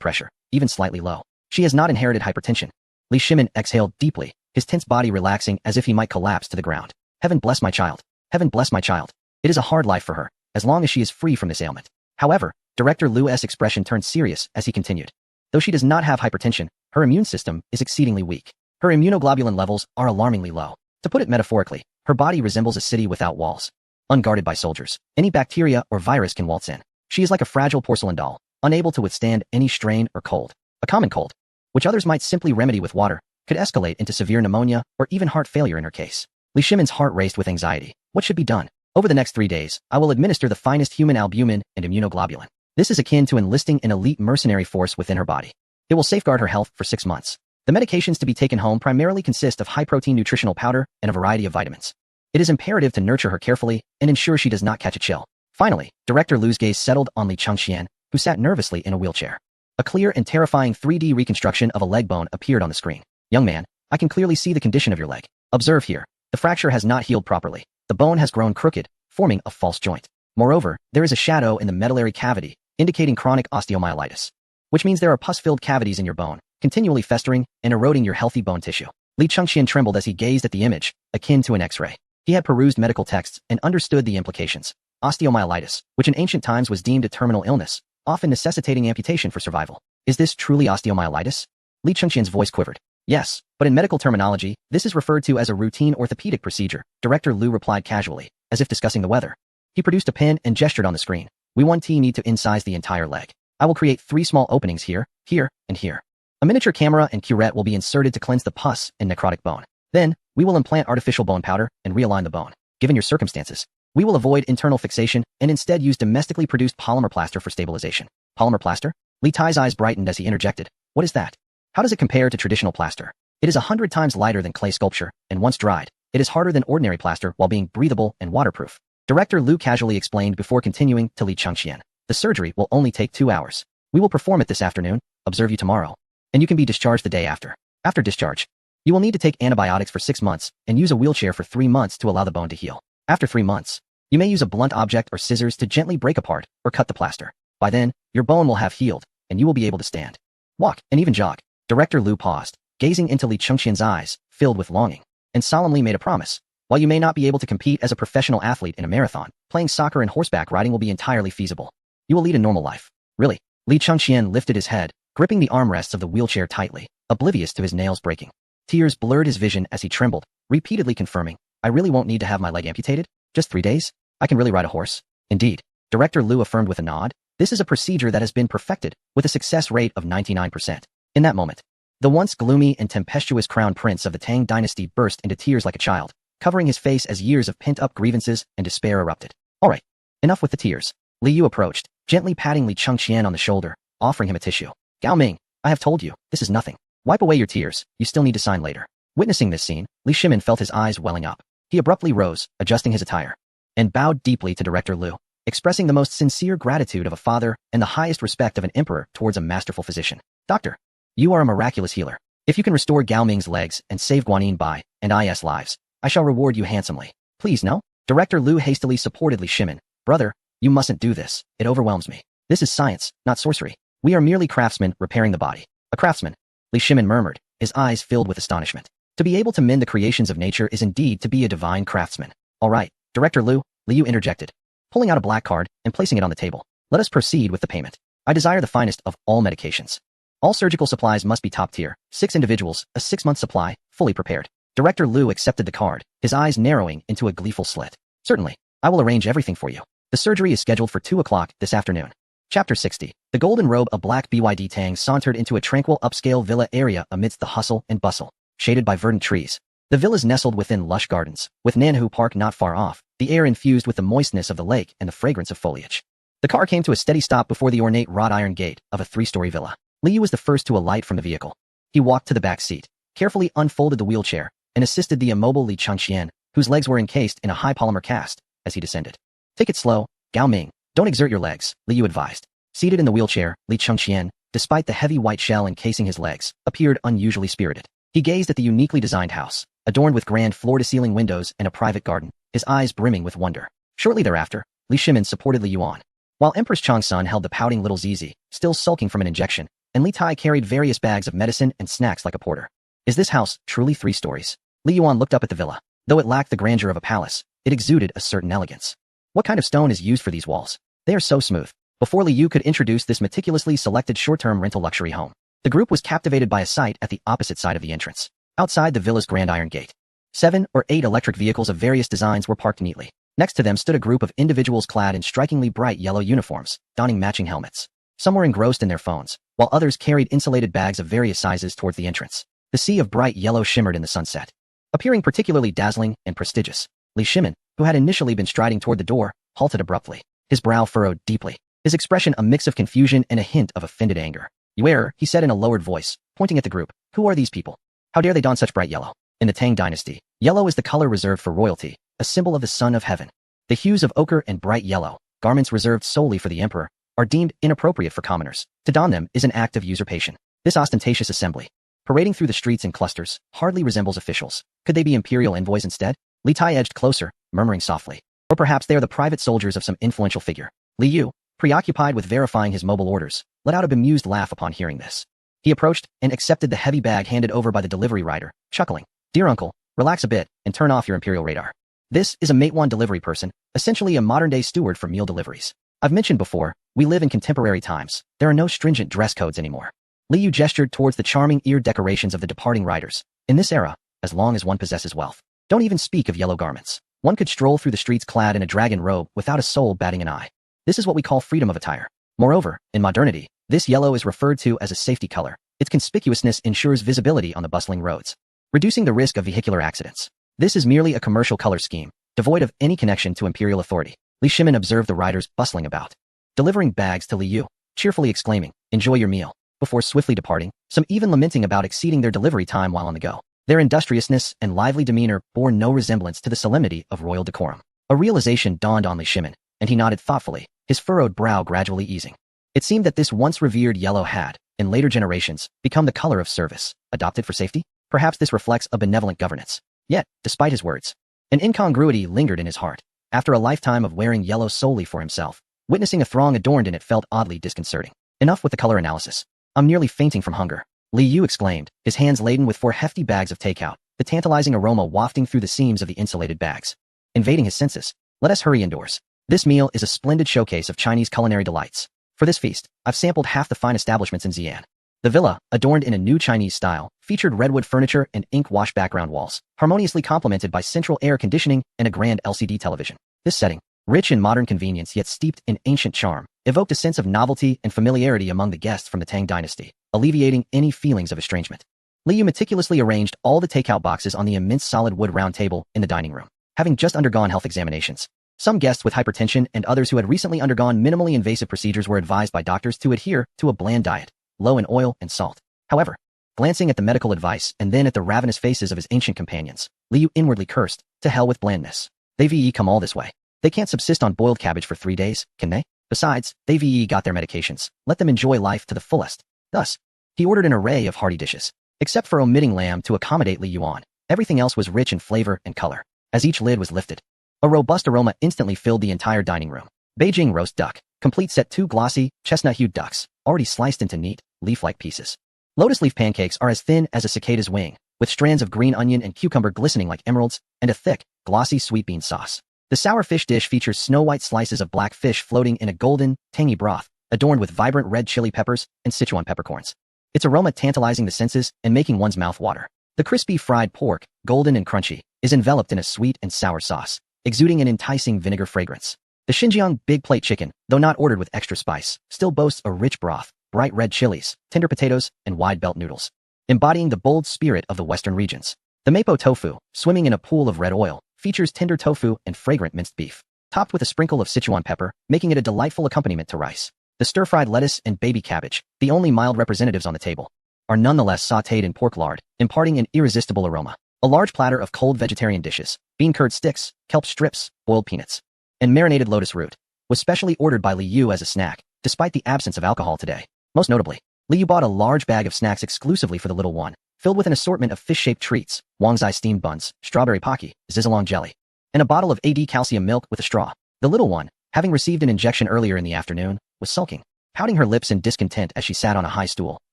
pressure, even slightly low. She has not inherited hypertension. Li Shimin exhaled deeply, his tense body relaxing as if he might collapse to the ground. Heaven bless my child. Heaven bless my child. It is a hard life for her, as long as she is free from this ailment. However, Director Lu's expression turned serious as he continued. Though she does not have hypertension, her immune system is exceedingly weak. Her immunoglobulin levels are alarmingly low. To put it metaphorically, her body resembles a city without walls. Unguarded by soldiers, any bacteria or virus can waltz in. She is like a fragile porcelain doll, unable to withstand any strain or cold. A common cold, which others might simply remedy with water, could escalate into severe pneumonia or even heart failure in her case. Li Shimin's heart raced with anxiety. What should be done? Over the next 3 days, I will administer the finest human albumin and immunoglobulin. This is akin to enlisting an elite mercenary force within her body. It will safeguard her health for 6 months. The medications to be taken home primarily consist of high-protein nutritional powder and a variety of vitamins. It is imperative to nurture her carefully and ensure she does not catch a chill. Finally, Director Lu's gaze settled on Li Changxian, who sat nervously in a wheelchair. A clear and terrifying 3D reconstruction of a leg bone appeared on the screen. Young man, I can clearly see the condition of your leg. Observe here. The fracture has not healed properly. The bone has grown crooked, forming a false joint. Moreover, there is a shadow in the medullary cavity, indicating chronic osteomyelitis, which means there are pus-filled cavities in your bone, continually festering and eroding your healthy bone tissue. Li Changxian trembled as he gazed at the image, akin to an X-ray. He had perused medical texts and understood the implications. Osteomyelitis, which in ancient times was deemed a terminal illness, often necessitating amputation for survival. Is this truly osteomyelitis? Li Changxian's voice quivered. Yes, but in medical terminology, this is referred to as a routine orthopedic procedure. Director Lu replied casually, as if discussing the weather. He produced a pen and gestured on the screen. We need to incise the entire leg. I will create 3 small openings here, here, and here. A miniature camera and curette will be inserted to cleanse the pus and necrotic bone. Then, we will implant artificial bone powder and realign the bone. Given your circumstances, we will avoid internal fixation and instead use domestically produced polymer plaster for stabilization. Polymer plaster? Li Tai's eyes brightened as he interjected. What is that? How does it compare to traditional plaster? It is 100 times lighter than clay sculpture, and once dried, it is harder than ordinary plaster while being breathable and waterproof. Director Lu casually explained before continuing to Li Changxian. The surgery will only take 2 hours. We will perform it this afternoon, observe you tomorrow, and you can be discharged the day after. After discharge, you will need to take antibiotics for 6 months and use a wheelchair for 3 months to allow the bone to heal. After 3 months, you may use a blunt object or scissors to gently break apart or cut the plaster. By then, your bone will have healed, and you will be able to stand, walk, and even jog. Director Lu paused, gazing into Li Changxian's eyes, filled with longing, and solemnly made a promise. While you may not be able to compete as a professional athlete in a marathon, playing soccer and horseback riding will be entirely feasible. You will lead a normal life. Really? Li Chengqian lifted his head, gripping the armrests of the wheelchair tightly, oblivious to his nails breaking. Tears blurred his vision as he trembled, repeatedly confirming, I really won't need to have my leg amputated? Just 3 days? I can really ride a horse? Indeed. Director Liu affirmed with a nod. This is a procedure that has been perfected, with a success rate of 99%. In that moment, the once gloomy and tempestuous crown prince of the Tang dynasty burst into tears like a child, covering his face as years of pent-up grievances and despair erupted. All right, enough with the tears. Li Yu approached, gently patting Li Chengqian on the shoulder, offering him a tissue. Gao Ming, I have told you, this is nothing. Wipe away your tears, you still need to sign later. Witnessing this scene, Li Shimin felt his eyes welling up. He abruptly rose, adjusting his attire, and bowed deeply to Director Liu, expressing the most sincere gratitude of a father and the highest respect of an emperor towards a masterful physician. Doctor, you are a miraculous healer. If you can restore Gao Ming's legs and save Guanyin Bai and IS lives, I shall reward you handsomely. Please no? Director Liu hastily supported Li Shimin. Brother, you mustn't do this. It overwhelms me. This is science, not sorcery. We are merely craftsmen repairing the body. A craftsman, Li Shimin murmured, his eyes filled with astonishment. To be able to mend the creations of nature is indeed to be a divine craftsman. All right, Director Liu, Li Yu interjected, pulling out a black card and placing it on the table. Let us proceed with the payment. I desire the finest of all medications. All surgical supplies must be top tier. 6 individuals, a 6-month supply, fully prepared. Director Liu accepted the card, his eyes narrowing into a gleeful slit. Certainly, I will arrange everything for you. The surgery is scheduled for 2 o'clock this afternoon. Chapter 60. The golden robe of black BYD Tang sauntered into a tranquil upscale villa area amidst the hustle and bustle, shaded by verdant trees. The villas nestled within lush gardens, with Nanhu Park not far off, the air infused with the moistness of the lake and the fragrance of foliage. The car came to a steady stop before the ornate wrought iron gate of a 3-story villa. Li Yu was the first to alight from the vehicle. He walked to the back seat, carefully unfolded the wheelchair, and assisted the immobile Li Chengqian, whose legs were encased in a high polymer cast, as he descended. Take it slow, Gao Ming. Don't exert your legs, Li Yu advised. Seated in the wheelchair, Li Chengqian, despite the heavy white shell encasing his legs, appeared unusually spirited. He gazed at the uniquely designed house, adorned with grand floor-to-ceiling windows and a private garden, his eyes brimming with wonder. Shortly thereafter, Li Shimin supported Li Yuan, while Empress Changsun held the pouting little Zizi, still sulking from an injection, and Li Tai carried various bags of medicine and snacks like a porter. Is this house truly 3 stories? Li Yuan looked up at the villa. Though it lacked the grandeur of a palace, it exuded a certain elegance. What kind of stone is used for these walls? They are so smooth. Before Li Yu could introduce this meticulously selected short-term rental luxury home, the group was captivated by a sight at the opposite side of the entrance. Outside the villa's grand iron gate, 7 or 8 electric vehicles of various designs were parked neatly. Next to them stood a group of individuals clad in strikingly bright yellow uniforms, donning matching helmets. Some were engrossed in their phones, while others carried insulated bags of various sizes towards the entrance. The sea of bright yellow shimmered in the sunset, appearing particularly dazzling and prestigious. Li Shimin, who had initially been striding toward the door, halted abruptly, his brow furrowed deeply, his expression a mix of confusion and a hint of offended anger. You err, he said in a lowered voice, pointing at the group. Who are these people? How dare they don such bright yellow? In the Tang dynasty, yellow is the color reserved for royalty, a symbol of the Son of Heaven. The hues of ochre and bright yellow, garments reserved solely for the emperor, are deemed inappropriate for commoners. To don them is an act of usurpation. This ostentatious assembly, parading through the streets in clusters, hardly resembles officials. Could they be imperial envoys instead? Li Tai edged closer, murmuring softly. Or perhaps they are the private soldiers of some influential figure. Li Yu, preoccupied with verifying his mobile orders, let out a bemused laugh upon hearing this. He approached and accepted the heavy bag handed over by the delivery rider, chuckling. Dear uncle, relax a bit and turn off your imperial radar. This is a Matewan delivery person, essentially a modern-day steward for meal deliveries. I've mentioned before, we live in contemporary times. There are no stringent dress codes anymore. Li Yu gestured towards the charming ear decorations of the departing riders. In this era, as long as one possesses wealth, don't even speak of yellow garments. One could stroll through the streets clad in a dragon robe without a soul batting an eye. This is what we call freedom of attire. Moreover, in modernity, this yellow is referred to as a safety color. Its conspicuousness ensures visibility on the bustling roads, reducing the risk of vehicular accidents. This is merely a commercial color scheme, devoid of any connection to imperial authority. Li Shimin observed the riders bustling about, delivering bags to Li Yu, cheerfully exclaiming, enjoy your meal, before swiftly departing, some even lamenting about exceeding their delivery time while on the go. Their industriousness and lively demeanor bore no resemblance to the solemnity of royal decorum. A realization dawned on Li Shimin, and he nodded thoughtfully, his furrowed brow gradually easing. It seemed that this once revered yellow had, in later generations, become the color of service, adopted for safety. Perhaps this reflects a benevolent governance. Yet, despite his words, an incongruity lingered in his heart. After a lifetime of wearing yellow solely for himself, witnessing a throng adorned in it felt oddly disconcerting. Enough with the color analysis. I'm nearly fainting from hunger. Li Yu exclaimed, his hands laden with 4 hefty bags of takeout. the tantalizing aroma wafting through the seams of the insulated bags. Invading his senses. Let us hurry indoors. This meal is a splendid showcase of Chinese culinary delights. For this feast, I've sampled half the fine establishments in Xi'an. The villa, adorned in a new Chinese style, featured redwood furniture and ink-wash background walls, harmoniously complemented by central air conditioning and a grand LCD television. This setting, rich in modern convenience yet steeped in ancient charm, evoked a sense of novelty and familiarity among the guests from the Tang dynasty, alleviating any feelings of estrangement. Li Yu meticulously arranged all the takeout boxes on the immense solid wood round table in the dining room. Having just undergone health examinations, some guests with hypertension and others who had recently undergone minimally invasive procedures were advised by doctors to adhere to a bland diet, low in oil and salt. However, glancing at the medical advice and then at the ravenous faces of his ancient companions, Li Yu inwardly cursed, to hell with blandness. They've come all this way. They can't subsist on boiled cabbage for 3 days, can they? Besides, they've got their medications. Let them enjoy life to the fullest. Thus, he ordered an array of hearty dishes. Except for omitting lamb to accommodate Li Yuan, everything else was rich in flavor and color. As each lid was lifted, a robust aroma instantly filled the entire dining room. Beijing roast duck, complete set 2 glossy, chestnut-hued ducks, already sliced into neat, leaf-like pieces. Lotus leaf pancakes are as thin as a cicada's wing, with strands of green onion and cucumber glistening like emeralds, and a thick, glossy sweet bean sauce. The sour fish dish features snow-white slices of black fish floating in a golden, tangy broth, adorned with vibrant red chili peppers and Sichuan peppercorns. Its aroma tantalizing the senses and making one's mouth water. The crispy fried pork, golden and crunchy, is enveloped in a sweet and sour sauce, exuding an enticing vinegar fragrance. The Xinjiang big plate chicken, though not ordered with extra spice, still boasts a rich broth, bright red chilies, tender potatoes, and wide belt noodles, embodying the bold spirit of the western regions. The mapo tofu, swimming in a pool of red oil, features tender tofu and fragrant minced beef, topped with a sprinkle of Sichuan pepper, making it a delightful accompaniment to rice. The stir-fried lettuce and baby cabbage, the only mild representatives on the table, are nonetheless sautéed in pork lard, imparting an irresistible aroma. A large platter of cold vegetarian dishes, bean curd sticks, kelp strips, boiled peanuts, and marinated lotus root, was specially ordered by Li Yu as a snack, despite the absence of alcohol today. Most notably, Li Yu bought a large bag of snacks exclusively for the little one, filled with an assortment of fish-shaped treats, Wangzai steamed buns, strawberry pocky, zizalong jelly, and a bottle of AD calcium milk with a straw. The little one, having received an injection earlier in the afternoon, was sulking, pouting her lips in discontent as she sat on a high stool,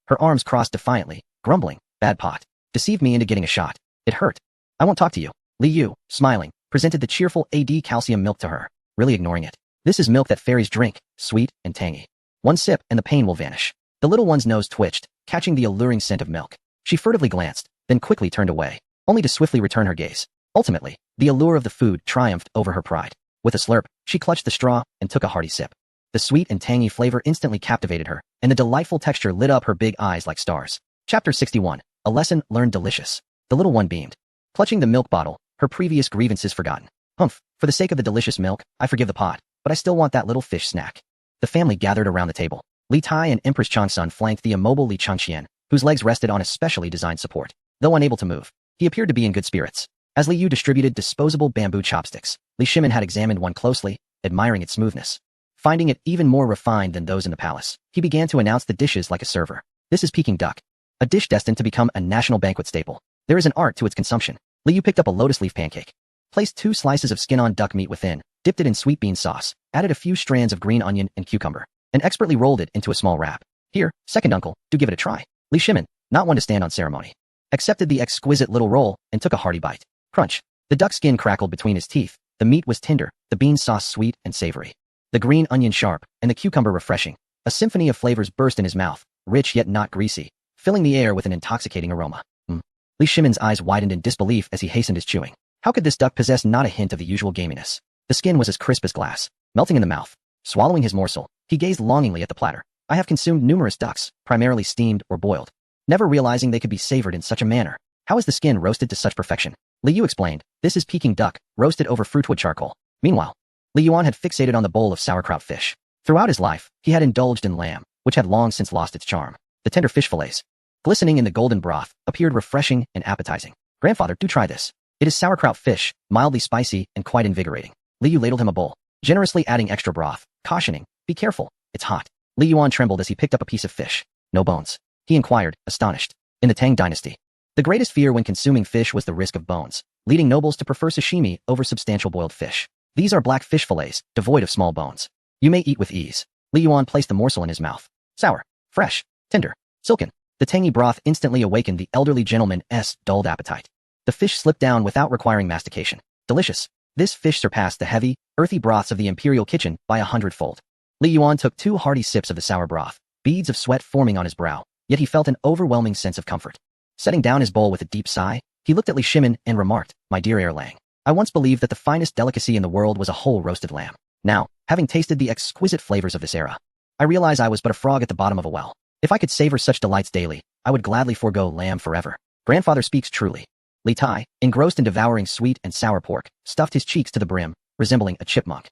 her arms crossed defiantly, grumbling, "Bad pot. Deceived me into getting a shot. It hurt. I won't talk to you." Li Yu, smiling, presented the cheerful AD calcium milk to her, really ignoring it. "This is milk that fairies drink, sweet and tangy. One sip and the pain will vanish." The little one's nose twitched, catching the alluring scent of milk. She furtively glanced, then quickly turned away, only to swiftly return her gaze. Ultimately, the allure of the food triumphed over her pride. With a slurp, she clutched the straw and took a hearty sip. The sweet and tangy flavor instantly captivated her, and the delightful texture lit up her big eyes like stars. Chapter 61. A lesson learned delicious. The little one beamed. Clutching the milk bottle, her previous grievances forgotten. "Humph, for the sake of the delicious milk, I forgive the pot, but I still want that little fish snack." The family gathered around the table. Li Tai and Empress Changsun flanked the immobile Li Changqian, whose legs rested on a specially designed support. Though unable to move, he appeared to be in good spirits. As Li Yu distributed disposable bamboo chopsticks, Li Shimin had examined one closely, admiring its smoothness. Finding it even more refined than those in the palace, he began to announce the dishes like a server. "This is Peking duck, a dish destined to become a national banquet staple. There is an art to its consumption." Li Yu picked up a lotus leaf pancake, placed 2 slices of skin-on duck meat within, dipped it in sweet bean sauce, added a few strands of green onion and cucumber, and expertly rolled it into a small wrap. "Here, second uncle, do give it a try." Li Shimin, not one to stand on ceremony, accepted the exquisite little roll and took a hearty bite. Crunch. The duck skin crackled between his teeth, the meat was tender, the bean sauce sweet and savory, the green onion sharp, and the cucumber refreshing. A symphony of flavors burst in his mouth, rich yet not greasy, filling the air with an intoxicating aroma. Li Shimin's eyes widened in disbelief as he hastened his chewing. How could this duck possess not a hint of the usual gaminess? The skin was as crisp as glass, melting in the mouth. Swallowing his morsel, he gazed longingly at the platter. "I have consumed numerous ducks, primarily steamed or boiled, never realizing they could be savored in such a manner. How is the skin roasted to such perfection?" Li Yu explained, "This is Peking duck, roasted over fruitwood charcoal." Meanwhile, Li Yuan had fixated on the bowl of sauerkraut fish. Throughout his life, he had indulged in lamb, which had long since lost its charm. The tender fish fillets, glistening in the golden broth, appeared refreshing and appetizing. "Grandfather, do try this. It is sauerkraut fish, mildly spicy and quite invigorating." Li Yu ladled him a bowl, generously adding extra broth, cautioning, "Be careful, it's hot." Li Yuan trembled as he picked up a piece of fish. "No bones?" he inquired, astonished. In the Tang dynasty, the greatest fear when consuming fish was the risk of bones, leading nobles to prefer sashimi over substantial boiled fish. "These are black fish fillets, devoid of small bones. You may eat with ease." Li Yuan placed the morsel in his mouth. Sour, fresh, tender, silken. The tangy broth instantly awakened the elderly gentleman's dulled appetite. The fish slipped down without requiring mastication. Delicious. This fish surpassed the heavy, earthy broths of the imperial kitchen by 100-fold. Li Yuan took 2 hearty sips of the sour broth, beads of sweat forming on his brow, yet he felt an overwhelming sense of comfort. Setting down his bowl with a deep sigh, he looked at Li Shimin and remarked, "My dear Erlang, I once believed that the finest delicacy in the world was a whole roasted lamb. Now, having tasted the exquisite flavors of this era, I realize I was but a frog at the bottom of a well. If I could savor such delights daily, I would gladly forego lamb forever." Grandfather speaks truly. Li Tai, engrossed in devouring sweet and sour pork, stuffed his cheeks to the brim, resembling a chipmunk.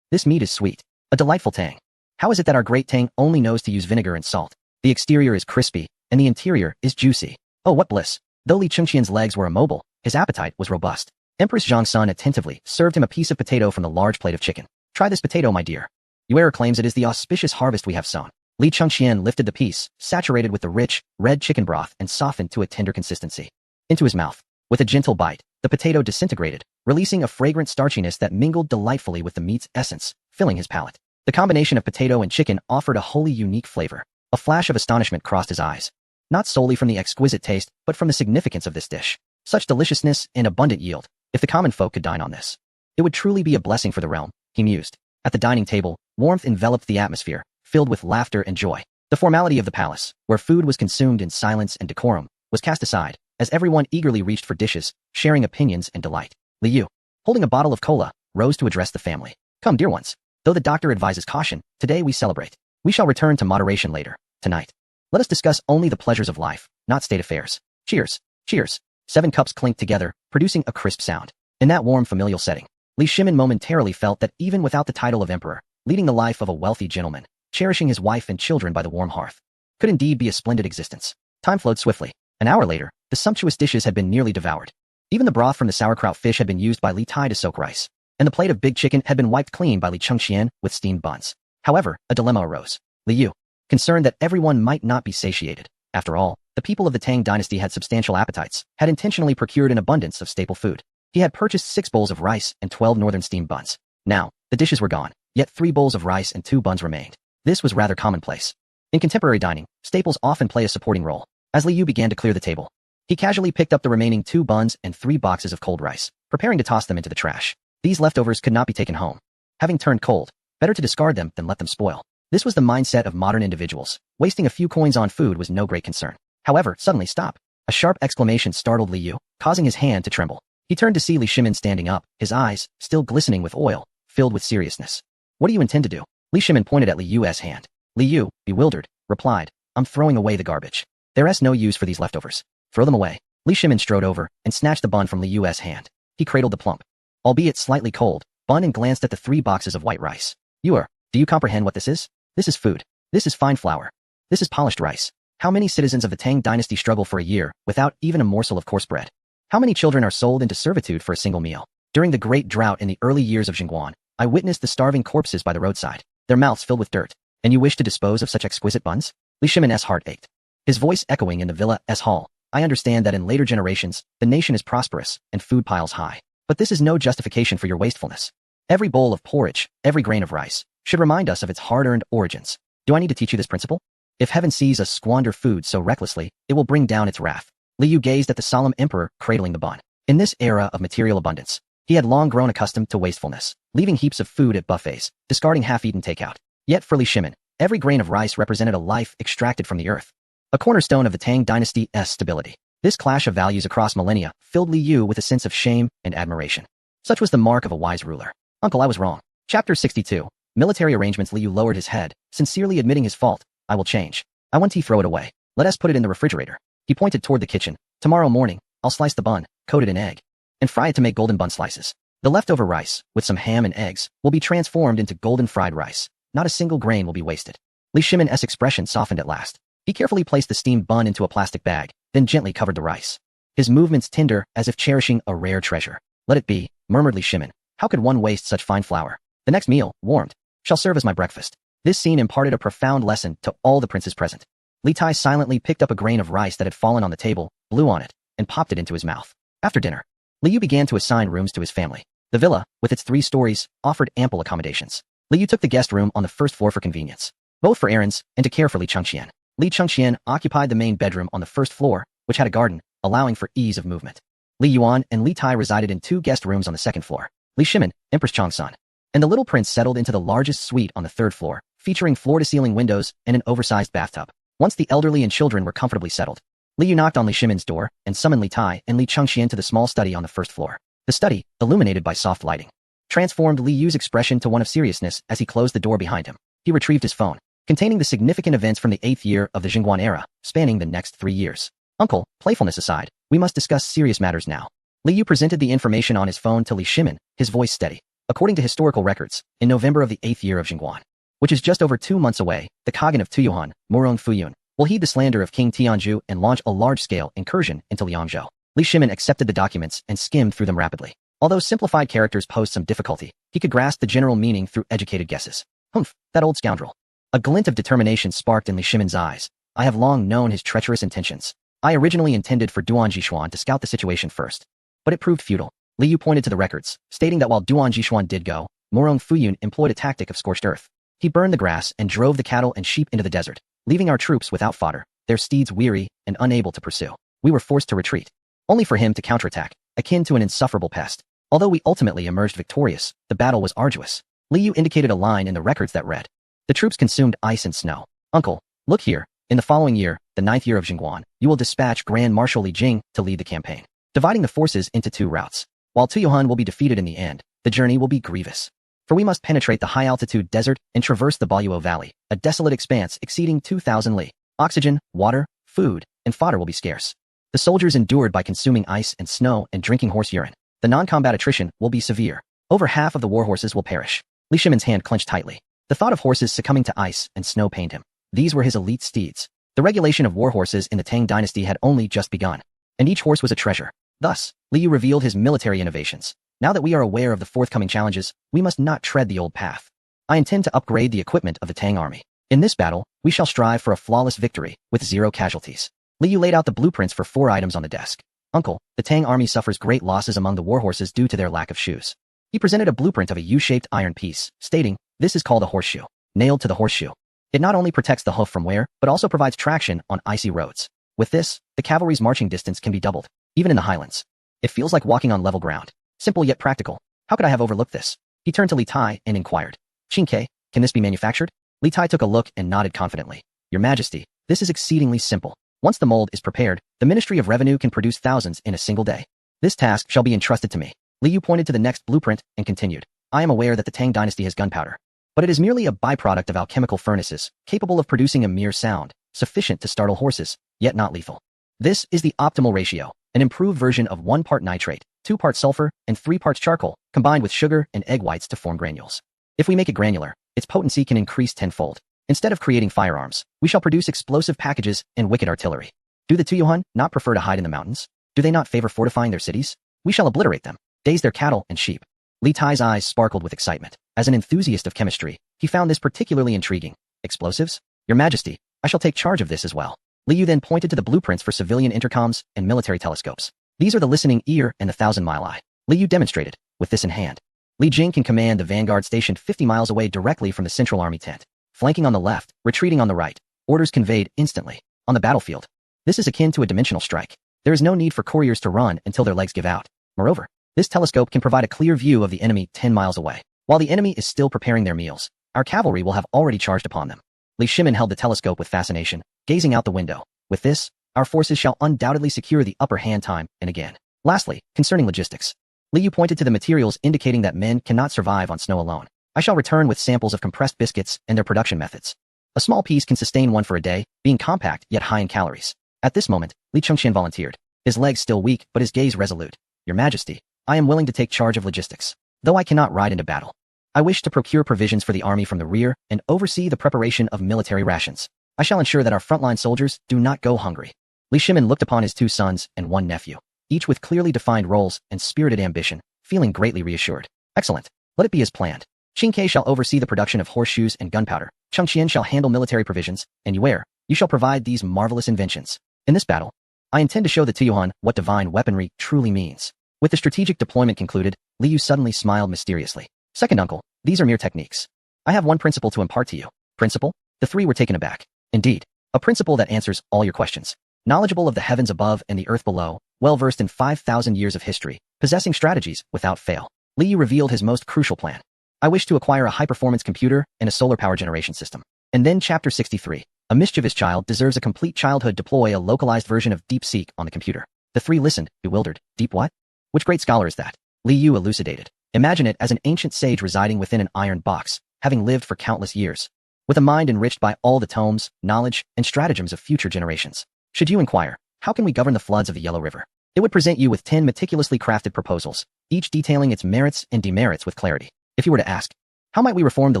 This meat is sweet. A delightful tang. How is it that our great Tang only knows to use vinegar and salt? The exterior is crispy, and the interior is juicy. Oh, what bliss! Though Li Chengqian's legs were immobile, his appetite was robust. Empress Zhang Sun attentively served him a piece of potato from the large plate of chicken. "Try this potato, my dear. Yuer claims it is the auspicious harvest we have sown." Li Chengqian lifted the piece, saturated with the rich, red chicken broth and softened to a tender consistency, into his mouth. With a gentle bite, the potato disintegrated, releasing a fragrant starchiness that mingled delightfully with the meat's essence, filling his palate. The combination of potato and chicken offered a wholly unique flavor. A flash of astonishment crossed his eyes, not solely from the exquisite taste, but from the significance of this dish. Such deliciousness and abundant yield. If the common folk could dine on this, it would truly be a blessing for the realm, he mused. At the dining table, warmth enveloped the atmosphere, filled with laughter and joy. The formality of the palace, where food was consumed in silence and decorum, was cast aside, as everyone eagerly reached for dishes, sharing opinions and delight. Li Yu, holding a bottle of cola, rose to address the family. "Come, dear ones. Though the doctor advises caution, today we celebrate. We shall return to moderation later. Tonight, let us discuss only the pleasures of life, not state affairs. Cheers. Cheers." 7 cups clinked together, producing a crisp sound. In that warm familial setting, Li Shimin momentarily felt that even without the title of emperor, leading the life of a wealthy gentleman, cherishing his wife and children by the warm hearth, could indeed be a splendid existence. Time flowed swiftly. An hour later, the sumptuous dishes had been nearly devoured. Even the broth from the sauerkraut fish had been used by Li Tai to soak rice, and the plate of big chicken had been wiped clean by Li Chengqian with steamed buns. However, a dilemma arose. Li Yu, concerned that everyone might not be satiated. After all, the people of the Tang dynasty had substantial appetites, had intentionally procured an abundance of staple food. He had purchased 6 bowls of rice and 12 northern steamed buns. Now, the dishes were gone, yet 3 bowls of rice and 2 buns remained. This was rather commonplace. In contemporary dining, staples often play a supporting role. As Li Yu began to clear the table, he casually picked up the remaining 2 buns and 3 boxes of cold rice, preparing to toss them into the trash. These leftovers could not be taken home. Having turned cold, better to discard them than let them spoil. This was the mindset of modern individuals. Wasting a few coins on food was no great concern. However, suddenly stop. A sharp exclamation startled Li Yu, causing his hand to tremble. He turned to see Li Shimin standing up, his eyes, still glistening with oil, filled with seriousness. "What do you intend to do?" Li Shimin pointed at Li Yu's hand. Li Yu, bewildered, replied, "I'm throwing away the garbage. There's no use for these leftovers. Throw them away." Li Shimin strode over and snatched the bun from Li Yu's hand. He cradled the plump, albeit slightly cold, bun and glanced at the 3 boxes of white rice. "Do you comprehend what this is? This is food. This is fine flour. This is polished rice. How many citizens of the Tang dynasty struggle for a year without even a morsel of coarse bread? How many children are sold into servitude for a single meal? During the great drought in the early years of Jingguan, I witnessed the starving corpses by the roadside, their mouths filled with dirt. And you wish to dispose of such exquisite buns?" Li Shimin's heart ached, his voice echoing in the villa's hall. "I understand that in later generations, the nation is prosperous and food piles high. But this is no justification for your wastefulness. Every bowl of porridge, every grain of rice, should remind us of its hard-earned origins. Do I need to teach you this principle? If heaven sees us squander food so recklessly, it will bring down its wrath." Li Yu gazed at the solemn emperor cradling the bun. In this era of material abundance, he had long grown accustomed to wastefulness, leaving heaps of food at buffets, discarding half-eaten takeout. Yet for Li Shimin, every grain of rice represented a life extracted from the earth, a cornerstone of the Tang dynasty's stability. This clash of values across millennia filled Li Yu with a sense of shame and admiration. Such was the mark of a wise ruler. "Uncle, I was wrong." Chapter 62. Military arrangements. Li Yu lowered his head, sincerely admitting his fault. "I will change. I want to throw it away. Let us put it in the refrigerator." He pointed toward the kitchen. "Tomorrow morning, I'll slice the bun, coat it in egg, and fry it to make golden bun slices. The leftover rice, with some ham and eggs, will be transformed into golden fried rice. Not a single grain will be wasted." Li Shimin's expression softened at last. He carefully placed the steamed bun into a plastic bag, then gently covered the rice. His movements tender, as if cherishing a rare treasure. "Let it be," murmured Li Shimin. "How could one waste such fine flour? The next meal, warmed, shall serve as my breakfast." This scene imparted a profound lesson to all the princes present. Li Tai silently picked up a grain of rice that had fallen on the table, blew on it, and popped it into his mouth. After dinner, Li Yu began to assign rooms to his family. The villa, with its 3 stories, offered ample accommodations. Li Yu took the guest room on the first floor for convenience, both for errands and to care for Li Chengqian. Li Chengqian occupied the main bedroom on the first floor, which had a garden, allowing for ease of movement. Li Yuan and Li Tai resided in 2 guest rooms on the 2nd floor. Li Shimin, Empress Chang's son, and the little prince settled into the largest suite on the 3rd floor, featuring floor-to-ceiling windows and an oversized bathtub. Once the elderly and children were comfortably settled, Li Yu knocked on Li Shimin's door and summoned Li Tai and Li Chengxian to the small study on the 1st floor. The study, illuminated by soft lighting, transformed Li Yu's expression to one of seriousness as he closed the door behind him. He retrieved his phone, containing the significant events from the 8th year of the Jingguan era, spanning the next 3 years. Uncle, playfulness aside, we must discuss serious matters now. Li Yu presented the information on his phone to Li Shimin, his voice steady. According to historical records, in November of the 8th year of Jingguan, which is just over 2 months away, the Khagan of Tuyuan, Murong Fuyun, will heed the slander of King Tianzhu and launch a large-scale incursion into Liangzhou. Li Shimin accepted the documents and skimmed through them rapidly. Although simplified characters posed some difficulty, he could grasp the general meaning through educated guesses. Humph, that old scoundrel. A glint of determination sparked in Li Shimin's eyes. I have long known his treacherous intentions. I originally intended for Duan Jishuan to scout the situation first, but it proved futile. Li Yu pointed to the records, stating that while Duan Jishuan did go, Murong Fuyun employed a tactic of scorched earth. He burned the grass and drove the cattle and sheep into the desert, leaving our troops without fodder, their steeds weary and unable to pursue. We were forced to retreat, only for him to counterattack, akin to an insufferable pest. Although we ultimately emerged victorious, the battle was arduous. Li Yu indicated a line in the records that read, "The troops consumed ice and snow. Uncle, look here. In the following year, the 9th year of Jingguan, you will dispatch Grand Marshal Li Jing to lead the campaign, dividing the forces into 2 routes. While Tuyuan will be defeated in the end, the journey will be grievous. For we must penetrate the high-altitude desert and traverse the Baoyuo Valley, a desolate expanse exceeding 2,000 li. Oxygen, water, food, and fodder will be scarce. The soldiers endured by consuming ice and snow and drinking horse urine. The non-combat attrition will be severe. Over half of the war horses will perish." Li Shimin's hand clenched tightly. The thought of horses succumbing to ice and snow pained him. These were his elite steeds. The regulation of war horses in the Tang dynasty had only just begun, and each horse was a treasure. Thus, Li Yu revealed his military innovations. Now that we are aware of the forthcoming challenges, we must not tread the old path. I intend to upgrade the equipment of the Tang army. In this battle, we shall strive for a flawless victory, with 0 casualties. Li Yu laid out the blueprints for 4 items on the desk. Uncle, the Tang army suffers great losses among the war horses due to their lack of shoes. He presented a blueprint of a U-shaped iron piece, stating, "This is called a horseshoe." Nailed to the horseshoe, it not only protects the hoof from wear, but also provides traction on icy roads. With this, the cavalry's marching distance can be doubled, even in the highlands. It feels like walking on level ground. Simple yet practical. How could I have overlooked this? He turned to Li Tai and inquired, "Qingke, can this be manufactured?" Li Tai took a look and nodded confidently. "Your Majesty, this is exceedingly simple. Once the mold is prepared, the Ministry of Revenue can produce thousands in a single day. This task shall be entrusted to me." Li Yu pointed to the next blueprint and continued, "I am aware that the Tang dynasty has gunpowder, but it is merely a byproduct of alchemical furnaces, capable of producing a mere sound, sufficient to startle horses, yet not lethal. This is the optimal ratio, an improved version of 1 part nitrate, 2 parts sulfur, and 3 parts charcoal, combined with sugar and egg whites to form granules. If we make it granular, its potency can increase tenfold. Instead of creating firearms, we shall produce explosive packages and wicked artillery. Do the Tuyuan not prefer to hide in the mountains? Do they not favor fortifying their cities? We shall obliterate them, daze their cattle and sheep." Li Tai's eyes sparkled with excitement. As an enthusiast of chemistry, he found this particularly intriguing. "Explosives? Your Majesty, I shall take charge of this as well." Li Yu then pointed to the blueprints for civilian intercoms and military telescopes. "These are the listening ear and the 1,000-mile eye." Li Yu demonstrated. With this in hand, Li Jing can command the vanguard stationed 50 miles away directly from the central army tent. Flanking on the left, retreating on the right. Orders conveyed instantly. On the battlefield. This is akin to a dimensional strike. There is no need for couriers to run until their legs give out. Moreover, this telescope can provide a clear view of the enemy 10 miles away. While the enemy is still preparing their meals, our cavalry will have already charged upon them. Li Shimin held the telescope with fascination, gazing out the window. With this, our forces shall undoubtedly secure the upper hand time and again. Lastly, concerning logistics. Li Yu pointed to the materials indicating that men cannot survive on snow alone. I shall return with samples of compressed biscuits and their production methods. A small piece can sustain one for a day, being compact yet high in calories. At this moment, Li Chengxian volunteered, his legs still weak but his gaze resolute. "Your Majesty, I am willing to take charge of logistics. Though I cannot ride into battle, I wish to procure provisions for the army from the rear and oversee the preparation of military rations. I shall ensure that our frontline soldiers do not go hungry." Li Shimin looked upon his 2 sons and 1 nephew, each with clearly defined roles and spirited ambition, feeling greatly reassured. "Excellent. Let it be as planned. Qingke shall oversee the production of horseshoes and gunpowder. Chengxian shall handle military provisions, and you shall provide these marvelous inventions. In this battle, I intend to show the Tuyuan what divine weaponry truly means." With the strategic deployment concluded, Li Yu suddenly smiled mysteriously. "Second uncle, these are mere techniques. I have one principle to impart to you." "Principle?" The 3 were taken aback. "Indeed, a principle that answers all your questions. Knowledgeable of the heavens above and the earth below, well-versed in 5,000 years of history, possessing strategies without fail. Li Yu revealed his most crucial plan. I wish to acquire a high-performance computer and a solar power generation system. And then Chapter 63. A mischievous child deserves a complete childhood. Deploy a localized version of DeepSeek on the computer. The three listened, bewildered. Deep what? Which great scholar is that? Li Yu elucidated. Imagine it as an ancient sage residing within an iron box, having lived for countless years, with a mind enriched by all the tomes, knowledge, and stratagems of future generations. Should you inquire, how can we govern the floods of the Yellow River? It would present you with 10 meticulously crafted proposals, each detailing its merits and demerits with clarity. If you were to ask, how might we reform the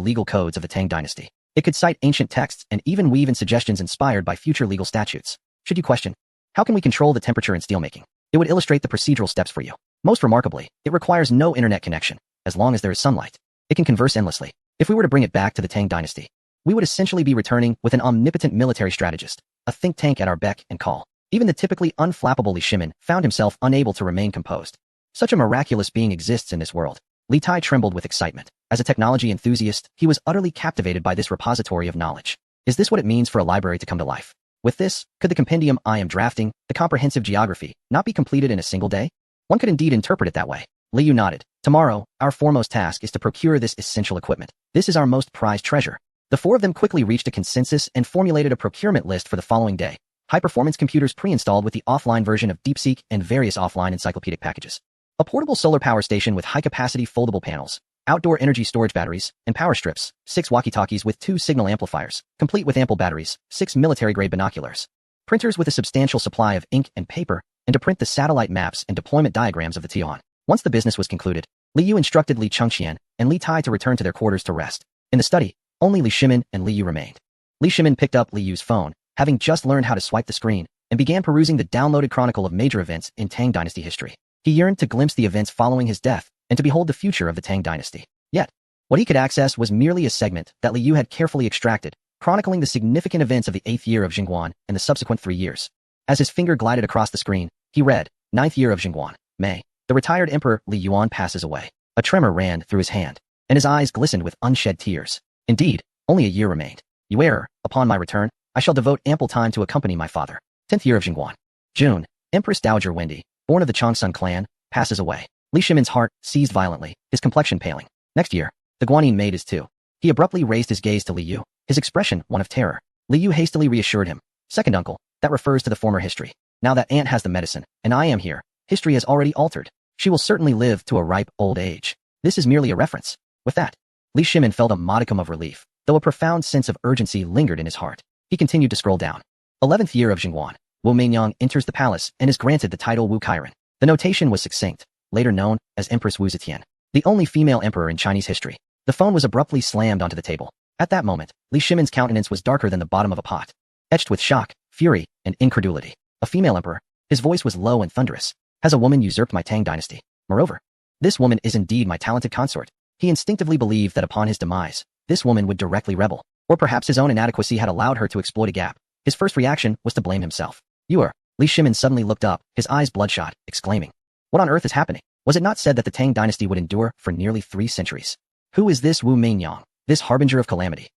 legal codes of the Tang dynasty? It could cite ancient texts and even weave in suggestions inspired by future legal statutes. Should you question, how can we control the temperature in steelmaking? It would illustrate the procedural steps for you. Most remarkably, it requires no internet connection. As long as there is sunlight, it can converse endlessly. If we were to bring it back to the Tang dynasty, we would essentially be returning with an omnipotent military strategist, a think tank at our beck and call. Even the typically unflappable Li Shimin found himself unable to remain composed. Such a miraculous being exists in this world. Li Tai trembled with excitement. As a technology enthusiast, he was utterly captivated by this repository of knowledge. Is this what it means for a library to come to life? With this, could the compendium I am drafting, the comprehensive geography, not be completed in a single day? One could indeed interpret it that way. Li Yu nodded. Tomorrow, our foremost task is to procure this essential equipment. This is our most prized treasure. The four of them quickly reached a consensus and formulated a procurement list for the following day. High-performance computers pre-installed with the offline version of DeepSeek and various offline encyclopedic packages. A portable solar power station with high-capacity foldable panels, outdoor energy storage batteries, and power strips, 6 walkie-talkies with 2 signal amplifiers, complete with ample batteries, 6 military-grade binoculars, printers with a substantial supply of ink and paper, and to print the satellite maps and deployment diagrams of the Tian. Once the business was concluded, Li Yu instructed Li Chengqian and Li Tai to return to their quarters to rest. In the study, only Li Shimin and Li Yu remained. Li Shimin picked up Li Yu's phone, having just learned how to swipe the screen, and began perusing the downloaded chronicle of major events in Tang dynasty history. He yearned to glimpse the events following his death and to behold the future of the Tang dynasty. Yet, what he could access was merely a segment that Li Yu had carefully extracted, chronicling the significant events of the 8th year of Jingguan and the subsequent 3 years. As his finger glided across the screen, he read, 9th year of Jingguan, May. The retired emperor Li Yuan passes away. A tremor ran through his hand, and his eyes glistened with unshed tears. Indeed, only a year remained. You err, upon my return, I shall devote ample time to accompany my father. 10th year of Jingguan. June, Empress Dowager Wendy, born of the Chongsun clan, passes away. Li Shimin's heart seized violently, his complexion paling. Next year, the Guanyin maid is too. He abruptly raised his gaze to Li Yu, his expression one of terror. Li Yu hastily reassured him. Second uncle, that refers to the former history. Now that aunt has the medicine, and I am here, history has already altered. She will certainly live to a ripe old age. This is merely a reference. With that, Li Shimin felt a modicum of relief, though a profound sense of urgency lingered in his heart. He continued to scroll down. 11th year of Jingguan. Wu Meinyang enters the palace and is granted the title Wu Kairan. The notation was succinct, later known as Empress Wu Zetian, the only female emperor in Chinese history. The phone was abruptly slammed onto the table. At that moment, Li Shimin's countenance was darker than the bottom of a pot, etched with shock, fury, and incredulity. A female emperor. His voice was low and thunderous. Has a woman usurped my Tang dynasty? Moreover, this woman is indeed my talented consort. He instinctively believed that upon his demise, this woman would directly rebel. Or perhaps his own inadequacy had allowed her to exploit a gap. His first reaction was to blame himself. You are. Li Shimin suddenly looked up, his eyes bloodshot, exclaiming. What on earth is happening? Was it not said that the Tang dynasty would endure for nearly 3 centuries? Who is this Wu Meinyang, this harbinger of calamity?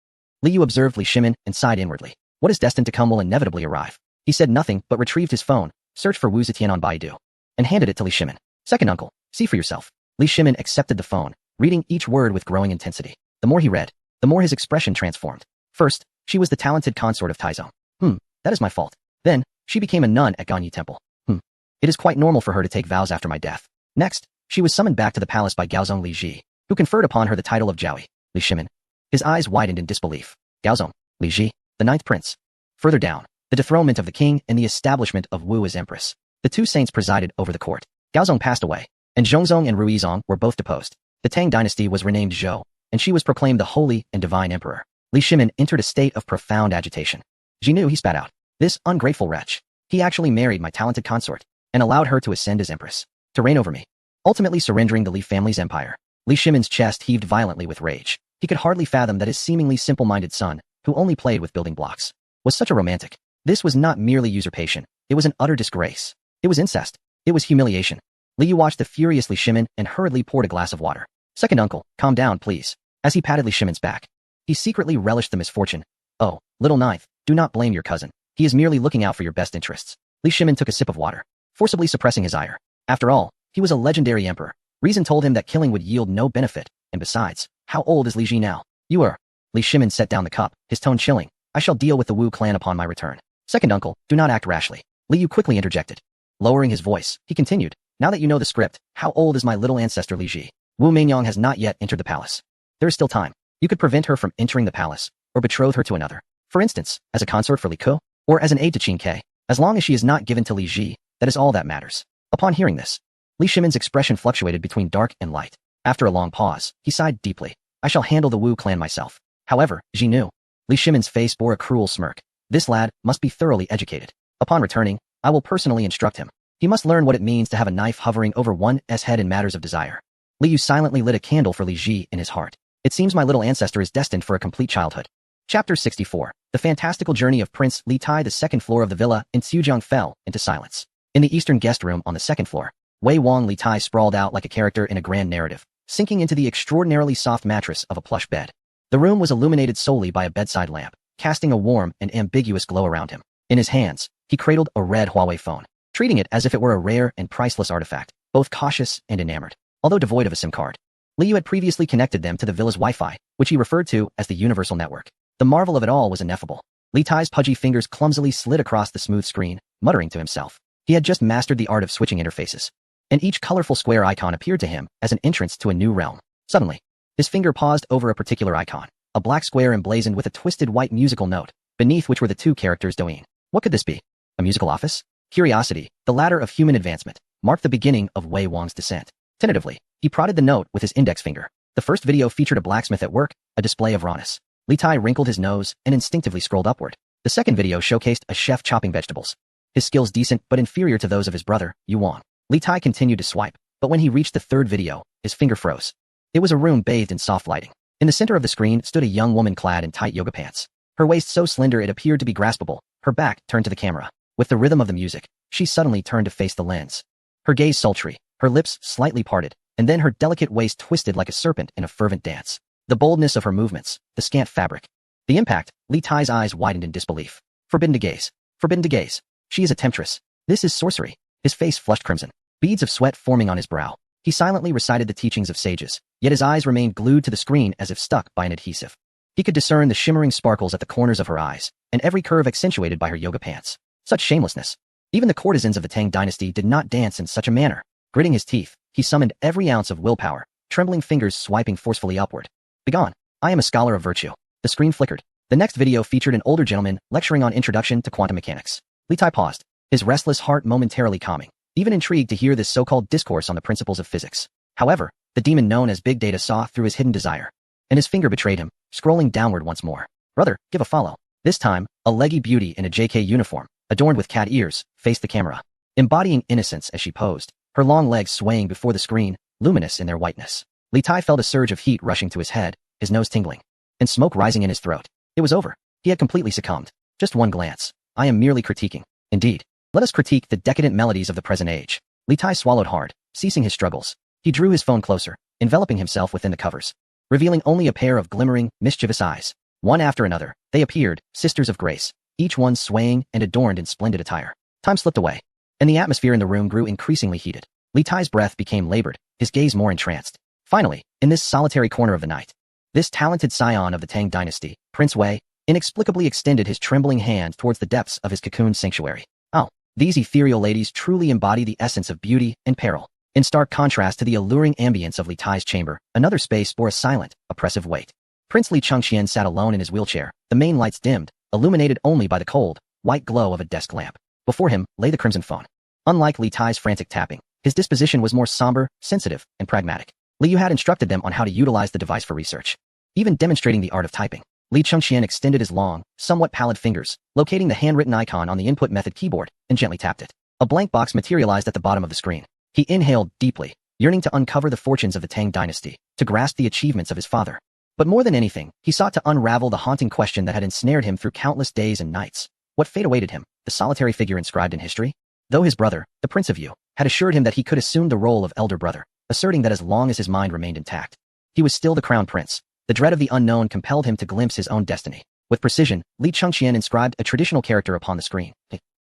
Li Yu observed Li Shimin and sighed inwardly. What is destined to come will inevitably arrive. He said nothing but retrieved his phone, searched for Wu Zetian on Baidu, and handed it to Li Shimin. Second uncle, see for yourself. Li Shimin accepted the phone, reading each word with growing intensity. The more he read, the more his expression transformed. First, she was the talented consort of Taizong. That is my fault. Then, she became a nun at Ganyi Temple. It is quite normal for her to take vows after my death. Next, she was summoned back to the palace by Gaozong Li Ji, who conferred upon her the title of Jiaoyi. Li Shimin. His eyes widened in disbelief. Gaozong, Li Ji, the 9th prince. Further down, the dethronement of the king and the establishment of Wu as empress. The 2 saints presided over the court. Gaozong passed away, and Zhongzong and Ruizong were both deposed. The Tang dynasty was renamed Zhou, and she was proclaimed the holy and divine emperor. Li Shimin entered a state of profound agitation. Ji knew, he spat out. This ungrateful wretch. He actually married my talented consort, and allowed her to ascend as empress, to reign over me, ultimately surrendering the Li family's empire. Li Shimin's chest heaved violently with rage. He could hardly fathom that his seemingly simple-minded son, who only played with building blocks, was such a romantic. This was not merely usurpation. It was an utter disgrace. It was incest. It was humiliation. Li Yu watched the furious Li Shimin and hurriedly poured a glass of water. Second uncle, calm down, please. As he patted Li Shimin's back, he secretly relished the misfortune. Oh, little ninth, do not blame your cousin. He is merely looking out for your best interests. Li Shimin took a sip of water. forcibly suppressing his ire. After all, he was a legendary emperor. Reason told him that killing would yield no benefit, and besides, how old is Li Ji now? You are. Li Shimin set down the cup, his tone chilling. I shall deal with the Wu clan upon my return. Second uncle, do not act rashly. Li Yu quickly interjected. Lowering his voice, he continued, now that you know the script, how old is my little ancestor Li Ji? Wu Mingyang has not yet entered the palace. There is still time. You could prevent her from entering the palace, or betroth her to another. For instance, as a consort for Li Ke, or as an aide to Qin Ke. As long as she is not given to Li Ji, that is all that matters. Upon hearing this, Li Shimin's expression fluctuated between dark and light. After a long pause, he sighed deeply. I shall handle the Wu clan myself. However, Ji knew. Li Shimin's face bore a cruel smirk. This lad must be thoroughly educated. Upon returning, I will personally instruct him. He must learn what it means to have a knife hovering over one's head in matters of desire. Li Yu silently lit a candle for Li Ji in his heart. It seems my little ancestor is destined for a complete childhood. Chapter 64. The fantastical journey of Prince Li Tai. The second floor of the villa in Xujiang fell into silence. In the eastern guest room on the second floor, Wei Wang Li Tai sprawled out like a character in a grand narrative, sinking into the extraordinarily soft mattress of a plush bed. The room was illuminated solely by a bedside lamp, casting a warm and ambiguous glow around him. In his hands, he cradled a red Huawei phone, treating it as if it were a rare and priceless artifact, both cautious and enamored. Although devoid of a SIM card, Li Yu had previously connected them to the villa's Wi-Fi, which he referred to as the universal network. The marvel of it all was ineffable. Li Tai's pudgy fingers clumsily slid across the smooth screen, muttering to himself. He had just mastered the art of switching interfaces, and each colorful square icon appeared to him as an entrance to a new realm. Suddenly, his finger paused over a particular icon, a black square emblazoned with a twisted white musical note, beneath which were the two characters Douyin. What could this be? A musical office? Curiosity, the ladder of human advancement, marked the beginning of Wei Wang's descent. Tentatively, he prodded the note with his index finger. The first video featured a blacksmith at work, a display of rawness. Li Tai wrinkled his nose and instinctively scrolled upward. The second video showcased a chef chopping vegetables. His skills decent but inferior to those of his brother, Yu Wang. Li Tai continued to swipe, but when he reached the third video, his finger froze. It was a room bathed in soft lighting. In the center of the screen stood a young woman clad in tight yoga pants. Her waist so slender it appeared to be graspable, her back turned to the camera. With the rhythm of the music, she suddenly turned to face the lens. Her gaze sultry, her lips slightly parted, and then her delicate waist twisted like a serpent in a fervent dance. The boldness of her movements, the scant fabric. The impact, Li Tai's eyes widened in disbelief. Forbidden to gaze. Forbidden to gaze. She is a temptress. This is sorcery. His face flushed crimson, beads of sweat forming on his brow. He silently recited the teachings of sages, yet his eyes remained glued to the screen as if stuck by an adhesive. He could discern the shimmering sparkles at the corners of her eyes, and every curve accentuated by her yoga pants. Such shamelessness. Even the courtesans of the Tang dynasty did not dance in such a manner. Gritting his teeth, he summoned every ounce of willpower, trembling fingers swiping forcefully upward. Begone. I am a scholar of virtue. The screen flickered. The next video featured an older gentleman lecturing on introduction to quantum mechanics. Li Tai paused, his restless heart momentarily calming, even intrigued to hear this so-called discourse on the principles of physics. However, the demon known as Big Data saw through his hidden desire, and his finger betrayed him, scrolling downward once more. Brother, give a follow. This time, a leggy beauty in a JK uniform, adorned with cat ears, faced the camera, embodying innocence as she posed, her long legs swaying before the screen, luminous in their whiteness. Li Tai felt a surge of heat rushing to his head, his nose tingling, and smoke rising in his throat. It was over. He had completely succumbed. Just one glance. I am merely critiquing. Indeed. Let us critique the decadent melodies of the present age. Li Tai swallowed hard, ceasing his struggles. He drew his phone closer, enveloping himself within the covers, revealing only a pair of glimmering, mischievous eyes. One after another, they appeared, sisters of grace, each one swaying and adorned in splendid attire. Time slipped away, and the atmosphere in the room grew increasingly heated. Li Tai's breath became labored, his gaze more entranced. Finally, in this solitary corner of the night, this talented scion of the Tang dynasty, Prince Wei, inexplicably extended his trembling hand towards the depths of his cocoon sanctuary. Oh, these ethereal ladies truly embody the essence of beauty and peril. In stark contrast to the alluring ambience of Li Tai's chamber, another space bore a silent, oppressive weight. Prince Li Chengqian sat alone in his wheelchair, the main lights dimmed, illuminated only by the cold, white glow of a desk lamp. Before him lay the crimson phone. Unlike Li Tai's frantic tapping, his disposition was more somber, sensitive, and pragmatic. Li Yu had instructed them on how to utilize the device for research, even demonstrating the art of typing. Li Chengqian extended his long, somewhat pallid fingers, locating the handwritten icon on the input method keyboard, and gently tapped it. A blank box materialized at the bottom of the screen. He inhaled deeply, yearning to uncover the fortunes of the Tang dynasty, to grasp the achievements of his father. But more than anything, he sought to unravel the haunting question that had ensnared him through countless days and nights. What fate awaited him, the solitary figure inscribed in history? Though his brother, the Prince of Yu, had assured him that he could assume the role of elder brother, asserting that as long as his mind remained intact, he was still the crown prince. The dread of the unknown compelled him to glimpse his own destiny. With precision, Li Chengqian inscribed a traditional character upon the screen.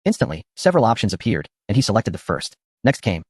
Instantly, several options appeared, and he selected the first. Next came.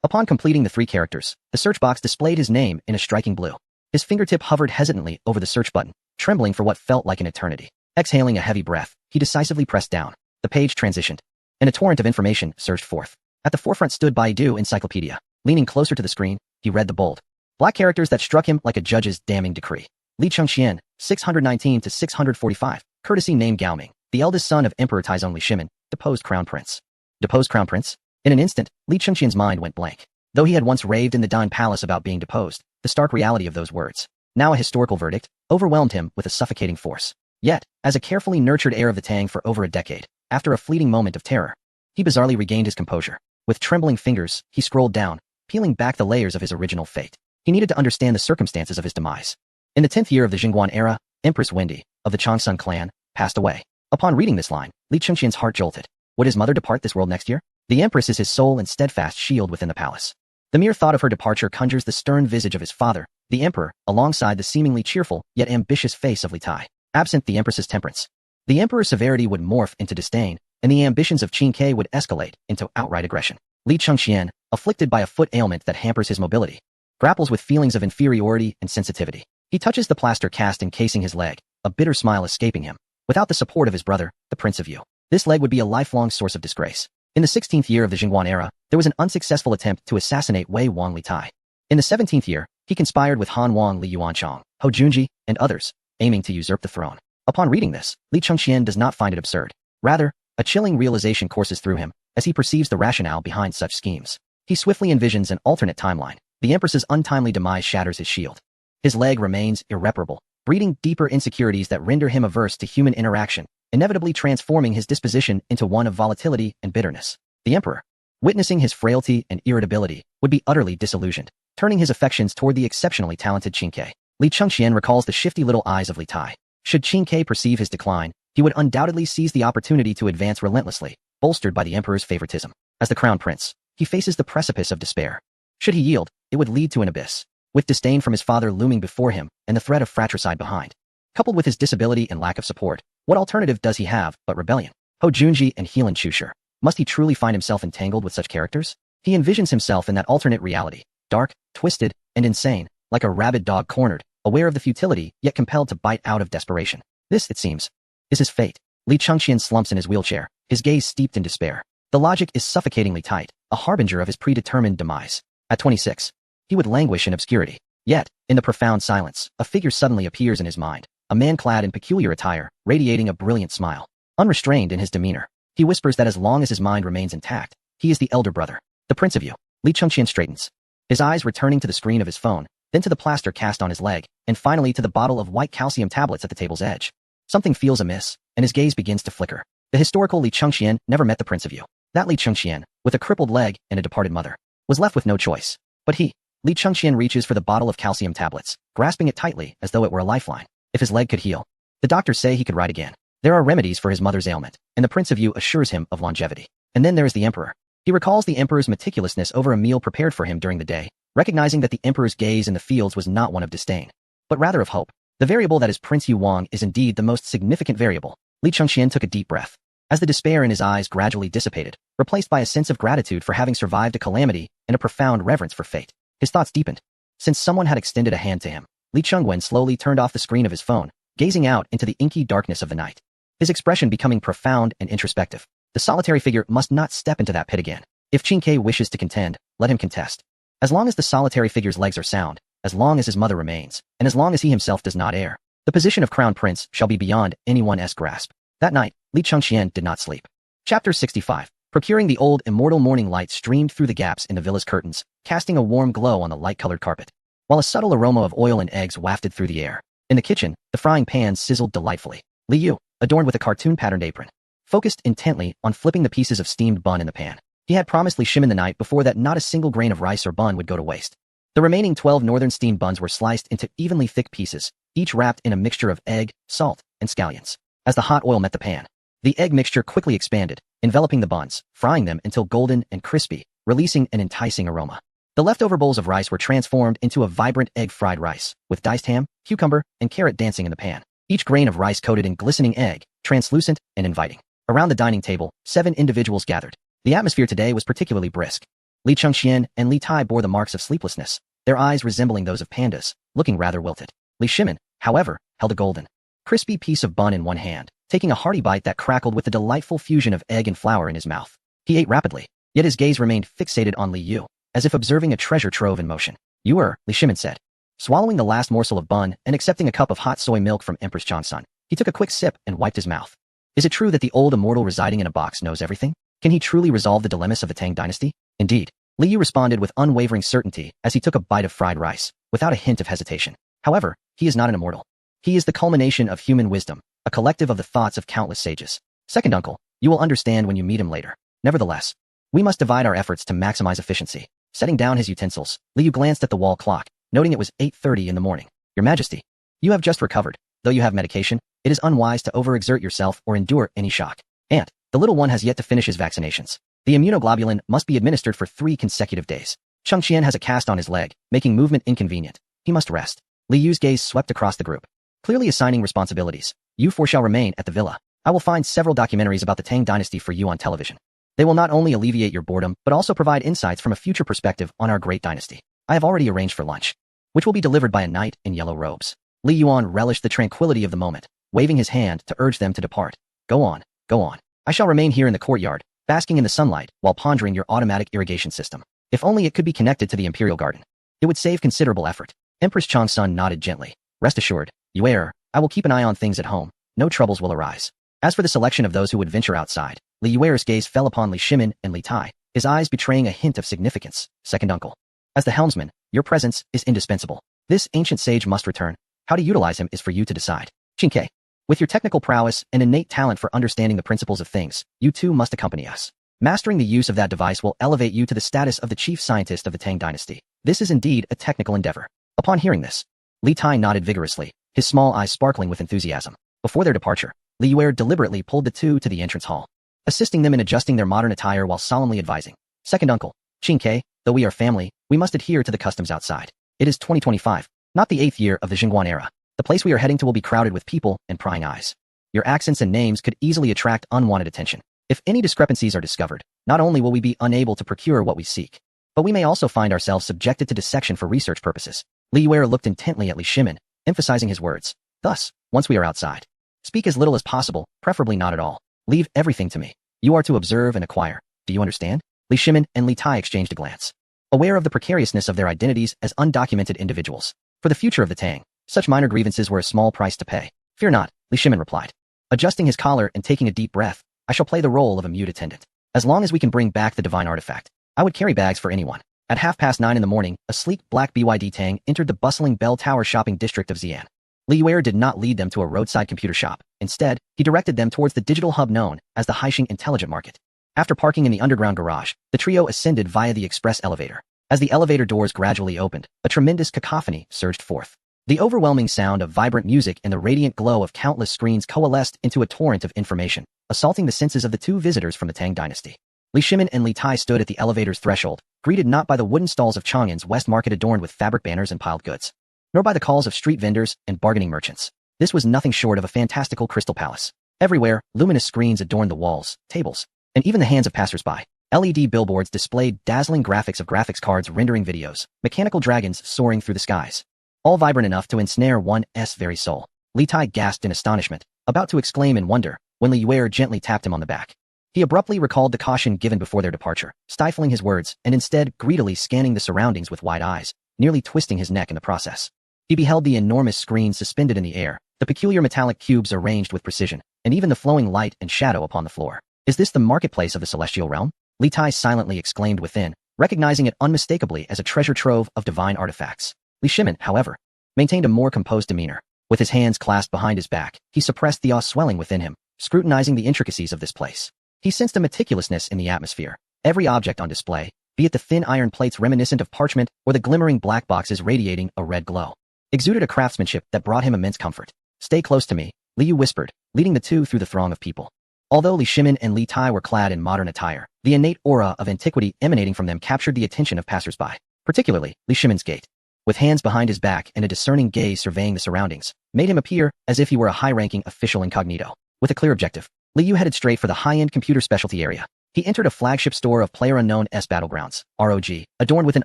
Upon completing the 3 characters, the search box displayed his name in a striking blue. His fingertip hovered hesitantly over the search button, trembling for what felt like an eternity. Exhaling a heavy breath, he decisively pressed down. The page transitioned, and a torrent of information surged forth. At the forefront stood Baidu Encyclopedia. Leaning closer to the screen, he read the bold, black characters that struck him like a judge's damning decree. Li Chengqian, 619 to 645, courtesy name Gao Ming, the eldest son of Emperor Taizong Li Shimin, deposed crown prince. Deposed crown prince? In an instant, Li Chengqian's mind went blank. Though he had once raved in the Dine Palace about being deposed, the stark reality of those words, now a historical verdict, overwhelmed him with a suffocating force. Yet, as a carefully nurtured heir of the Tang for over a decade, after a fleeting moment of terror, he bizarrely regained his composure. With trembling fingers, he scrolled down, peeling back the layers of his original fate. He needed to understand the circumstances of his demise. In the 10th year of the Jingguan era, Empress Wendy, of the Changsun clan, passed away. Upon reading this line, Li Chengqian's heart jolted. Would his mother depart this world next year? The Empress is his sole and steadfast shield within the palace. The mere thought of her departure conjures the stern visage of his father, the Emperor, alongside the seemingly cheerful yet ambitious face of Li Tai. Absent the Empress's temperance, the Emperor's severity would morph into disdain, and the ambitions of Qin Kai would escalate into outright aggression. Li Chengqian, afflicted by a foot ailment that hampers his mobility, grapples with feelings of inferiority and sensitivity. He touches the plaster cast encasing his leg, a bitter smile escaping him. Without the support of his brother, the Prince of Yu, this leg would be a lifelong source of disgrace. In the 16th year of the Jingguan era, there was an unsuccessful attempt to assassinate Wei Wang Li Tai. In the 17th year, he conspired with Han Wang Li Yuanchong, Hou Junji, and others, aiming to usurp the throne. Upon reading this, Li Chengqian does not find it absurd. Rather, a chilling realization courses through him as he perceives the rationale behind such schemes. He swiftly envisions an alternate timeline. The Empress's untimely demise shatters his shield. His leg remains irreparable, breeding deeper insecurities that render him averse to human interaction, inevitably transforming his disposition into one of volatility and bitterness. The Emperor, witnessing his frailty and irritability, would be utterly disillusioned, turning his affections toward the exceptionally talented Qin Kai. Li Chengqian recalls the shifty little eyes of Li Tai. Should Qin Kai perceive his decline, he would undoubtedly seize the opportunity to advance relentlessly, bolstered by the Emperor's favoritism. As the crown prince, he faces the precipice of despair. Should he yield, it would lead to an abyss. With disdain from his father looming before him and the threat of fratricide behind, coupled with his disability and lack of support, what alternative does he have but rebellion? Hou Junji and Helan Chushi. Must he truly find himself entangled with such characters? He envisions himself in that alternate reality, dark, twisted, and insane, like a rabid dog cornered, aware of the futility, yet compelled to bite out of desperation. This, it seems, is his fate. Li Chengqian slumps in his wheelchair, his gaze steeped in despair. The logic is suffocatingly tight, a harbinger of his predetermined demise. At 26, he would languish in obscurity. Yet, in the profound silence, a figure suddenly appears in his mind, a man clad in peculiar attire, radiating a brilliant smile. Unrestrained in his demeanor, he whispers that as long as his mind remains intact, he is the elder brother, the Prince of Yu. Li Chengqian straightens, his eyes returning to the screen of his phone, then to the plaster cast on his leg, and finally to the bottle of white calcium tablets at the table's edge. Something feels amiss, and his gaze begins to flicker. The historical Li Chengqian never met the Prince of Yu. That Li Chengqian, with a crippled leg and a departed mother, was left with no choice. But he, Li Chengqian, reaches for the bottle of calcium tablets, grasping it tightly as though it were a lifeline. If his leg could heal, the doctors say he could ride again. There are remedies for his mother's ailment, and the Prince of Yu assures him of longevity. And then there is the Emperor. He recalls the Emperor's meticulousness over a meal prepared for him during the day, recognizing that the Emperor's gaze in the fields was not one of disdain, but rather of hope. The variable that is Prince Yu Wang is indeed the most significant variable. Li Chengqian took a deep breath, as the despair in his eyes gradually dissipated, replaced by a sense of gratitude for having survived a calamity and a profound reverence for fate. His thoughts deepened. Since someone had extended a hand to him, Li Chengwen slowly turned off the screen of his phone, gazing out into the inky darkness of the night, his expression becoming profound and introspective. The solitary figure must not step into that pit again. If Qin Kai wishes to contend, let him contest. As long as the solitary figure's legs are sound, as long as his mother remains, and as long as he himself does not err, the position of crown prince shall be beyond anyone's grasp. That night, Li Chengqian did not sleep. Chapter 65. Procuring the old immortal morning light streamed through the gaps in the villa's curtains, casting a warm glow on the light-colored carpet, while a subtle aroma of oil and eggs wafted through the air. In the kitchen, the frying pan sizzled delightfully. Li Yu, adorned with a cartoon-patterned apron, focused intently on flipping the pieces of steamed bun in the pan. He had promised Li Shimin the night before that not a single grain of rice or bun would go to waste. The remaining 12 northern steamed buns were sliced into evenly thick pieces, each wrapped in a mixture of egg, salt, and scallions. As the hot oil met the pan, the egg mixture quickly expanded, enveloping the buns, frying them until golden and crispy, releasing an enticing aroma. The leftover bowls of rice were transformed into a vibrant egg-fried rice, with diced ham, cucumber, and carrot dancing in the pan. Each grain of rice coated in glistening egg, translucent and inviting. Around the dining table, 7 individuals gathered. The atmosphere today was particularly brisk. Li Chengxian and Li Tai bore the marks of sleeplessness, their eyes resembling those of pandas, looking rather wilted. Li Shimin, however, held a golden, crispy piece of bun in one hand, taking a hearty bite that crackled with the delightful fusion of egg and flour in his mouth. He ate rapidly, yet his gaze remained fixated on Li Yu, as if observing a treasure trove in motion. You are, Li Shimin said. Swallowing the last morsel of bun and accepting a cup of hot soy milk from Empress Changsun, he took a quick sip and wiped his mouth. Is it true that the old immortal residing in a box knows everything? Can he truly resolve the dilemmas of the Tang dynasty? Indeed. Li Yu responded with unwavering certainty as he took a bite of fried rice, without a hint of hesitation. However, he is not an immortal. He is the culmination of human wisdom, a collective of the thoughts of countless sages. Second uncle, you will understand when you meet him later. Nevertheless, we must divide our efforts to maximize efficiency. Setting down his utensils, Li Yu glanced at the wall clock, noting it was 8:30 in the morning. Your Majesty, you have just recovered. Though you have medication, it is unwise to overexert yourself or endure any shock. And the little one has yet to finish his vaccinations. The immunoglobulin must be administered for 3 consecutive days. Chengxian has a cast on his leg, making movement inconvenient. He must rest. Li Yu's gaze swept across the group, clearly assigning responsibilities. You 4 shall remain at the villa. I will find several documentaries about the Tang dynasty for you on television. They will not only alleviate your boredom, but also provide insights from a future perspective on our great dynasty. I have already arranged for lunch, which will be delivered by a knight in yellow robes. Li Yuan relished the tranquility of the moment, waving his hand to urge them to depart. Go on, go on. I shall remain here in the courtyard, basking in the sunlight while pondering your automatic irrigation system. If only it could be connected to the Imperial Garden. It would save considerable effort. Empress Changsun nodded gently. Rest assured, Yue Er, I will keep an eye on things at home. No troubles will arise. As for the selection of those who would venture outside, Li Yuer's gaze fell upon Li Shimin and Li Tai, his eyes betraying a hint of significance. Second uncle. As the helmsman, your presence is indispensable. This ancient sage must return. How to utilize him is for you to decide. Qingke, with your technical prowess and innate talent for understanding the principles of things, you too must accompany us. Mastering the use of that device will elevate you to the status of the chief scientist of the Tang dynasty. This is indeed a technical endeavor. Upon hearing this, Li Tai nodded vigorously, his small eyes sparkling with enthusiasm. Before their departure, Li Yuer deliberately pulled the two to the entrance hall, assisting them in adjusting their modern attire while solemnly advising. Second uncle, Qingke, though we are family, we must adhere to the customs outside. It is 2025, not the 8th year of the Jingguan era. The place we are heading to will be crowded with people and prying eyes. Your accents and names could easily attract unwanted attention. If any discrepancies are discovered, not only will we be unable to procure what we seek, but we may also find ourselves subjected to dissection for research purposes. Li Yuer looked intently at Li Shimin, emphasizing his words. Thus, once we are outside, speak as little as possible, preferably not at all. Leave everything to me. You are to observe and acquire. Do you understand? Li Shimin and Li Tai exchanged a glance, aware of the precariousness of their identities as undocumented individuals. For the future of the Tang, such minor grievances were a small price to pay. Fear not, Li Shimin replied. Adjusting his collar and taking a deep breath, I shall play the role of a mute attendant. As long as we can bring back the divine artifact, I would carry bags for anyone. At 9:30 in the morning, a sleek black BYD Tang entered the bustling Bell Tower shopping district of Xi'an. Li Yuer did not lead them to a roadside computer shop. Instead, he directed them towards the digital hub known as the Haixing Intelligent Market. After parking in the underground garage, the trio ascended via the express elevator. As the elevator doors gradually opened, a tremendous cacophony surged forth. The overwhelming sound of vibrant music and the radiant glow of countless screens coalesced into a torrent of information, assaulting the senses of the two visitors from the Tang dynasty. Li Shimin and Li Tai stood at the elevator's threshold, greeted not by the wooden stalls of Chang'an's West Market adorned with fabric banners and piled goods, nor by the calls of street vendors and bargaining merchants. This was nothing short of a fantastical crystal palace. Everywhere, luminous screens adorned the walls, tables, and even the hands of passers-by. LED billboards displayed dazzling graphics of graphics cards rendering videos, mechanical dragons soaring through the skies, all vibrant enough to ensnare one's very soul. Li Tai gasped in astonishment, about to exclaim in wonder, when Li Yuer gently tapped him on the back. He abruptly recalled the caution given before their departure, stifling his words, and instead greedily scanning the surroundings with wide eyes, nearly twisting his neck in the process. He beheld the enormous screen suspended in the air, the peculiar metallic cubes arranged with precision, and even the flowing light and shadow upon the floor. Is this the marketplace of the celestial realm? Li Tai silently exclaimed within, recognizing it unmistakably as a treasure trove of divine artifacts. Li Shimin, however, maintained a more composed demeanor. With his hands clasped behind his back, he suppressed the awe swelling within him, scrutinizing the intricacies of this place. He sensed a meticulousness in the atmosphere. Every object on display, be it the thin iron plates reminiscent of parchment or the glimmering black boxes radiating a red glow, exuded a craftsmanship that brought him immense comfort. Stay close to me, Li Yu whispered, leading the two through the throng of people. Although Li Shimin and Li Tai were clad in modern attire, the innate aura of antiquity emanating from them captured the attention of passers-by, particularly Li Shimin's gait. With hands behind his back and a discerning gaze surveying the surroundings, made him appear as if he were a high-ranking official incognito. With a clear objective, Li Yu headed straight for the high-end computer specialty area. He entered a flagship store of PlayerUnknown's Battlegrounds, ROG, adorned with an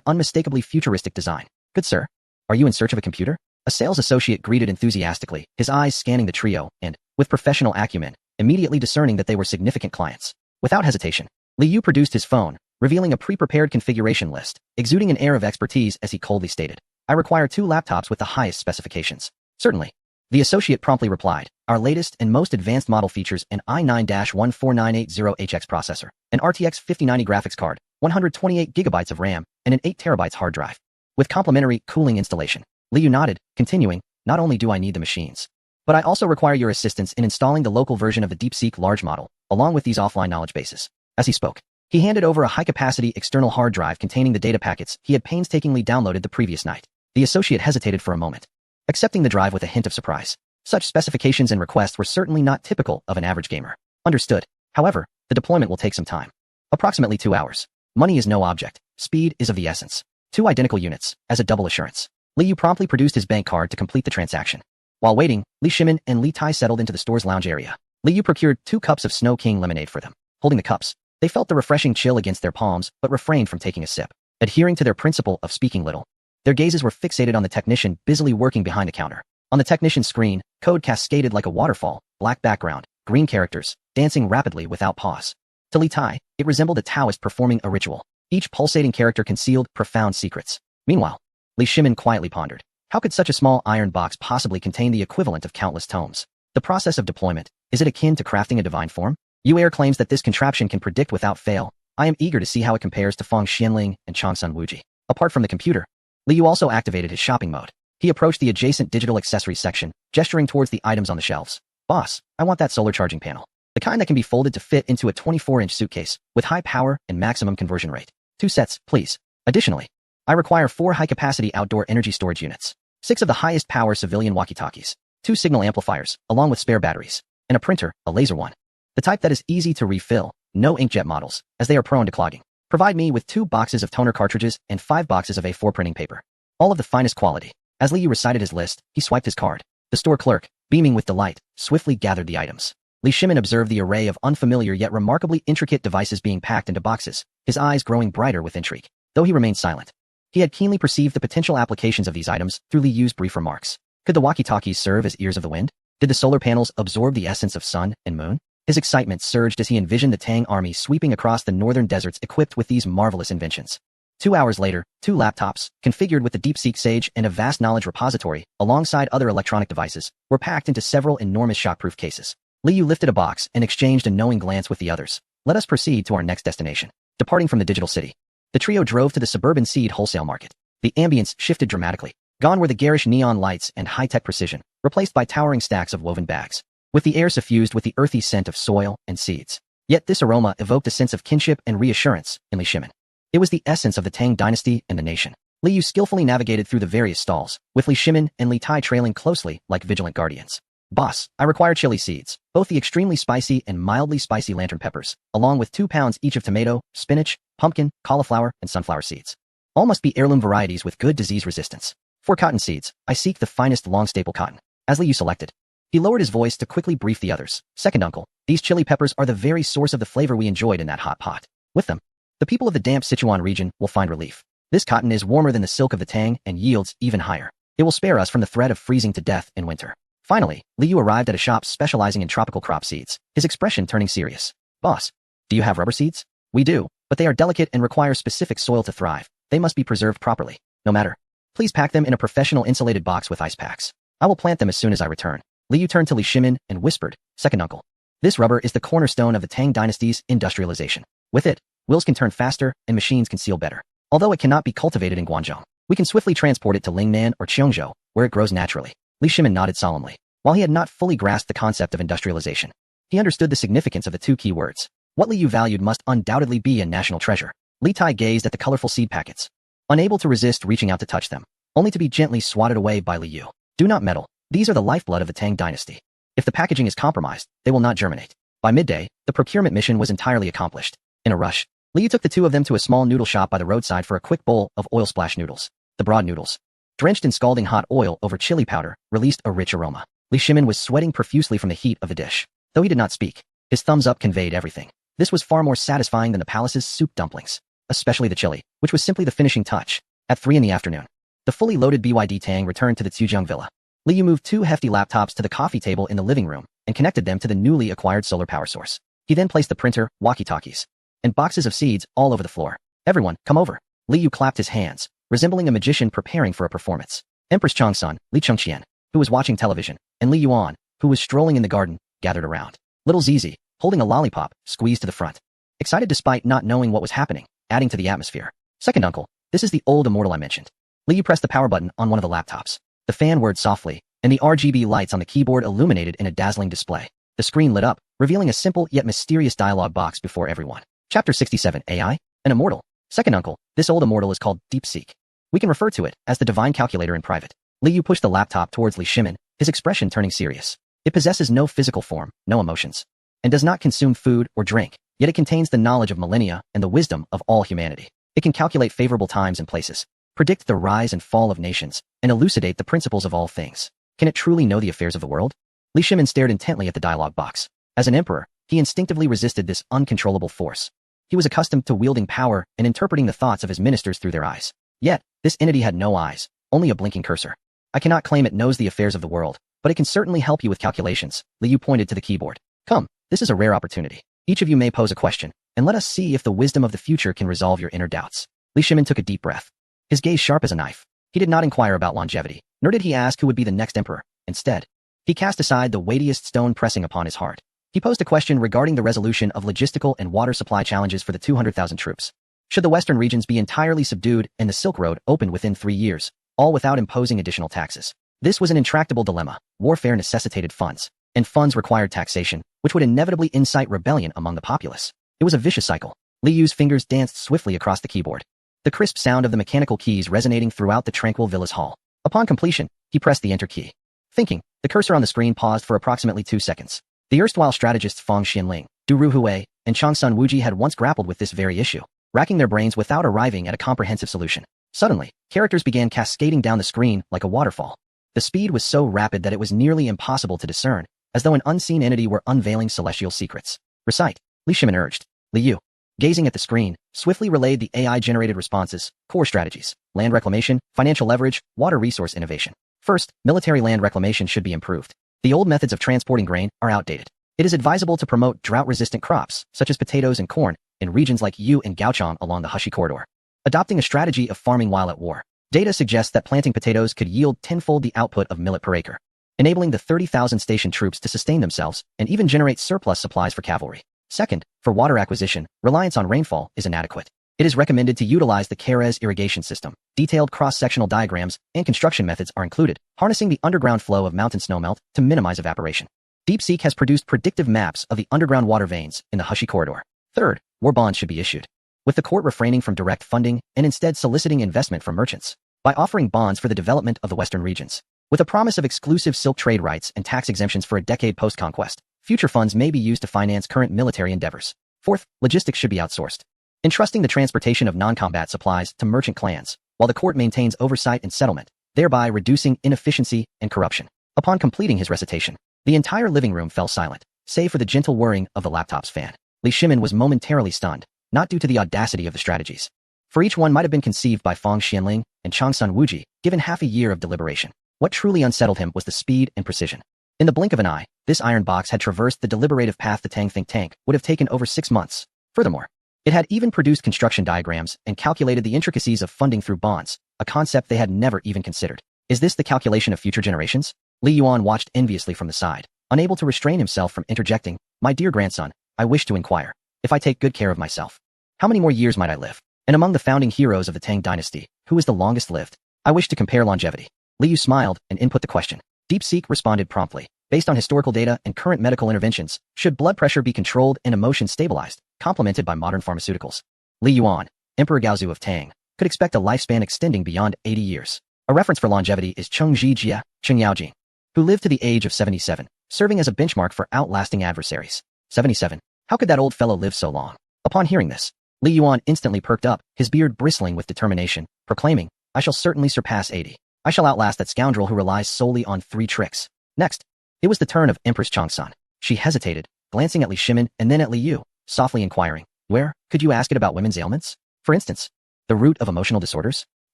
unmistakably futuristic design. Good sir, are you in search of a computer? A sales associate greeted enthusiastically, his eyes scanning the trio, and, with professional acumen, immediately discerning that they were significant clients. Without hesitation, Li Yu produced his phone, revealing a pre-prepared configuration list, exuding an air of expertise as he coldly stated, I require 2 laptops with the highest specifications. Certainly. The associate promptly replied, our latest and most advanced model features an i9-14980HX processor, an RTX 5090 graphics card, 128 gigabytes of RAM, and an 8 terabytes hard drive. With complimentary cooling installation. Li Yu nodded, continuing, not only do I need the machines, but I also require your assistance in installing the local version of the DeepSeek large model, along with these offline knowledge bases. As he spoke, he handed over a high-capacity external hard drive containing the data packets he had painstakingly downloaded the previous night. The associate hesitated for a moment, accepting the drive with a hint of surprise. Such specifications and requests were certainly not typical of an average gamer. Understood. However, the deployment will take some time. Approximately 2 hours. Money is no object. Speed is of the essence. 2 identical units, as a double assurance. Li Yu promptly produced his bank card to complete the transaction. While waiting, Li Shimin and Li Tai settled into the store's lounge area. Li Yu procured 2 cups of Snow King lemonade for them. Holding the cups, they felt the refreshing chill against their palms but refrained from taking a sip. Adhering to their principle of speaking little, their gazes were fixated on the technician busily working behind the counter. On the technician's screen, code cascaded like a waterfall, black background, green characters, dancing rapidly without pause. To Li Tai, it resembled a Taoist performing a ritual. Each pulsating character concealed profound secrets. Meanwhile, Li Shimin quietly pondered. How could such a small iron box possibly contain the equivalent of countless tomes? The process of deployment, is it akin to crafting a divine form? Yu Air claims that this contraption can predict without fail. I am eager to see how it compares to Feng Xianling and Changsun Wuji. Apart from the computer, Li Yu also activated his shopping mode. He approached the adjacent digital accessories section, gesturing towards the items on the shelves. Boss, I want that solar charging panel. The kind that can be folded to fit into a 24-inch suitcase, with high power and maximum conversion rate. 2 sets, please. Additionally, I require 4 high-capacity outdoor energy storage units, 6 of the highest power civilian walkie-talkies, 2 signal amplifiers, along with spare batteries, and a printer, a laser one. The type that is easy to refill, no inkjet models, as they are prone to clogging. Provide me with 2 boxes of toner cartridges and 5 boxes of A4 printing paper. All of the finest quality. As Li Yu recited his list, he swiped his card. The store clerk, beaming with delight, swiftly gathered the items. Li Shimin observed the array of unfamiliar yet remarkably intricate devices being packed into boxes, his eyes growing brighter with intrigue. Though he remained silent, he had keenly perceived the potential applications of these items through Li Yu's brief remarks. Could the walkie-talkies serve as ears of the wind? Did the solar panels absorb the essence of sun and moon? His excitement surged as he envisioned the Tang army sweeping across the northern deserts equipped with these marvelous inventions. 2 hours later, 2 laptops, configured with the DeepSeek Sage and a vast knowledge repository, alongside other electronic devices, were packed into several enormous shockproof cases. Li Yu lifted a box and exchanged a knowing glance with the others. Let us proceed to our next destination. Departing from the digital city, the trio drove to the suburban seed wholesale market. The ambience shifted dramatically. Gone were the garish neon lights and high-tech precision, replaced by towering stacks of woven bags, with the air suffused with the earthy scent of soil and seeds. Yet this aroma evoked a sense of kinship and reassurance in Li Shimin. It was the essence of the Tang dynasty and the nation. Li Yu skillfully navigated through the various stalls, with Li Shimin and Li Tai trailing closely like vigilant guardians. Boss, I require chili seeds, both the extremely spicy and mildly spicy lantern peppers, along with 2 pounds each of tomato, spinach, pumpkin, cauliflower, and sunflower seeds. All must be heirloom varieties with good disease resistance. For cotton seeds, I seek the finest long staple cotton. As Li Yu selected, he lowered his voice to quickly brief the others. Second uncle, these chili peppers are the very source of the flavor we enjoyed in that hot pot. With them, the people of the damp Sichuan region will find relief. This cotton is warmer than the silk of the Tang and yields even higher. It will spare us from the threat of freezing to death in winter. Finally, Li Yu arrived at a shop specializing in tropical crop seeds, his expression turning serious. Boss, do you have rubber seeds? We do, but they are delicate and require specific soil to thrive. They must be preserved properly. No matter. Please pack them in a professional insulated box with ice packs. I will plant them as soon as I return. Li Yu turned to Li Shimin and whispered, Second uncle. This rubber is the cornerstone of the Tang dynasty's industrialization. With it, wheels can turn faster and machines can seal better. Although it cannot be cultivated in Guangzhou, we can swiftly transport it to Lingnan or Cheongzhou, where it grows naturally. Li Shimin nodded solemnly. While he had not fully grasped the concept of industrialization, he understood the significance of the 2 key words. What Li Yu valued must undoubtedly be a national treasure. Li Tai gazed at the colorful seed packets, unable to resist reaching out to touch them, only to be gently swatted away by Li Yu. Do not meddle. These are the lifeblood of the Tang dynasty. If the packaging is compromised, they will not germinate. By midday, the procurement mission was entirely accomplished. In a rush, Li Yu took the 2 of them to a small noodle shop by the roadside for a quick bowl of oil splash noodles. The broad noodles, drenched in scalding hot oil over chili powder, released a rich aroma. Li Shimin was sweating profusely from the heat of the dish. Though he did not speak, His thumbs up conveyed everything. This was far more satisfying than the palace's soup dumplings, especially the chili, which was simply the finishing touch. At 3 in the afternoon, the fully loaded BYD Tang returned to the Tsujiang villa. Li Yu moved 2 hefty laptops to the coffee table in the living room and connected them to the newly acquired solar power source. He then placed the printer, walkie-talkies, and boxes of seeds all over the floor. Everyone, come over. Li Yu clapped his hands, resembling a magician preparing for a performance. Empress Changsun, Li Chengqian, who was watching television, and Li Yuan, who was strolling in the garden, gathered around. Little Zizi, holding a lollipop, squeezed to the front, excited despite not knowing what was happening, adding to the atmosphere. Second uncle, this is the old immortal I mentioned. Li Yu pressed the power button on one of the laptops. The fan whirred softly, and the RGB lights on the keyboard illuminated in a dazzling display. The screen lit up, revealing a simple yet mysterious dialogue box before everyone. Chapter 67, AI? An immortal. Second uncle, this old immortal is called DeepSeek. We can refer to it as the divine calculator in private. Li Yu pushed the laptop towards Li Shimin, his expression turning serious. It possesses no physical form, no emotions, and does not consume food or drink, yet it contains the knowledge of millennia and the wisdom of all humanity. It can calculate favorable times and places, predict the rise and fall of nations, and elucidate the principles of all things. Can it truly know the affairs of the world? Li Shimin stared intently at the dialogue box. As an emperor, he instinctively resisted this uncontrollable force. He was accustomed to wielding power and interpreting the thoughts of his ministers through their eyes. Yet, this entity had no eyes, only a blinking cursor. I cannot claim it knows the affairs of the world, but it can certainly help you with calculations. Li Yu pointed to the keyboard. Come, this is a rare opportunity. Each of you may pose a question, and let us see if the wisdom of the future can resolve your inner doubts. Li Shimin took a deep breath, his gaze sharp as a knife. He did not inquire about longevity, nor did he ask who would be the next emperor. Instead, he cast aside the weightiest stone pressing upon his heart. He posed a question regarding the resolution of logistical and water supply challenges for the 200,000 troops. Should the western regions be entirely subdued and the Silk Road opened within 3 years, all without imposing additional taxes? This was an intractable dilemma. Warfare necessitated funds, and funds required taxation, which would inevitably incite rebellion among the populace. It was a vicious cycle. Li Yu's fingers danced swiftly across the keyboard, the crisp sound of the mechanical keys resonating throughout the tranquil villa's hall. Upon completion, he pressed the enter key. Thinking, the cursor on the screen paused for approximately 2 seconds. The erstwhile strategists Fang Xianling, Du Ruhui, and Changsun Wuji had once grappled with this very issue, racking their brains without arriving at a comprehensive solution. Suddenly, characters began cascading down the screen like a waterfall. The speed was so rapid that it was nearly impossible to discern, as though an unseen entity were unveiling celestial secrets. Recite, Li Shimin urged. Li Yu, gazing at the screen, swiftly relayed the AI-generated responses, core strategies, land reclamation, financial leverage, water resource innovation. First, military land reclamation should be improved. The old methods of transporting grain are outdated. It is advisable to promote drought-resistant crops, such as potatoes and corn, in regions like Yu and Gaochang along the Hushi corridor. Adopting a strategy of farming while at war. Data suggests that planting potatoes could yield tenfold the output of millet per acre, enabling the 30,000 stationed troops to sustain themselves and even generate surplus supplies for cavalry. Second, for water acquisition, reliance on rainfall is inadequate. It is recommended to utilize the Carez irrigation system. Detailed cross-sectional diagrams and construction methods are included, harnessing the underground flow of mountain snowmelt to minimize evaporation. DeepSeek has produced predictive maps of the underground water veins in the Hushi corridor. Third, war bonds should be issued, with the court refraining from direct funding and instead soliciting investment from merchants by offering bonds for the development of the western regions. With a promise of exclusive silk trade rights and tax exemptions for a decade post-conquest, future funds may be used to finance current military endeavors. Fourth, logistics should be outsourced, entrusting the transportation of non-combat supplies to merchant clans, while the court maintains oversight and settlement, thereby reducing inefficiency and corruption. Upon completing his recitation, the entire living room fell silent, save for the gentle whirring of the laptop's fan. Li Shimin was momentarily stunned, not due to the audacity of the strategies, for each one might have been conceived by Fang Xianling and Changsun Wuji, given half a year of deliberation. What truly unsettled him was the speed and precision. In the blink of an eye, this iron box had traversed the deliberative path the Tang think tank would have taken over 6 months. Furthermore, it had even produced construction diagrams and calculated the intricacies of funding through bonds, a concept they had never even considered. Is this the calculation of future generations? Li Yuan watched enviously from the side, unable to restrain himself from interjecting. My dear grandson, I wish to inquire, if I take good care of myself, how many more years might I live? And among the founding heroes of the Tang dynasty, who is the longest lived? I wish to compare longevity. Li Yu smiled and input the question. DeepSeek responded promptly. Based on historical data and current medical interventions, should blood pressure be controlled and emotions stabilized, complemented by modern pharmaceuticals? Li Yuan, Emperor Gaozu of Tang, could expect a lifespan extending beyond 80 years. A reference for longevity is Cheng Zhijia, Cheng Yaojing, who lived to the age of 77, serving as a benchmark for outlasting adversaries. 77. How could that old fellow live so long? Upon hearing this, Li Yuan instantly perked up, his beard bristling with determination, proclaiming, I shall certainly surpass 80. I shall outlast that scoundrel who relies solely on 3 tricks. Next, it was the turn of Empress Changsun. She hesitated, glancing at Li Shimin and then at Li Yu, softly inquiring, "Where could you ask it about women's ailments? For instance, the root of emotional disorders?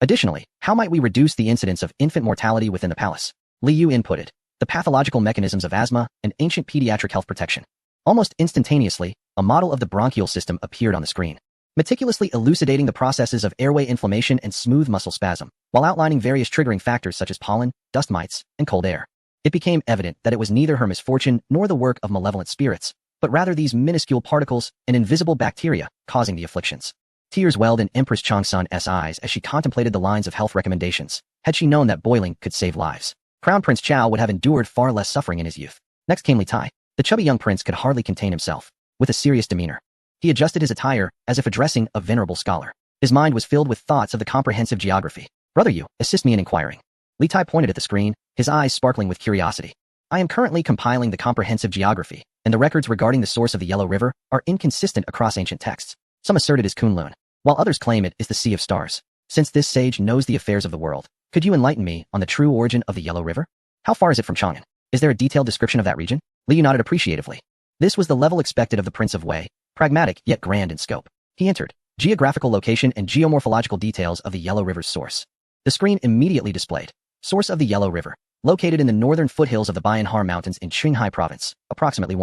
Additionally, how might we reduce the incidence of infant mortality within the palace?" Li Yu inputted, "The pathological mechanisms of asthma and ancient pediatric health protection." Almost instantaneously, a model of the bronchial system appeared on the screen, meticulously elucidating the processes of airway inflammation and smooth muscle spasm, while outlining various triggering factors such as pollen, dust mites, and cold air. It became evident that it was neither her misfortune nor the work of malevolent spirits, but rather these minuscule particles and invisible bacteria causing the afflictions. Tears welled in Empress Changsun's eyes as she contemplated the lines of health recommendations. Had she known that boiling could save lives, Crown Prince Chao would have endured far less suffering in his youth. Next came Li Tai. The chubby young prince could hardly contain himself. With a serious demeanor, he adjusted his attire as if addressing a venerable scholar. His mind was filled with thoughts of the comprehensive geography. "Brother Yu, assist me in inquiring." Li Tai pointed at the screen, his eyes sparkling with curiosity. "I am currently compiling the comprehensive geography, and the records regarding the source of the Yellow River are inconsistent across ancient texts. Some assert it is Kunlun, while others claim it is the Sea of Stars. Since this sage knows the affairs of the world, could you enlighten me on the true origin of the Yellow River? How far is it from Chang'an? Is there a detailed description of that region?" Li Yu nodded appreciatively. This was the level expected of the Prince of Wei, pragmatic yet grand in scope. He entered geographical location and geomorphological details of the Yellow River's source. The screen immediately displayed source of the Yellow River, located in the northern foothills of the Bayanhar Mountains in Qinghai Province, approximately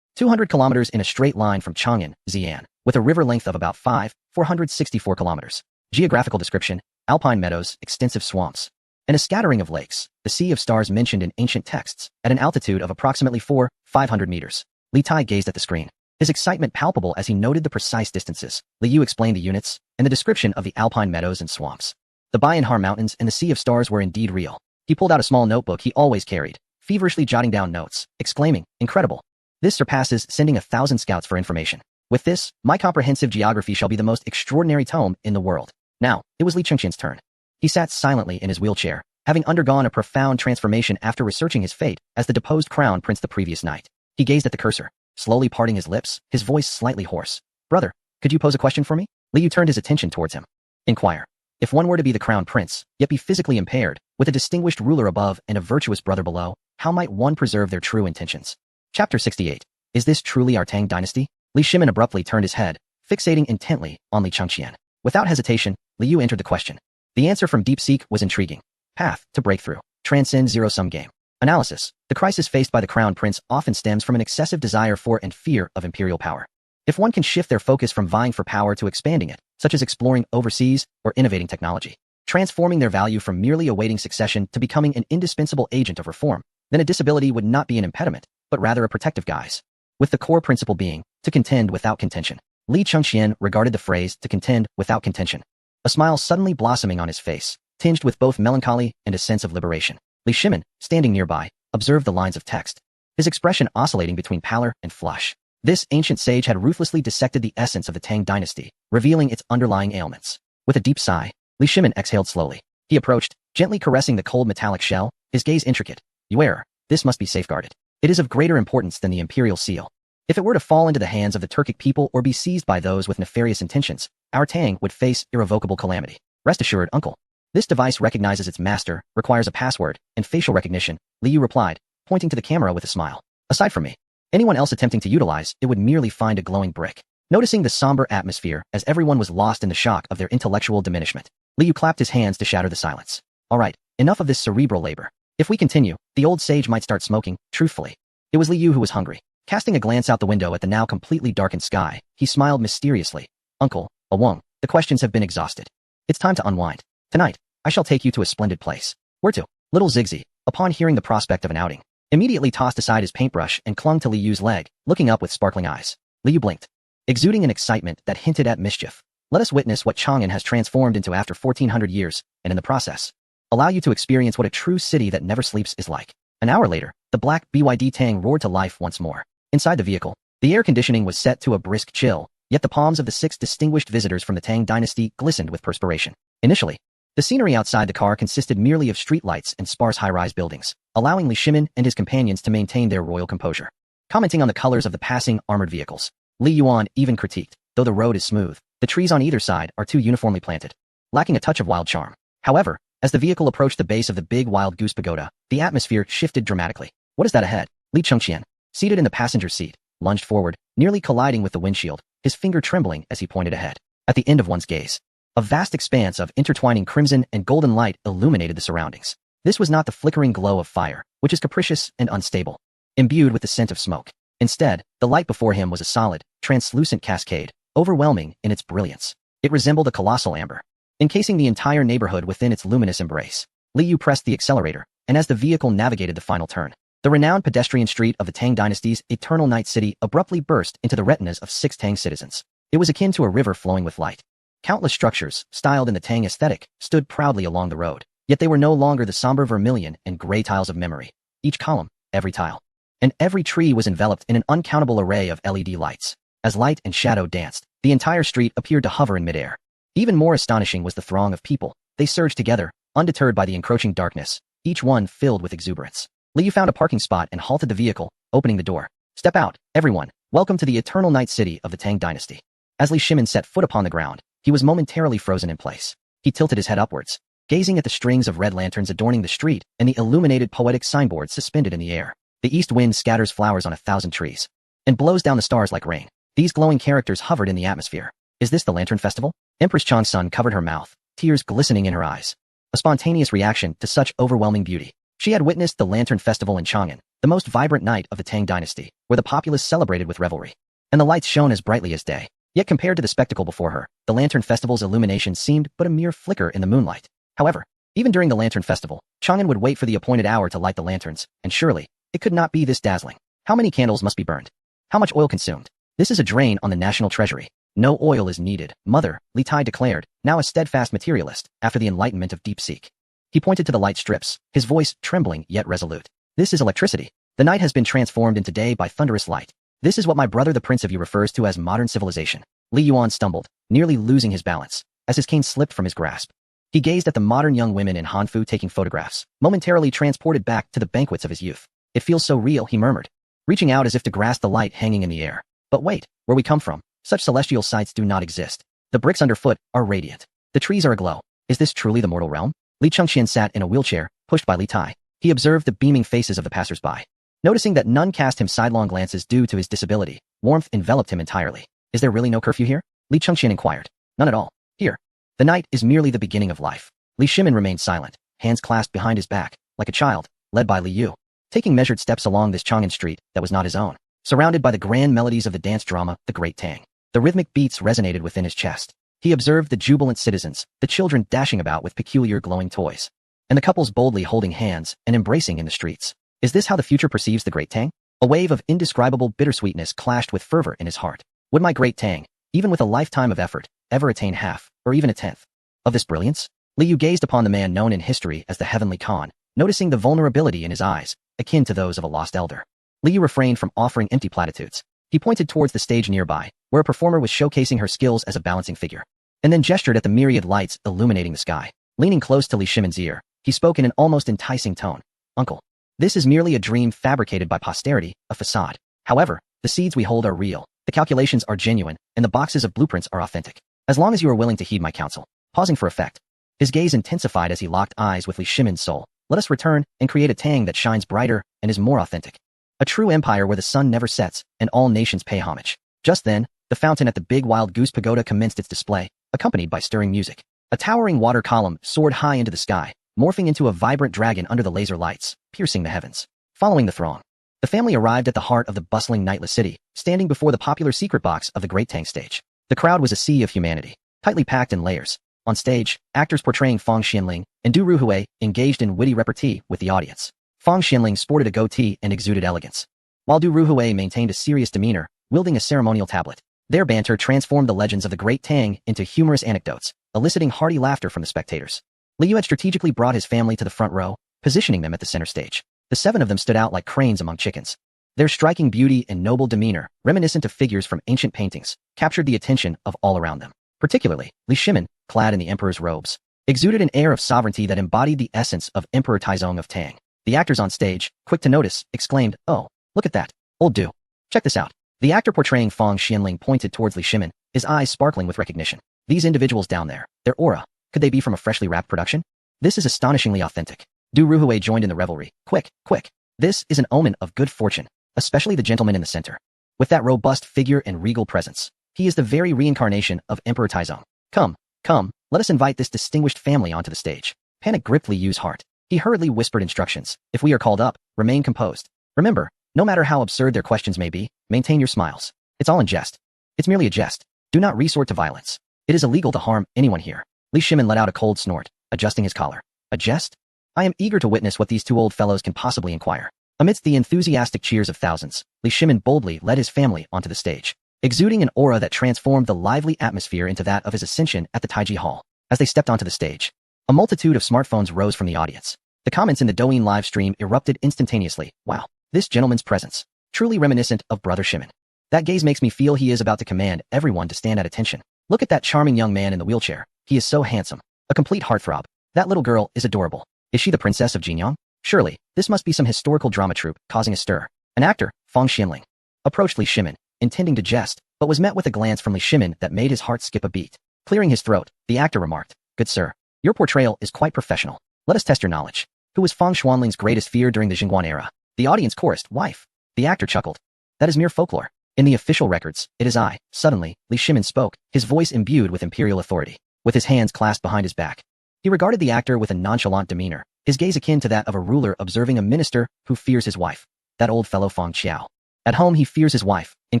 200 kilometers in a straight line from Chang'an, Xi'an, with a river length of about 464 kilometers. Geographical description: alpine meadows, extensive swamps, and a scattering of lakes, the Sea of Stars mentioned in ancient texts, at an altitude of approximately 500 meters. Li Tai gazed at the screen, his excitement palpable as he noted the precise distances. Li Yu explained the units and the description of the alpine meadows and swamps. The Bayanhar Mountains and the Sea of Stars were indeed real. He pulled out a small notebook he always carried, feverishly jotting down notes, exclaiming, "Incredible! This surpasses sending 1,000 scouts for information. With this, my comprehensive geography shall be the most extraordinary tome in the world." Now, it was Li Chengqian's turn. He sat silently in his wheelchair, having undergone a profound transformation after researching his fate as the deposed crown prince the previous night. He gazed at the cursor, slowly parting his lips, his voice slightly hoarse. "Brother, could you pose a question for me?" Li Yu turned his attention towards him. "Inquire. If one were to be the crown prince, yet be physically impaired, with a distinguished ruler above and a virtuous brother below, how might one preserve their true intentions?" Chapter 68. Is this truly our Tang dynasty? Li Shimin abruptly turned his head, fixating intently on Li Chengqian. Without hesitation, Li Yu entered the question. The answer from DeepSeek was intriguing. Path to breakthrough. Transcend zero-sum game. Analysis. The crisis faced by the crown prince often stems from an excessive desire for and fear of imperial power. If one can shift their focus from vying for power to expanding it, such as exploring overseas or innovating technology, transforming their value from merely awaiting succession to becoming an indispensable agent of reform, then a disability would not be an impediment, but rather a protective guise. With the core principle being, to contend without contention. Li Chengqian regarded the phrase, to contend without contention. A smile suddenly blossoming on his face, tinged with both melancholy and a sense of liberation. Li Shimin, standing nearby, observed the lines of text, his expression oscillating between pallor and flush. This ancient sage had ruthlessly dissected the essence of the Tang dynasty, revealing its underlying ailments. With a deep sigh, Li Shimin exhaled slowly. He approached, gently caressing the cold metallic shell, his gaze intricate. "Wearer, this must be safeguarded. It is of greater importance than the imperial seal. If it were to fall into the hands of the Turkic people or be seized by those with nefarious intentions, our Tang would face irrevocable calamity. Rest assured, uncle. This device recognizes its master, requires a password, and facial recognition," Li Yu replied, pointing to the camera with a smile. "Aside from me, anyone else attempting to utilize it would merely find a glowing brick." Noticing the somber atmosphere as everyone was lost in the shock of their intellectual diminishment, Li Yu clapped his hands to shatter the silence. "All right, enough of this cerebral labor. If we continue, the old sage might start smoking." Truthfully, it was Li Yu who was hungry. Casting a glance out the window at the now completely darkened sky, he smiled mysteriously. "Uncle, Awang, the questions have been exhausted. It's time to unwind. Tonight, I shall take you to a splendid place." "Where to?" Little Zigzi, upon hearing the prospect of an outing, immediately tossed aside his paintbrush and clung to Li Yu's leg, looking up with sparkling eyes. Li Yu blinked, exuding an excitement that hinted at mischief. "Let us witness what Chang'an has transformed into after 1400 years, and in the process, allow you to experience what a true city that never sleeps is like." An hour later, the black BYD Tang roared to life once more. Inside the vehicle, the air conditioning was set to a brisk chill, yet the palms of the 6 distinguished visitors from the Tang dynasty glistened with perspiration. Initially, the scenery outside the car consisted merely of streetlights and sparse high-rise buildings, allowing Li Shimin and his companions to maintain their royal composure. Commenting on the colors of the passing armored vehicles, Li Yuan even critiqued, "Though the road is smooth, the trees on either side are too uniformly planted, lacking a touch of wild charm." However, as the vehicle approached the base of the big wild goose pagoda, the atmosphere shifted dramatically. "What is that ahead?" Li Chengqian, seated in the passenger seat, lunged forward, nearly colliding with the windshield, his finger trembling as he pointed ahead. At the end of one's gaze, a vast expanse of intertwining crimson and golden light illuminated the surroundings. This was not the flickering glow of fire, which is capricious and unstable, imbued with the scent of smoke. Instead, the light before him was a solid, translucent cascade, overwhelming in its brilliance. It resembled a colossal amber, encasing the entire neighborhood within its luminous embrace. Li Yu pressed the accelerator, and as the vehicle navigated the final turn, the renowned pedestrian street of the Tang Dynasty's Eternal Night City abruptly burst into the retinas of 6 Tang citizens. It was akin to a river flowing with light. Countless structures, styled in the Tang aesthetic, stood proudly along the road, yet they were no longer the somber vermilion and gray tiles of memory. Each column, every tile, and every tree was enveloped in an uncountable array of LED lights. As light and shadow danced, the entire street appeared to hover in midair. Even more astonishing was the throng of people. They surged together, undeterred by the encroaching darkness, each one filled with exuberance. Li Yu found a parking spot and halted the vehicle, opening the door. "Step out, everyone. Welcome to the Eternal Night City of the Tang Dynasty." As Li Shimin set foot upon the ground, he was momentarily frozen in place. He tilted his head upwards, gazing at the strings of red lanterns adorning the street and the illuminated poetic signboards suspended in the air. The east wind scatters flowers on 1,000 trees and blows down the stars like rain. These glowing characters hovered in the atmosphere. Is this the Lantern Festival? Empress Chang's Sun covered her mouth, tears glistening in her eyes. A spontaneous reaction to such overwhelming beauty. She had witnessed the Lantern Festival in Chang'an, the most vibrant night of the Tang Dynasty, where the populace celebrated with revelry, and the lights shone as brightly as day. Yet compared to the spectacle before her, the Lantern Festival's illumination seemed but a mere flicker in the moonlight. However, even during the Lantern Festival, Chang'an would wait for the appointed hour to light the lanterns, and surely, it could not be this dazzling. How many candles must be burned? How much oil consumed? This is a drain on the national treasury. No oil is needed, Mother, Li Tai declared, now a steadfast materialist, after the enlightenment of DeepSeek. He pointed to the light strips, his voice trembling yet resolute. This is electricity. The night has been transformed into day by thunderous light. This is what my brother the Prince of Yu refers to as modern civilization. Li Yuan stumbled, nearly losing his balance, as his cane slipped from his grasp. He gazed at the modern young women in Hanfu taking photographs, momentarily transported back to the banquets of his youth. It feels so real, he murmured, reaching out as if to grasp the light hanging in the air. But wait, where we come from, such celestial sights do not exist. The bricks underfoot are radiant. The trees are aglow. Is this truly the mortal realm? Li Chengxian sat in a wheelchair, pushed by Li Tai. He observed the beaming faces of the passers-by. Noticing that none cast him sidelong glances due to his disability, warmth enveloped him entirely. Is there really no curfew here? Li Chengxian inquired. None at all. Here. The night is merely the beginning of life. Li Shimin remained silent, hands clasped behind his back, like a child, led by Li Yu, taking measured steps along this Chang'an street that was not his own, surrounded by the grand melodies of the dance drama, the Great Tang. The rhythmic beats resonated within his chest. He observed the jubilant citizens, the children dashing about with peculiar glowing toys, and the couples boldly holding hands and embracing in the streets. Is this how the future perceives the Great Tang? A wave of indescribable bittersweetness clashed with fervor in his heart. Would my Great Tang, even with a lifetime of effort, ever attain half, or even a tenth, of this brilliance? Li Yu gazed upon the man known in history as the Heavenly Khan, noticing the vulnerability in his eyes, akin to those of a lost elder. Li Yu refrained from offering empty platitudes. He pointed towards the stage nearby, where a performer was showcasing her skills as a balancing figure, and then gestured at the myriad lights illuminating the sky. Leaning close to Li Shimin's ear, he spoke in an almost enticing tone. Uncle, this is merely a dream fabricated by posterity, a facade. However, the seeds we hold are real, the calculations are genuine, and the boxes of blueprints are authentic. As long as you are willing to heed my counsel. Pausing for effect, his gaze intensified as he locked eyes with Li Shimin's soul. Let us return and create a Tang that shines brighter and is more authentic. A true empire where the sun never sets and all nations pay homage. Just then, the fountain at the Big Wild Goose Pagoda commenced its display, accompanied by stirring music. A towering water column soared high into the sky, morphing into a vibrant dragon under the laser lights, piercing the heavens. Following the throng, the family arrived at the heart of the bustling nightless city, standing before the popular secret box of the Great Tang stage. The crowd was a sea of humanity, tightly packed in layers. On stage, actors portraying Fang Xianling and Du Ruhui engaged in witty repartee with the audience. Fang Xianling sported a goatee and exuded elegance, while Du Ruhui maintained a serious demeanor, wielding a ceremonial tablet. Their banter transformed the legends of the Great Tang into humorous anecdotes, eliciting hearty laughter from the spectators. Li Yu had strategically brought his family to the front row, positioning them at the center stage. The 7 of them stood out like cranes among chickens. Their striking beauty and noble demeanor, reminiscent of figures from ancient paintings, captured the attention of all around them. Particularly, Li Shimin, clad in the emperor's robes, exuded an air of sovereignty that embodied the essence of Emperor Taizong of Tang. The actors on stage, quick to notice, exclaimed, "Oh, look at that. Old Du. Check this out." The actor portraying Fang Xianling pointed towards Li Shimin, his eyes sparkling with recognition. These individuals down there, their aura, could they be from a freshly wrapped production? This is astonishingly authentic. Du Ruhui joined in the revelry. Quick, quick. This is an omen of good fortune, especially the gentleman in the center. with that robust figure and regal presence. He is the very reincarnation of Emperor Taizong. Come, come, let us invite this distinguished family onto the stage. Panic gripped Li Yu's heart. He hurriedly whispered instructions. If we are called up, remain composed. Remember, no matter how absurd their questions may be, maintain your smiles. It's all in jest. It's merely a jest. Do not resort to violence. It is illegal to harm anyone here. Li Shimin let out a cold snort, adjusting his collar. A jest? I am eager to witness what these two old fellows can possibly inquire. Amidst the enthusiastic cheers of thousands, Li Shimin boldly led his family onto the stage, exuding an aura that transformed the lively atmosphere into that of his ascension at the Taiji Hall. As they stepped onto the stage, a multitude of smartphones rose from the audience. The comments in the Douyin live stream erupted instantaneously. Wow, this gentleman's presence, truly reminiscent of Brother Shimin. That gaze makes me feel he is about to command everyone to stand at attention. Look at that charming young man in the wheelchair. He is so handsome. A complete heartthrob. That little girl is adorable. Is she the princess of Jinyang? Surely, this must be some historical drama troupe causing a stir. An actor, Fang Xianling, approached Li Shimin, intending to jest, but was met with a glance from Li Shimin that made his heart skip a beat. Clearing his throat, the actor remarked, "Good sir, your portrayal is quite professional. Let us test your knowledge. Who was Fang Xuanling's greatest fear during the Jingguan era?" The audience chorused, "Wife." The actor chuckled. "That is mere folklore. In the official records, it is I." Suddenly, Li Shimin spoke, his voice imbued with imperial authority. With his hands clasped behind his back, he regarded the actor with a nonchalant demeanor, his gaze akin to that of a ruler observing a minister who fears his wife. That old fellow Fang Qiao. At home he fears his wife, in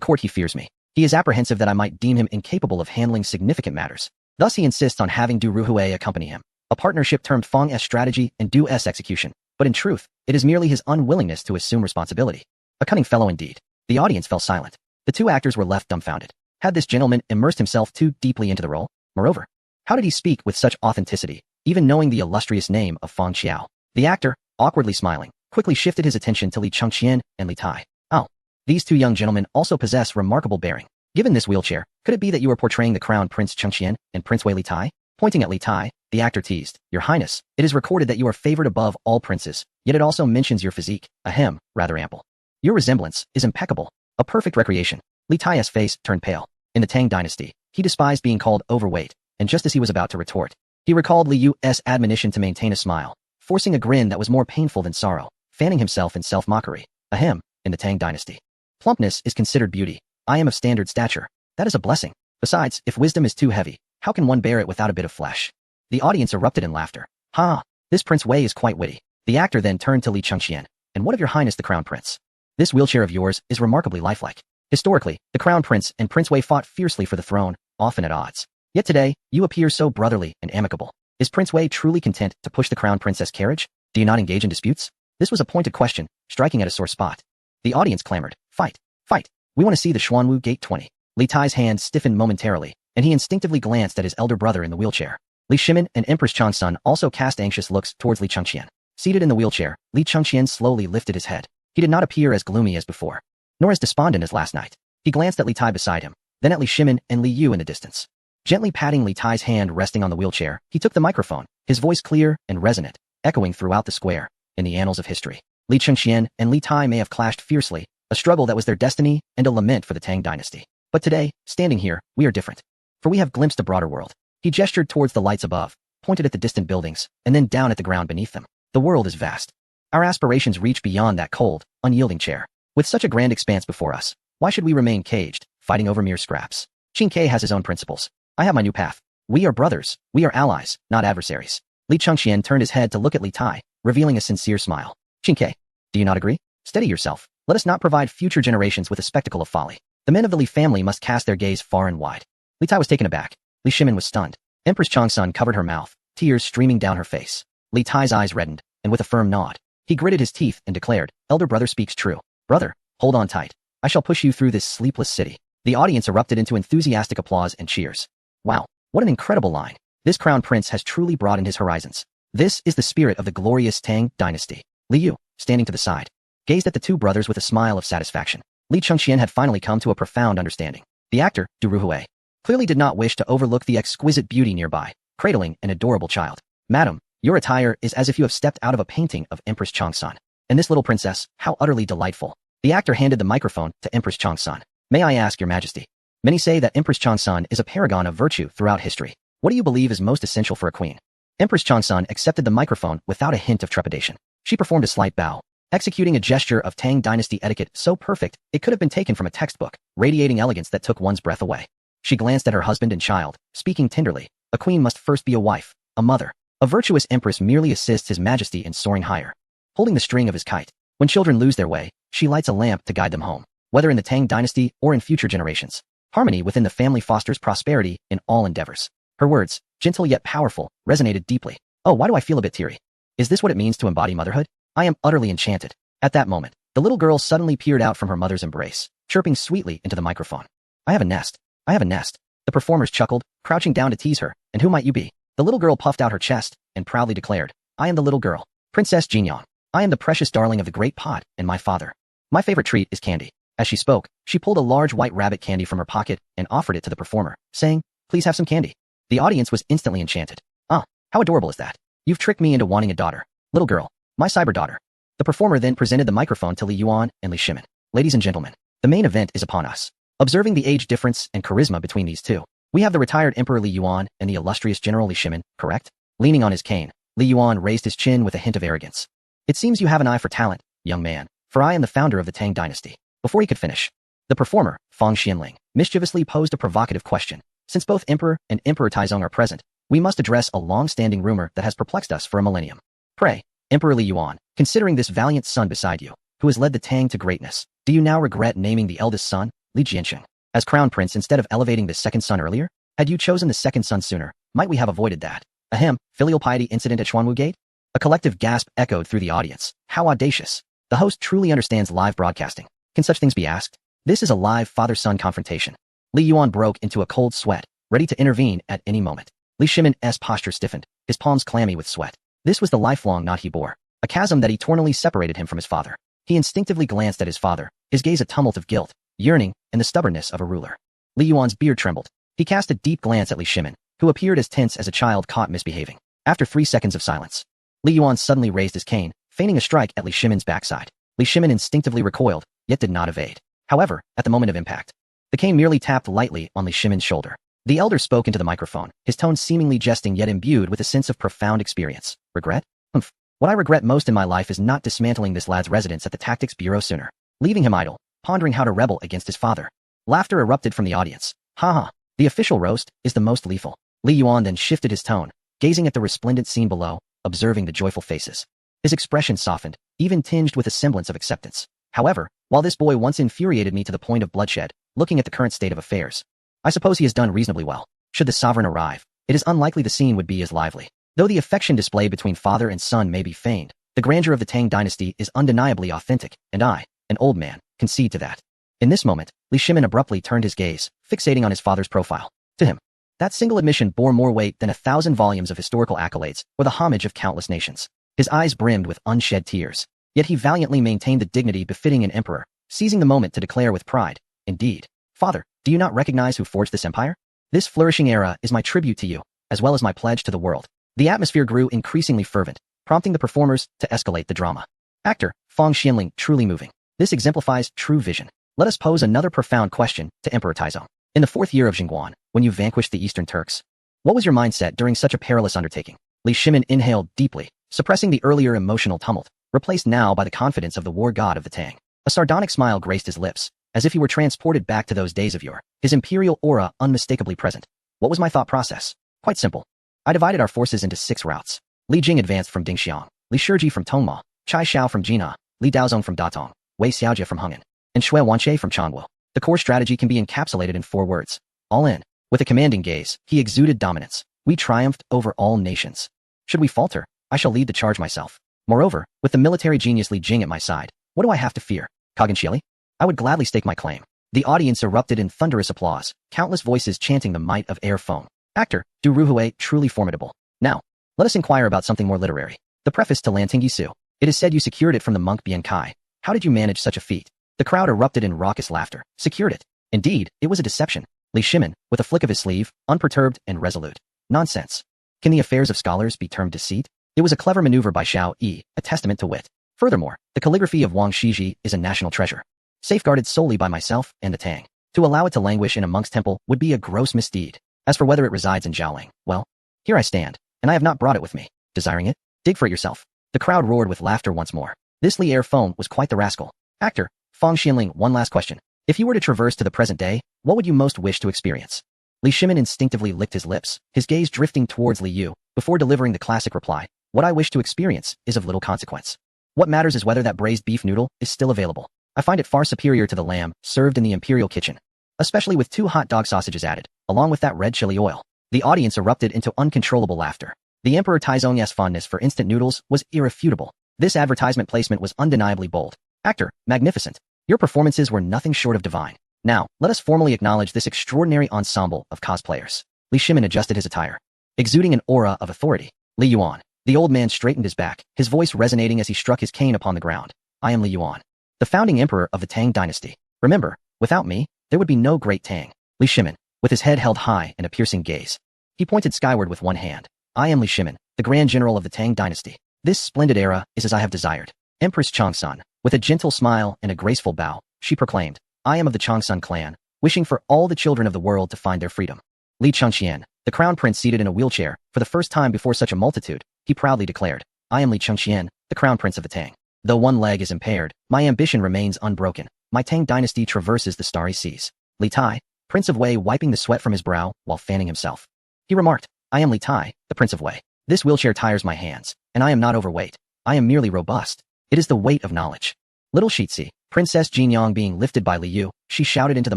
court he fears me. He is apprehensive that I might deem him incapable of handling significant matters. Thus he insists on having Du Ruhui accompany him, a partnership termed Fang's strategy and Du's execution. But in truth, it is merely his unwillingness to assume responsibility. A cunning fellow indeed. The audience fell silent. The two actors were left dumbfounded. Had this gentleman immersed himself too deeply into the role? Moreover, how did he speak with such authenticity, even knowing the illustrious name of Fang Qiao? The actor, awkwardly smiling, quickly shifted his attention to Li Chengqian and Li Tai. Oh, these two young gentlemen also possess remarkable bearing. Given this wheelchair, could it be that you are portraying the crown Prince Chengqian and Prince Wei Li Tai? Pointing at Li Tai, the actor teased, "Your Highness, it is recorded that you are favored above all princes, yet it also mentions your physique, ahem, rather ample. Your resemblance is impeccable, a perfect recreation." Li Tai's face turned pale. In the Tang dynasty, he despised being called overweight, and just as he was about to retort, he recalled Li Yu's admonition to maintain a smile, forcing a grin that was more painful than sorrow, fanning himself in self-mockery. Ahem, in the Tang dynasty, plumpness is considered beauty. I am of standard stature. That is a blessing. Besides, if wisdom is too heavy, how can one bear it without a bit of flesh? The audience erupted in laughter. Ha! This Prince Wei is quite witty. The actor then turned to Li Chengqian. And what of your Highness the Crown Prince? This wheelchair of yours is remarkably lifelike. Historically, the Crown Prince and Prince Wei fought fiercely for the throne, often at odds. Yet today, you appear so brotherly and amicable. Is Prince Wei truly content to push the Crown Princess' carriage? Do you not engage in disputes? This was a pointed question, striking at a sore spot. The audience clamored, "Fight! Fight! We want to see the Xuanwu Gate 20. Li Tai's hand stiffened momentarily, and he instinctively glanced at his elder brother in the wheelchair. Li Shimin and Empress Changsun also cast anxious looks towards Li Chengqian. Seated in the wheelchair, Li Chengqian slowly lifted his head. He did not appear as gloomy as before, nor as despondent as last night. He glanced at Li Tai beside him, then at Li Shimin and Li Yu in the distance. Gently patting Li Tai's hand resting on the wheelchair, he took the microphone, his voice clear and resonant, echoing throughout the square. In the annals of history, Li Chengqian and Li Tai may have clashed fiercely, a struggle that was their destiny and a lament for the Tang dynasty. But today, standing here, we are different. For we have glimpsed a broader world. He gestured towards the lights above, pointed at the distant buildings, and then down at the ground beneath them. The world is vast. Our aspirations reach beyond that cold, unyielding chair. With such a grand expanse before us, why should we remain caged, fighting over mere scraps? Qin Kai has his own principles. I have my new path. We are brothers. We are allies, not adversaries. Li Chengqian turned his head to look at Li Tai, revealing a sincere smile. Qin Kai, do you not agree? Steady yourself. Let us not provide future generations with a spectacle of folly. The men of the Li family must cast their gaze far and wide. Li Tai was taken aback. Li Shimin was stunned. Empress Changsun covered her mouth, tears streaming down her face. Li Tai's eyes reddened, and with a firm nod, he gritted his teeth and declared, "Elder brother speaks true. Brother, hold on tight. I shall push you through this sleepless city." The audience erupted into enthusiastic applause and cheers. Wow, what an incredible line. This crown prince has truly broadened his horizons. This is the spirit of the glorious Tang dynasty. Li Yu, standing to the side, gazed at the two brothers with a smile of satisfaction. Li Chengqian had finally come to a profound understanding. The actor, Du Ruhui, clearly did not wish to overlook the exquisite beauty nearby, cradling an adorable child. "Madam, your attire is as if you have stepped out of a painting of Empress Changsun. And this little princess, how utterly delightful." The actor handed the microphone to Empress Changsun. "May I ask, Your Majesty? Many say that Empress Changsun is a paragon of virtue throughout history. What do you believe is most essential for a queen?" Empress Changsun accepted the microphone without a hint of trepidation. She performed a slight bow. executing a gesture of Tang Dynasty etiquette so perfect it could have been taken from a textbook, radiating elegance that took one's breath away. She glanced at her husband and child, speaking tenderly. A queen must first be a wife, a mother. A virtuous empress merely assists his majesty in soaring higher. Holding the string of his kite. When children lose their way, she lights a lamp to guide them home. Whether in the Tang Dynasty or in future generations, harmony within the family fosters prosperity in all endeavors. Her words, gentle yet powerful, resonated deeply. Oh, why do I feel a bit teary? Is this what it means to embody motherhood? I am utterly enchanted. At that moment, the little girl suddenly peered out from her mother's embrace, chirping sweetly into the microphone. I have a nest. I have a nest. The performers chuckled, crouching down to tease her. And who might you be? The little girl puffed out her chest and proudly declared, I am the little girl, Princess Jingyang. I am the precious darling of the great pot and my father. My favorite treat is candy. As she spoke, she pulled a large white rabbit candy from her pocket and offered it to the performer, saying, please have some candy. The audience was instantly enchanted. Ah, how adorable is that? You've tricked me into wanting a daughter. Little girl, my cyber daughter. The performer then presented the microphone to Li Yuan and Li Shimin. Ladies and gentlemen, the main event is upon us. Observing the age difference and charisma between these two, we have the retired Emperor Li Yuan and the illustrious General Li Shimin, correct? Leaning on his cane, Li Yuan raised his chin with a hint of arrogance. It seems you have an eye for talent, young man, for I am the founder of the Tang Dynasty. Before he could finish, the performer, Fang Xianling, mischievously posed a provocative question. Since both Emperor and Emperor Taizong are present, we must address a long-standing rumor that has perplexed us for a millennium. Pray, Emperor Li Yuan, considering this valiant son beside you, who has led the Tang to greatness, do you now regret naming the eldest son, Li Jiansheng, as crown prince instead of elevating the second son earlier? Had you chosen the second son sooner, might we have avoided that? Ahem, filial piety incident at Xuanwu Gate? A collective gasp echoed through the audience. How audacious. The host truly understands live broadcasting. Can such things be asked? This is a live father-son confrontation. Li Yuan broke into a cold sweat, ready to intervene at any moment. Li Shimin's posture stiffened, his palms clammy with sweat. This was the lifelong knot he bore, a chasm that eternally separated him from his father. He instinctively glanced at his father, his gaze a tumult of guilt, yearning, and the stubbornness of a ruler. Li Yuan's beard trembled. He cast a deep glance at Li Shimin, who appeared as tense as a child caught misbehaving. After 3 seconds of silence, Li Yuan suddenly raised his cane, feigning a strike at Li Shimin's backside. Li Shimin instinctively recoiled, yet did not evade. However, at the moment of impact, the cane merely tapped lightly on Li Shimin's shoulder. The elder spoke into the microphone, his tone seemingly jesting yet imbued with a sense of profound experience. Regret? Humph. What I regret most in my life is not dismantling this lad's residence at the Tactics Bureau sooner, leaving him idle, pondering how to rebel against his father. Laughter erupted from the audience. Ha ha. The official roast is the most lethal. Li Yuan then shifted his tone, gazing at the resplendent scene below, observing the joyful faces. His expression softened, even tinged with a semblance of acceptance. However, while this boy once infuriated me to the point of bloodshed, looking at the current state of affairs, I suppose he has done reasonably well. Should the sovereign arrive, it is unlikely the scene would be as lively. Though the affection displayed between father and son may be feigned, the grandeur of the Tang dynasty is undeniably authentic, and I, an old man, concede to that. In this moment, Li Shimin abruptly turned his gaze, fixating on his father's profile. To him, that single admission bore more weight than 1,000 volumes of historical accolades or the homage of countless nations. His eyes brimmed with unshed tears, yet he valiantly maintained the dignity befitting an emperor, seizing the moment to declare with pride, indeed, father, do you not recognize who forged this empire? This flourishing era is my tribute to you, as well as my pledge to the world. The atmosphere grew increasingly fervent, prompting the performers to escalate the drama. Actor, Fang Xianling, truly moving. This exemplifies true vision. Let us pose another profound question to Emperor Taizong. In the 4th year of Jingguan, when you vanquished the Eastern Turks, what was your mindset during such a perilous undertaking? Li Shimin inhaled deeply, suppressing the earlier emotional tumult, replaced now by the confidence of the war god of the Tang. A sardonic smile graced his lips, as if he were transported back to those days of yore, his imperial aura unmistakably present. What was my thought process? Quite simple. I divided our forces into 6 routes. Li Jing advanced from Dingxiang, Li Shiji from Tongma, Chai Xiao from Jina, Li Daozong from Datong, Wei Xiaojie from Hungin, and Shui Wanche from Changguo. The core strategy can be encapsulated in 4 words. All in. With a commanding gaze, he exuded dominance. We triumphed over all nations. Should we falter, I shall lead the charge myself. Moreover, with the military genius Li Jing at my side, what do I have to fear? Kagan Shieli? I would gladly stake my claim. The audience erupted in thunderous applause, countless voices chanting the might of air foam. Actor, Du Ruhue, truly formidable. Now, let us inquire about something more literary. The preface to Lantingyi Su. It is said you secured it from the monk Bian Kai. How did you manage such a feat? The crowd erupted in raucous laughter. Secured it. Indeed, it was a deception. Li Shimin, with a flick of his sleeve, unperturbed and resolute. Nonsense. Can the affairs of scholars be termed deceit? It was a clever maneuver by Xiao Yi, a testament to wit. Furthermore, the calligraphy of Wang Shiji is a national treasure, safeguarded solely by myself and the Tang. To allow it to languish in a monk's temple would be a gross misdeed. As for whether it resides in Jiaoling, well, here I stand, and I have not brought it with me. Desiring it? Dig for it yourself. The crowd roared with laughter once more. This Li Air phone was quite the rascal. Actor, Fong Xianling, one last question. If you were to traverse to the present day, what would you most wish to experience? Li Shimin instinctively licked his lips, his gaze drifting towards Li Yu, before delivering the classic reply, what I wish to experience is of little consequence. What matters is whether that braised beef noodle is still available. I find it far superior to the lamb served in the imperial kitchen, especially with 2 hot dog sausages added, along with that red chili oil. The audience erupted into uncontrollable laughter. The Emperor Taizong's fondness for instant noodles was irrefutable. This advertisement placement was undeniably bold. Actor, magnificent. Your performances were nothing short of divine. Now, let us formally acknowledge this extraordinary ensemble of cosplayers. Li Shimin adjusted his attire, exuding an aura of authority. Li Yuan. The old man straightened his back, his voice resonating as he struck his cane upon the ground. I am Li Yuan, the founding emperor of the Tang dynasty. Remember, without me, there would be no great Tang. Li Shimin, with his head held high and a piercing gaze. He pointed skyward with one hand. I am Li Shimin, the grand general of the Tang dynasty. This splendid era is as I have desired. Empress Changsun, with a gentle smile and a graceful bow, she proclaimed, I am of the Changsun clan, wishing for all the children of the world to find their freedom. Li Chengqian, the crown prince seated in a wheelchair, for the first time before such a multitude, he proudly declared, I am Li Chengqian, the crown prince of the Tang. Though one leg is impaired, my ambition remains unbroken. My Tang dynasty traverses the starry seas. Li Tai, Prince of Wei, wiping the sweat from his brow while fanning himself. He remarked, I am Li Tai, the Prince of Wei. This wheelchair tires my hands, and I am not overweight. I am merely robust. It is the weight of knowledge. Little Shitzi, Princess Jinyang being lifted by Li Yu, she shouted into the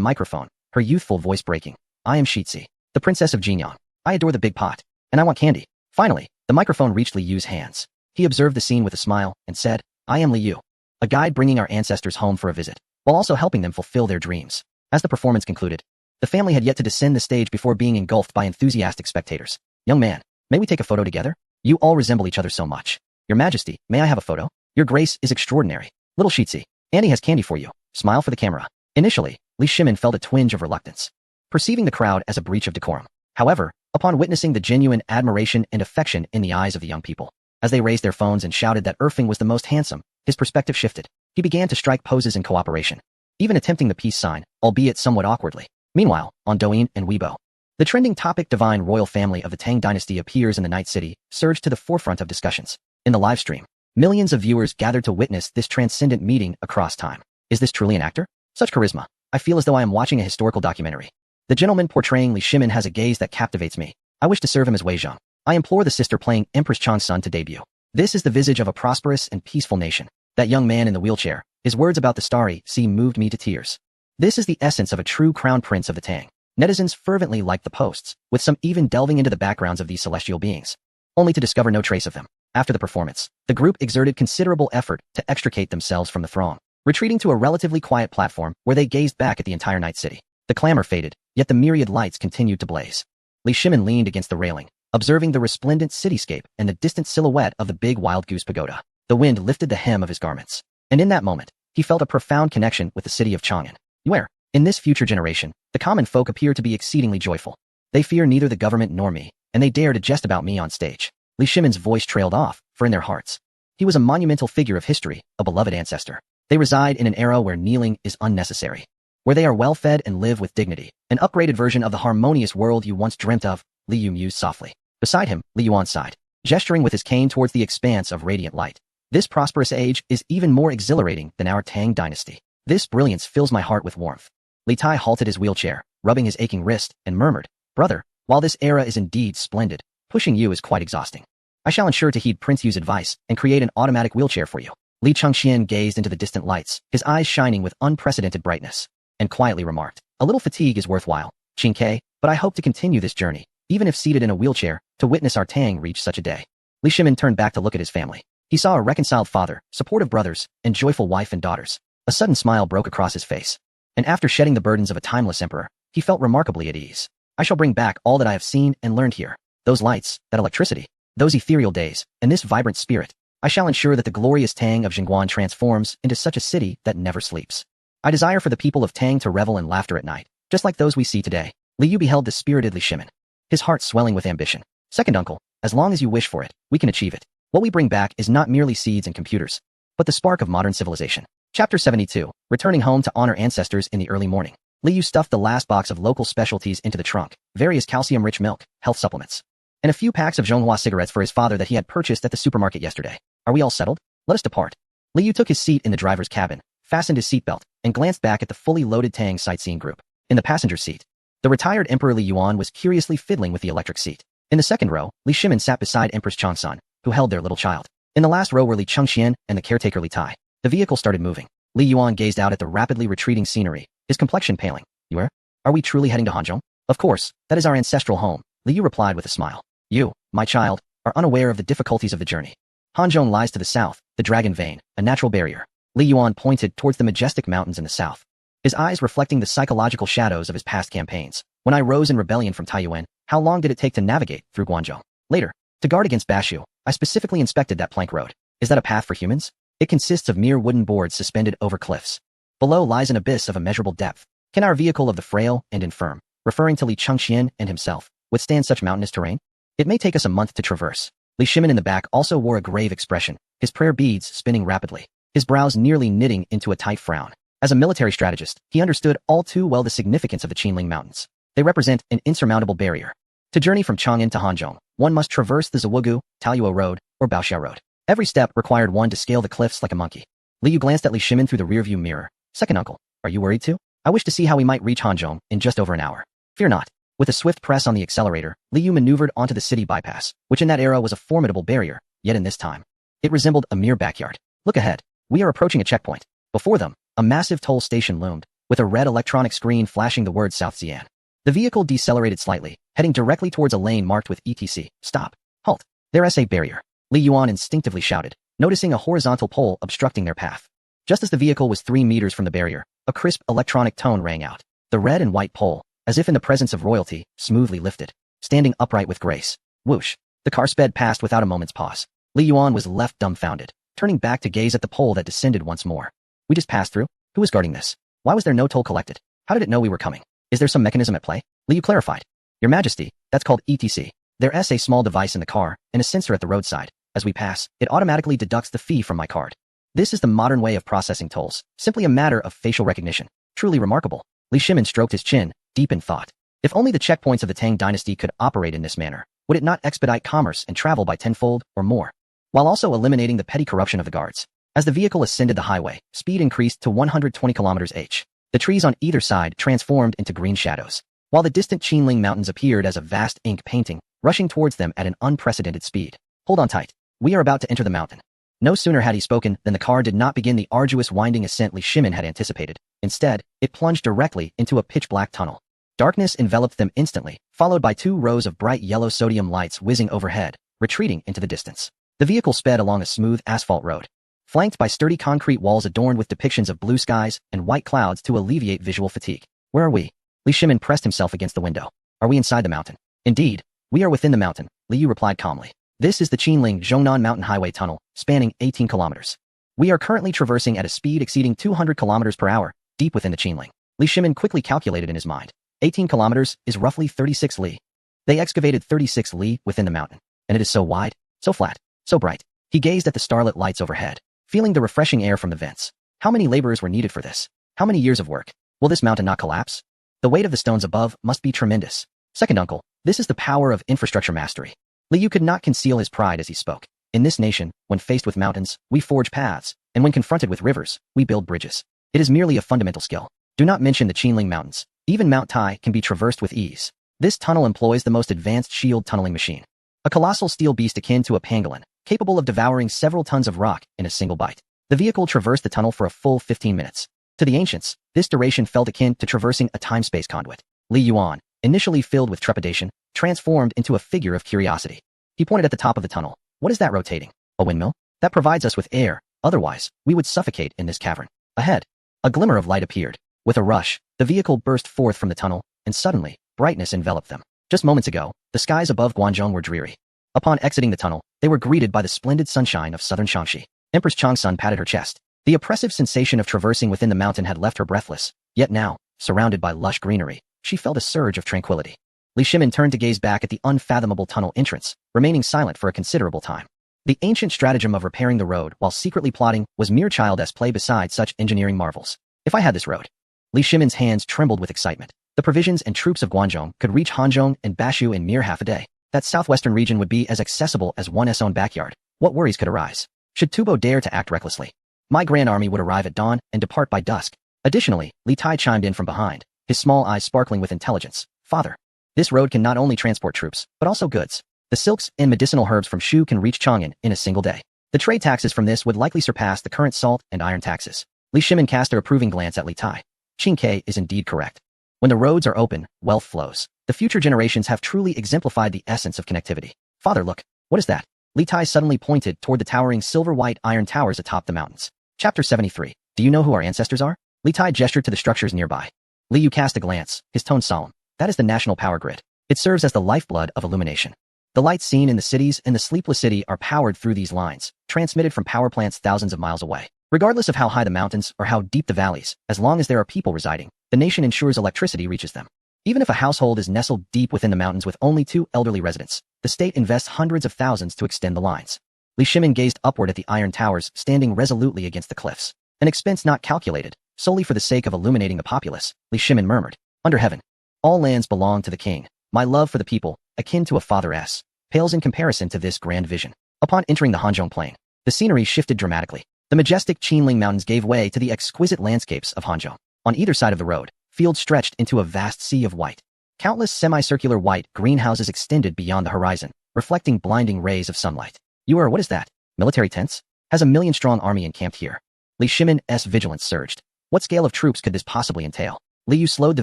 microphone, her youthful voice breaking. I am Shitzi, the Princess of Jinyang. I adore the big pot, and I want candy. Finally, the microphone reached Li Yu's hands. He observed the scene with a smile and said, I am Li Yu, a guide bringing our ancestors home for a visit, while also helping them fulfill their dreams. As the performance concluded, the family had yet to descend the stage before being engulfed by enthusiastic spectators. Young man, may we take a photo together? You all resemble each other so much. Your Majesty, may I have a photo? Your grace is extraordinary. Little Shitzi, Annie has candy for you. Smile for the camera. Initially, Li Shimin felt a twinge of reluctance, perceiving the crowd as a breach of decorum. However, upon witnessing the genuine admiration and affection in the eyes of the young people, as they raised their phones and shouted that Erfeng was the most handsome, his perspective shifted. He began to strike poses in cooperation, even attempting the peace sign, albeit somewhat awkwardly. Meanwhile, on Douyin and Weibo, the trending topic divine royal family of the Tang dynasty appears in the night city surged to the forefront of discussions. In the live stream, millions of viewers gathered to witness this transcendent meeting across time. Is this truly an actor? Such charisma. I feel as though I am watching a historical documentary. The gentleman portraying Li Shimin has a gaze that captivates me. I wish to serve him as Wei Zhang. I implore the sister playing Empress Changsun to debut. This is the visage of a prosperous and peaceful nation. That young man in the wheelchair, his words about the starry sea moved me to tears. This is the essence of a true crown prince of the Tang. Netizens fervently liked the posts, with some even delving into the backgrounds of these celestial beings, only to discover no trace of them. After the performance, the group exerted considerable effort to extricate themselves from the throng, retreating to a relatively quiet platform where they gazed back at the entire night city. The clamor faded, yet the myriad lights continued to blaze. Li Shimin leaned against the railing, observing the resplendent cityscape and the distant silhouette of the big wild goose pagoda. The wind lifted the hem of his garments, and in that moment, he felt a profound connection with the city of Chang'an, where, in this future generation, the common folk appear to be exceedingly joyful. They fear neither the government nor me, and they dare to jest about me on stage. Li Shimin's voice trailed off, for in their hearts, he was a monumental figure of history, a beloved ancestor. They reside in an era where kneeling is unnecessary, where they are well-fed and live with dignity, an upgraded version of the harmonious world you once dreamt of, Li Yu mused softly. Beside him, Li Yuan sighed, gesturing with his cane towards the expanse of radiant light. This prosperous age is even more exhilarating than our Tang dynasty. This brilliance fills my heart with warmth. Li Tai halted his wheelchair, rubbing his aching wrist, and murmured, Brother, while this era is indeed splendid, pushing you is quite exhausting. I shall ensure to heed Prince Yu's advice and create an automatic wheelchair for you. Li Chengqian gazed into the distant lights, his eyes shining with unprecedented brightness, and quietly remarked, A little fatigue is worthwhile, Qin Ke, but I hope to continue this journey, even if seated in a wheelchair, to witness our Tang reach such a day. Li Shimin turned back to look at his family. He saw a reconciled father, supportive brothers, and joyful wife and daughters. A sudden smile broke across his face, and after shedding the burdens of a timeless emperor, he felt remarkably at ease. I shall bring back all that I have seen and learned here. Those lights, that electricity, those ethereal days, and this vibrant spirit. I shall ensure that the glorious Tang of Jingguan transforms into such a city that never sleeps. I desire for the people of Tang to revel in laughter at night, just like those we see today. Li Yu beheld the spirited Li Shimin, his heart swelling with ambition. Second uncle, as long as you wish for it, we can achieve it. What we bring back is not merely seeds and computers, but the spark of modern civilization. Chapter 72, Returning home to honor ancestors in the early morning. Li Yu stuffed the last box of local specialties into the trunk, various calcium-rich milk, health supplements, and a few packs of Zhonghua cigarettes for his father that he had purchased at the supermarket yesterday. Are we all settled? Let us depart. Li Yu took his seat in the driver's cabin, fastened his seatbelt, and glanced back at the fully loaded Tang sightseeing group. In the passenger seat, the retired Emperor Li Yuan was curiously fiddling with the electric seat. In the second row, Li Shimin sat beside Empress Changsun, who held their little child. In the last row were Li Chengxian and the caretaker Li Tai. The vehicle started moving. Li Yuan gazed out at the rapidly retreating scenery, his complexion paling. Where? Are we truly heading to Hanzhong? Of course, that is our ancestral home, Li Yu replied with a smile. You, my child, are unaware of the difficulties of the journey. Hanzhong lies to the south, the Dragon Vein, a natural barrier. Li Yuan pointed towards the majestic mountains in the south, his eyes reflecting the psychological shadows of his past campaigns. When I rose in rebellion from Taiyuan, how long did it take to navigate through Guangzhou? Later, to guard against Bashu, I specifically inspected that plank road. Is that a path for humans? It consists of mere wooden boards suspended over cliffs. Below lies an abyss of immeasurable depth. Can our vehicle of the frail and infirm, referring to Li Chengxian and himself, withstand such mountainous terrain? It may take us a month to traverse. Li Shimin in the back also wore a grave expression, his prayer beads spinning rapidly, his brows nearly knitting into a tight frown. As a military strategist, he understood all too well the significance of the Qinling Mountains. They represent an insurmountable barrier. To journey from Chang'an to Hanzhong, one must traverse the Zawugu, Taoyuo Road, or Baoxiao Road. Every step required one to scale the cliffs like a monkey. Li Yu glanced at Li Shimin through the rearview mirror. Second uncle, are you worried too? I wish to see how we might reach Hanzhong in just over an hour. Fear not. With a swift press on the accelerator, Li Yu maneuvered onto the city bypass, which in that era was a formidable barrier, yet in this time, it resembled a mere backyard. Look ahead. We are approaching a checkpoint. Before them, a massive toll station loomed, with a red electronic screen flashing the word South Xi'an. The vehicle decelerated slightly, heading directly towards a lane marked with ETC. Stop. Halt. There's a barrier. Li Yuan instinctively shouted, noticing a horizontal pole obstructing their path. Just as the vehicle was 3 meters from the barrier, a crisp electronic tone rang out. The red and white pole, as if in the presence of royalty, smoothly lifted, standing upright with grace. Whoosh. The car sped past without a moment's pause. Li Yuan was left dumbfounded, turning back to gaze at the pole that descended once more. We just passed through? Who is guarding this? Why was there no toll collected? How did it know we were coming? Is there some mechanism at play? Li Yu clarified. Your Majesty, that's called ETC. There's a small device in the car and a sensor at the roadside. As we pass, it automatically deducts the fee from my card. This is the modern way of processing tolls, simply a matter of facial recognition. Truly remarkable. Li Shimin stroked his chin, deep in thought. If only the checkpoints of the Tang dynasty could operate in this manner, would it not expedite commerce and travel by tenfold or more, while also eliminating the petty corruption of the guards? As the vehicle ascended the highway, speed increased to 120 km/h. The trees on either side transformed into green shadows, while the distant Qinling Mountains appeared as a vast ink painting, rushing towards them at an unprecedented speed. Hold on tight. We are about to enter the mountain. No sooner had he spoken than the car did not begin the arduous winding ascent Li Shimin had anticipated. Instead, it plunged directly into a pitch-black tunnel. Darkness enveloped them instantly, followed by 2 rows of bright yellow sodium lights whizzing overhead, retreating into the distance. The vehicle sped along a smooth asphalt road, flanked by sturdy concrete walls adorned with depictions of blue skies and white clouds to alleviate visual fatigue. Where are we? Li Shimin pressed himself against the window. Are we inside the mountain? Indeed, we are within the mountain, Li Yu replied calmly. This is the Qinling Zhongnan Mountain Highway Tunnel, spanning 18 kilometers. We are currently traversing at a speed exceeding 200 kilometers per hour, deep within the Qinling. Li Shimin quickly calculated in his mind. 18 kilometers is roughly 36 li. They excavated 36 li within the mountain, and it is so wide, so flat, so bright. He gazed at the starlit lights overhead, feeling the refreshing air from the vents. How many laborers were needed for this? How many years of work? Will this mountain not collapse? The weight of the stones above must be tremendous. Second uncle, this is the power of infrastructure mastery. Li Yu could not conceal his pride as he spoke. In this nation, when faced with mountains, we forge paths, and when confronted with rivers, we build bridges. It is merely a fundamental skill. Do not mention the Qinling Mountains. Even Mount Tai can be traversed with ease. This tunnel employs the most advanced shield tunneling machine. A colossal steel beast akin to a pangolin, capable of devouring several tons of rock in a single bite. The vehicle traversed the tunnel for a full 15 minutes. To the ancients, this duration felt akin to traversing a time-space conduit. Li Yuan, initially filled with trepidation, transformed into a figure of curiosity. He pointed at the top of the tunnel. What is that rotating? A windmill? That provides us with air, otherwise, we would suffocate in this cavern. Ahead, a glimmer of light appeared. With a rush, the vehicle burst forth from the tunnel, and suddenly, brightness enveloped them. Just moments ago, the skies above Guangzhou were dreary. Upon exiting the tunnel, they were greeted by the splendid sunshine of southern Shaanxi. Empress Changsun patted her chest. The oppressive sensation of traversing within the mountain had left her breathless, yet now, surrounded by lush greenery, she felt a surge of tranquility. Li Shimin turned to gaze back at the unfathomable tunnel entrance, remaining silent for a considerable time. The ancient stratagem of repairing the road while secretly plotting was mere childish play beside such engineering marvels. If I had this road. Li Shimin's hands trembled with excitement. The provisions and troops of Guangzhou could reach Hanzhong and Bashu in mere half a day. That southwestern region would be as accessible as one's own backyard. What worries could arise? Should Tubo dare to act recklessly? My grand army would arrive at dawn and depart by dusk. Additionally, Li Tai chimed in from behind, his small eyes sparkling with intelligence. Father, this road can not only transport troops, but also goods. The silks and medicinal herbs from Shu can reach Chang'an in a single day. The trade taxes from this would likely surpass the current salt and iron taxes. Li Shimin cast a approving glance at Li Tai. Qing Ke is indeed correct. When the roads are open, wealth flows. The future generations have truly exemplified the essence of connectivity. Father, look, what is that? Li Tai suddenly pointed toward the towering silver-white iron towers atop the mountains. Chapter 73. Do you know who our ancestors are? Li Tai gestured to the structures nearby. Li Yu cast a glance, his tone solemn. That is the national power grid. It serves as the lifeblood of illumination. The lights seen in the cities and the sleepless city are powered through these lines, transmitted from power plants thousands of miles away. Regardless of how high the mountains or how deep the valleys, as long as there are people residing, the nation ensures electricity reaches them. Even if a household is nestled deep within the mountains with only 2 elderly residents, the state invests hundreds of thousands to extend the lines. Li Shimin gazed upward at the iron towers standing resolutely against the cliffs. An expense not calculated, solely for the sake of illuminating the populace, Li Shimin murmured. Under heaven, all lands belong to the king. My love for the people, akin to a father's, pales in comparison to this grand vision. Upon entering the Hanzhong Plain, the scenery shifted dramatically. The majestic Qinling Mountains gave way to the exquisite landscapes of Hanzhong. On either side of the road, fields stretched into a vast sea of white. Countless semicircular white greenhouses extended beyond the horizon, reflecting blinding rays of sunlight. What is that? Military tents? Has a million-strong army encamped here? Li Shimin's vigilance surged. What scale of troops could this possibly entail? Li Yu slowed the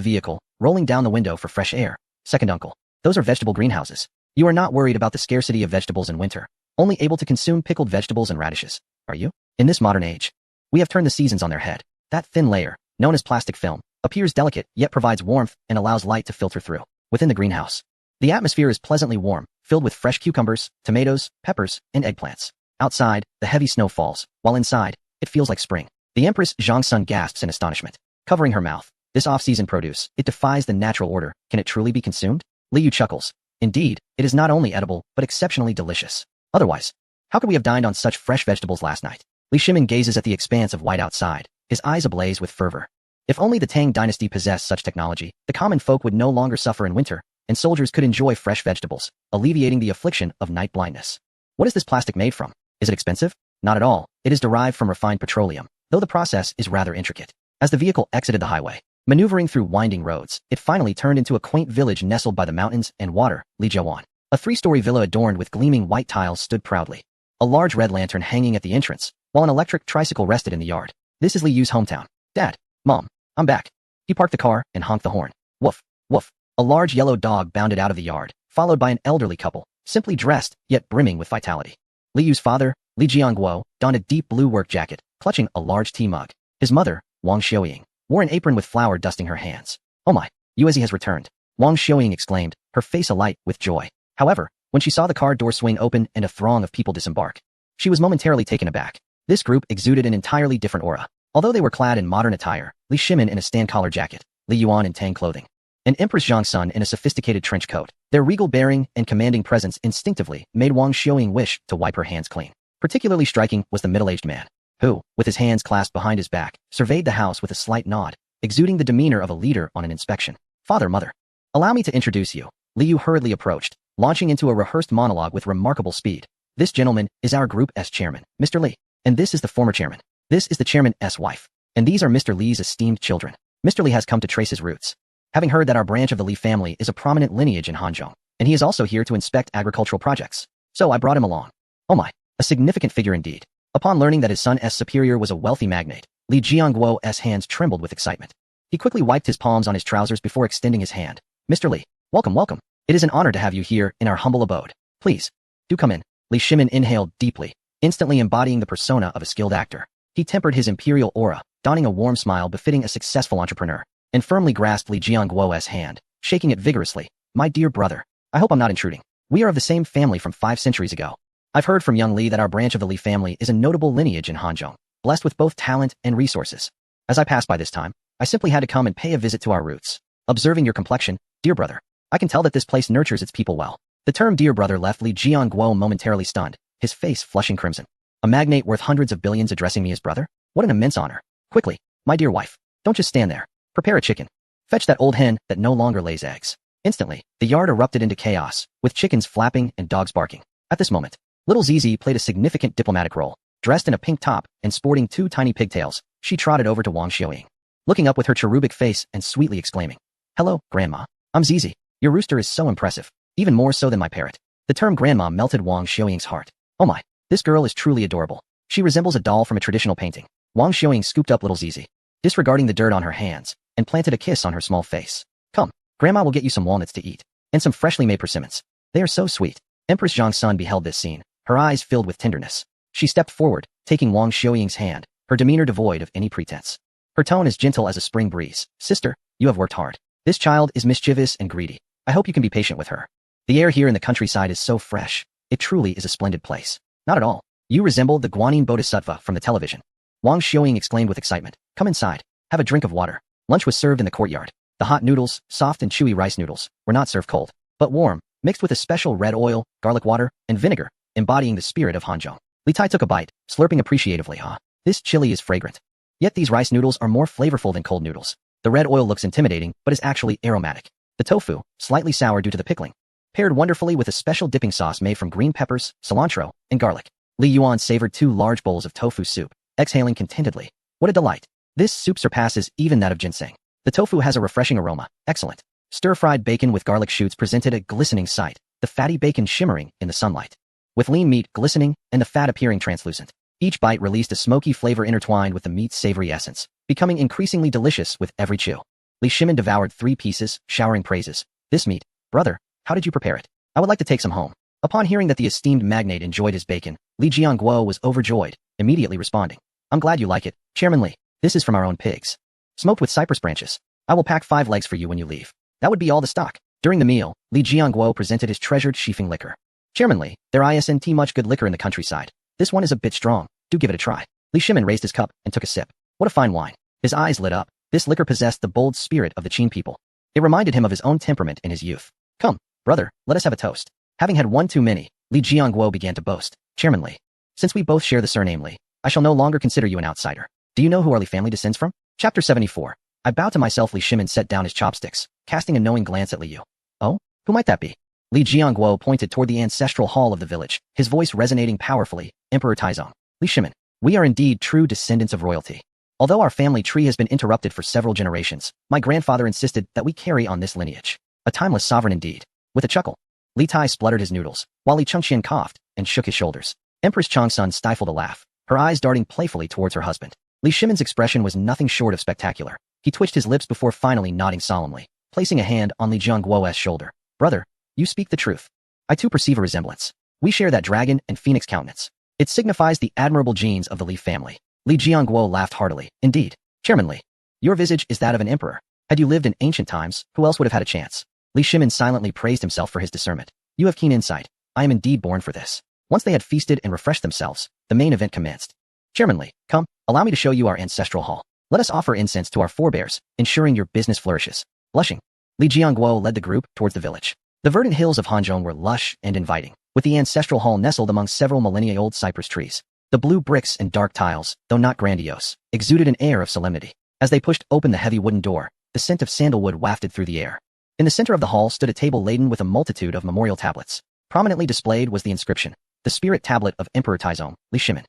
vehicle, rolling down the window for fresh air. Second uncle, those are vegetable greenhouses. You are not worried about the scarcity of vegetables in winter, only able to consume pickled vegetables and radishes, are you? In this modern age, we have turned the seasons on their head. That thin layer, known as plastic film, appears delicate yet provides warmth and allows light to filter through. Within the greenhouse, the atmosphere is pleasantly warm, filled with fresh cucumbers, tomatoes, peppers, and eggplants. Outside, the heavy snow falls, while inside, it feels like spring. The Empress Zhongsun gasps in astonishment, covering her mouth. This off-season produce, it defies the natural order. Can it truly be consumed? Li Yu chuckles. Indeed, it is not only edible, but exceptionally delicious. Otherwise, how could we have dined on such fresh vegetables last night? Li Shimin gazes at the expanse of white outside, his eyes ablaze with fervor. If only the Tang dynasty possessed such technology, the common folk would no longer suffer in winter, and soldiers could enjoy fresh vegetables, alleviating the affliction of night blindness. What is this plastic made from? Is it expensive? Not at all. It is derived from refined petroleum, though the process is rather intricate. As the vehicle exited the highway, maneuvering through winding roads, it finally turned into a quaint village nestled by the mountains and water, Li Jiawan. A 3-story villa adorned with gleaming white tiles stood proudly. A large red lantern hanging at the entrance, while an electric tricycle rested in the yard. This is Li Yu's hometown. Dad, Mom, I'm back. He parked the car and honked the horn. Woof, woof. A large yellow dog bounded out of the yard, followed by an elderly couple, simply dressed, yet brimming with vitality. Li Yu's father, Li Jiangguo, donned a deep blue work jacket, clutching a large tea mug. His mother, Wang Xiaoying, wore an apron with flour dusting her hands. Oh my, Yuezi has returned, Wang Xiaoying exclaimed, her face alight with joy. However, when she saw the car door swing open and a throng of people disembark, she was momentarily taken aback. This group exuded an entirely different aura. Although they were clad in modern attire, Li Shimin in a stand-collar jacket, Li Yuan in Tang clothing, and Empress Zhongsun in a sophisticated trench coat, their regal bearing and commanding presence instinctively made Wang Xiaoying wish to wipe her hands clean. Particularly striking was the middle-aged man, who, with his hands clasped behind his back, surveyed the house with a slight nod, exuding the demeanor of a leader on an inspection. Father, mother, allow me to introduce you. Li Yu hurriedly approached, launching into a rehearsed monologue with remarkable speed. This gentleman is our group's chairman, Mr. Li, and this is the former chairman. This is the chairman's wife, and these are Mr. Li's esteemed children. Mr. Li has come to trace his roots, having heard that our branch of the Li family is a prominent lineage in Hanzhong, and he is also here to inspect agricultural projects. So I brought him along. Oh my, a significant figure indeed. Upon learning that his son's superior was a wealthy magnate, Li Jiangguo's hands trembled with excitement. He quickly wiped his palms on his trousers before extending his hand. Mr. Li, welcome, welcome. It is an honor to have you here in our humble abode. Please, do come in. Li Shimin inhaled deeply, instantly embodying the persona of a skilled actor. He tempered his imperial aura, donning a warm smile befitting a successful entrepreneur, and firmly grasped Li Jiangguo's hand, shaking it vigorously. My dear brother, I hope I'm not intruding. We are of the same family from 5 centuries ago. I've heard from young Li that our branch of the Li family is a notable lineage in Hanzhong, blessed with both talent and resources. As I passed by this time, I simply had to come and pay a visit to our roots. Observing your complexion, dear brother, I can tell that this place nurtures its people well. The term dear brother left Li Jiangguo momentarily stunned, his face flushing crimson. A magnate worth hundreds of billions addressing me as brother? What an immense honor. Quickly, my dear wife, don't just stand there. Prepare a chicken. Fetch that old hen that no longer lays eggs. Instantly, the yard erupted into chaos, with chickens flapping and dogs barking. At this moment, little Zizi played a significant diplomatic role. Dressed in a pink top and sporting two tiny pigtails, she trotted over to Wang Xiaoying, looking up with her cherubic face and sweetly exclaiming, "Hello, Grandma. I'm Zizi. Your rooster is so impressive, even more so than my parrot." The term grandma melted Wang Xiaoying's heart. Oh my, this girl is truly adorable. She resembles a doll from a traditional painting. Wang Xiaoying scooped up little Zizi, disregarding the dirt on her hands, and planted a kiss on her small face. "Come, Grandma will get you some walnuts to eat, and some freshly made persimmons. They are so sweet." Empress Zhongsun beheld this scene, her eyes filled with tenderness. She stepped forward, taking Wang Xiaoying's hand, her demeanor devoid of any pretense. Her tone as gentle as a spring breeze. "Sister, you have worked hard. This child is mischievous and greedy. I hope you can be patient with her. The air here in the countryside is so fresh. It truly is a splendid place." "Not at all. You resemble the Guanyin Bodhisattva from the television," Wang Xiaoying exclaimed with excitement. "Come inside. Have a drink of water." Lunch was served in the courtyard. The hot noodles, soft and chewy rice noodles, were not served cold, but warm, mixed with a special red oil, garlic water, and vinegar, embodying the spirit of Hanzhong. Li Tai took a bite, slurping appreciatively. This chili is fragrant. Yet these rice noodles are more flavorful than cold noodles. The red oil looks intimidating, but is actually aromatic. The tofu, slightly sour due to the pickling, paired wonderfully with a special dipping sauce made from green peppers, cilantro, and garlic. Li Yuan savored 2 large bowls of tofu soup, exhaling contentedly. What a delight. This soup surpasses even that of ginseng. The tofu has a refreshing aroma. Excellent. Stir-fried bacon with garlic shoots presented a glistening sight, the fatty bacon shimmering in the sunlight, with lean meat glistening and the fat appearing translucent. Each bite released a smoky flavor intertwined with the meat's savory essence, becoming increasingly delicious with every chew. Li Shimin devoured 3 pieces, showering praises. "This meat, brother, how did you prepare it? I would like to take some home." Upon hearing that the esteemed magnate enjoyed his bacon, Li Jianguo was overjoyed, immediately responding, "I'm glad you like it, Chairman Li. This is from our own pigs. Smoked with cypress branches. I will pack 5 legs for you when you leave." That would be all the stock. During the meal, Li Jianguo presented his treasured Shifeng liquor. "Chairman Li, there isn't much good liquor in the countryside. This one is a bit strong. Do give it a try." Li Shimin raised his cup and took a sip. What a fine wine. His eyes lit up. This liquor possessed the bold spirit of the Qin people. It reminded him of his own temperament in his youth. "Come, brother, let us have a toast." Having had one too many, Li Jianguo began to boast. "Chairman Li, since we both share the surname Li, I shall no longer consider you an outsider. Do you know who our Li family descends from?" Chapter 74. I bow to myself. Li Shimin set down his chopsticks, casting a knowing glance at Li Yu. "Oh, who might that be?" Li Jianguo pointed toward the ancestral hall of the village, his voice resonating powerfully. "Emperor Taizong. Li Shimin. We are indeed true descendants of royalty. Although our family tree has been interrupted for several generations, my grandfather insisted that we carry on this lineage. A timeless sovereign indeed." With a chuckle, Li Tai spluttered his noodles, while Li Chengqian coughed and shook his shoulders. Empress Changsun stifled a laugh, her eyes darting playfully towards her husband. Li Shimin's expression was nothing short of spectacular. He twitched his lips before finally nodding solemnly, placing a hand on Li Jianguo's shoulder. "Brother, you speak the truth. I too perceive a resemblance. We share that dragon and phoenix countenance. It signifies the admirable genes of the Li family." Li Jianguo laughed heartily. "Indeed, Chairman Li, your visage is that of an emperor. Had you lived in ancient times, who else would have had a chance?" Li Shimin silently praised himself for his discernment. "You have keen insight. I am indeed born for this." Once they had feasted and refreshed themselves, the main event commenced. "Chairman Li, come, allow me to show you our ancestral hall. Let us offer incense to our forebears, ensuring your business flourishes." Blushing, Li Jianguo led the group towards the village. The verdant hills of Hanzhong were lush and inviting, with the ancestral hall nestled among several millennia-old cypress trees. The blue bricks and dark tiles, though not grandiose, exuded an air of solemnity. As they pushed open the heavy wooden door, the scent of sandalwood wafted through the air. In the center of the hall stood a table laden with a multitude of memorial tablets. Prominently displayed was the inscription, "The Spirit Tablet of Emperor Taizong, Li Shimin."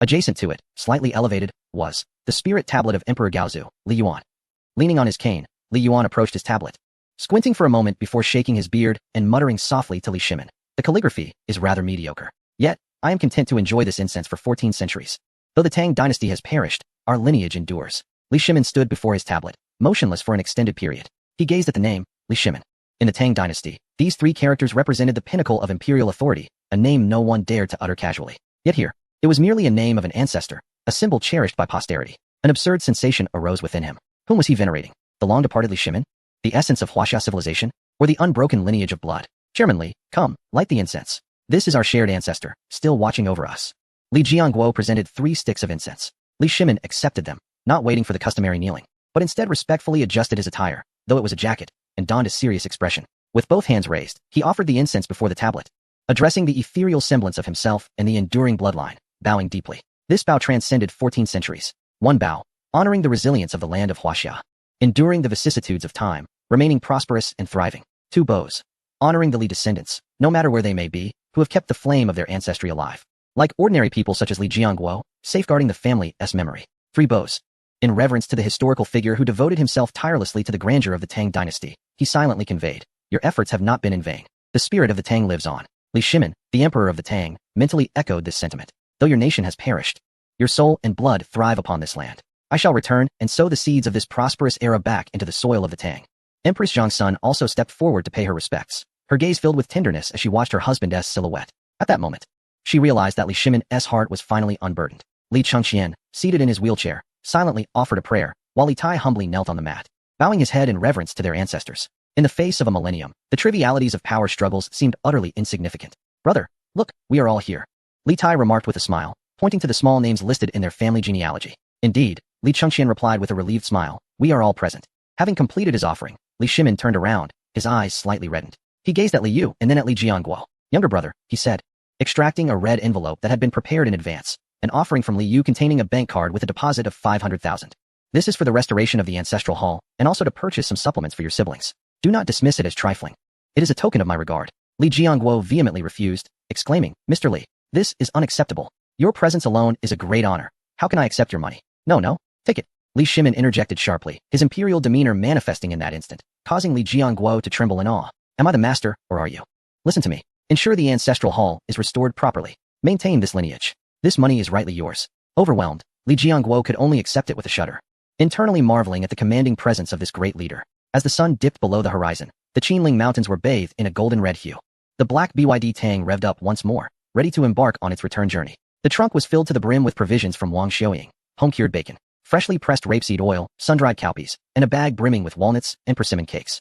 Adjacent to it, slightly elevated, was the Spirit Tablet of Emperor Gaozu, Li Yuan. Leaning on his cane, Li Yuan approached his tablet, squinting for a moment before shaking his beard and muttering softly to Li Shimin. "The calligraphy is rather mediocre. Yet, I am content to enjoy this incense for 14 centuries. Though the Tang dynasty has perished, our lineage endures." Li Shimin stood before his tablet, motionless for an extended period. He gazed at the name, Li Shimin. In the Tang dynasty, these 3 characters represented the pinnacle of imperial authority, a name no one dared to utter casually. Yet here, it was merely a name of an ancestor, a symbol cherished by posterity. An absurd sensation arose within him. Whom was he venerating? The long-departed Li Shimin? The essence of Huaxia civilization? Or the unbroken lineage of blood? "Chairman Li, come, light the incense. This is our shared ancestor, still watching over us." Li Jianguo presented 3 sticks of incense. Li Shimin accepted them, not waiting for the customary kneeling, but instead respectfully adjusted his attire, though it was a jacket, and donned a serious expression. With both hands raised, he offered the incense before the tablet, addressing the ethereal semblance of himself and the enduring bloodline, bowing deeply. This bow transcended 14 centuries. One bow, honoring the resilience of the land of Huaxia, enduring the vicissitudes of time, remaining prosperous and thriving. 2 bows, honoring the Li descendants, no matter where they may be, who have kept the flame of their ancestry alive. like ordinary people such as Li Jianguo, safeguarding the family's memory. 3 bows. In reverence to the historical figure who devoted himself tirelessly to the grandeur of the Tang dynasty, he silently conveyed, "Your efforts have not been in vain. The spirit of the Tang lives on." Li Shimin, the emperor of the Tang, mentally echoed this sentiment. "Though your nation has perished, your soul and blood thrive upon this land. I shall return and sow the seeds of this prosperous era back into the soil of the Tang." Empress Zhongsun also stepped forward to pay her respects, her gaze filled with tenderness as she watched her husband's silhouette. At that moment, she realized that Li Shimin's heart was finally unburdened. Li Chengxian, seated in his wheelchair, silently offered a prayer, while Li Tai humbly knelt on the mat, bowing his head in reverence to their ancestors. In the face of a millennium, the trivialities of power struggles seemed utterly insignificant. "Brother, look, we are all here," Li Tai remarked with a smile, pointing to the small names listed in their family genealogy. "Indeed," Li Chengxian replied with a relieved smile, "we are all present." Having completed his offering, Li Shimin turned around, his eyes slightly reddened. He gazed at Li Yu and then at Li Jianguo. "Younger brother," he said, extracting a red envelope that had been prepared in advance, an offering from Li Yu containing a bank card with a deposit of 500,000. "This is for the restoration of the ancestral hall, and also to purchase some supplements for your siblings. Do not dismiss it as trifling. It is a token of my regard." Li Jianguo vehemently refused, exclaiming, "Mr. Li, this is unacceptable. Your presence alone is a great honor. How can I accept your money?" No, take it." Li Shimin interjected sharply, his imperial demeanor manifesting in that instant, causing Li Jianguo to tremble in awe. "Am I the master, or are you? Listen to me. Ensure the ancestral hall is restored properly. Maintain this lineage. This money is rightly yours." Overwhelmed, Li Jianguo could only accept it with a shudder, internally marveling at the commanding presence of this great leader. As the sun dipped below the horizon, the Qinling Mountains were bathed in a golden red hue. The black BYD Tang revved up once more, ready to embark on its return journey. The trunk was filled to the brim with provisions from Wang Xiaoying, home-cured bacon, freshly pressed rapeseed oil, sun-dried cowpeas, and a bag brimming with walnuts and persimmon cakes.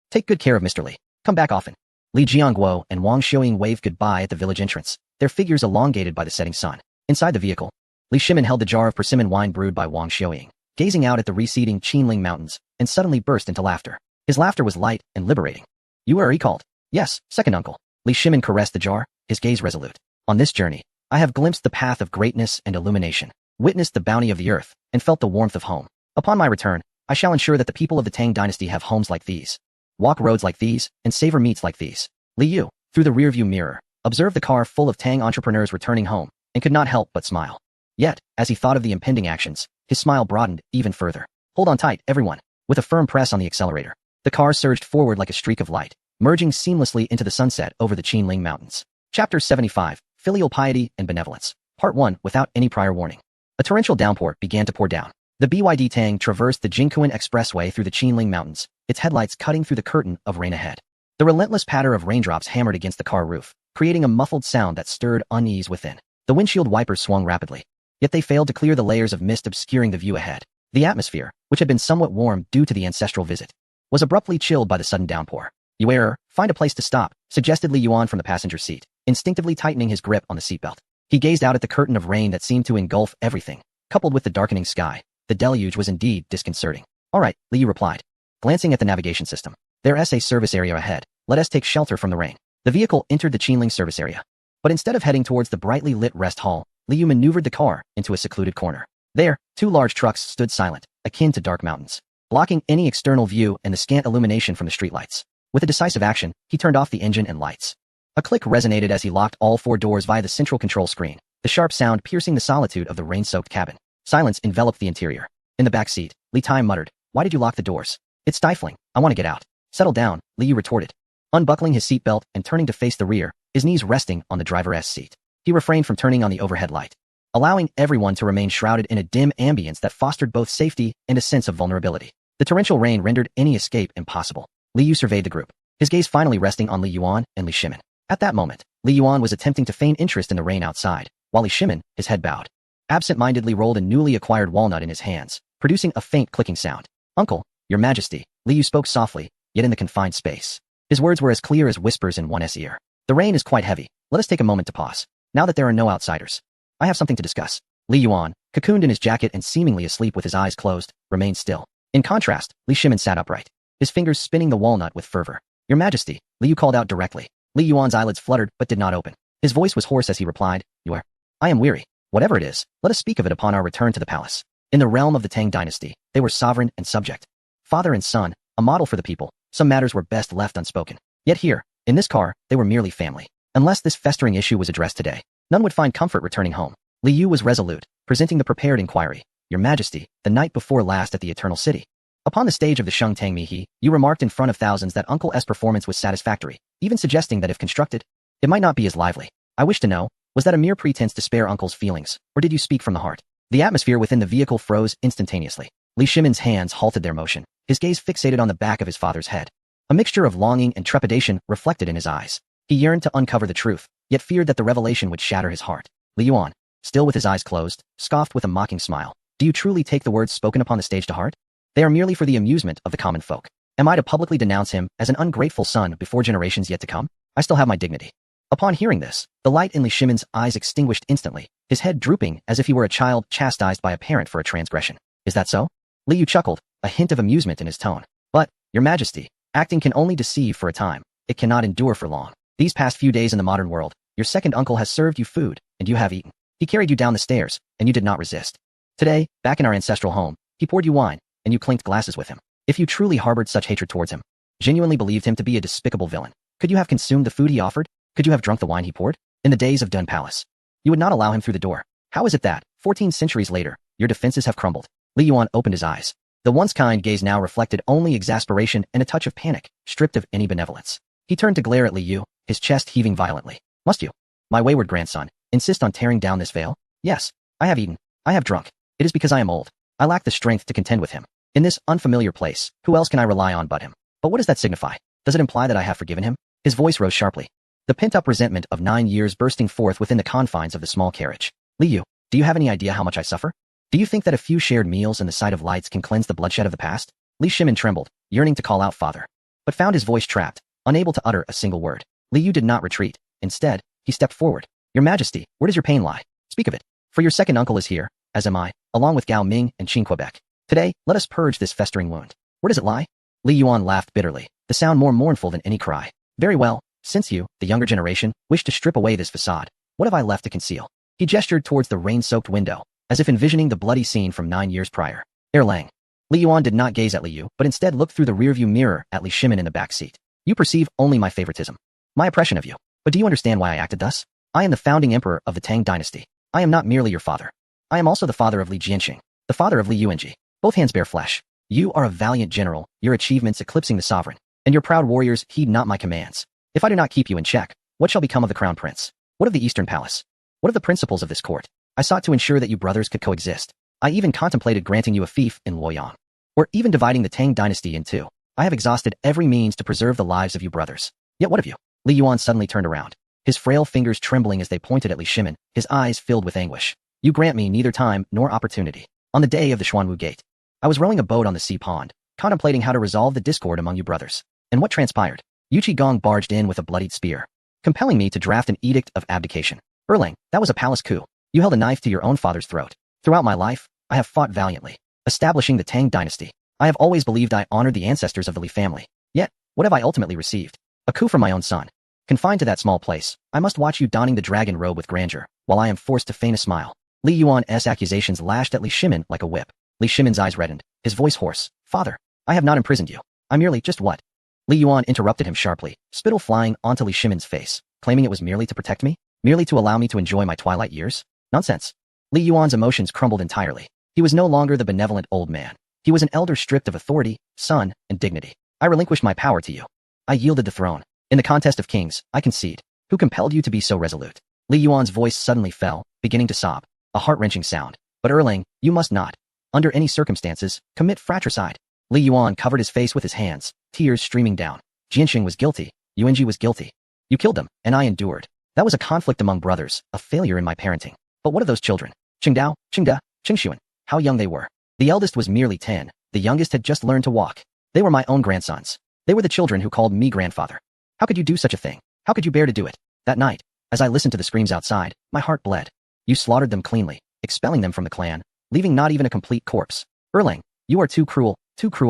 Take good care of Mr. Li. Come back often." Li Jianguo and Wang Xiaoying waved goodbye at the village entrance, their figures elongated by the setting sun. Inside the vehicle, Li Shimin held the jar of persimmon wine brewed by Wang Xiaoying, gazing out at the receding Qinling Mountains, and suddenly burst into laughter. His laughter was light and liberating. "You are recalled." "Yes, second uncle." Li Shimin caressed the jar, his gaze resolute. "On this journey, I have glimpsed the path of greatness and illumination, witnessed the bounty of the earth, and felt the warmth of home. Upon my return, I shall ensure that the people of the Tang dynasty have homes like these, walk roads like these, and savor meats like these." Li Yu, through the rearview mirror, observed the car full of Tang entrepreneurs returning home, and could not help but smile. Yet, as he thought of the impending actions, his smile broadened even further. "Hold on tight, everyone." With a firm press on the accelerator, the car surged forward like a streak of light, merging seamlessly into the sunset over the Qinling Mountains. Chapter 75, Filial Piety and Benevolence. Part 1. Without any prior warning, a torrential downpour began to pour down. The BYD Tang traversed the Jingkuan Expressway through the Qinling Mountains, its headlights cutting through the curtain of rain ahead. The relentless patter of raindrops hammered against the car roof, creating a muffled sound that stirred unease within. The windshield wipers swung rapidly, yet they failed to clear the layers of mist obscuring the view ahead. The atmosphere, which had been somewhat warm due to the ancestral visit, was abruptly chilled by the sudden downpour. "You error, find a place to stop," suggested Li Yuan from the passenger seat, instinctively tightening his grip on the seatbelt. He gazed out at the curtain of rain that seemed to engulf everything, coupled with the darkening sky. The deluge was indeed disconcerting. "All right," Li Yu replied, glancing at the navigation system. "There's a service area ahead. Let us take shelter from the rain." The vehicle entered the Qinling service area. But instead of heading towards the brightly lit rest hall, Li Yu maneuvered the car into a secluded corner. There, 2 large trucks stood silent, akin to dark mountains, blocking any external view and the scant illumination from the streetlights. With a decisive action, he turned off the engine and lights. A click resonated as he locked all 4 doors via the central control screen, the sharp sound piercing the solitude of the rain-soaked cabin. Silence enveloped the interior. In the back seat, Li Tai muttered, "Why did you lock the doors? It's stifling. I want to get out." "Settle down," Li Yu retorted, unbuckling his seatbelt and turning to face the rear, his knees resting on the driver's seat. He refrained from turning on the overhead light, allowing everyone to remain shrouded in a dim ambience that fostered both safety and a sense of vulnerability. The torrential rain rendered any escape impossible. Li Yu surveyed the group, his gaze finally resting on Li Yuan and Li Shimin. At that moment, Li Yuan was attempting to feign interest in the rain outside, while Li Shimin, his head bowed, absent-mindedly rolled a newly acquired walnut in his hands, producing a faint clicking sound. "Uncle, your majesty," Li Yu spoke softly, yet in the confined space. His words were as clear as whispers in one's ear. "The rain is quite heavy. Let us take a moment to pause. Now that there are no outsiders, I have something to discuss." Li Yuan, cocooned in his jacket and seemingly asleep with his eyes closed, remained still. In contrast, Li Shimin sat upright, his fingers spinning the walnut with fervor. "Your majesty," Li Yu called out directly. Li Yuan's eyelids fluttered but did not open. His voice was hoarse as he replied, "You are. I am weary. Whatever it is, let us speak of it upon our return to the palace." In the realm of the Tang dynasty, they were sovereign and subject, father and son, a model for the people. Some matters were best left unspoken. Yet here, in this car, they were merely family. Unless this festering issue was addressed today, None would find comfort returning home. Li Yu was resolute, presenting the prepared inquiry. Your Majesty, the night before last at the Eternal City. Upon the stage of the Sheng Tang Mihi, you remarked in front of thousands that Uncle S' performance was satisfactory, even suggesting that if constructed, it might not be as lively. I wish to know, was that a mere pretense to spare Uncle's feelings, or did you speak from the heart? The atmosphere within the vehicle froze instantaneously. Li Shimin's hands halted their motion, his gaze fixated on the back of his father's head. A mixture of longing and trepidation reflected in his eyes. He yearned to uncover the truth, yet feared that the revelation would shatter his heart. Li Yuan, still with his eyes closed, scoffed with a mocking smile. Do you truly take the words spoken upon the stage to heart? They are merely for the amusement of the common folk. Am I to publicly denounce him as an ungrateful son before generations yet to come? I still have my dignity. Upon hearing this, the light in Li Shimin's eyes extinguished instantly, his head drooping as if he were a child chastised by a parent for a transgression. Is that so? Li Yu chuckled, a hint of amusement in his tone. But, Your Majesty, acting can only deceive for a time. It cannot endure for long. These past few days in the modern world, your second uncle has served you food, and you have eaten. He carried you down the stairs, and you did not resist. Today, back in our ancestral home, he poured you wine, and you clinked glasses with him. If you truly harbored such hatred towards him, genuinely believed him to be a despicable villain, could you have consumed the food he offered? Could you have drunk the wine he poured? In the days of Dun Palace, you would not allow him through the door. How is it that, 14 centuries later, your defenses have crumbled? Li Yuan opened his eyes. The once kind gaze now reflected only exasperation and a touch of panic, stripped of any benevolence. He turned to glare at Li Yu, his chest heaving violently. Must you, my wayward grandson, insist on tearing down this veil? Yes, I have eaten. I have drunk. It is because I am old. I lack the strength to contend with him. In this unfamiliar place, who else can I rely on but him? But what does that signify? Does it imply that I have forgiven him? His voice rose sharply. The pent-up resentment of 9 years bursting forth within the confines of the small carriage. Li Yu, do you have any idea how much I suffer? Do you think that a few shared meals and the sight of lights can cleanse the bloodshed of the past? Li Shimin trembled, yearning to call out father, but found his voice trapped, unable to utter a single word. Li Yu did not retreat. Instead, he stepped forward. Your Majesty, where does your pain lie? Speak of it. For your second uncle is here, as am I, along with Gao Ming and Qin Quebec. Today, let us purge this festering wound. Where does it lie? Li Yuan laughed bitterly, the sound more mournful than any cry. Very well, since you, the younger generation, wish to strip away this facade, what have I left to conceal? He gestured towards the rain-soaked window, as if envisioning the bloody scene from 9 years prior. Erlang. Li Yuan did not gaze at Li Yu, but instead looked through the rearview mirror at Li Shimin in the back seat. You perceive only my favoritism, my oppression of you. But do you understand why I acted thus? I am the founding emperor of the Tang dynasty. I am not merely your father. I am also the father of Li Jianqing, the father of Li Yuanji. Both hands bear flesh. You are a valiant general, your achievements eclipsing the sovereign, and your proud warriors heed not my commands. If I do not keep you in check, what shall become of the crown prince? What of the Eastern Palace? What of the principles of this court? I sought to ensure that you brothers could coexist. I even contemplated granting you a fief in Luoyang, or even dividing the Tang dynasty in two. I have exhausted every means to preserve the lives of you brothers. Yet what of you? Li Yuan suddenly turned around, his frail fingers trembling as they pointed at Li Shimin, his eyes filled with anguish. You grant me neither time nor opportunity. On the day of the Xuanwu Gate, I was rowing a boat on the sea pond, contemplating how to resolve the discord among you brothers. And what transpired? Yu Qigong barged in with a bloodied spear, compelling me to draft an edict of abdication. Erlang, that was a palace coup. You held a knife to your own father's throat. Throughout my life, I have fought valiantly, establishing the Tang dynasty. I have always believed I honored the ancestors of the Li family. Yet, what have I ultimately received? A coup from my own son. Confined to that small place, I must watch you donning the dragon robe with grandeur, while I am forced to feign a smile. Li Yuan's accusations lashed at Li Shimin like a whip. Li Shimin's eyes reddened, his voice hoarse. Father, I have not imprisoned you. I merely just what? Li Yuan interrupted him sharply, spittle flying onto Li Shimin's face, claiming it was merely to protect me? Merely to allow me to enjoy my twilight years? Nonsense. Li Yuan's emotions crumbled entirely. He was no longer the benevolent old man. He was an elder stripped of authority, son, and dignity. I relinquished my power to you. I yielded the throne. In the contest of kings, I concede. Who compelled you to be so resolute? Li Yuan's voice suddenly fell, beginning to sob. A heart-wrenching sound. But Erlang, you must not, under any circumstances, commit fratricide. Li Yuan covered his face with his hands, tears streaming down. Jianqing was guilty. Yuanji was guilty. You killed them, and I endured. That was a conflict among brothers, a failure in my parenting. But what of those children? Qingdao, Qingde, Qingxuan. How young they were. The eldest was merely 10. The youngest had just learned to walk. They were my own grandsons. They were the children who called me grandfather. How could you do such a thing? How could you bear to do it? That night, as I listened to the screams outside, my heart bled. You slaughtered them cleanly, expelling them from the clan, leaving not even a complete corpse. Erlang, you are too cruel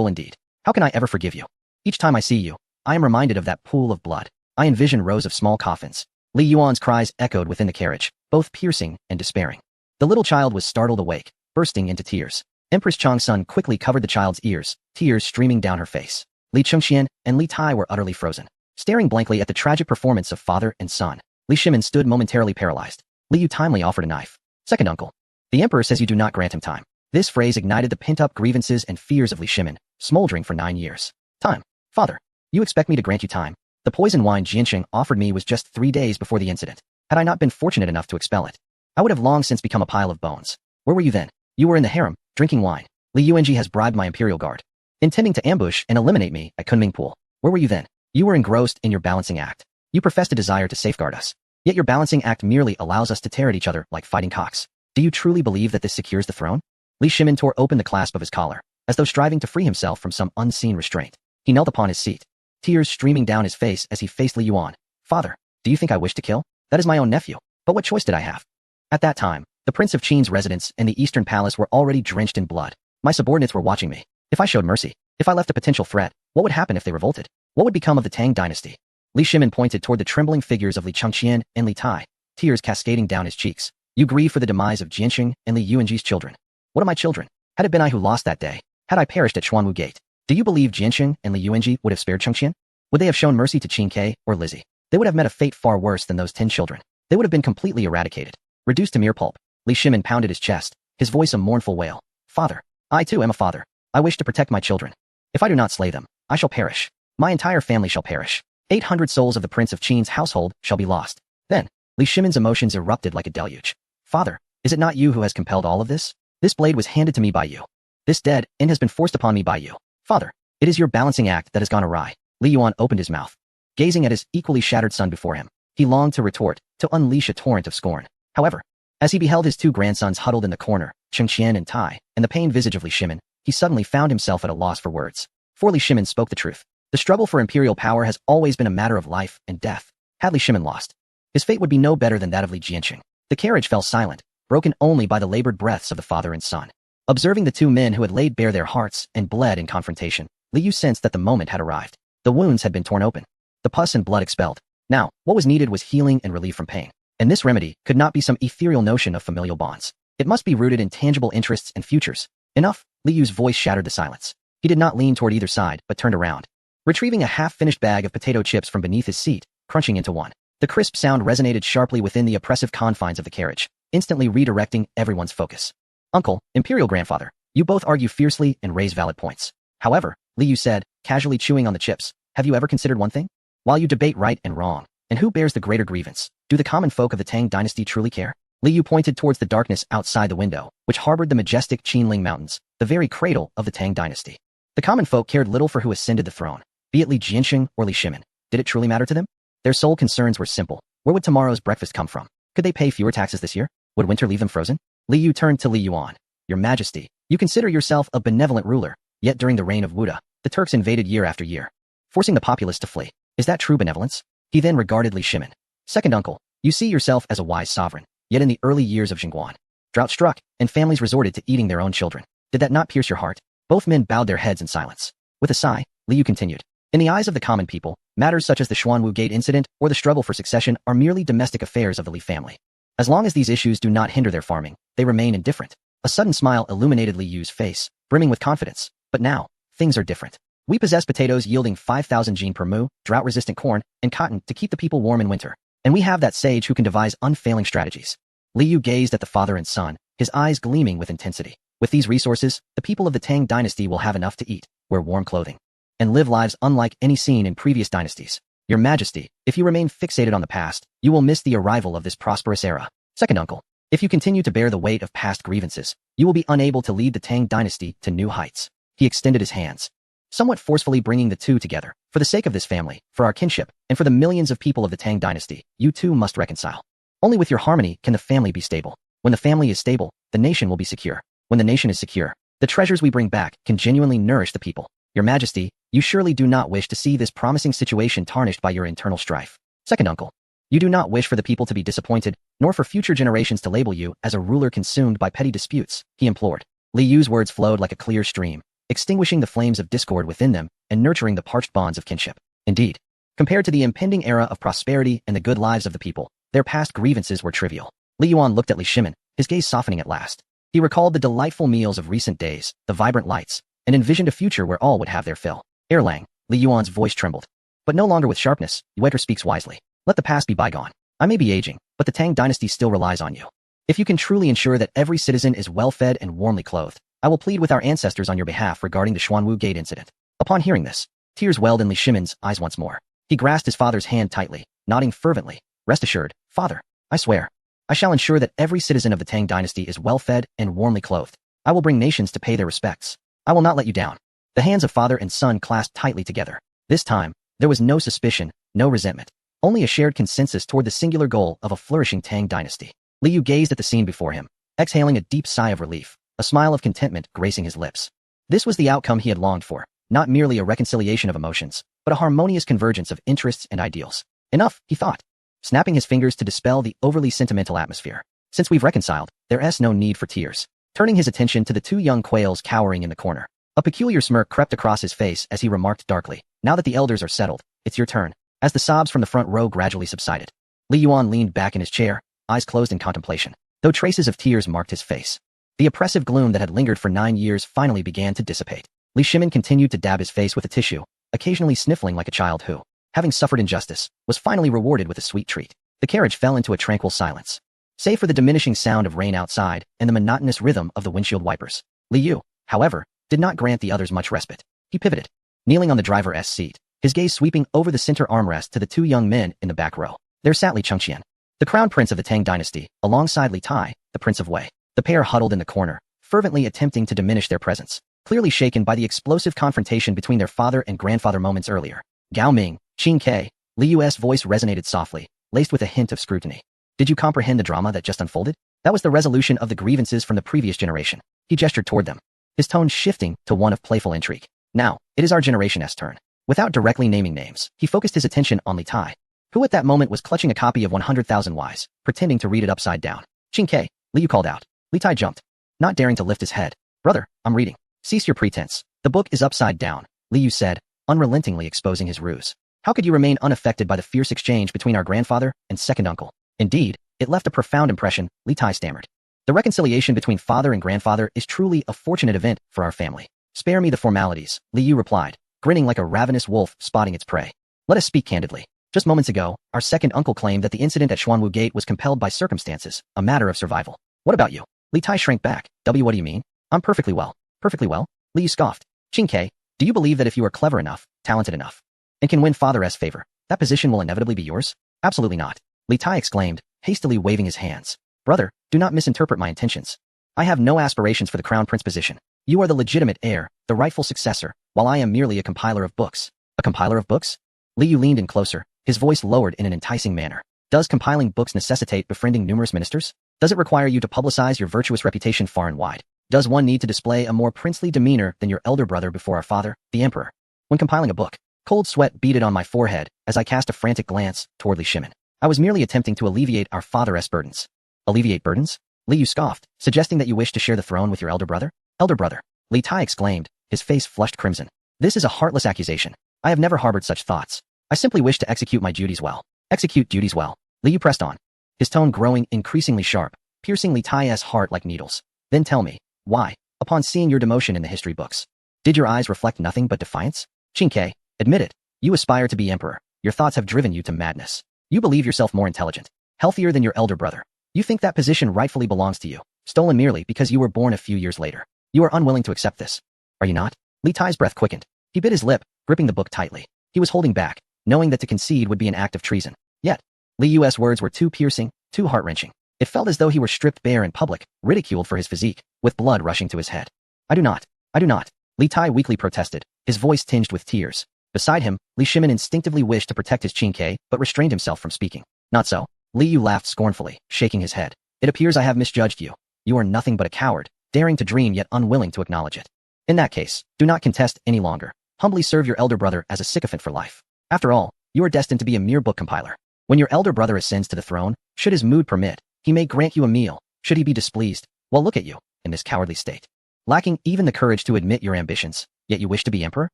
indeed. How can I ever forgive you? Each time I see you, I am reminded of that pool of blood. I envision rows of small coffins. Li Yuan's cries echoed within the carriage, both piercing and despairing. The little child was startled awake, bursting into tears. Empress Changsun quickly covered the child's ears, tears streaming down her face. Li Chengxian and Li Tai were utterly frozen, staring blankly at the tragic performance of father and son. Li Shimin stood momentarily paralyzed. Li Yu timely offered a knife. Second uncle. The emperor says you do not grant him time. This phrase ignited the pent-up grievances and fears of Li Shimin, smoldering for 9 years. Time. Father. You expect me to grant you time? The poison wine Jiansheng offered me was just 3 days before the incident. Had I not been fortunate enough to expel it, I would have long since become a pile of bones. Where were you then? You were in the harem, drinking wine. Li Yuanji has bribed my imperial guard, intending to ambush and eliminate me at Kunming Pool. Where were you then? You were engrossed in your balancing act. You professed a desire to safeguard us. Yet your balancing act merely allows us to tear at each other like fighting cocks. Do you truly believe that this secures the throne? Li Shimin tore open the clasp of his collar, as though striving to free himself from some unseen restraint. He knelt upon his seat, tears streaming down his face as he faced Li Yuan. Father, do you think I wish to kill? That is my own nephew. But what choice did I have? At that time, the Prince of Qin's residence and the Eastern Palace were already drenched in blood. My subordinates were watching me. If I showed mercy, if I left a potential threat, what would happen if they revolted? What would become of the Tang dynasty? Li Shimin pointed toward the trembling figures of Li Chengqian and Li Tai, tears cascading down his cheeks. You grieve for the demise of Jiansheng and Li Yuanji's children. What are my children? Had it been I who lost that day, had I perished at Xuanwu Gate, do you believe Jiansheng and Li Yuanji would have spared Chengqian? Would they have shown mercy to Qin Ke or Lizzie? They would have met a fate far worse than those 10 children. They would have been completely eradicated, reduced to mere pulp. Li Shimin pounded his chest, his voice a mournful wail. Father, I too am a father. I wish to protect my children. If I do not slay them, I shall perish. My entire family shall perish. 800 souls of the Prince of Qin's household shall be lost. Then, Li Shimin's emotions erupted like a deluge. Father, is it not you who has compelled all of this? This blade was handed to me by you. This dead end has been forced upon me by you. Father, it is your balancing act that has gone awry. Li Yuan opened his mouth, gazing at his equally shattered son before him. He longed to retort, to unleash a torrent of scorn. However, as he beheld his 2 grandsons huddled in the corner, Chengqian and Tai, and the pained visage of Li Shimin, he suddenly found himself at a loss for words. For Li Shimin spoke the truth. The struggle for imperial power has always been a matter of life and death. Had Li Shimin lost, his fate would be no better than that of Li Jiansheng. The carriage fell silent, broken only by the labored breaths of the father and son. Observing the 2 men who had laid bare their hearts and bled in confrontation, Li Yu sensed that the moment had arrived. The wounds had been torn open, the pus and blood expelled. Now, what was needed was healing and relief from pain. And this remedy could not be some ethereal notion of familial bonds. It must be rooted in tangible interests and futures. Enough, Li Yu's voice shattered the silence. He did not lean toward either side, but turned around, retrieving a half-finished bag of potato chips from beneath his seat, crunching into one. The crisp sound resonated sharply within the oppressive confines of the carriage, instantly redirecting everyone's focus. Uncle, Imperial Grandfather, you both argue fiercely and raise valid points. However, Li Yu said, casually chewing on the chips, have you ever considered one thing? While you debate right and wrong, and who bears the greater grievance, do the common folk of the Tang dynasty truly care? Li Yu pointed towards the darkness outside the window, which harbored the majestic Qinling Mountains, the very cradle of the Tang dynasty. The common folk cared little for who ascended the throne, be it Li Jiansheng or Li Shimin. Did it truly matter to them? Their sole concerns were simple. Where would tomorrow's breakfast come from? Could they pay fewer taxes this year? Would winter leave them frozen? Li Yu turned to Li Yuan. Your Majesty, you consider yourself a benevolent ruler, yet during the reign of Wuda, the Turks invaded year after year, forcing the populace to flee. Is that true benevolence? He then regarded Li Shimin. Second uncle, you see yourself as a wise sovereign, yet in the early years of Jingguan, drought struck, and families resorted to eating their own children. Did that not pierce your heart? Both men bowed their heads in silence. With a sigh, Li Yu continued. In the eyes of the common people, matters such as the Xuanwu Gate incident or the struggle for succession are merely domestic affairs of the Li family. As long as these issues do not hinder their farming, they remain indifferent. A sudden smile illuminated Li Yu's face, brimming with confidence. But now, things are different. We possess potatoes yielding 5,000 jin per mu, drought-resistant corn, and cotton to keep the people warm in winter. And we have that sage who can devise unfailing strategies. Li Yu gazed at the father and son, his eyes gleaming with intensity. With these resources, the people of the Tang dynasty will have enough to eat, wear warm clothing, and live lives unlike any seen in previous dynasties. Your Majesty, if you remain fixated on the past, you will miss the arrival of this prosperous era. Second uncle, if you continue to bear the weight of past grievances, you will be unable to lead the Tang dynasty to new heights. He extended his hands, somewhat forcefully bringing the two together. For the sake of this family, for our kinship, and for the millions of people of the Tang dynasty, you two must reconcile. Only with your harmony can the family be stable. When the family is stable, the nation will be secure. When the nation is secure, the treasures we bring back can genuinely nourish the people. Your Majesty, you surely do not wish to see this promising situation tarnished by your internal strife. Second uncle, you do not wish for the people to be disappointed, nor for future generations to label you as a ruler consumed by petty disputes, he implored. Li Yu's words flowed like a clear stream, extinguishing the flames of discord within them and nurturing the parched bonds of kinship. Indeed, compared to the impending era of prosperity and the good lives of the people, their past grievances were trivial. Li Yuan looked at Li Shimin, his gaze softening at last. He recalled the delightful meals of recent days, the vibrant lights, and envisioned a future where all would have their fill. Erlang, Li Yuan's voice trembled. But no longer with sharpness, Yueter speaks wisely. Let the past be bygone. I may be aging, but the Tang dynasty still relies on you. If you can truly ensure that every citizen is well-fed and warmly clothed, I will plead with our ancestors on your behalf regarding the Xuanwu Gate incident. Upon hearing this, tears welled in Li Shimin's eyes once more. He grasped his father's hand tightly, nodding fervently. Rest assured, father, I swear, I shall ensure that every citizen of the Tang dynasty is well-fed and warmly clothed. I will bring nations to pay their respects. I will not let you down. The hands of father and son clasped tightly together. This time, there was no suspicion, no resentment, only a shared consensus toward the singular goal of a flourishing Tang dynasty. Li Yu gazed at the scene before him, exhaling a deep sigh of relief, a smile of contentment gracing his lips. This was the outcome he had longed for, not merely a reconciliation of emotions, but a harmonious convergence of interests and ideals. Enough, he thought, snapping his fingers to dispel the overly sentimental atmosphere. Since we've reconciled, there's no need for tears. Turning his attention to the two young quails cowering in the corner, a peculiar smirk crept across his face as he remarked darkly, now that the elders are settled, it's your turn. As the sobs from the front row gradually subsided, Li Yuan leaned back in his chair, eyes closed in contemplation, though traces of tears marked his face. The oppressive gloom that had lingered for 9 years finally began to dissipate. Li Shimin continued to dab his face with a tissue, occasionally sniffling like a child who, having suffered injustice, was finally rewarded with a sweet treat. The carriage fell into a tranquil silence, save for the diminishing sound of rain outside and the monotonous rhythm of the windshield wipers. Li Yu, however, did not grant the others much respite. He pivoted, kneeling on the driver's seat, his gaze sweeping over the center armrest to the two young men in the back row. There sat Li Chengqian, the crown prince of the Tang dynasty, alongside Li Tai, the prince of Wei. The pair huddled in the corner, fervently attempting to diminish their presence, clearly shaken by the explosive confrontation between their father and grandfather moments earlier. Gao Ming, Qin Ke, Li Yu's voice resonated softly, laced with a hint of scrutiny. Did you comprehend the drama that just unfolded? That was the resolution of the grievances from the previous generation. He gestured toward them, his tone shifting to one of playful intrigue. Now, it is our generation's turn. Without directly naming names, he focused his attention on Li Tai, who at that moment was clutching a copy of 100,000 Whys, pretending to read it upside down. Qin Ke, Li Yu called out. Li Tai jumped, not daring to lift his head. Brother, I'm reading. Cease your pretense. The book is upside down, Li Yu said, unrelentingly exposing his ruse. How could you remain unaffected by the fierce exchange between our grandfather and second uncle? Indeed, it left a profound impression, Li Tai stammered. The reconciliation between father and grandfather is truly a fortunate event for our family. Spare me the formalities, Li Yu replied, grinning like a ravenous wolf spotting its prey. Let us speak candidly. Just moments ago, our second uncle claimed that the incident at Xuanwu Gate was compelled by circumstances, a matter of survival. What about you? Li Tai shrank back. What do you mean? I'm perfectly well. Perfectly well? Li Yu scoffed. Qin Ke, do you believe that if you are clever enough, talented enough, and can win father's favor, that position will inevitably be yours? Absolutely not. Li Tai exclaimed, hastily waving his hands. Brother, do not misinterpret my intentions. I have no aspirations for the crown prince position. You are the legitimate heir, the rightful successor, while I am merely a compiler of books. A compiler of books? Li Yu leaned in closer, his voice lowered in an enticing manner. Does compiling books necessitate befriending numerous ministers? Does it require you to publicize your virtuous reputation far and wide? Does one need to display a more princely demeanor than your elder brother before our father, the emperor? When compiling a book, cold sweat beaded on my forehead as I cast a frantic glance toward Li Shimin. I was merely attempting to alleviate our father's burdens. Alleviate burdens? Li Yu scoffed, suggesting that you wish to share the throne with your elder brother? Elder brother, Li Tai exclaimed, his face flushed crimson. This is a heartless accusation. I have never harbored such thoughts. I simply wish to execute my duties well. Execute duties well. Li Yu pressed on, his tone growing increasingly sharp, piercing Li Tai's heart like needles. Then tell me, why, upon seeing your demotion in the history books, did your eyes reflect nothing but defiance? Qin Ke, admit it. You aspire to be emperor. Your thoughts have driven you to madness. You believe yourself more intelligent, healthier than your elder brother. You think that position rightfully belongs to you, stolen merely because you were born a few years later. You are unwilling to accept this. Are you not? Li Tai's breath quickened. He bit his lip, gripping the book tightly. He was holding back, knowing that to concede would be an act of treason. Yet, Li Yu's words were too piercing, too heart-wrenching. It felt as though he were stripped bare in public, ridiculed for his physique, with blood rushing to his head. I do not. Li Tai weakly protested, his voice tinged with tears. Beside him, Li Shimin instinctively wished to protect his Qin Ke, but restrained himself from speaking. Not so. Li Yu laughed scornfully, shaking his head. It appears I have misjudged you. You are nothing but a coward, daring to dream yet unwilling to acknowledge it. In that case, do not contest any longer. Humbly serve your elder brother as a sycophant for life. After all, you are destined to be a mere book compiler. When your elder brother ascends to the throne, should his mood permit, he may grant you a meal. Should he be displeased, well, look at you, in this cowardly state. Lacking even the courage to admit your ambitions, yet you wish to be emperor?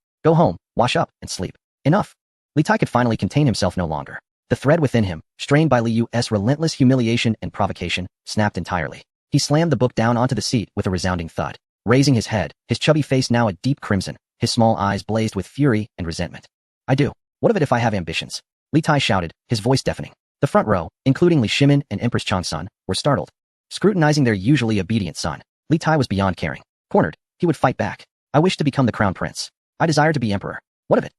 Go home, wash up, and sleep. Enough. Li Tai could finally contain himself no longer. The thread within him, strained by Li Yu's relentless humiliation and provocation, snapped entirely. He slammed the book down onto the seat with a resounding thud. Raising his head, his chubby face now a deep crimson, his small eyes blazed with fury and resentment. I do. What of it if I have ambitions? Li Tai shouted, his voice deafening. The front row, including Li Shimin and Empress Changsun, were startled. Scrutinizing their usually obedient son, Li Tai was beyond caring. Cornered, he would fight back. I wish to become the crown prince. I desire to be emperor. What of it?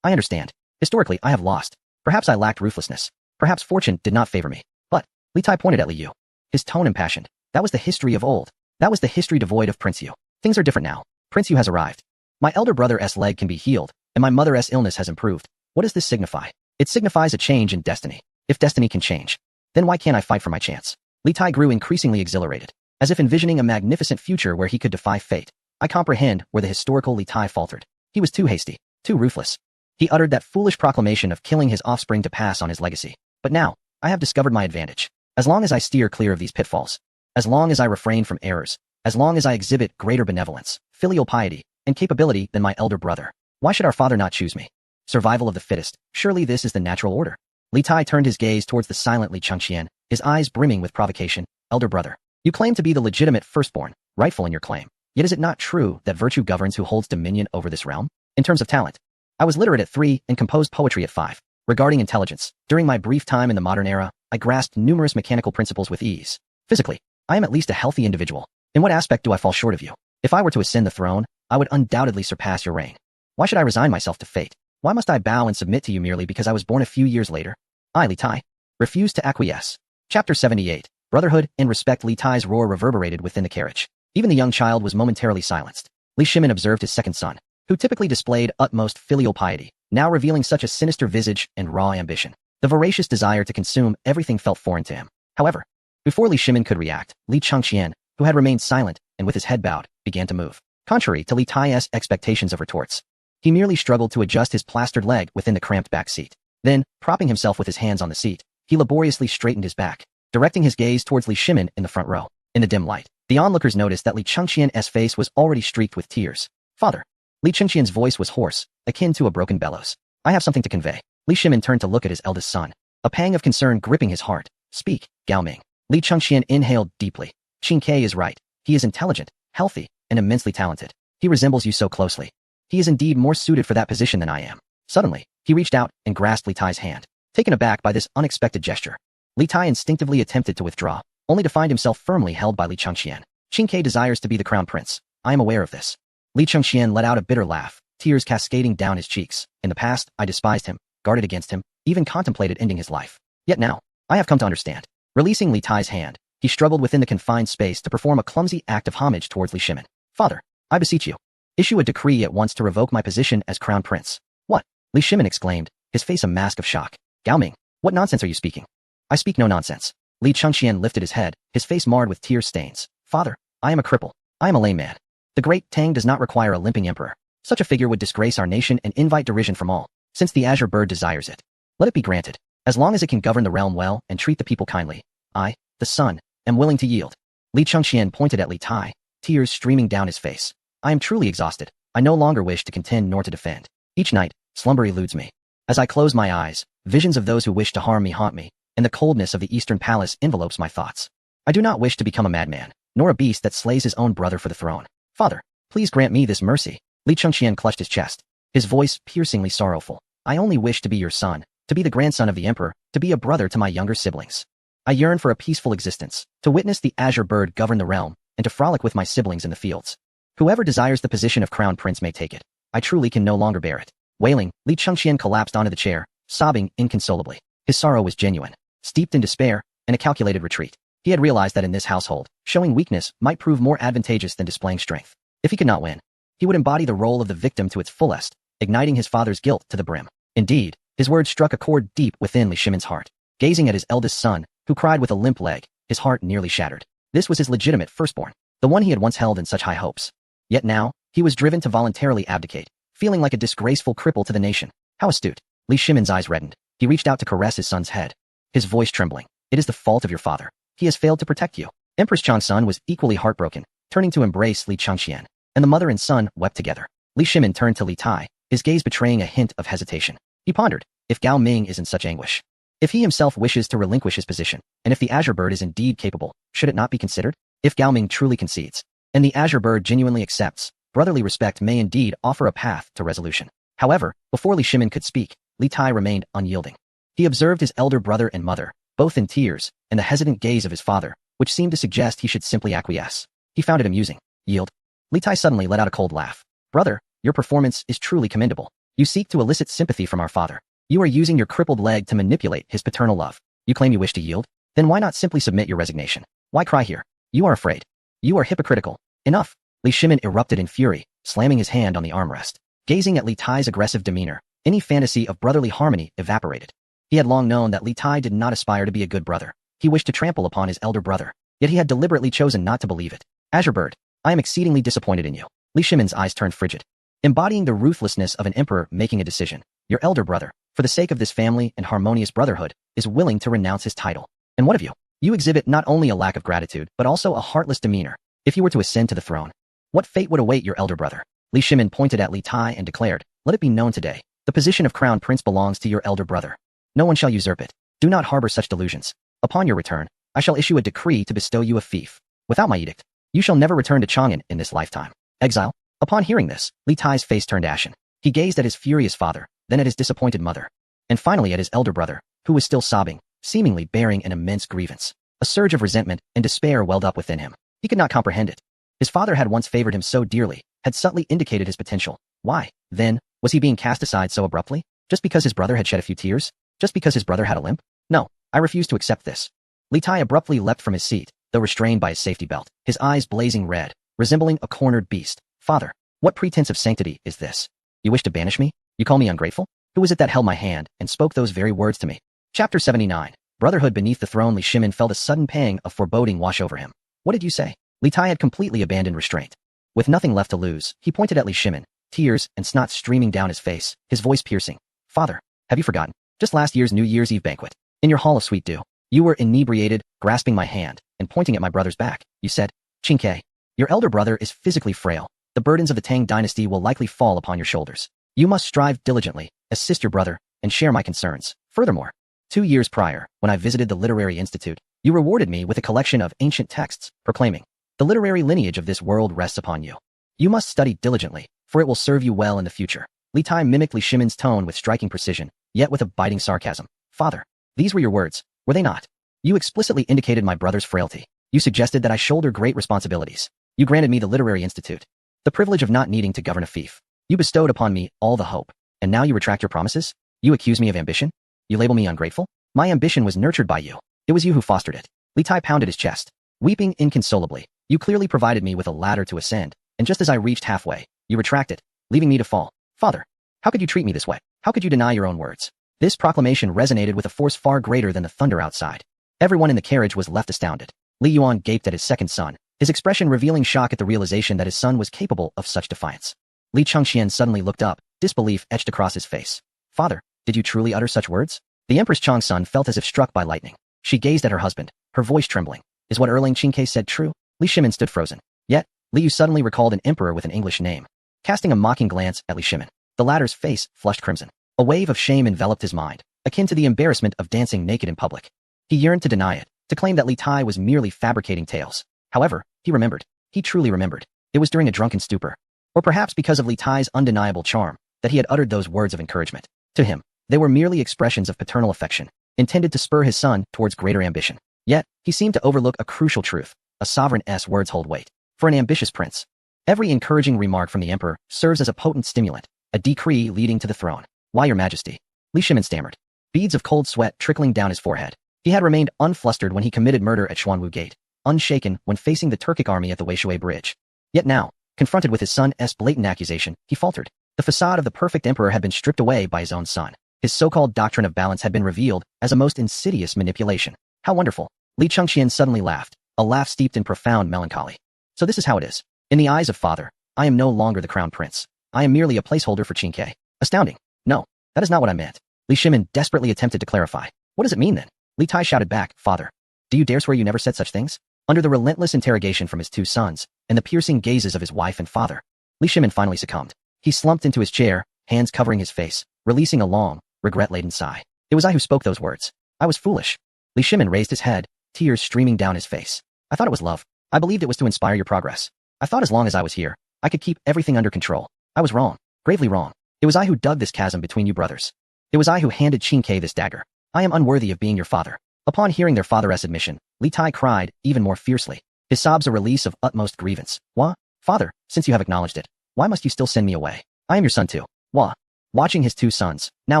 I understand. Historically, I have lost. Perhaps I lacked ruthlessness. Perhaps fortune did not favor me. But, Li Tai pointed at Li Yu. His tone impassioned. That was the history of old. That was the history devoid of Prince Yu. Things are different now. Prince Yu has arrived. My elder brother's leg can be healed, and my mother's illness has improved. What does this signify? It signifies a change in destiny. If destiny can change, then why can't I fight for my chance? Li Tai grew increasingly exhilarated, as if envisioning a magnificent future where he could defy fate. I comprehend where the historical Li Tai faltered. He was too hasty, too ruthless. He uttered that foolish proclamation of killing his offspring to pass on his legacy. But now, I have discovered my advantage. As long as I steer clear of these pitfalls, as long as I refrain from errors, as long as I exhibit greater benevolence, filial piety, and capability than my elder brother, why should our father not choose me? Survival of the fittest, surely this is the natural order. Li Tai turned his gaze towards the silent Li Changqian, his eyes brimming with provocation. Elder brother, you claim to be the legitimate firstborn, rightful in your claim. Yet is it not true that virtue governs who holds dominion over this realm? In terms of talent, I was literate at 3 and composed poetry at 5. Regarding intelligence, during my brief time in the modern era, I grasped numerous mechanical principles with ease. Physically, I am at least a healthy individual. In what aspect do I fall short of you? If I were to ascend the throne, I would undoubtedly surpass your reign. Why should I resign myself to fate? Why must I bow and submit to you merely because I was born a few years later? I, Li Tai, refused to acquiesce. Chapter 78. Brotherhood and respect. Li Tai's roar reverberated within the carriage. Even the young child was momentarily silenced. Li Shimin observed his second son, who typically displayed utmost filial piety, now revealing such a sinister visage and raw ambition. The voracious desire to consume everything felt foreign to him. However, before Li Shimin could react, Li Changqian, who had remained silent and with his head bowed, began to move. Contrary to Li Tai's expectations of retorts, he merely struggled to adjust his plastered leg within the cramped back seat. Then, propping himself with his hands on the seat, he laboriously straightened his back, directing his gaze towards Li Shimin in the front row. In the dim light, the onlookers noticed that Li Changqian's face was already streaked with tears. Father. Li Changqian's voice was hoarse, akin to a broken bellows. I have something to convey. Li Shimin turned to look at his eldest son, a pang of concern gripping his heart. Speak, Gao Ming. Li Changqian inhaled deeply. Qin Ke is right. He is intelligent, healthy, and immensely talented. He resembles you so closely. He is indeed more suited for that position than I am. Suddenly, he reached out and grasped Li Tai's hand. Taken aback by this unexpected gesture, Li Tai instinctively attempted to withdraw, only to find himself firmly held by Li Changqian. Qin Ke desires to be the crown prince. I am aware of this. Li Changqian let out a bitter laugh, tears cascading down his cheeks. In the past, I despised him, guarded against him, even contemplated ending his life. Yet now, I have come to understand. Releasing Li Tai's hand, he struggled within the confined space to perform a clumsy act of homage towards Li Shimin. Father, I beseech you, issue a decree at once to revoke my position as crown prince. What? Li Shimin exclaimed, his face a mask of shock. Gao Ming, what nonsense are you speaking? I speak no nonsense. Li Changqian lifted his head, his face marred with tear stains. Father, I am a cripple. I am a lame man. The great Tang does not require a limping emperor. Such a figure would disgrace our nation and invite derision from all, since the Azure Bird desires it. Let it be granted. As long as it can govern the realm well and treat the people kindly, I, the son, am willing to yield. Li Changqian pointed at Li Tai, tears streaming down his face. I am truly exhausted. I no longer wish to contend nor to defend. Each night, slumber eludes me. As I close my eyes, visions of those who wish to harm me haunt me, and the coldness of the Eastern Palace envelopes my thoughts. I do not wish to become a madman, nor a beast that slays his own brother for the throne. Father, please grant me this mercy. Li Changqian clutched his chest, his voice piercingly sorrowful. I only wish to be your son, to be the grandson of the emperor, to be a brother to my younger siblings. I yearn for a peaceful existence, to witness the Azure Bird govern the realm, and to frolic with my siblings in the fields. Whoever desires the position of crown prince may take it. I truly can no longer bear it. Wailing, Li Changqian collapsed onto the chair, sobbing inconsolably. His sorrow was genuine, steeped in despair and a calculated retreat. He had realized that in this household, showing weakness might prove more advantageous than displaying strength. If he could not win, he would embody the role of the victim to its fullest, igniting his father's guilt to the brim. Indeed, his words struck a chord deep within Li Shimin's heart. Gazing at his eldest son, who cried with a limp leg, his heart nearly shattered. This was his legitimate firstborn, the one he had once held in such high hopes. Yet now, he was driven to voluntarily abdicate, feeling like a disgraceful cripple to the nation. How astute. Li Shimin's eyes reddened. He reached out to caress his son's head, his voice trembling. It is the fault of your father. He has failed to protect you. Empress Changsun was equally heartbroken, turning to embrace Li Changqian, and the mother and son wept together. Li Shimin turned to Li Tai, his gaze betraying a hint of hesitation. He pondered, if Gao Ming is in such anguish, if he himself wishes to relinquish his position, and if the Azure Bird is indeed capable, should it not be considered? If Gao Ming truly concedes, and the Azure Bird genuinely accepts, brotherly respect may indeed offer a path to resolution. However, before Li Shimin could speak, Li Tai remained unyielding. He observed his elder brother and mother, both in tears, and the hesitant gaze of his father, which seemed to suggest he should simply acquiesce. He found it amusing. Yield. Li Tai suddenly let out a cold laugh. Brother, your performance is truly commendable. You seek to elicit sympathy from our father. You are using your crippled leg to manipulate his paternal love. You claim you wish to yield? Then why not simply submit your resignation? Why cry here? You are afraid. You are hypocritical. Enough. Li Shimin erupted in fury, slamming his hand on the armrest. Gazing at Li Tai's aggressive demeanor, any fantasy of brotherly harmony evaporated. He had long known that Li Tai did not aspire to be a good brother. He wished to trample upon his elder brother, yet he had deliberately chosen not to believe it. Azure Bird, I am exceedingly disappointed in you. Li Shimin's eyes turned frigid. Embodying the ruthlessness of an emperor making a decision, your elder brother, for the sake of this family and harmonious brotherhood, is willing to renounce his title. And what of you? You exhibit not only a lack of gratitude, but also a heartless demeanor. If you were to ascend to the throne, what fate would await your elder brother? Li Shimin pointed at Li Tai and declared, let it be known today, the position of crown prince belongs to your elder brother. No one shall usurp it. Do not harbor such delusions. Upon your return, I shall issue a decree to bestow you a fief. Without my edict, you shall never return to Chang'an in this lifetime. Exile. Upon hearing this, Li Tai's face turned ashen. He gazed at his furious father, then at his disappointed mother, and finally at his elder brother, who was still sobbing, seemingly bearing an immense grievance. A surge of resentment and despair welled up within him. He could not comprehend it. His father had once favored him so dearly, had subtly indicated his potential. Why, then, was he being cast aside so abruptly? Just because his brother had shed a few tears? Just because his brother had a limp? No, I refuse to accept this. Li Tai abruptly leapt from his seat, though restrained by his safety belt, his eyes blazing red, resembling a cornered beast. Father, what pretense of sanctity is this? You wish to banish me? You call me ungrateful? Who was it that held my hand and spoke those very words to me? Chapter 79. Brotherhood beneath the throne. Li Shimin felt a sudden pang of foreboding wash over him. What did you say? Li Tai had completely abandoned restraint. With nothing left to lose, he pointed at Li Shimin, tears and snot streaming down his face, his voice piercing. Father, have you forgotten? Just last year's New Year's Eve banquet. In your hall of sweet dew, you were inebriated, grasping my hand, and pointing at my brother's back. You said, Qingke, your elder brother is physically frail. The burdens of the Tang dynasty will likely fall upon your shoulders. You must strive diligently, assist your brother, and share my concerns. Furthermore, 2 years prior, when I visited the Literary Institute, you rewarded me with a collection of ancient texts, proclaiming, the literary lineage of this world rests upon you. You must study diligently, for it will serve you well in the future. Li Tai mimicked Li Shimin's tone with striking precision, yet with a biting sarcasm. Father, these were your words, were they not? You explicitly indicated my brother's frailty. You suggested that I shoulder great responsibilities. You granted me the Literary Institute, the privilege of not needing to govern a fief. You bestowed upon me all the hope, and now you retract your promises? You accuse me of ambition? You label me ungrateful? My ambition was nurtured by you. It was you who fostered it. Li Tai pounded his chest, weeping inconsolably. You clearly provided me with a ladder to ascend, and just as I reached halfway, you retracted, leaving me to fall. Father, how could you treat me this way? How could you deny your own words? This proclamation resonated with a force far greater than the thunder outside. Everyone in the carriage was left astounded. Li Yuan gaped at his second son, his expression revealing shock at the realization that his son was capable of such defiance. Li Chengxian suddenly looked up, disbelief etched across his face. Father, did you truly utter such words? The Empress Changsun felt as if struck by lightning. She gazed at her husband, her voice trembling. Is what Erlang Qingke said true? Li Shimin stood frozen. Yet, Li Yu suddenly recalled an emperor with an English name. Casting a mocking glance at Li Shimin, the latter's face flushed crimson. A wave of shame enveloped his mind, akin to the embarrassment of dancing naked in public. He yearned to deny it, to claim that Li Tai was merely fabricating tales. However, he remembered. He truly remembered. It was during a drunken stupor. Or perhaps because of Li Tai's undeniable charm, that he had uttered those words of encouragement. To him, they were merely expressions of paternal affection, intended to spur his son towards greater ambition. Yet, he seemed to overlook a crucial truth. A sovereign's words hold weight. For an ambitious prince, every encouraging remark from the emperor serves as a potent stimulant, a decree leading to the throne. Why, your majesty? Li Shimin stammered, beads of cold sweat trickling down his forehead. He had remained unflustered when he committed murder at Xuanwu Gate, unshaken when facing the Turkic army at the Weishui Bridge. Yet now, confronted with his son's blatant accusation, he faltered. The facade of the perfect emperor had been stripped away by his own son. His so-called doctrine of balance had been revealed as a most insidious manipulation. How wonderful. Li Chengxian suddenly laughed, a laugh steeped in profound melancholy. So this is how it is. In the eyes of father, I am no longer the crown prince. I am merely a placeholder for Qingke. Astounding. No, that is not what I meant. Li Shimin desperately attempted to clarify. What does it mean then? Li Tai shouted back, Father, do you dare swear you never said such things? Under the relentless interrogation from his two sons, and the piercing gazes of his wife and father, Li Shimin finally succumbed. He slumped into his chair, hands covering his face, releasing a long, regret-laden sigh. It was I who spoke those words. I was foolish. Li Shimin raised his head, tears streaming down his face. I thought it was love. I believed it was to inspire your progress. I thought as long as I was here, I could keep everything under control. I was wrong, gravely wrong. It was I who dug this chasm between you brothers. It was I who handed Qingke this dagger. I am unworthy of being your father. Upon hearing their father's admission, Li Tai cried even more fiercely, his sobs a release of utmost grievance. Wah, father, since you have acknowledged it, why must you still send me away? I am your son too. Wah. Watching his two sons, now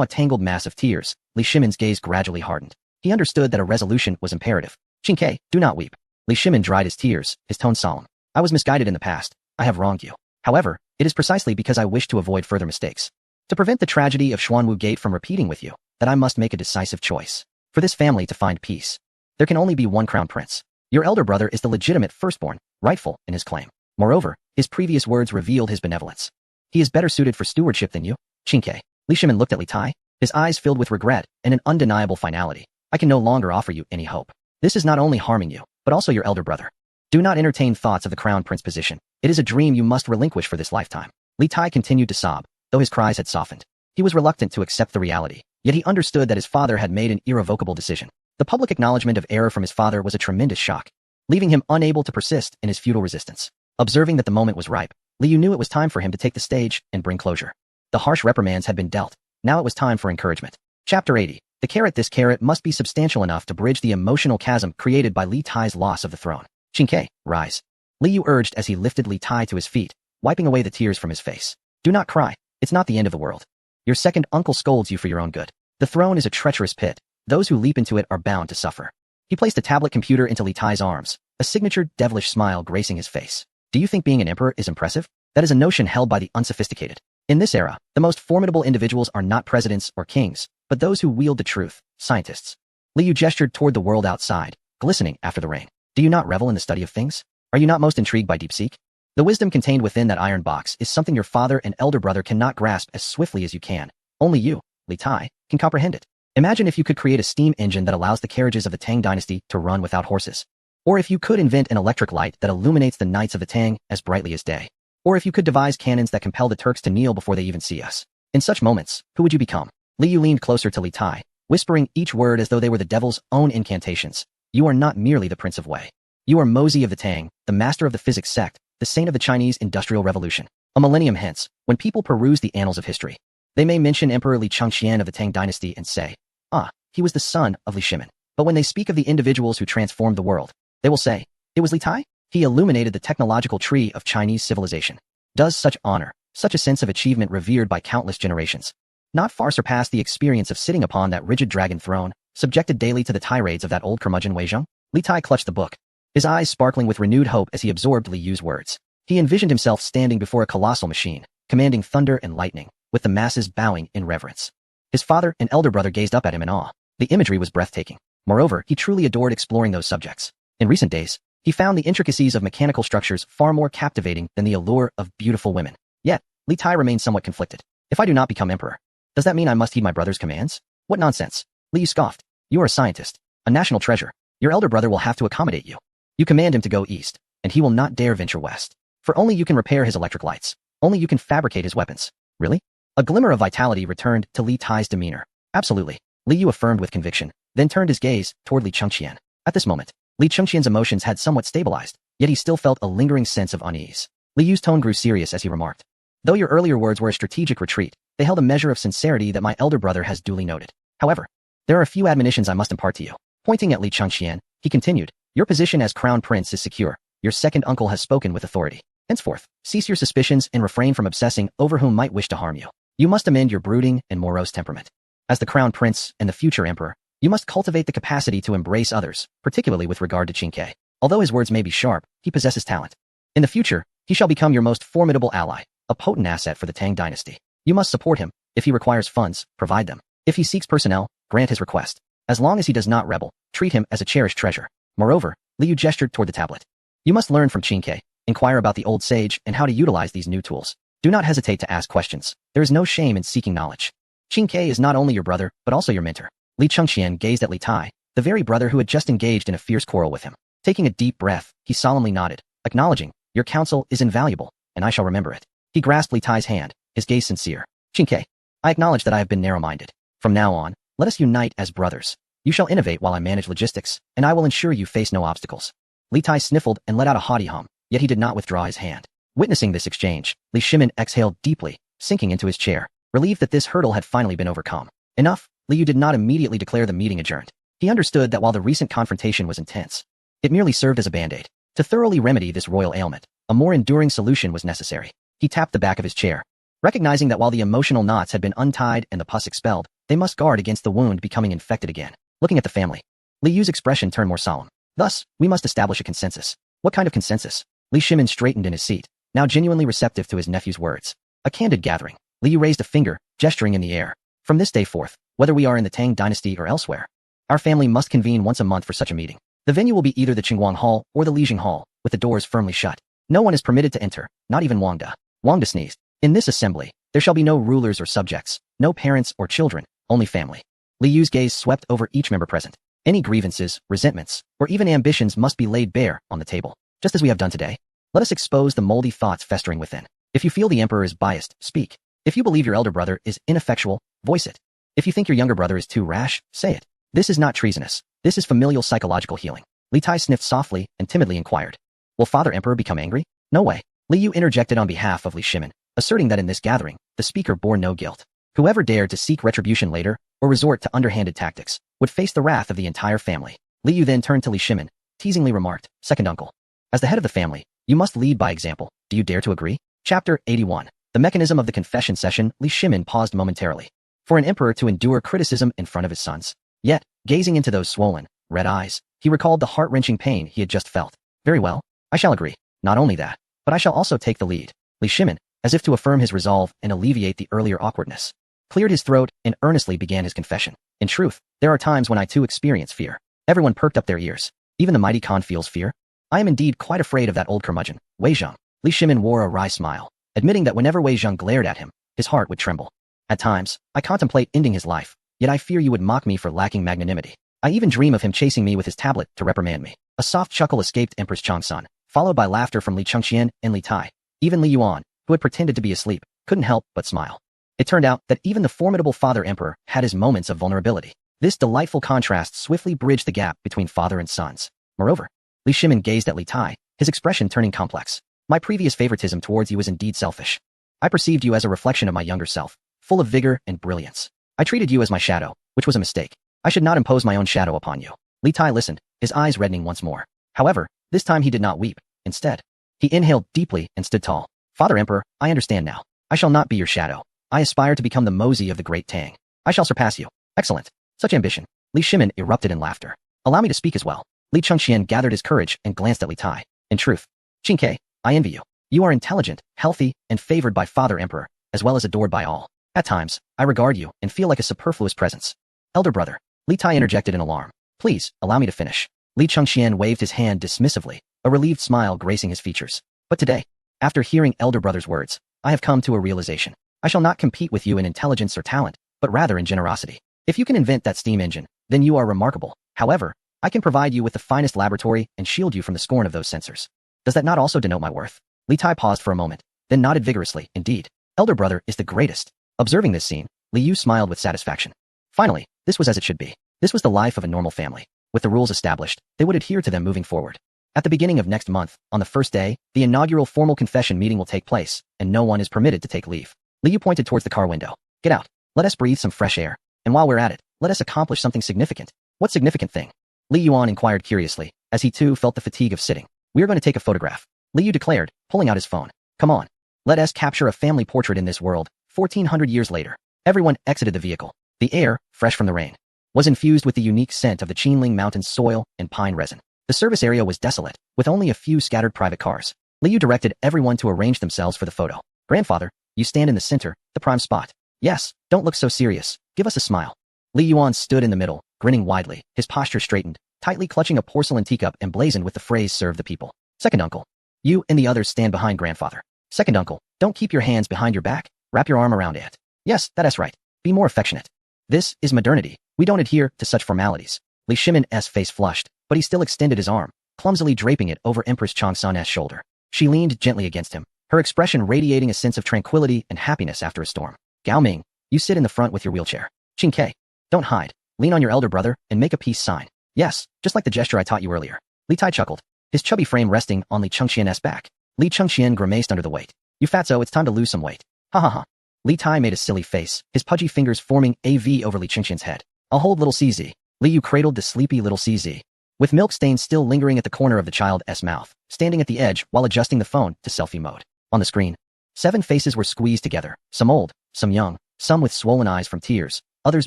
a tangled mass of tears, Li Shimin's gaze gradually hardened. He understood that a resolution was imperative. Qingke, do not weep. Li Shimin dried his tears, his tone solemn. I was misguided in the past. I have wronged you. However, it is precisely because I wish to avoid further mistakes, to prevent the tragedy of Xuanwu Gate from repeating with you, that I must make a decisive choice. For this family to find peace, there can only be one crown prince. Your elder brother is the legitimate firstborn, rightful in his claim. Moreover, his previous words revealed his benevolence. He is better suited for stewardship than you. Qingke. Li Shimin looked at Li Tai, his eyes filled with regret and an undeniable finality. I can no longer offer you any hope. This is not only harming you, but also your elder brother. Do not entertain thoughts of the crown prince position. It is a dream you must relinquish for this lifetime. Li Tai continued to sob, though his cries had softened. He was reluctant to accept the reality, yet he understood that his father had made an irrevocable decision. The public acknowledgement of error from his father was a tremendous shock, leaving him unable to persist in his futile resistance. Observing that the moment was ripe, Liu knew it was time for him to take the stage and bring closure. The harsh reprimands had been dealt. Now it was time for encouragement. Chapter 80. The carrot. This carrot must be substantial enough to bridge the emotional chasm created by Li Tai's loss of the throne. Qingke, rise. Liu urged as he lifted Li Tai to his feet, wiping away the tears from his face. Do not cry. It's not the end of the world. Your second uncle scolds you for your own good. The throne is a treacherous pit. Those who leap into it are bound to suffer. He placed a tablet computer into Li Tai's arms, a signature devilish smile gracing his face. Do you think being an emperor is impressive? That is a notion held by the unsophisticated. In this era, the most formidable individuals are not presidents or kings, but those who wield the truth, scientists. Liu gestured toward the world outside, glistening after the rain. Do you not revel in the study of things? Are you not most intrigued by DeepSeek? The wisdom contained within that iron box is something your father and elder brother cannot grasp as swiftly as you can. Only you, Li Tai, can comprehend it. Imagine if you could create a steam engine that allows the carriages of the Tang dynasty to run without horses. Or if you could invent an electric light that illuminates the nights of the Tang as brightly as day. Or if you could devise cannons that compel the Turks to kneel before they even see us. In such moments, who would you become? Liu leaned closer to Li Tai, whispering each word as though they were the devil's own incantations. You are not merely the Prince of Wei. You are Mozi of the Tang, the master of the physics sect, the saint of the Chinese Industrial Revolution. A millennium hence, when people peruse the annals of history, they may mention Emperor Li Changqian of the Tang dynasty and say, ah, he was the son of Li Shimin. But when they speak of the individuals who transformed the world, they will say, it was Li Tai? He illuminated the technological tree of Chinese civilization. Does such honor, such a sense of achievement revered by countless generations, not far surpass the experience of sitting upon that rigid dragon throne, subjected daily to the tirades of that old curmudgeon Wei Zheng? Li Tai clutched the book, his eyes sparkling with renewed hope as he absorbed Liu's words. He envisioned himself standing before a colossal machine, commanding thunder and lightning, with the masses bowing in reverence. His father and elder brother gazed up at him in awe. The imagery was breathtaking. Moreover, he truly adored exploring those subjects. In recent days, he found the intricacies of mechanical structures far more captivating than the allure of beautiful women. Yet, Li Tai remained somewhat conflicted. If I do not become emperor, does that mean I must heed my brother's commands? What nonsense. Liu scoffed. You are a scientist, a national treasure. Your elder brother will have to accommodate you. You command him to go east, and he will not dare venture west. For only you can repair his electric lights. Only you can fabricate his weapons. Really? A glimmer of vitality returned to Li Tai's demeanor. Absolutely. Liu affirmed with conviction, then turned his gaze toward Li Changqian. At this moment, Li Changqian's emotions had somewhat stabilized, yet he still felt a lingering sense of unease. Liu's tone grew serious as he remarked, though your earlier words were a strategic retreat, they held a measure of sincerity that my elder brother has duly noted. However, there are a few admonitions I must impart to you. Pointing at Li Changqian, he continued, your position as crown prince is secure. Your second uncle has spoken with authority. Henceforth, cease your suspicions and refrain from obsessing over whom might wish to harm you. You must amend your brooding and morose temperament. As the crown prince and the future emperor, you must cultivate the capacity to embrace others, particularly with regard to Qingke. Although his words may be sharp, he possesses talent. In the future, he shall become your most formidable ally, a potent asset for the Tang dynasty. You must support him. If he requires funds, provide them. If he seeks personnel, grant his request. As long as he does not rebel, treat him as a cherished treasure. Moreover, Liu gestured toward the tablet. You must learn from Qingke, inquire about the old sage and how to utilize these new tools. Do not hesitate to ask questions. There is no shame in seeking knowledge. Qingke is not only your brother, but also your mentor. Li Changqian gazed at Li Tai, the very brother who had just engaged in a fierce quarrel with him. Taking a deep breath, he solemnly nodded, acknowledging, your counsel is invaluable, and I shall remember it. He grasped Li Tai's hand, his gaze sincere. Qingke, I acknowledge that I have been narrow-minded. From now on, let us unite as brothers. You shall innovate while I manage logistics, and I will ensure you face no obstacles. Li Tai sniffled and let out a haughty hum, yet he did not withdraw his hand. Witnessing this exchange, Li Shimin exhaled deeply, sinking into his chair, relieved that this hurdle had finally been overcome. Enough, Li Yu did not immediately declare the meeting adjourned. He understood that while the recent confrontation was intense, it merely served as a band-aid. To thoroughly remedy this royal ailment, a more enduring solution was necessary. He tapped the back of his chair, recognizing that while the emotional knots had been untied and the pus expelled, they must guard against the wound becoming infected again. Looking at the family, Li Yu's expression turned more solemn. Thus, we must establish a consensus. What kind of consensus? Li Shimin straightened in his seat, now genuinely receptive to his nephew's words. A candid gathering. Li Yu raised a finger, gesturing in the air. From this day forth, whether we are in the Tang dynasty or elsewhere, our family must convene once a month for such a meeting. The venue will be either the Qingguang Hall or the Lijing Hall, with the doors firmly shut. No one is permitted to enter, not even Wang Da. Wang Da sneezed. In this assembly, there shall be no rulers or subjects, no parents or children, only family. Li Yu's gaze swept over each member present. Any grievances, resentments, or even ambitions must be laid bare on the table, just as we have done today. Let us expose the moldy thoughts festering within. If you feel the emperor is biased, speak. If you believe your elder brother is ineffectual, voice it. If you think your younger brother is too rash, say it. This is not treasonous. This is familial psychological healing. Li Tai sniffed softly and timidly inquired. Will Father Emperor become angry? No way. Li Yu interjected on behalf of Li Shimin, asserting that in this gathering, the speaker bore no guilt. Whoever dared to seek retribution later, or resort to underhanded tactics, would face the wrath of the entire family. Li Yu then turned to Li Shimin, teasingly remarked, Second uncle. As the head of the family, you must lead by example. Do you dare to agree? Chapter 81. The mechanism of the confession session. Li Shimin paused momentarily. For an emperor to endure criticism in front of his sons. Yet, gazing into those swollen, red eyes, he recalled the heart-wrenching pain he had just felt. Very well, I shall agree. Not only that, but I shall also take the lead. Li Shimin, as if to affirm his resolve and alleviate the earlier awkwardness, cleared his throat and earnestly began his confession. In truth, there are times when I too experience fear. Everyone perked up their ears. Even the mighty Khan feels fear. I am indeed quite afraid of that old curmudgeon, Wei Zheng. Li Shimin wore a wry smile, admitting that whenever Wei Zheng glared at him, his heart would tremble. At times, I contemplate ending his life, yet I fear you would mock me for lacking magnanimity. I even dream of him chasing me with his tablet to reprimand me. A soft chuckle escaped Empress Changsun, followed by laughter from Li Chengqian and Li Tai. Even Li Yuan, who had pretended to be asleep, couldn't help but smile. It turned out that even the formidable father emperor had his moments of vulnerability. This delightful contrast swiftly bridged the gap between father and sons. Moreover, Li Shimin gazed at Li Tai, his expression turning complex. My previous favoritism towards you was indeed selfish. I perceived you as a reflection of my younger self, full of vigor and brilliance. I treated you as my shadow, which was a mistake. I should not impose my own shadow upon you. Li Tai listened, his eyes reddening once more. However, this time he did not weep. Instead, he inhaled deeply and stood tall. Father Emperor, I understand now. I shall not be your shadow. I aspire to become the Mosey of the great Tang. I shall surpass you. Excellent. Such ambition. Li Shimin erupted in laughter. Allow me to speak as well. Li Chengqian gathered his courage and glanced at Li Tai. In truth, Qing Ke, I envy you. You are intelligent, healthy, and favored by Father Emperor, as well as adored by all. At times, I regard you and feel like a superfluous presence. Elder brother. Li Tai interjected in alarm. Please, allow me to finish. Li Chengqian waved his hand dismissively, a relieved smile gracing his features. But today, after hearing elder brother's words, I have come to a realization. I shall not compete with you in intelligence or talent, but rather in generosity. If you can invent that steam engine, then you are remarkable. However, I can provide you with the finest laboratory and shield you from the scorn of those censors. Does that not also denote my worth? Li Tai paused for a moment, then nodded vigorously. Indeed, elder brother is the greatest. Observing this scene, Li Yu smiled with satisfaction. Finally, this was as it should be. This was the life of a normal family. With the rules established, they would adhere to them moving forward. At the beginning of next month, on the first day, the inaugural formal confession meeting will take place, and no one is permitted to take leave. Li Yu pointed towards the car window. Get out. Let us breathe some fresh air. And while we're at it, let us accomplish something significant. What significant thing? Li Yuan inquired curiously, as he too felt the fatigue of sitting. We are going to take a photograph, Li Yu declared, pulling out his phone. Come on. Let us capture a family portrait in this world, 1400 years later. Everyone exited the vehicle. The air, fresh from the rain, was infused with the unique scent of the Qinling Mountains soil and pine resin. The service area was desolate, with only a few scattered private cars. Li Yu directed everyone to arrange themselves for the photo. Grandfather, you stand in the center, the prime spot. Yes, don't look so serious. Give us a smile. Li Yuan stood in the middle, grinning widely, his posture straightened, tightly clutching a porcelain teacup emblazoned with the phrase serve the people. Second uncle. You and the others stand behind grandfather. Second uncle, don't keep your hands behind your back, wrap your arm around it. Yes, that's right. Be more affectionate. This is modernity. We don't adhere to such formalities. Li Shimin's face flushed, but he still extended his arm, clumsily draping it over Empress Changsun's shoulder. She leaned gently against him, her expression radiating a sense of tranquility and happiness after a storm. Gao Ming, you sit in the front with your wheelchair. Qing Ke, don't hide. Lean on your elder brother and make a peace sign. Yes, just like the gesture I taught you earlier. Li Tai chuckled, his chubby frame resting on Li Chengqian's back. Li Chengqian grimaced under the weight. You fatso, it's time to lose some weight. Ha ha ha. Li Tai made a silly face, his pudgy fingers forming a V over Li Qingqian's head. I'll hold little CZ. Li Yu cradled the sleepy little CZ. With milk stains still lingering at the corner of the child's mouth, standing at the edge while adjusting the phone to selfie mode. On the screen, 7 faces were squeezed together, some old, some young, some with swollen eyes from tears, others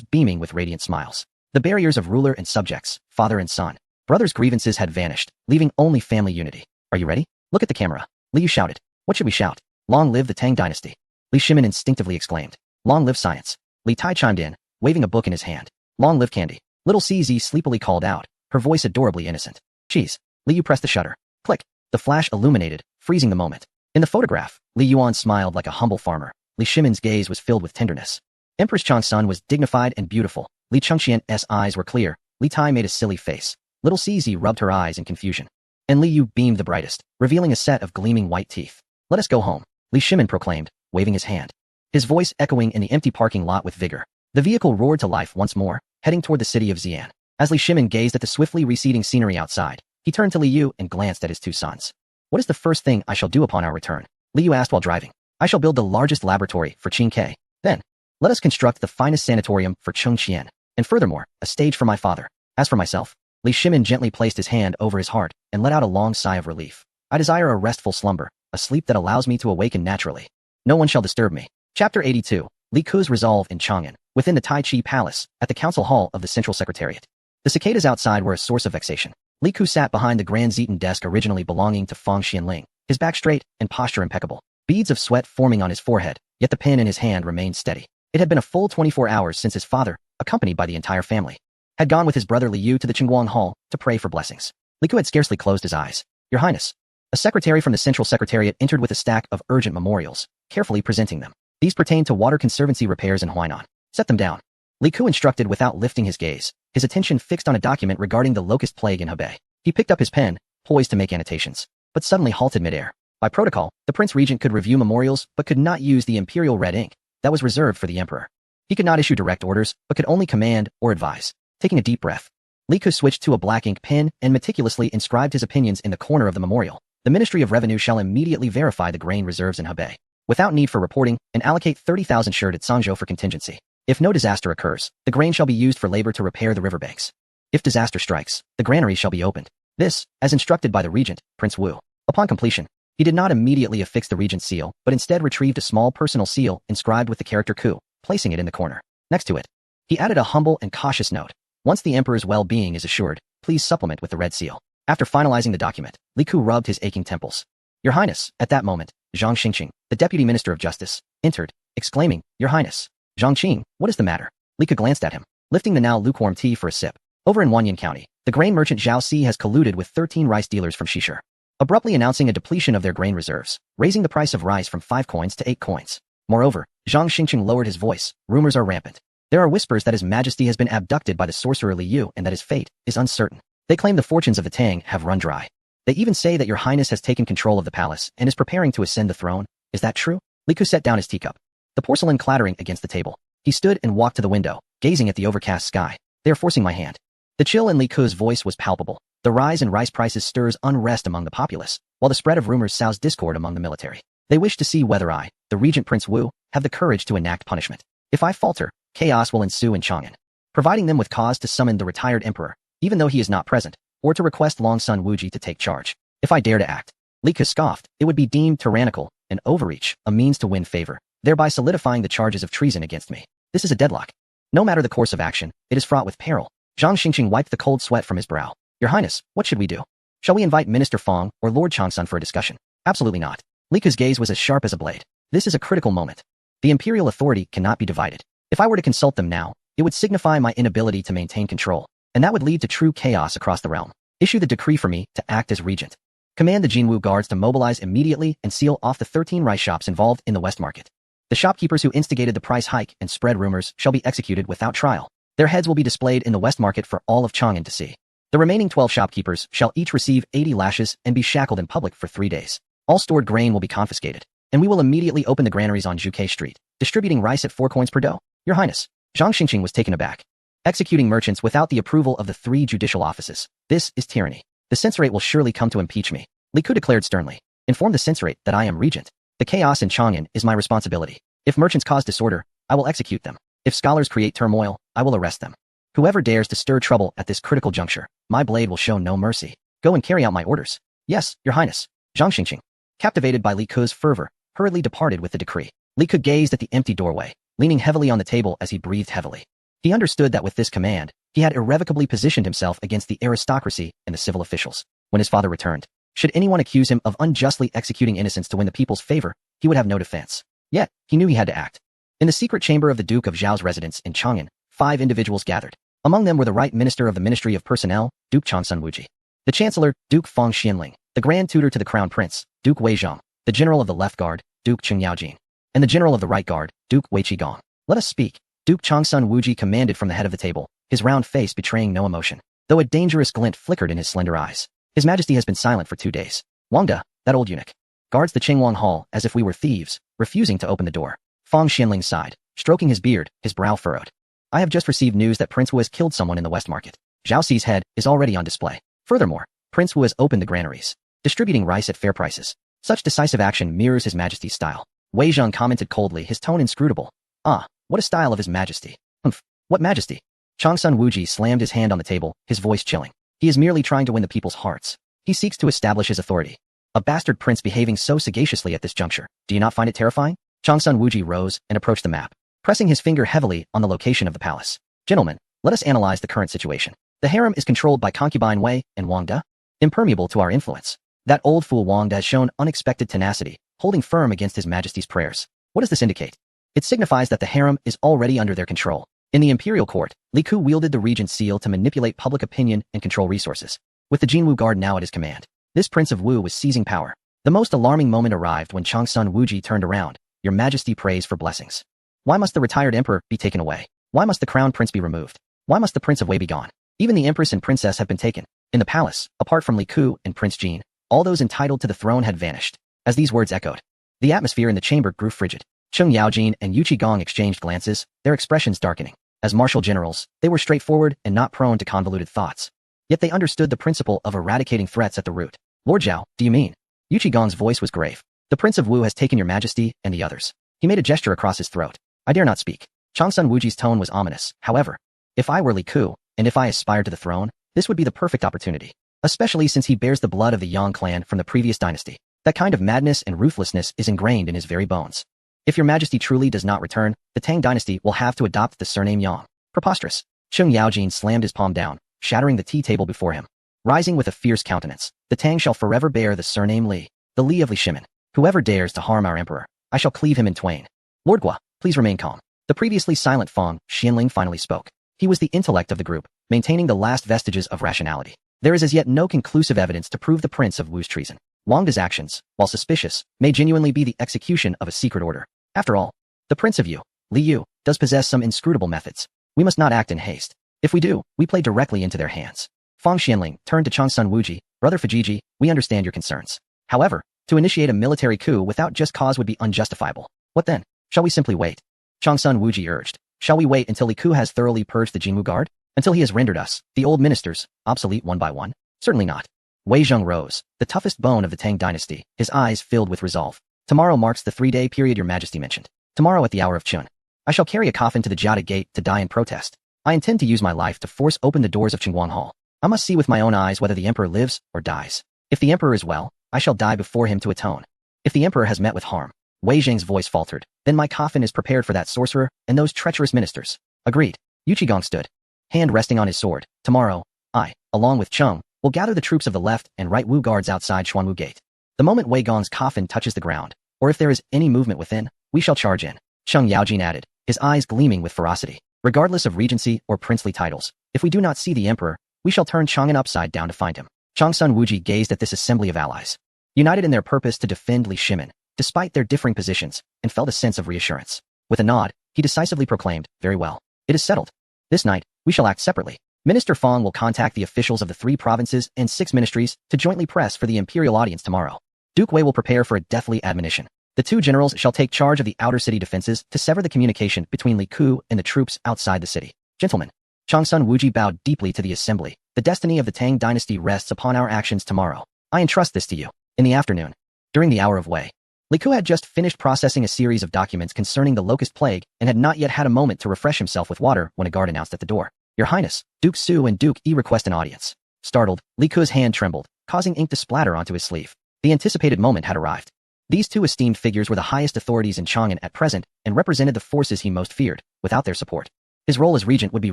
beaming with radiant smiles. The barriers of ruler and subjects, father and son, brothers' grievances had vanished, leaving only family unity. Are you ready? Look at the camera. Li Yu shouted. What should we shout? Long live the Tang dynasty. Li Shimin instinctively exclaimed. Long live science. Li Tai chimed in, waving a book in his hand. Long live candy. Little CZ sleepily called out, her voice adorably innocent. Cheese. Li Yu pressed the shutter. Click. The flash illuminated, freezing the moment. In the photograph, Li Yuan smiled like a humble farmer. Li Shimin's gaze was filled with tenderness. Empress Changsun was dignified and beautiful. Li Chengqian's eyes were clear. Li Tai made a silly face. Little CZ rubbed her eyes in confusion. And Li Yu beamed the brightest, revealing a set of gleaming white teeth. Let us go home, Li Shimin proclaimed, waving his hand. His voice echoing in the empty parking lot with vigor. The vehicle roared to life once more, heading toward the city of Xi'an. As Li Shimin gazed at the swiftly receding scenery outside, he turned to Li Yu and glanced at his 2 sons. What is the first thing I shall do upon our return? Li Yu asked while driving. I shall build the largest laboratory for Qing Ke. Then, let us construct the finest sanatorium for Cheng Qian. And furthermore, a stage for my father. As for myself, Li Shimin gently placed his hand over his heart and let out a long sigh of relief. I desire a restful slumber, a sleep that allows me to awaken naturally. No one shall disturb me. Chapter 82. Li Ku's resolve in Chang'an, within the Tai Chi Palace, at the council hall of the Central Secretariat. The cicadas outside were a source of vexation. Li Ku sat behind the grand Zetan desk originally belonging to Fang Xianling, his back straight and posture impeccable. Beads of sweat forming on his forehead, yet the pen in his hand remained steady. It had been a full 24 hours since his father, accompanied by the entire family, had gone with his brother Li Yu to the Qingguang Hall to pray for blessings. Li Ku had scarcely closed his eyes. Your Highness. A secretary from the Central Secretariat entered with a stack of urgent memorials, carefully presenting them. These pertained to water conservancy repairs in Huainan. Set them down. Li Ku instructed without lifting his gaze, his attention fixed on a document regarding the locust plague in Hebei. He picked up his pen, poised to make annotations, but suddenly halted midair. By protocol, the Prince Regent could review memorials but could not use the imperial red ink that was reserved for the Emperor. He could not issue direct orders, but could only command or advise. Taking a deep breath, Li Ku switched to a black ink pen and meticulously inscribed his opinions in the corner of the memorial. The Ministry of Revenue shall immediately verify the grain reserves in Hebei, without need for reporting, and allocate 30,000 shirt at Sangzhou for contingency. If no disaster occurs, the grain shall be used for labor to repair the riverbanks. If disaster strikes, the granary shall be opened. This, as instructed by the Regent, Prince Wu. Upon completion, he did not immediately affix the Regent's seal, but instead retrieved a small personal seal inscribed with the character Ku, placing it in the corner. Next to it, he added a humble and cautious note. Once the Emperor's well-being is assured, please supplement with the red seal. After finalizing the document, Li Ku rubbed his aching temples. Your Highness, at that moment, Zhang Xingqing, the Deputy Minister of Justice, entered, exclaiming, Your Highness. Zhang Qing, what is the matter? Li Ku glanced at him, lifting the now lukewarm tea for a sip. Over in Wanyan County, the grain merchant Zhao Si has colluded with 13 rice dealers from Shishir, abruptly announcing a depletion of their grain reserves, raising the price of rice from 5 coins to 8 coins. Moreover, Zhang Xingqing lowered his voice. Rumors are rampant. There are whispers that His Majesty has been abducted by the sorcerer Li Yu and that his fate is uncertain. They claim the fortunes of the Tang have run dry. They even say that Your Highness has taken control of the palace and is preparing to ascend the throne. Is that true? Li Ku set down his teacup, the porcelain clattering against the table. He stood and walked to the window, gazing at the overcast sky. They are forcing my hand. The chill in Li Ku's voice was palpable. The rise in rice prices stirs unrest among the populace, while the spread of rumors sows discord among the military. They wish to see whether I, the Regent Prince Wu, have the courage to enact punishment. If I falter, chaos will ensue in Chang'an, providing them with cause to summon the retired emperor, even though he is not present, or to request Long-Sun Wuji to take charge. If I dare to act, Li Ku scoffed, it would be deemed tyrannical, an overreach, a means to win favor, thereby solidifying the charges of treason against me. This is a deadlock. No matter the course of action, it is fraught with peril. Zhang Xingqing wiped the cold sweat from his brow. Your Highness, what should we do? Shall we invite Minister Fang or Lord Changsun for a discussion? Absolutely not. Li Ku's gaze was as sharp as a blade. This is a critical moment. The imperial authority cannot be divided. If I were to consult them now, it would signify my inability to maintain control, and that would lead to true chaos across the realm. Issue the decree for me to act as regent. Command the Jinwu guards to mobilize immediately and seal off the 13 rice shops involved in the West Market. The shopkeepers who instigated the price hike and spread rumors shall be executed without trial. Their heads will be displayed in the West Market for all of Chang'an to see. The remaining 12 shopkeepers shall each receive 80 lashes and be shackled in public for 3 days. All stored grain will be confiscated, and we will immediately open the granaries on Zhuke Street, distributing rice at 4 coins per dough. Your Highness. Zhang Xingqing was taken aback. Executing merchants without the approval of the 3 judicial offices. This is tyranny. The censorate will surely come to impeach me. Li Ku declared sternly. Inform the censorate that I am regent. The chaos in Chang'an is my responsibility. If merchants cause disorder, I will execute them. If scholars create turmoil, I will arrest them. Whoever dares to stir trouble at this critical juncture, my blade will show no mercy. Go and carry out my orders. Yes, your highness. Zhang Xingqing, captivated by Li Ke's fervor, hurriedly departed with the decree. Li Ke gazed at the empty doorway, leaning heavily on the table as he breathed heavily. He understood that with this command, he had irrevocably positioned himself against the aristocracy and the civil officials. When his father returned, should anyone accuse him of unjustly executing innocents to win the people's favor, he would have no defense. Yet, he knew he had to act. In the secret chamber of the Duke of Zhao's residence in Chang'an, 5 individuals gathered. Among them were the Right Minister of the Ministry of Personnel, Duke Changsun Wuji, the Chancellor, Duke Feng Xianling, the Grand Tutor to the Crown Prince, Duke Wei Zhang, the General of the Left Guard, Duke Cheng Yaojin, and the General of the Right Guard, Duke Wei Qigong. Let us speak. Duke Changsun Wuji commanded from the head of the table, his round face betraying no emotion, though a dangerous glint flickered in his slender eyes. His Majesty has been silent for 2 days. Wang De, that old eunuch, guards the Qingwang Hall as if we were thieves, refusing to open the door. Feng Xianling sighed, stroking his beard, his brow furrowed. I have just received news that Prince Wu has killed someone in the West Market. Zhao Xi's head is already on display. Furthermore, Prince Wu has opened the granaries, distributing rice at fair prices. Such decisive action mirrors His Majesty's style. Wei Zhang commented coldly, his tone inscrutable. Ah, what a style of His Majesty. Humph, what majesty? Changsun Wuji slammed his hand on the table, his voice chilling. He is merely trying to win the people's hearts. He seeks to establish his authority. A bastard prince behaving so sagaciously at this juncture. Do you not find it terrifying? Changsun Wuji rose and approached the map, pressing his finger heavily on the location of the palace. Gentlemen, let us analyze the current situation. The harem is controlled by concubine Wei and Wang De, impermeable to our influence. That old fool Wang De has shown unexpected tenacity, holding firm against His Majesty's prayers. What does this indicate? It signifies that the harem is already under their control. In the imperial court, Li Ke wielded the regent's seal to manipulate public opinion and control resources. With the Jinwu Guard now at his command, this Prince of Wu was seizing power. The most alarming moment arrived when Changsun Wuji turned around. Your Majesty prays for blessings. Why must the retired emperor be taken away? Why must the crown prince be removed? Why must the Prince of Wei be gone? Even the empress and princess have been taken. In the palace, apart from Li Ke and Prince Jin, all those entitled to the throne had vanished. As these words echoed, the atmosphere in the chamber grew frigid. Cheng Yaojin and Yu Qigong exchanged glances, their expressions darkening. As martial generals, they were straightforward and not prone to convoluted thoughts. Yet they understood the principle of eradicating threats at the root. Lord Zhao, do you mean? Yu Qigong's voice was grave. The Prince of Wu has taken your Majesty and the others. He made a gesture across his throat. I dare not speak. Changsun Wuji's tone was ominous. However, if I were Li Ke, and if I aspired to the throne, this would be the perfect opportunity. Especially since he bears the blood of the Yang clan from the previous dynasty. That kind of madness and ruthlessness is ingrained in his very bones. If your Majesty truly does not return, the Tang dynasty will have to adopt the surname Yang. Preposterous. Cheng Yaojin slammed his palm down, shattering the tea table before him. Rising with a fierce countenance, the Tang shall forever bear the surname Li, the Li of Li Shimin. Whoever dares to harm our emperor, I shall cleave him in twain. Lord Gua, please remain calm. The previously silent Feng Xianling finally spoke. He was the intellect of the group, maintaining the last vestiges of rationality. There is as yet no conclusive evidence to prove the Prince of Wu's treason. Wang De's actions, while suspicious, may genuinely be the execution of a secret order. After all, the Prince of Yu, Li Yu, does possess some inscrutable methods. We must not act in haste. If we do, we play directly into their hands. Feng Xianling turned to Changsun Wuji. Brother Fujiji, we understand your concerns. However, to initiate a military coup without just cause would be unjustifiable. What then? Shall we simply wait? Changsun Wuji urged. Shall we wait until Li Ke has thoroughly purged the Jinwu Guard? Until he has rendered us, the old ministers, obsolete one by one? Certainly not. Wei Zhang rose, the toughest bone of the Tang dynasty, his eyes filled with resolve. Tomorrow marks the 3-day period your Majesty mentioned. Tomorrow at the hour of Chun. I shall carry a coffin to the Jiade Gate to die in protest. I intend to use my life to force open the doors of Qingwang Hall. I must see with my own eyes whether the emperor lives or dies. If the emperor is well, I shall die before him to atone. If the emperor has met with harm, Wei Zhang's voice faltered, then my coffin is prepared for that sorcerer and those treacherous ministers. Agreed. Yu Qigong stood, hand resting on his sword. Tomorrow, I, along with Cheng, will gather the troops of the left and right Wu guards outside Xuanwu Gate. The moment Wei Gong's coffin touches the ground, or if there is any movement within, we shall charge in. Cheng Yaojin added, his eyes gleaming with ferocity. Regardless of regency or princely titles, if we do not see the emperor, we shall turn Chang'an upside down to find him. Changsun Wuji gazed at this assembly of allies, united in their purpose to defend Li Shimin, despite their differing positions, and felt a sense of reassurance. With a nod, he decisively proclaimed, very well. It is settled. This night, we shall act separately. Minister Feng will contact the officials of the 3 provinces and 6 ministries to jointly press for the imperial audience tomorrow. Duke Wei will prepare for a deathly admonition. The 2 generals shall take charge of the outer city defenses to sever the communication between Li Ke and the troops outside the city. Gentlemen, Changsun Wuji bowed deeply to the assembly. The destiny of the Tang dynasty rests upon our actions tomorrow. I entrust this to you. In the afternoon, during the hour of Wei Li Ku had just finished processing a series of documents concerning the locust plague and had not yet had a moment to refresh himself with water when a guard announced at the door. Your Highness, Duke Su and Duke Yi request an audience. Startled, Li Ku's hand trembled, causing ink to splatter onto his sleeve. The anticipated moment had arrived. These two esteemed figures were the highest authorities in Chang'an at present and represented the forces he most feared. Without their support, his role as regent would be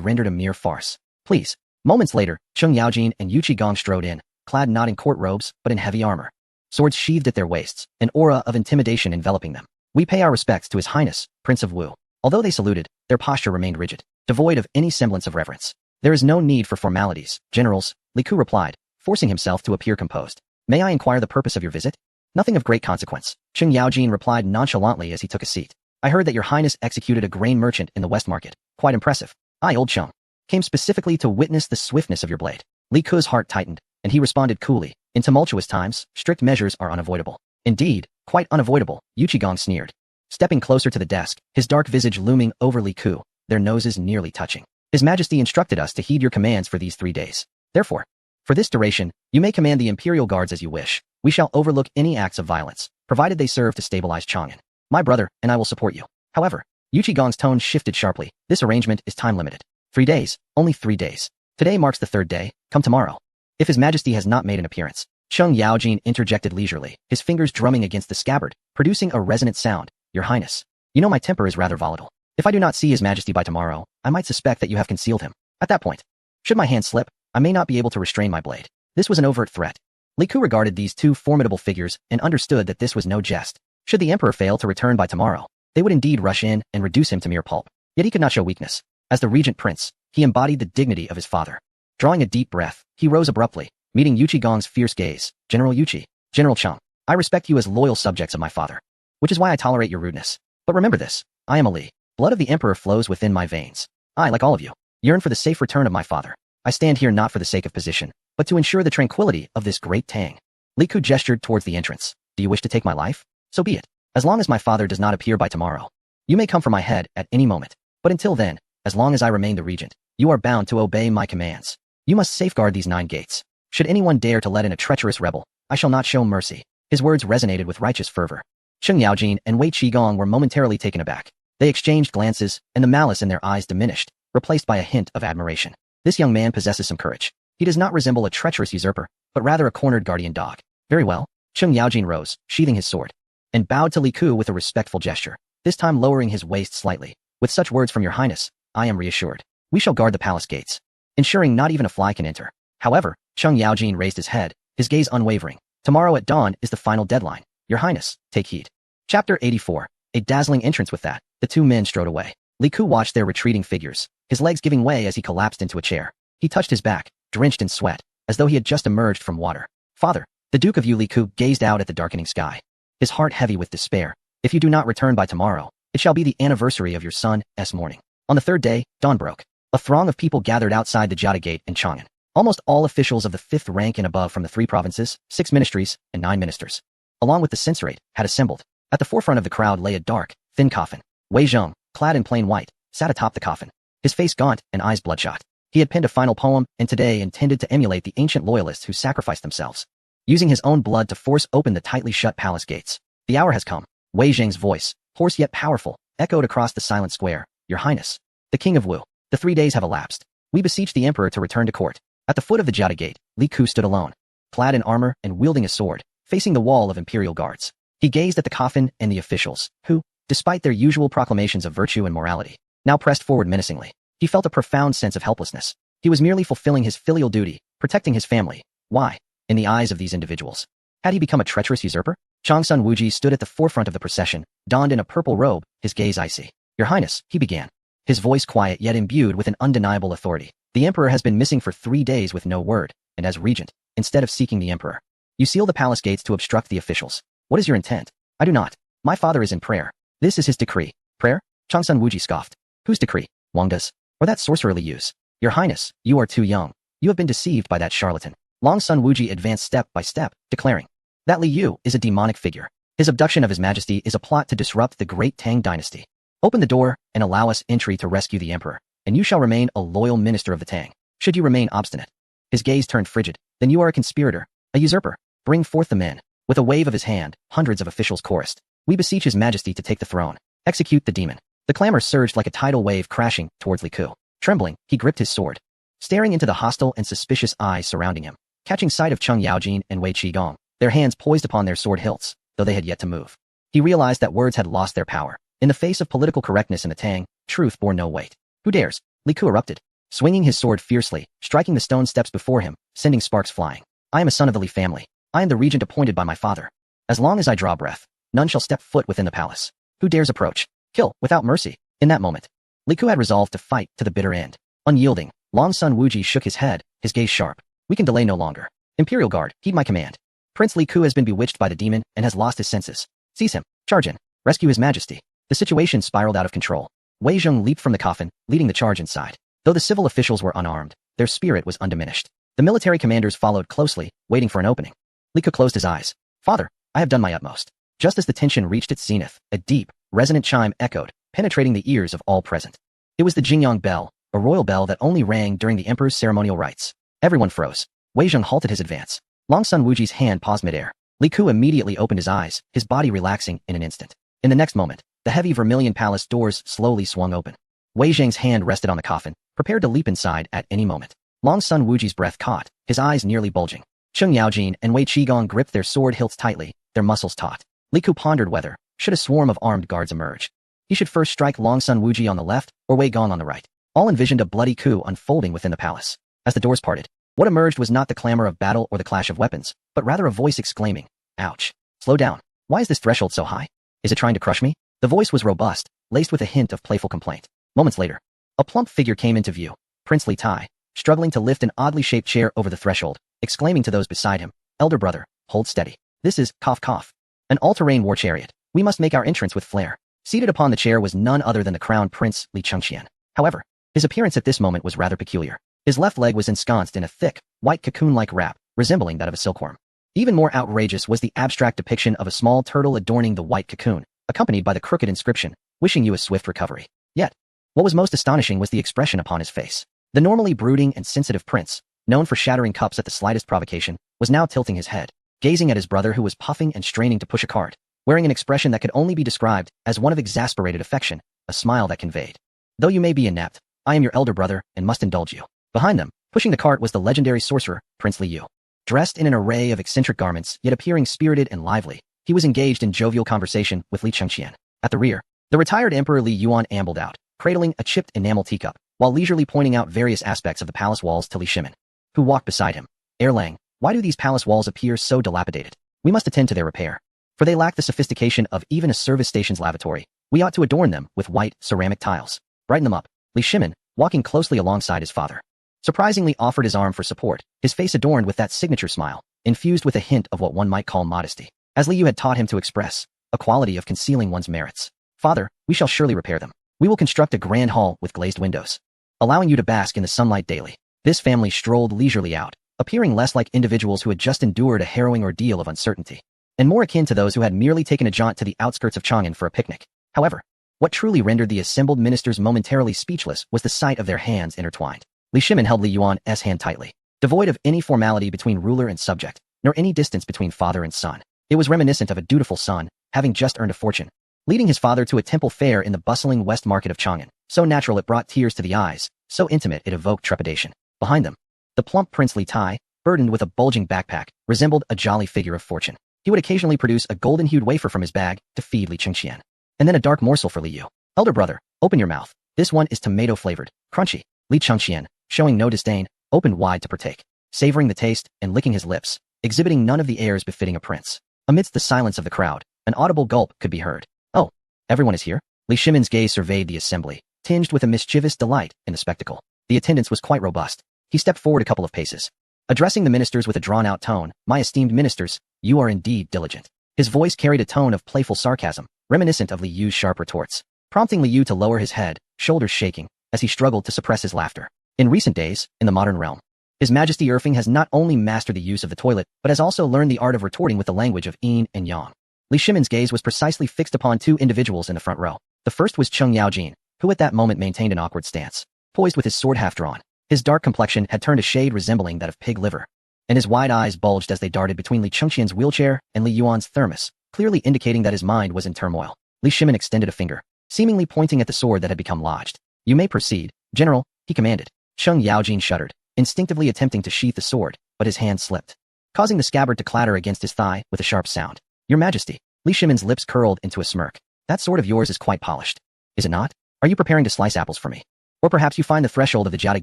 rendered a mere farce. Please. Moments later, Cheng Yaojin and Yu Qigong strode in, clad not in court robes, but in heavy armor. Swords sheathed at their waists, an aura of intimidation enveloping them. We pay our respects to His Highness, Prince of Wu. Although they saluted, their posture remained rigid, devoid of any semblance of reverence. There is no need for formalities, generals, Li Ku replied, forcing himself to appear composed. May I inquire the purpose of your visit? Nothing of great consequence, Cheng Yaojin replied nonchalantly as he took a seat. I heard that your Highness executed a grain merchant in the West Market. Quite impressive. I, Old Cheng, came specifically to witness the swiftness of your blade. Li Ku's heart tightened, and he responded coolly. In tumultuous times, strict measures are unavoidable. Indeed, quite unavoidable, Yu Qigong sneered. Stepping closer to the desk, his dark visage looming over Li Ku, their noses nearly touching. His Majesty instructed us to heed your commands for these 3 days. Therefore, for this duration, you may command the Imperial Guards as you wish. We shall overlook any acts of violence, provided they serve to stabilize Chang'an. My brother and I will support you. However, Yu Qigong's tone shifted sharply. This arrangement is time-limited. 3 days, only 3 days. Today marks the 3rd day, come tomorrow. If His Majesty has not made an appearance, Cheng Yaojin interjected leisurely, his fingers drumming against the scabbard, producing a resonant sound. Your Highness, you know my temper is rather volatile. If I do not see His Majesty by tomorrow, I might suspect that you have concealed him. At that point, should my hand slip, I may not be able to restrain my blade. This was an overt threat. Li Ku regarded these two formidable figures and understood that this was no jest. Should the Emperor fail to return by tomorrow, they would indeed rush in and reduce him to mere pulp. Yet he could not show weakness. As the regent prince, he embodied the dignity of his father. Drawing a deep breath, he rose abruptly, meeting Yu Qigong's fierce gaze. General Yuqi, General Cheng, I respect you as loyal subjects of my father, which is why I tolerate your rudeness. But remember this, I am a Li. Blood of the Emperor flows within my veins. I, like all of you, yearn for the safe return of my father. I stand here not for the sake of position, but to ensure the tranquility of this great Tang. Li Ku gestured towards the entrance. Do you wish to take my life? So be it. As long as my father does not appear by tomorrow, you may come for my head at any moment. But until then, as long as I remain the regent, you are bound to obey my commands. You must safeguard these 9 gates. Should anyone dare to let in a treacherous rebel, I shall not show mercy. His words resonated with righteous fervor. Cheng Yaojin and Wei Qigong were momentarily taken aback. They exchanged glances, and the malice in their eyes diminished, replaced by a hint of admiration. This young man possesses some courage. He does not resemble a treacherous usurper, but rather a cornered guardian dog. Very well. Cheng Yaojin rose, sheathing his sword, and bowed to Li Ku with a respectful gesture, this time lowering his waist slightly. With such words from your Highness, I am reassured. We shall guard the palace gates, ensuring not even a fly can enter. However, Cheng Yaojin raised his head, his gaze unwavering. Tomorrow at dawn is the final deadline. Your Highness, take heed. Chapter 84. A dazzling entrance. With that, the two men strode away. Li Ku watched their retreating figures, his legs giving way as he collapsed into a chair. He touched his back, drenched in sweat, as though he had just emerged from water. Father, the Duke of Yu. Li Ku gazed out at the darkening sky, his heart heavy with despair. If you do not return by tomorrow, it shall be the anniversary of your son's mourning. On the 3rd day, dawn broke. A throng of people gathered outside the Jiada Gate in Chang'an. Almost all officials of the 5th rank and above from the 3 provinces, 6 ministries, and 9 ministers, along with the censorate, had assembled. At the forefront of the crowd lay a dark, thin coffin. Wei Zheng, clad in plain white, sat atop the coffin, his face gaunt and eyes bloodshot. He had penned a final poem and today intended to emulate the ancient loyalists who sacrificed themselves, using his own blood to force open the tightly shut palace gates. The hour has come. Wei Zheng's voice, hoarse yet powerful, echoed across the silent square. Your Highness, the King of Wu, the 3 days have elapsed. We beseech the Emperor to return to court. At the foot of the Jiada Gate, Li Ku stood alone, clad in armor and wielding a sword, facing the wall of imperial guards. He gazed at the coffin and the officials, who, despite their usual proclamations of virtue and morality, now pressed forward menacingly. He felt a profound sense of helplessness. He was merely fulfilling his filial duty, protecting his family. Why, in the eyes of these individuals, had he become a treacherous usurper? Changsun Wuji stood at the forefront of the procession, donned in a purple robe, his gaze icy. Your Highness, he began, his voice quiet yet imbued with an undeniable authority. The Emperor has been missing for 3 days with no word, and as regent, instead of seeking the Emperor, you seal the palace gates to obstruct the officials. What is your intent? I do not. My father is in prayer. This is his decree. Prayer? Changsun Wuji scoffed. Whose decree? Wangda's? Or that sorcerer Li Yu's? Your Highness, you are too young. You have been deceived by that charlatan. Longsun Wuji advanced step by step, declaring that Li Yu is a demonic figure. His abduction of His Majesty is a plot to disrupt the great Tang dynasty. Open the door and allow us entry to rescue the Emperor, and you shall remain a loyal minister of the Tang. Should you remain obstinate, his gaze turned frigid, then you are a conspirator, a usurper. Bring forth the men. With a wave of his hand, hundreds of officials chorused, "We beseech His Majesty to take the throne. Execute the demon." The clamor surged like a tidal wave crashing towards Li Ku. Trembling, he gripped his sword, staring into the hostile and suspicious eyes surrounding him. Catching sight of Cheng Yaojin and Wei Qigong, their hands poised upon their sword hilts, though they had yet to move. He realized that words had lost their power. In the face of political correctness in the Tang, truth bore no weight. "Who dares?" Li Ku erupted, swinging his sword fiercely, striking the stone steps before him, sending sparks flying. "I am a son of the Li family. I am the regent appointed by my father. As long as I draw breath, none shall step foot within the palace. Who dares approach? Kill, without mercy." In that moment, Li Ku had resolved to fight to the bitter end. Unyielding, Long Sun Wuji shook his head, his gaze sharp. "We can delay no longer. Imperial Guard, heed my command. Prince Li Ku has been bewitched by the demon and has lost his senses. Seize him, charge in, rescue His Majesty." The situation spiraled out of control. Wei Zheng leaped from the coffin, leading the charge inside. Though the civil officials were unarmed, their spirit was undiminished. The military commanders followed closely, waiting for an opening. Li Ku closed his eyes. "Father, I have done my utmost." Just as the tension reached its zenith, a deep, resonant chime echoed, penetrating the ears of all present. It was the Jingyang bell, a royal bell that only rang during the emperor's ceremonial rites. Everyone froze. Wei Zheng halted his advance. Long Sun Wuji's hand paused midair. Li Ku immediately opened his eyes, his body relaxing in an instant. In the next moment, the heavy vermilion palace doors slowly swung open. Wei Zheng's hand rested on the coffin, prepared to leap inside at any moment. Long Sun Wuji's breath caught, his eyes nearly bulging. Cheng Yaojin and Wei Qigong gripped their sword hilts tightly, their muscles taut. Li Ku pondered whether, should a swarm of armed guards emerge, he should first strike Long Sun Wuji on the left or Wei Gong on the right. All envisioned a bloody coup unfolding within the palace. As the doors parted, what emerged was not the clamor of battle or the clash of weapons, but rather a voice exclaiming, "Ouch. Slow down. Why is this threshold so high? Is it trying to crush me?" The voice was robust, laced with a hint of playful complaint. Moments later, a plump figure came into view, Prince Li Tai, struggling to lift an oddly shaped chair over the threshold, exclaiming to those beside him, "Elder brother, hold steady. This is, cough cough, an all-terrain war chariot. We must make our entrance with flair." Seated upon the chair was none other than the crown prince, Li Chengqian. However, his appearance at this moment was rather peculiar. His left leg was ensconced in a thick, white cocoon-like wrap, resembling that of a silkworm. Even more outrageous was the abstract depiction of a small turtle adorning the white cocoon, accompanied by the crooked inscription, "Wishing you a swift recovery." Yet, what was most astonishing was the expression upon his face. The normally brooding and sensitive prince, known for shattering cups at the slightest provocation, was now tilting his head, gazing at his brother who was puffing and straining to push a cart, wearing an expression that could only be described as one of exasperated affection, a smile that conveyed, "Though you may be inept, I am your elder brother and must indulge you." Behind them, pushing the cart was the legendary sorcerer, Prince Li Yu. Dressed in an array of eccentric garments, yet appearing spirited and lively, he was engaged in jovial conversation with Li Chengqian. At the rear, the retired Emperor Li Yuan ambled out, cradling a chipped enamel teacup, while leisurely pointing out various aspects of the palace walls to Li Shimin, who walked beside him. "Erlang, why do these palace walls appear so dilapidated? We must attend to their repair. For they lack the sophistication of even a service station's lavatory. We ought to adorn them with white, ceramic tiles. Brighten them up." Li Shimin, walking closely alongside his father, surprisingly offered his arm for support, his face adorned with that signature smile, infused with a hint of what one might call modesty, as Li Yu had taught him to express, a quality of concealing one's merits. "Father, we shall surely repair them. We will construct a grand hall with glazed windows, allowing you to bask in the sunlight daily." This family strolled leisurely out, appearing less like individuals who had just endured a harrowing ordeal of uncertainty, and more akin to those who had merely taken a jaunt to the outskirts of Chang'an for a picnic. However, what truly rendered the assembled ministers momentarily speechless was the sight of their hands intertwined. Li Shimin held Li Yuan's hand tightly, devoid of any formality between ruler and subject, nor any distance between father and son. It was reminiscent of a dutiful son, having just earned a fortune, leading his father to a temple fair in the bustling west market of Chang'an. So natural it brought tears to the eyes, so intimate it evoked trepidation. Behind them, the plump Prince Li Tai, burdened with a bulging backpack, resembled a jolly figure of fortune. He would occasionally produce a golden-hued wafer from his bag to feed Li Chengqian, and then a dark morsel for Li Yu. "Elder brother, open your mouth. This one is tomato-flavored, crunchy." Li Chengqian, showing no disdain, opened wide to partake, savoring the taste and licking his lips, exhibiting none of the airs befitting a prince. Amidst the silence of the crowd, an audible gulp could be heard. "Oh, everyone is here?" Li Shimin's gaze surveyed the assembly, tinged with a mischievous delight in the spectacle. The attendance was quite robust. He stepped forward a couple of paces, addressing the ministers with a drawn-out tone, "My esteemed ministers, you are indeed diligent." His voice carried a tone of playful sarcasm, reminiscent of Li Yu's sharp retorts, prompting Li Yu to lower his head, shoulders shaking, as he struggled to suppress his laughter. In recent days, in the modern realm, His Majesty Erfing has not only mastered the use of the toilet, but has also learned the art of retorting with the language of yin and yang. Li Shimin's gaze was precisely fixed upon two individuals in the front row. The first was Cheng Yaojin, who at that moment maintained an awkward stance, poised with his sword half drawn. His dark complexion had turned a shade resembling that of pig liver, and his wide eyes bulged as they darted between Li Chengqian's wheelchair and Li Yuan's thermos, clearly indicating that his mind was in turmoil. Li Shimin extended a finger, seemingly pointing at the sword that had become lodged. You may proceed, General, he commanded. Sheng Yaojin shuddered, instinctively attempting to sheath the sword, but his hand slipped, causing the scabbard to clatter against his thigh with a sharp sound. Your Majesty. Li Shimin's lips curled into a smirk. That sword of yours is quite polished. Is it not? Are you preparing to slice apples for me? Or perhaps you find the threshold of the Jiada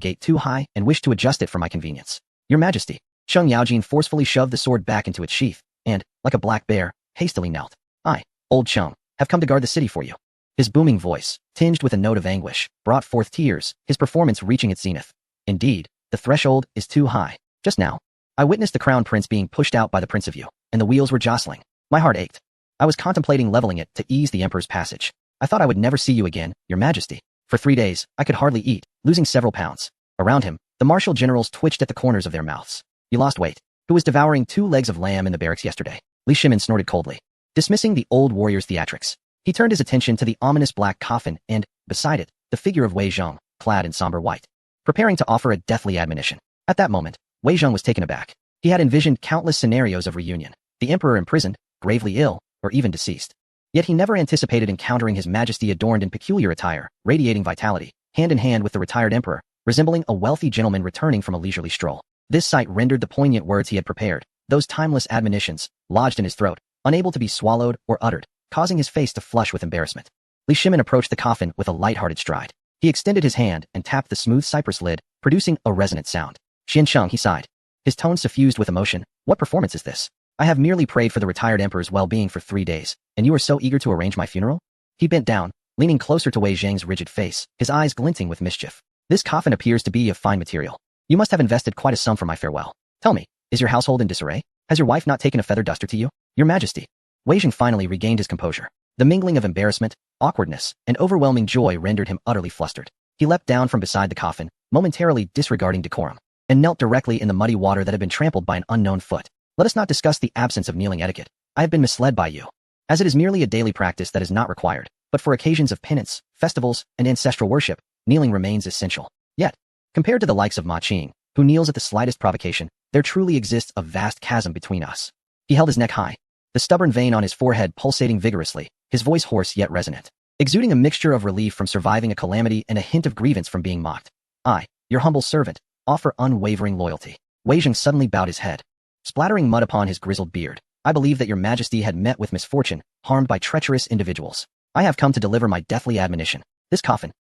Gate too high and wish to adjust it for my convenience? Your Majesty. Sheng Yaojin forcefully shoved the sword back into its sheath, and, like a black bear, hastily knelt. I, old Sheng, have come to guard the city for you. His booming voice, tinged with a note of anguish, brought forth tears, his performance reaching its zenith. Indeed, the threshold is too high. Just now, I witnessed the crown prince being pushed out by the prince of you, and the wheels were jostling. My heart ached. I was contemplating leveling it to ease the emperor's passage. I thought I would never see you again, Your Majesty. For 3 days, I could hardly eat, losing several pounds. Around him, the martial generals twitched at the corners of their mouths. You lost weight. Who was devouring 2 legs of lamb in the barracks yesterday? Li Shimin snorted coldly, dismissing the old warrior's theatrics. He turned his attention to the ominous black coffin and, beside it, the figure of Wei Zhong, clad in somber white, preparing to offer a deathly admonition. At that moment, Wei Zhong was taken aback. He had envisioned countless scenarios of reunion, the emperor imprisoned, gravely ill, or even deceased. Yet he never anticipated encountering His Majesty adorned in peculiar attire, radiating vitality, hand in hand with the retired emperor, resembling a wealthy gentleman returning from a leisurely stroll. This sight rendered the poignant words he had prepared, those timeless admonitions, lodged in his throat, unable to be swallowed or uttered, causing his face to flush with embarrassment. Li Shimin approached the coffin with a light-hearted stride. He extended his hand and tapped the smooth cypress lid, producing a resonant sound. Xian Sheng, he sighed, his tone suffused with emotion. What performance is this? I have merely prayed for the retired emperor's well-being for 3 days, and you are so eager to arrange my funeral? He bent down, leaning closer to Wei Zhang's rigid face, his eyes glinting with mischief. This coffin appears to be of fine material. You must have invested quite a sum for my farewell. Tell me, is your household in disarray? Has your wife not taken a feather duster to you? Your Majesty. Wei Zhang finally regained his composure. The mingling of embarrassment, awkwardness, and overwhelming joy rendered him utterly flustered. He leapt down from beside the coffin, momentarily disregarding decorum, and knelt directly in the muddy water that had been trampled by an unknown foot. Let us not discuss the absence of kneeling etiquette. I have been misled by you, as it is merely a daily practice that is not required, but for occasions of penance, festivals, and ancestral worship, kneeling remains essential. Yet, compared to the likes of Ma Qing, who kneels at the slightest provocation, there truly exists a vast chasm between us. He held his neck high, the stubborn vein on his forehead pulsating vigorously, his voice hoarse yet resonant, exuding a mixture of relief from surviving a calamity and a hint of grievance from being mocked. I, your humble servant, offer unwavering loyalty. Wei Zhang suddenly bowed his head, splattering mud upon his grizzled beard. I believe that your Majesty had met with misfortune, harmed by treacherous individuals. I have come to deliver my deathly admonition. This coffin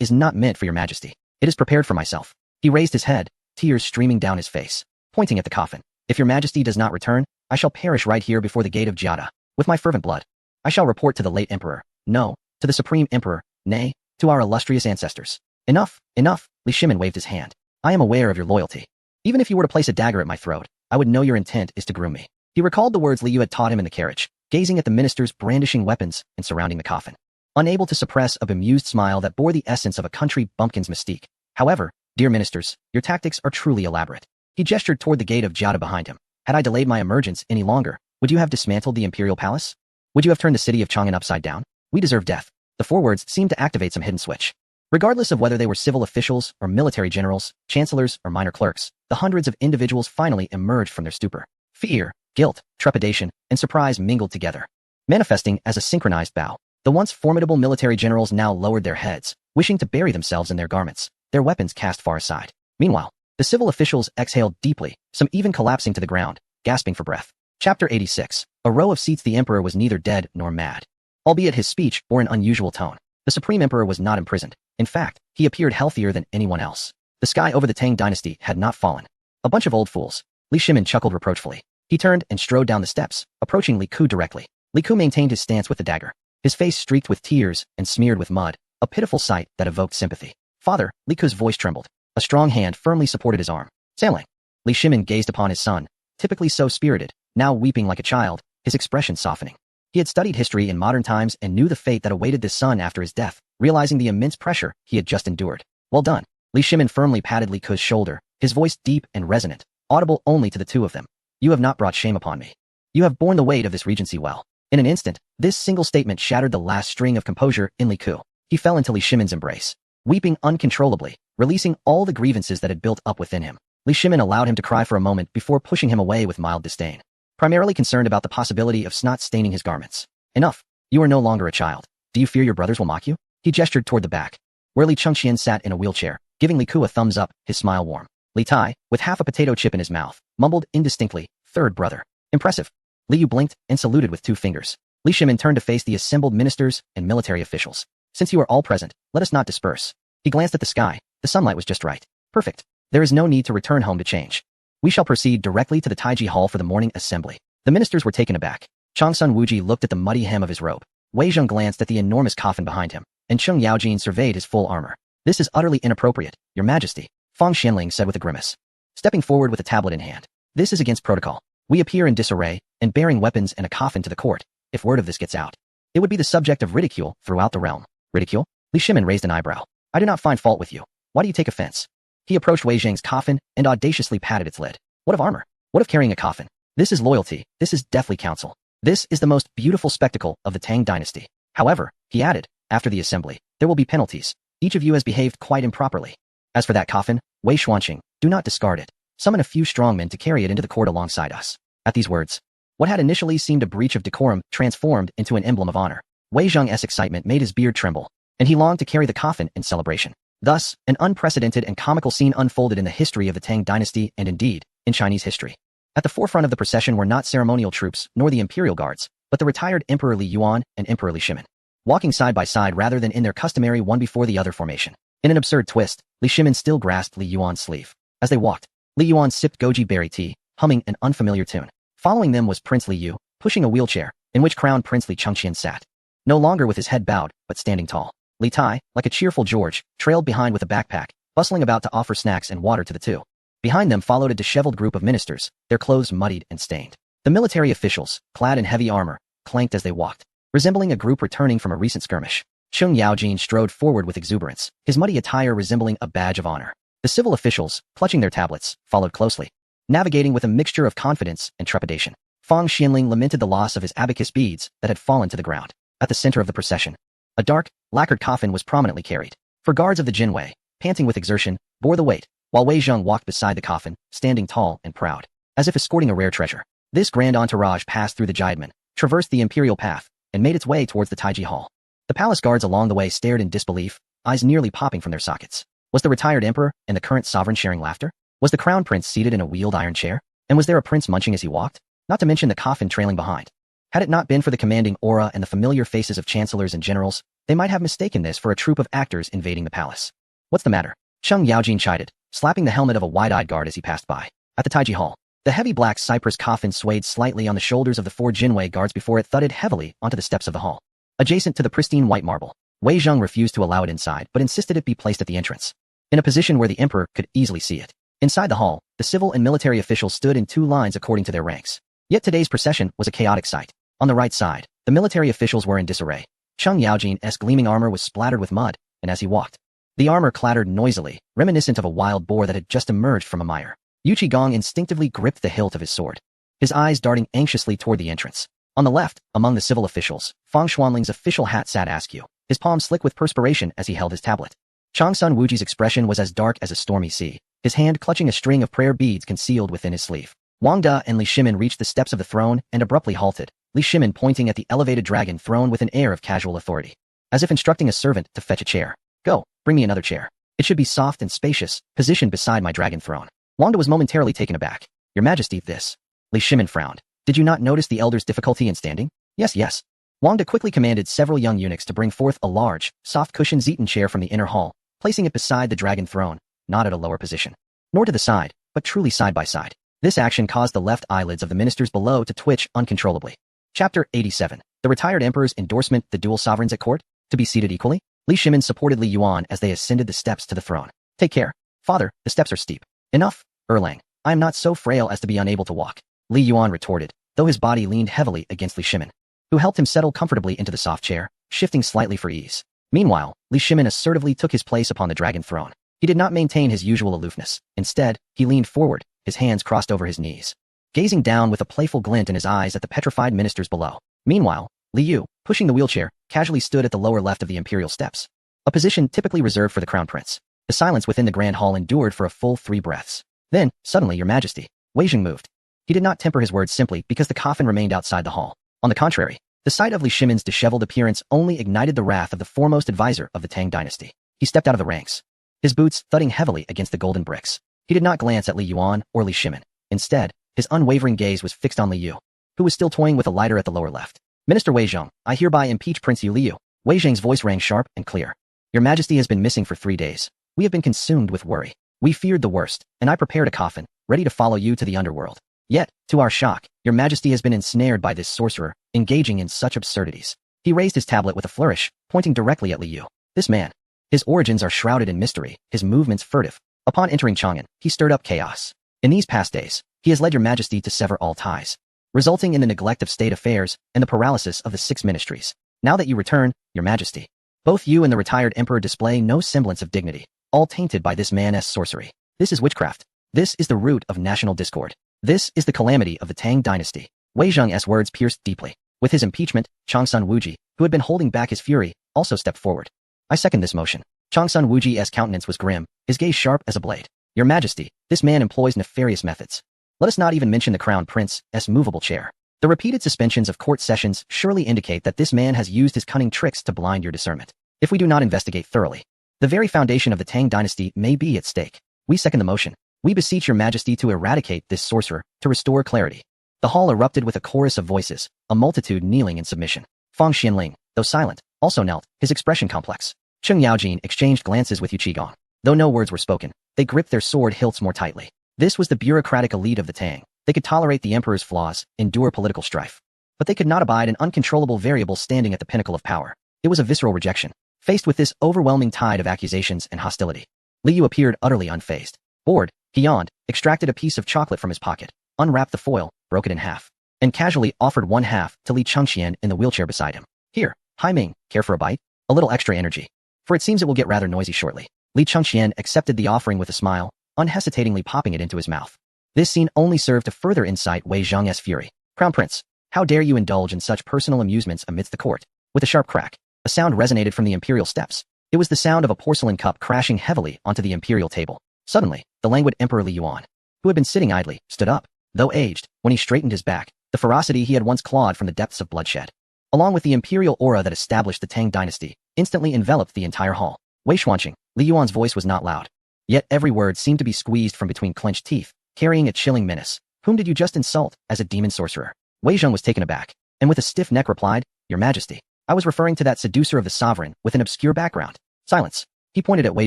is not meant for your Majesty. It is prepared for myself. He raised his head, tears streaming down his face, pointing at the coffin. If your Majesty does not return, I shall perish right here before the gate of Jiada. With my fervent blood, I shall report to the late emperor, no, to the supreme emperor, nay, to our illustrious ancestors. Enough, enough, Li Shimin waved his hand. I am aware of your loyalty. Even if you were to place a dagger at my throat, I would know your intent is to groom me. He recalled the words Li Yu had taught him in the carriage, gazing at the ministers brandishing weapons and surrounding the coffin, unable to suppress a bemused smile that bore the essence of a country bumpkin's mystique. However, dear ministers, your tactics are truly elaborate. He gestured toward the gate of Jiada behind him. Had I delayed my emergence any longer, would you have dismantled the imperial palace? Would you have turned the city of Chang'an upside down? We deserve death. The 4 words seemed to activate some hidden switch. Regardless of whether they were civil officials or military generals, chancellors or minor clerks, the hundreds of individuals finally emerged from their stupor. Fear, guilt, trepidation, and surprise mingled together, manifesting as a synchronized bow. The once formidable military generals now lowered their heads, wishing to bury themselves in their garments, their weapons cast far aside. Meanwhile, the civil officials exhaled deeply, some even collapsing to the ground, gasping for breath. Chapter 86. A row of seats. The emperor was neither dead nor mad, albeit his speech bore an unusual tone. The supreme emperor was not imprisoned. In fact, he appeared healthier than anyone else. The sky over the Tang dynasty had not fallen. A bunch of old fools. Li Shimin chuckled reproachfully. He turned and strode down the steps, approaching Li Ku directly. Li Ku maintained his stance with the dagger, his face streaked with tears and smeared with mud, a pitiful sight that evoked sympathy. Father, Li Ku's voice trembled. A strong hand firmly supported his arm. Sailing. Li Shimin gazed upon his son, typically so spirited, now weeping like a child, his expression softening. He had studied history in modern times and knew the fate that awaited this son after his death, realizing the immense pressure he had just endured. Well done. Li Shimin firmly patted Li Ku's shoulder, his voice deep and resonant, audible only to the two of them. You have not brought shame upon me. You have borne the weight of this regency well. In an instant, this single statement shattered the last string of composure in Li Ku. He fell into Li Shimin's embrace, weeping uncontrollably, releasing all the grievances that had built up within him. Li Shimin allowed him to cry for a moment before pushing him away with mild disdain, primarily concerned about the possibility of snot staining his garments. Enough. You are no longer a child. Do you fear your brothers will mock you? He gestured toward the back, where Li Chengqian sat in a wheelchair, giving Li Ku a thumbs up, his smile warm. Li Tai, with half a potato chip in his mouth, mumbled indistinctly, "Third brother. Impressive." Li Yu blinked and saluted with 2 fingers. Li Shimin turned to face the assembled ministers and military officials. "Since you are all present, let us not disperse." He glanced at the sky. The sunlight was just right. Perfect. There is no need to return home to change. We shall proceed directly to the Taiji Hall for the morning assembly. The ministers were taken aback. Changsun Wuji looked at the muddy hem of his robe. Wei Zheng glanced at the enormous coffin behind him, and Cheng Yaojin surveyed his full armor. "This is utterly inappropriate, Your Majesty," Fang Xianling said with a grimace, stepping forward with a tablet in hand. "This is against protocol. We appear in disarray and bearing weapons and a coffin to the court. If word of this gets out, it would be the subject of ridicule throughout the realm." "Ridicule?" Li Shimin raised an eyebrow. "I do not find fault with you. Why do you take offense?" He approached Wei Zheng's coffin and audaciously patted its lid. "What of armor? What of carrying a coffin? This is loyalty. This is deathly counsel. This is the most beautiful spectacle of the Tang dynasty. However," he added, "after the assembly, there will be penalties. Each of you has behaved quite improperly. As for that coffin, Wei Xuanqing, do not discard it. Summon a few strongmen to carry it into the court alongside us." At these words, what had initially seemed a breach of decorum transformed into an emblem of honor. Wei Zheng's excitement made his beard tremble, and he longed to carry the coffin in celebration. Thus, an unprecedented and comical scene unfolded in the history of the Tang dynasty and indeed, in Chinese history. At the forefront of the procession were not ceremonial troops nor the imperial guards, but the retired Emperor Li Yuan and Emperor Li Shimin, walking side by side rather than in their customary one before the other formation. In an absurd twist, Li Shimin still grasped Li Yuan's sleeve. As they walked, Li Yuan sipped goji berry tea, humming an unfamiliar tune. Following them was Prince Li Yu, pushing a wheelchair, in which Crown Prince Li Chengqian sat, no longer with his head bowed, but standing tall. Li Tai, like a cheerful George, trailed behind with a backpack, bustling about to offer snacks and water to the 2. Behind them followed a disheveled group of ministers, their clothes muddied and stained. The military officials, clad in heavy armor, clanked as they walked, resembling a group returning from a recent skirmish. Cheng Yaojin strode forward with exuberance, his muddy attire resembling a badge of honor. The civil officials, clutching their tablets, followed closely, navigating with a mixture of confidence and trepidation. Fang Xianling lamented the loss of his abacus beads that had fallen to the ground. At the center of the procession, a dark, lacquered coffin was prominently carried. For guards of the Jinwei, panting with exertion, bore the weight, while Wei Zheng walked beside the coffin, standing tall and proud, as if escorting a rare treasure. This grand entourage passed through the Jidemen, traversed the imperial path, and made its way towards the Taiji Hall. The palace guards along the way stared in disbelief, eyes nearly popping from their sockets. Was the retired emperor and the current sovereign sharing laughter? Was the crown prince seated in a wheeled iron chair? And was there a prince munching as he walked? Not to mention the coffin trailing behind. Had it not been for the commanding aura and the familiar faces of chancellors and generals, they might have mistaken this for a troupe of actors invading the palace. "What's the matter?" Cheng Yaojin chided, slapping the helmet of a wide-eyed guard as he passed by. At the Taiji Hall, the heavy black cypress coffin swayed slightly on the shoulders of the 4 Jinwei guards before it thudded heavily onto the steps of the hall. Adjacent to the pristine white marble, Wei Zheng refused to allow it inside but insisted it be placed at the entrance, in a position where the emperor could easily see it. Inside the hall, the civil and military officials stood in 2 lines according to their ranks. Yet today's procession was a chaotic sight. On the right side, the military officials were in disarray. Cheng Yaojin's gleaming armor was splattered with mud, and as he walked, the armor clattered noisily, reminiscent of a wild boar that had just emerged from a mire. Yu Qigong instinctively gripped the hilt of his sword, his eyes darting anxiously toward the entrance. On the left, among the civil officials, Fang Xuanling's official hat sat askew, his palm slick with perspiration as he held his tablet. Changsun Wuji's expression was as dark as a stormy sea, his hand clutching a string of prayer beads concealed within his sleeve. Wang Da and Li Shimin reached the steps of the throne and abruptly halted, Li Shimin pointing at the elevated dragon throne with an air of casual authority, as if instructing a servant to fetch a chair. "Go, bring me another chair. It should be soft and spacious, positioned beside my dragon throne." Wang Da was momentarily taken aback. "Your Majesty, this..." Li Shimin frowned. "Did you not notice the elder's difficulty in standing?" Yes. Wang Da quickly commanded several young eunuchs to bring forth a large, soft-cushioned Zeton chair from the inner hall, placing it beside the dragon throne, not at a lower position, nor to the side, but truly side by side. This action caused the left eyelids of the ministers below to twitch uncontrollably. Chapter 87. The retired emperor's endorsement, the dual sovereigns at court, to be seated equally? Li Shimin supported Li Yuan as they ascended the steps to the throne. "Take care. Father, the steps are steep." "Enough, Erlang. I am not so frail as to be unable to walk," Li Yuan retorted, though his body leaned heavily against Li Shimin, who helped him settle comfortably into the soft chair, shifting slightly for ease. Meanwhile, Li Shimin assertively took his place upon the dragon throne. He did not maintain his usual aloofness. Instead, he leaned forward, his hands crossed over his knees, gazing down with a playful glint in his eyes at the petrified ministers below. Meanwhile, Li Yu, pushing the wheelchair, casually stood at the lower left of the imperial steps, a position typically reserved for the crown prince. The silence within the grand hall endured for a full 3 breaths. Then, suddenly, Your Majesty, Wei Jing moved. He did not temper his words simply because the coffin remained outside the hall. On the contrary, the sight of Li Shimon's disheveled appearance only ignited the wrath of the foremost advisor of the Tang dynasty. He stepped out of the ranks, his boots thudding heavily against the golden bricks. He did not glance at Li Yuan or Li Shimon. Instead, his unwavering gaze was fixed on Li Yu, who was still toying with a lighter at the lower left. Minister Wei Zheng, I hereby impeach Prince Yu Liu. Wei Zheng's voice rang sharp and clear. Your Majesty has been missing for 3 days. We have been consumed with worry. We feared the worst, and I prepared a coffin, ready to follow you to the underworld. Yet, to our shock, Your Majesty has been ensnared by this sorcerer, engaging in such absurdities. He raised his tablet with a flourish, pointing directly at Li Yu. This man. His origins are shrouded in mystery, his movements furtive. Upon entering Chang'an, he stirred up chaos. In these past days, he has led Your Majesty to sever all ties, resulting in the neglect of state affairs and the paralysis of the 6 ministries. Now that you return, Your Majesty, both you and the retired emperor display no semblance of dignity, all tainted by this man's sorcery. This is witchcraft. This is the root of national discord. This is the calamity of the Tang dynasty. Wei Zheng's words pierced deeply. With his impeachment, Changsun Wuji, who had been holding back his fury, also stepped forward. I second this motion. Changsun Wuji's countenance was grim, his gaze sharp as a blade. Your Majesty, this man employs nefarious methods. Let us not even mention the Crown Prince's movable chair. The repeated suspensions of court sessions surely indicate that this man has used his cunning tricks to blind your discernment. If we do not investigate thoroughly, the very foundation of the Tang dynasty may be at stake. We second the motion. We beseech Your Majesty to eradicate this sorcerer, to restore clarity. The hall erupted with a chorus of voices, a multitude kneeling in submission. Fang Xianling, though silent, also knelt, his expression complex. Cheng Yaojin exchanged glances with Yu Qigong. Though no words were spoken, they gripped their sword hilts more tightly. This was the bureaucratic elite of the Tang. They could tolerate the emperor's flaws, endure political strife. But they could not abide an uncontrollable variable standing at the pinnacle of power. It was a visceral rejection. Faced with this overwhelming tide of accusations and hostility, Li Yu appeared utterly unfazed. Bored, he yawned, extracted a piece of chocolate from his pocket, unwrapped the foil, broke it in half, and casually offered 1/2 to Li Chengxian in the wheelchair beside him. Here, Hai Ming, care for a bite? A little extra energy. For it seems it will get rather noisy shortly. Li Chengxian accepted the offering with a smile, unhesitatingly popping it into his mouth. This scene only served to further incite Wei Zheng's fury. Crown Prince, how dare you indulge in such personal amusements amidst the court? With a sharp crack, a sound resonated from the imperial steps. It was the sound of a porcelain cup crashing heavily onto the imperial table. Suddenly, the languid Emperor Li Yuan, who had been sitting idly, stood up. Though aged, when he straightened his back, the ferocity he had once clawed from the depths of bloodshed, along with the imperial aura that established the Tang dynasty, instantly enveloped the entire hall. Wei Xuanqing, Li Yuan's voice was not loud. Yet every word seemed to be squeezed from between clenched teeth, carrying a chilling menace. Whom did you just insult, as a demon sorcerer? Wei Zheng was taken aback, and with a stiff neck replied, Your Majesty, I was referring to that seducer of the sovereign with an obscure background. Silence. He pointed at Wei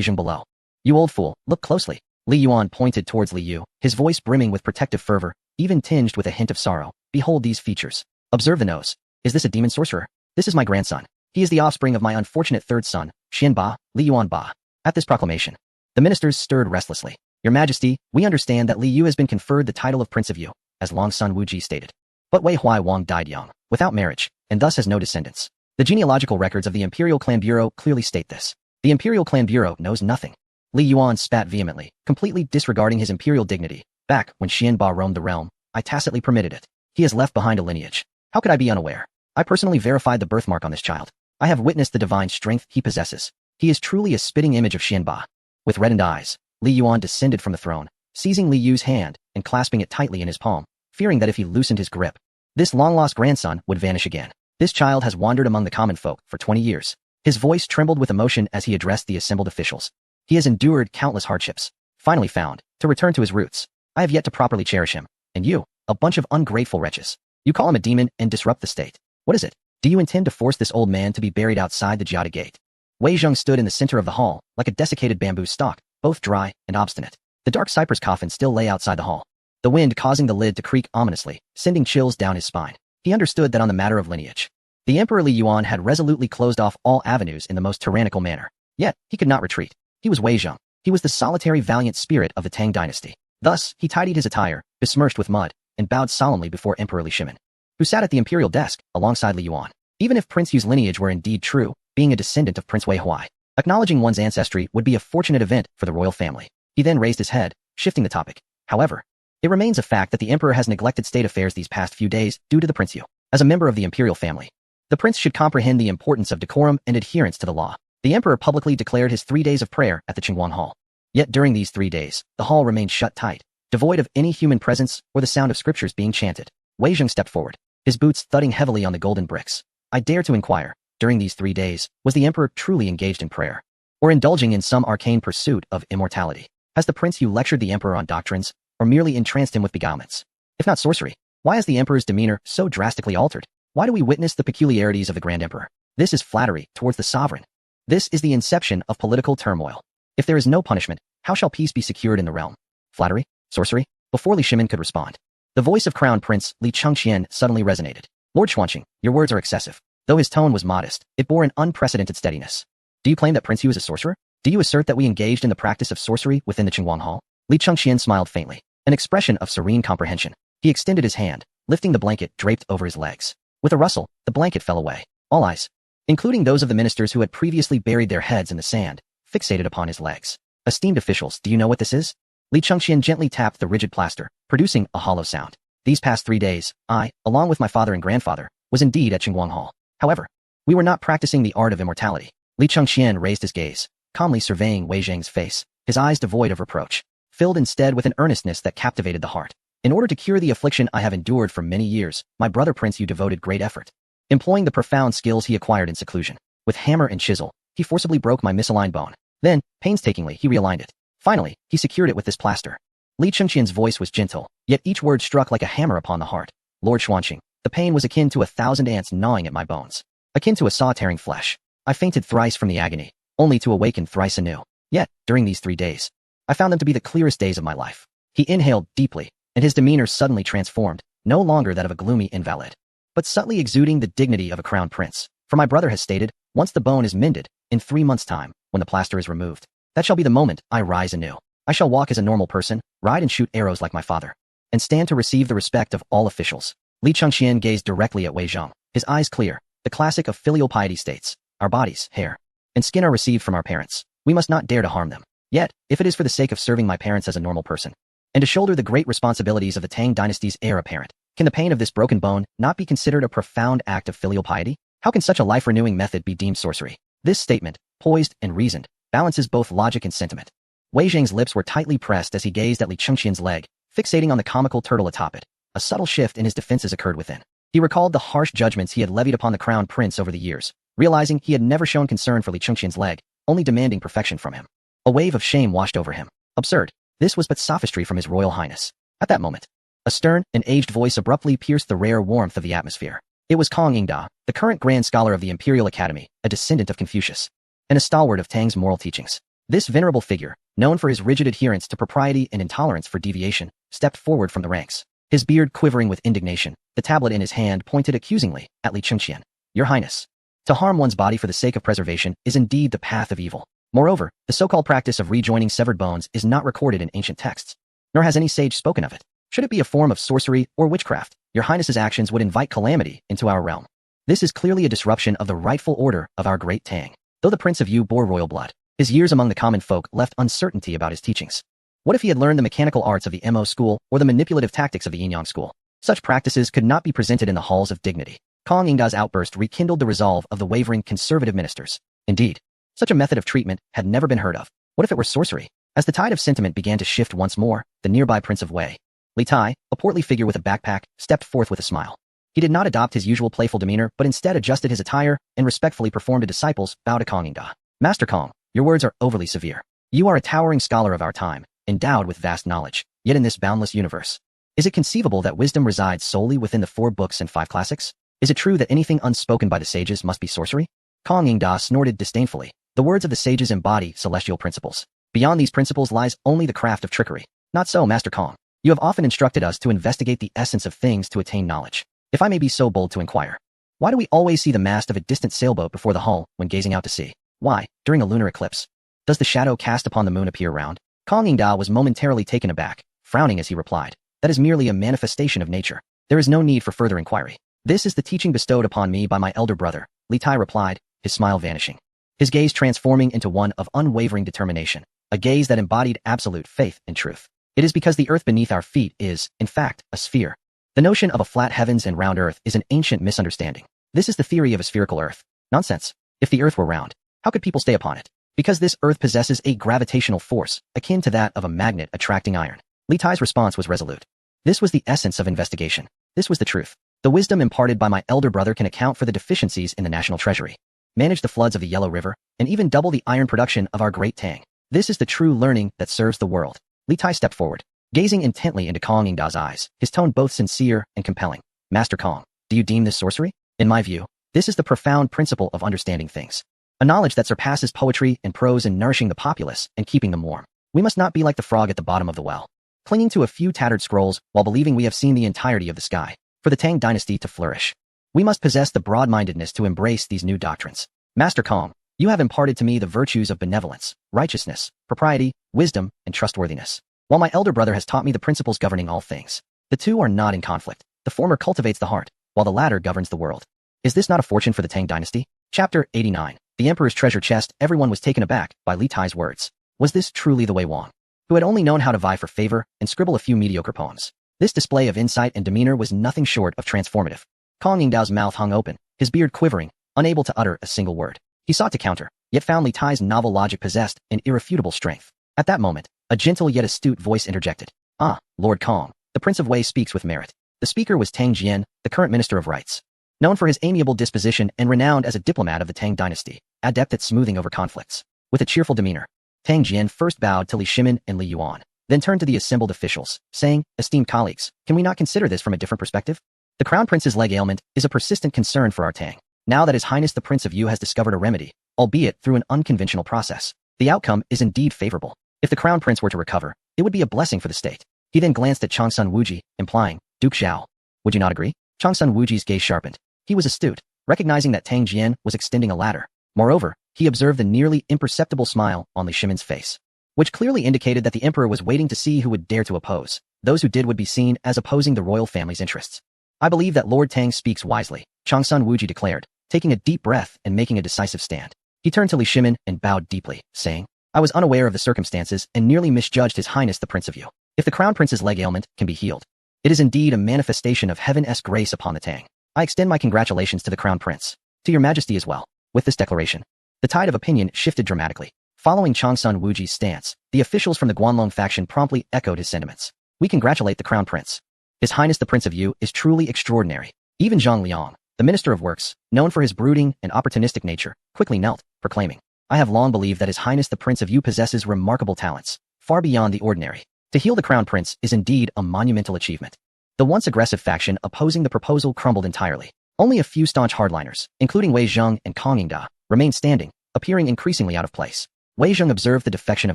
Zheng below. You old fool, look closely. Li Yuan pointed towards Li Yu, his voice brimming with protective fervor, even tinged with a hint of sorrow. Behold these features. Observe the nose. Is this a demon sorcerer? This is my grandson. He is the offspring of my unfortunate third son, Xian Ba, Li Yuan Ba. At this proclamation, the ministers stirred restlessly. Your Majesty, we understand that Li Yu has been conferred the title of Prince of Yu, as Long Sun Wuji stated. But Wei Huai Wang died young, without marriage, and thus has no descendants. The genealogical records of the Imperial Clan Bureau clearly state this. The Imperial Clan Bureau knows nothing. Li Yuan spat vehemently, completely disregarding his imperial dignity. Back when Xian Ba roamed the realm, I tacitly permitted it. He has left behind a lineage. How could I be unaware? I personally verified the birthmark on this child. I have witnessed the divine strength he possesses. He is truly a spitting image of Xian Ba. With reddened eyes, Li Yuan descended from the throne, seizing Li Yu's hand and clasping it tightly in his palm, fearing that if he loosened his grip, this long-lost grandson would vanish again. This child has wandered among the common folk for 20 years. His voice trembled with emotion as he addressed the assembled officials. He has endured countless hardships, finally found, to return to his roots. I have yet to properly cherish him. And you, a bunch of ungrateful wretches. You call him a demon and disrupt the state. What is it? Do you intend to force this old man to be buried outside the Jiada Gate? Wei Zheng stood in the center of the hall, like a desiccated bamboo stalk, both dry and obstinate. The dark cypress coffin still lay outside the hall, the wind causing the lid to creak ominously, sending chills down his spine. He understood that on the matter of lineage, the Emperor Li Yuan had resolutely closed off all avenues in the most tyrannical manner. Yet, he could not retreat. He was Wei Zheng. He was the solitary valiant spirit of the Tang dynasty. Thus, he tidied his attire, besmirched with mud, and bowed solemnly before Emperor Li Shimon, who sat at the imperial desk, alongside Li Yuan. Even if Prince Yu's lineage were indeed true, being a descendant of Prince Wei Huai, acknowledging one's ancestry would be a fortunate event for the royal family. He then raised his head, shifting the topic. However, it remains a fact that the emperor has neglected state affairs these past few days due to the Prince Yu. As a member of the imperial family, the prince should comprehend the importance of decorum and adherence to the law. The emperor publicly declared his 3 days of prayer at the Qingguang Hall. Yet during these 3 days, the hall remained shut tight. devoid of any human presence or the sound of scriptures being chanted. Wei Zheng stepped forward, his boots thudding heavily on the golden bricks. I dare to inquire, during these 3 days, was the emperor truly engaged in prayer? Or indulging in some arcane pursuit of immortality? Has the prince you lectured the emperor on doctrines, or merely entranced him with beguilements? If not sorcery, why is the emperor's demeanor so drastically altered? Why do we witness the peculiarities of the grand emperor? This is flattery towards the sovereign. This is the inception of political turmoil. If there is no punishment, how shall peace be secured in the realm? Flattery? Sorcery? Before Li Shimin could respond, the voice of Crown Prince Li Chengqian suddenly resonated. Lord Xuanqing, your words are excessive. Though his tone was modest, it bore an unprecedented steadiness. Do you claim that Prince Yu is a sorcerer? Do you assert that we engaged in the practice of sorcery within the Qingguang Hall? Li Chengqian smiled faintly, an expression of serene comprehension. He extended his hand, lifting the blanket draped over his legs. With a rustle, the blanket fell away. All eyes, including those of the ministers who had previously buried their heads in the sand, fixated upon his legs. Esteemed officials, do you know what this is? Li Chengqian gently tapped the rigid plaster, producing a hollow sound. These past 3 days, I, along with my father and grandfather, was indeed at Qingguang Hall. However, we were not practicing the art of immortality. Li Chengqian raised his gaze, calmly surveying Wei Zheng's face, his eyes devoid of reproach, filled instead with an earnestness that captivated the heart. In order to cure the affliction I have endured for many years, my brother Prince Yu devoted great effort. Employing the profound skills he acquired in seclusion, with hammer and chisel, he forcibly broke my misaligned bone. Then, painstakingly, he realigned it. Finally, he secured it with this plaster. Li Chengqian's voice was gentle, yet each word struck like a hammer upon the heart. Lord Xuanqing, the pain was akin to 1,000 ants gnawing at my bones, akin to a saw tearing flesh. I fainted thrice from the agony, only to awaken thrice anew. Yet, during these 3 days, I found them to be the clearest days of my life. He inhaled deeply, and his demeanor suddenly transformed, no longer that of a gloomy invalid, but subtly exuding the dignity of a crown prince. For my brother has stated, once the bone is mended, in 3 months' time, when the plaster is removed, that shall be the moment I rise anew. I shall walk as a normal person, ride and shoot arrows like my father, and stand to receive the respect of all officials. Li Chengqian gazed directly at Wei Zheng, his eyes clear. The classic of filial piety states, our bodies, hair, and skin are received from our parents. We must not dare to harm them. Yet, if it is for the sake of serving my parents as a normal person, and to shoulder the great responsibilities of the Tang dynasty's heir apparent, can the pain of this broken bone not be considered a profound act of filial piety? How can such a life-renewing method be deemed sorcery? This statement, poised and reasoned, balances both logic and sentiment. Wei Zheng's lips were tightly pressed as he gazed at Li Chengqian's leg, fixating on the comical turtle atop it. A subtle shift in his defenses occurred within. He recalled the harsh judgments he had levied upon the crown prince over the years, realizing he had never shown concern for Li Chengqian's leg, only demanding perfection from him. A wave of shame washed over him. Absurd. This was but sophistry from his royal highness. At that moment, a stern and aged voice abruptly pierced the rare warmth of the atmosphere. It was Kong Yingda, the current Grand Scholar of the Imperial Academy, a descendant of Confucius, and a stalwart of Tang's moral teachings. This venerable figure, known for his rigid adherence to propriety and intolerance for deviation, stepped forward from the ranks, his beard quivering with indignation. The tablet in his hand pointed accusingly at Li Chengqian. Your Highness, to harm one's body for the sake of preservation is indeed the path of evil. Moreover, the so-called practice of rejoining severed bones is not recorded in ancient texts, nor has any sage spoken of it. Should it be a form of sorcery or witchcraft, your Highness's actions would invite calamity into our realm. This is clearly a disruption of the rightful order of our great Tang. Though the Prince of Yu bore royal blood, his years among the common folk left uncertainty about his teachings. What if he had learned the mechanical arts of the Mo school or the manipulative tactics of the Yin Yang school? Such practices could not be presented in the halls of dignity. Kong Yingda's outburst rekindled the resolve of the wavering conservative ministers. Indeed, such a method of treatment had never been heard of. What if it were sorcery? As the tide of sentiment began to shift once more, the nearby Prince of Wei, Li Tai, a portly figure with a backpack, stepped forth with a smile. He did not adopt his usual playful demeanor, but instead adjusted his attire and respectfully performed a disciple's bow to Kong Yingda. Master Kong, your words are overly severe. You are a towering scholar of our time, endowed with vast knowledge, yet in this boundless universe, is it conceivable that wisdom resides solely within the 4 books and 5 classics? Is it true that anything unspoken by the sages must be sorcery? Kong Yingda snorted disdainfully. The words of the sages embody celestial principles. Beyond these principles lies only the craft of trickery. Not so, Master Kong. You have often instructed us to investigate the essence of things to attain knowledge. If I may be so bold to inquire, why do we always see the mast of a distant sailboat before the hull when gazing out to sea? Why, during a lunar eclipse, does the shadow cast upon the moon appear round? Kong Yingda was momentarily taken aback, frowning as he replied. That is merely a manifestation of nature. There is no need for further inquiry. This is the teaching bestowed upon me by my elder brother, Li Tai replied, his smile vanishing, his gaze transforming into one of unwavering determination, a gaze that embodied absolute faith and truth. It is because the earth beneath our feet is, in fact, a sphere. The notion of a flat heavens and round earth is an ancient misunderstanding. This is the theory of a spherical earth. Nonsense. If the earth were round, how could people stay upon it? Because this earth possesses a gravitational force, akin to that of a magnet attracting iron. Li Tai's response was resolute. This was the essence of investigation. This was the truth. The wisdom imparted by my elder brother can account for the deficiencies in the national treasury, manage the floods of the Yellow River, and even double the iron production of our great Tang. This is the true learning that serves the world. Li Tai stepped forward, gazing intently into Kong Yingda's eyes, his tone both sincere and compelling. Master Kong, do you deem this sorcery? In my view, this is the profound principle of understanding things. A knowledge that surpasses poetry and prose in nourishing the populace and keeping them warm. We must not be like the frog at the bottom of the well, clinging to a few tattered scrolls while believing we have seen the entirety of the sky. For the Tang dynasty to flourish, we must possess the broad-mindedness to embrace these new doctrines. Master Kong, you have imparted to me the virtues of benevolence, righteousness, propriety, wisdom, and trustworthiness, while my elder brother has taught me the principles governing all things. The two are not in conflict. The former cultivates the heart, while the latter governs the world. Is this not a fortune for the Tang dynasty? Chapter 89. The Emperor's treasure chest. Everyone was taken aback by Li Tai's words. Was this truly the Wei Wang, who had only known how to vie for favor and scribble a few mediocre poems? This display of insight and demeanor was nothing short of transformative. Kong Yingdao's mouth hung open, his beard quivering, unable to utter a single word. He sought to counter, yet found Li Tai's novel logic possessed an irrefutable strength. At that moment, a gentle yet astute voice interjected. Ah, Lord Kong, the Prince of Wei speaks with merit. The speaker was Tang Jian, the current Minister of Rights. Known for his amiable disposition and renowned as a diplomat of the Tang dynasty, adept at smoothing over conflicts. With a cheerful demeanor, Tang Jian first bowed to Li Shimin and Li Yuan, then turned to the assembled officials, saying, Esteemed colleagues, can we not consider this from a different perspective? The Crown Prince's leg ailment is a persistent concern for our Tang. Now that His Highness the Prince of Yu has discovered a remedy, albeit through an unconventional process, the outcome is indeed favorable. If the Crown Prince were to recover, it would be a blessing for the state. He then glanced at Changsun Wuji, implying, Duke Xiao. Would you not agree? Changsun Wuji's gaze sharpened. He was astute, recognizing that Tang Jian was extending a ladder. Moreover, he observed the nearly imperceptible smile on Li Shimin's face, which clearly indicated that the emperor was waiting to see who would dare to oppose. Those who did would be seen as opposing the royal family's interests. I believe that Lord Tang speaks wisely, Changsun Wuji declared, taking a deep breath and making a decisive stand. He turned to Li Shimin and bowed deeply, saying, I was unaware of the circumstances and nearly misjudged His Highness the Prince of Yu. If the Crown Prince's leg ailment can be healed, it is indeed a manifestation of heaven-esque grace upon the Tang. I extend my congratulations to the Crown Prince, to your Majesty as well. With this declaration, the tide of opinion shifted dramatically. Following Changsun Wuji's stance, the officials from the Guanlong faction promptly echoed his sentiments. We congratulate the Crown Prince. His Highness the Prince of Yu is truly extraordinary. Even Zhang Liang, the Minister of Works, known for his brooding and opportunistic nature, quickly knelt, proclaiming, I have long believed that His Highness the Prince of Yu possesses remarkable talents, far beyond the ordinary. To heal the Crown Prince is indeed a monumental achievement. The once aggressive faction opposing the proposal crumbled entirely. Only a few staunch hardliners, including Wei Zheng and Kong Yingda, remained standing, appearing increasingly out of place. Wei Zheng observed the defection of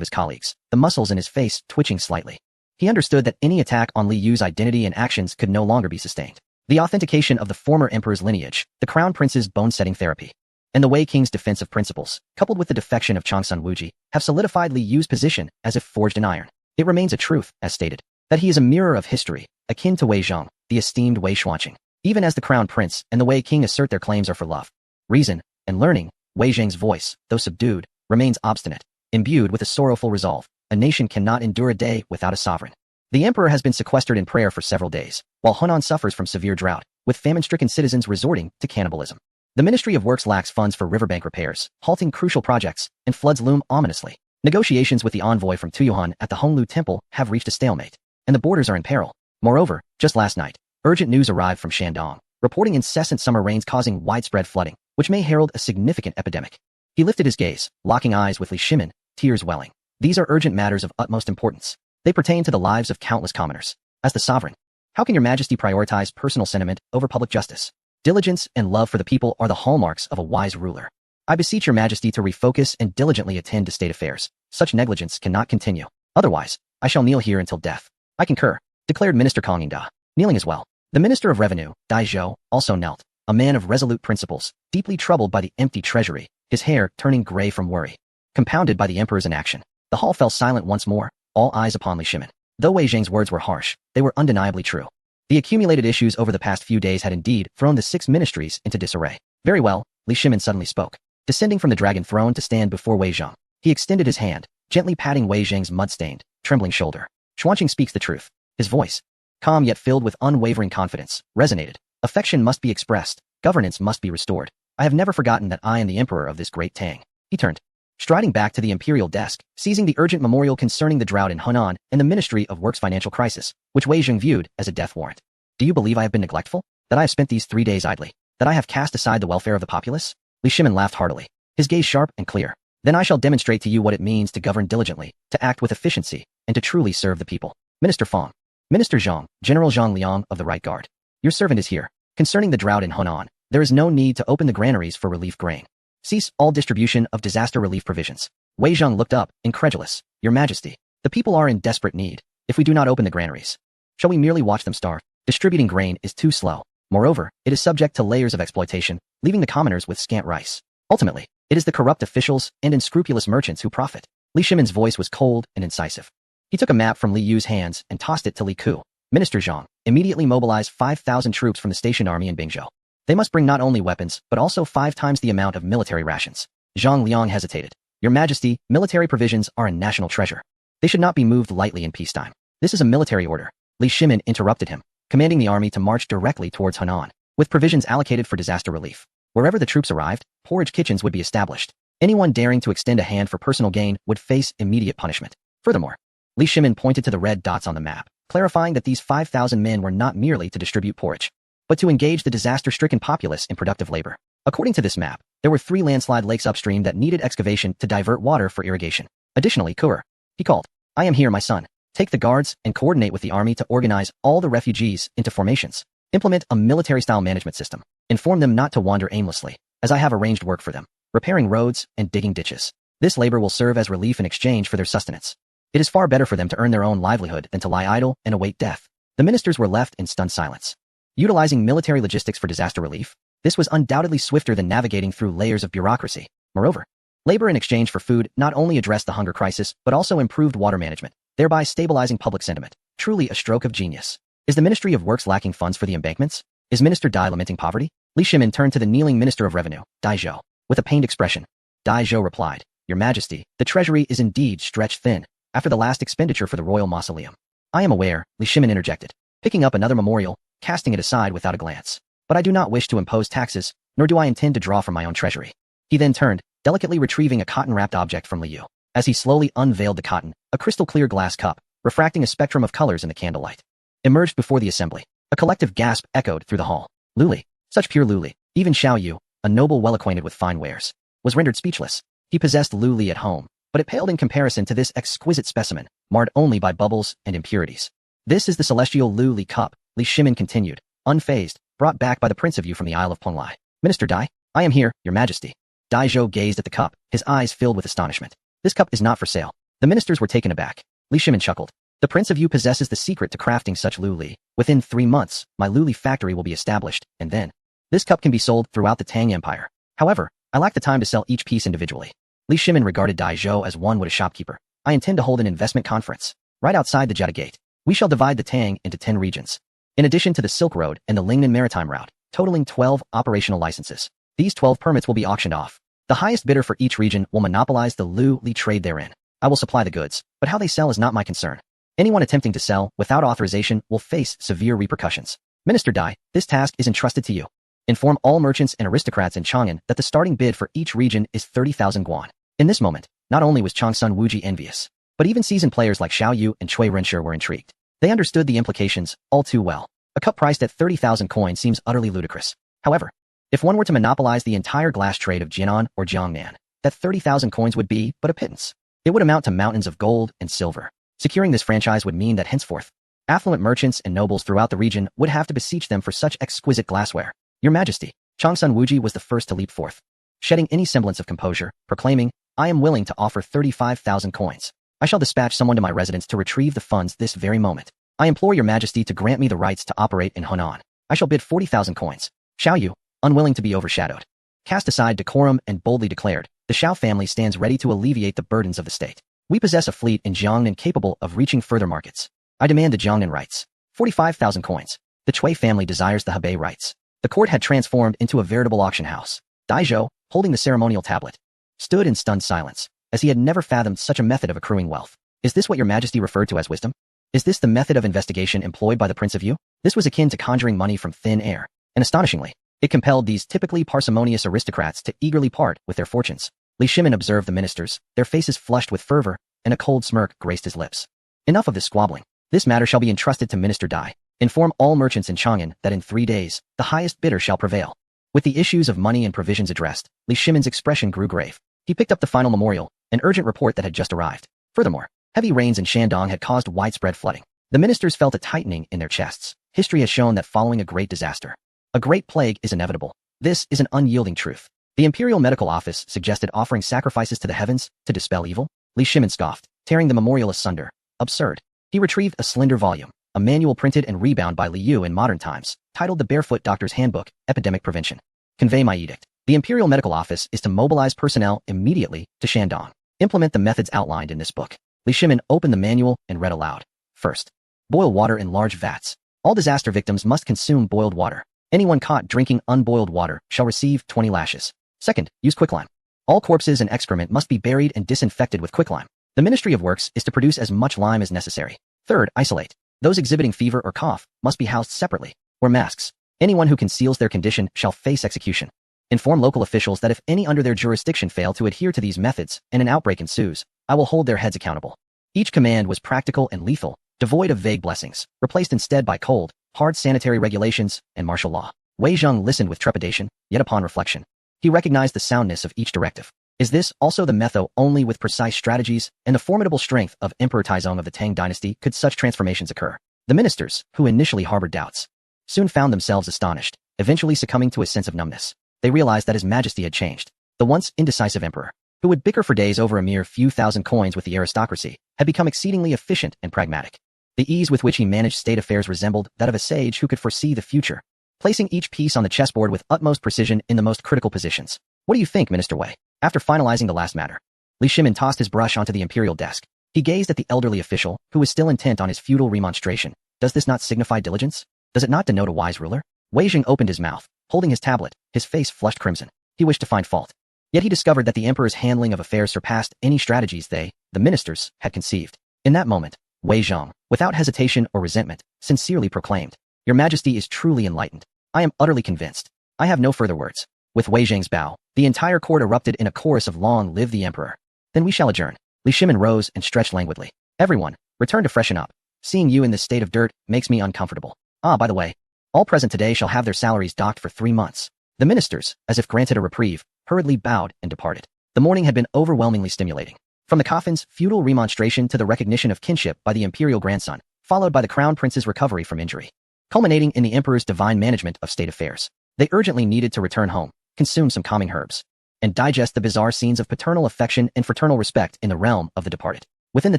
his colleagues, the muscles in his face twitching slightly. He understood that any attack on Li Yu's identity and actions could no longer be sustained. The authentication of the former emperor's lineage, the Crown Prince's bone-setting therapy, and the Wei King's defensive principles, coupled with the defection of Changsun Wuji, have solidified Li Yu's position as if forged in iron. It remains a truth, as stated, that he is a mirror of history, akin to Wei Zheng, the esteemed Wei Xuanqing. Even as the Crown Prince and the Wei King assert their claims are for love, reason, and learning, Wei Zheng's voice, though subdued, remains obstinate, imbued with a sorrowful resolve. A nation cannot endure a day without a sovereign. The emperor has been sequestered in prayer for several days, while Hunan suffers from severe drought, with famine-stricken citizens resorting to cannibalism. The Ministry of Works lacks funds for riverbank repairs, halting crucial projects, and floods loom ominously. Negotiations with the envoy from Tuyuhan at the Honglu Temple have reached a stalemate, and the borders are in peril. Moreover, just last night, urgent news arrived from Shandong, reporting incessant summer rains causing widespread flooding, which may herald a significant epidemic. He lifted his gaze, locking eyes with Li Shimin, tears welling. These are urgent matters of utmost importance. They pertain to the lives of countless commoners. As the sovereign, how can your Majesty prioritize personal sentiment over public justice? Diligence and love for the people are the hallmarks of a wise ruler. I beseech your Majesty to refocus and diligently attend to state affairs. Such negligence cannot continue. Otherwise, I shall kneel here until death. I concur, declared Minister Kong Yingda, kneeling as well. The Minister of Revenue, Dai Zhou, also knelt, a man of resolute principles, deeply troubled by the empty treasury, his hair turning gray from worry, compounded by the emperor's inaction. The hall fell silent once more, all eyes upon Li Shimin. Though Wei Zheng's words were harsh, they were undeniably true. The accumulated issues over the past few days had indeed thrown the 6 ministries into disarray. Very well, Li Shimin suddenly spoke. Descending from the dragon throne to stand before Wei Zheng, he extended his hand, gently patting Wei Zheng's mud-stained, trembling shoulder. Xuanqing speaks the truth. His voice, calm yet filled with unwavering confidence, resonated. Affection must be expressed, governance must be restored. I have never forgotten that I am the emperor of this great Tang. He turned striding back to the imperial desk, seizing the urgent memorial concerning the drought in Hunan and the Ministry of Works financial crisis, which Wei Zheng viewed as a death warrant. Do you believe I have been neglectful? That I have spent these 3 days idly? That I have cast aside the welfare of the populace? Li Shimin laughed heartily, his gaze sharp and clear. Then I shall demonstrate to you what it means to govern diligently, to act with efficiency, and to truly serve the people. Minister Fong. Minister Zhang, General Zhang Liang of the Right Guard. Your servant is here. Concerning the drought in Hunan, there is no need to open the granaries for relief grain. Cease all distribution of disaster relief provisions. Wei Zhang looked up, incredulous. Your Majesty, the people are in desperate need. If we do not open the granaries, shall we merely watch them starve? Distributing grain is too slow. Moreover, it is subject to layers of exploitation, leaving the commoners with scant rice. Ultimately, it is the corrupt officials and unscrupulous merchants who profit. Li Shimin's voice was cold and incisive. He took a map from Li Yu's hands and tossed it to Li Ku. Minister Zhang, immediately mobilize 5,000 troops from the stationed army in Bingzhou. They must bring not only weapons, but also 5 times the amount of military rations. Zhang Liang hesitated. Your Majesty, military provisions are a national treasure. They should not be moved lightly in peacetime. This is a military order. Li Shimin interrupted him, commanding the army to march directly towards Hunan, with provisions allocated for disaster relief. Wherever the troops arrived, porridge kitchens would be established. Anyone daring to extend a hand for personal gain would face immediate punishment. Furthermore, Li Shimin pointed to the red dots on the map, clarifying that these 5,000 men were not merely to distribute porridge, but to engage the disaster-stricken populace in productive labor. According to this map, there were 3 landslide lakes upstream that needed excavation to divert water for irrigation. Additionally, Kur, he called, I am here, my son. Take the guards and coordinate with the army to organize all the refugees into formations. Implement a military-style management system. Inform them not to wander aimlessly, as I have arranged work for them, repairing roads and digging ditches. This labor will serve as relief in exchange for their sustenance. It is far better for them to earn their own livelihood than to lie idle and await death. The ministers were left in stunned silence. Utilizing military logistics for disaster relief, this was undoubtedly swifter than navigating through layers of bureaucracy. Moreover, labor in exchange for food not only addressed the hunger crisis, but also improved water management, thereby stabilizing public sentiment. Truly a stroke of genius. Is the Ministry of Works lacking funds for the embankments? Is Minister Dai lamenting poverty? Li Shimin turned to the kneeling Minister of Revenue, Dai Zhou, with a pained expression. Dai Zhou replied, Your Majesty, the treasury is indeed stretched thin after the last expenditure for the royal mausoleum. I am aware, Li Shimin interjected, picking up another memorial, casting it aside without a glance. But I do not wish to impose taxes, nor do I intend to draw from my own treasury. He then turned, delicately retrieving a cotton-wrapped object from Li Yu. As he slowly unveiled the cotton, a crystal-clear glass cup, refracting a spectrum of colors in the candlelight, emerged before the assembly. A collective gasp echoed through the hall. Luli, such pure Luli, even Xiao Yu, a noble well-acquainted with fine wares, was rendered speechless. He possessed Luli at home, but it paled in comparison to this exquisite specimen, marred only by bubbles and impurities. This is the celestial Luli cup, Li Shimin continued, unfazed, brought back by the Prince of Yu from the Isle of Penglai. Minister Dai, I am here, Your Majesty. Dai Zhou gazed at the cup, his eyes filled with astonishment. This cup is not for sale. The ministers were taken aback. Li Shimin chuckled. The Prince of Yu possesses the secret to crafting such luli. Within 3 months, my luli factory will be established, and then this cup can be sold throughout the Tang Empire. However, I lack the time to sell each piece individually. Li Shimin regarded Dai Zhou as one would a shopkeeper. I intend to hold an investment conference right outside the Jetta Gate. We shall divide the Tang into 10 regions, in addition to the Silk Road and the Lingnan Maritime Route, totaling 12 operational licenses. These 12 permits will be auctioned off. The highest bidder for each region will monopolize the Lu-Li trade therein. I will supply the goods, but how they sell is not my concern. Anyone attempting to sell without authorization will face severe repercussions. Minister Dai, this task is entrusted to you. Inform all merchants and aristocrats in Chang'an that the starting bid for each region is 30,000 guan. In this moment, not only was Changsun Wuji envious, but even seasoned players like Xiao Yu and Cui Renshi were intrigued. They understood the implications all too well. A cup priced at 30,000 coins seems utterly ludicrous. However, if one were to monopolize the entire glass trade of Jianan or Jiangnan, that 30,000 coins would be but a pittance. It would amount to mountains of gold and silver. Securing this franchise would mean that henceforth, affluent merchants and nobles throughout the region would have to beseech them for such exquisite glassware. Your Majesty, Changsun Wuji was the first to leap forth, shedding any semblance of composure, proclaiming, I am willing to offer 35,000 coins. I shall dispatch someone to my residence to retrieve the funds this very moment. I implore Your Majesty to grant me the rights to operate in Hunan. I shall bid 40,000 coins. Xiao Yu, unwilling to be overshadowed, cast aside decorum and boldly declared, the Xiao family stands ready to alleviate the burdens of the state. We possess a fleet in Jiangnan capable of reaching further markets. I demand the Jiangnan rights. 45,000 coins. The Cui family desires the Hebei rights. The court had transformed into a veritable auction house. Dai Zhou, holding the ceremonial tablet, stood in stunned silence, as he had never fathomed such a method of accruing wealth. Is this what Your Majesty referred to as wisdom? Is this the method of investigation employed by the Prince of Yu? This was akin to conjuring money from thin air, and astonishingly, it compelled these typically parsimonious aristocrats to eagerly part with their fortunes. Li Shimin observed the ministers, their faces flushed with fervor, and a cold smirk graced his lips. Enough of this squabbling. This matter shall be entrusted to Minister Dai. Inform all merchants in Chang'an that in 3 days, the highest bidder shall prevail. With the issues of money and provisions addressed, Li Shimin's expression grew grave. He picked up the final memorial, an urgent report that had just arrived. Furthermore, heavy rains in Shandong had caused widespread flooding. The ministers felt a tightening in their chests. History has shown that following a great disaster, a great plague is inevitable. This is an unyielding truth. The Imperial Medical Office suggested offering sacrifices to the heavens to dispel evil. Li Shimin scoffed, tearing the memorial asunder. Absurd. He retrieved a slender volume, a manual printed and rebound by Li Yu in modern times, titled The Barefoot Doctor's Handbook, Epidemic Prevention. Convey my edict. The Imperial Medical Office is to mobilize personnel immediately to Shandong. Implement the methods outlined in this book. Li Shimin opened the manual and read aloud. First, boil water in large vats. All disaster victims must consume boiled water. Anyone caught drinking unboiled water shall receive 20 lashes. Second, use quicklime. All corpses and excrement must be buried and disinfected with quicklime. The Ministry of Works is to produce as much lime as necessary. Third, isolate. Those exhibiting fever or cough must be housed separately. Wear masks. Anyone who conceals their condition shall face execution. Inform local officials that if any under their jurisdiction fail to adhere to these methods and an outbreak ensues, I will hold their heads accountable. Each command was practical and lethal, devoid of vague blessings, replaced instead by cold, hard sanitary regulations and martial law. Wei Zheng listened with trepidation, yet upon reflection, he recognized the soundness of each directive. Is this also the method only with precise strategies and the formidable strength of Emperor Taizong of the Tang dynasty could such transformations occur? The ministers, who initially harbored doubts, soon found themselves astonished, eventually succumbing to a sense of numbness. They realized that His Majesty had changed. The once indecisive emperor, who would bicker for days over a mere few thousand coins with the aristocracy, had become exceedingly efficient and pragmatic. The ease with which he managed state affairs resembled that of a sage who could foresee the future, placing each piece on the chessboard with utmost precision in the most critical positions. What do you think, Minister Wei? After finalizing the last matter, Li Shimin tossed his brush onto the imperial desk. He gazed at the elderly official, who was still intent on his futile remonstration. Does this not signify diligence? Does it not denote a wise ruler? Wei Jing opened his mouth, holding his tablet, his face flushed crimson. He wished to find fault. Yet he discovered that the emperor's handling of affairs surpassed any strategies they, the ministers, had conceived. In that moment, Wei Zhang, without hesitation or resentment, sincerely proclaimed, Your Majesty is truly enlightened. I am utterly convinced. I have no further words. With Wei Zhang's bow, the entire court erupted in a chorus of Long live the emperor. Then we shall adjourn. Li Shimin rose and stretched languidly. Everyone, return to freshen up. Seeing you in this state of dirt makes me uncomfortable. Ah, by the way, all present today shall have their salaries docked for 3 months. The ministers, as if granted a reprieve, hurriedly bowed and departed. The morning had been overwhelmingly stimulating. From the coffin's futile remonstration to the recognition of kinship by the imperial grandson, followed by the crown prince's recovery from injury, culminating in the emperor's divine management of state affairs. They urgently needed to return home, consume some calming herbs, and digest the bizarre scenes of paternal affection and fraternal respect in the realm of the departed. Within the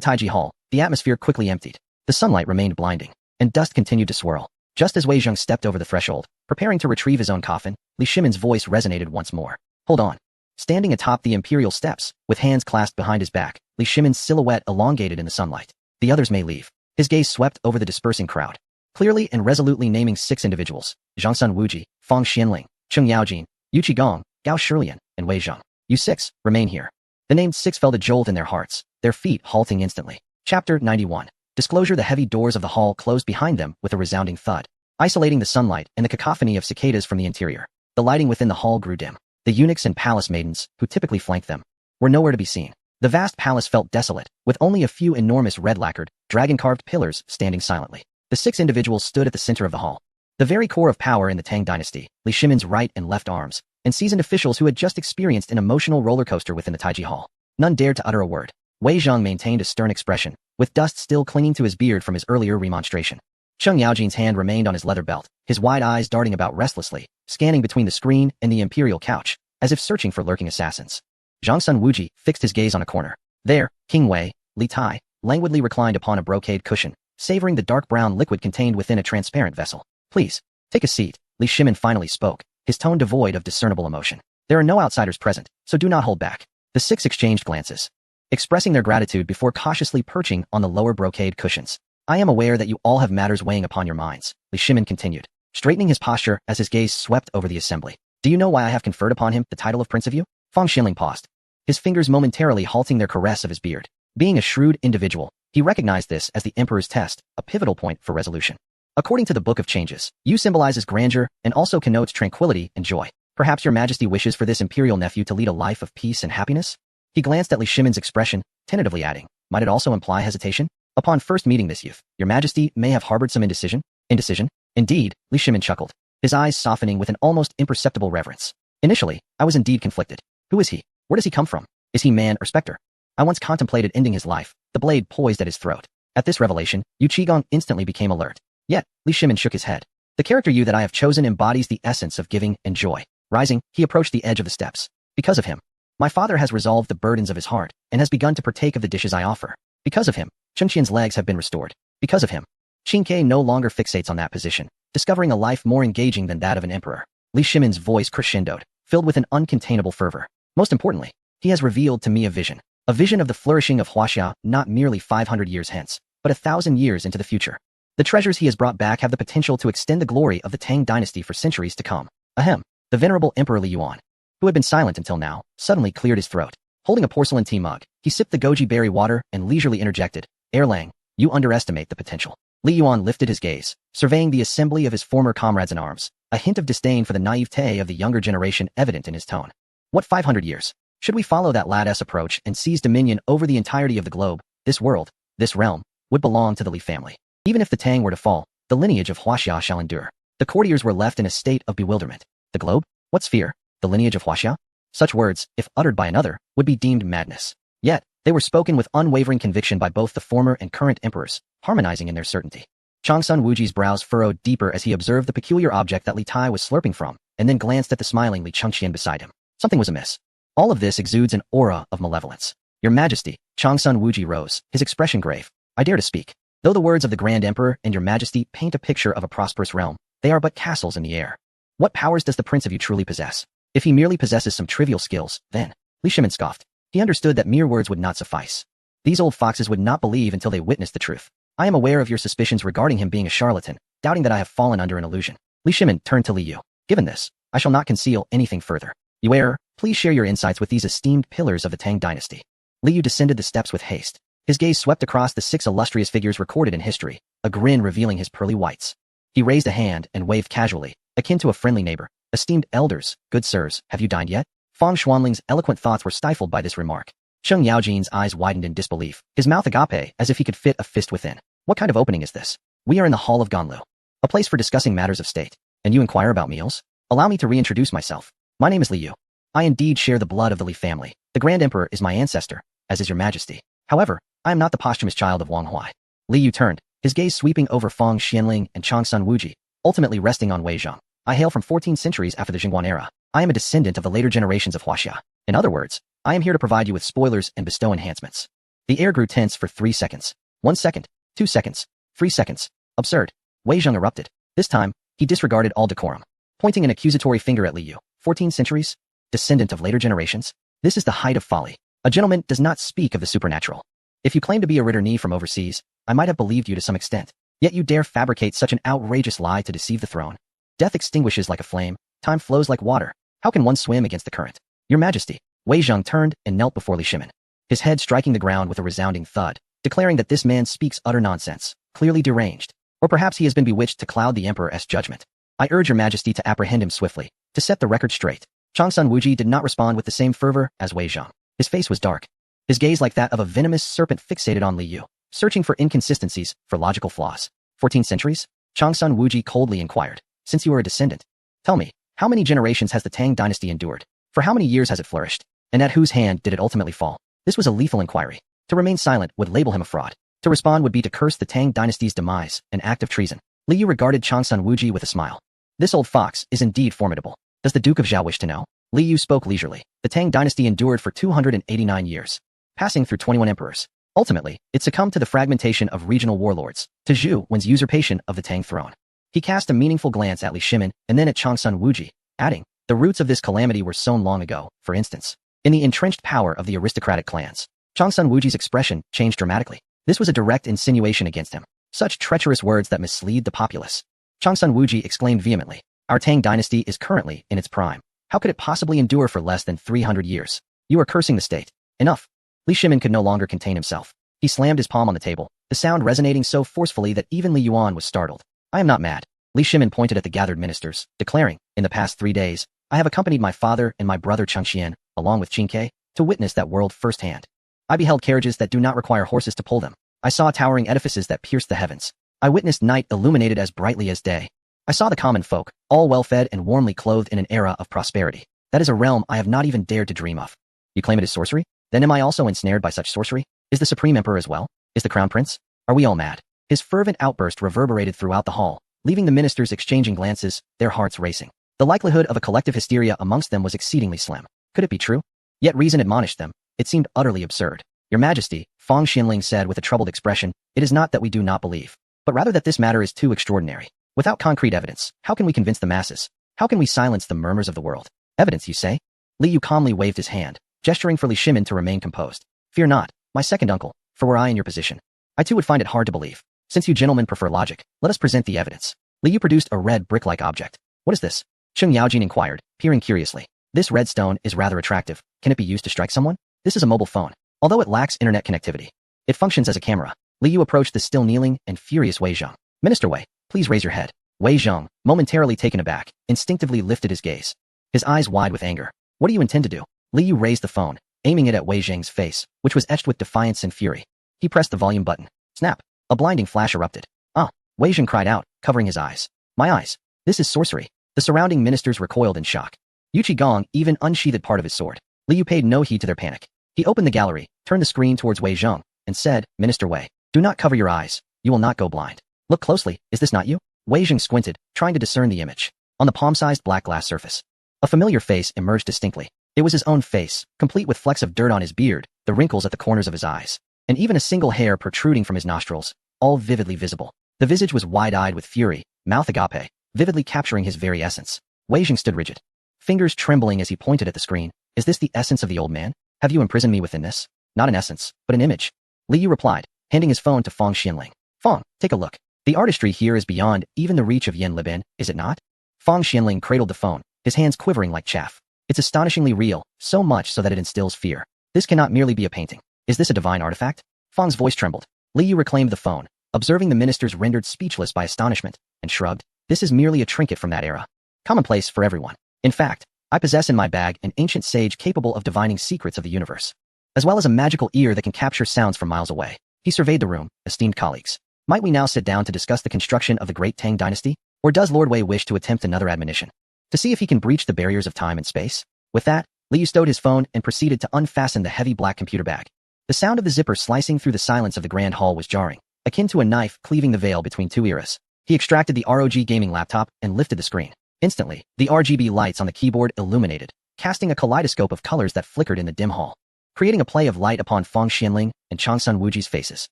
Taiji Hall, the atmosphere quickly emptied. The sunlight remained blinding, and dust continued to swirl. Just as Wei Zheng stepped over the threshold, preparing to retrieve his own coffin, Li Shimin's voice resonated once more. Hold on. Standing atop the imperial steps, with hands clasped behind his back, Li Shimin's silhouette elongated in the sunlight. The others may leave. His gaze swept over the dispersing crowd, clearly and resolutely naming 6 individuals: Zhangsun Wuji, Fang Xianling, Cheng Yaojin, Yu Qigong, Gao Shilian, and Wei Zheng. You 6, remain here. The named 6 felt a jolt in their hearts, their feet halting instantly. Chapter 91. Disclosure. The heavy doors of the hall closed behind them with a resounding thud, isolating the sunlight and the cacophony of cicadas from the interior. The lighting within the hall grew dim. The eunuchs and palace maidens, who typically flanked them, were nowhere to be seen. The vast palace felt desolate, with only a few enormous red-lacquered, dragon-carved pillars standing silently. The 6 individuals stood at the center of the hall, the very core of power in the Tang dynasty, Li Shimin's right and left arms, and seasoned officials who had just experienced an emotional roller coaster within the Taiji Hall. None dared to utter a word. Wei Zhang maintained a stern expression, with dust still clinging to his beard from his earlier remonstration. Cheng Yaojin's hand remained on his leather belt, his wide eyes darting about restlessly, scanning between the screen and the imperial couch, as if searching for lurking assassins. Zhangsun Wuji fixed his gaze on a corner. There, King Wei, Li Tai, languidly reclined upon a brocade cushion, savoring the dark brown liquid contained within a transparent vessel. Please, take a seat, Li Shimin finally spoke, his tone devoid of discernible emotion. There are no outsiders present, so do not hold back. The 6 exchanged glances, expressing their gratitude before cautiously perching on the lower brocade cushions. I am aware that you all have matters weighing upon your minds, Li Shimin continued, straightening his posture as his gaze swept over the assembly. Do you know why I have conferred upon him the title of Prince of You? Fang Xianling paused, his fingers momentarily halting their caress of his beard. Being a shrewd individual, he recognized this as the emperor's test, a pivotal point for resolution. According to the Book of Changes, You symbolizes grandeur and also connotes tranquility and joy. Perhaps your majesty wishes for this imperial nephew to lead a life of peace and happiness? He glanced at Li Shimon's expression, tentatively adding, might it also imply hesitation? Upon first meeting this youth, your majesty may have harbored some indecision? Indecision? Indeed, Li Shimon chuckled, his eyes softening with an almost imperceptible reverence. Initially, I was indeed conflicted. Who is he? Where does he come from? Is he man or specter? I once contemplated ending his life, the blade poised at his throat. At this revelation, Yu Qigong instantly became alert. Yet, Li Shimon shook his head. The character you that I have chosen embodies the essence of giving and joy. Rising, he approached the edge of the steps. Because of him, my father has resolved the burdens of his heart and has begun to partake of the dishes I offer. Because of him, Chen Qian's legs have been restored. Because of him, Qin Ke no longer fixates on that position, discovering a life more engaging than that of an emperor. Li Shimon's voice crescendoed, filled with an uncontainable fervor. Most importantly, he has revealed to me a vision of the flourishing of Huaxia not merely 500 years hence, but 1,000 years into the future. The treasures he has brought back have the potential to extend the glory of the Tang dynasty for centuries to come. Ahem. The venerable Emperor Li Yuan, who had been silent until now, suddenly cleared his throat. Holding a porcelain tea mug, he sipped the goji berry water and leisurely interjected, Erlang, you underestimate the potential. Li Yuan lifted his gaze, surveying the assembly of his former comrades in arms, a hint of disdain for the naivete of the younger generation evident in his tone. What 500 years? Should we follow that lad's approach and seize dominion over the entirety of the globe, this world, this realm, would belong to the Li family. Even if the Tang were to fall, the lineage of Huaxia shall endure. The courtiers were left in a state of bewilderment. The globe? What sphere? The lineage of Huaxia? Such words, if uttered by another, would be deemed madness. Yet, they were spoken with unwavering conviction by both the former and current emperors, harmonizing in their certainty. Changsun Wuji's brows furrowed deeper as he observed the peculiar object that Li Tai was slurping from, and then glanced at the smiling Li Chengqian beside him. Something was amiss. All of this exudes an aura of malevolence. Your Majesty, Changsun Wuji rose, his expression grave. I dare to speak. Though the words of the Grand Emperor and your Majesty paint a picture of a prosperous realm, they are but castles in the air. What powers does the Prince of you truly possess? If he merely possesses some trivial skills, then, Li Shimin scoffed. He understood that mere words would not suffice. These old foxes would not believe until they witnessed the truth. I am aware of your suspicions regarding him being a charlatan, doubting that I have fallen under an illusion. Li Shimin turned to Li Yu. Given this, I shall not conceal anything further. You err, please share your insights with these esteemed pillars of the Tang dynasty. Li Yu descended the steps with haste. His gaze swept across the 6 illustrious figures recorded in history, a grin revealing his pearly whites. He raised a hand and waved casually, akin to a friendly neighbor. Esteemed elders, good sirs, have you dined yet? Fang Xuanling's eloquent thoughts were stifled by this remark. Sheng Yaojin's eyes widened in disbelief, his mouth agape as if he could fit a fist within. What kind of opening is this? We are in the Hall of Ganlu, a place for discussing matters of state. And you inquire about meals? Allow me to reintroduce myself. My name is Li Yu. I indeed share the blood of the Li family. The Grand Emperor is my ancestor, as is your Majesty. However, I am not the posthumous child of Wang Huai. Li Yu turned, his gaze sweeping over Fang Xianling and Changsun Wuji, ultimately resting on Wei Zhang. I hail from 14 centuries after the Jingguan era. I am a descendant of the later generations of Huaxia. In other words, I am here to provide you with spoilers and bestow enhancements. The air grew tense for 3 seconds. 1 second, 2 seconds, 3 seconds. Absurd. Wei Zhang erupted. This time, he disregarded all decorum, pointing an accusatory finger at Li Yu. 14 centuries? Descendant of later generations? This is the height of folly. A gentleman does not speak of the supernatural. If you claim to be a Ritter from overseas, I might have believed you to some extent. Yet you dare fabricate such an outrageous lie to deceive the throne. Death extinguishes like a flame, time flows like water. How can one swim against the current? Your Majesty. Wei Zhang turned and knelt before Li Shimin, his head striking the ground with a resounding thud, declaring that this man speaks utter nonsense, clearly deranged. Or perhaps he has been bewitched to cloud the Emperor's judgment. I urge your Majesty to apprehend him swiftly, to set the record straight. Changsun Wuji did not respond with the same fervor as Wei Zhang. His face was dark, his gaze like that of a venomous serpent fixated on Li Yu, searching for inconsistencies, for logical flaws. 14 centuries? Changsun Wuji coldly inquired. Since you are a descendant, tell me, how many generations has the Tang dynasty endured? For how many years has it flourished? And at whose hand did it ultimately fall? This was a lethal inquiry. To remain silent would label him a fraud. To respond would be to curse the Tang dynasty's demise, an act of treason. Li Yu regarded Changsun Wuji with a smile. This old fox is indeed formidable. Does the Duke of Zhao wish to know? Li Yu spoke leisurely. The Tang dynasty endured for 289 years, passing through 21 emperors. Ultimately, it succumbed to the fragmentation of regional warlords, to Zhu Wen's usurpation of the Tang throne. He cast a meaningful glance at Li Shimin and then at Changsun Wuji, adding, the roots of this calamity were sown long ago, for instance, in the entrenched power of the aristocratic clans. Changsun Wuji's expression changed dramatically. This was a direct insinuation against him. Such treacherous words that mislead the populace. Changsun Wuji exclaimed vehemently, our Tang dynasty is currently in its prime. How could it possibly endure for less than 300 years? You are cursing the state. Enough. Li Shimin could no longer contain himself. He slammed his palm on the table, the sound resonating so forcefully that even Li Yuan was startled. I am not mad. Li Shimin pointed at the gathered ministers, declaring, in the past 3 days, I have accompanied my father and my brother Chengxian, along with Qingke, to witness that world firsthand. I beheld carriages that do not require horses to pull them. I saw towering edifices that pierced the heavens. I witnessed night illuminated as brightly as day. I saw the common folk, all well-fed and warmly clothed in an era of prosperity. That is a realm I have not even dared to dream of. You claim it is sorcery? Then am I also ensnared by such sorcery? Is the Supreme Emperor as well? Is the Crown Prince? Are we all mad? His fervent outburst reverberated throughout the hall, leaving the ministers exchanging glances, their hearts racing. The likelihood of a collective hysteria amongst them was exceedingly slim. Could it be true? Yet reason admonished them. It seemed utterly absurd. Your Majesty, Fang Xianling said with a troubled expression, it is not that we do not believe, but rather that this matter is too extraordinary. Without concrete evidence, how can we convince the masses? How can we silence the murmurs of the world? Evidence, you say? Li Yu calmly waved his hand, gesturing for Li Shimin to remain composed. Fear not, my second uncle, for were I in your position, I too would find it hard to believe. Since you gentlemen prefer logic, let us present the evidence. Li Yu produced a red brick-like object. What is this? Cheng Yaojin inquired, peering curiously. This red stone is rather attractive. Can it be used to strike someone? This is a mobile phone. Although it lacks internet connectivity, it functions as a camera. Li Yu approached the still kneeling and furious Wei Zheng. Minister Wei, please raise your head. Wei Zheng, momentarily taken aback, instinctively lifted his gaze. His eyes wide with anger. What do you intend to do? Li Yu raised the phone, aiming it at Wei Zheng's face, which was etched with defiance and fury. He pressed the volume button. Snap. A blinding flash erupted. Ah! Wei Zheng cried out, covering his eyes. My eyes. This is sorcery. The surrounding ministers recoiled in shock. Yu Qigong even unsheathed part of his sword. Li Yu paid no heed to their panic. He opened the gallery, turned the screen towards Wei Zheng, and said, Minister Wei, do not cover your eyes. You will not go blind. Look closely. Is this not you? Wei Zheng squinted, trying to discern the image. On the palm-sized black glass surface, a familiar face emerged distinctly. It was his own face, complete with flecks of dirt on his beard, the wrinkles at the corners of his eyes, and even a single hair protruding from his nostrils, all vividly visible. The visage was wide-eyed with fury, mouth agape, vividly capturing his very essence. Wei Zheng stood rigid, fingers trembling as he pointed at the screen. Is this the essence of the old man? Have you imprisoned me within this? Not an essence, but an image. Li Yu replied, handing his phone to Fang Xianling. Fang, take a look. The artistry here is beyond even the reach of Yan Libin, is it not? Fang Xianling cradled the phone, his hands quivering like chaff. It's astonishingly real, so much so that it instills fear. This cannot merely be a painting. Is this a divine artifact? Fang's voice trembled. Li Yu reclaimed the phone, observing the ministers rendered speechless by astonishment, and shrugged. This is merely a trinket from that era. Commonplace for everyone. In fact, I possess in my bag an ancient sage capable of divining secrets of the universe, as well as a magical ear that can capture sounds from miles away. He surveyed the room, esteemed colleagues. Might we now sit down to discuss the construction of the great Tang dynasty? Or does Lord Wei wish to attempt another admonition? To see if he can breach the barriers of time and space? With that, Li Yu stowed his phone and proceeded to unfasten the heavy black computer bag. The sound of the zipper slicing through the silence of the grand hall was jarring, akin to a knife cleaving the veil between two eras. He extracted the ROG gaming laptop and lifted the screen. Instantly, the RGB lights on the keyboard illuminated, casting a kaleidoscope of colors that flickered in the dim hall, creating a play of light upon Fang Xianling and Changsun Wuji's faces.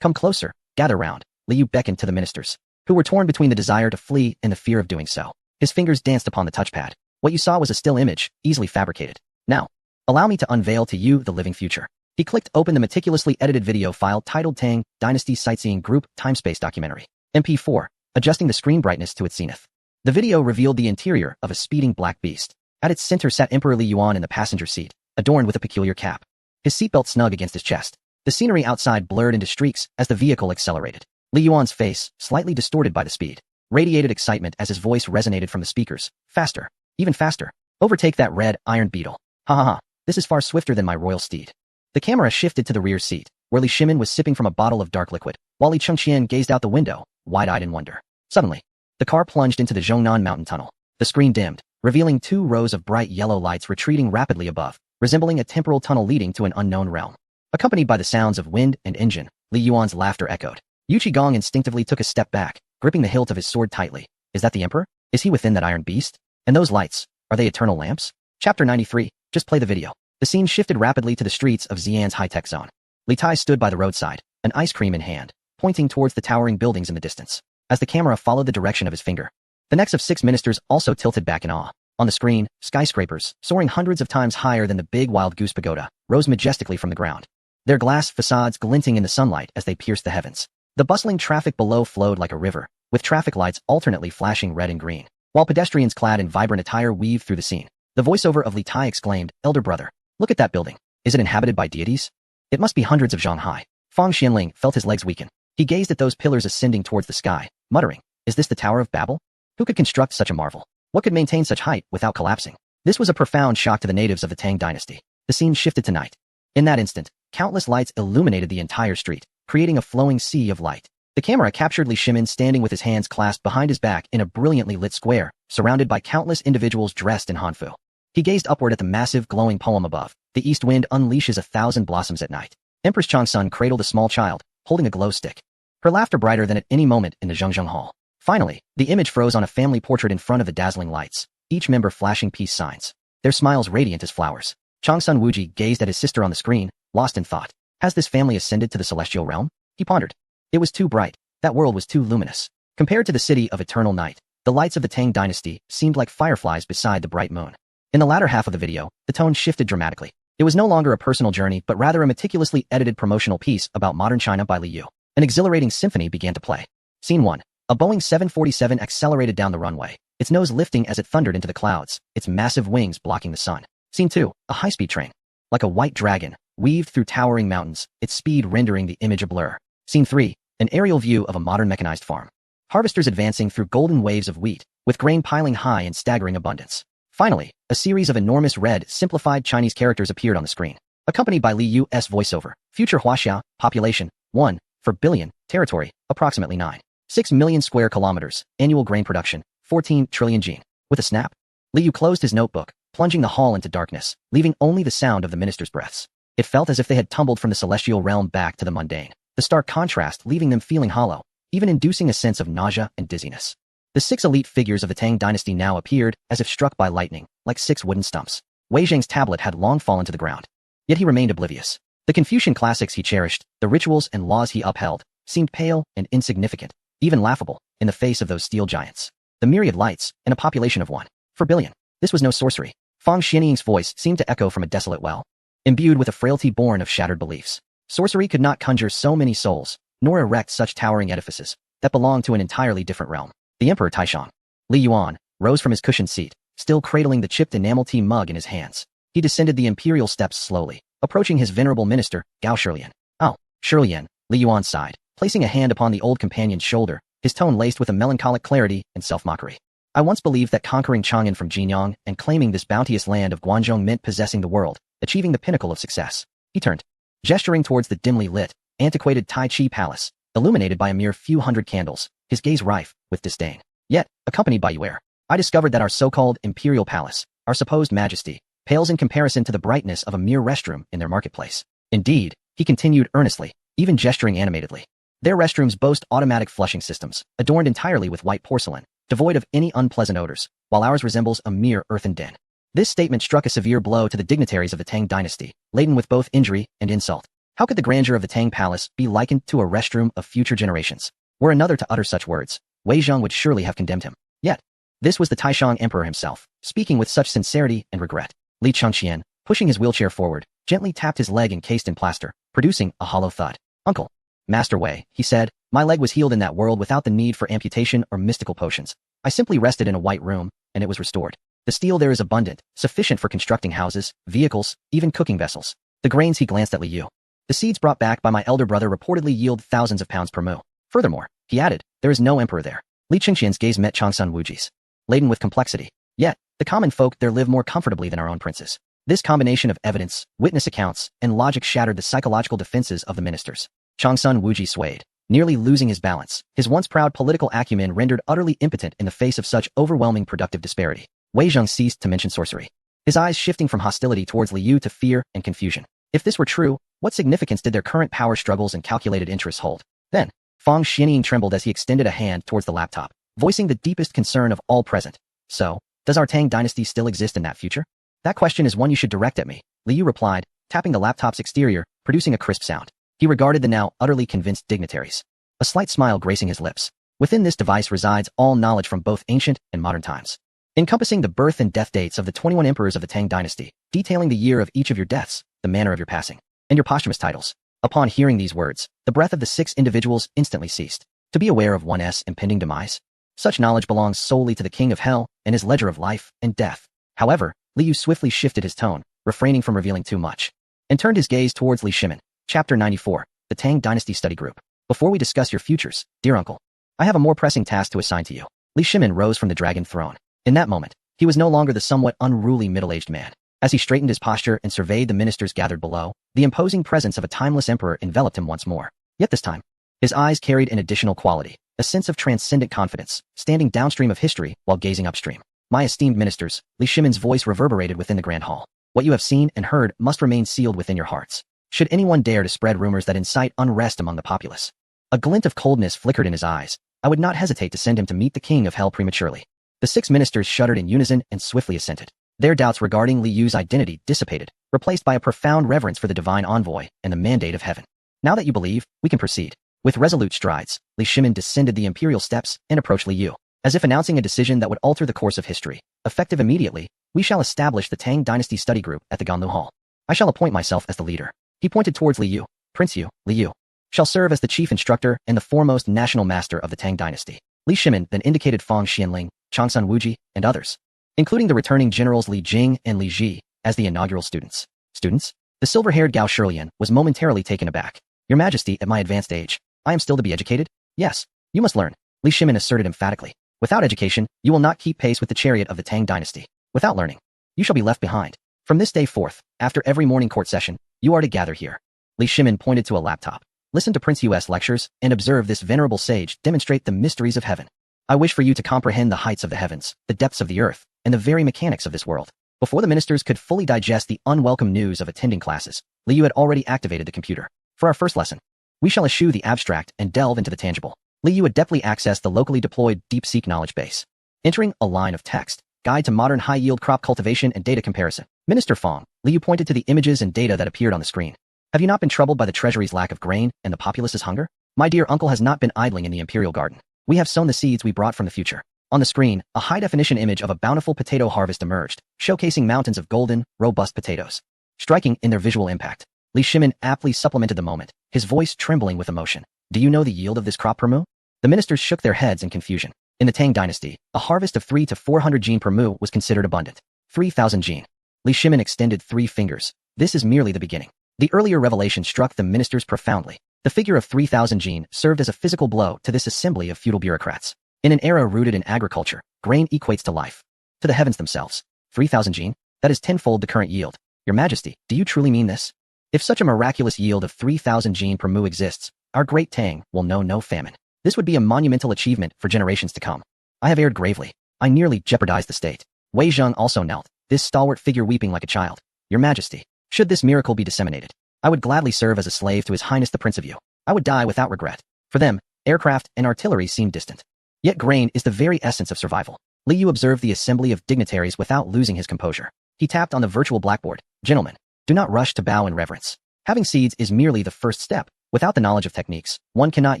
Come closer, gather round. Li Yu beckoned to the ministers, who were torn between the desire to flee and the fear of doing so. His fingers danced upon the touchpad. What you saw was a still image, easily fabricated. Now, allow me to unveil to you the living future. He clicked open the meticulously edited video file titled Tang Dynasty Sightseeing Group Timespace Documentary, MP4, adjusting the screen brightness to its zenith. The video revealed the interior of a speeding black beast. At its center sat Emperor Li Yuan in the passenger seat, adorned with a peculiar cap. His seatbelt snug against his chest. The scenery outside blurred into streaks as the vehicle accelerated. Li Yuan's face, slightly distorted by the speed, radiated excitement as his voice resonated from the speakers. Faster. Even faster. Overtake that red, iron beetle. Ha ha ha. This is far swifter than my royal steed. The camera shifted to the rear seat, where Li Shimin was sipping from a bottle of dark liquid, while Li Chengqian gazed out the window, wide-eyed in wonder. Suddenly, the car plunged into the Zhongnan mountain tunnel. The screen dimmed, revealing 2 rows of bright yellow lights retreating rapidly above, resembling a temporal tunnel leading to an unknown realm. Accompanied by the sounds of wind and engine, Li Yuan's laughter echoed. Yu Qigong instinctively took a step back, gripping the hilt of his sword tightly. Is that the emperor? Is he within that iron beast? And those lights, are they eternal lamps? Chapter 93, just play the video. The scene shifted rapidly to the streets of Xi'an's high-tech zone. Li Tai stood by the roadside, an ice cream in hand, pointing towards the towering buildings in the distance, as the camera followed the direction of his finger. The necks of 6 ministers also tilted back in awe. On the screen, skyscrapers, soaring hundreds of times higher than the big wild goose pagoda, rose majestically from the ground, their glass facades glinting in the sunlight as they pierced the heavens. The bustling traffic below flowed like a river, with traffic lights alternately flashing red and green, while pedestrians clad in vibrant attire weaved through the scene. The voiceover of Li Tai exclaimed, Elder brother, look at that building. Is it inhabited by deities? It must be hundreds of zhang high. Fang Xianling felt his legs weaken. He gazed at those pillars ascending towards the sky, muttering, is this the Tower of Babel? Who could construct such a marvel? What could maintain such height without collapsing? This was a profound shock to the natives of the Tang dynasty. The scene shifted to night. In that instant, countless lights illuminated the entire street, creating a flowing sea of light. The camera captured Li Shimin standing with his hands clasped behind his back in a brilliantly lit square, surrounded by countless individuals dressed in Hanfu. He gazed upward at the massive, glowing poem above. The east wind unleashes 1,000 blossoms at night. Empress Changsun cradled a small child, holding a glow stick. Her laughter brighter than at any moment in the Zhengzheng Hall. Finally, the image froze on a family portrait in front of the dazzling lights, each member flashing peace signs, their smiles radiant as flowers. Changsun Wuji gazed at his sister on the screen, lost in thought. Has this family ascended to the celestial realm? He pondered. It was too bright. That world was too luminous. Compared to the city of eternal night, the lights of the Tang dynasty seemed like fireflies beside the bright moon. In the latter half of the video, the tone shifted dramatically. It was no longer a personal journey but rather a meticulously edited promotional piece about modern China by Li Yu. An exhilarating symphony began to play. Scene 1. A Boeing 747 accelerated down the runway, its nose lifting as it thundered into the clouds, its massive wings blocking the sun. Scene 2. A high-speed train. Like a white dragon, weaved through towering mountains, its speed rendering the image a blur. Scene 3. An aerial view of a modern mechanized farm. Harvesters advancing through golden waves of wheat, with grain piling high in staggering abundance. Finally, a series of enormous red, simplified Chinese characters appeared on the screen, accompanied by Li Yu's voiceover. Future Huaxia, population, 1, for billion, territory, approximately 9.6 million square kilometers, annual grain production, 14 trillion gene. With a snap, Li Yu closed his notebook, plunging the hall into darkness, leaving only the sound of the minister's breaths. It felt as if they had tumbled from the celestial realm back to the mundane, the stark contrast leaving them feeling hollow, even inducing a sense of nausea and dizziness. The 6 elite figures of the Tang dynasty now appeared as if struck by lightning, like 6 wooden stumps. Wei Zhang's tablet had long fallen to the ground. Yet he remained oblivious. The Confucian classics he cherished, the rituals and laws he upheld, seemed pale and insignificant, even laughable, in the face of those steel giants. The myriad lights, and a population of 1 for billion. This was no sorcery. Fang Xianying's voice seemed to echo from a desolate well, imbued with a frailty born of shattered beliefs. Sorcery could not conjure so many souls, nor erect such towering edifices, that belonged to an entirely different realm. The Emperor Taishang, Li Yuan, rose from his cushioned seat, still cradling the chipped enamel tea mug in his hands. He descended the imperial steps slowly, approaching his venerable minister, Gao Shilian. Oh, Shilian, Li Yuan sighed, placing a hand upon the old companion's shoulder, his tone laced with a melancholic clarity and self-mockery. I once believed that conquering Chang'an from Jinyang and claiming this bounteous land of Guanzhong meant possessing the world, achieving the pinnacle of success. He turned, gesturing towards the dimly lit, antiquated Tai Chi palace, illuminated by a mere few hundred candles, his gaze rife with disdain. Yet, accompanied by Yuer, I discovered that our so-called imperial palace, our supposed majesty, pales in comparison to the brightness of a mere restroom in their marketplace. Indeed, he continued earnestly, even gesturing animatedly. Their restrooms boast automatic flushing systems, adorned entirely with white porcelain, devoid of any unpleasant odors, while ours resembles a mere earthen den. This statement struck a severe blow to the dignitaries of the Tang dynasty, laden with both injury and insult. How could the grandeur of the Tang palace be likened to a restroom of future generations? Were another to utter such words, Wei Zhang would surely have condemned him. Yet, this was the Taishang emperor himself, speaking with such sincerity and regret. Li Changqian, pushing his wheelchair forward, gently tapped his leg encased in plaster, producing a hollow thud. Uncle, Master Wei, he said, my leg was healed in that world without the need for amputation or mystical potions. I simply rested in a white room, and it was restored. The steel there is abundant, sufficient for constructing houses, vehicles, even cooking vessels. The grains, he glanced at Li Yu. The seeds brought back by my elder brother reportedly yield thousands of pounds per mu. Furthermore, he added, there is no emperor there. Li Qingxian's gaze met Changsun Wuji's, laden with complexity. Yet, the common folk there live more comfortably than our own princes. This combination of evidence, witness accounts, and logic shattered the psychological defenses of the ministers. Changsun Wuji swayed, nearly losing his balance, his once proud political acumen rendered utterly impotent in the face of such overwhelming productive disparity. Wei Zhang ceased to mention sorcery, his eyes shifting from hostility towards Li Yu to fear and confusion. If this were true, what significance did their current power struggles and calculated interests hold? Then, Fang Xianying trembled as he extended a hand towards the laptop, voicing the deepest concern of all present. So, does our Tang dynasty still exist in that future? That question is one you should direct at me, Li Yu replied, tapping the laptop's exterior, producing a crisp sound. He regarded the now utterly convinced dignitaries, a slight smile gracing his lips. Within this device resides all knowledge from both ancient and modern times, encompassing the birth and death dates of the 21 emperors of the Tang dynasty, detailing the year of each of your deaths, the manner of your passing, and your posthumous titles. Upon hearing these words, the breath of the 6 individuals instantly ceased. To be aware of one's impending demise, such knowledge belongs solely to the King of Hell and his ledger of life and death. However, Li Yu swiftly shifted his tone, refraining from revealing too much, and turned his gaze towards Li Shimin. Chapter 94, the Tang Dynasty Study Group. Before we discuss your futures, dear uncle, I have a more pressing task to assign to you. Li Shimin rose from the dragon throne. In that moment, He was no longer the somewhat unruly middle-aged man. As he straightened his posture and surveyed the ministers gathered below, the imposing presence of a timeless emperor enveloped him once more. Yet this time, his eyes carried an additional quality, a sense of transcendent confidence, standing downstream of history while gazing upstream. My esteemed ministers, Li Shimin's voice reverberated within the grand hall. What you have seen and heard must remain sealed within your hearts. Should anyone dare to spread rumors that incite unrest among the populace. A glint of coldness flickered in his eyes. I would not hesitate to send him to meet the king of hell prematurely. The 6 ministers shuddered in unison and swiftly assented. Their doubts regarding Li Yu's identity dissipated, replaced by a profound reverence for the divine envoy and the mandate of heaven. Now that you believe, we can proceed. With resolute strides, Li Shimin descended the imperial steps and approached Li Yu, as if announcing a decision that would alter the course of history. Effective immediately, we shall establish the Tang Dynasty Study Group at the Ganlu Hall. I shall appoint myself as the leader. He pointed towards Li Yu. Prince Yu, Li Yu, shall serve as the chief instructor and the foremost national master of the Tang Dynasty. Li Shimin then indicated Fang Xianling, Changsun Wuji, and others, including the returning generals Li Jing and Li Ji, as the inaugural students. Students? The silver-haired Gao Shilian was momentarily taken aback. Your Majesty, at my advanced age, I am still to be educated? Yes, you must learn, Li Shimin asserted emphatically. Without education, you will not keep pace with the chariot of the Tang Dynasty. Without learning, you shall be left behind. From this day forth, after every morning court session, you are to gather here. Li Shimin pointed to a laptop. Listen to Prince Yu's lectures and observe this venerable sage demonstrate the mysteries of heaven. I wish for you to comprehend the heights of the heavens, the depths of the earth, and the very mechanics of this world. Before the ministers could fully digest the unwelcome news of attending classes, Li Yu had already activated the computer. For our first lesson, we shall eschew the abstract and delve into the tangible. Li Yu adeptly accessed the locally deployed DeepSeek knowledge base. Entering a line of text, Guide to Modern High-Yield Crop Cultivation and Data Comparison. Minister Fang, Li Yu pointed to the images and data that appeared on the screen. Have you not been troubled by the treasury's lack of grain and the populace's hunger? My dear uncle has not been idling in the imperial garden. We have sown the seeds we brought from the future. On the screen, a high-definition image of a bountiful potato harvest emerged, showcasing mountains of golden, robust potatoes. Striking in their visual impact, Li Shimin aptly supplemented the moment, his voice trembling with emotion. Do you know the yield of this crop per mu? The ministers shook their heads in confusion. In the Tang Dynasty, a harvest of 3 to 400 jin per mu was considered abundant. 3,000 jin. Li Shimin extended 3 fingers. This is merely the beginning. The earlier revelation struck the ministers profoundly. The figure of 3,000 jin served as a physical blow to this assembly of feudal bureaucrats. In an era rooted in agriculture, grain equates to life. To the heavens themselves. 3,000 jin? That is tenfold the current yield. Your Majesty, do you truly mean this? If such a miraculous yield of 3,000 jin per mu exists, our great Tang will know no famine. This would be a monumental achievement for generations to come. I have erred gravely. I nearly jeopardized the state. Wei Zheng also knelt, this stalwart figure weeping like a child. Your Majesty, should this miracle be disseminated, I would gladly serve as a slave to His Highness the Prince of Yu. I would die without regret. For them, aircraft and artillery seem distant. Yet grain is the very essence of survival. Li Yu observed the assembly of dignitaries without losing his composure. He tapped on the virtual blackboard. Gentlemen, do not rush to bow in reverence. Having seeds is merely the first step. Without the knowledge of techniques, one cannot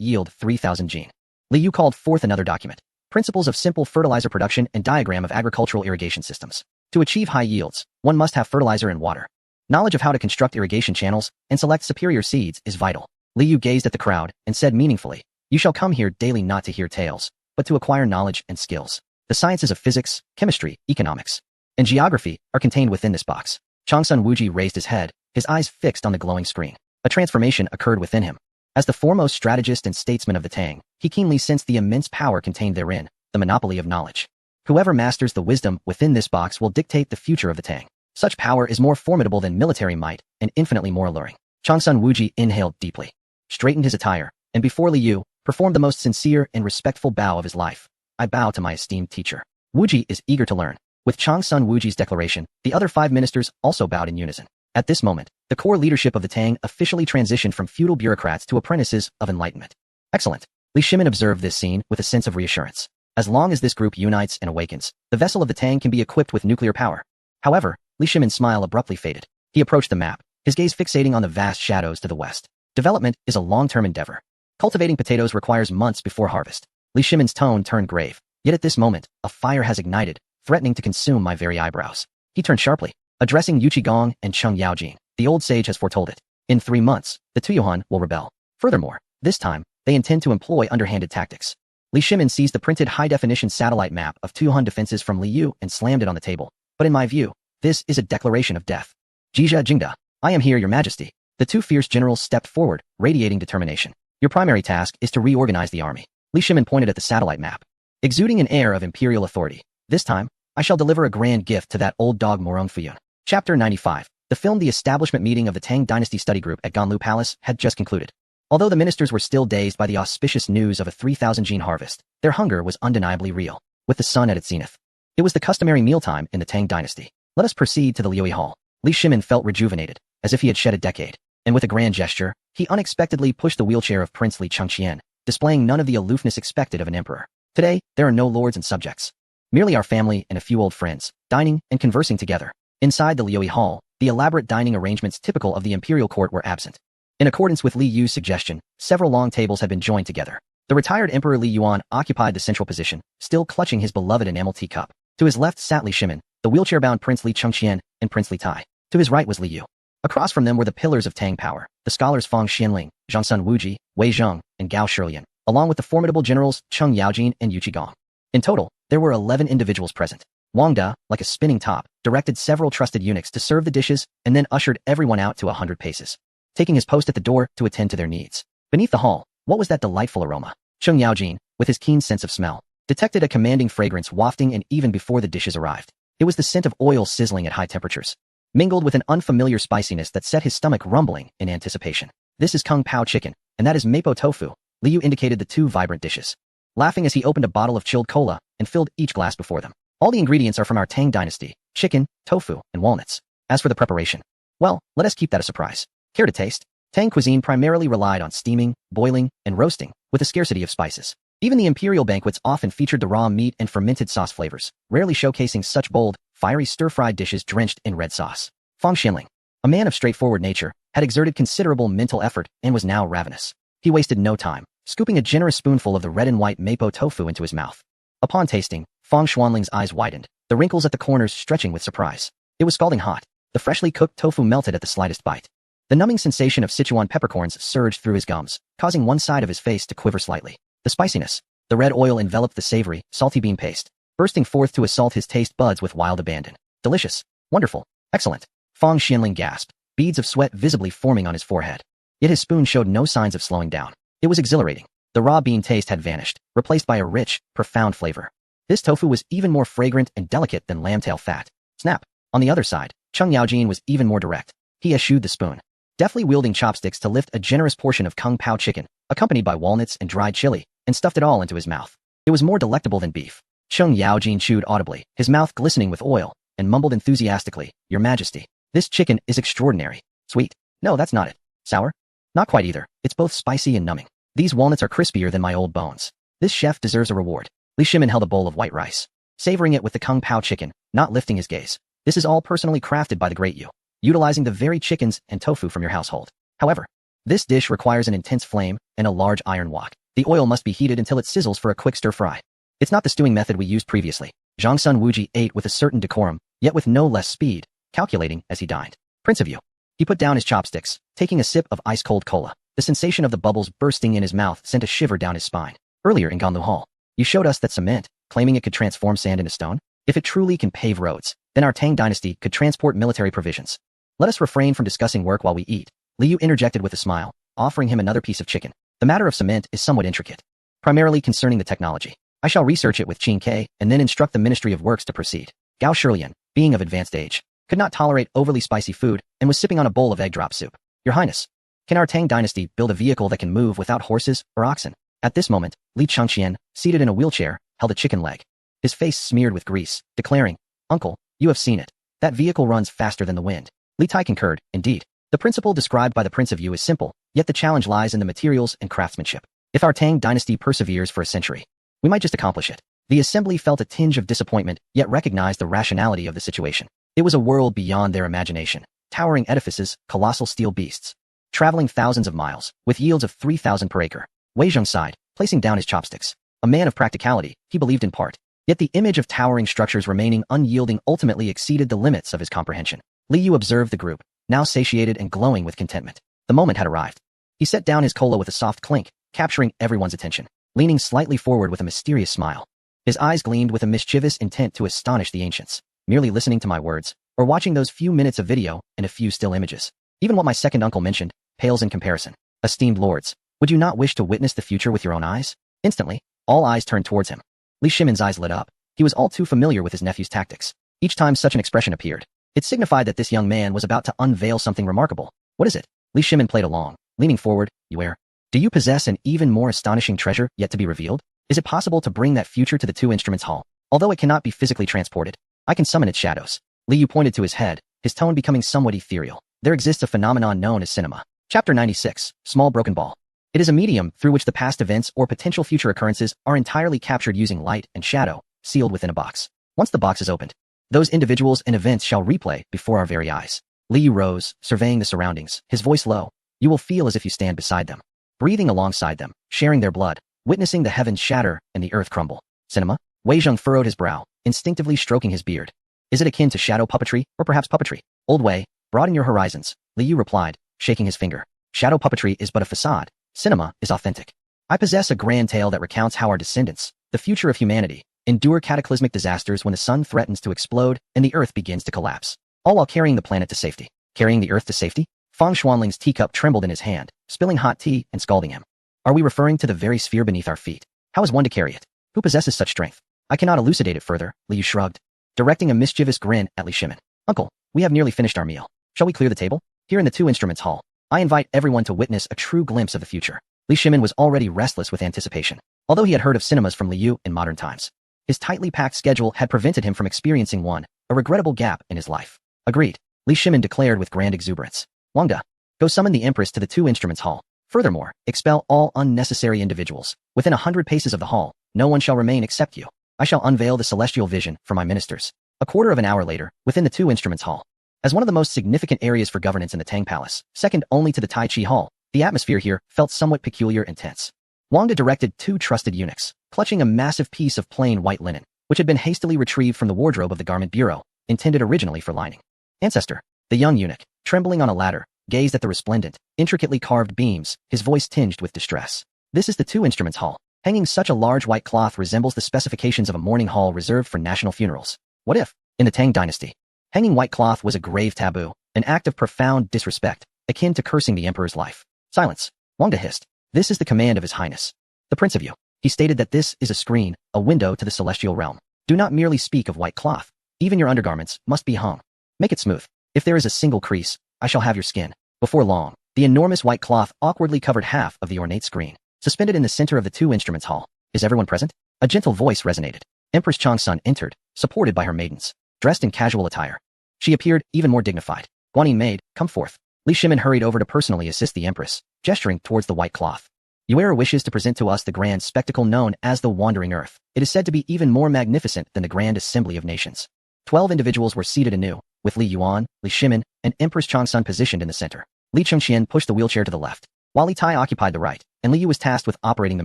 yield 3,000 jin. Li Yu called forth another document. Principles of simple fertilizer production and diagram of agricultural irrigation systems. To achieve high yields, one must have fertilizer and water. Knowledge of how to construct irrigation channels and select superior seeds is vital. Li Yu gazed at the crowd and said meaningfully, you shall come here daily not to hear tales, but to acquire knowledge and skills. The sciences of physics, chemistry, economics, and geography are contained within this box. Changsun Wuji raised his head, his eyes fixed on the glowing screen. A transformation occurred within him. As the foremost strategist and statesman of the Tang, he keenly sensed the immense power contained therein, the monopoly of knowledge. Whoever masters the wisdom within this box will dictate the future of the Tang. Such power is more formidable than military might and infinitely more alluring. Changsun Wuji inhaled deeply, straightened his attire, and before Li Yu, performed the most sincere and respectful bow of his life. I bow to my esteemed teacher. Wuji is eager to learn. With Changsun Wuji's declaration, the other 5 ministers also bowed in unison. At this moment, the core leadership of the Tang officially transitioned from feudal bureaucrats to apprentices of enlightenment. Excellent. Li Shimin observed this scene with a sense of reassurance. As long as this group unites and awakens, the vessel of the Tang can be equipped with nuclear power. However, Li Shimin's smile abruptly faded. He approached the map, his gaze fixating on the vast shadows to the west. Development is a long-term endeavor. Cultivating potatoes requires months before harvest. Li Shimin's tone turned grave. Yet at this moment, a fire has ignited, threatening to consume my very eyebrows. He turned sharply, addressing Yu Qigong and Cheng Yaojin. The old sage has foretold it. In 3 months, the Tuyuan will rebel. Furthermore, this time, they intend to employ underhanded tactics. Li Shimin seized the printed high-definition satellite map of Tuyuan defenses from Li Yu and slammed it on the table. But in my view, this is a declaration of death. Jizha Jingda, I am here, Your Majesty. The 2 fierce generals stepped forward, radiating determination. Your primary task is to reorganize the army. Li Shimin pointed at the satellite map, exuding an air of imperial authority. This time, I shall deliver a grand gift to that old dog Morong Fuyun. Chapter 95. The film The Establishment Meeting of the Tang Dynasty Study Group at Ganlu Palace had just concluded. Although the ministers were still dazed by the auspicious news of a 3,000 gene harvest, their hunger was undeniably real, with the sun at its zenith. It was the customary mealtime in the Tang Dynasty. Let us proceed to the Liui Hall. Li Shimin felt rejuvenated, as if he had shed a decade, and with a grand gesture, he unexpectedly pushed the wheelchair of Prince Li Chengqian, displaying none of the aloofness expected of an emperor. Today, there are no lords and subjects. Merely our family and a few old friends, dining and conversing together. Inside the Liui Hall, the elaborate dining arrangements typical of the imperial court were absent. In accordance with Li Yu's suggestion, several long tables had been joined together. The retired Emperor Li Yuan occupied the central position, still clutching his beloved enamel teacup. To his left sat Li Shimin, the wheelchair-bound Prince Li Chengqian, and Prince Li Tai. To his right was Li Yu. Across from them were the pillars of Tang power, the scholars Fang Xianling, Zhangsun Wuji, Wei Zheng, and Gao Shilian, along with the formidable generals Cheng Yaojin and Yu Qigong. In total, there were 11 individuals present. Wang Da, like a spinning top, directed several trusted eunuchs to serve the dishes and then ushered everyone out to 100 paces, taking his post at the door to attend to their needs. Beneath the hall, what was that delightful aroma? Cheng Yaojin, with his keen sense of smell, detected a commanding fragrance wafting and even before the dishes arrived. It was the scent of oil sizzling at high temperatures, mingled with an unfamiliar spiciness that set his stomach rumbling in anticipation. This is Kung Pao chicken, and that is Mapo tofu. Li Yu indicated the two vibrant dishes, laughing as he opened a bottle of chilled cola and filled each glass before them. All the ingredients are from our Tang dynasty: chicken, tofu, and walnuts. As for the preparation, well, let us keep that a surprise. Care to taste? Tang cuisine primarily relied on steaming, boiling, and roasting, with a scarcity of spices. Even the imperial banquets often featured the raw meat and fermented sauce flavors, rarely showcasing such bold, fiery stir-fried dishes drenched in red sauce. Fang Xianling, a man of straightforward nature, had exerted considerable mental effort and was now ravenous. He wasted no time, scooping a generous spoonful of the red and white Mapo tofu into his mouth. Upon tasting, Fang Xuanling's eyes widened, the wrinkles at the corners stretching with surprise. It was scalding hot. The freshly cooked tofu melted at the slightest bite. The numbing sensation of Sichuan peppercorns surged through his gums, causing one side of his face to quiver slightly. The spiciness, the red oil enveloped the savory, salty bean paste, bursting forth to assault his taste buds with wild abandon. Delicious. Wonderful. Excellent. Fang Xianling gasped, beads of sweat visibly forming on his forehead. Yet his spoon showed no signs of slowing down. It was exhilarating. The raw bean taste had vanished, replaced by a rich, profound flavor. This tofu was even more fragrant and delicate than lambtail fat. Snap. On the other side, Cheng Yaojin was even more direct. He eschewed the spoon, deftly wielding chopsticks to lift a generous portion of Kung Pao chicken, accompanied by walnuts and dried chili, and stuffed it all into his mouth. It was more delectable than beef. Cheng Yaojin chewed audibly, his mouth glistening with oil, and mumbled enthusiastically, "Your Majesty, this chicken is extraordinary. Sweet? No, that's not it. Sour? Not quite either. It's both spicy and numbing. These walnuts are crispier than my old bones. This chef deserves a reward." Li Shimin held a bowl of white rice, savoring it with the Kung Pao chicken, not lifting his gaze. This is all personally crafted by the great Yu, utilizing the very chickens and tofu from your household. However, this dish requires an intense flame and a large iron wok. The oil must be heated until it sizzles for a quick stir fry. It's not the stewing method we used previously. Zhangsun Wuji ate with a certain decorum, yet with no less speed, calculating as he dined. Prince of Yu. He put down his chopsticks, taking a sip of ice-cold cola. The sensation of the bubbles bursting in his mouth sent a shiver down his spine. Earlier in Ganlu Hall, you showed us that cement, claiming it could transform sand into stone. If it truly can pave roads, then our Tang dynasty could transport military provisions. Let us refrain from discussing work while we eat. Li Yu interjected with a smile, offering him another piece of chicken. The matter of cement is somewhat intricate, primarily concerning the technology. I shall research it with Qin Ke and then instruct the Ministry of Works to proceed. Gao Shilian, being of advanced age, could not tolerate overly spicy food and was sipping on a bowl of egg drop soup. Your Highness, can our Tang dynasty build a vehicle that can move without horses or oxen? At this moment, Li Chengqian, seated in a wheelchair, held a chicken leg, his face smeared with grease, declaring, "Uncle, you have seen it. That vehicle runs faster than the wind." Li Tai concurred, indeed. The principle described by the Prince of Yu is simple, yet the challenge lies in the materials and craftsmanship. If our Tang dynasty perseveres for a century, we might just accomplish it. The assembly felt a tinge of disappointment, yet recognized the rationality of the situation. It was a world beyond their imagination. Towering edifices, colossal steel beasts, traveling thousands of miles, with yields of 3,000 per acre. Wei Zheng sighed, placing down his chopsticks. A man of practicality, he believed in part. Yet the image of towering structures remaining unyielding ultimately exceeded the limits of his comprehension. Li Yu observed the group, now satiated and glowing with contentment. The moment had arrived. He set down his cola with a soft clink, capturing everyone's attention, leaning slightly forward with a mysterious smile. His eyes gleamed with a mischievous intent to astonish the ancients. Merely listening to my words, or watching those few minutes of video and a few still images. Even what my second uncle mentioned pales in comparison. Esteemed lords, would you not wish to witness the future with your own eyes? Instantly, all eyes turned towards him. Li Shimin's eyes lit up, He was all too familiar with his nephew's tactics. Each time such an expression appeared, it signified that this young man was about to unveil something remarkable. What is it? Li Shimin played along, leaning forward. Yue, do you possess an even more astonishing treasure yet to be revealed? Is it possible to bring that future to the Two Instruments Hall? Although it cannot be physically transported, I can summon its shadows. Li Yu pointed to his head, his tone becoming somewhat ethereal. There exists a phenomenon known as cinema. Chapter 96, Small Broken Ball. It is a medium through which the past events or potential future occurrences are entirely captured using light and shadow, sealed within a box. Once the box is opened, those individuals and events shall replay before our very eyes. Li Yu rose, surveying the surroundings, his voice low. You will feel as if you stand beside them, breathing alongside them, sharing their blood, witnessing the heavens shatter and the earth crumble. Cinema? Wei Zheng furrowed his brow, instinctively stroking his beard. Is it akin to shadow puppetry, or perhaps puppetry? Old Wei, broaden your horizons, Li Yu replied, shaking his finger. Shadow puppetry is but a facade. Cinema is authentic. I possess a grand tale that recounts how our descendants, the future of humanity, endure cataclysmic disasters when the sun threatens to explode and the earth begins to collapse, all while carrying the planet to safety. Carrying the earth to safety? Fang Xuanling's teacup trembled in his hand, spilling hot tea and scalding him. Are we referring to the very sphere beneath our feet? How is one to carry it? Who possesses such strength? I cannot elucidate it further, Li Yu shrugged, directing a mischievous grin at Li Shimin. Uncle, we have nearly finished our meal. Shall we clear the table? Here in the Two Instruments Hall, I invite everyone to witness a true glimpse of the future. Li Shimin was already restless with anticipation. Although he had heard of cinemas from Li Yu in modern times, his tightly packed schedule had prevented him from experiencing one, a regrettable gap in his life. Agreed, Li Shimin declared with grand exuberance. Wang De, go summon the Empress to the Two Instruments Hall. Furthermore, expel all unnecessary individuals. Within 100 paces of the hall, no one shall remain except you. I shall unveil the celestial vision for my ministers. A quarter of an hour later, within the Two Instruments Hall, as one of the most significant areas for governance in the Tang Palace, second only to the Tai Chi Hall, the atmosphere here felt somewhat peculiar and tense. Wang De directed two trusted eunuchs, clutching a massive piece of plain white linen, which had been hastily retrieved from the wardrobe of the garment bureau, intended originally for lining. Ancestor, the young eunuch, trembling on a ladder, gazed at the resplendent, intricately carved beams, his voice tinged with distress. This is the Two Instruments Hall. Hanging such a large white cloth resembles the specifications of a mourning hall reserved for national funerals. What if, in the Tang dynasty, hanging white cloth was a grave taboo, an act of profound disrespect, akin to cursing the emperor's life? Silence, Wang De hissed. This is the command of His Highness, the Prince of Yu. He stated that this is a screen, a window to the celestial realm. Do not merely speak of white cloth. Even your undergarments must be hung. Make it smooth. If there is a single crease, I shall have your skin. Before long, the enormous white cloth awkwardly covered half of the ornate screen, suspended in the center of the Two Instruments Hall. Is everyone present? A gentle voice resonated. Empress Changsun entered, supported by her maidens, dressed in casual attire. She appeared even more dignified. Guanyin maid, come forth. Li Shimin hurried over to personally assist the Empress, gesturing towards the white cloth. Yue wishes to present to us the grand spectacle known as the Wandering Earth. It is said to be even more magnificent than the Grand Assembly of Nations. 12 individuals were seated anew, with Li Yuan, Li Shimin, and Empress Changsun positioned in the center. Li Chengqian pushed the wheelchair to the left, while Li Tai occupied the right, and Li Yu was tasked with operating the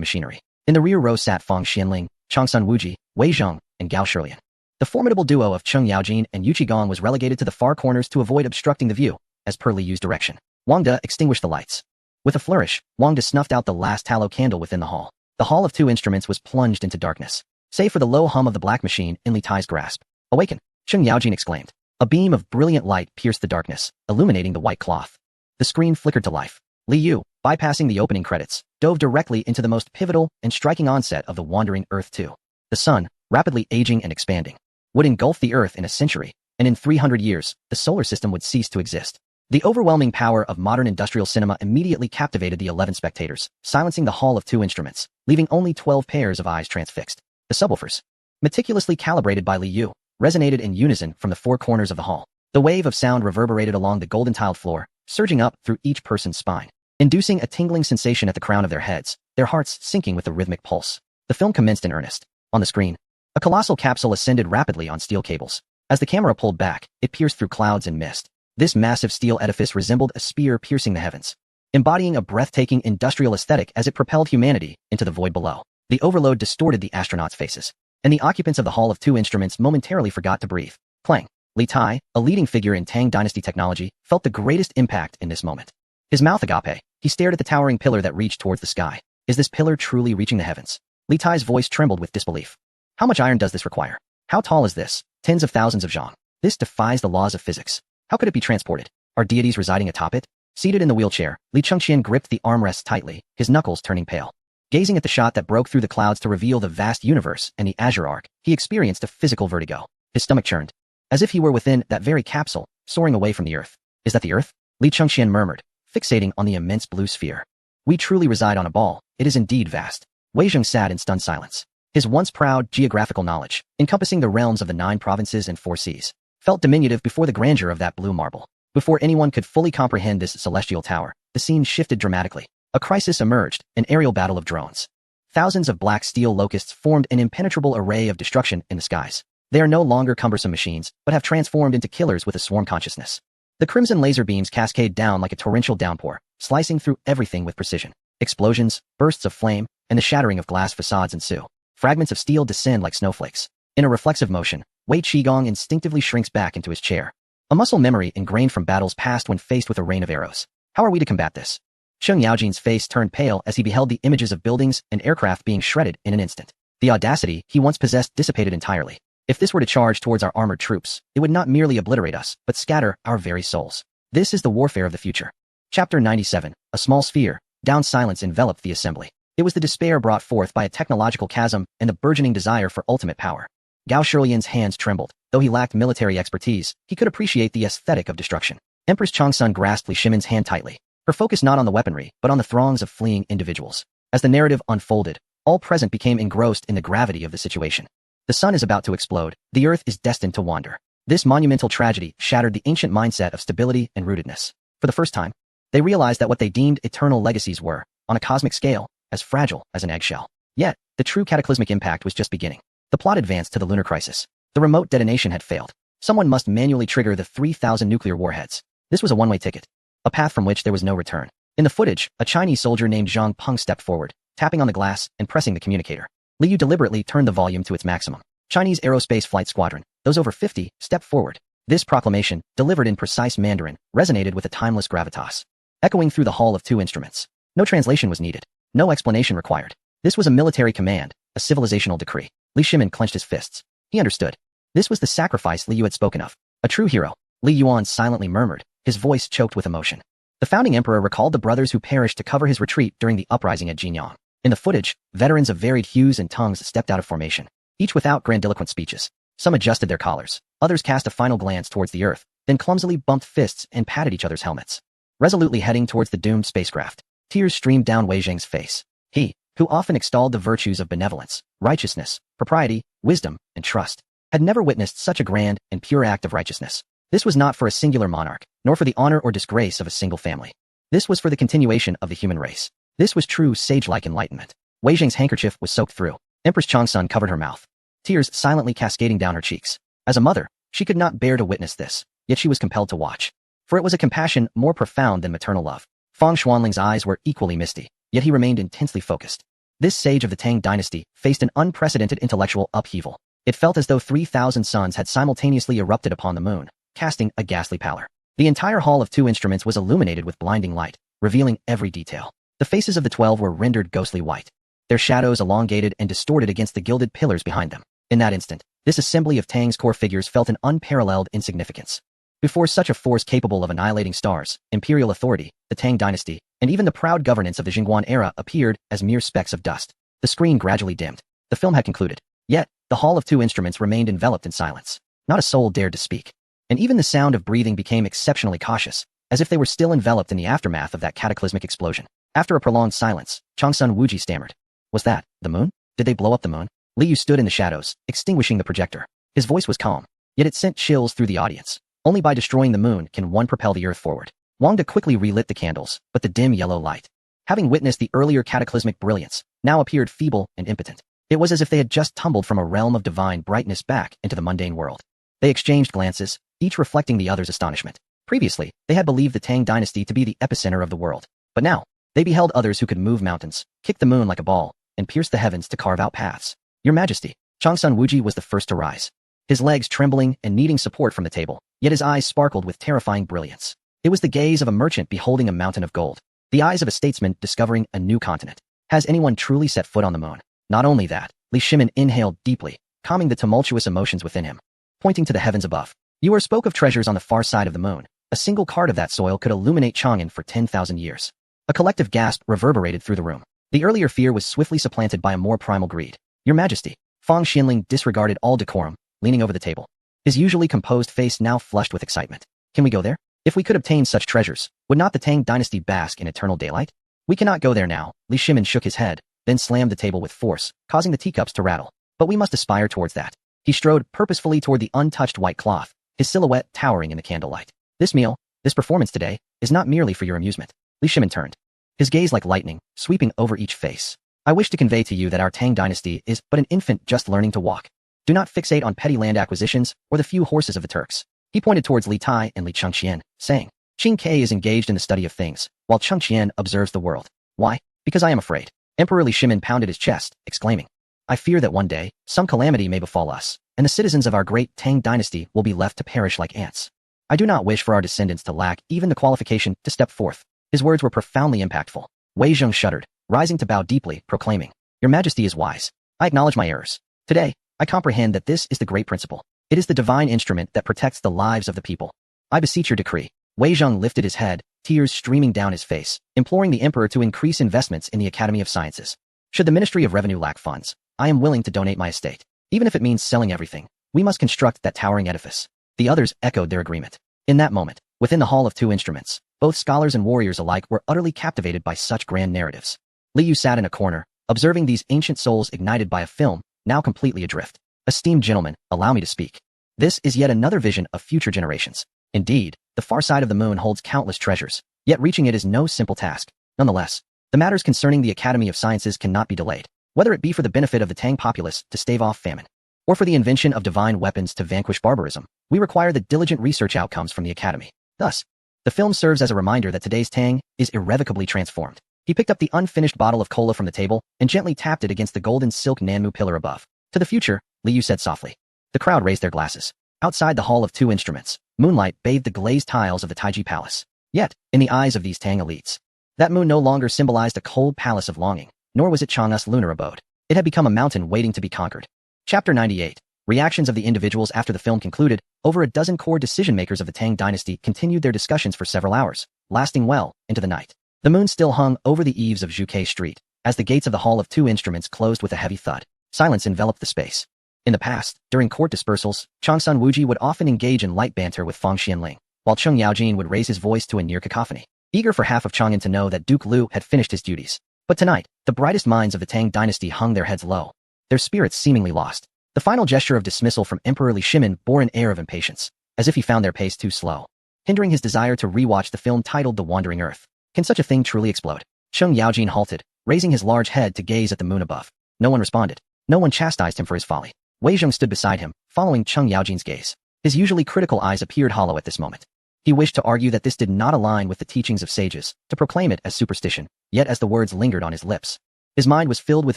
machinery. In the rear row sat Fang Xianling, Changsun Wuji, Wei Zheng, and Gao Shilian. The formidable duo of Cheng Yaojin and Yu Qigong was relegated to the far corners to avoid obstructing the view, as per Li Yu's direction. Wang De extinguished the lights. With a flourish, Wang De snuffed out the last tallow candle within the hall. The Hall of Two Instruments was plunged into darkness, save for the low hum of the black machine in Li Tai's grasp. Awaken, Cheng Yaojin exclaimed. A beam of brilliant light pierced the darkness, illuminating the white cloth. The screen flickered to life. Li Yu, bypassing the opening credits, dove directly into the most pivotal and striking onset of the Wandering Earth 2. The sun, rapidly aging and expanding, would engulf the Earth in a century, and in 300 years, the solar system would cease to exist. The overwhelming power of modern industrial cinema immediately captivated the 11 spectators, silencing the Hall of Two Instruments, leaving only 12 pairs of eyes transfixed. The subwoofers, meticulously calibrated by Li Yu, resonated in unison from the four corners of the hall. The wave of sound reverberated along the golden-tiled floor, surging up through each person's spine, inducing a tingling sensation at the crown of their heads, their hearts sinking with the rhythmic pulse. The film commenced in earnest. On the screen, a colossal capsule ascended rapidly on steel cables. As the camera pulled back, it pierced through clouds and mist. This massive steel edifice resembled a spear piercing the heavens, embodying a breathtaking industrial aesthetic as it propelled humanity into the void below. The overload distorted the astronauts' faces, and the occupants of the Hall of Two Instruments momentarily forgot to breathe. Clang. Li Tai, a leading figure in Tang Dynasty technology, felt the greatest impact in this moment. His mouth agape, he stared at the towering pillar that reached towards the sky. Is this pillar truly reaching the heavens? Li Tai's voice trembled with disbelief. How much iron does this require? How tall is this? Tens of thousands of zhang. This defies the laws of physics. How could it be transported? Are deities residing atop it? Seated in the wheelchair, Li Chengqian gripped the armrests tightly, his knuckles turning pale. Gazing at the shot that broke through the clouds to reveal the vast universe and the Azure Arc, he experienced a physical vertigo. His stomach churned, as if he were within that very capsule, soaring away from the Earth. Is that the Earth? Li Chengxian murmured, fixating on the immense blue sphere. We truly reside on a ball. It is indeed vast. Wei Zheng sat in stunned silence. His once proud geographical knowledge, encompassing the realms of the 9 provinces and 4 seas, felt diminutive before the grandeur of that blue marble. Before anyone could fully comprehend this celestial tower, the scene shifted dramatically. A crisis emerged, an aerial battle of drones. Thousands of black steel locusts formed an impenetrable array of destruction in the skies. They are no longer cumbersome machines, but have transformed into killers with a swarm consciousness. The crimson laser beams cascade down like a torrential downpour, slicing through everything with precision. Explosions, bursts of flame, and the shattering of glass facades ensue. Fragments of steel descend like snowflakes. In a reflexive motion, Wei Qigong instinctively shrinks back into his chair. A muscle memory ingrained from battles past when faced with a rain of arrows. How are we to combat this? Sheng Yaojin's face turned pale as he beheld the images of buildings and aircraft being shredded in an instant. The audacity he once possessed dissipated entirely. If this were to charge towards our armored troops, it would not merely obliterate us, but scatter our very souls. This is the warfare of the future. Chapter 97. A small sphere. Down silence enveloped the assembly. It was the despair brought forth by a technological chasm and the burgeoning desire for ultimate power. Gao Shilian's hands trembled. Though he lacked military expertise, he could appreciate the aesthetic of destruction. Empress Changsun grasped Li Shimin's hand tightly, her focus not on the weaponry, but on the throngs of fleeing individuals. As the narrative unfolded, all present became engrossed in the gravity of the situation. The sun is about to explode. The earth is destined to wander. This monumental tragedy shattered the ancient mindset of stability and rootedness. For the first time, they realized that what they deemed eternal legacies were, on a cosmic scale, as fragile as an eggshell. Yet, the true cataclysmic impact was just beginning. The plot advanced to the lunar crisis. The remote detonation had failed. Someone must manually trigger the 3,000 nuclear warheads. This was a one-way ticket, a path from which there was no return. In the footage, a Chinese soldier named Zhang Peng stepped forward, tapping on the glass and pressing the communicator. Liu deliberately turned the volume to its maximum. Chinese Aerospace Flight Squadron, those over 50, stepped forward. This proclamation, delivered in precise Mandarin, resonated with a timeless gravitas, echoing through the hall of 2 instruments. No translation was needed. No explanation required. This was a military command, a civilizational decree. Li Shimin clenched his fists. He understood. This was the sacrifice Li Yu had spoken of. A true hero. Li Yuan silently murmured, his voice choked with emotion. The founding emperor recalled the brothers who perished to cover his retreat during the uprising at Jinyang. In the footage, veterans of varied hues and tongues stepped out of formation, each without grandiloquent speeches. Some adjusted their collars. Others cast a final glance towards the earth, then clumsily bumped fists and patted each other's helmets. Resolutely heading towards the doomed spacecraft, tears streamed down Wei Zheng's face. He, who often extolled the virtues of benevolence, righteousness, propriety, wisdom, and trust, had never witnessed such a grand and pure act of righteousness. This was not for a singular monarch, nor for the honor or disgrace of a single family. This was for the continuation of the human race. This was true sage-like enlightenment. Wei Zheng's handkerchief was soaked through. Empress Changsun covered her mouth, tears silently cascading down her cheeks. As a mother, she could not bear to witness this, yet she was compelled to watch. For it was a compassion more profound than maternal love. Fang Xuanling's eyes were equally misty, yet he remained intensely focused. This sage of the Tang dynasty faced an unprecedented intellectual upheaval. It felt as though 3,000 suns had simultaneously erupted upon the moon, casting a ghastly pallor. The entire hall of 2 instruments was illuminated with blinding light, revealing every detail. The faces of the 12 were rendered ghostly white, their shadows elongated and distorted against the gilded pillars behind them. In that instant, this assembly of Tang's core figures felt an unparalleled insignificance. Before such a force capable of annihilating stars, imperial authority, the Tang dynasty, and even the proud governance of the Jingguan era appeared as mere specks of dust. The screen gradually dimmed. The film had concluded. Yet, the hall of 2 instruments remained enveloped in silence. Not a soul dared to speak. And even the sound of breathing became exceptionally cautious, as if they were still enveloped in the aftermath of that cataclysmic explosion. After a prolonged silence, Changsun Wuji stammered. Was that the moon? Did they blow up the moon? Li Yu stood in the shadows, extinguishing the projector. His voice was calm, yet it sent chills through the audience. Only by destroying the moon can one propel the earth forward. Wang De quickly relit the candles, but the dim yellow light, having witnessed the earlier cataclysmic brilliance, now appeared feeble and impotent. It was as if they had just tumbled from a realm of divine brightness back into the mundane world. They exchanged glances, each reflecting the other's astonishment. Previously, they had believed the Tang dynasty to be the epicenter of the world. But now, they beheld others who could move mountains, kick the moon like a ball, and pierce the heavens to carve out paths. Your Majesty, Changsun Wuji was the first to rise, his legs trembling and needing support from the table, yet his eyes sparkled with terrifying brilliance. It was the gaze of a merchant beholding a mountain of gold, the eyes of a statesman discovering a new continent. Has anyone truly set foot on the moon? Not only that, Li Shimin inhaled deeply, calming the tumultuous emotions within him. Pointing to the heavens above, Yuer spoke of treasures on the far side of the moon. A single card of that soil could illuminate Chang'an for 10,000 years. A collective gasp reverberated through the room. The earlier fear was swiftly supplanted by a more primal greed. Your Majesty. Fang Xianling disregarded all decorum, leaning over the table. His usually composed face now flushed with excitement. Can we go there? If we could obtain such treasures, would not the Tang dynasty bask in eternal daylight? We cannot go there now. Li Shimin shook his head, then slammed the table with force, causing the teacups to rattle. But we must aspire towards that. He strode purposefully toward the untouched white cloth, his silhouette towering in the candlelight. This meal, this performance today, is not merely for your amusement. Li Shimin turned, his gaze like lightning, sweeping over each face. I wish to convey to you that our Tang dynasty is but an infant just learning to walk. Do not fixate on petty land acquisitions or the few horses of the Turks. He pointed towards Li Tai and Li Chengqian, saying, Qing Ke is engaged in the study of things, while Chengqian observes the world. Why? Because I am afraid. Emperor Li Shimin pounded his chest, exclaiming, I fear that one day, some calamity may befall us, and the citizens of our great Tang dynasty will be left to perish like ants. I do not wish for our descendants to lack even the qualification to step forth. His words were profoundly impactful. Wei Zheng shuddered, rising to bow deeply, proclaiming, Your Majesty is wise. I acknowledge my errors. Today, I comprehend that this is the great principle. It is the divine instrument that protects the lives of the people. I beseech your decree. Wei Zheng lifted his head, tears streaming down his face, imploring the emperor to increase investments in the Academy of Sciences. Should the Ministry of Revenue lack funds, I am willing to donate my estate. Even if it means selling everything, we must construct that towering edifice. The others echoed their agreement. In that moment, within the Hall of Two Instruments, both scholars and warriors alike were utterly captivated by such grand narratives. Li Yu sat in a corner, observing these ancient souls ignited by a film, now completely adrift. Esteemed gentlemen, allow me to speak. This is yet another vision of future generations. Indeed, the far side of the moon holds countless treasures, yet reaching it is no simple task. Nonetheless, the matters concerning the Academy of Sciences cannot be delayed, whether it be for the benefit of the Tang populace to stave off famine, or for the invention of divine weapons to vanquish barbarism. We require the diligent research outcomes from the Academy. Thus, the film serves as a reminder that today's Tang is irrevocably transformed. He picked up the unfinished bottle of cola from the table and gently tapped it against the golden silk Nanmu pillar above. To the future, Li Yu said softly. The crowd raised their glasses. Outside the Hall of Two Instruments, moonlight bathed the glazed tiles of the Taiji Palace. Yet, in the eyes of these Tang elites, that moon no longer symbolized a cold palace of longing, nor was it Chang'e's lunar abode. It had become a mountain waiting to be conquered. Chapter 98. Reactions of the individuals after the film concluded. Over a dozen core decision-makers of the Tang dynasty continued their discussions for several hours, lasting well into the night. The moon still hung over the eaves of Zhuke Street, as the gates of the Hall of Two Instruments closed with a heavy thud. Silence enveloped the space. In the past, during court dispersals, Changsun Wuji would often engage in light banter with Fang Xianling, while Cheng Yaojin would raise his voice to a near cacophony, eager for half of Chang'an to know that Duke Lu had finished his duties. But tonight, the brightest minds of the Tang dynasty hung their heads low, their spirits seemingly lost. The final gesture of dismissal from Emperor Li Shimin bore an air of impatience, as if he found their pace too slow, hindering his desire to rewatch the film titled The Wandering Earth. Can such a thing truly explode? Cheng Yaojin halted, raising his large head to gaze at the moon above. No one responded. No one chastised him for his folly. Wei Zheng stood beside him, following Cheng Yaojin's gaze. His usually critical eyes appeared hollow at this moment. He wished to argue that this did not align with the teachings of sages, to proclaim it as superstition, yet as the words lingered on his lips, his mind was filled with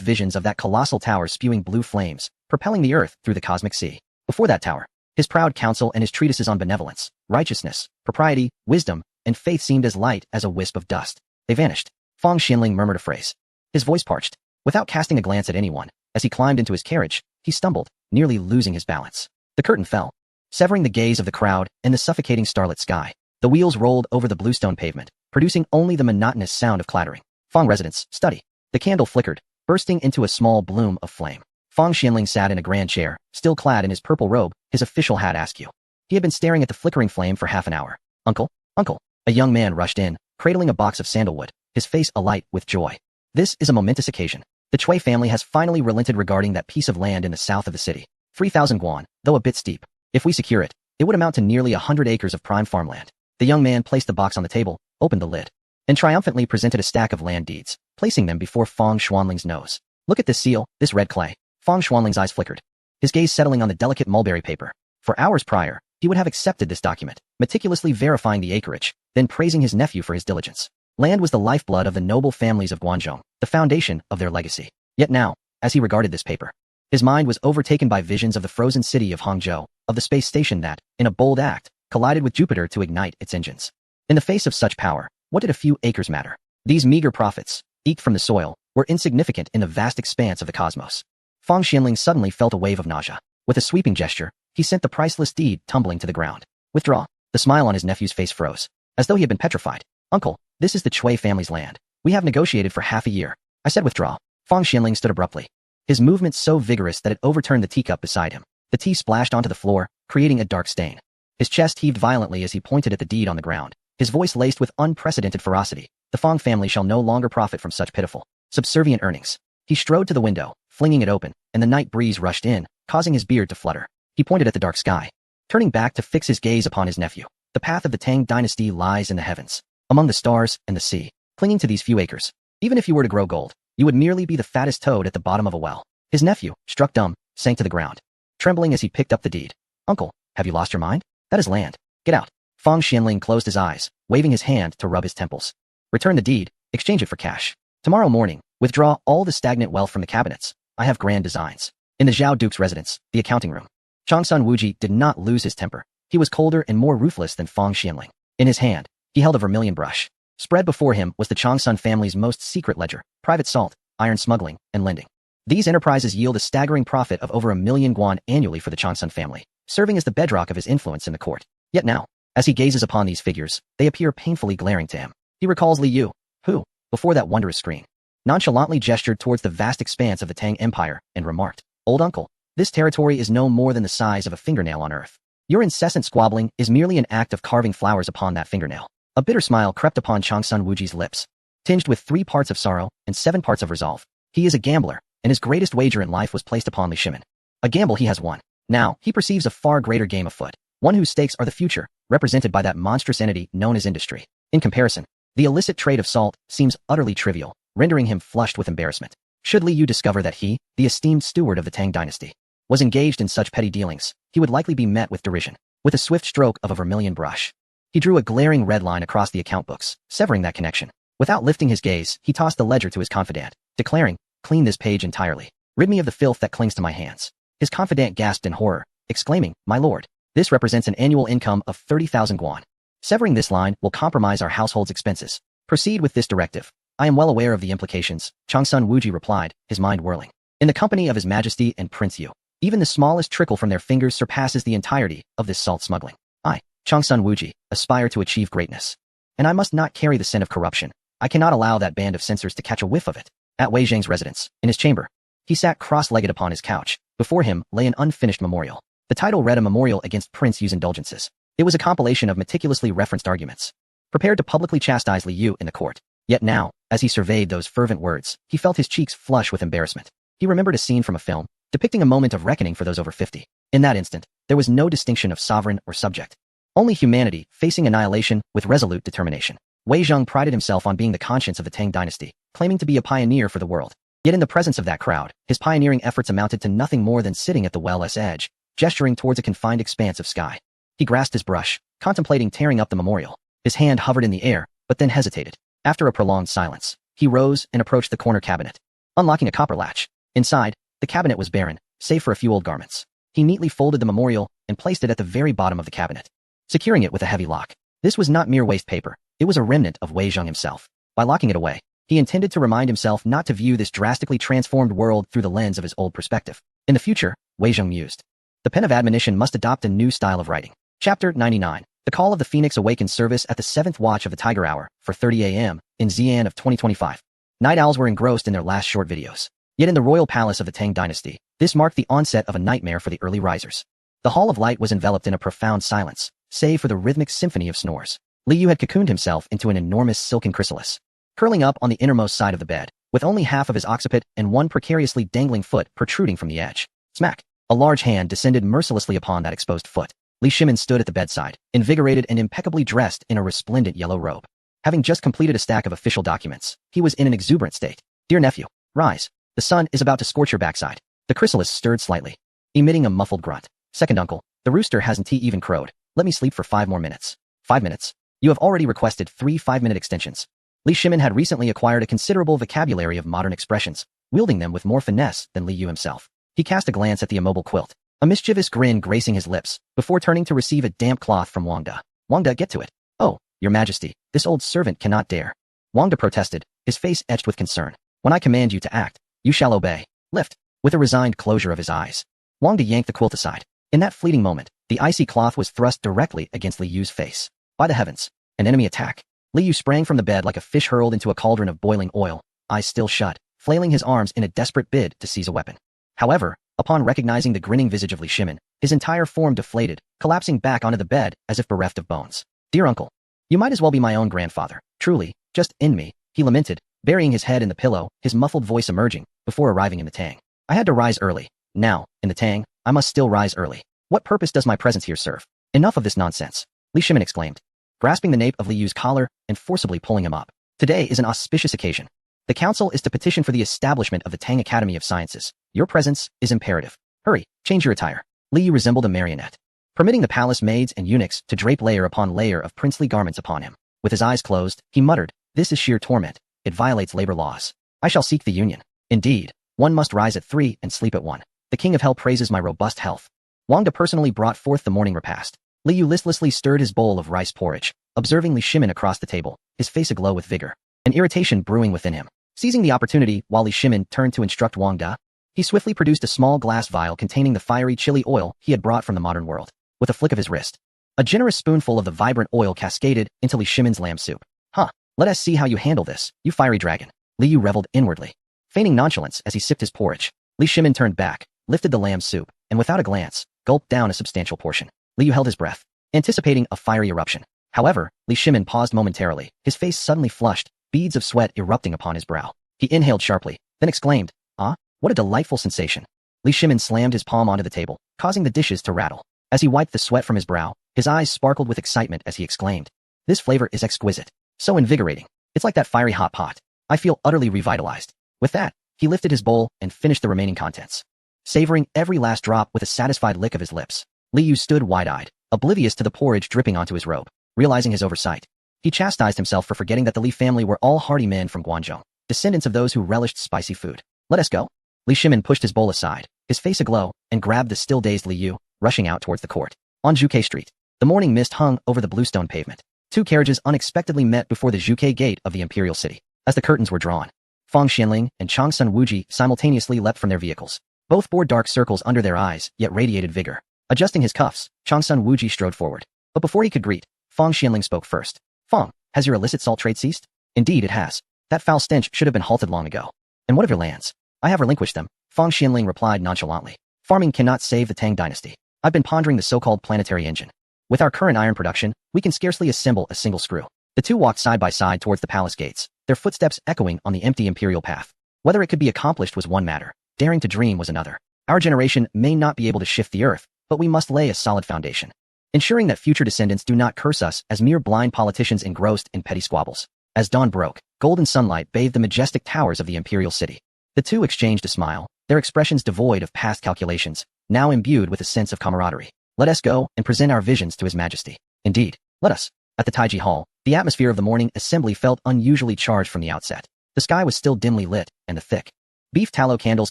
visions of that colossal tower spewing blue flames, propelling the earth through the cosmic sea. Before that tower, his proud counsel and his treatises on benevolence, righteousness, propriety, wisdom, and faith seemed as light as a wisp of dust. They vanished. Fang Xianling murmured a phrase. His voice parched. Without casting a glance at anyone, as he climbed into his carriage, he stumbled, nearly losing his balance. The curtain fell, severing the gaze of the crowd and the suffocating starlit sky. The wheels rolled over the bluestone pavement, producing only the monotonous sound of clattering. Fang residence, study. The candle flickered, bursting into a small bloom of flame. Fang Xianling sat in a grand chair, still clad in his purple robe, his official hat askew. He had been staring at the flickering flame for half an hour. Uncle, uncle. A young man rushed in, cradling a box of sandalwood, his face alight with joy. This is a momentous occasion. The Cui family has finally relented regarding that piece of land in the south of the city. 3,000 guan, though a bit steep. If we secure it, it would amount to nearly 100 acres of prime farmland. The young man placed the box on the table, opened the lid, and triumphantly presented a stack of land deeds, placing them before Fang Xuanling's nose. Look at this seal, this red clay. Fang Xuanling's eyes flickered, his gaze settling on the delicate mulberry paper. For hours prior, he would have accepted this document, meticulously verifying the acreage, then praising his nephew for his diligence. Land was the lifeblood of the noble families of Guanzhong, the foundation of their legacy. Yet now, as he regarded this paper, his mind was overtaken by visions of the frozen city of Hangzhou, of the space station that, in a bold act, collided with Jupiter to ignite its engines. In the face of such power, what did a few acres matter? These meager profits, eked from the soil, were insignificant in the vast expanse of the cosmos. Fang Xianling suddenly felt a wave of nausea. With a sweeping gesture, he sent the priceless deed tumbling to the ground. Withdraw. The smile on his nephew's face froze, as though he had been petrified. Uncle, this is the Cui family's land. We have negotiated for half a year. I said withdraw. Fang Xianling stood abruptly. His movement so vigorous that it overturned the teacup beside him. The tea splashed onto the floor, creating a dark stain. His chest heaved violently as he pointed at the deed on the ground. His voice laced with unprecedented ferocity. The Fang family shall no longer profit from such pitiful, subservient earnings. He strode to the window, flinging it open, and the night breeze rushed in, causing his beard to flutter. He pointed at the dark sky, turning back to fix his gaze upon his nephew. The path of the Tang dynasty lies in the heavens, among the stars and the sea, clinging to these few acres. Even if you were to grow gold, you would merely be the fattest toad at the bottom of a well. His nephew, struck dumb, sank to the ground, trembling as he picked up the deed. Uncle, have you lost your mind? That is land. Get out. Fang Xianling closed his eyes, waving his hand to rub his temples. Return the deed, exchange it for cash. Tomorrow morning, withdraw all the stagnant wealth from the cabinets. I have grand designs. In the Zhao Duke's residence, the accounting room. Changsun Wuji did not lose his temper. He was colder and more ruthless than Fang Xianling. In his hand, he held a vermilion brush. Spread before him was the Changsun family's most secret ledger, private salt, iron smuggling, and lending. These enterprises yield a staggering profit of over 1 million guan annually for the Changsun family, serving as the bedrock of his influence in the court. Yet now, as he gazes upon these figures, they appear painfully glaring to him. He recalls Li Yu, who, before that wondrous screen, nonchalantly gestured towards the vast expanse of the Tang Empire and remarked, "Old uncle, this territory is no more than the size of a fingernail on earth. Your incessant squabbling is merely an act of carving flowers upon that fingernail." A bitter smile crept upon Changsun Wuji's lips, tinged with 3 parts of sorrow and 7 parts of resolve. He is a gambler, and his greatest wager in life was placed upon Li Shimin. A gamble he has won. Now, he perceives a far greater game afoot, one whose stakes are the future, represented by that monstrous entity known as industry. In comparison, the illicit trade of salt seems utterly trivial, rendering him flushed with embarrassment. Should Li Yu discover that he, the esteemed steward of the Tang dynasty, was engaged in such petty dealings, he would likely be met with derision. With a swift stroke of a vermilion brush, he drew a glaring red line across the account books, severing that connection. Without lifting his gaze, he tossed the ledger to his confidant, declaring, "Clean this page entirely. Rid me of the filth that clings to my hands." His confidant gasped in horror, exclaiming, "My lord, this represents an annual income of 30,000 guan. Severing this line will compromise our household's expenses. Proceed with this directive." "I am well aware of the implications," Changsun Wuji replied, his mind whirling. "In the company of His Majesty and Prince Yu, even the smallest trickle from their fingers surpasses the entirety of this salt smuggling. I, Changsun Wuji, aspire to achieve greatness. And I must not carry the sin of corruption. I cannot allow that band of censors to catch a whiff of it." At Wei Zhang's residence, in his chamber, he sat cross-legged upon his couch. Before him lay an unfinished memorial. The title read, "A Memorial Against Prince Yu's Indulgences." It was a compilation of meticulously referenced arguments, prepared to publicly chastise Li Yu in the court. Yet now, as he surveyed those fervent words, he felt his cheeks flush with embarrassment. He remembered a scene from a film, depicting a moment of reckoning for those over 50. In that instant, there was no distinction of sovereign or subject. Only humanity, facing annihilation with resolute determination. Wei Zhang prided himself on being the conscience of the Tang dynasty, claiming to be a pioneer for the world. Yet in the presence of that crowd, his pioneering efforts amounted to nothing more than sitting at the well's edge, gesturing towards a confined expanse of sky. He grasped his brush, contemplating tearing up the memorial. His hand hovered in the air, but then hesitated. After a prolonged silence, he rose and approached the corner cabinet, unlocking a copper latch. Inside, the cabinet was barren, save for a few old garments. He neatly folded the memorial and placed it at the very bottom of the cabinet, securing it with a heavy lock. This was not mere waste paper. It was a remnant of Wei Zhang himself. By locking it away, he intended to remind himself not to view this drastically transformed world through the lens of his old perspective. In the future, Wei Zhang mused, the pen of admonition must adopt a new style of writing. Chapter 99. The Call of the Phoenix awakened service at the 7th watch of the Tiger Hour, 4:30 a.m., in Xi'an of 2025. Night owls were engrossed in their last short videos. Yet in the royal palace of the Tang dynasty, this marked the onset of a nightmare for the early risers. The Hall of Light was enveloped in a profound silence, save for the rhythmic symphony of snores. Li Yu had cocooned himself into an enormous silken chrysalis, curling up on the innermost side of the bed, with only half of his occiput and one precariously dangling foot protruding from the edge. Smack! A large hand descended mercilessly upon that exposed foot. Li Shimin stood at the bedside, invigorated and impeccably dressed in a resplendent yellow robe. Having just completed a stack of official documents, he was in an exuberant state. "Dear nephew, rise. The sun is about to scorch your backside." The chrysalis stirred slightly, emitting a muffled grunt. "Second uncle, the rooster hasn't even crowed. Let me sleep for 5 more minutes." 5 minutes? You have already requested 3 5-minute extensions. Li Shimin had recently acquired a considerable vocabulary of modern expressions, wielding them with more finesse than Li Yu himself. He cast a glance at the immobile quilt, a mischievous grin gracing his lips, before turning to receive a damp cloth from Wang De. "Wang De, get to it." "Oh, your majesty, this old servant cannot dare." Wang De protested, his face etched with concern. "When I command you to act, you shall obey." "Lift." With a resigned closure of his eyes, Wang De yanked the quilt aside. In that fleeting moment, the icy cloth was thrust directly against Li Yu's face. By the heavens, an enemy attack. Li Yu sprang from the bed like a fish hurled into a cauldron of boiling oil, eyes still shut, flailing his arms in a desperate bid to seize a weapon. However, upon recognizing the grinning visage of Li Shimin, his entire form deflated, collapsing back onto the bed as if bereft of bones. "Dear uncle, you might as well be my own grandfather. Truly, just in me," he lamented, burying his head in the pillow, his muffled voice emerging, before arriving in the Tang. "I had to rise early. Now, in the Tang, I must still rise early. What purpose does my presence here serve?" "Enough of this nonsense," Li Shimin exclaimed, grasping the nape of Li Yu's collar and forcibly pulling him up. "Today is an auspicious occasion. The council is to petition for the establishment of the Tang Academy of Sciences. Your presence is imperative. Hurry, change your attire." Li Yu resembled a marionette, permitting the palace maids and eunuchs to drape layer upon layer of princely garments upon him. With his eyes closed, he muttered, "This is sheer torment. It violates labor laws. I shall seek the union. Indeed, one must rise at 3 and sleep at 1. The king of hell praises my robust health." Wang De personally brought forth the morning repast. Li Yu listlessly stirred his bowl of rice porridge, observing Li Shimin across the table, his face aglow with vigor, and irritation brewing within him. Seizing the opportunity while Li Shimin turned to instruct Wang De, he swiftly produced a small glass vial containing the fiery chili oil he had brought from the modern world. With a flick of his wrist, a generous spoonful of the vibrant oil cascaded into Li Shimin's lamb soup. "Huh, let us see how you handle this, you fiery dragon." Li Yu reveled inwardly, feigning nonchalance as he sipped his porridge. Li Shimin turned back, lifted the lamb soup, and without a glance, gulped down a substantial portion. Li Yu held his breath, anticipating a fiery eruption. However, Li Shimin paused momentarily, his face suddenly flushed, beads of sweat erupting upon his brow. He inhaled sharply, then exclaimed, "Ah, what a delightful sensation." Li Shimin slammed his palm onto the table, causing the dishes to rattle. As he wiped the sweat from his brow, his eyes sparkled with excitement as he exclaimed, "This flavor is exquisite. So invigorating. It's like that fiery hot pot. I feel utterly revitalized." With that, he lifted his bowl and finished the remaining contents. Savoring every last drop with a satisfied lick of his lips, Li Yu stood wide-eyed, oblivious to the porridge dripping onto his robe. Realizing his oversight, he chastised himself for forgetting that the Li family were all hardy men from Guangzhou, descendants of those who relished spicy food. "Let us go." Li Shimin pushed his bowl aside, his face aglow, and grabbed the still-dazed Li Yu, rushing out towards the court. On Zhuke Street, the morning mist hung over the bluestone pavement. 2 carriages unexpectedly met before the Zhuke gate of the imperial city. As the curtains were drawn, Fang Xianling and Changsun Wuji simultaneously leapt from their vehicles. Both bore dark circles under their eyes, yet radiated vigor. Adjusting his cuffs, Changsun Wuji strode forward. But before he could greet, Fang Xianling spoke first. "Fang, has your illicit salt trade ceased?" "Indeed it has. That foul stench should have been halted long ago." "And what of your lands?" "I have relinquished them," Fang Xianling replied nonchalantly. "Farming cannot save the Tang dynasty. I've been pondering the so-called planetary engine. With our current iron production, we can scarcely assemble a single screw." The two walked side by side towards the palace gates, their footsteps echoing on the empty imperial path. Whether it could be accomplished was one matter, daring to dream was another. Our generation may not be able to shift the earth, but we must lay a solid foundation, ensuring that future descendants do not curse us as mere blind politicians engrossed in petty squabbles. As dawn broke, golden sunlight bathed the majestic towers of the imperial city. The two exchanged a smile, their expressions devoid of past calculations, now imbued with a sense of camaraderie. "Let us go and present our visions to His Majesty." "Indeed, let us." At the Taiji Hall, the atmosphere of the morning assembly felt unusually charged from the outset. The sky was still dimly lit, and the thick beef tallow candles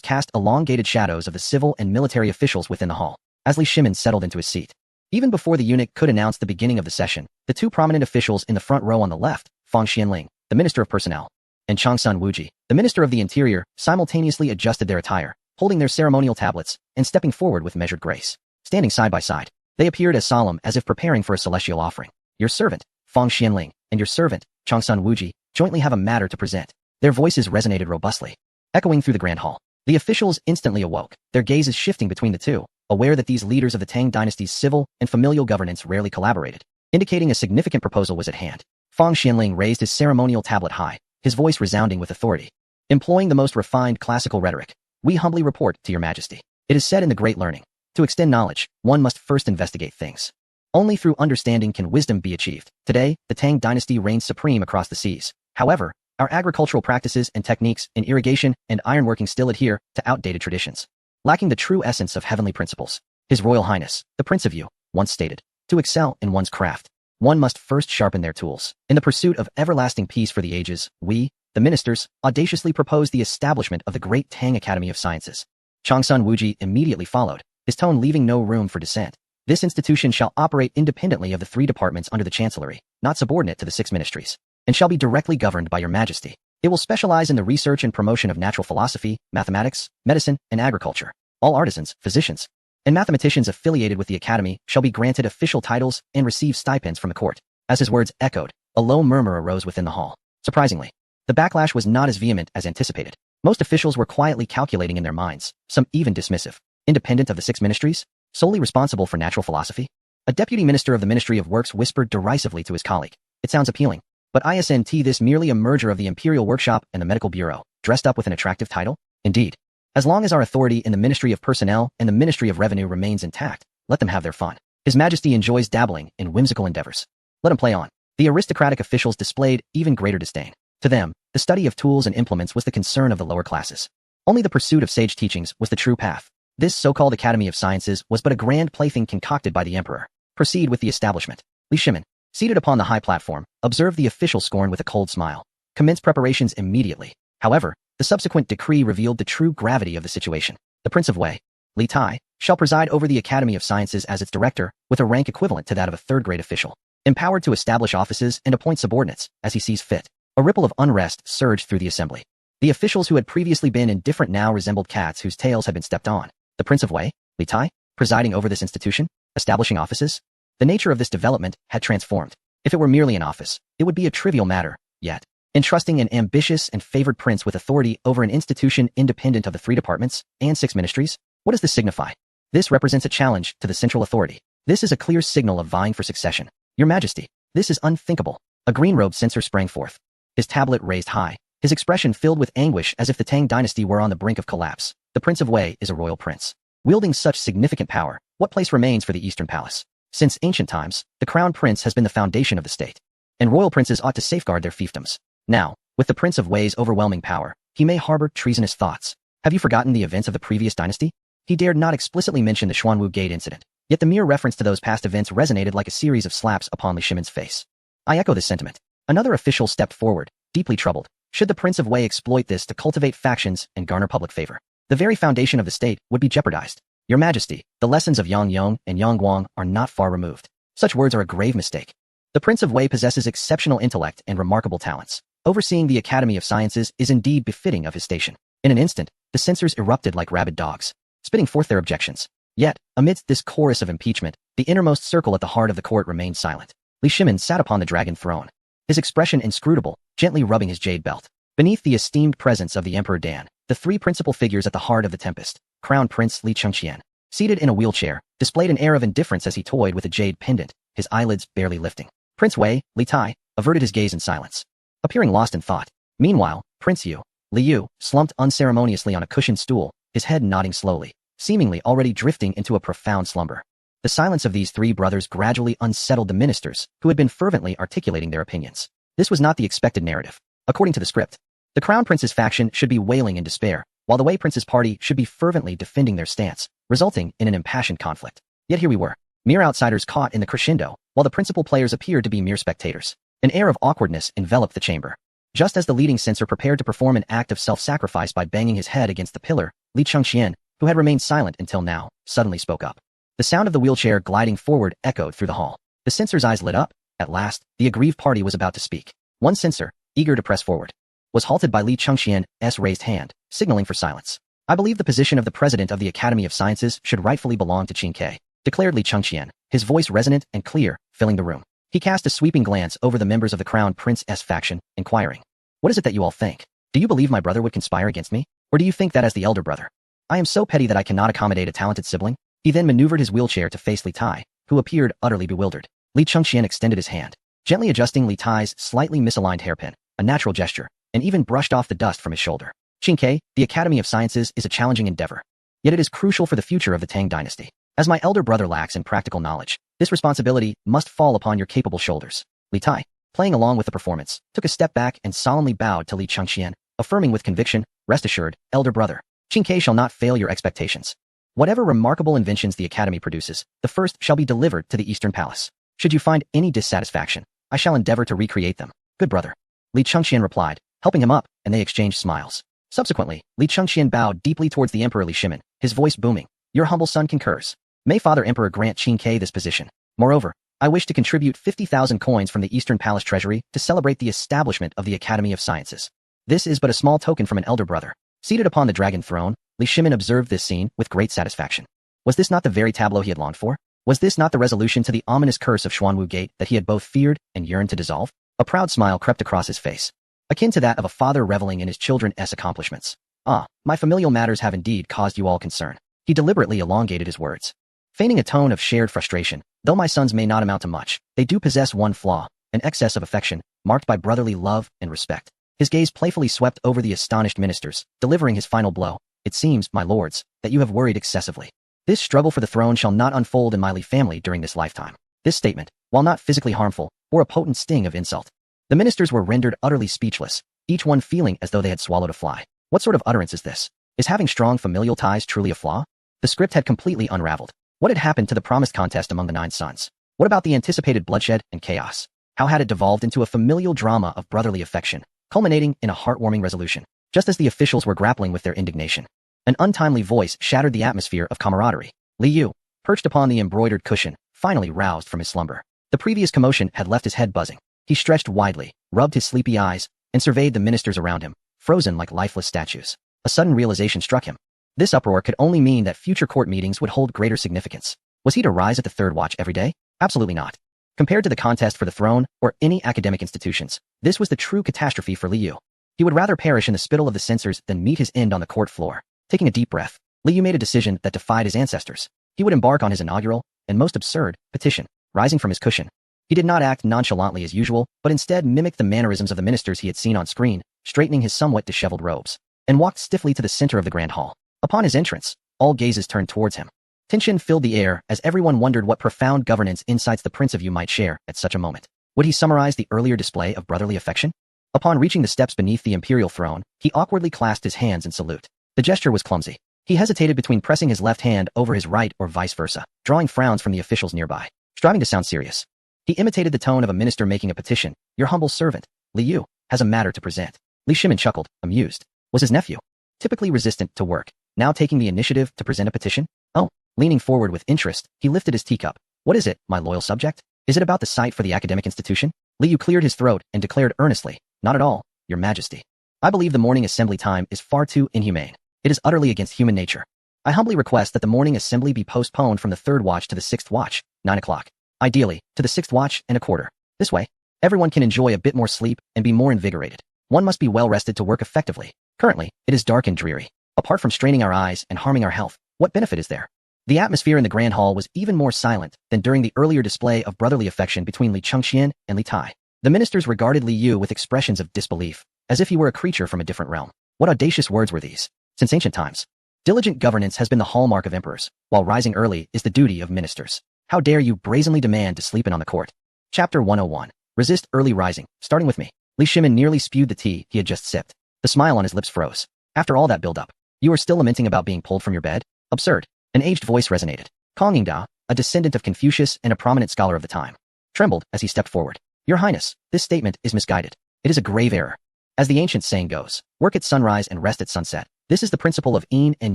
cast elongated shadows of the civil and military officials within the hall. As Li Shimin settled into his seat, even before the eunuch could announce the beginning of the session, the two prominent officials in the front row on the left, Fang Xianling, the Minister of Personnel, and Changsun Wuji, the Minister of the Interior, simultaneously adjusted their attire, holding their ceremonial tablets, and stepping forward with measured grace. Standing side by side, they appeared as solemn as if preparing for a celestial offering. "Your servant, Fang Xianling, and your servant, Changsun Wuji, jointly have a matter to present." Their voices resonated robustly, echoing through the grand hall. The officials instantly awoke, their gazes shifting between the two, aware that these leaders of the Tang dynasty's civil and familial governance rarely collaborated, indicating a significant proposal was at hand. Fang Xianling raised his ceremonial tablet high, his voice resounding with authority. Employing the most refined classical rhetoric, "We humbly report to your majesty. It is said in the great learning, to extend knowledge, one must first investigate things. Only through understanding can wisdom be achieved. Today, the Tang dynasty reigns supreme across the seas. However, our agricultural practices and techniques in irrigation and ironworking still adhere to outdated traditions, lacking the true essence of heavenly principles. His Royal Highness, the Prince of Yu, once stated, to excel in one's craft, one must first sharpen their tools. In the pursuit of everlasting peace for the ages, we, the ministers, audaciously propose the establishment of the Great Tang Academy of Sciences." Changsun Wuji immediately followed, his tone leaving no room for dissent. "This institution shall operate independently of the 3 departments under the Chancellery, not subordinate to the 6 ministries, and shall be directly governed by your majesty. It will specialize in the research and promotion of natural philosophy, mathematics, medicine, and agriculture. All artisans, physicians, and mathematicians affiliated with the academy shall be granted official titles and receive stipends from the court." As his words echoed, a low murmur arose within the hall. Surprisingly, the backlash was not as vehement as anticipated. Most officials were quietly calculating in their minds, some even dismissive. Independent of the 6 ministries? Solely responsible for natural philosophy? A deputy minister of the Ministry of Works whispered derisively to his colleague. It sounds appealing. But isn't this merely a merger of the Imperial Workshop and the Medical Bureau, dressed up with an attractive title? Indeed. As long as our authority in the Ministry of Personnel and the Ministry of Revenue remains intact, let them have their fun. His Majesty enjoys dabbling in whimsical endeavors. Let him play on. The aristocratic officials displayed even greater disdain. To them, the study of tools and implements was the concern of the lower classes. Only the pursuit of sage teachings was the true path. This so-called Academy of Sciences was but a grand plaything concocted by the emperor. Proceed with the establishment. Li Shimin, seated upon the high platform, observed the official scorn with a cold smile. Commence preparations immediately. However, the subsequent decree revealed the true gravity of the situation. The Prince of Wei, Li Tai, shall preside over the Academy of Sciences as its director, with a rank equivalent to that of a third-grade official, empowered to establish offices and appoint subordinates, as he sees fit. A ripple of unrest surged through the assembly. The officials who had previously been indifferent now resembled cats whose tails had been stepped on. The Prince of Wei, Li Tai, presiding over this institution, establishing offices? The nature of this development had transformed. If it were merely an office, it would be a trivial matter, yet, entrusting an ambitious and favored prince with authority over an institution independent of the 3 departments and 6 ministries? What does this signify? This represents a challenge to the central authority. This is a clear signal of vying for succession. Your Majesty, this is unthinkable. A green-robed censor sprang forth. His tablet raised high, his expression filled with anguish as if the Tang dynasty were on the brink of collapse. The Prince of Wei is a royal prince. Wielding such significant power, what place remains for the Eastern Palace? Since ancient times, the crown prince has been the foundation of the state, and royal princes ought to safeguard their fiefdoms. Now, with the Prince of Wei's overwhelming power, he may harbor treasonous thoughts. Have you forgotten the events of the previous dynasty? He dared not explicitly mention the Xuanwu Gate incident, yet the mere reference to those past events resonated like a series of slaps upon Li Shimin's face. I echo this sentiment. Another official stepped forward, deeply troubled. Should the Prince of Wei exploit this to cultivate factions and garner public favor, the very foundation of the state would be jeopardized. Your Majesty, the lessons of Yang Yong and Yang Guang are not far removed. Such words are a grave mistake. The Prince of Wei possesses exceptional intellect and remarkable talents. Overseeing the Academy of Sciences is indeed befitting of his station. In an instant, the censors erupted like rabid dogs, spitting forth their objections. Yet, amidst this chorus of impeachment, the innermost circle at the heart of the court remained silent. Li Shimin sat upon the dragon throne, his expression inscrutable, gently rubbing his jade belt. Beneath the esteemed presence of the Emperor Dan, the 3 principal figures at the heart of the tempest, Crown Prince Li Chengqian, seated in a wheelchair, displayed an air of indifference as he toyed with a jade pendant, his eyelids barely lifting. Prince Wei, Li Tai, averted his gaze in silence, appearing lost in thought. Meanwhile, Prince Yu, Li Yu, slumped unceremoniously on a cushioned stool, his head nodding slowly, seemingly already drifting into a profound slumber. The silence of these 3 brothers gradually unsettled the ministers, who had been fervently articulating their opinions. This was not the expected narrative. According to the script, the Crown Prince's faction should be wailing in despair, while the Wei Prince's party should be fervently defending their stance, resulting in an impassioned conflict. Yet here we were, mere outsiders caught in the crescendo, while the principal players appeared to be mere spectators. An air of awkwardness enveloped the chamber. Just as the leading censor prepared to perform an act of self-sacrifice by banging his head against the pillar, Li Chengqian, who had remained silent until now, suddenly spoke up. The sound of the wheelchair gliding forward echoed through the hall. The censor's eyes lit up. At last, the aggrieved party was about to speak. One censor, eager to press forward, was halted by Li Chengqian's raised hand, signaling for silence. I believe the position of the president of the Academy of Sciences should rightfully belong to Qin Kai, declared Li Chengqian, his voice resonant and clear, filling the room. He cast a sweeping glance over the members of the Crown Prince's faction, inquiring, "What is it that you all think? Do you believe my brother would conspire against me? Or do you think that as the elder brother, I am so petty that I cannot accommodate a talented sibling?" He then maneuvered his wheelchair to face Li Tai, who appeared utterly bewildered. Li Chengqian extended his hand, gently adjusting Li Tai's slightly misaligned hairpin, a natural gesture, and even brushed off the dust from his shoulder. Qin Kai, the Academy of Sciences is a challenging endeavor. Yet it is crucial for the future of the Tang dynasty. As my elder brother lacks in practical knowledge, this responsibility must fall upon your capable shoulders. Li Tai, playing along with the performance, took a step back and solemnly bowed to Li Chengqian, affirming with conviction, "Rest assured, elder brother, Qin Kai shall not fail your expectations. Whatever remarkable inventions the Academy produces, the first shall be delivered to the Eastern Palace. Should you find any dissatisfaction, I shall endeavor to recreate them. Good brother." Li Chengqian replied, helping him up, and they exchanged smiles. Subsequently, Li Chengqian bowed deeply towards the Emperor Li Shimin, his voice booming, "Your humble son concurs. May Father Emperor grant Qin Kai this position. Moreover, I wish to contribute 50,000 coins from the Eastern Palace treasury to celebrate the establishment of the Academy of Sciences. This is but a small token from an elder brother." Seated upon the dragon throne, Li Shimin observed this scene with great satisfaction. Was this not the very tableau he had longed for? Was this not the resolution to the ominous curse of Xuanwu Gate that he had both feared and yearned to dissolve? A proud smile crept across his face, akin to that of a father reveling in his children's accomplishments. Ah, my familial matters have indeed caused you all concern. He deliberately elongated his words, feigning a tone of shared frustration. Though my sons may not amount to much, they do possess one flaw, an excess of affection, marked by brotherly love and respect. His gaze playfully swept over the astonished ministers, delivering his final blow. It seems, my lords, that you have worried excessively. This struggle for the throne shall not unfold in my Li family during this lifetime. This statement, while not physically harmful, bore a potent sting of insult. The ministers were rendered utterly speechless, each one feeling as though they had swallowed a fly. What sort of utterance is this? Is having strong familial ties truly a flaw? The script had completely unraveled. What had happened to the promised contest among the 9 sons? What about the anticipated bloodshed and chaos? How had it devolved into a familial drama of brotherly affection, culminating in a heartwarming resolution? Just as the officials were grappling with their indignation, an untimely voice shattered the atmosphere of camaraderie. Li Yu, perched upon the embroidered cushion, finally roused from his slumber. The previous commotion had left his head buzzing. He stretched widely, rubbed his sleepy eyes, and surveyed the ministers around him, frozen like lifeless statues. A sudden realization struck him. This uproar could only mean that future court meetings would hold greater significance. Was he to rise at the third watch every day? Absolutely not. Compared to the contest for the throne or any academic institutions, this was the true catastrophe for Li Yu. He would rather perish in the spittle of the censors than meet his end on the court floor. Taking a deep breath, Li Yu made a decision that defied his ancestors. He would embark on his inaugural, and most absurd, petition. Rising from his cushion, he did not act nonchalantly as usual, but instead mimicked the mannerisms of the ministers he had seen on screen, straightening his somewhat disheveled robes, and walked stiffly to the center of the grand hall. Upon his entrance, all gazes turned towards him. Tension filled the air as everyone wondered what profound governance insights the Prince of Yu might share at such a moment. Would he summarize the earlier display of brotherly affection? Upon reaching the steps beneath the imperial throne, he awkwardly clasped his hands in salute. The gesture was clumsy. He hesitated between pressing his left hand over his right or vice versa, drawing frowns from the officials nearby. Striving to sound serious, he imitated the tone of a minister making a petition. Your humble servant, Li Yu, has a matter to present. Li Shimin chuckled, amused. Was his nephew, typically resistant to work, now taking the initiative to present a petition? Oh, leaning forward with interest, he lifted his teacup. What is it, my loyal subject? Is it about the site for the academic institution? Li Yu cleared his throat and declared earnestly, not at all, your majesty. I believe the morning assembly time is far too inhumane. It is utterly against human nature. I humbly request that the morning assembly be postponed from the 3rd watch to the 6th watch, 9 o'clock. Ideally, to the 6th watch and a quarter. This way, everyone can enjoy a bit more sleep and be more invigorated. One must be well rested to work effectively. Currently, it is dark and dreary. Apart from straining our eyes and harming our health, what benefit is there? The atmosphere in the grand hall was even more silent than during the earlier display of brotherly affection between Li Chengxian and Li Tai. The ministers regarded Li Yu with expressions of disbelief, as if he were a creature from a different realm. What audacious words were these? Since ancient times, diligent governance has been the hallmark of emperors, while rising early is the duty of ministers. How dare you brazenly demand to sleep in on the court? Chapter 101. Resist early rising, starting with me. Li Shimin nearly spewed the tea he had just sipped. The smile on his lips froze. After all that build-up, you are still lamenting about being pulled from your bed? Absurd. An aged voice resonated. Kong Yingda, a descendant of Confucius and a prominent scholar of the time, trembled as he stepped forward. Your Highness, this statement is misguided. It is a grave error. As the ancient saying goes, work at sunrise and rest at sunset. This is the principle of yin and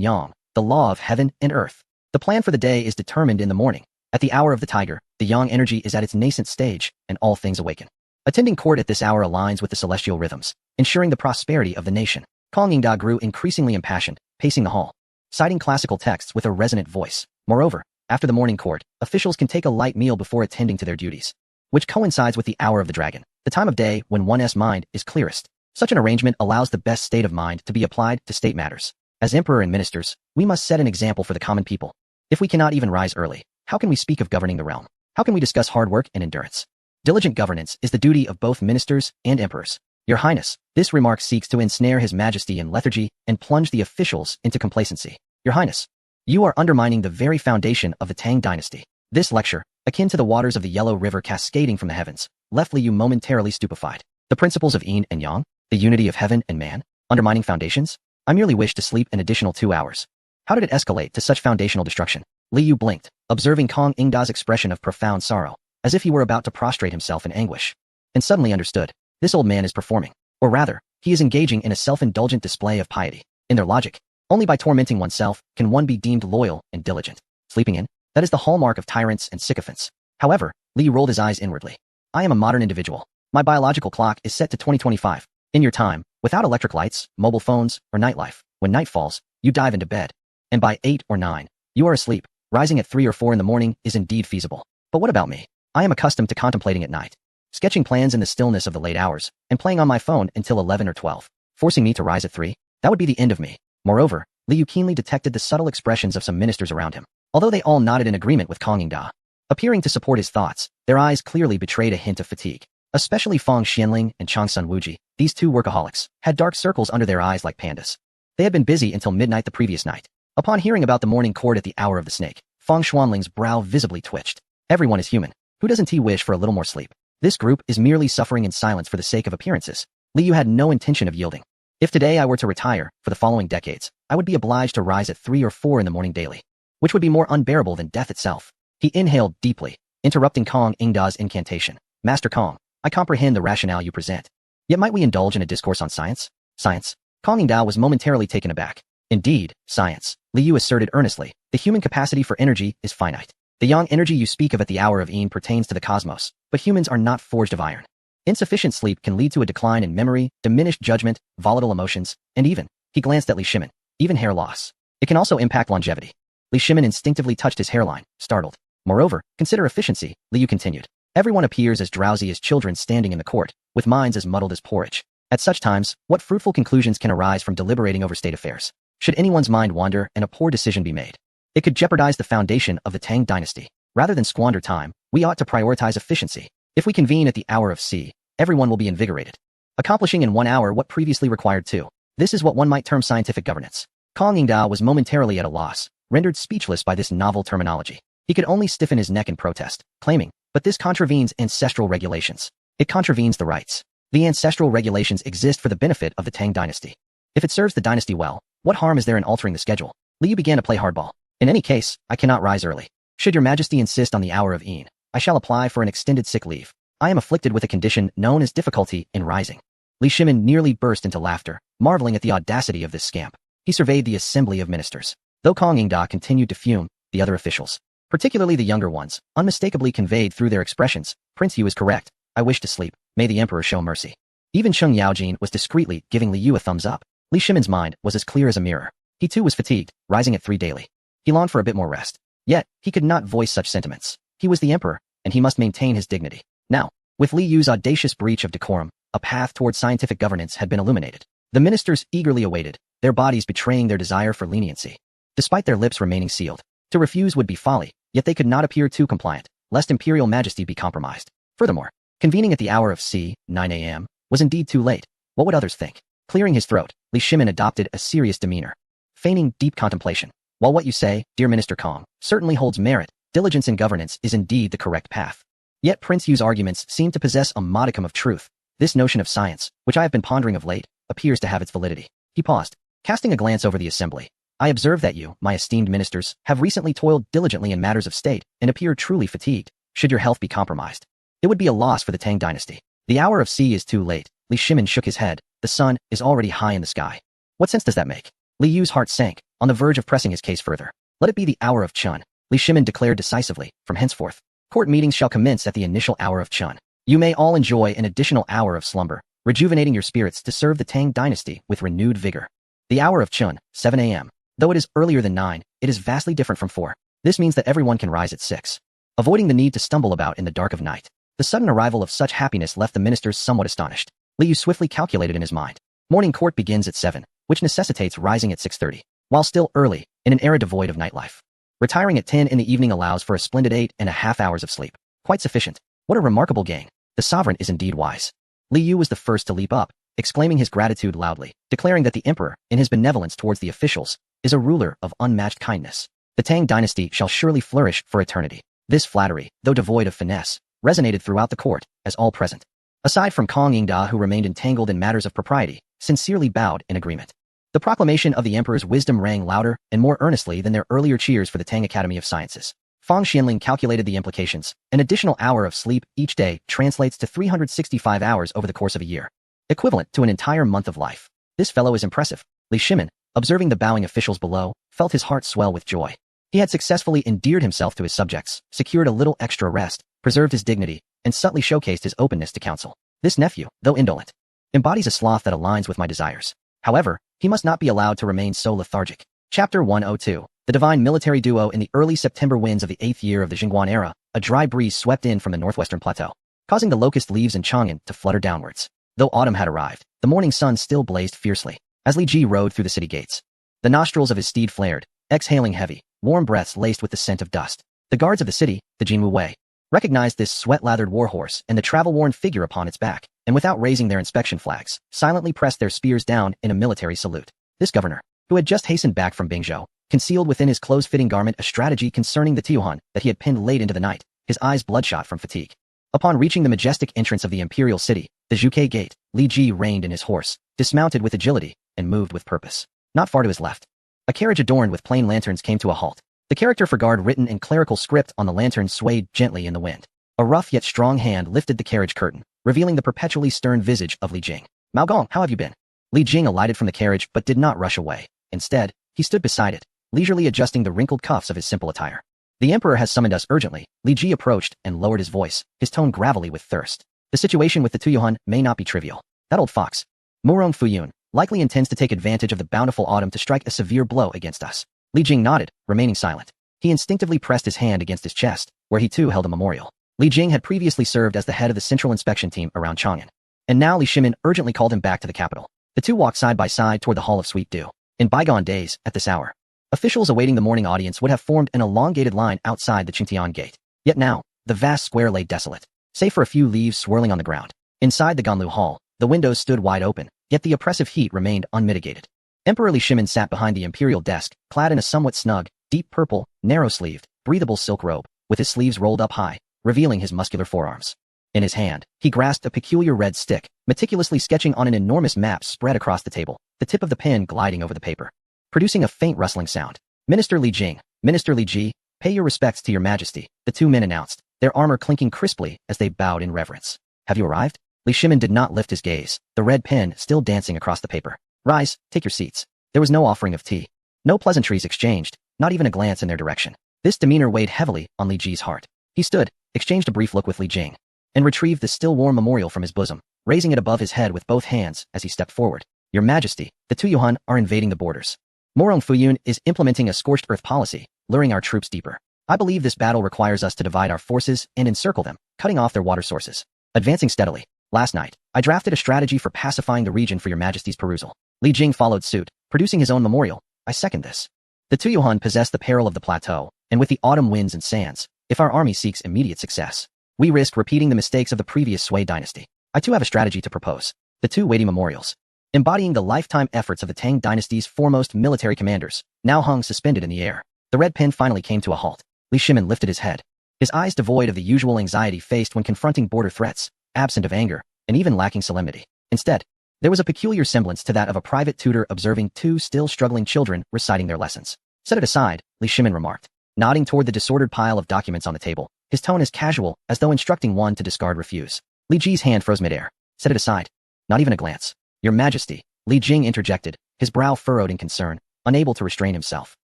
yang, the law of heaven and earth. The plan for the day is determined in the morning. At the hour of the tiger, the yang energy is at its nascent stage, and all things awaken. Attending court at this hour aligns with the celestial rhythms, ensuring the prosperity of the nation. Kong Yingda grew increasingly impassioned, pacing the hall, citing classical texts with a resonant voice. Moreover, after the morning court, officials can take a light meal before attending to their duties, which coincides with the hour of the dragon, the time of day when one's mind is clearest. Such an arrangement allows the best state of mind to be applied to state matters. As emperor and ministers, we must set an example for the common people. If we cannot even rise early, how can we speak of governing the realm? How can we discuss hard work and endurance? Diligent governance is the duty of both ministers and emperors. Your Highness, this remark seeks to ensnare His Majesty in lethargy and plunge the officials into complacency. Your Highness, you are undermining the very foundation of the Tang dynasty. This lecture, akin to the waters of the Yellow River cascading from the heavens, left Li Yu momentarily stupefied. The principles of yin and yang, the unity of heaven and man, undermining foundations? I merely wish to sleep an additional 2 hours. How did it escalate to such foundational destruction? Li Yu blinked, observing Kong Yingda's expression of profound sorrow, as if he were about to prostrate himself in anguish, and suddenly understood. This old man is performing, or rather, he is engaging in a self-indulgent display of piety. In their logic, only by tormenting oneself can one be deemed loyal and diligent. Sleeping in? That is the hallmark of tyrants and sycophants. However, Li Yu rolled his eyes inwardly. I am a modern individual. My biological clock is set to 2025. In your time, without electric lights, mobile phones, or nightlife, when night falls, you dive into bed. And by 8 or 9, you are asleep. Rising at 3 or 4 in the morning is indeed feasible. But what about me? I am accustomed to contemplating at night, sketching plans in the stillness of the late hours, and playing on my phone until 11 or 12. Forcing me to rise at 3? That would be the end of me. Moreover, Li Yu keenly detected the subtle expressions of some ministers around him, although they all nodded in agreement with Kang Yingda. Appearing to support his thoughts, their eyes clearly betrayed a hint of fatigue. Especially Fang Xianling and Changsun Wuji, these two workaholics, had dark circles under their eyes like pandas. They had been busy until midnight the previous night. Upon hearing about the morning court at the hour of the snake, Fang Xuanling's brow visibly twitched. Everyone is human. Who doesn't he wish for a little more sleep? This group is merely suffering in silence for the sake of appearances. Li Yu had no intention of yielding. If today I were to retire, for the following decades, I would be obliged to rise at 3 or 4 in the morning daily, which would be more unbearable than death itself. He inhaled deeply, interrupting Kang Yingda's incantation. Master Kang, I comprehend the rationale you present. Yet might we indulge in a discourse on science? Science? Kang Yingda was momentarily taken aback. Indeed, science, Li Yu asserted earnestly. The human capacity for energy is finite. The yang energy you speak of at the hour of Yin pertains to the cosmos, but humans are not forged of iron. Insufficient sleep can lead to a decline in memory, diminished judgment, volatile emotions, and even, he glanced at Li Shimin, even hair loss. It can also impact longevity. Li Shimin instinctively touched his hairline, startled. Moreover, consider efficiency, Li Yu continued. Everyone appears as drowsy as children standing in the court, with minds as muddled as porridge. At such times, what fruitful conclusions can arise from deliberating over state affairs? Should anyone's mind wander and a poor decision be made, it could jeopardize the foundation of the Tang dynasty. Rather than squander time, we ought to prioritize efficiency. If we convene at the hour of C, everyone will be invigorated, accomplishing in 1 hour what previously required 2. This is what one might term scientific governance. Kang Yingda was momentarily at a loss, rendered speechless by this novel terminology. He could only stiffen his neck in protest, claiming, but this contravenes ancestral regulations. It contravenes the rights. The ancestral regulations exist for the benefit of the Tang dynasty. If it serves the dynasty well, what harm is there in altering the schedule? Li Yu began to play hardball. In any case, I cannot rise early. Should your majesty insist on the hour of Yin, I shall apply for an extended sick leave. I am afflicted with a condition known as difficulty in rising. Li Shimin nearly burst into laughter, marveling at the audacity of this scamp. He surveyed the assembly of ministers. Though Kang Yingda continued to fume, the other officials, particularly the younger ones, unmistakably conveyed through their expressions, Prince Yu is correct. I wish to sleep. May the emperor show mercy. Even Cheng Yaojin was discreetly giving Li Yu a thumbs up. Li Shimin's mind was as clear as a mirror. He too was fatigued, rising at 3 daily. He longed for a bit more rest. Yet, he could not voice such sentiments. He was the emperor, and he must maintain his dignity. Now, with Li Yu's audacious breach of decorum, a path toward scientific governance had been illuminated. The ministers eagerly awaited, their bodies betraying their desire for leniency, despite their lips remaining sealed. To refuse would be folly, yet they could not appear too compliant, lest imperial majesty be compromised. Furthermore, convening at the hour of C, 9 a.m., was indeed too late. What would others think? Clearing his throat, Li Shimin adopted a serious demeanor, feigning deep contemplation. While what you say, dear Minister Kang, certainly holds merit, diligence in governance is indeed the correct path. Yet Prince Yu's arguments seem to possess a modicum of truth. This notion of science, which I have been pondering of late, appears to have its validity. He paused, casting a glance over the assembly. I observe that you, my esteemed ministers, have recently toiled diligently in matters of state and appear truly fatigued. Should your health be compromised, it would be a loss for the Tang dynasty. The hour of C is too late. Li Shimin shook his head. The sun is already high in the sky. What sense does that make? Li Yu's heart sank, on the verge of pressing his case further. Let it be the hour of Chun, Li Shimin declared decisively. From henceforth, court meetings shall commence at the initial hour of Chun. You may all enjoy an additional hour of slumber, rejuvenating your spirits to serve the Tang dynasty with renewed vigor. The hour of Chun, 7 a.m. Though it is earlier than 9, it is vastly different from 4. This means that everyone can rise at 6, avoiding the need to stumble about in the dark of night. The sudden arrival of such happiness left the ministers somewhat astonished. Li Yu swiftly calculated in his mind. Morning court begins at 7, which necessitates rising at 6:30. While still early, in an era devoid of nightlife, retiring at 10 in the evening allows for a splendid 8.5 hours of sleep. Quite sufficient. What a remarkable gain. The sovereign is indeed wise. Li Yu was the first to leap up, exclaiming his gratitude loudly, declaring that the emperor, in his benevolence towards the officials, is a ruler of unmatched kindness. The Tang dynasty shall surely flourish for eternity. This flattery, though devoid of finesse, resonated throughout the court, as all present, aside from Kang Yingda, who remained entangled in matters of propriety, sincerely bowed in agreement. The proclamation of the emperor's wisdom rang louder and more earnestly than their earlier cheers for the Tang Academy of Sciences. Fang Xianling calculated the implications. An additional hour of sleep each day translates to 365 hours over the course of a year, equivalent to an entire month of life. This fellow is impressive. Li Shimin, observing the bowing officials below, felt his heart swell with joy. He had successfully endeared himself to his subjects, secured a little extra rest, preserved his dignity, and subtly showcased his openness to counsel. This nephew, though indolent, embodies a sloth that aligns with my desires. However, he must not be allowed to remain so lethargic. Chapter 102. The divine military duo. In the early September winds of the 8th year of the Jingguan era, a dry breeze swept in from the northwestern plateau, causing the locust leaves in Chang'an to flutter downwards. Though autumn had arrived, the morning sun still blazed fiercely. as Li Ji rode through the city gates. The nostrils of his steed flared, exhaling heavy, warm breaths laced with the scent of dust. The guards of the city, the Jinwu Wei, recognized this sweat-lathered warhorse and the travel-worn figure upon its back, and without raising their inspection flags, silently pressed their spears down in a military salute. This governor, who had just hastened back from Bingzhou, concealed within his close-fitting garment a strategy concerning the Tuyuhan that he had pinned late into the night, his eyes bloodshot from fatigue. Upon reaching the majestic entrance of the imperial city, the Zhuke Gate, Li Ji reined in his horse, dismounted with agility, and moved with purpose. Not far to his left, a carriage adorned with plain lanterns came to a halt. The character for guard written in clerical script on the lantern swayed gently in the wind. A rough yet strong hand lifted the carriage curtain, revealing the perpetually stern visage of Li Jing. "Mao Gong, how have you been?" Li Jing alighted from the carriage but did not rush away. Instead, he stood beside it, leisurely adjusting the wrinkled cuffs of his simple attire. "The emperor has summoned us urgently." Li Ji approached and lowered his voice, his tone gravelly with thirst. "The situation with the Tuyuhan may not be trivial. That old fox, Murong Fuyun, likely intends to take advantage of the bountiful autumn to strike a severe blow against us." Li Jing nodded, remaining silent. He instinctively pressed his hand against his chest, where he too held a memorial. Li Jing had previously served as the head of the central inspection team around Chang'an, and now Li Shimin urgently called him back to the capital. The two walked side by side toward the Hall of Sweet Dew. In bygone days, at this hour, officials awaiting the morning audience would have formed an elongated line outside the Qingtian Gate. Yet now, the vast square lay desolate, save for a few leaves swirling on the ground. Inside the Ganlu Hall, the windows stood wide open, yet the oppressive heat remained unmitigated. Emperor Li Shimin sat behind the imperial desk, clad in a somewhat snug, deep purple, narrow-sleeved, breathable silk robe, with his sleeves rolled up high, revealing his muscular forearms. In his hand, he grasped a peculiar red stick, meticulously sketching on an enormous map spread across the table, the tip of the pen gliding over the paper, producing a faint rustling sound. "Minister Li Jing, Minister Li Ji, pay your respects to your majesty," the two men announced, their armor clinking crisply as they bowed in reverence. "Have you arrived?" Li Shimin did not lift his gaze, the red pen still dancing across the paper. "Rise, take your seats." There was no offering of tea. No pleasantries exchanged, not even a glance in their direction. This demeanor weighed heavily on Li Ji's heart. He stood, exchanged a brief look with Li Jing, and retrieved the still warm memorial from his bosom, raising it above his head with both hands as he stepped forward. "Your Majesty, the Tuyuhan are invading the borders. Murong Fuyun is implementing a scorched earth policy, luring our troops deeper. I believe this battle requires us to divide our forces and encircle them, cutting off their water sources." Advancing steadily, "Last night, I drafted a strategy for pacifying the region for your Majesty's perusal." Li Jing followed suit, producing his own memorial. "I second this. The Tuyuhan possess the peril of the plateau, and with the autumn winds and sands, if our army seeks immediate success, we risk repeating the mistakes of the previous Sui dynasty. I too have a strategy to propose." The two weighty memorials, embodying the lifetime efforts of the Tang dynasty's foremost military commanders, now hung suspended in the air. The red pen finally came to a halt. Li Shimin lifted his head, his eyes devoid of the usual anxiety faced when confronting border threats, absent of anger, and even lacking solemnity. Instead, there was a peculiar semblance to that of a private tutor observing two still struggling children reciting their lessons. "Set it aside," Li Shimin remarked, nodding toward the disordered pile of documents on the table, his tone as casual as though instructing one to discard refuse. Li Ji's hand froze midair. "Set it aside. Not even a glance." "Your Majesty," Li Jing interjected, his brow furrowed in concern, unable to restrain himself.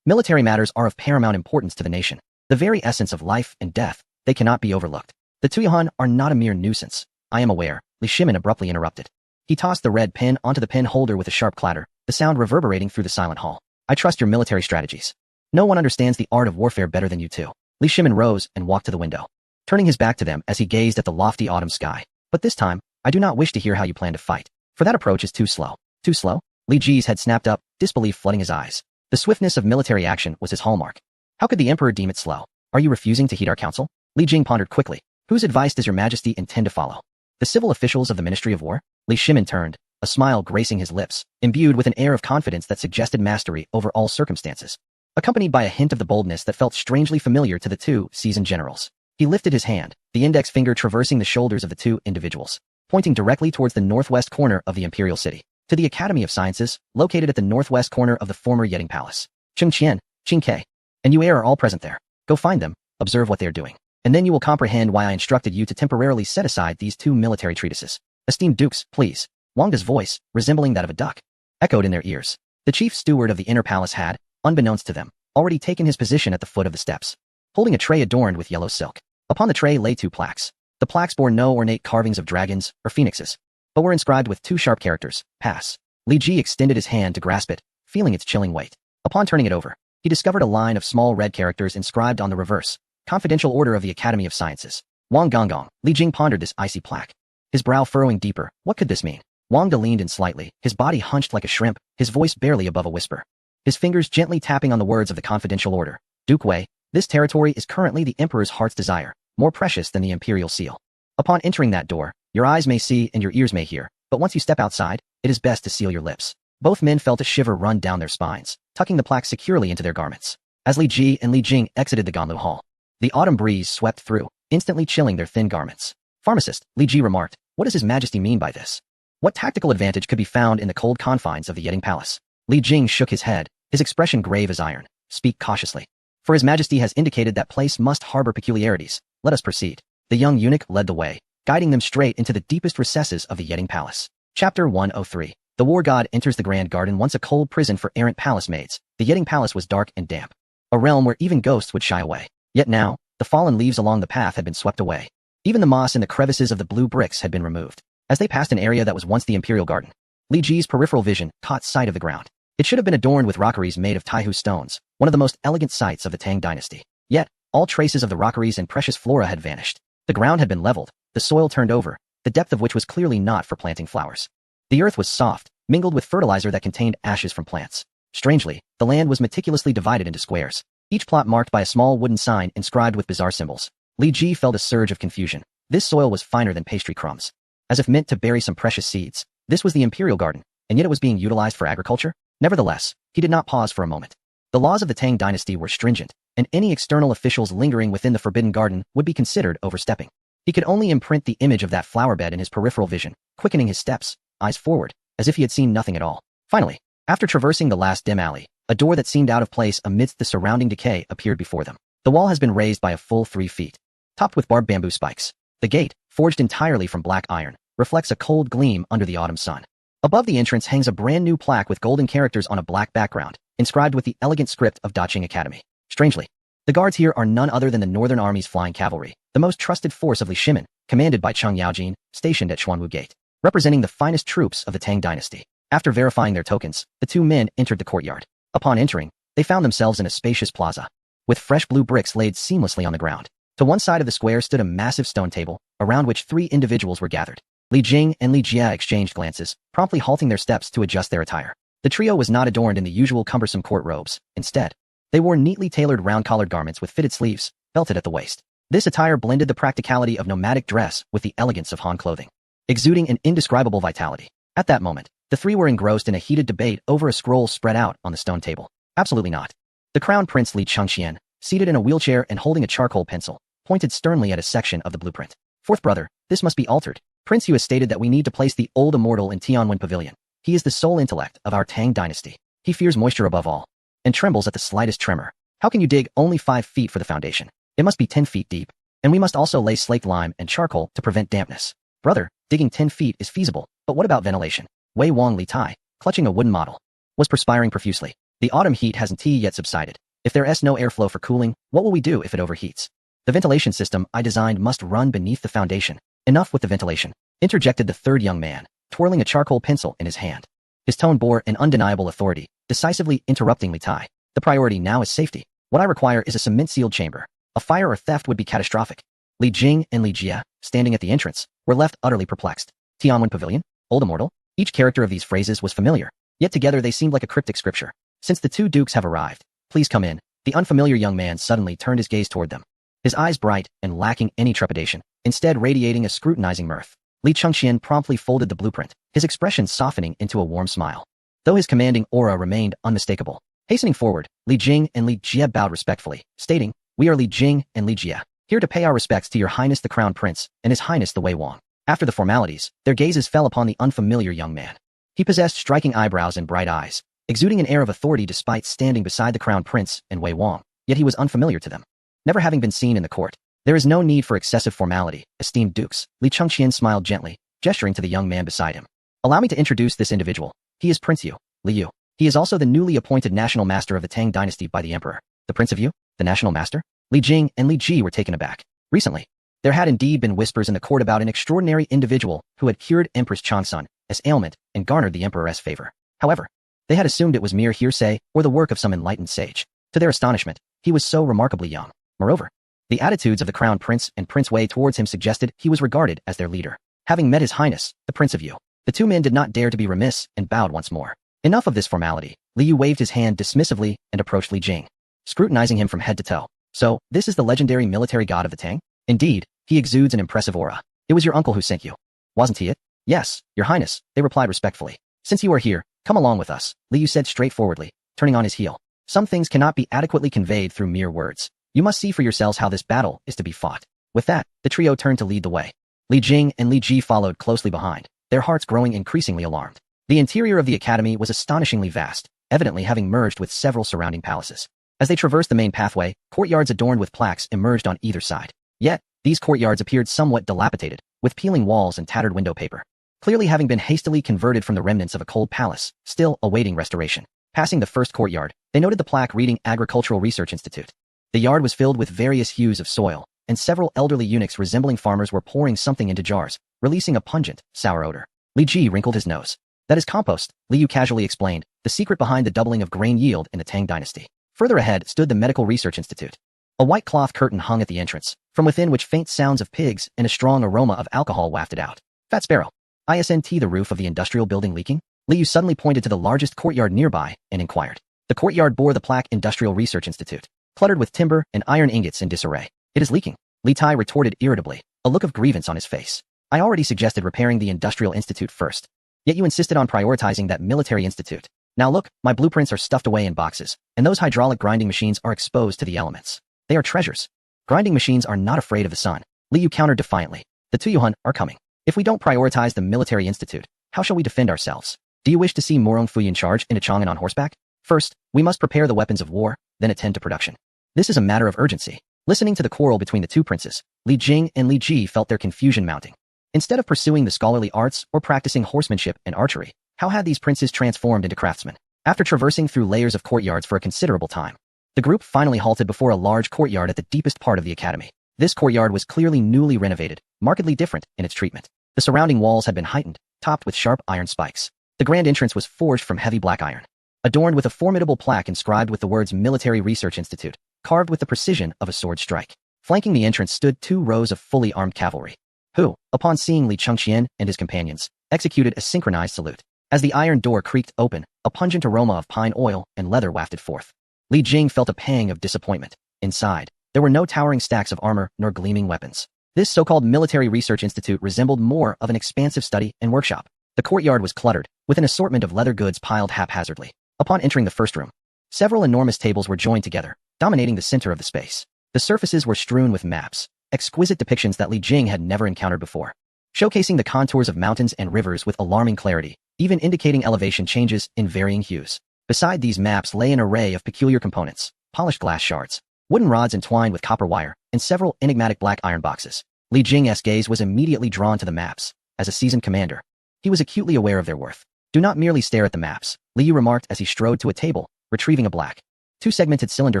"Military matters are of paramount importance to the nation. The very essence of life and death, they cannot be overlooked. The Tuyuhan are not a mere nuisance." "I am aware," Li Shimin abruptly interrupted. He tossed the red pen onto the pen holder with a sharp clatter, the sound reverberating through the silent hall. "I trust your military strategies. No one understands the art of warfare better than you two." Li Shimin rose and walked to the window, turning his back to them as he gazed at the lofty autumn sky. "But this time, I do not wish to hear how you plan to fight, for that approach is too slow." "Too slow?" Li Ji's head snapped up, disbelief flooding his eyes. The swiftness of military action was his hallmark. How could the emperor deem it slow? "Are you refusing to heed our counsel?" Li Jing pondered quickly. "Whose advice does your majesty intend to follow? The civil officials of the Ministry of War?" Li Shimin turned, a smile gracing his lips, imbued with an air of confidence that suggested mastery over all circumstances, accompanied by a hint of the boldness that felt strangely familiar to the two seasoned generals. He lifted his hand, the index finger traversing the shoulders of the two individuals, pointing directly towards the northwest corner of the imperial city, to the Academy of Sciences, located at the northwest corner of the former Yeting Palace. "Chengqian, Qingke, and Yue are all present there. Go find them, observe what they are doing, and then you will comprehend why I instructed you to temporarily set aside these two military treatises. Esteemed dukes, please." Wangda's voice, resembling that of a duck, echoed in their ears. The chief steward of the inner palace had, unbeknownst to them, already taken his position at the foot of the steps, holding a tray adorned with yellow silk. Upon the tray lay two plaques. The plaques bore no ornate carvings of dragons or phoenixes, but were inscribed with two sharp characters, "Pass." Li Ji extended his hand to grasp it, feeling its chilling weight. Upon turning it over, he discovered a line of small red characters inscribed on the reverse, "Confidential Order of the Academy of Sciences. Wang Gonggong." Li Jing pondered this icy plaque, his brow furrowing deeper. What could this mean? Wang De leaned in slightly, his body hunched like a shrimp, his voice barely above a whisper. His fingers gently tapping on the words of the confidential order. Duke Wei, this territory is currently the Emperor's heart's desire, more precious than the Imperial seal. Upon entering that door, your eyes may see and your ears may hear, but once you step outside, it is best to seal your lips. Both men felt a shiver run down their spines, tucking the plaque securely into their garments. As Li Ji and Li Jing exited the Ganlu Hall, the autumn breeze swept through, instantly chilling their thin garments. Pharmacist, Li Ji remarked, what does His Majesty mean by this? What tactical advantage could be found in the cold confines of the Yeding Palace? Li Jing shook his head, his expression grave as iron. Speak cautiously. For His Majesty has indicated that place must harbor peculiarities. Let us proceed. The young eunuch led the way, guiding them straight into the deepest recesses of the Yeding Palace. Chapter 103. The war god enters the Grand Garden, once a cold prison for errant palace maids. The Yeding Palace was dark and damp, a realm where even ghosts would shy away. Yet now, the fallen leaves along the path had been swept away. Even the moss in the crevices of the blue bricks had been removed. As they passed an area that was once the Imperial Garden, Li Ji's peripheral vision caught sight of the ground. It should have been adorned with rockeries made of Taihu stones, one of the most elegant sights of the Tang dynasty. Yet, all traces of the rockeries and precious flora had vanished. The ground had been leveled, the soil turned over, the depth of which was clearly not for planting flowers. The earth was soft, mingled with fertilizer that contained ashes from plants. Strangely, the land was meticulously divided into squares, each plot marked by a small wooden sign inscribed with bizarre symbols. Li Ji felt a surge of confusion. This soil was finer than pastry crumbs, as if meant to bury some precious seeds. This was the Imperial Garden, and yet it was being utilized for agriculture? Nevertheless, he did not pause for a moment. The laws of the Tang dynasty were stringent, and any external officials lingering within the Forbidden Garden would be considered overstepping. He could only imprint the image of that flower bed in his peripheral vision, quickening his steps, eyes forward, as if he had seen nothing at all. Finally, after traversing the last dim alley, a door that seemed out of place amidst the surrounding decay appeared before them. The wall has been raised by a full 3 feet, topped with barbed bamboo spikes. The gate, forged entirely from black iron, reflects a cold gleam under the autumn sun. Above the entrance hangs a brand new plaque with golden characters on a black background, inscribed with the elegant script of Daqing Academy. Strangely, the guards here are none other than the Northern Army's flying cavalry, the most trusted force of Li Shimin, commanded by Cheng Yaojin, stationed at Xuanwu Gate, representing the finest troops of the Tang dynasty. After verifying their tokens, the two men entered the courtyard. Upon entering, they found themselves in a spacious plaza, with fresh blue bricks laid seamlessly on the ground. To one side of the square stood a massive stone table, around which 3 individuals were gathered. Li Jing and Li Jia exchanged glances, promptly halting their steps to adjust their attire. The trio was not adorned in the usual cumbersome court robes. Instead, they wore neatly tailored round-collared garments with fitted sleeves, belted at the waist. This attire blended the practicality of nomadic dress with the elegance of Han clothing, exuding an indescribable vitality. At that moment, the 3 were engrossed in a heated debate over a scroll spread out on the stone table. Absolutely not. The Crown Prince Li Chengqian, seated in a wheelchair and holding a charcoal pencil, pointed sternly at a section of the blueprint. Fourth brother, this must be altered. Prince Yu has stated that we need to place the old immortal in Tianwen Pavilion. He is the sole intellect of our Tang dynasty. He fears moisture above all, and trembles at the slightest tremor. How can you dig only 5 feet for the foundation? It must be 10 feet deep. And we must also lay slaked lime and charcoal to prevent dampness. Brother, digging 10 feet is feasible, but what about ventilation? Wei Wang Li Tai, clutching a wooden model, was perspiring profusely. The autumn heat hasn't yet subsided. If there is no airflow for cooling, what will we do if it overheats? The ventilation system I designed must run beneath the foundation. Enough with the ventilation, interjected the third young man, twirling a charcoal pencil in his hand. His tone bore an undeniable authority, decisively interrupting Li Tai. The priority now is safety. What I require is a cement-sealed chamber. A fire or theft would be catastrophic. Li Jing and Li Jia, standing at the entrance, were left utterly perplexed. Tianwen Pavilion? Old Immortal? Each character of these phrases was familiar, yet together they seemed like a cryptic scripture. Since the 2 dukes have arrived, please come in. The unfamiliar young man suddenly turned his gaze toward them, his eyes bright and lacking any trepidation, instead radiating a scrutinizing mirth. Li Chengqian promptly folded the blueprint, his expression softening into a warm smile, though his commanding aura remained unmistakable. Hastening forward, Li Jing and Li Jia bowed respectfully, stating, "We are Li Jing and Li Jia, here to pay our respects to your highness the Crown Prince and his highness the Wei Wang." After the formalities, their gazes fell upon the unfamiliar young man. He possessed striking eyebrows and bright eyes, exuding an air of authority despite standing beside the Crown Prince and Wei Wang, yet he was unfamiliar to them. Never having been seen in the court, there is no need for excessive formality, esteemed dukes. Li Chengqian smiled gently, gesturing to the young man beside him. Allow me to introduce this individual. He is Prince Yu, Li Yu. He is also the newly appointed national master of the Tang dynasty by the emperor. The Prince of Yu? The national master? Li Jing and Li Ji were taken aback. Recently, there had indeed been whispers in the court about an extraordinary individual who had cured Empress Changsun as ailment and garnered the emperor's favor. However, they had assumed it was mere hearsay or the work of some enlightened sage. To their astonishment, he was so remarkably young. Moreover, the attitudes of the Crown Prince and Prince Wei towards him suggested he was regarded as their leader. Having met His Highness, the Prince of Yu, The two men did not dare to be remiss and bowed once more. Enough of this formality. Li Yu waved his hand dismissively and approached Li Jing, scrutinizing him from head to toe. So, this is the legendary military god of the Tang? Indeed, he exudes an impressive aura. It was your uncle who sent you. Wasn't he it? Yes, your highness, they replied respectfully. Since you are here, come along with us, Li Yu said straightforwardly, turning on his heel. Some things cannot be adequately conveyed through mere words. You must see for yourselves how this battle is to be fought. With that, the trio turned to lead the way. Li Jing and Li Ji followed closely behind, their hearts growing increasingly alarmed. The interior of the academy was astonishingly vast, evidently having merged with several surrounding palaces. As they traversed the main pathway, courtyards adorned with plaques emerged on either side. Yet, these courtyards appeared somewhat dilapidated, with peeling walls and tattered window paper, clearly having been hastily converted from the remnants of a cold palace, still awaiting restoration. Passing the first courtyard, they noted the plaque reading Agricultural Research Institute. The yard was filled with various hues of soil, and several elderly eunuchs resembling farmers were pouring something into jars, releasing a pungent, sour odor. Li Ji wrinkled his nose. That is compost, Li Yu casually explained, the secret behind the doubling of grain yield in the Tang dynasty. Further ahead stood the Medical Research Institute. A white cloth curtain hung at the entrance, from within which faint sounds of pigs and a strong aroma of alcohol wafted out. Fat Sparrow. Isn't the roof of the industrial building leaking? Li Yu suddenly pointed to the largest courtyard nearby and inquired. The courtyard bore the plaque Industrial Research Institute, cluttered with timber and iron ingots in disarray. It is leaking, Li Tai retorted irritably, a look of grievance on his face. I already suggested repairing the Industrial Institute first. Yet you insisted on prioritizing that military institute. Now look, my blueprints are stuffed away in boxes, and those hydraulic grinding machines are exposed to the elements. They are treasures. Grinding machines are not afraid of the sun. Li Yu countered defiantly. The Tuyuhun are coming. If we don't prioritize the military institute, how shall we defend ourselves? Do you wish to see Morong Fui in charge in a Chang'an on horseback? First, we must prepare the weapons of war, then attend to production. This is a matter of urgency. Listening to the quarrel between the two princes, Li Jing and Li Ji felt their confusion mounting. Instead of pursuing the scholarly arts or practicing horsemanship and archery, how had these princes transformed into craftsmen? After traversing through layers of courtyards for a considerable time, the group finally halted before a large courtyard at the deepest part of the academy. This courtyard was clearly newly renovated, markedly different in its treatment. The surrounding walls had been heightened, topped with sharp iron spikes. The grand entrance was forged from heavy black iron, adorned with a formidable plaque inscribed with the words Military Research Institute, carved with the precision of a sword strike. Flanking the entrance stood 2 rows of fully armed cavalry, who, upon seeing Li Chengqian and his companions, executed a synchronized salute. As the iron door creaked open, a pungent aroma of pine oil and leather wafted forth. Li Jing felt a pang of disappointment. Inside, there were no towering stacks of armor nor gleaming weapons. This so-called Military Research Institute resembled more of an expansive study and workshop. The courtyard was cluttered, with an assortment of leather goods piled haphazardly. Upon entering the first room, several enormous tables were joined together, dominating the center of the space. The surfaces were strewn with maps, exquisite depictions that Li Jing had never encountered before, showcasing the contours of mountains and rivers with alarming clarity, even indicating elevation changes in varying hues. Beside these maps lay an array of peculiar components, polished glass shards, wooden rods entwined with copper wire, and several enigmatic black iron boxes. Li Jing's gaze was immediately drawn to the maps. As a seasoned commander, he was acutely aware of their worth. Do not merely stare at the maps, Li Yu remarked as he strode to a table, retrieving a black, 2-segmented cylinder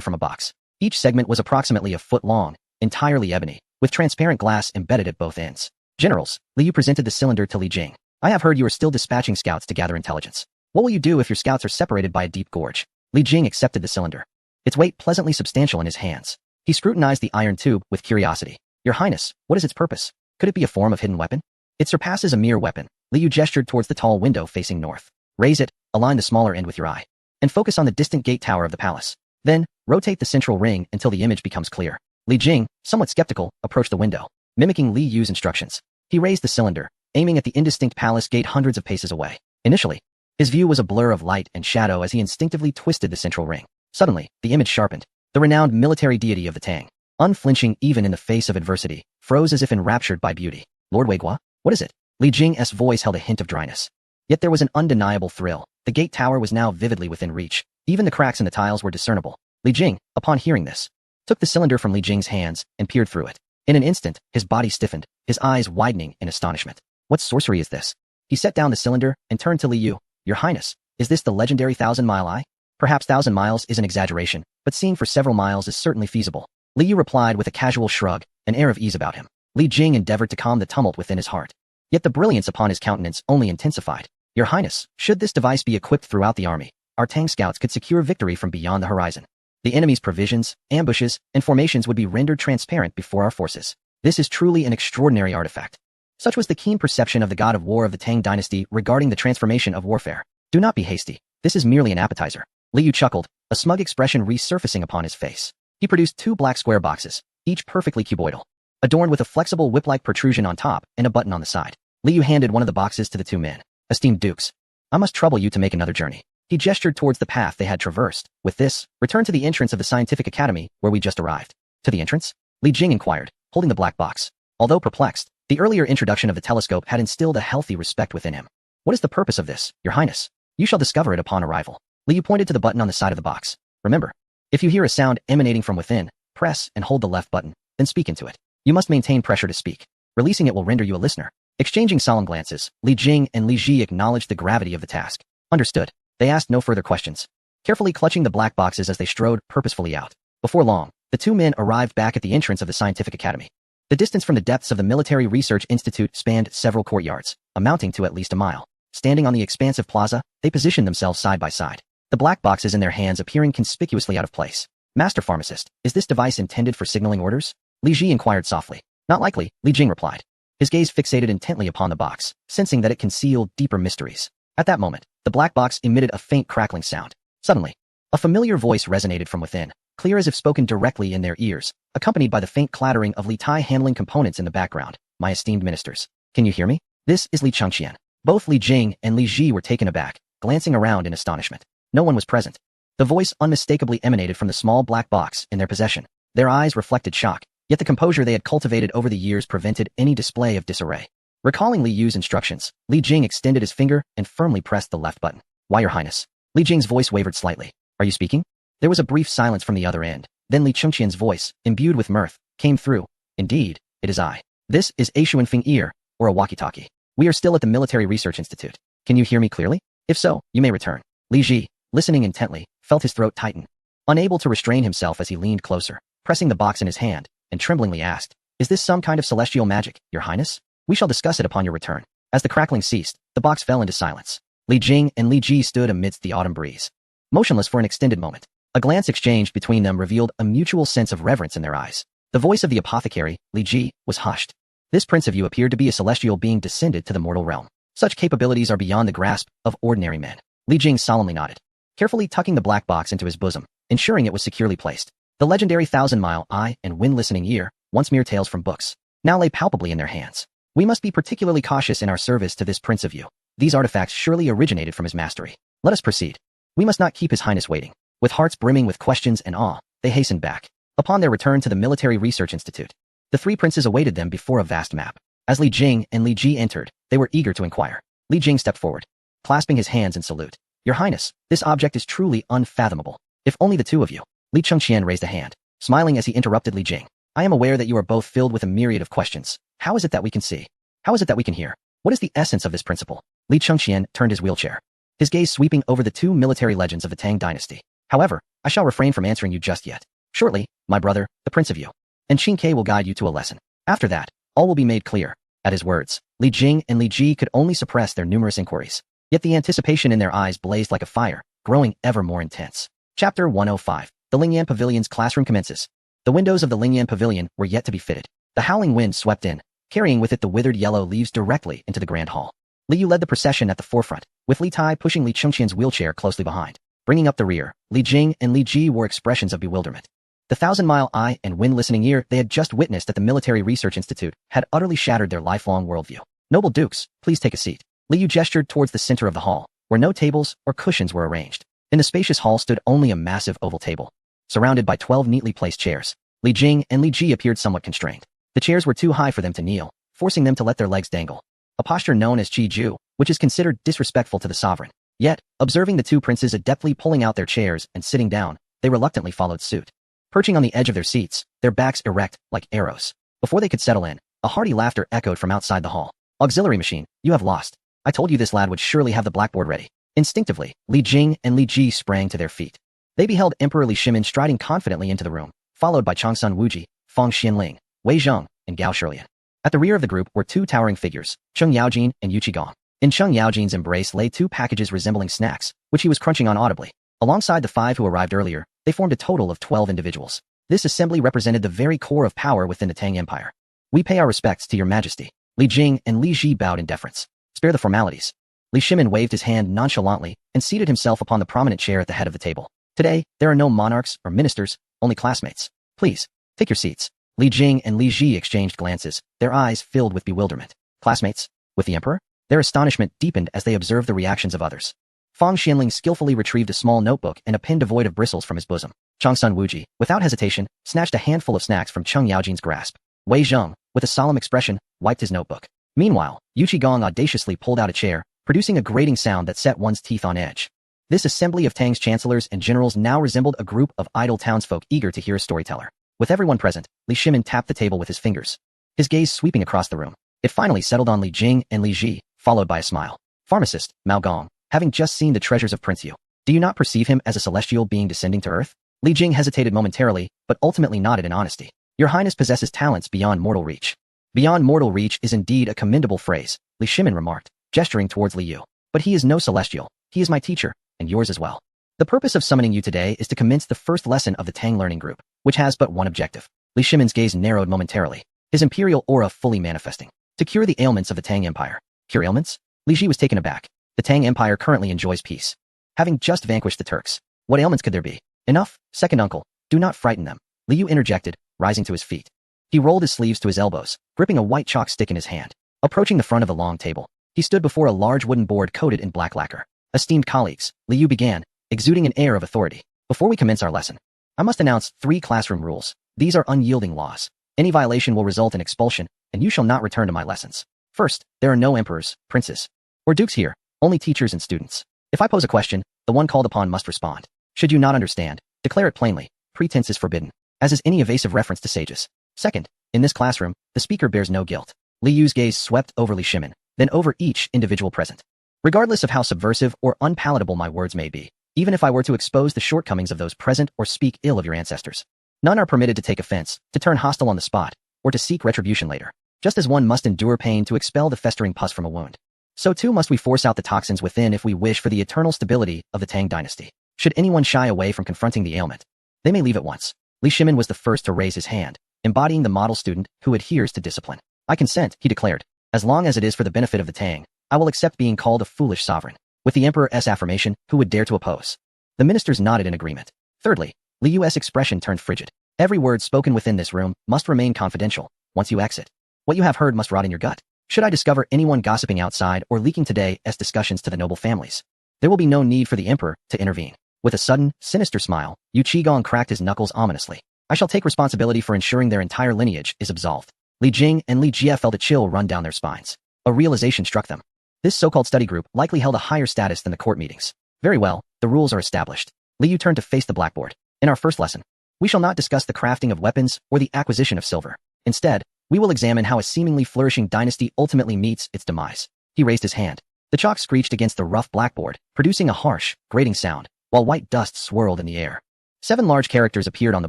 from a box. Each segment was approximately a foot long, entirely ebony, with transparent glass embedded at both ends. Generals, Li Yu presented the cylinder to Li Jing. I have heard you are still dispatching scouts to gather intelligence. What will you do if your scouts are separated by a deep gorge? Li Jing accepted the cylinder, its weight pleasantly substantial in his hands. He scrutinized the iron tube with curiosity. Your Highness, what is its purpose? Could it be a form of hidden weapon? It surpasses a mere weapon. Li Yu gestured towards the tall window facing north. Raise it, align the smaller end with your eye, and focus on the distant gate tower of the palace. Then, rotate the central ring until the image becomes clear. Li Jing, somewhat skeptical, approached the window, mimicking Li Yu's instructions. He raised the cylinder, aiming at the indistinct palace gate hundreds of paces away. Initially, his view was a blur of light and shadow as he instinctively twisted the central ring. Suddenly, the image sharpened. The renowned military deity of the Tang, unflinching even in the face of adversity, froze as if enraptured by beauty. Lord Weiguo, what is it? Li Jing's voice held a hint of dryness. Yet there was an undeniable thrill. The gate tower was now vividly within reach. Even the cracks in the tiles were discernible. Li Jing, upon hearing this, took the cylinder from Li Jing's hands and peered through it. In an instant, his body stiffened, his eyes widening in astonishment. What sorcery is this? He set down the cylinder and turned to Li Yu. Your Highness, is this the legendary 1,000-mile eye? Perhaps 1,000 miles is an exaggeration, but seeing for several miles is certainly feasible. Li Yu replied with a casual shrug, an air of ease about him. Li Jing endeavored to calm the tumult within his heart. Yet the brilliance upon his countenance only intensified. Your Highness, should this device be equipped throughout the army, our Tang scouts could secure victory from beyond the horizon. The enemy's provisions, ambushes, and formations would be rendered transparent before our forces. This is truly an extraordinary artifact. Such was the keen perception of the god of war of the Tang dynasty regarding the transformation of warfare. Do not be hasty. This is merely an appetizer. Li Yu chuckled, a smug expression resurfacing upon his face. He produced 2 black square boxes, each perfectly cuboidal, adorned with a flexible whip-like protrusion on top and a button on the side. Li Yu handed one of the boxes to the 2 men. Esteemed dukes, I must trouble you to make another journey. He gestured towards the path they had traversed. With this, return to the entrance of the scientific academy where we just arrived. To the entrance? Li Jing inquired, holding the black box. Although perplexed, the earlier introduction of the telescope had instilled a healthy respect within him. What is the purpose of this, Your Highness? You shall discover it upon arrival. Li Yu pointed to the button on the side of the box. Remember, if you hear a sound emanating from within, press and hold the left button, then speak into it. You must maintain pressure to speak. Releasing it will render you a listener. Exchanging solemn glances, Li Jing and Li Ji acknowledged the gravity of the task. Understood. They asked no further questions, carefully clutching the black boxes as they strode purposefully out. Before long, the 2 men arrived back at the entrance of the scientific academy. The distance from the depths of the Military Research Institute spanned several courtyards, amounting to at least a mile. Standing on the expansive plaza, they positioned themselves side by side, the black boxes in their hands appearing conspicuously out of place. Master Pharmacist, is this device intended for signaling orders? Li Ji inquired softly. Not likely, Li Jing replied. His gaze fixated intently upon the box, sensing that it concealed deeper mysteries. At that moment, the black box emitted a faint crackling sound. Suddenly, a familiar voice resonated from within, clear as if spoken directly in their ears, accompanied by the faint clattering of Li Tai handling components in the background. My esteemed ministers, can you hear me? This is Li Chengqian. Both Li Jing and Li Ji were taken aback, glancing around in astonishment. No one was present. The voice unmistakably emanated from the small black box in their possession. Their eyes reflected shock, yet the composure they had cultivated over the years prevented any display of disarray. Recalling Li Yu's instructions, Li Jing extended his finger and firmly pressed the left button. Why, Your Highness? Li Jing's voice wavered slightly. Are you speaking? There was a brief silence from the other end. Then Li Chengqian's voice, imbued with mirth, came through. Indeed, it is I. This is Ashuan Fing Ear, or a walkie-talkie. We are still at the Military Research Institute. Can you hear me clearly? If so, you may return. Li Ji, listening intently, felt his throat tighten. Unable to restrain himself as he leaned closer, pressing the box in his hand, and tremblingly asked, is this some kind of celestial magic, Your Highness? We shall discuss it upon your return. As the crackling ceased, the box fell into silence. Li Jing and Li Ji stood amidst the autumn breeze, motionless for an extended moment. A glance exchanged between them revealed a mutual sense of reverence in their eyes. The voice of the apothecary, Li Ji, was hushed. This prince of you appeared to be a celestial being descended to the mortal realm. Such capabilities are beyond the grasp of ordinary men. Li Jing solemnly nodded, carefully tucking the black box into his bosom, ensuring it was securely placed. The legendary 1,000-mile eye and wind-listening ear, once mere tales from books, now lay palpably in their hands. We must be particularly cautious in our service to this prince of you. These artifacts surely originated from his mastery. Let us proceed. We must not keep his highness waiting. With hearts brimming with questions and awe, they hastened back. Upon their return to the Military Research Institute, the 3 princes awaited them before a vast map. As Li Jing and Li Ji entered, they were eager to inquire. Li Jing stepped forward, clasping his hands in salute. Your Highness, this object is truly unfathomable. If only the 2 of you. Li Chengqian raised a hand, smiling as he interrupted Li Jing. I am aware that you are both filled with a myriad of questions. How is it that we can see? How is it that we can hear? What is the essence of this principle? Li Chengqian turned his wheelchair, his gaze sweeping over the 2 military legends of the Tang dynasty. However, I shall refrain from answering you just yet. Shortly, my brother, the prince of you, and Qin Ke will guide you to a lesson. After that, all will be made clear. At his words, Li Jing and Li Ji could only suppress their numerous inquiries. Yet the anticipation in their eyes blazed like a fire, growing ever more intense. Chapter 105. The Lingyan Pavilion's classroom commences. The windows of the Lingyan Pavilion were yet to be fitted. The howling wind swept in, carrying with it the withered yellow leaves directly into the grand hall. Li Yu led the procession at the forefront, with Li Tai pushing Li Chengqian's wheelchair closely behind. Bringing up the rear, Li Jing and Li Ji wore expressions of bewilderment. The 1,000-mile eye and wind-listening ear they had just witnessed at the Military Research Institute had utterly shattered their lifelong worldview. Noble dukes, please take a seat. Li Yu gestured towards the center of the hall, where no tables or cushions were arranged. In the spacious hall stood only a massive oval table, surrounded by 12 neatly placed chairs. Li Jing and Li Ji appeared somewhat constrained. The chairs were too high for them to kneel, forcing them to let their legs dangle, a posture known as Qi Ju, which is considered disrespectful to the sovereign. Yet, observing the 2 princes adeptly pulling out their chairs and sitting down, they reluctantly followed suit. Perching on the edge of their seats, their backs erect, like arrows. Before they could settle in, a hearty laughter echoed from outside the hall. Auxiliary machine, you have lost. I told you this lad would surely have the blackboard ready. Instinctively, Li Jing and Li Ji sprang to their feet. They beheld Emperor Li Shimin striding confidently into the room, followed by Changsun Wuji, Feng Xianling, Wei Zheng, and Gao Shilian. At the rear of the group were 2 towering figures, Cheng Yaojin and Yu Qigong. In Cheng Yaojin's embrace lay 2 packages resembling snacks, which he was crunching on audibly. Alongside the 5 who arrived earlier, they formed a total of 12 individuals. This assembly represented the very core of power within the Tang Empire. We pay our respects to your majesty. Li Jing and Li Ji bowed in deference. Spare the formalities. Li Shimin waved his hand nonchalantly and seated himself upon the prominent chair at the head of the table. Today, there are no monarchs or ministers, only classmates. Please, take your seats. Li Jing and Li Ji exchanged glances, their eyes filled with bewilderment. Classmates? With the emperor? Their astonishment deepened as they observed the reactions of others. Fang Xianling skillfully retrieved a small notebook and a pen devoid of bristles from his bosom. Changsun Wuji, without hesitation, snatched a handful of snacks from Cheng Yaojin's grasp. Wei Zheng, with a solemn expression, wiped his notebook. Meanwhile, Yu Qigong audaciously pulled out a chair, producing a grating sound that set one's teeth on edge. This assembly of Tang's chancellors and generals now resembled a group of idle townsfolk eager to hear a storyteller. With everyone present, Li Shimin tapped the table with his fingers, his gaze sweeping across the room. It finally settled on Li Jing and Li Ji, followed by a smile. Pharmacist, Mao Gong, having just seen the treasures of Prince Yu, do you not perceive him as a celestial being descending to earth? Li Jing hesitated momentarily, but ultimately nodded in honesty. Your Highness possesses talents beyond mortal reach. Beyond mortal reach is indeed a commendable phrase, Li Shimin remarked, gesturing towards Li Yu. But he is no celestial. He is my teacher, and yours as well. The purpose of summoning you today is to commence the first lesson of the Tang Learning Group, which has but one objective. Li Shimin's gaze narrowed momentarily, his imperial aura fully manifesting. To cure the ailments of the Tang Empire. Cure ailments? Li Ji was taken aback. The Tang Empire currently enjoys peace, having just vanquished the Turks. What ailments could there be? Enough, second uncle. Do not frighten them. Li Yu interjected, rising to his feet. He rolled his sleeves to his elbows, gripping a white chalk stick in his hand. Approaching the front of the long table, he stood before a large wooden board coated in black lacquer. Esteemed colleagues, Li Yu began, exuding an air of authority. Before we commence our lesson, I must announce 3 classroom rules. These are unyielding laws. Any violation will result in expulsion, and you shall not return to my lessons. First, there are no emperors, princes, or dukes here, only teachers and students. If I pose a question, the one called upon must respond. Should you not understand, declare it plainly. Pretense is forbidden, as is any evasive reference to sages. Second, in this classroom, the speaker bears no guilt. Li Yu's gaze swept over Li Shimin, then over each individual present. Regardless of how subversive or unpalatable my words may be, even if I were to expose the shortcomings of those present or speak ill of your ancestors, none are permitted to take offense, to turn hostile on the spot, or to seek retribution later. Just as one must endure pain to expel the festering pus from a wound, so too must we force out the toxins within if we wish for the eternal stability of the Tang dynasty. Should anyone shy away from confronting the ailment, they may leave at once. Li Shimin was the first to raise his hand, embodying the model student who adheres to discipline. I consent, he declared. As long as it is for the benefit of the Tang, I will accept being called a foolish sovereign. With the Emperor's affirmation, who would dare to oppose? The ministers nodded in agreement. Thirdly, Li Yu's expression turned frigid. Every word spoken within this room must remain confidential. Once you exit, what you have heard must rot in your gut. Should I discover anyone gossiping outside or leaking today's discussions to the noble families, there will be no need for the Emperor to intervene. With a sudden, sinister smile, Yu Qigong cracked his knuckles ominously. I shall take responsibility for ensuring their entire lineage is absolved. Li Jing and Li Jie felt a chill run down their spines. A realization struck them. This so-called study group likely held a higher status than the court meetings. Very well, the rules are established. Li Yu turned to face the blackboard. In our first lesson, we shall not discuss the crafting of weapons or the acquisition of silver. Instead, we will examine how a seemingly flourishing dynasty ultimately meets its demise. He raised his hand. The chalk screeched against the rough blackboard, producing a harsh, grating sound, while white dust swirled in the air. 7 large characters appeared on the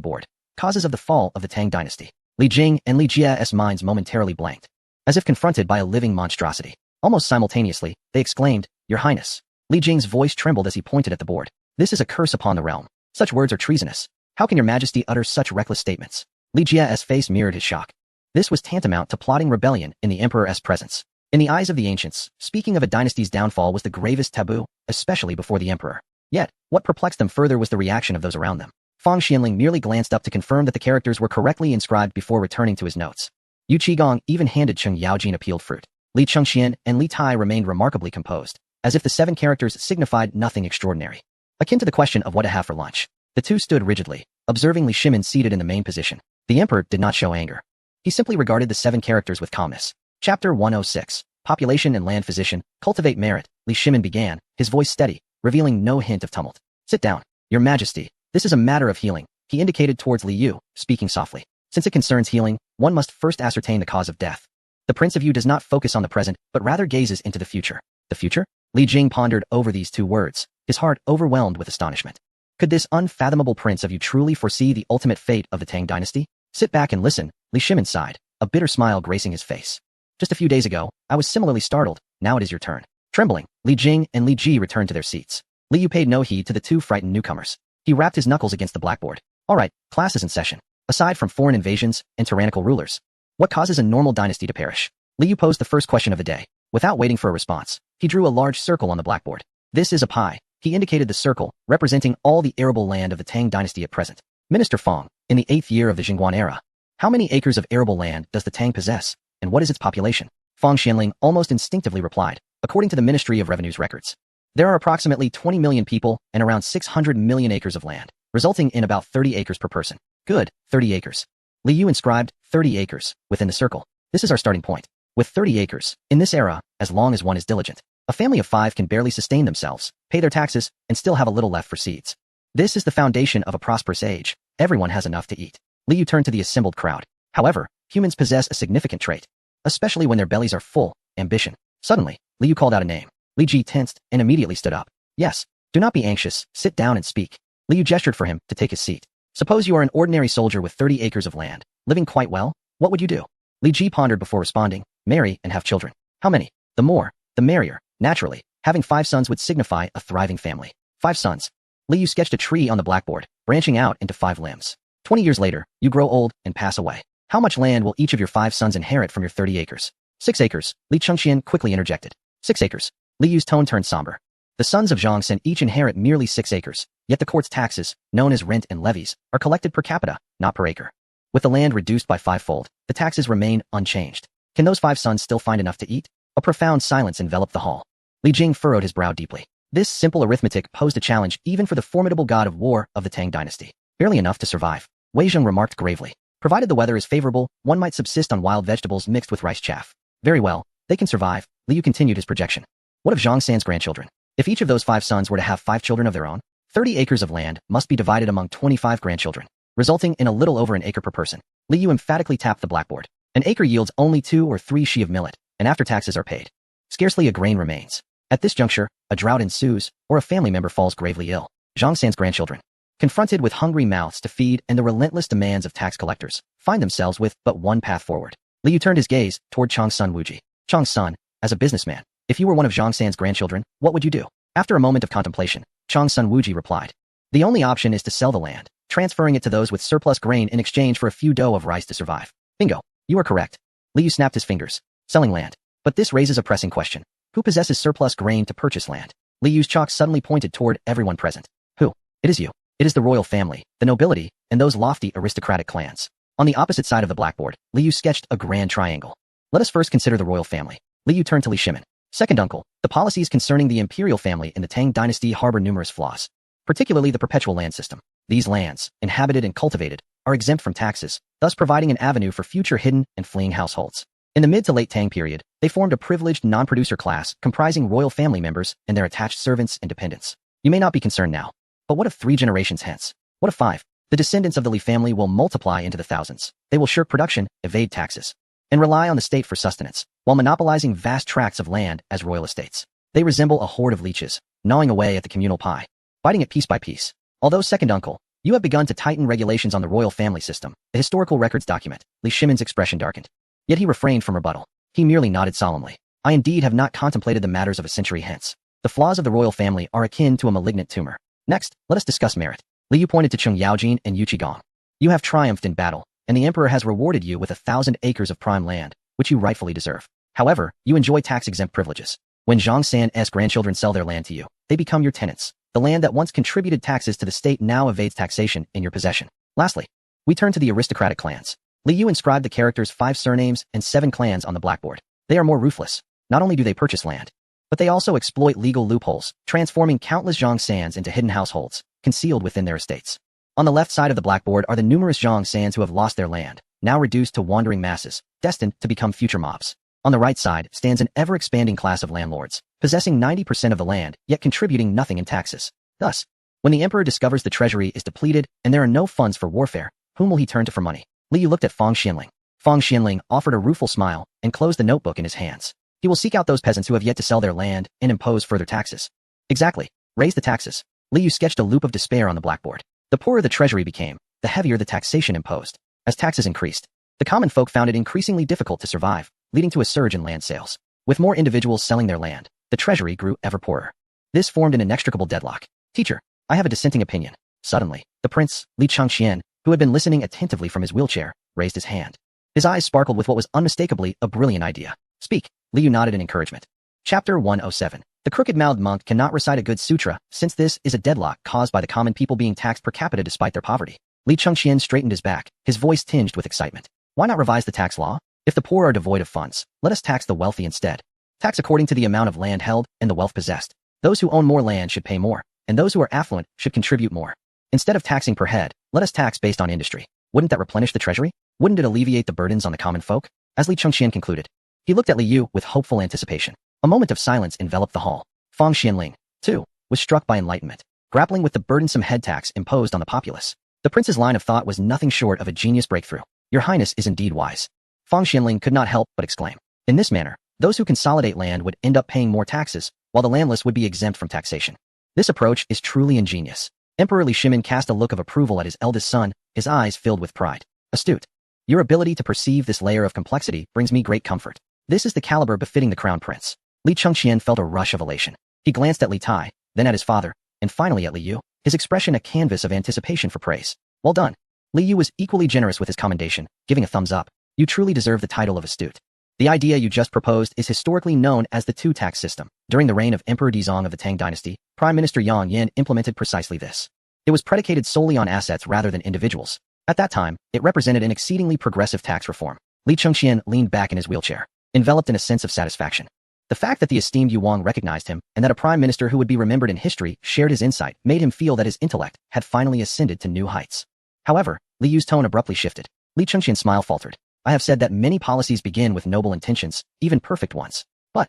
board. Causes of the fall of the Tang dynasty. Li Jing and Li Jie's minds momentarily blanked, as if confronted by a living monstrosity. Almost simultaneously, they exclaimed, Your Highness. Li Jing's voice trembled as he pointed at the board. This is a curse upon the realm. Such words are treasonous. How can your majesty utter such reckless statements? Li Jie's face mirrored his shock. This was tantamount to plotting rebellion in the emperor's presence. In the eyes of the ancients, speaking of a dynasty's downfall was the gravest taboo, especially before the emperor. Yet, what perplexed them further was the reaction of those around them. Fang Xianling merely glanced up to confirm that the characters were correctly inscribed before returning to his notes. Yu Qigong even handed Cheng Yaojin a peeled fruit. Li Chengxian and Li Tai remained remarkably composed, as if the 7 characters signified nothing extraordinary. Akin to the question of what to have for lunch, the two stood rigidly, observing Li Shimin seated in the main position. The emperor did not show anger. He simply regarded the 7 characters with calmness. Chapter 106, Population and Land Physician, Cultivate Merit. Li Shimin began, his voice steady, revealing no hint of tumult. Sit down, Your Majesty. This is a matter of healing, he indicated towards Li Yu, speaking softly. Since it concerns healing, one must first ascertain the cause of death. The Prince of Yu does not focus on the present, but rather gazes into the future. The future? Li Jing pondered over these 2 words, his heart overwhelmed with astonishment. Could this unfathomable Prince of Yu truly foresee the ultimate fate of the Tang dynasty? Sit back and listen, Li Shimin sighed, a bitter smile gracing his face. Just a few days ago, I was similarly startled. Now it is your turn. Trembling, Li Jing and Li Ji returned to their seats. Li Yu paid no heed to the 2 frightened newcomers. He rapped his knuckles against the blackboard. All right, class is in session. Aside from foreign invasions and tyrannical rulers, what causes a normal dynasty to perish? Li Yu posed the first question of the day. Without waiting for a response, he drew a large circle on the blackboard. This is a pi. He indicated the circle, representing all the arable land of the Tang dynasty at present. Minister Fong, in the 8th year of the Jingguan era. How many acres of arable land does the Tang possess, and what is its population? Fong Xianling almost instinctively replied, according to the Ministry of Revenue's records. There are approximately 20 million people and around 600 million acres of land, resulting in about 30 acres per person. Good, 30 acres. Li Yu inscribed 30 acres within the circle. This is our starting point. With 30 acres, in this era, as long as one is diligent, a family of 5 can barely sustain themselves, pay their taxes, and still have a little left for seeds. This is the foundation of a prosperous age. Everyone has enough to eat. Li Yu turned to the assembled crowd. However, humans possess a significant trait, especially when their bellies are full, ambition. Suddenly, Li Yu called out a name. Li Ji tensed and immediately stood up. Yes, do not be anxious, sit down and speak. Li Yu gestured for him to take his seat. Suppose you are an ordinary soldier with 30 acres of land, living quite well, what would you do? Li Ji pondered before responding, marry and have children. How many? The more, the merrier. Naturally, having 5 sons would signify a thriving family. 5 sons. Li Yu sketched a tree on the blackboard, branching out into 5 limbs. 20 years later, you grow old and pass away. How much land will each of your 5 sons inherit from your 30 acres? 6 acres, Li Chengxian quickly interjected. 6 acres. Li Yu's tone turned somber. The sons of Zhang Sen each inherit merely 6 acres, yet the court's taxes, known as rent and levies, are collected per capita, not per acre. With the land reduced by 5-fold, the taxes remain unchanged. Can those 5 sons still find enough to eat? A profound silence enveloped the hall. Li Jing furrowed his brow deeply. This simple arithmetic posed a challenge even for the formidable god of war of the Tang dynasty. Barely enough to survive. Wei Zheng remarked gravely. Provided the weather is favorable, one might subsist on wild vegetables mixed with rice chaff. Very well, they can survive. Li Yu continued his projection. What of Zhang San's grandchildren? If each of those 5 sons were to have 5 children of their own, 30 acres of land must be divided among 25 grandchildren, resulting in a little over an acre per person. Li Yu emphatically tapped the blackboard. An acre yields only 2 or 3 shi of millet, and after taxes are paid, scarcely a grain remains. At this juncture, a drought ensues, or a family member falls gravely ill. Zhang San's grandchildren, confronted with hungry mouths to feed and the relentless demands of tax collectors, find themselves with but one path forward. Li Yu turned his gaze toward Chang Sun Wuji. Chang Sun, as a businessman, if you were one of Zhang San's grandchildren, what would you do? After a moment of contemplation, Chang Sun Wuji replied. The only option is to sell the land, transferring it to those with surplus grain in exchange for a few dough of rice to survive. Bingo. You are correct. Li Yu snapped his fingers. Selling land. But this raises a pressing question. Who possesses surplus grain to purchase land? Li Yu's chalk suddenly pointed toward everyone present. Who? It is you. It is the royal family, the nobility, and those lofty aristocratic clans. On the opposite side of the blackboard, Li Yu sketched a grand triangle. Let us first consider the royal family. Li Yu turned to Li Shimin. Second uncle, the policies concerning the imperial family in the Tang dynasty harbor numerous flaws, particularly the perpetual land system. These lands, inhabited and cultivated, are exempt from taxes, thus providing an avenue for future hidden and fleeing households. In the mid to late Tang period, they formed a privileged non-producer class comprising royal family members and their attached servants and dependents. You may not be concerned now, but what if 3 generations hence? What if 5? The descendants of the Li family will multiply into the thousands. They will shirk production, evade taxes, and rely on the state for sustenance, while monopolizing vast tracts of land as royal estates. They resemble a horde of leeches, gnawing away at the communal pie, biting it piece by piece. Although second uncle, you have begun to tighten regulations on the royal family system, the historical records document. Li Shimin's expression darkened. Yet he refrained from rebuttal. He merely nodded solemnly. I indeed have not contemplated the matters of a century hence. The flaws of the royal family are akin to a malignant tumor. Next, let us discuss merit. Li Yu pointed to Cheng Yaojin and Yu Qigong. You have triumphed in battle, and the emperor has rewarded you with 1,000 acres of prime land, which you rightfully deserve. However, you enjoy tax-exempt privileges. When Zhang San's grandchildren sell their land to you, they become your tenants. The land that once contributed taxes to the state now evades taxation in your possession. Lastly, we turn to the aristocratic clans. Li Yu inscribed the characters 5 surnames and 7 clans on the blackboard. They are more ruthless. Not only do they purchase land, but they also exploit legal loopholes, transforming countless Zhang Sans into hidden households, concealed within their estates. On the left side of the blackboard are the numerous Zhang Sans who have lost their land, now reduced to wandering masses, destined to become future mobs. On the right side stands an ever-expanding class of landlords, possessing 90% of the land, yet contributing nothing in taxes. Thus, when the emperor discovers the treasury is depleted and there are no funds for warfare, whom will he turn to for money? Li Yu looked at Fong Xianling. Fong Xianling offered a rueful smile and closed the notebook in his hands. He will seek out those peasants who have yet to sell their land and impose further taxes. Exactly. Raise the taxes. Li Yu sketched a loop of despair on the blackboard. The poorer the treasury became, the heavier the taxation imposed. As taxes increased, the common folk found it increasingly difficult to survive, leading to a surge in land sales. With more individuals selling their land, the treasury grew ever poorer. This formed an inextricable deadlock. Teacher, I have a dissenting opinion. Suddenly, the prince, Li Changqian, who had been listening attentively from his wheelchair, raised his hand. His eyes sparkled with what was unmistakably a brilliant idea. Speak, Liu nodded in encouragement. Chapter 107. The crooked-mouthed monk cannot recite a good sutra, since this is a deadlock caused by the common people being taxed per capita despite their poverty. Li Chengqian straightened his back, his voice tinged with excitement. Why not revise the tax law? If the poor are devoid of funds, let us tax the wealthy instead. Tax according to the amount of land held and the wealth possessed. Those who own more land should pay more, and those who are affluent should contribute more. Instead of taxing per head, let us tax based on industry. Wouldn't that replenish the treasury? Wouldn't it alleviate the burdens on the common folk? As Li Chengqian concluded, he looked at Li Yu with hopeful anticipation. A moment of silence enveloped the hall. Fang Xianling, too, was struck by enlightenment, grappling with the burdensome head tax imposed on the populace. The prince's line of thought was nothing short of a genius breakthrough. Your Highness is indeed wise. Fang Xianling could not help but exclaim. In this manner, those who consolidate land would end up paying more taxes, while the landless would be exempt from taxation. This approach is truly ingenious. Emperor Li Shimin cast a look of approval at his eldest son, his eyes filled with pride. Astute. Your ability to perceive this layer of complexity brings me great comfort. This is the caliber befitting the crown prince. Li Chengqian felt a rush of elation. He glanced at Li Tai, then at his father, and finally at Li Yu, his expression a canvas of anticipation for praise. Well done. Li Yu was equally generous with his commendation, giving a thumbs up. You truly deserve the title of astute. The idea you just proposed is historically known as the two-tax system. During the reign of Emperor Dizong of the Tang dynasty, Prime Minister Yang Yin implemented precisely this. It was predicated solely on assets rather than individuals. At that time, it represented an exceedingly progressive tax reform. Li Chengqian leaned back in his wheelchair, enveloped in a sense of satisfaction. The fact that the esteemed Yu Wang recognized him and that a prime minister who would be remembered in history shared his insight made him feel that his intellect had finally ascended to new heights. However, Li Yu's tone abruptly shifted. Li Chengqian's smile faltered. I have said that many policies begin with noble intentions, even perfect ones. But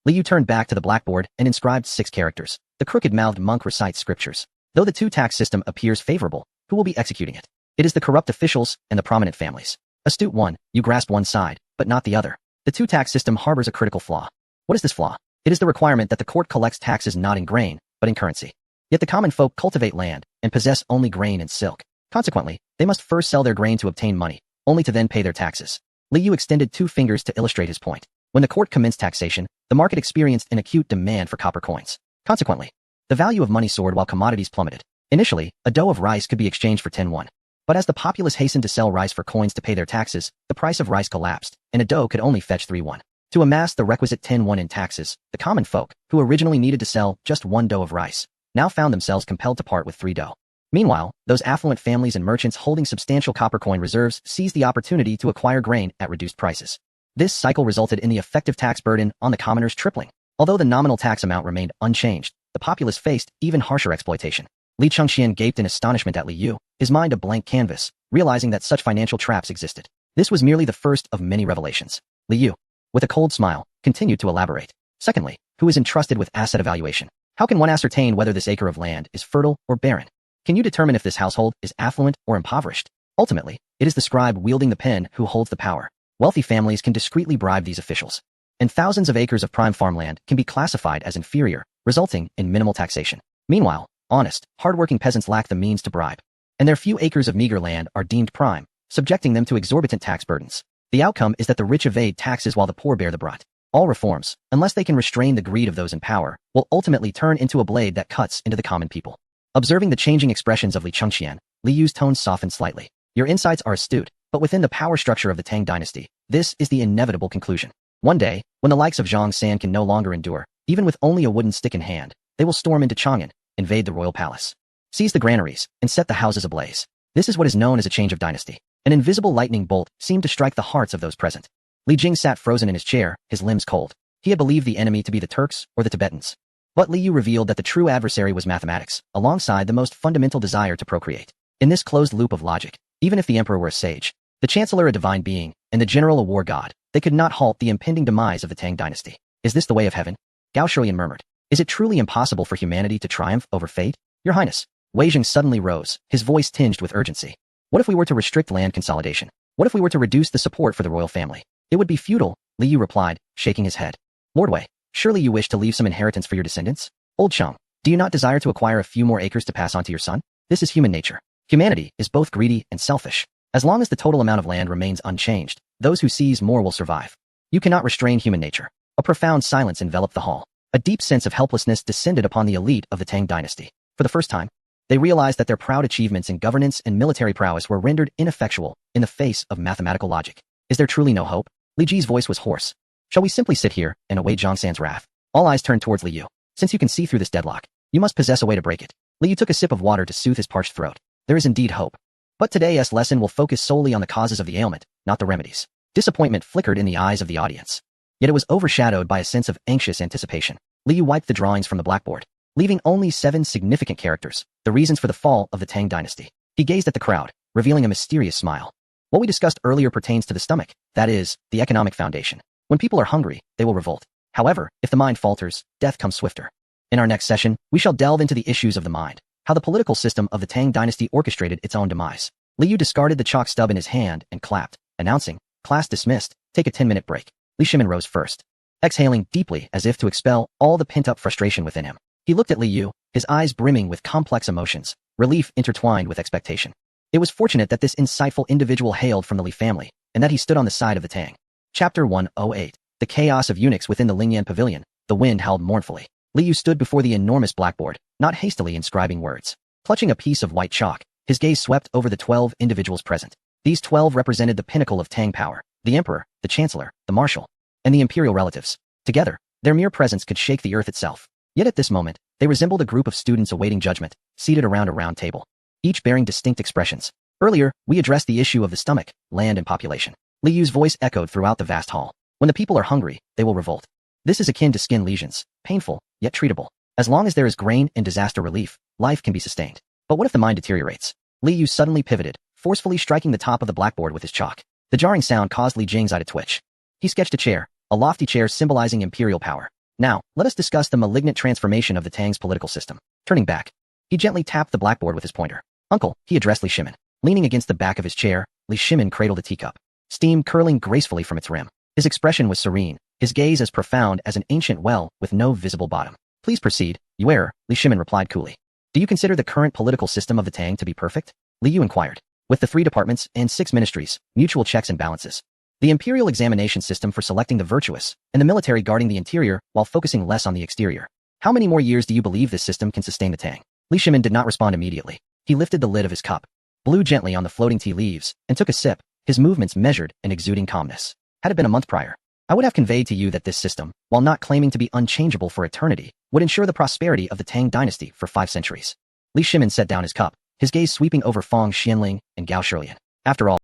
Li Yu turned back to the blackboard and inscribed 6 characters. The crooked-mouthed monk recites scriptures. Though the two-tax system appears favorable, who will be executing it? It is the corrupt officials and the prominent families. Astute one, you grasp one side, but not the other. The two-tax system harbors a critical flaw. What is this flaw? It is the requirement that the court collects taxes not in grain, but in currency. Yet the common folk cultivate land and possess only grain and silk. Consequently, they must first sell their grain to obtain money, only to then pay their taxes. Li Yu extended 2 fingers to illustrate his point. When the court commenced taxation, the market experienced an acute demand for copper coins. Consequently, the value of money soared while commodities plummeted. Initially, a dough of rice could be exchanged for 10 won. But as the populace hastened to sell rice for coins to pay their taxes, the price of rice collapsed, and a dough could only fetch 3 won. To amass the requisite 10 won in taxes, the common folk, who originally needed to sell just 1 dough of rice, now found themselves compelled to part with 3 dough. Meanwhile, those affluent families and merchants holding substantial copper coin reserves seized the opportunity to acquire grain at reduced prices. This cycle resulted in the effective tax burden on the commoners tripling. Although the nominal tax amount remained unchanged, the populace faced even harsher exploitation. Li Chengqian gaped in astonishment at Li Yu, his mind a blank canvas, realizing that such financial traps existed. This was merely the first of many revelations. Li Yu, with a cold smile, continued to elaborate. Secondly, who is entrusted with asset evaluation? How can one ascertain whether this acre of land is fertile or barren? Can you determine if this household is affluent or impoverished? Ultimately, it is the scribe wielding the pen who holds the power. Wealthy families can discreetly bribe these officials, and thousands of acres of prime farmland can be classified as inferior, resulting in minimal taxation. Meanwhile, honest, hardworking peasants lack the means to bribe, and their few acres of meager land are deemed prime, subjecting them to exorbitant tax burdens. The outcome is that the rich evade taxes while the poor bear the brunt. All reforms, unless they can restrain the greed of those in power, will ultimately turn into a blade that cuts into the common people. Observing the changing expressions of Li Chengqian, Li Yu's tone softened slightly. Your insights are astute, but within the power structure of the Tang dynasty, this is the inevitable conclusion. One day, when the likes of Zhang San can no longer endure, even with only a wooden stick in hand, they will storm into Chang'an, invade the royal palace, seize the granaries, and set the houses ablaze. This is what is known as a change of dynasty. An invisible lightning bolt seemed to strike the hearts of those present. Li Jing sat frozen in his chair, his limbs cold. He had believed the enemy to be the Turks or the Tibetans. But Li Yu revealed that the true adversary was mathematics, alongside the most fundamental desire to procreate. In this closed loop of logic, even if the emperor were a sage, the chancellor a divine being, and the general a war god, they could not halt the impending demise of the Tang dynasty. Is this the way of heaven? Gao Shuyan murmured. Is it truly impossible for humanity to triumph over fate? Your Highness. Wei Jing suddenly rose, his voice tinged with urgency. What if we were to restrict land consolidation? What if we were to reduce the support for the royal family? It would be futile, Li Yu replied, shaking his head. Lord Wei, surely you wish to leave some inheritance for your descendants? Old Cheng, do you not desire to acquire a few more acres to pass on to your son? This is human nature. Humanity is both greedy and selfish. As long as the total amount of land remains unchanged, those who seize more will survive. You cannot restrain human nature. A profound silence enveloped the hall. A deep sense of helplessness descended upon the elite of the Tang dynasty. For the first time, they realized that their proud achievements in governance and military prowess were rendered ineffectual in the face of mathematical logic. Is there truly no hope? Li Ji's voice was hoarse. Shall we simply sit here and await Zhang San's wrath? All eyes turned towards Li Yu. Since you can see through this deadlock, you must possess a way to break it. Li Yu took a sip of water to soothe his parched throat. There is indeed hope. But today's lesson will focus solely on the causes of the ailment, not the remedies. Disappointment flickered in the eyes of the audience. Yet it was overshadowed by a sense of anxious anticipation. Li Yu wiped the drawings from the blackboard, leaving only 7 significant characters, the reasons for the fall of the Tang dynasty. He gazed at the crowd, revealing a mysterious smile. What we discussed earlier pertains to the stomach, that is, the economic foundation. When people are hungry, they will revolt. However, if the mind falters, death comes swifter. In our next session, we shall delve into the issues of the mind, how the political system of the Tang dynasty orchestrated its own demise. Li Yu discarded the chalk stub in his hand and clapped, announcing, "Class dismissed, take a 10-minute break." Li Shimin rose first, exhaling deeply as if to expel all the pent-up frustration within him. He looked at Li Yu, his eyes brimming with complex emotions, relief intertwined with expectation. It was fortunate that this insightful individual hailed from the Li family, and that he stood on the side of the Tang. Chapter 108. The chaos of eunuchs within the Lingyan pavilion. The wind howled mournfully. Li Yu stood before the enormous blackboard, not hastily inscribing words. Clutching a piece of white chalk, his gaze swept over the 12 individuals present. These 12 represented the pinnacle of Tang power, the emperor, the chancellor, the marshal, and the imperial relatives. Together, their mere presence could shake the earth itself. Yet at this moment, they resembled a group of students awaiting judgment, seated around a round table, each bearing distinct expressions. Earlier, we addressed the issue of the stomach, land and population. Li Yu's voice echoed throughout the vast hall. When the people are hungry, they will revolt. This is akin to skin lesions, painful, yet treatable. As long as there is grain and disaster relief, life can be sustained. But what if the mind deteriorates? Li Yu suddenly pivoted, forcefully striking the top of the blackboard with his chalk. The jarring sound caused Li Jing's eye to twitch. He sketched a chair, a lofty chair symbolizing imperial power. Now, let us discuss the malignant transformation of the Tang's political system. Turning back, he gently tapped the blackboard with his pointer. "Uncle," he addressed Li Shimin. Leaning against the back of his chair, Li Shimin cradled a teacup, steam curling gracefully from its rim. His expression was serene, his gaze as profound as an ancient well with no visible bottom. "Please proceed, Your Error," Li Shimin replied coolly. "Do you consider the current political system of the Tang to be perfect?" Li Yu inquired. "With the 3 departments and 6 ministries, mutual checks and balances, the imperial examination system for selecting the virtuous, and the military guarding the interior while focusing less on the exterior. How many more years do you believe this system can sustain the Tang?" Li Shimin did not respond immediately. He lifted the lid of his cup, blew gently on the floating tea leaves, and took a sip, his movements measured and exuding calmness. "Had it been a month prior, I would have conveyed to you that this system, while not claiming to be unchangeable for eternity, would ensure the prosperity of the Tang dynasty for 5 centuries. Li Shimin set down his cup, his gaze sweeping over Feng Xianling and Gao Shilian. After all,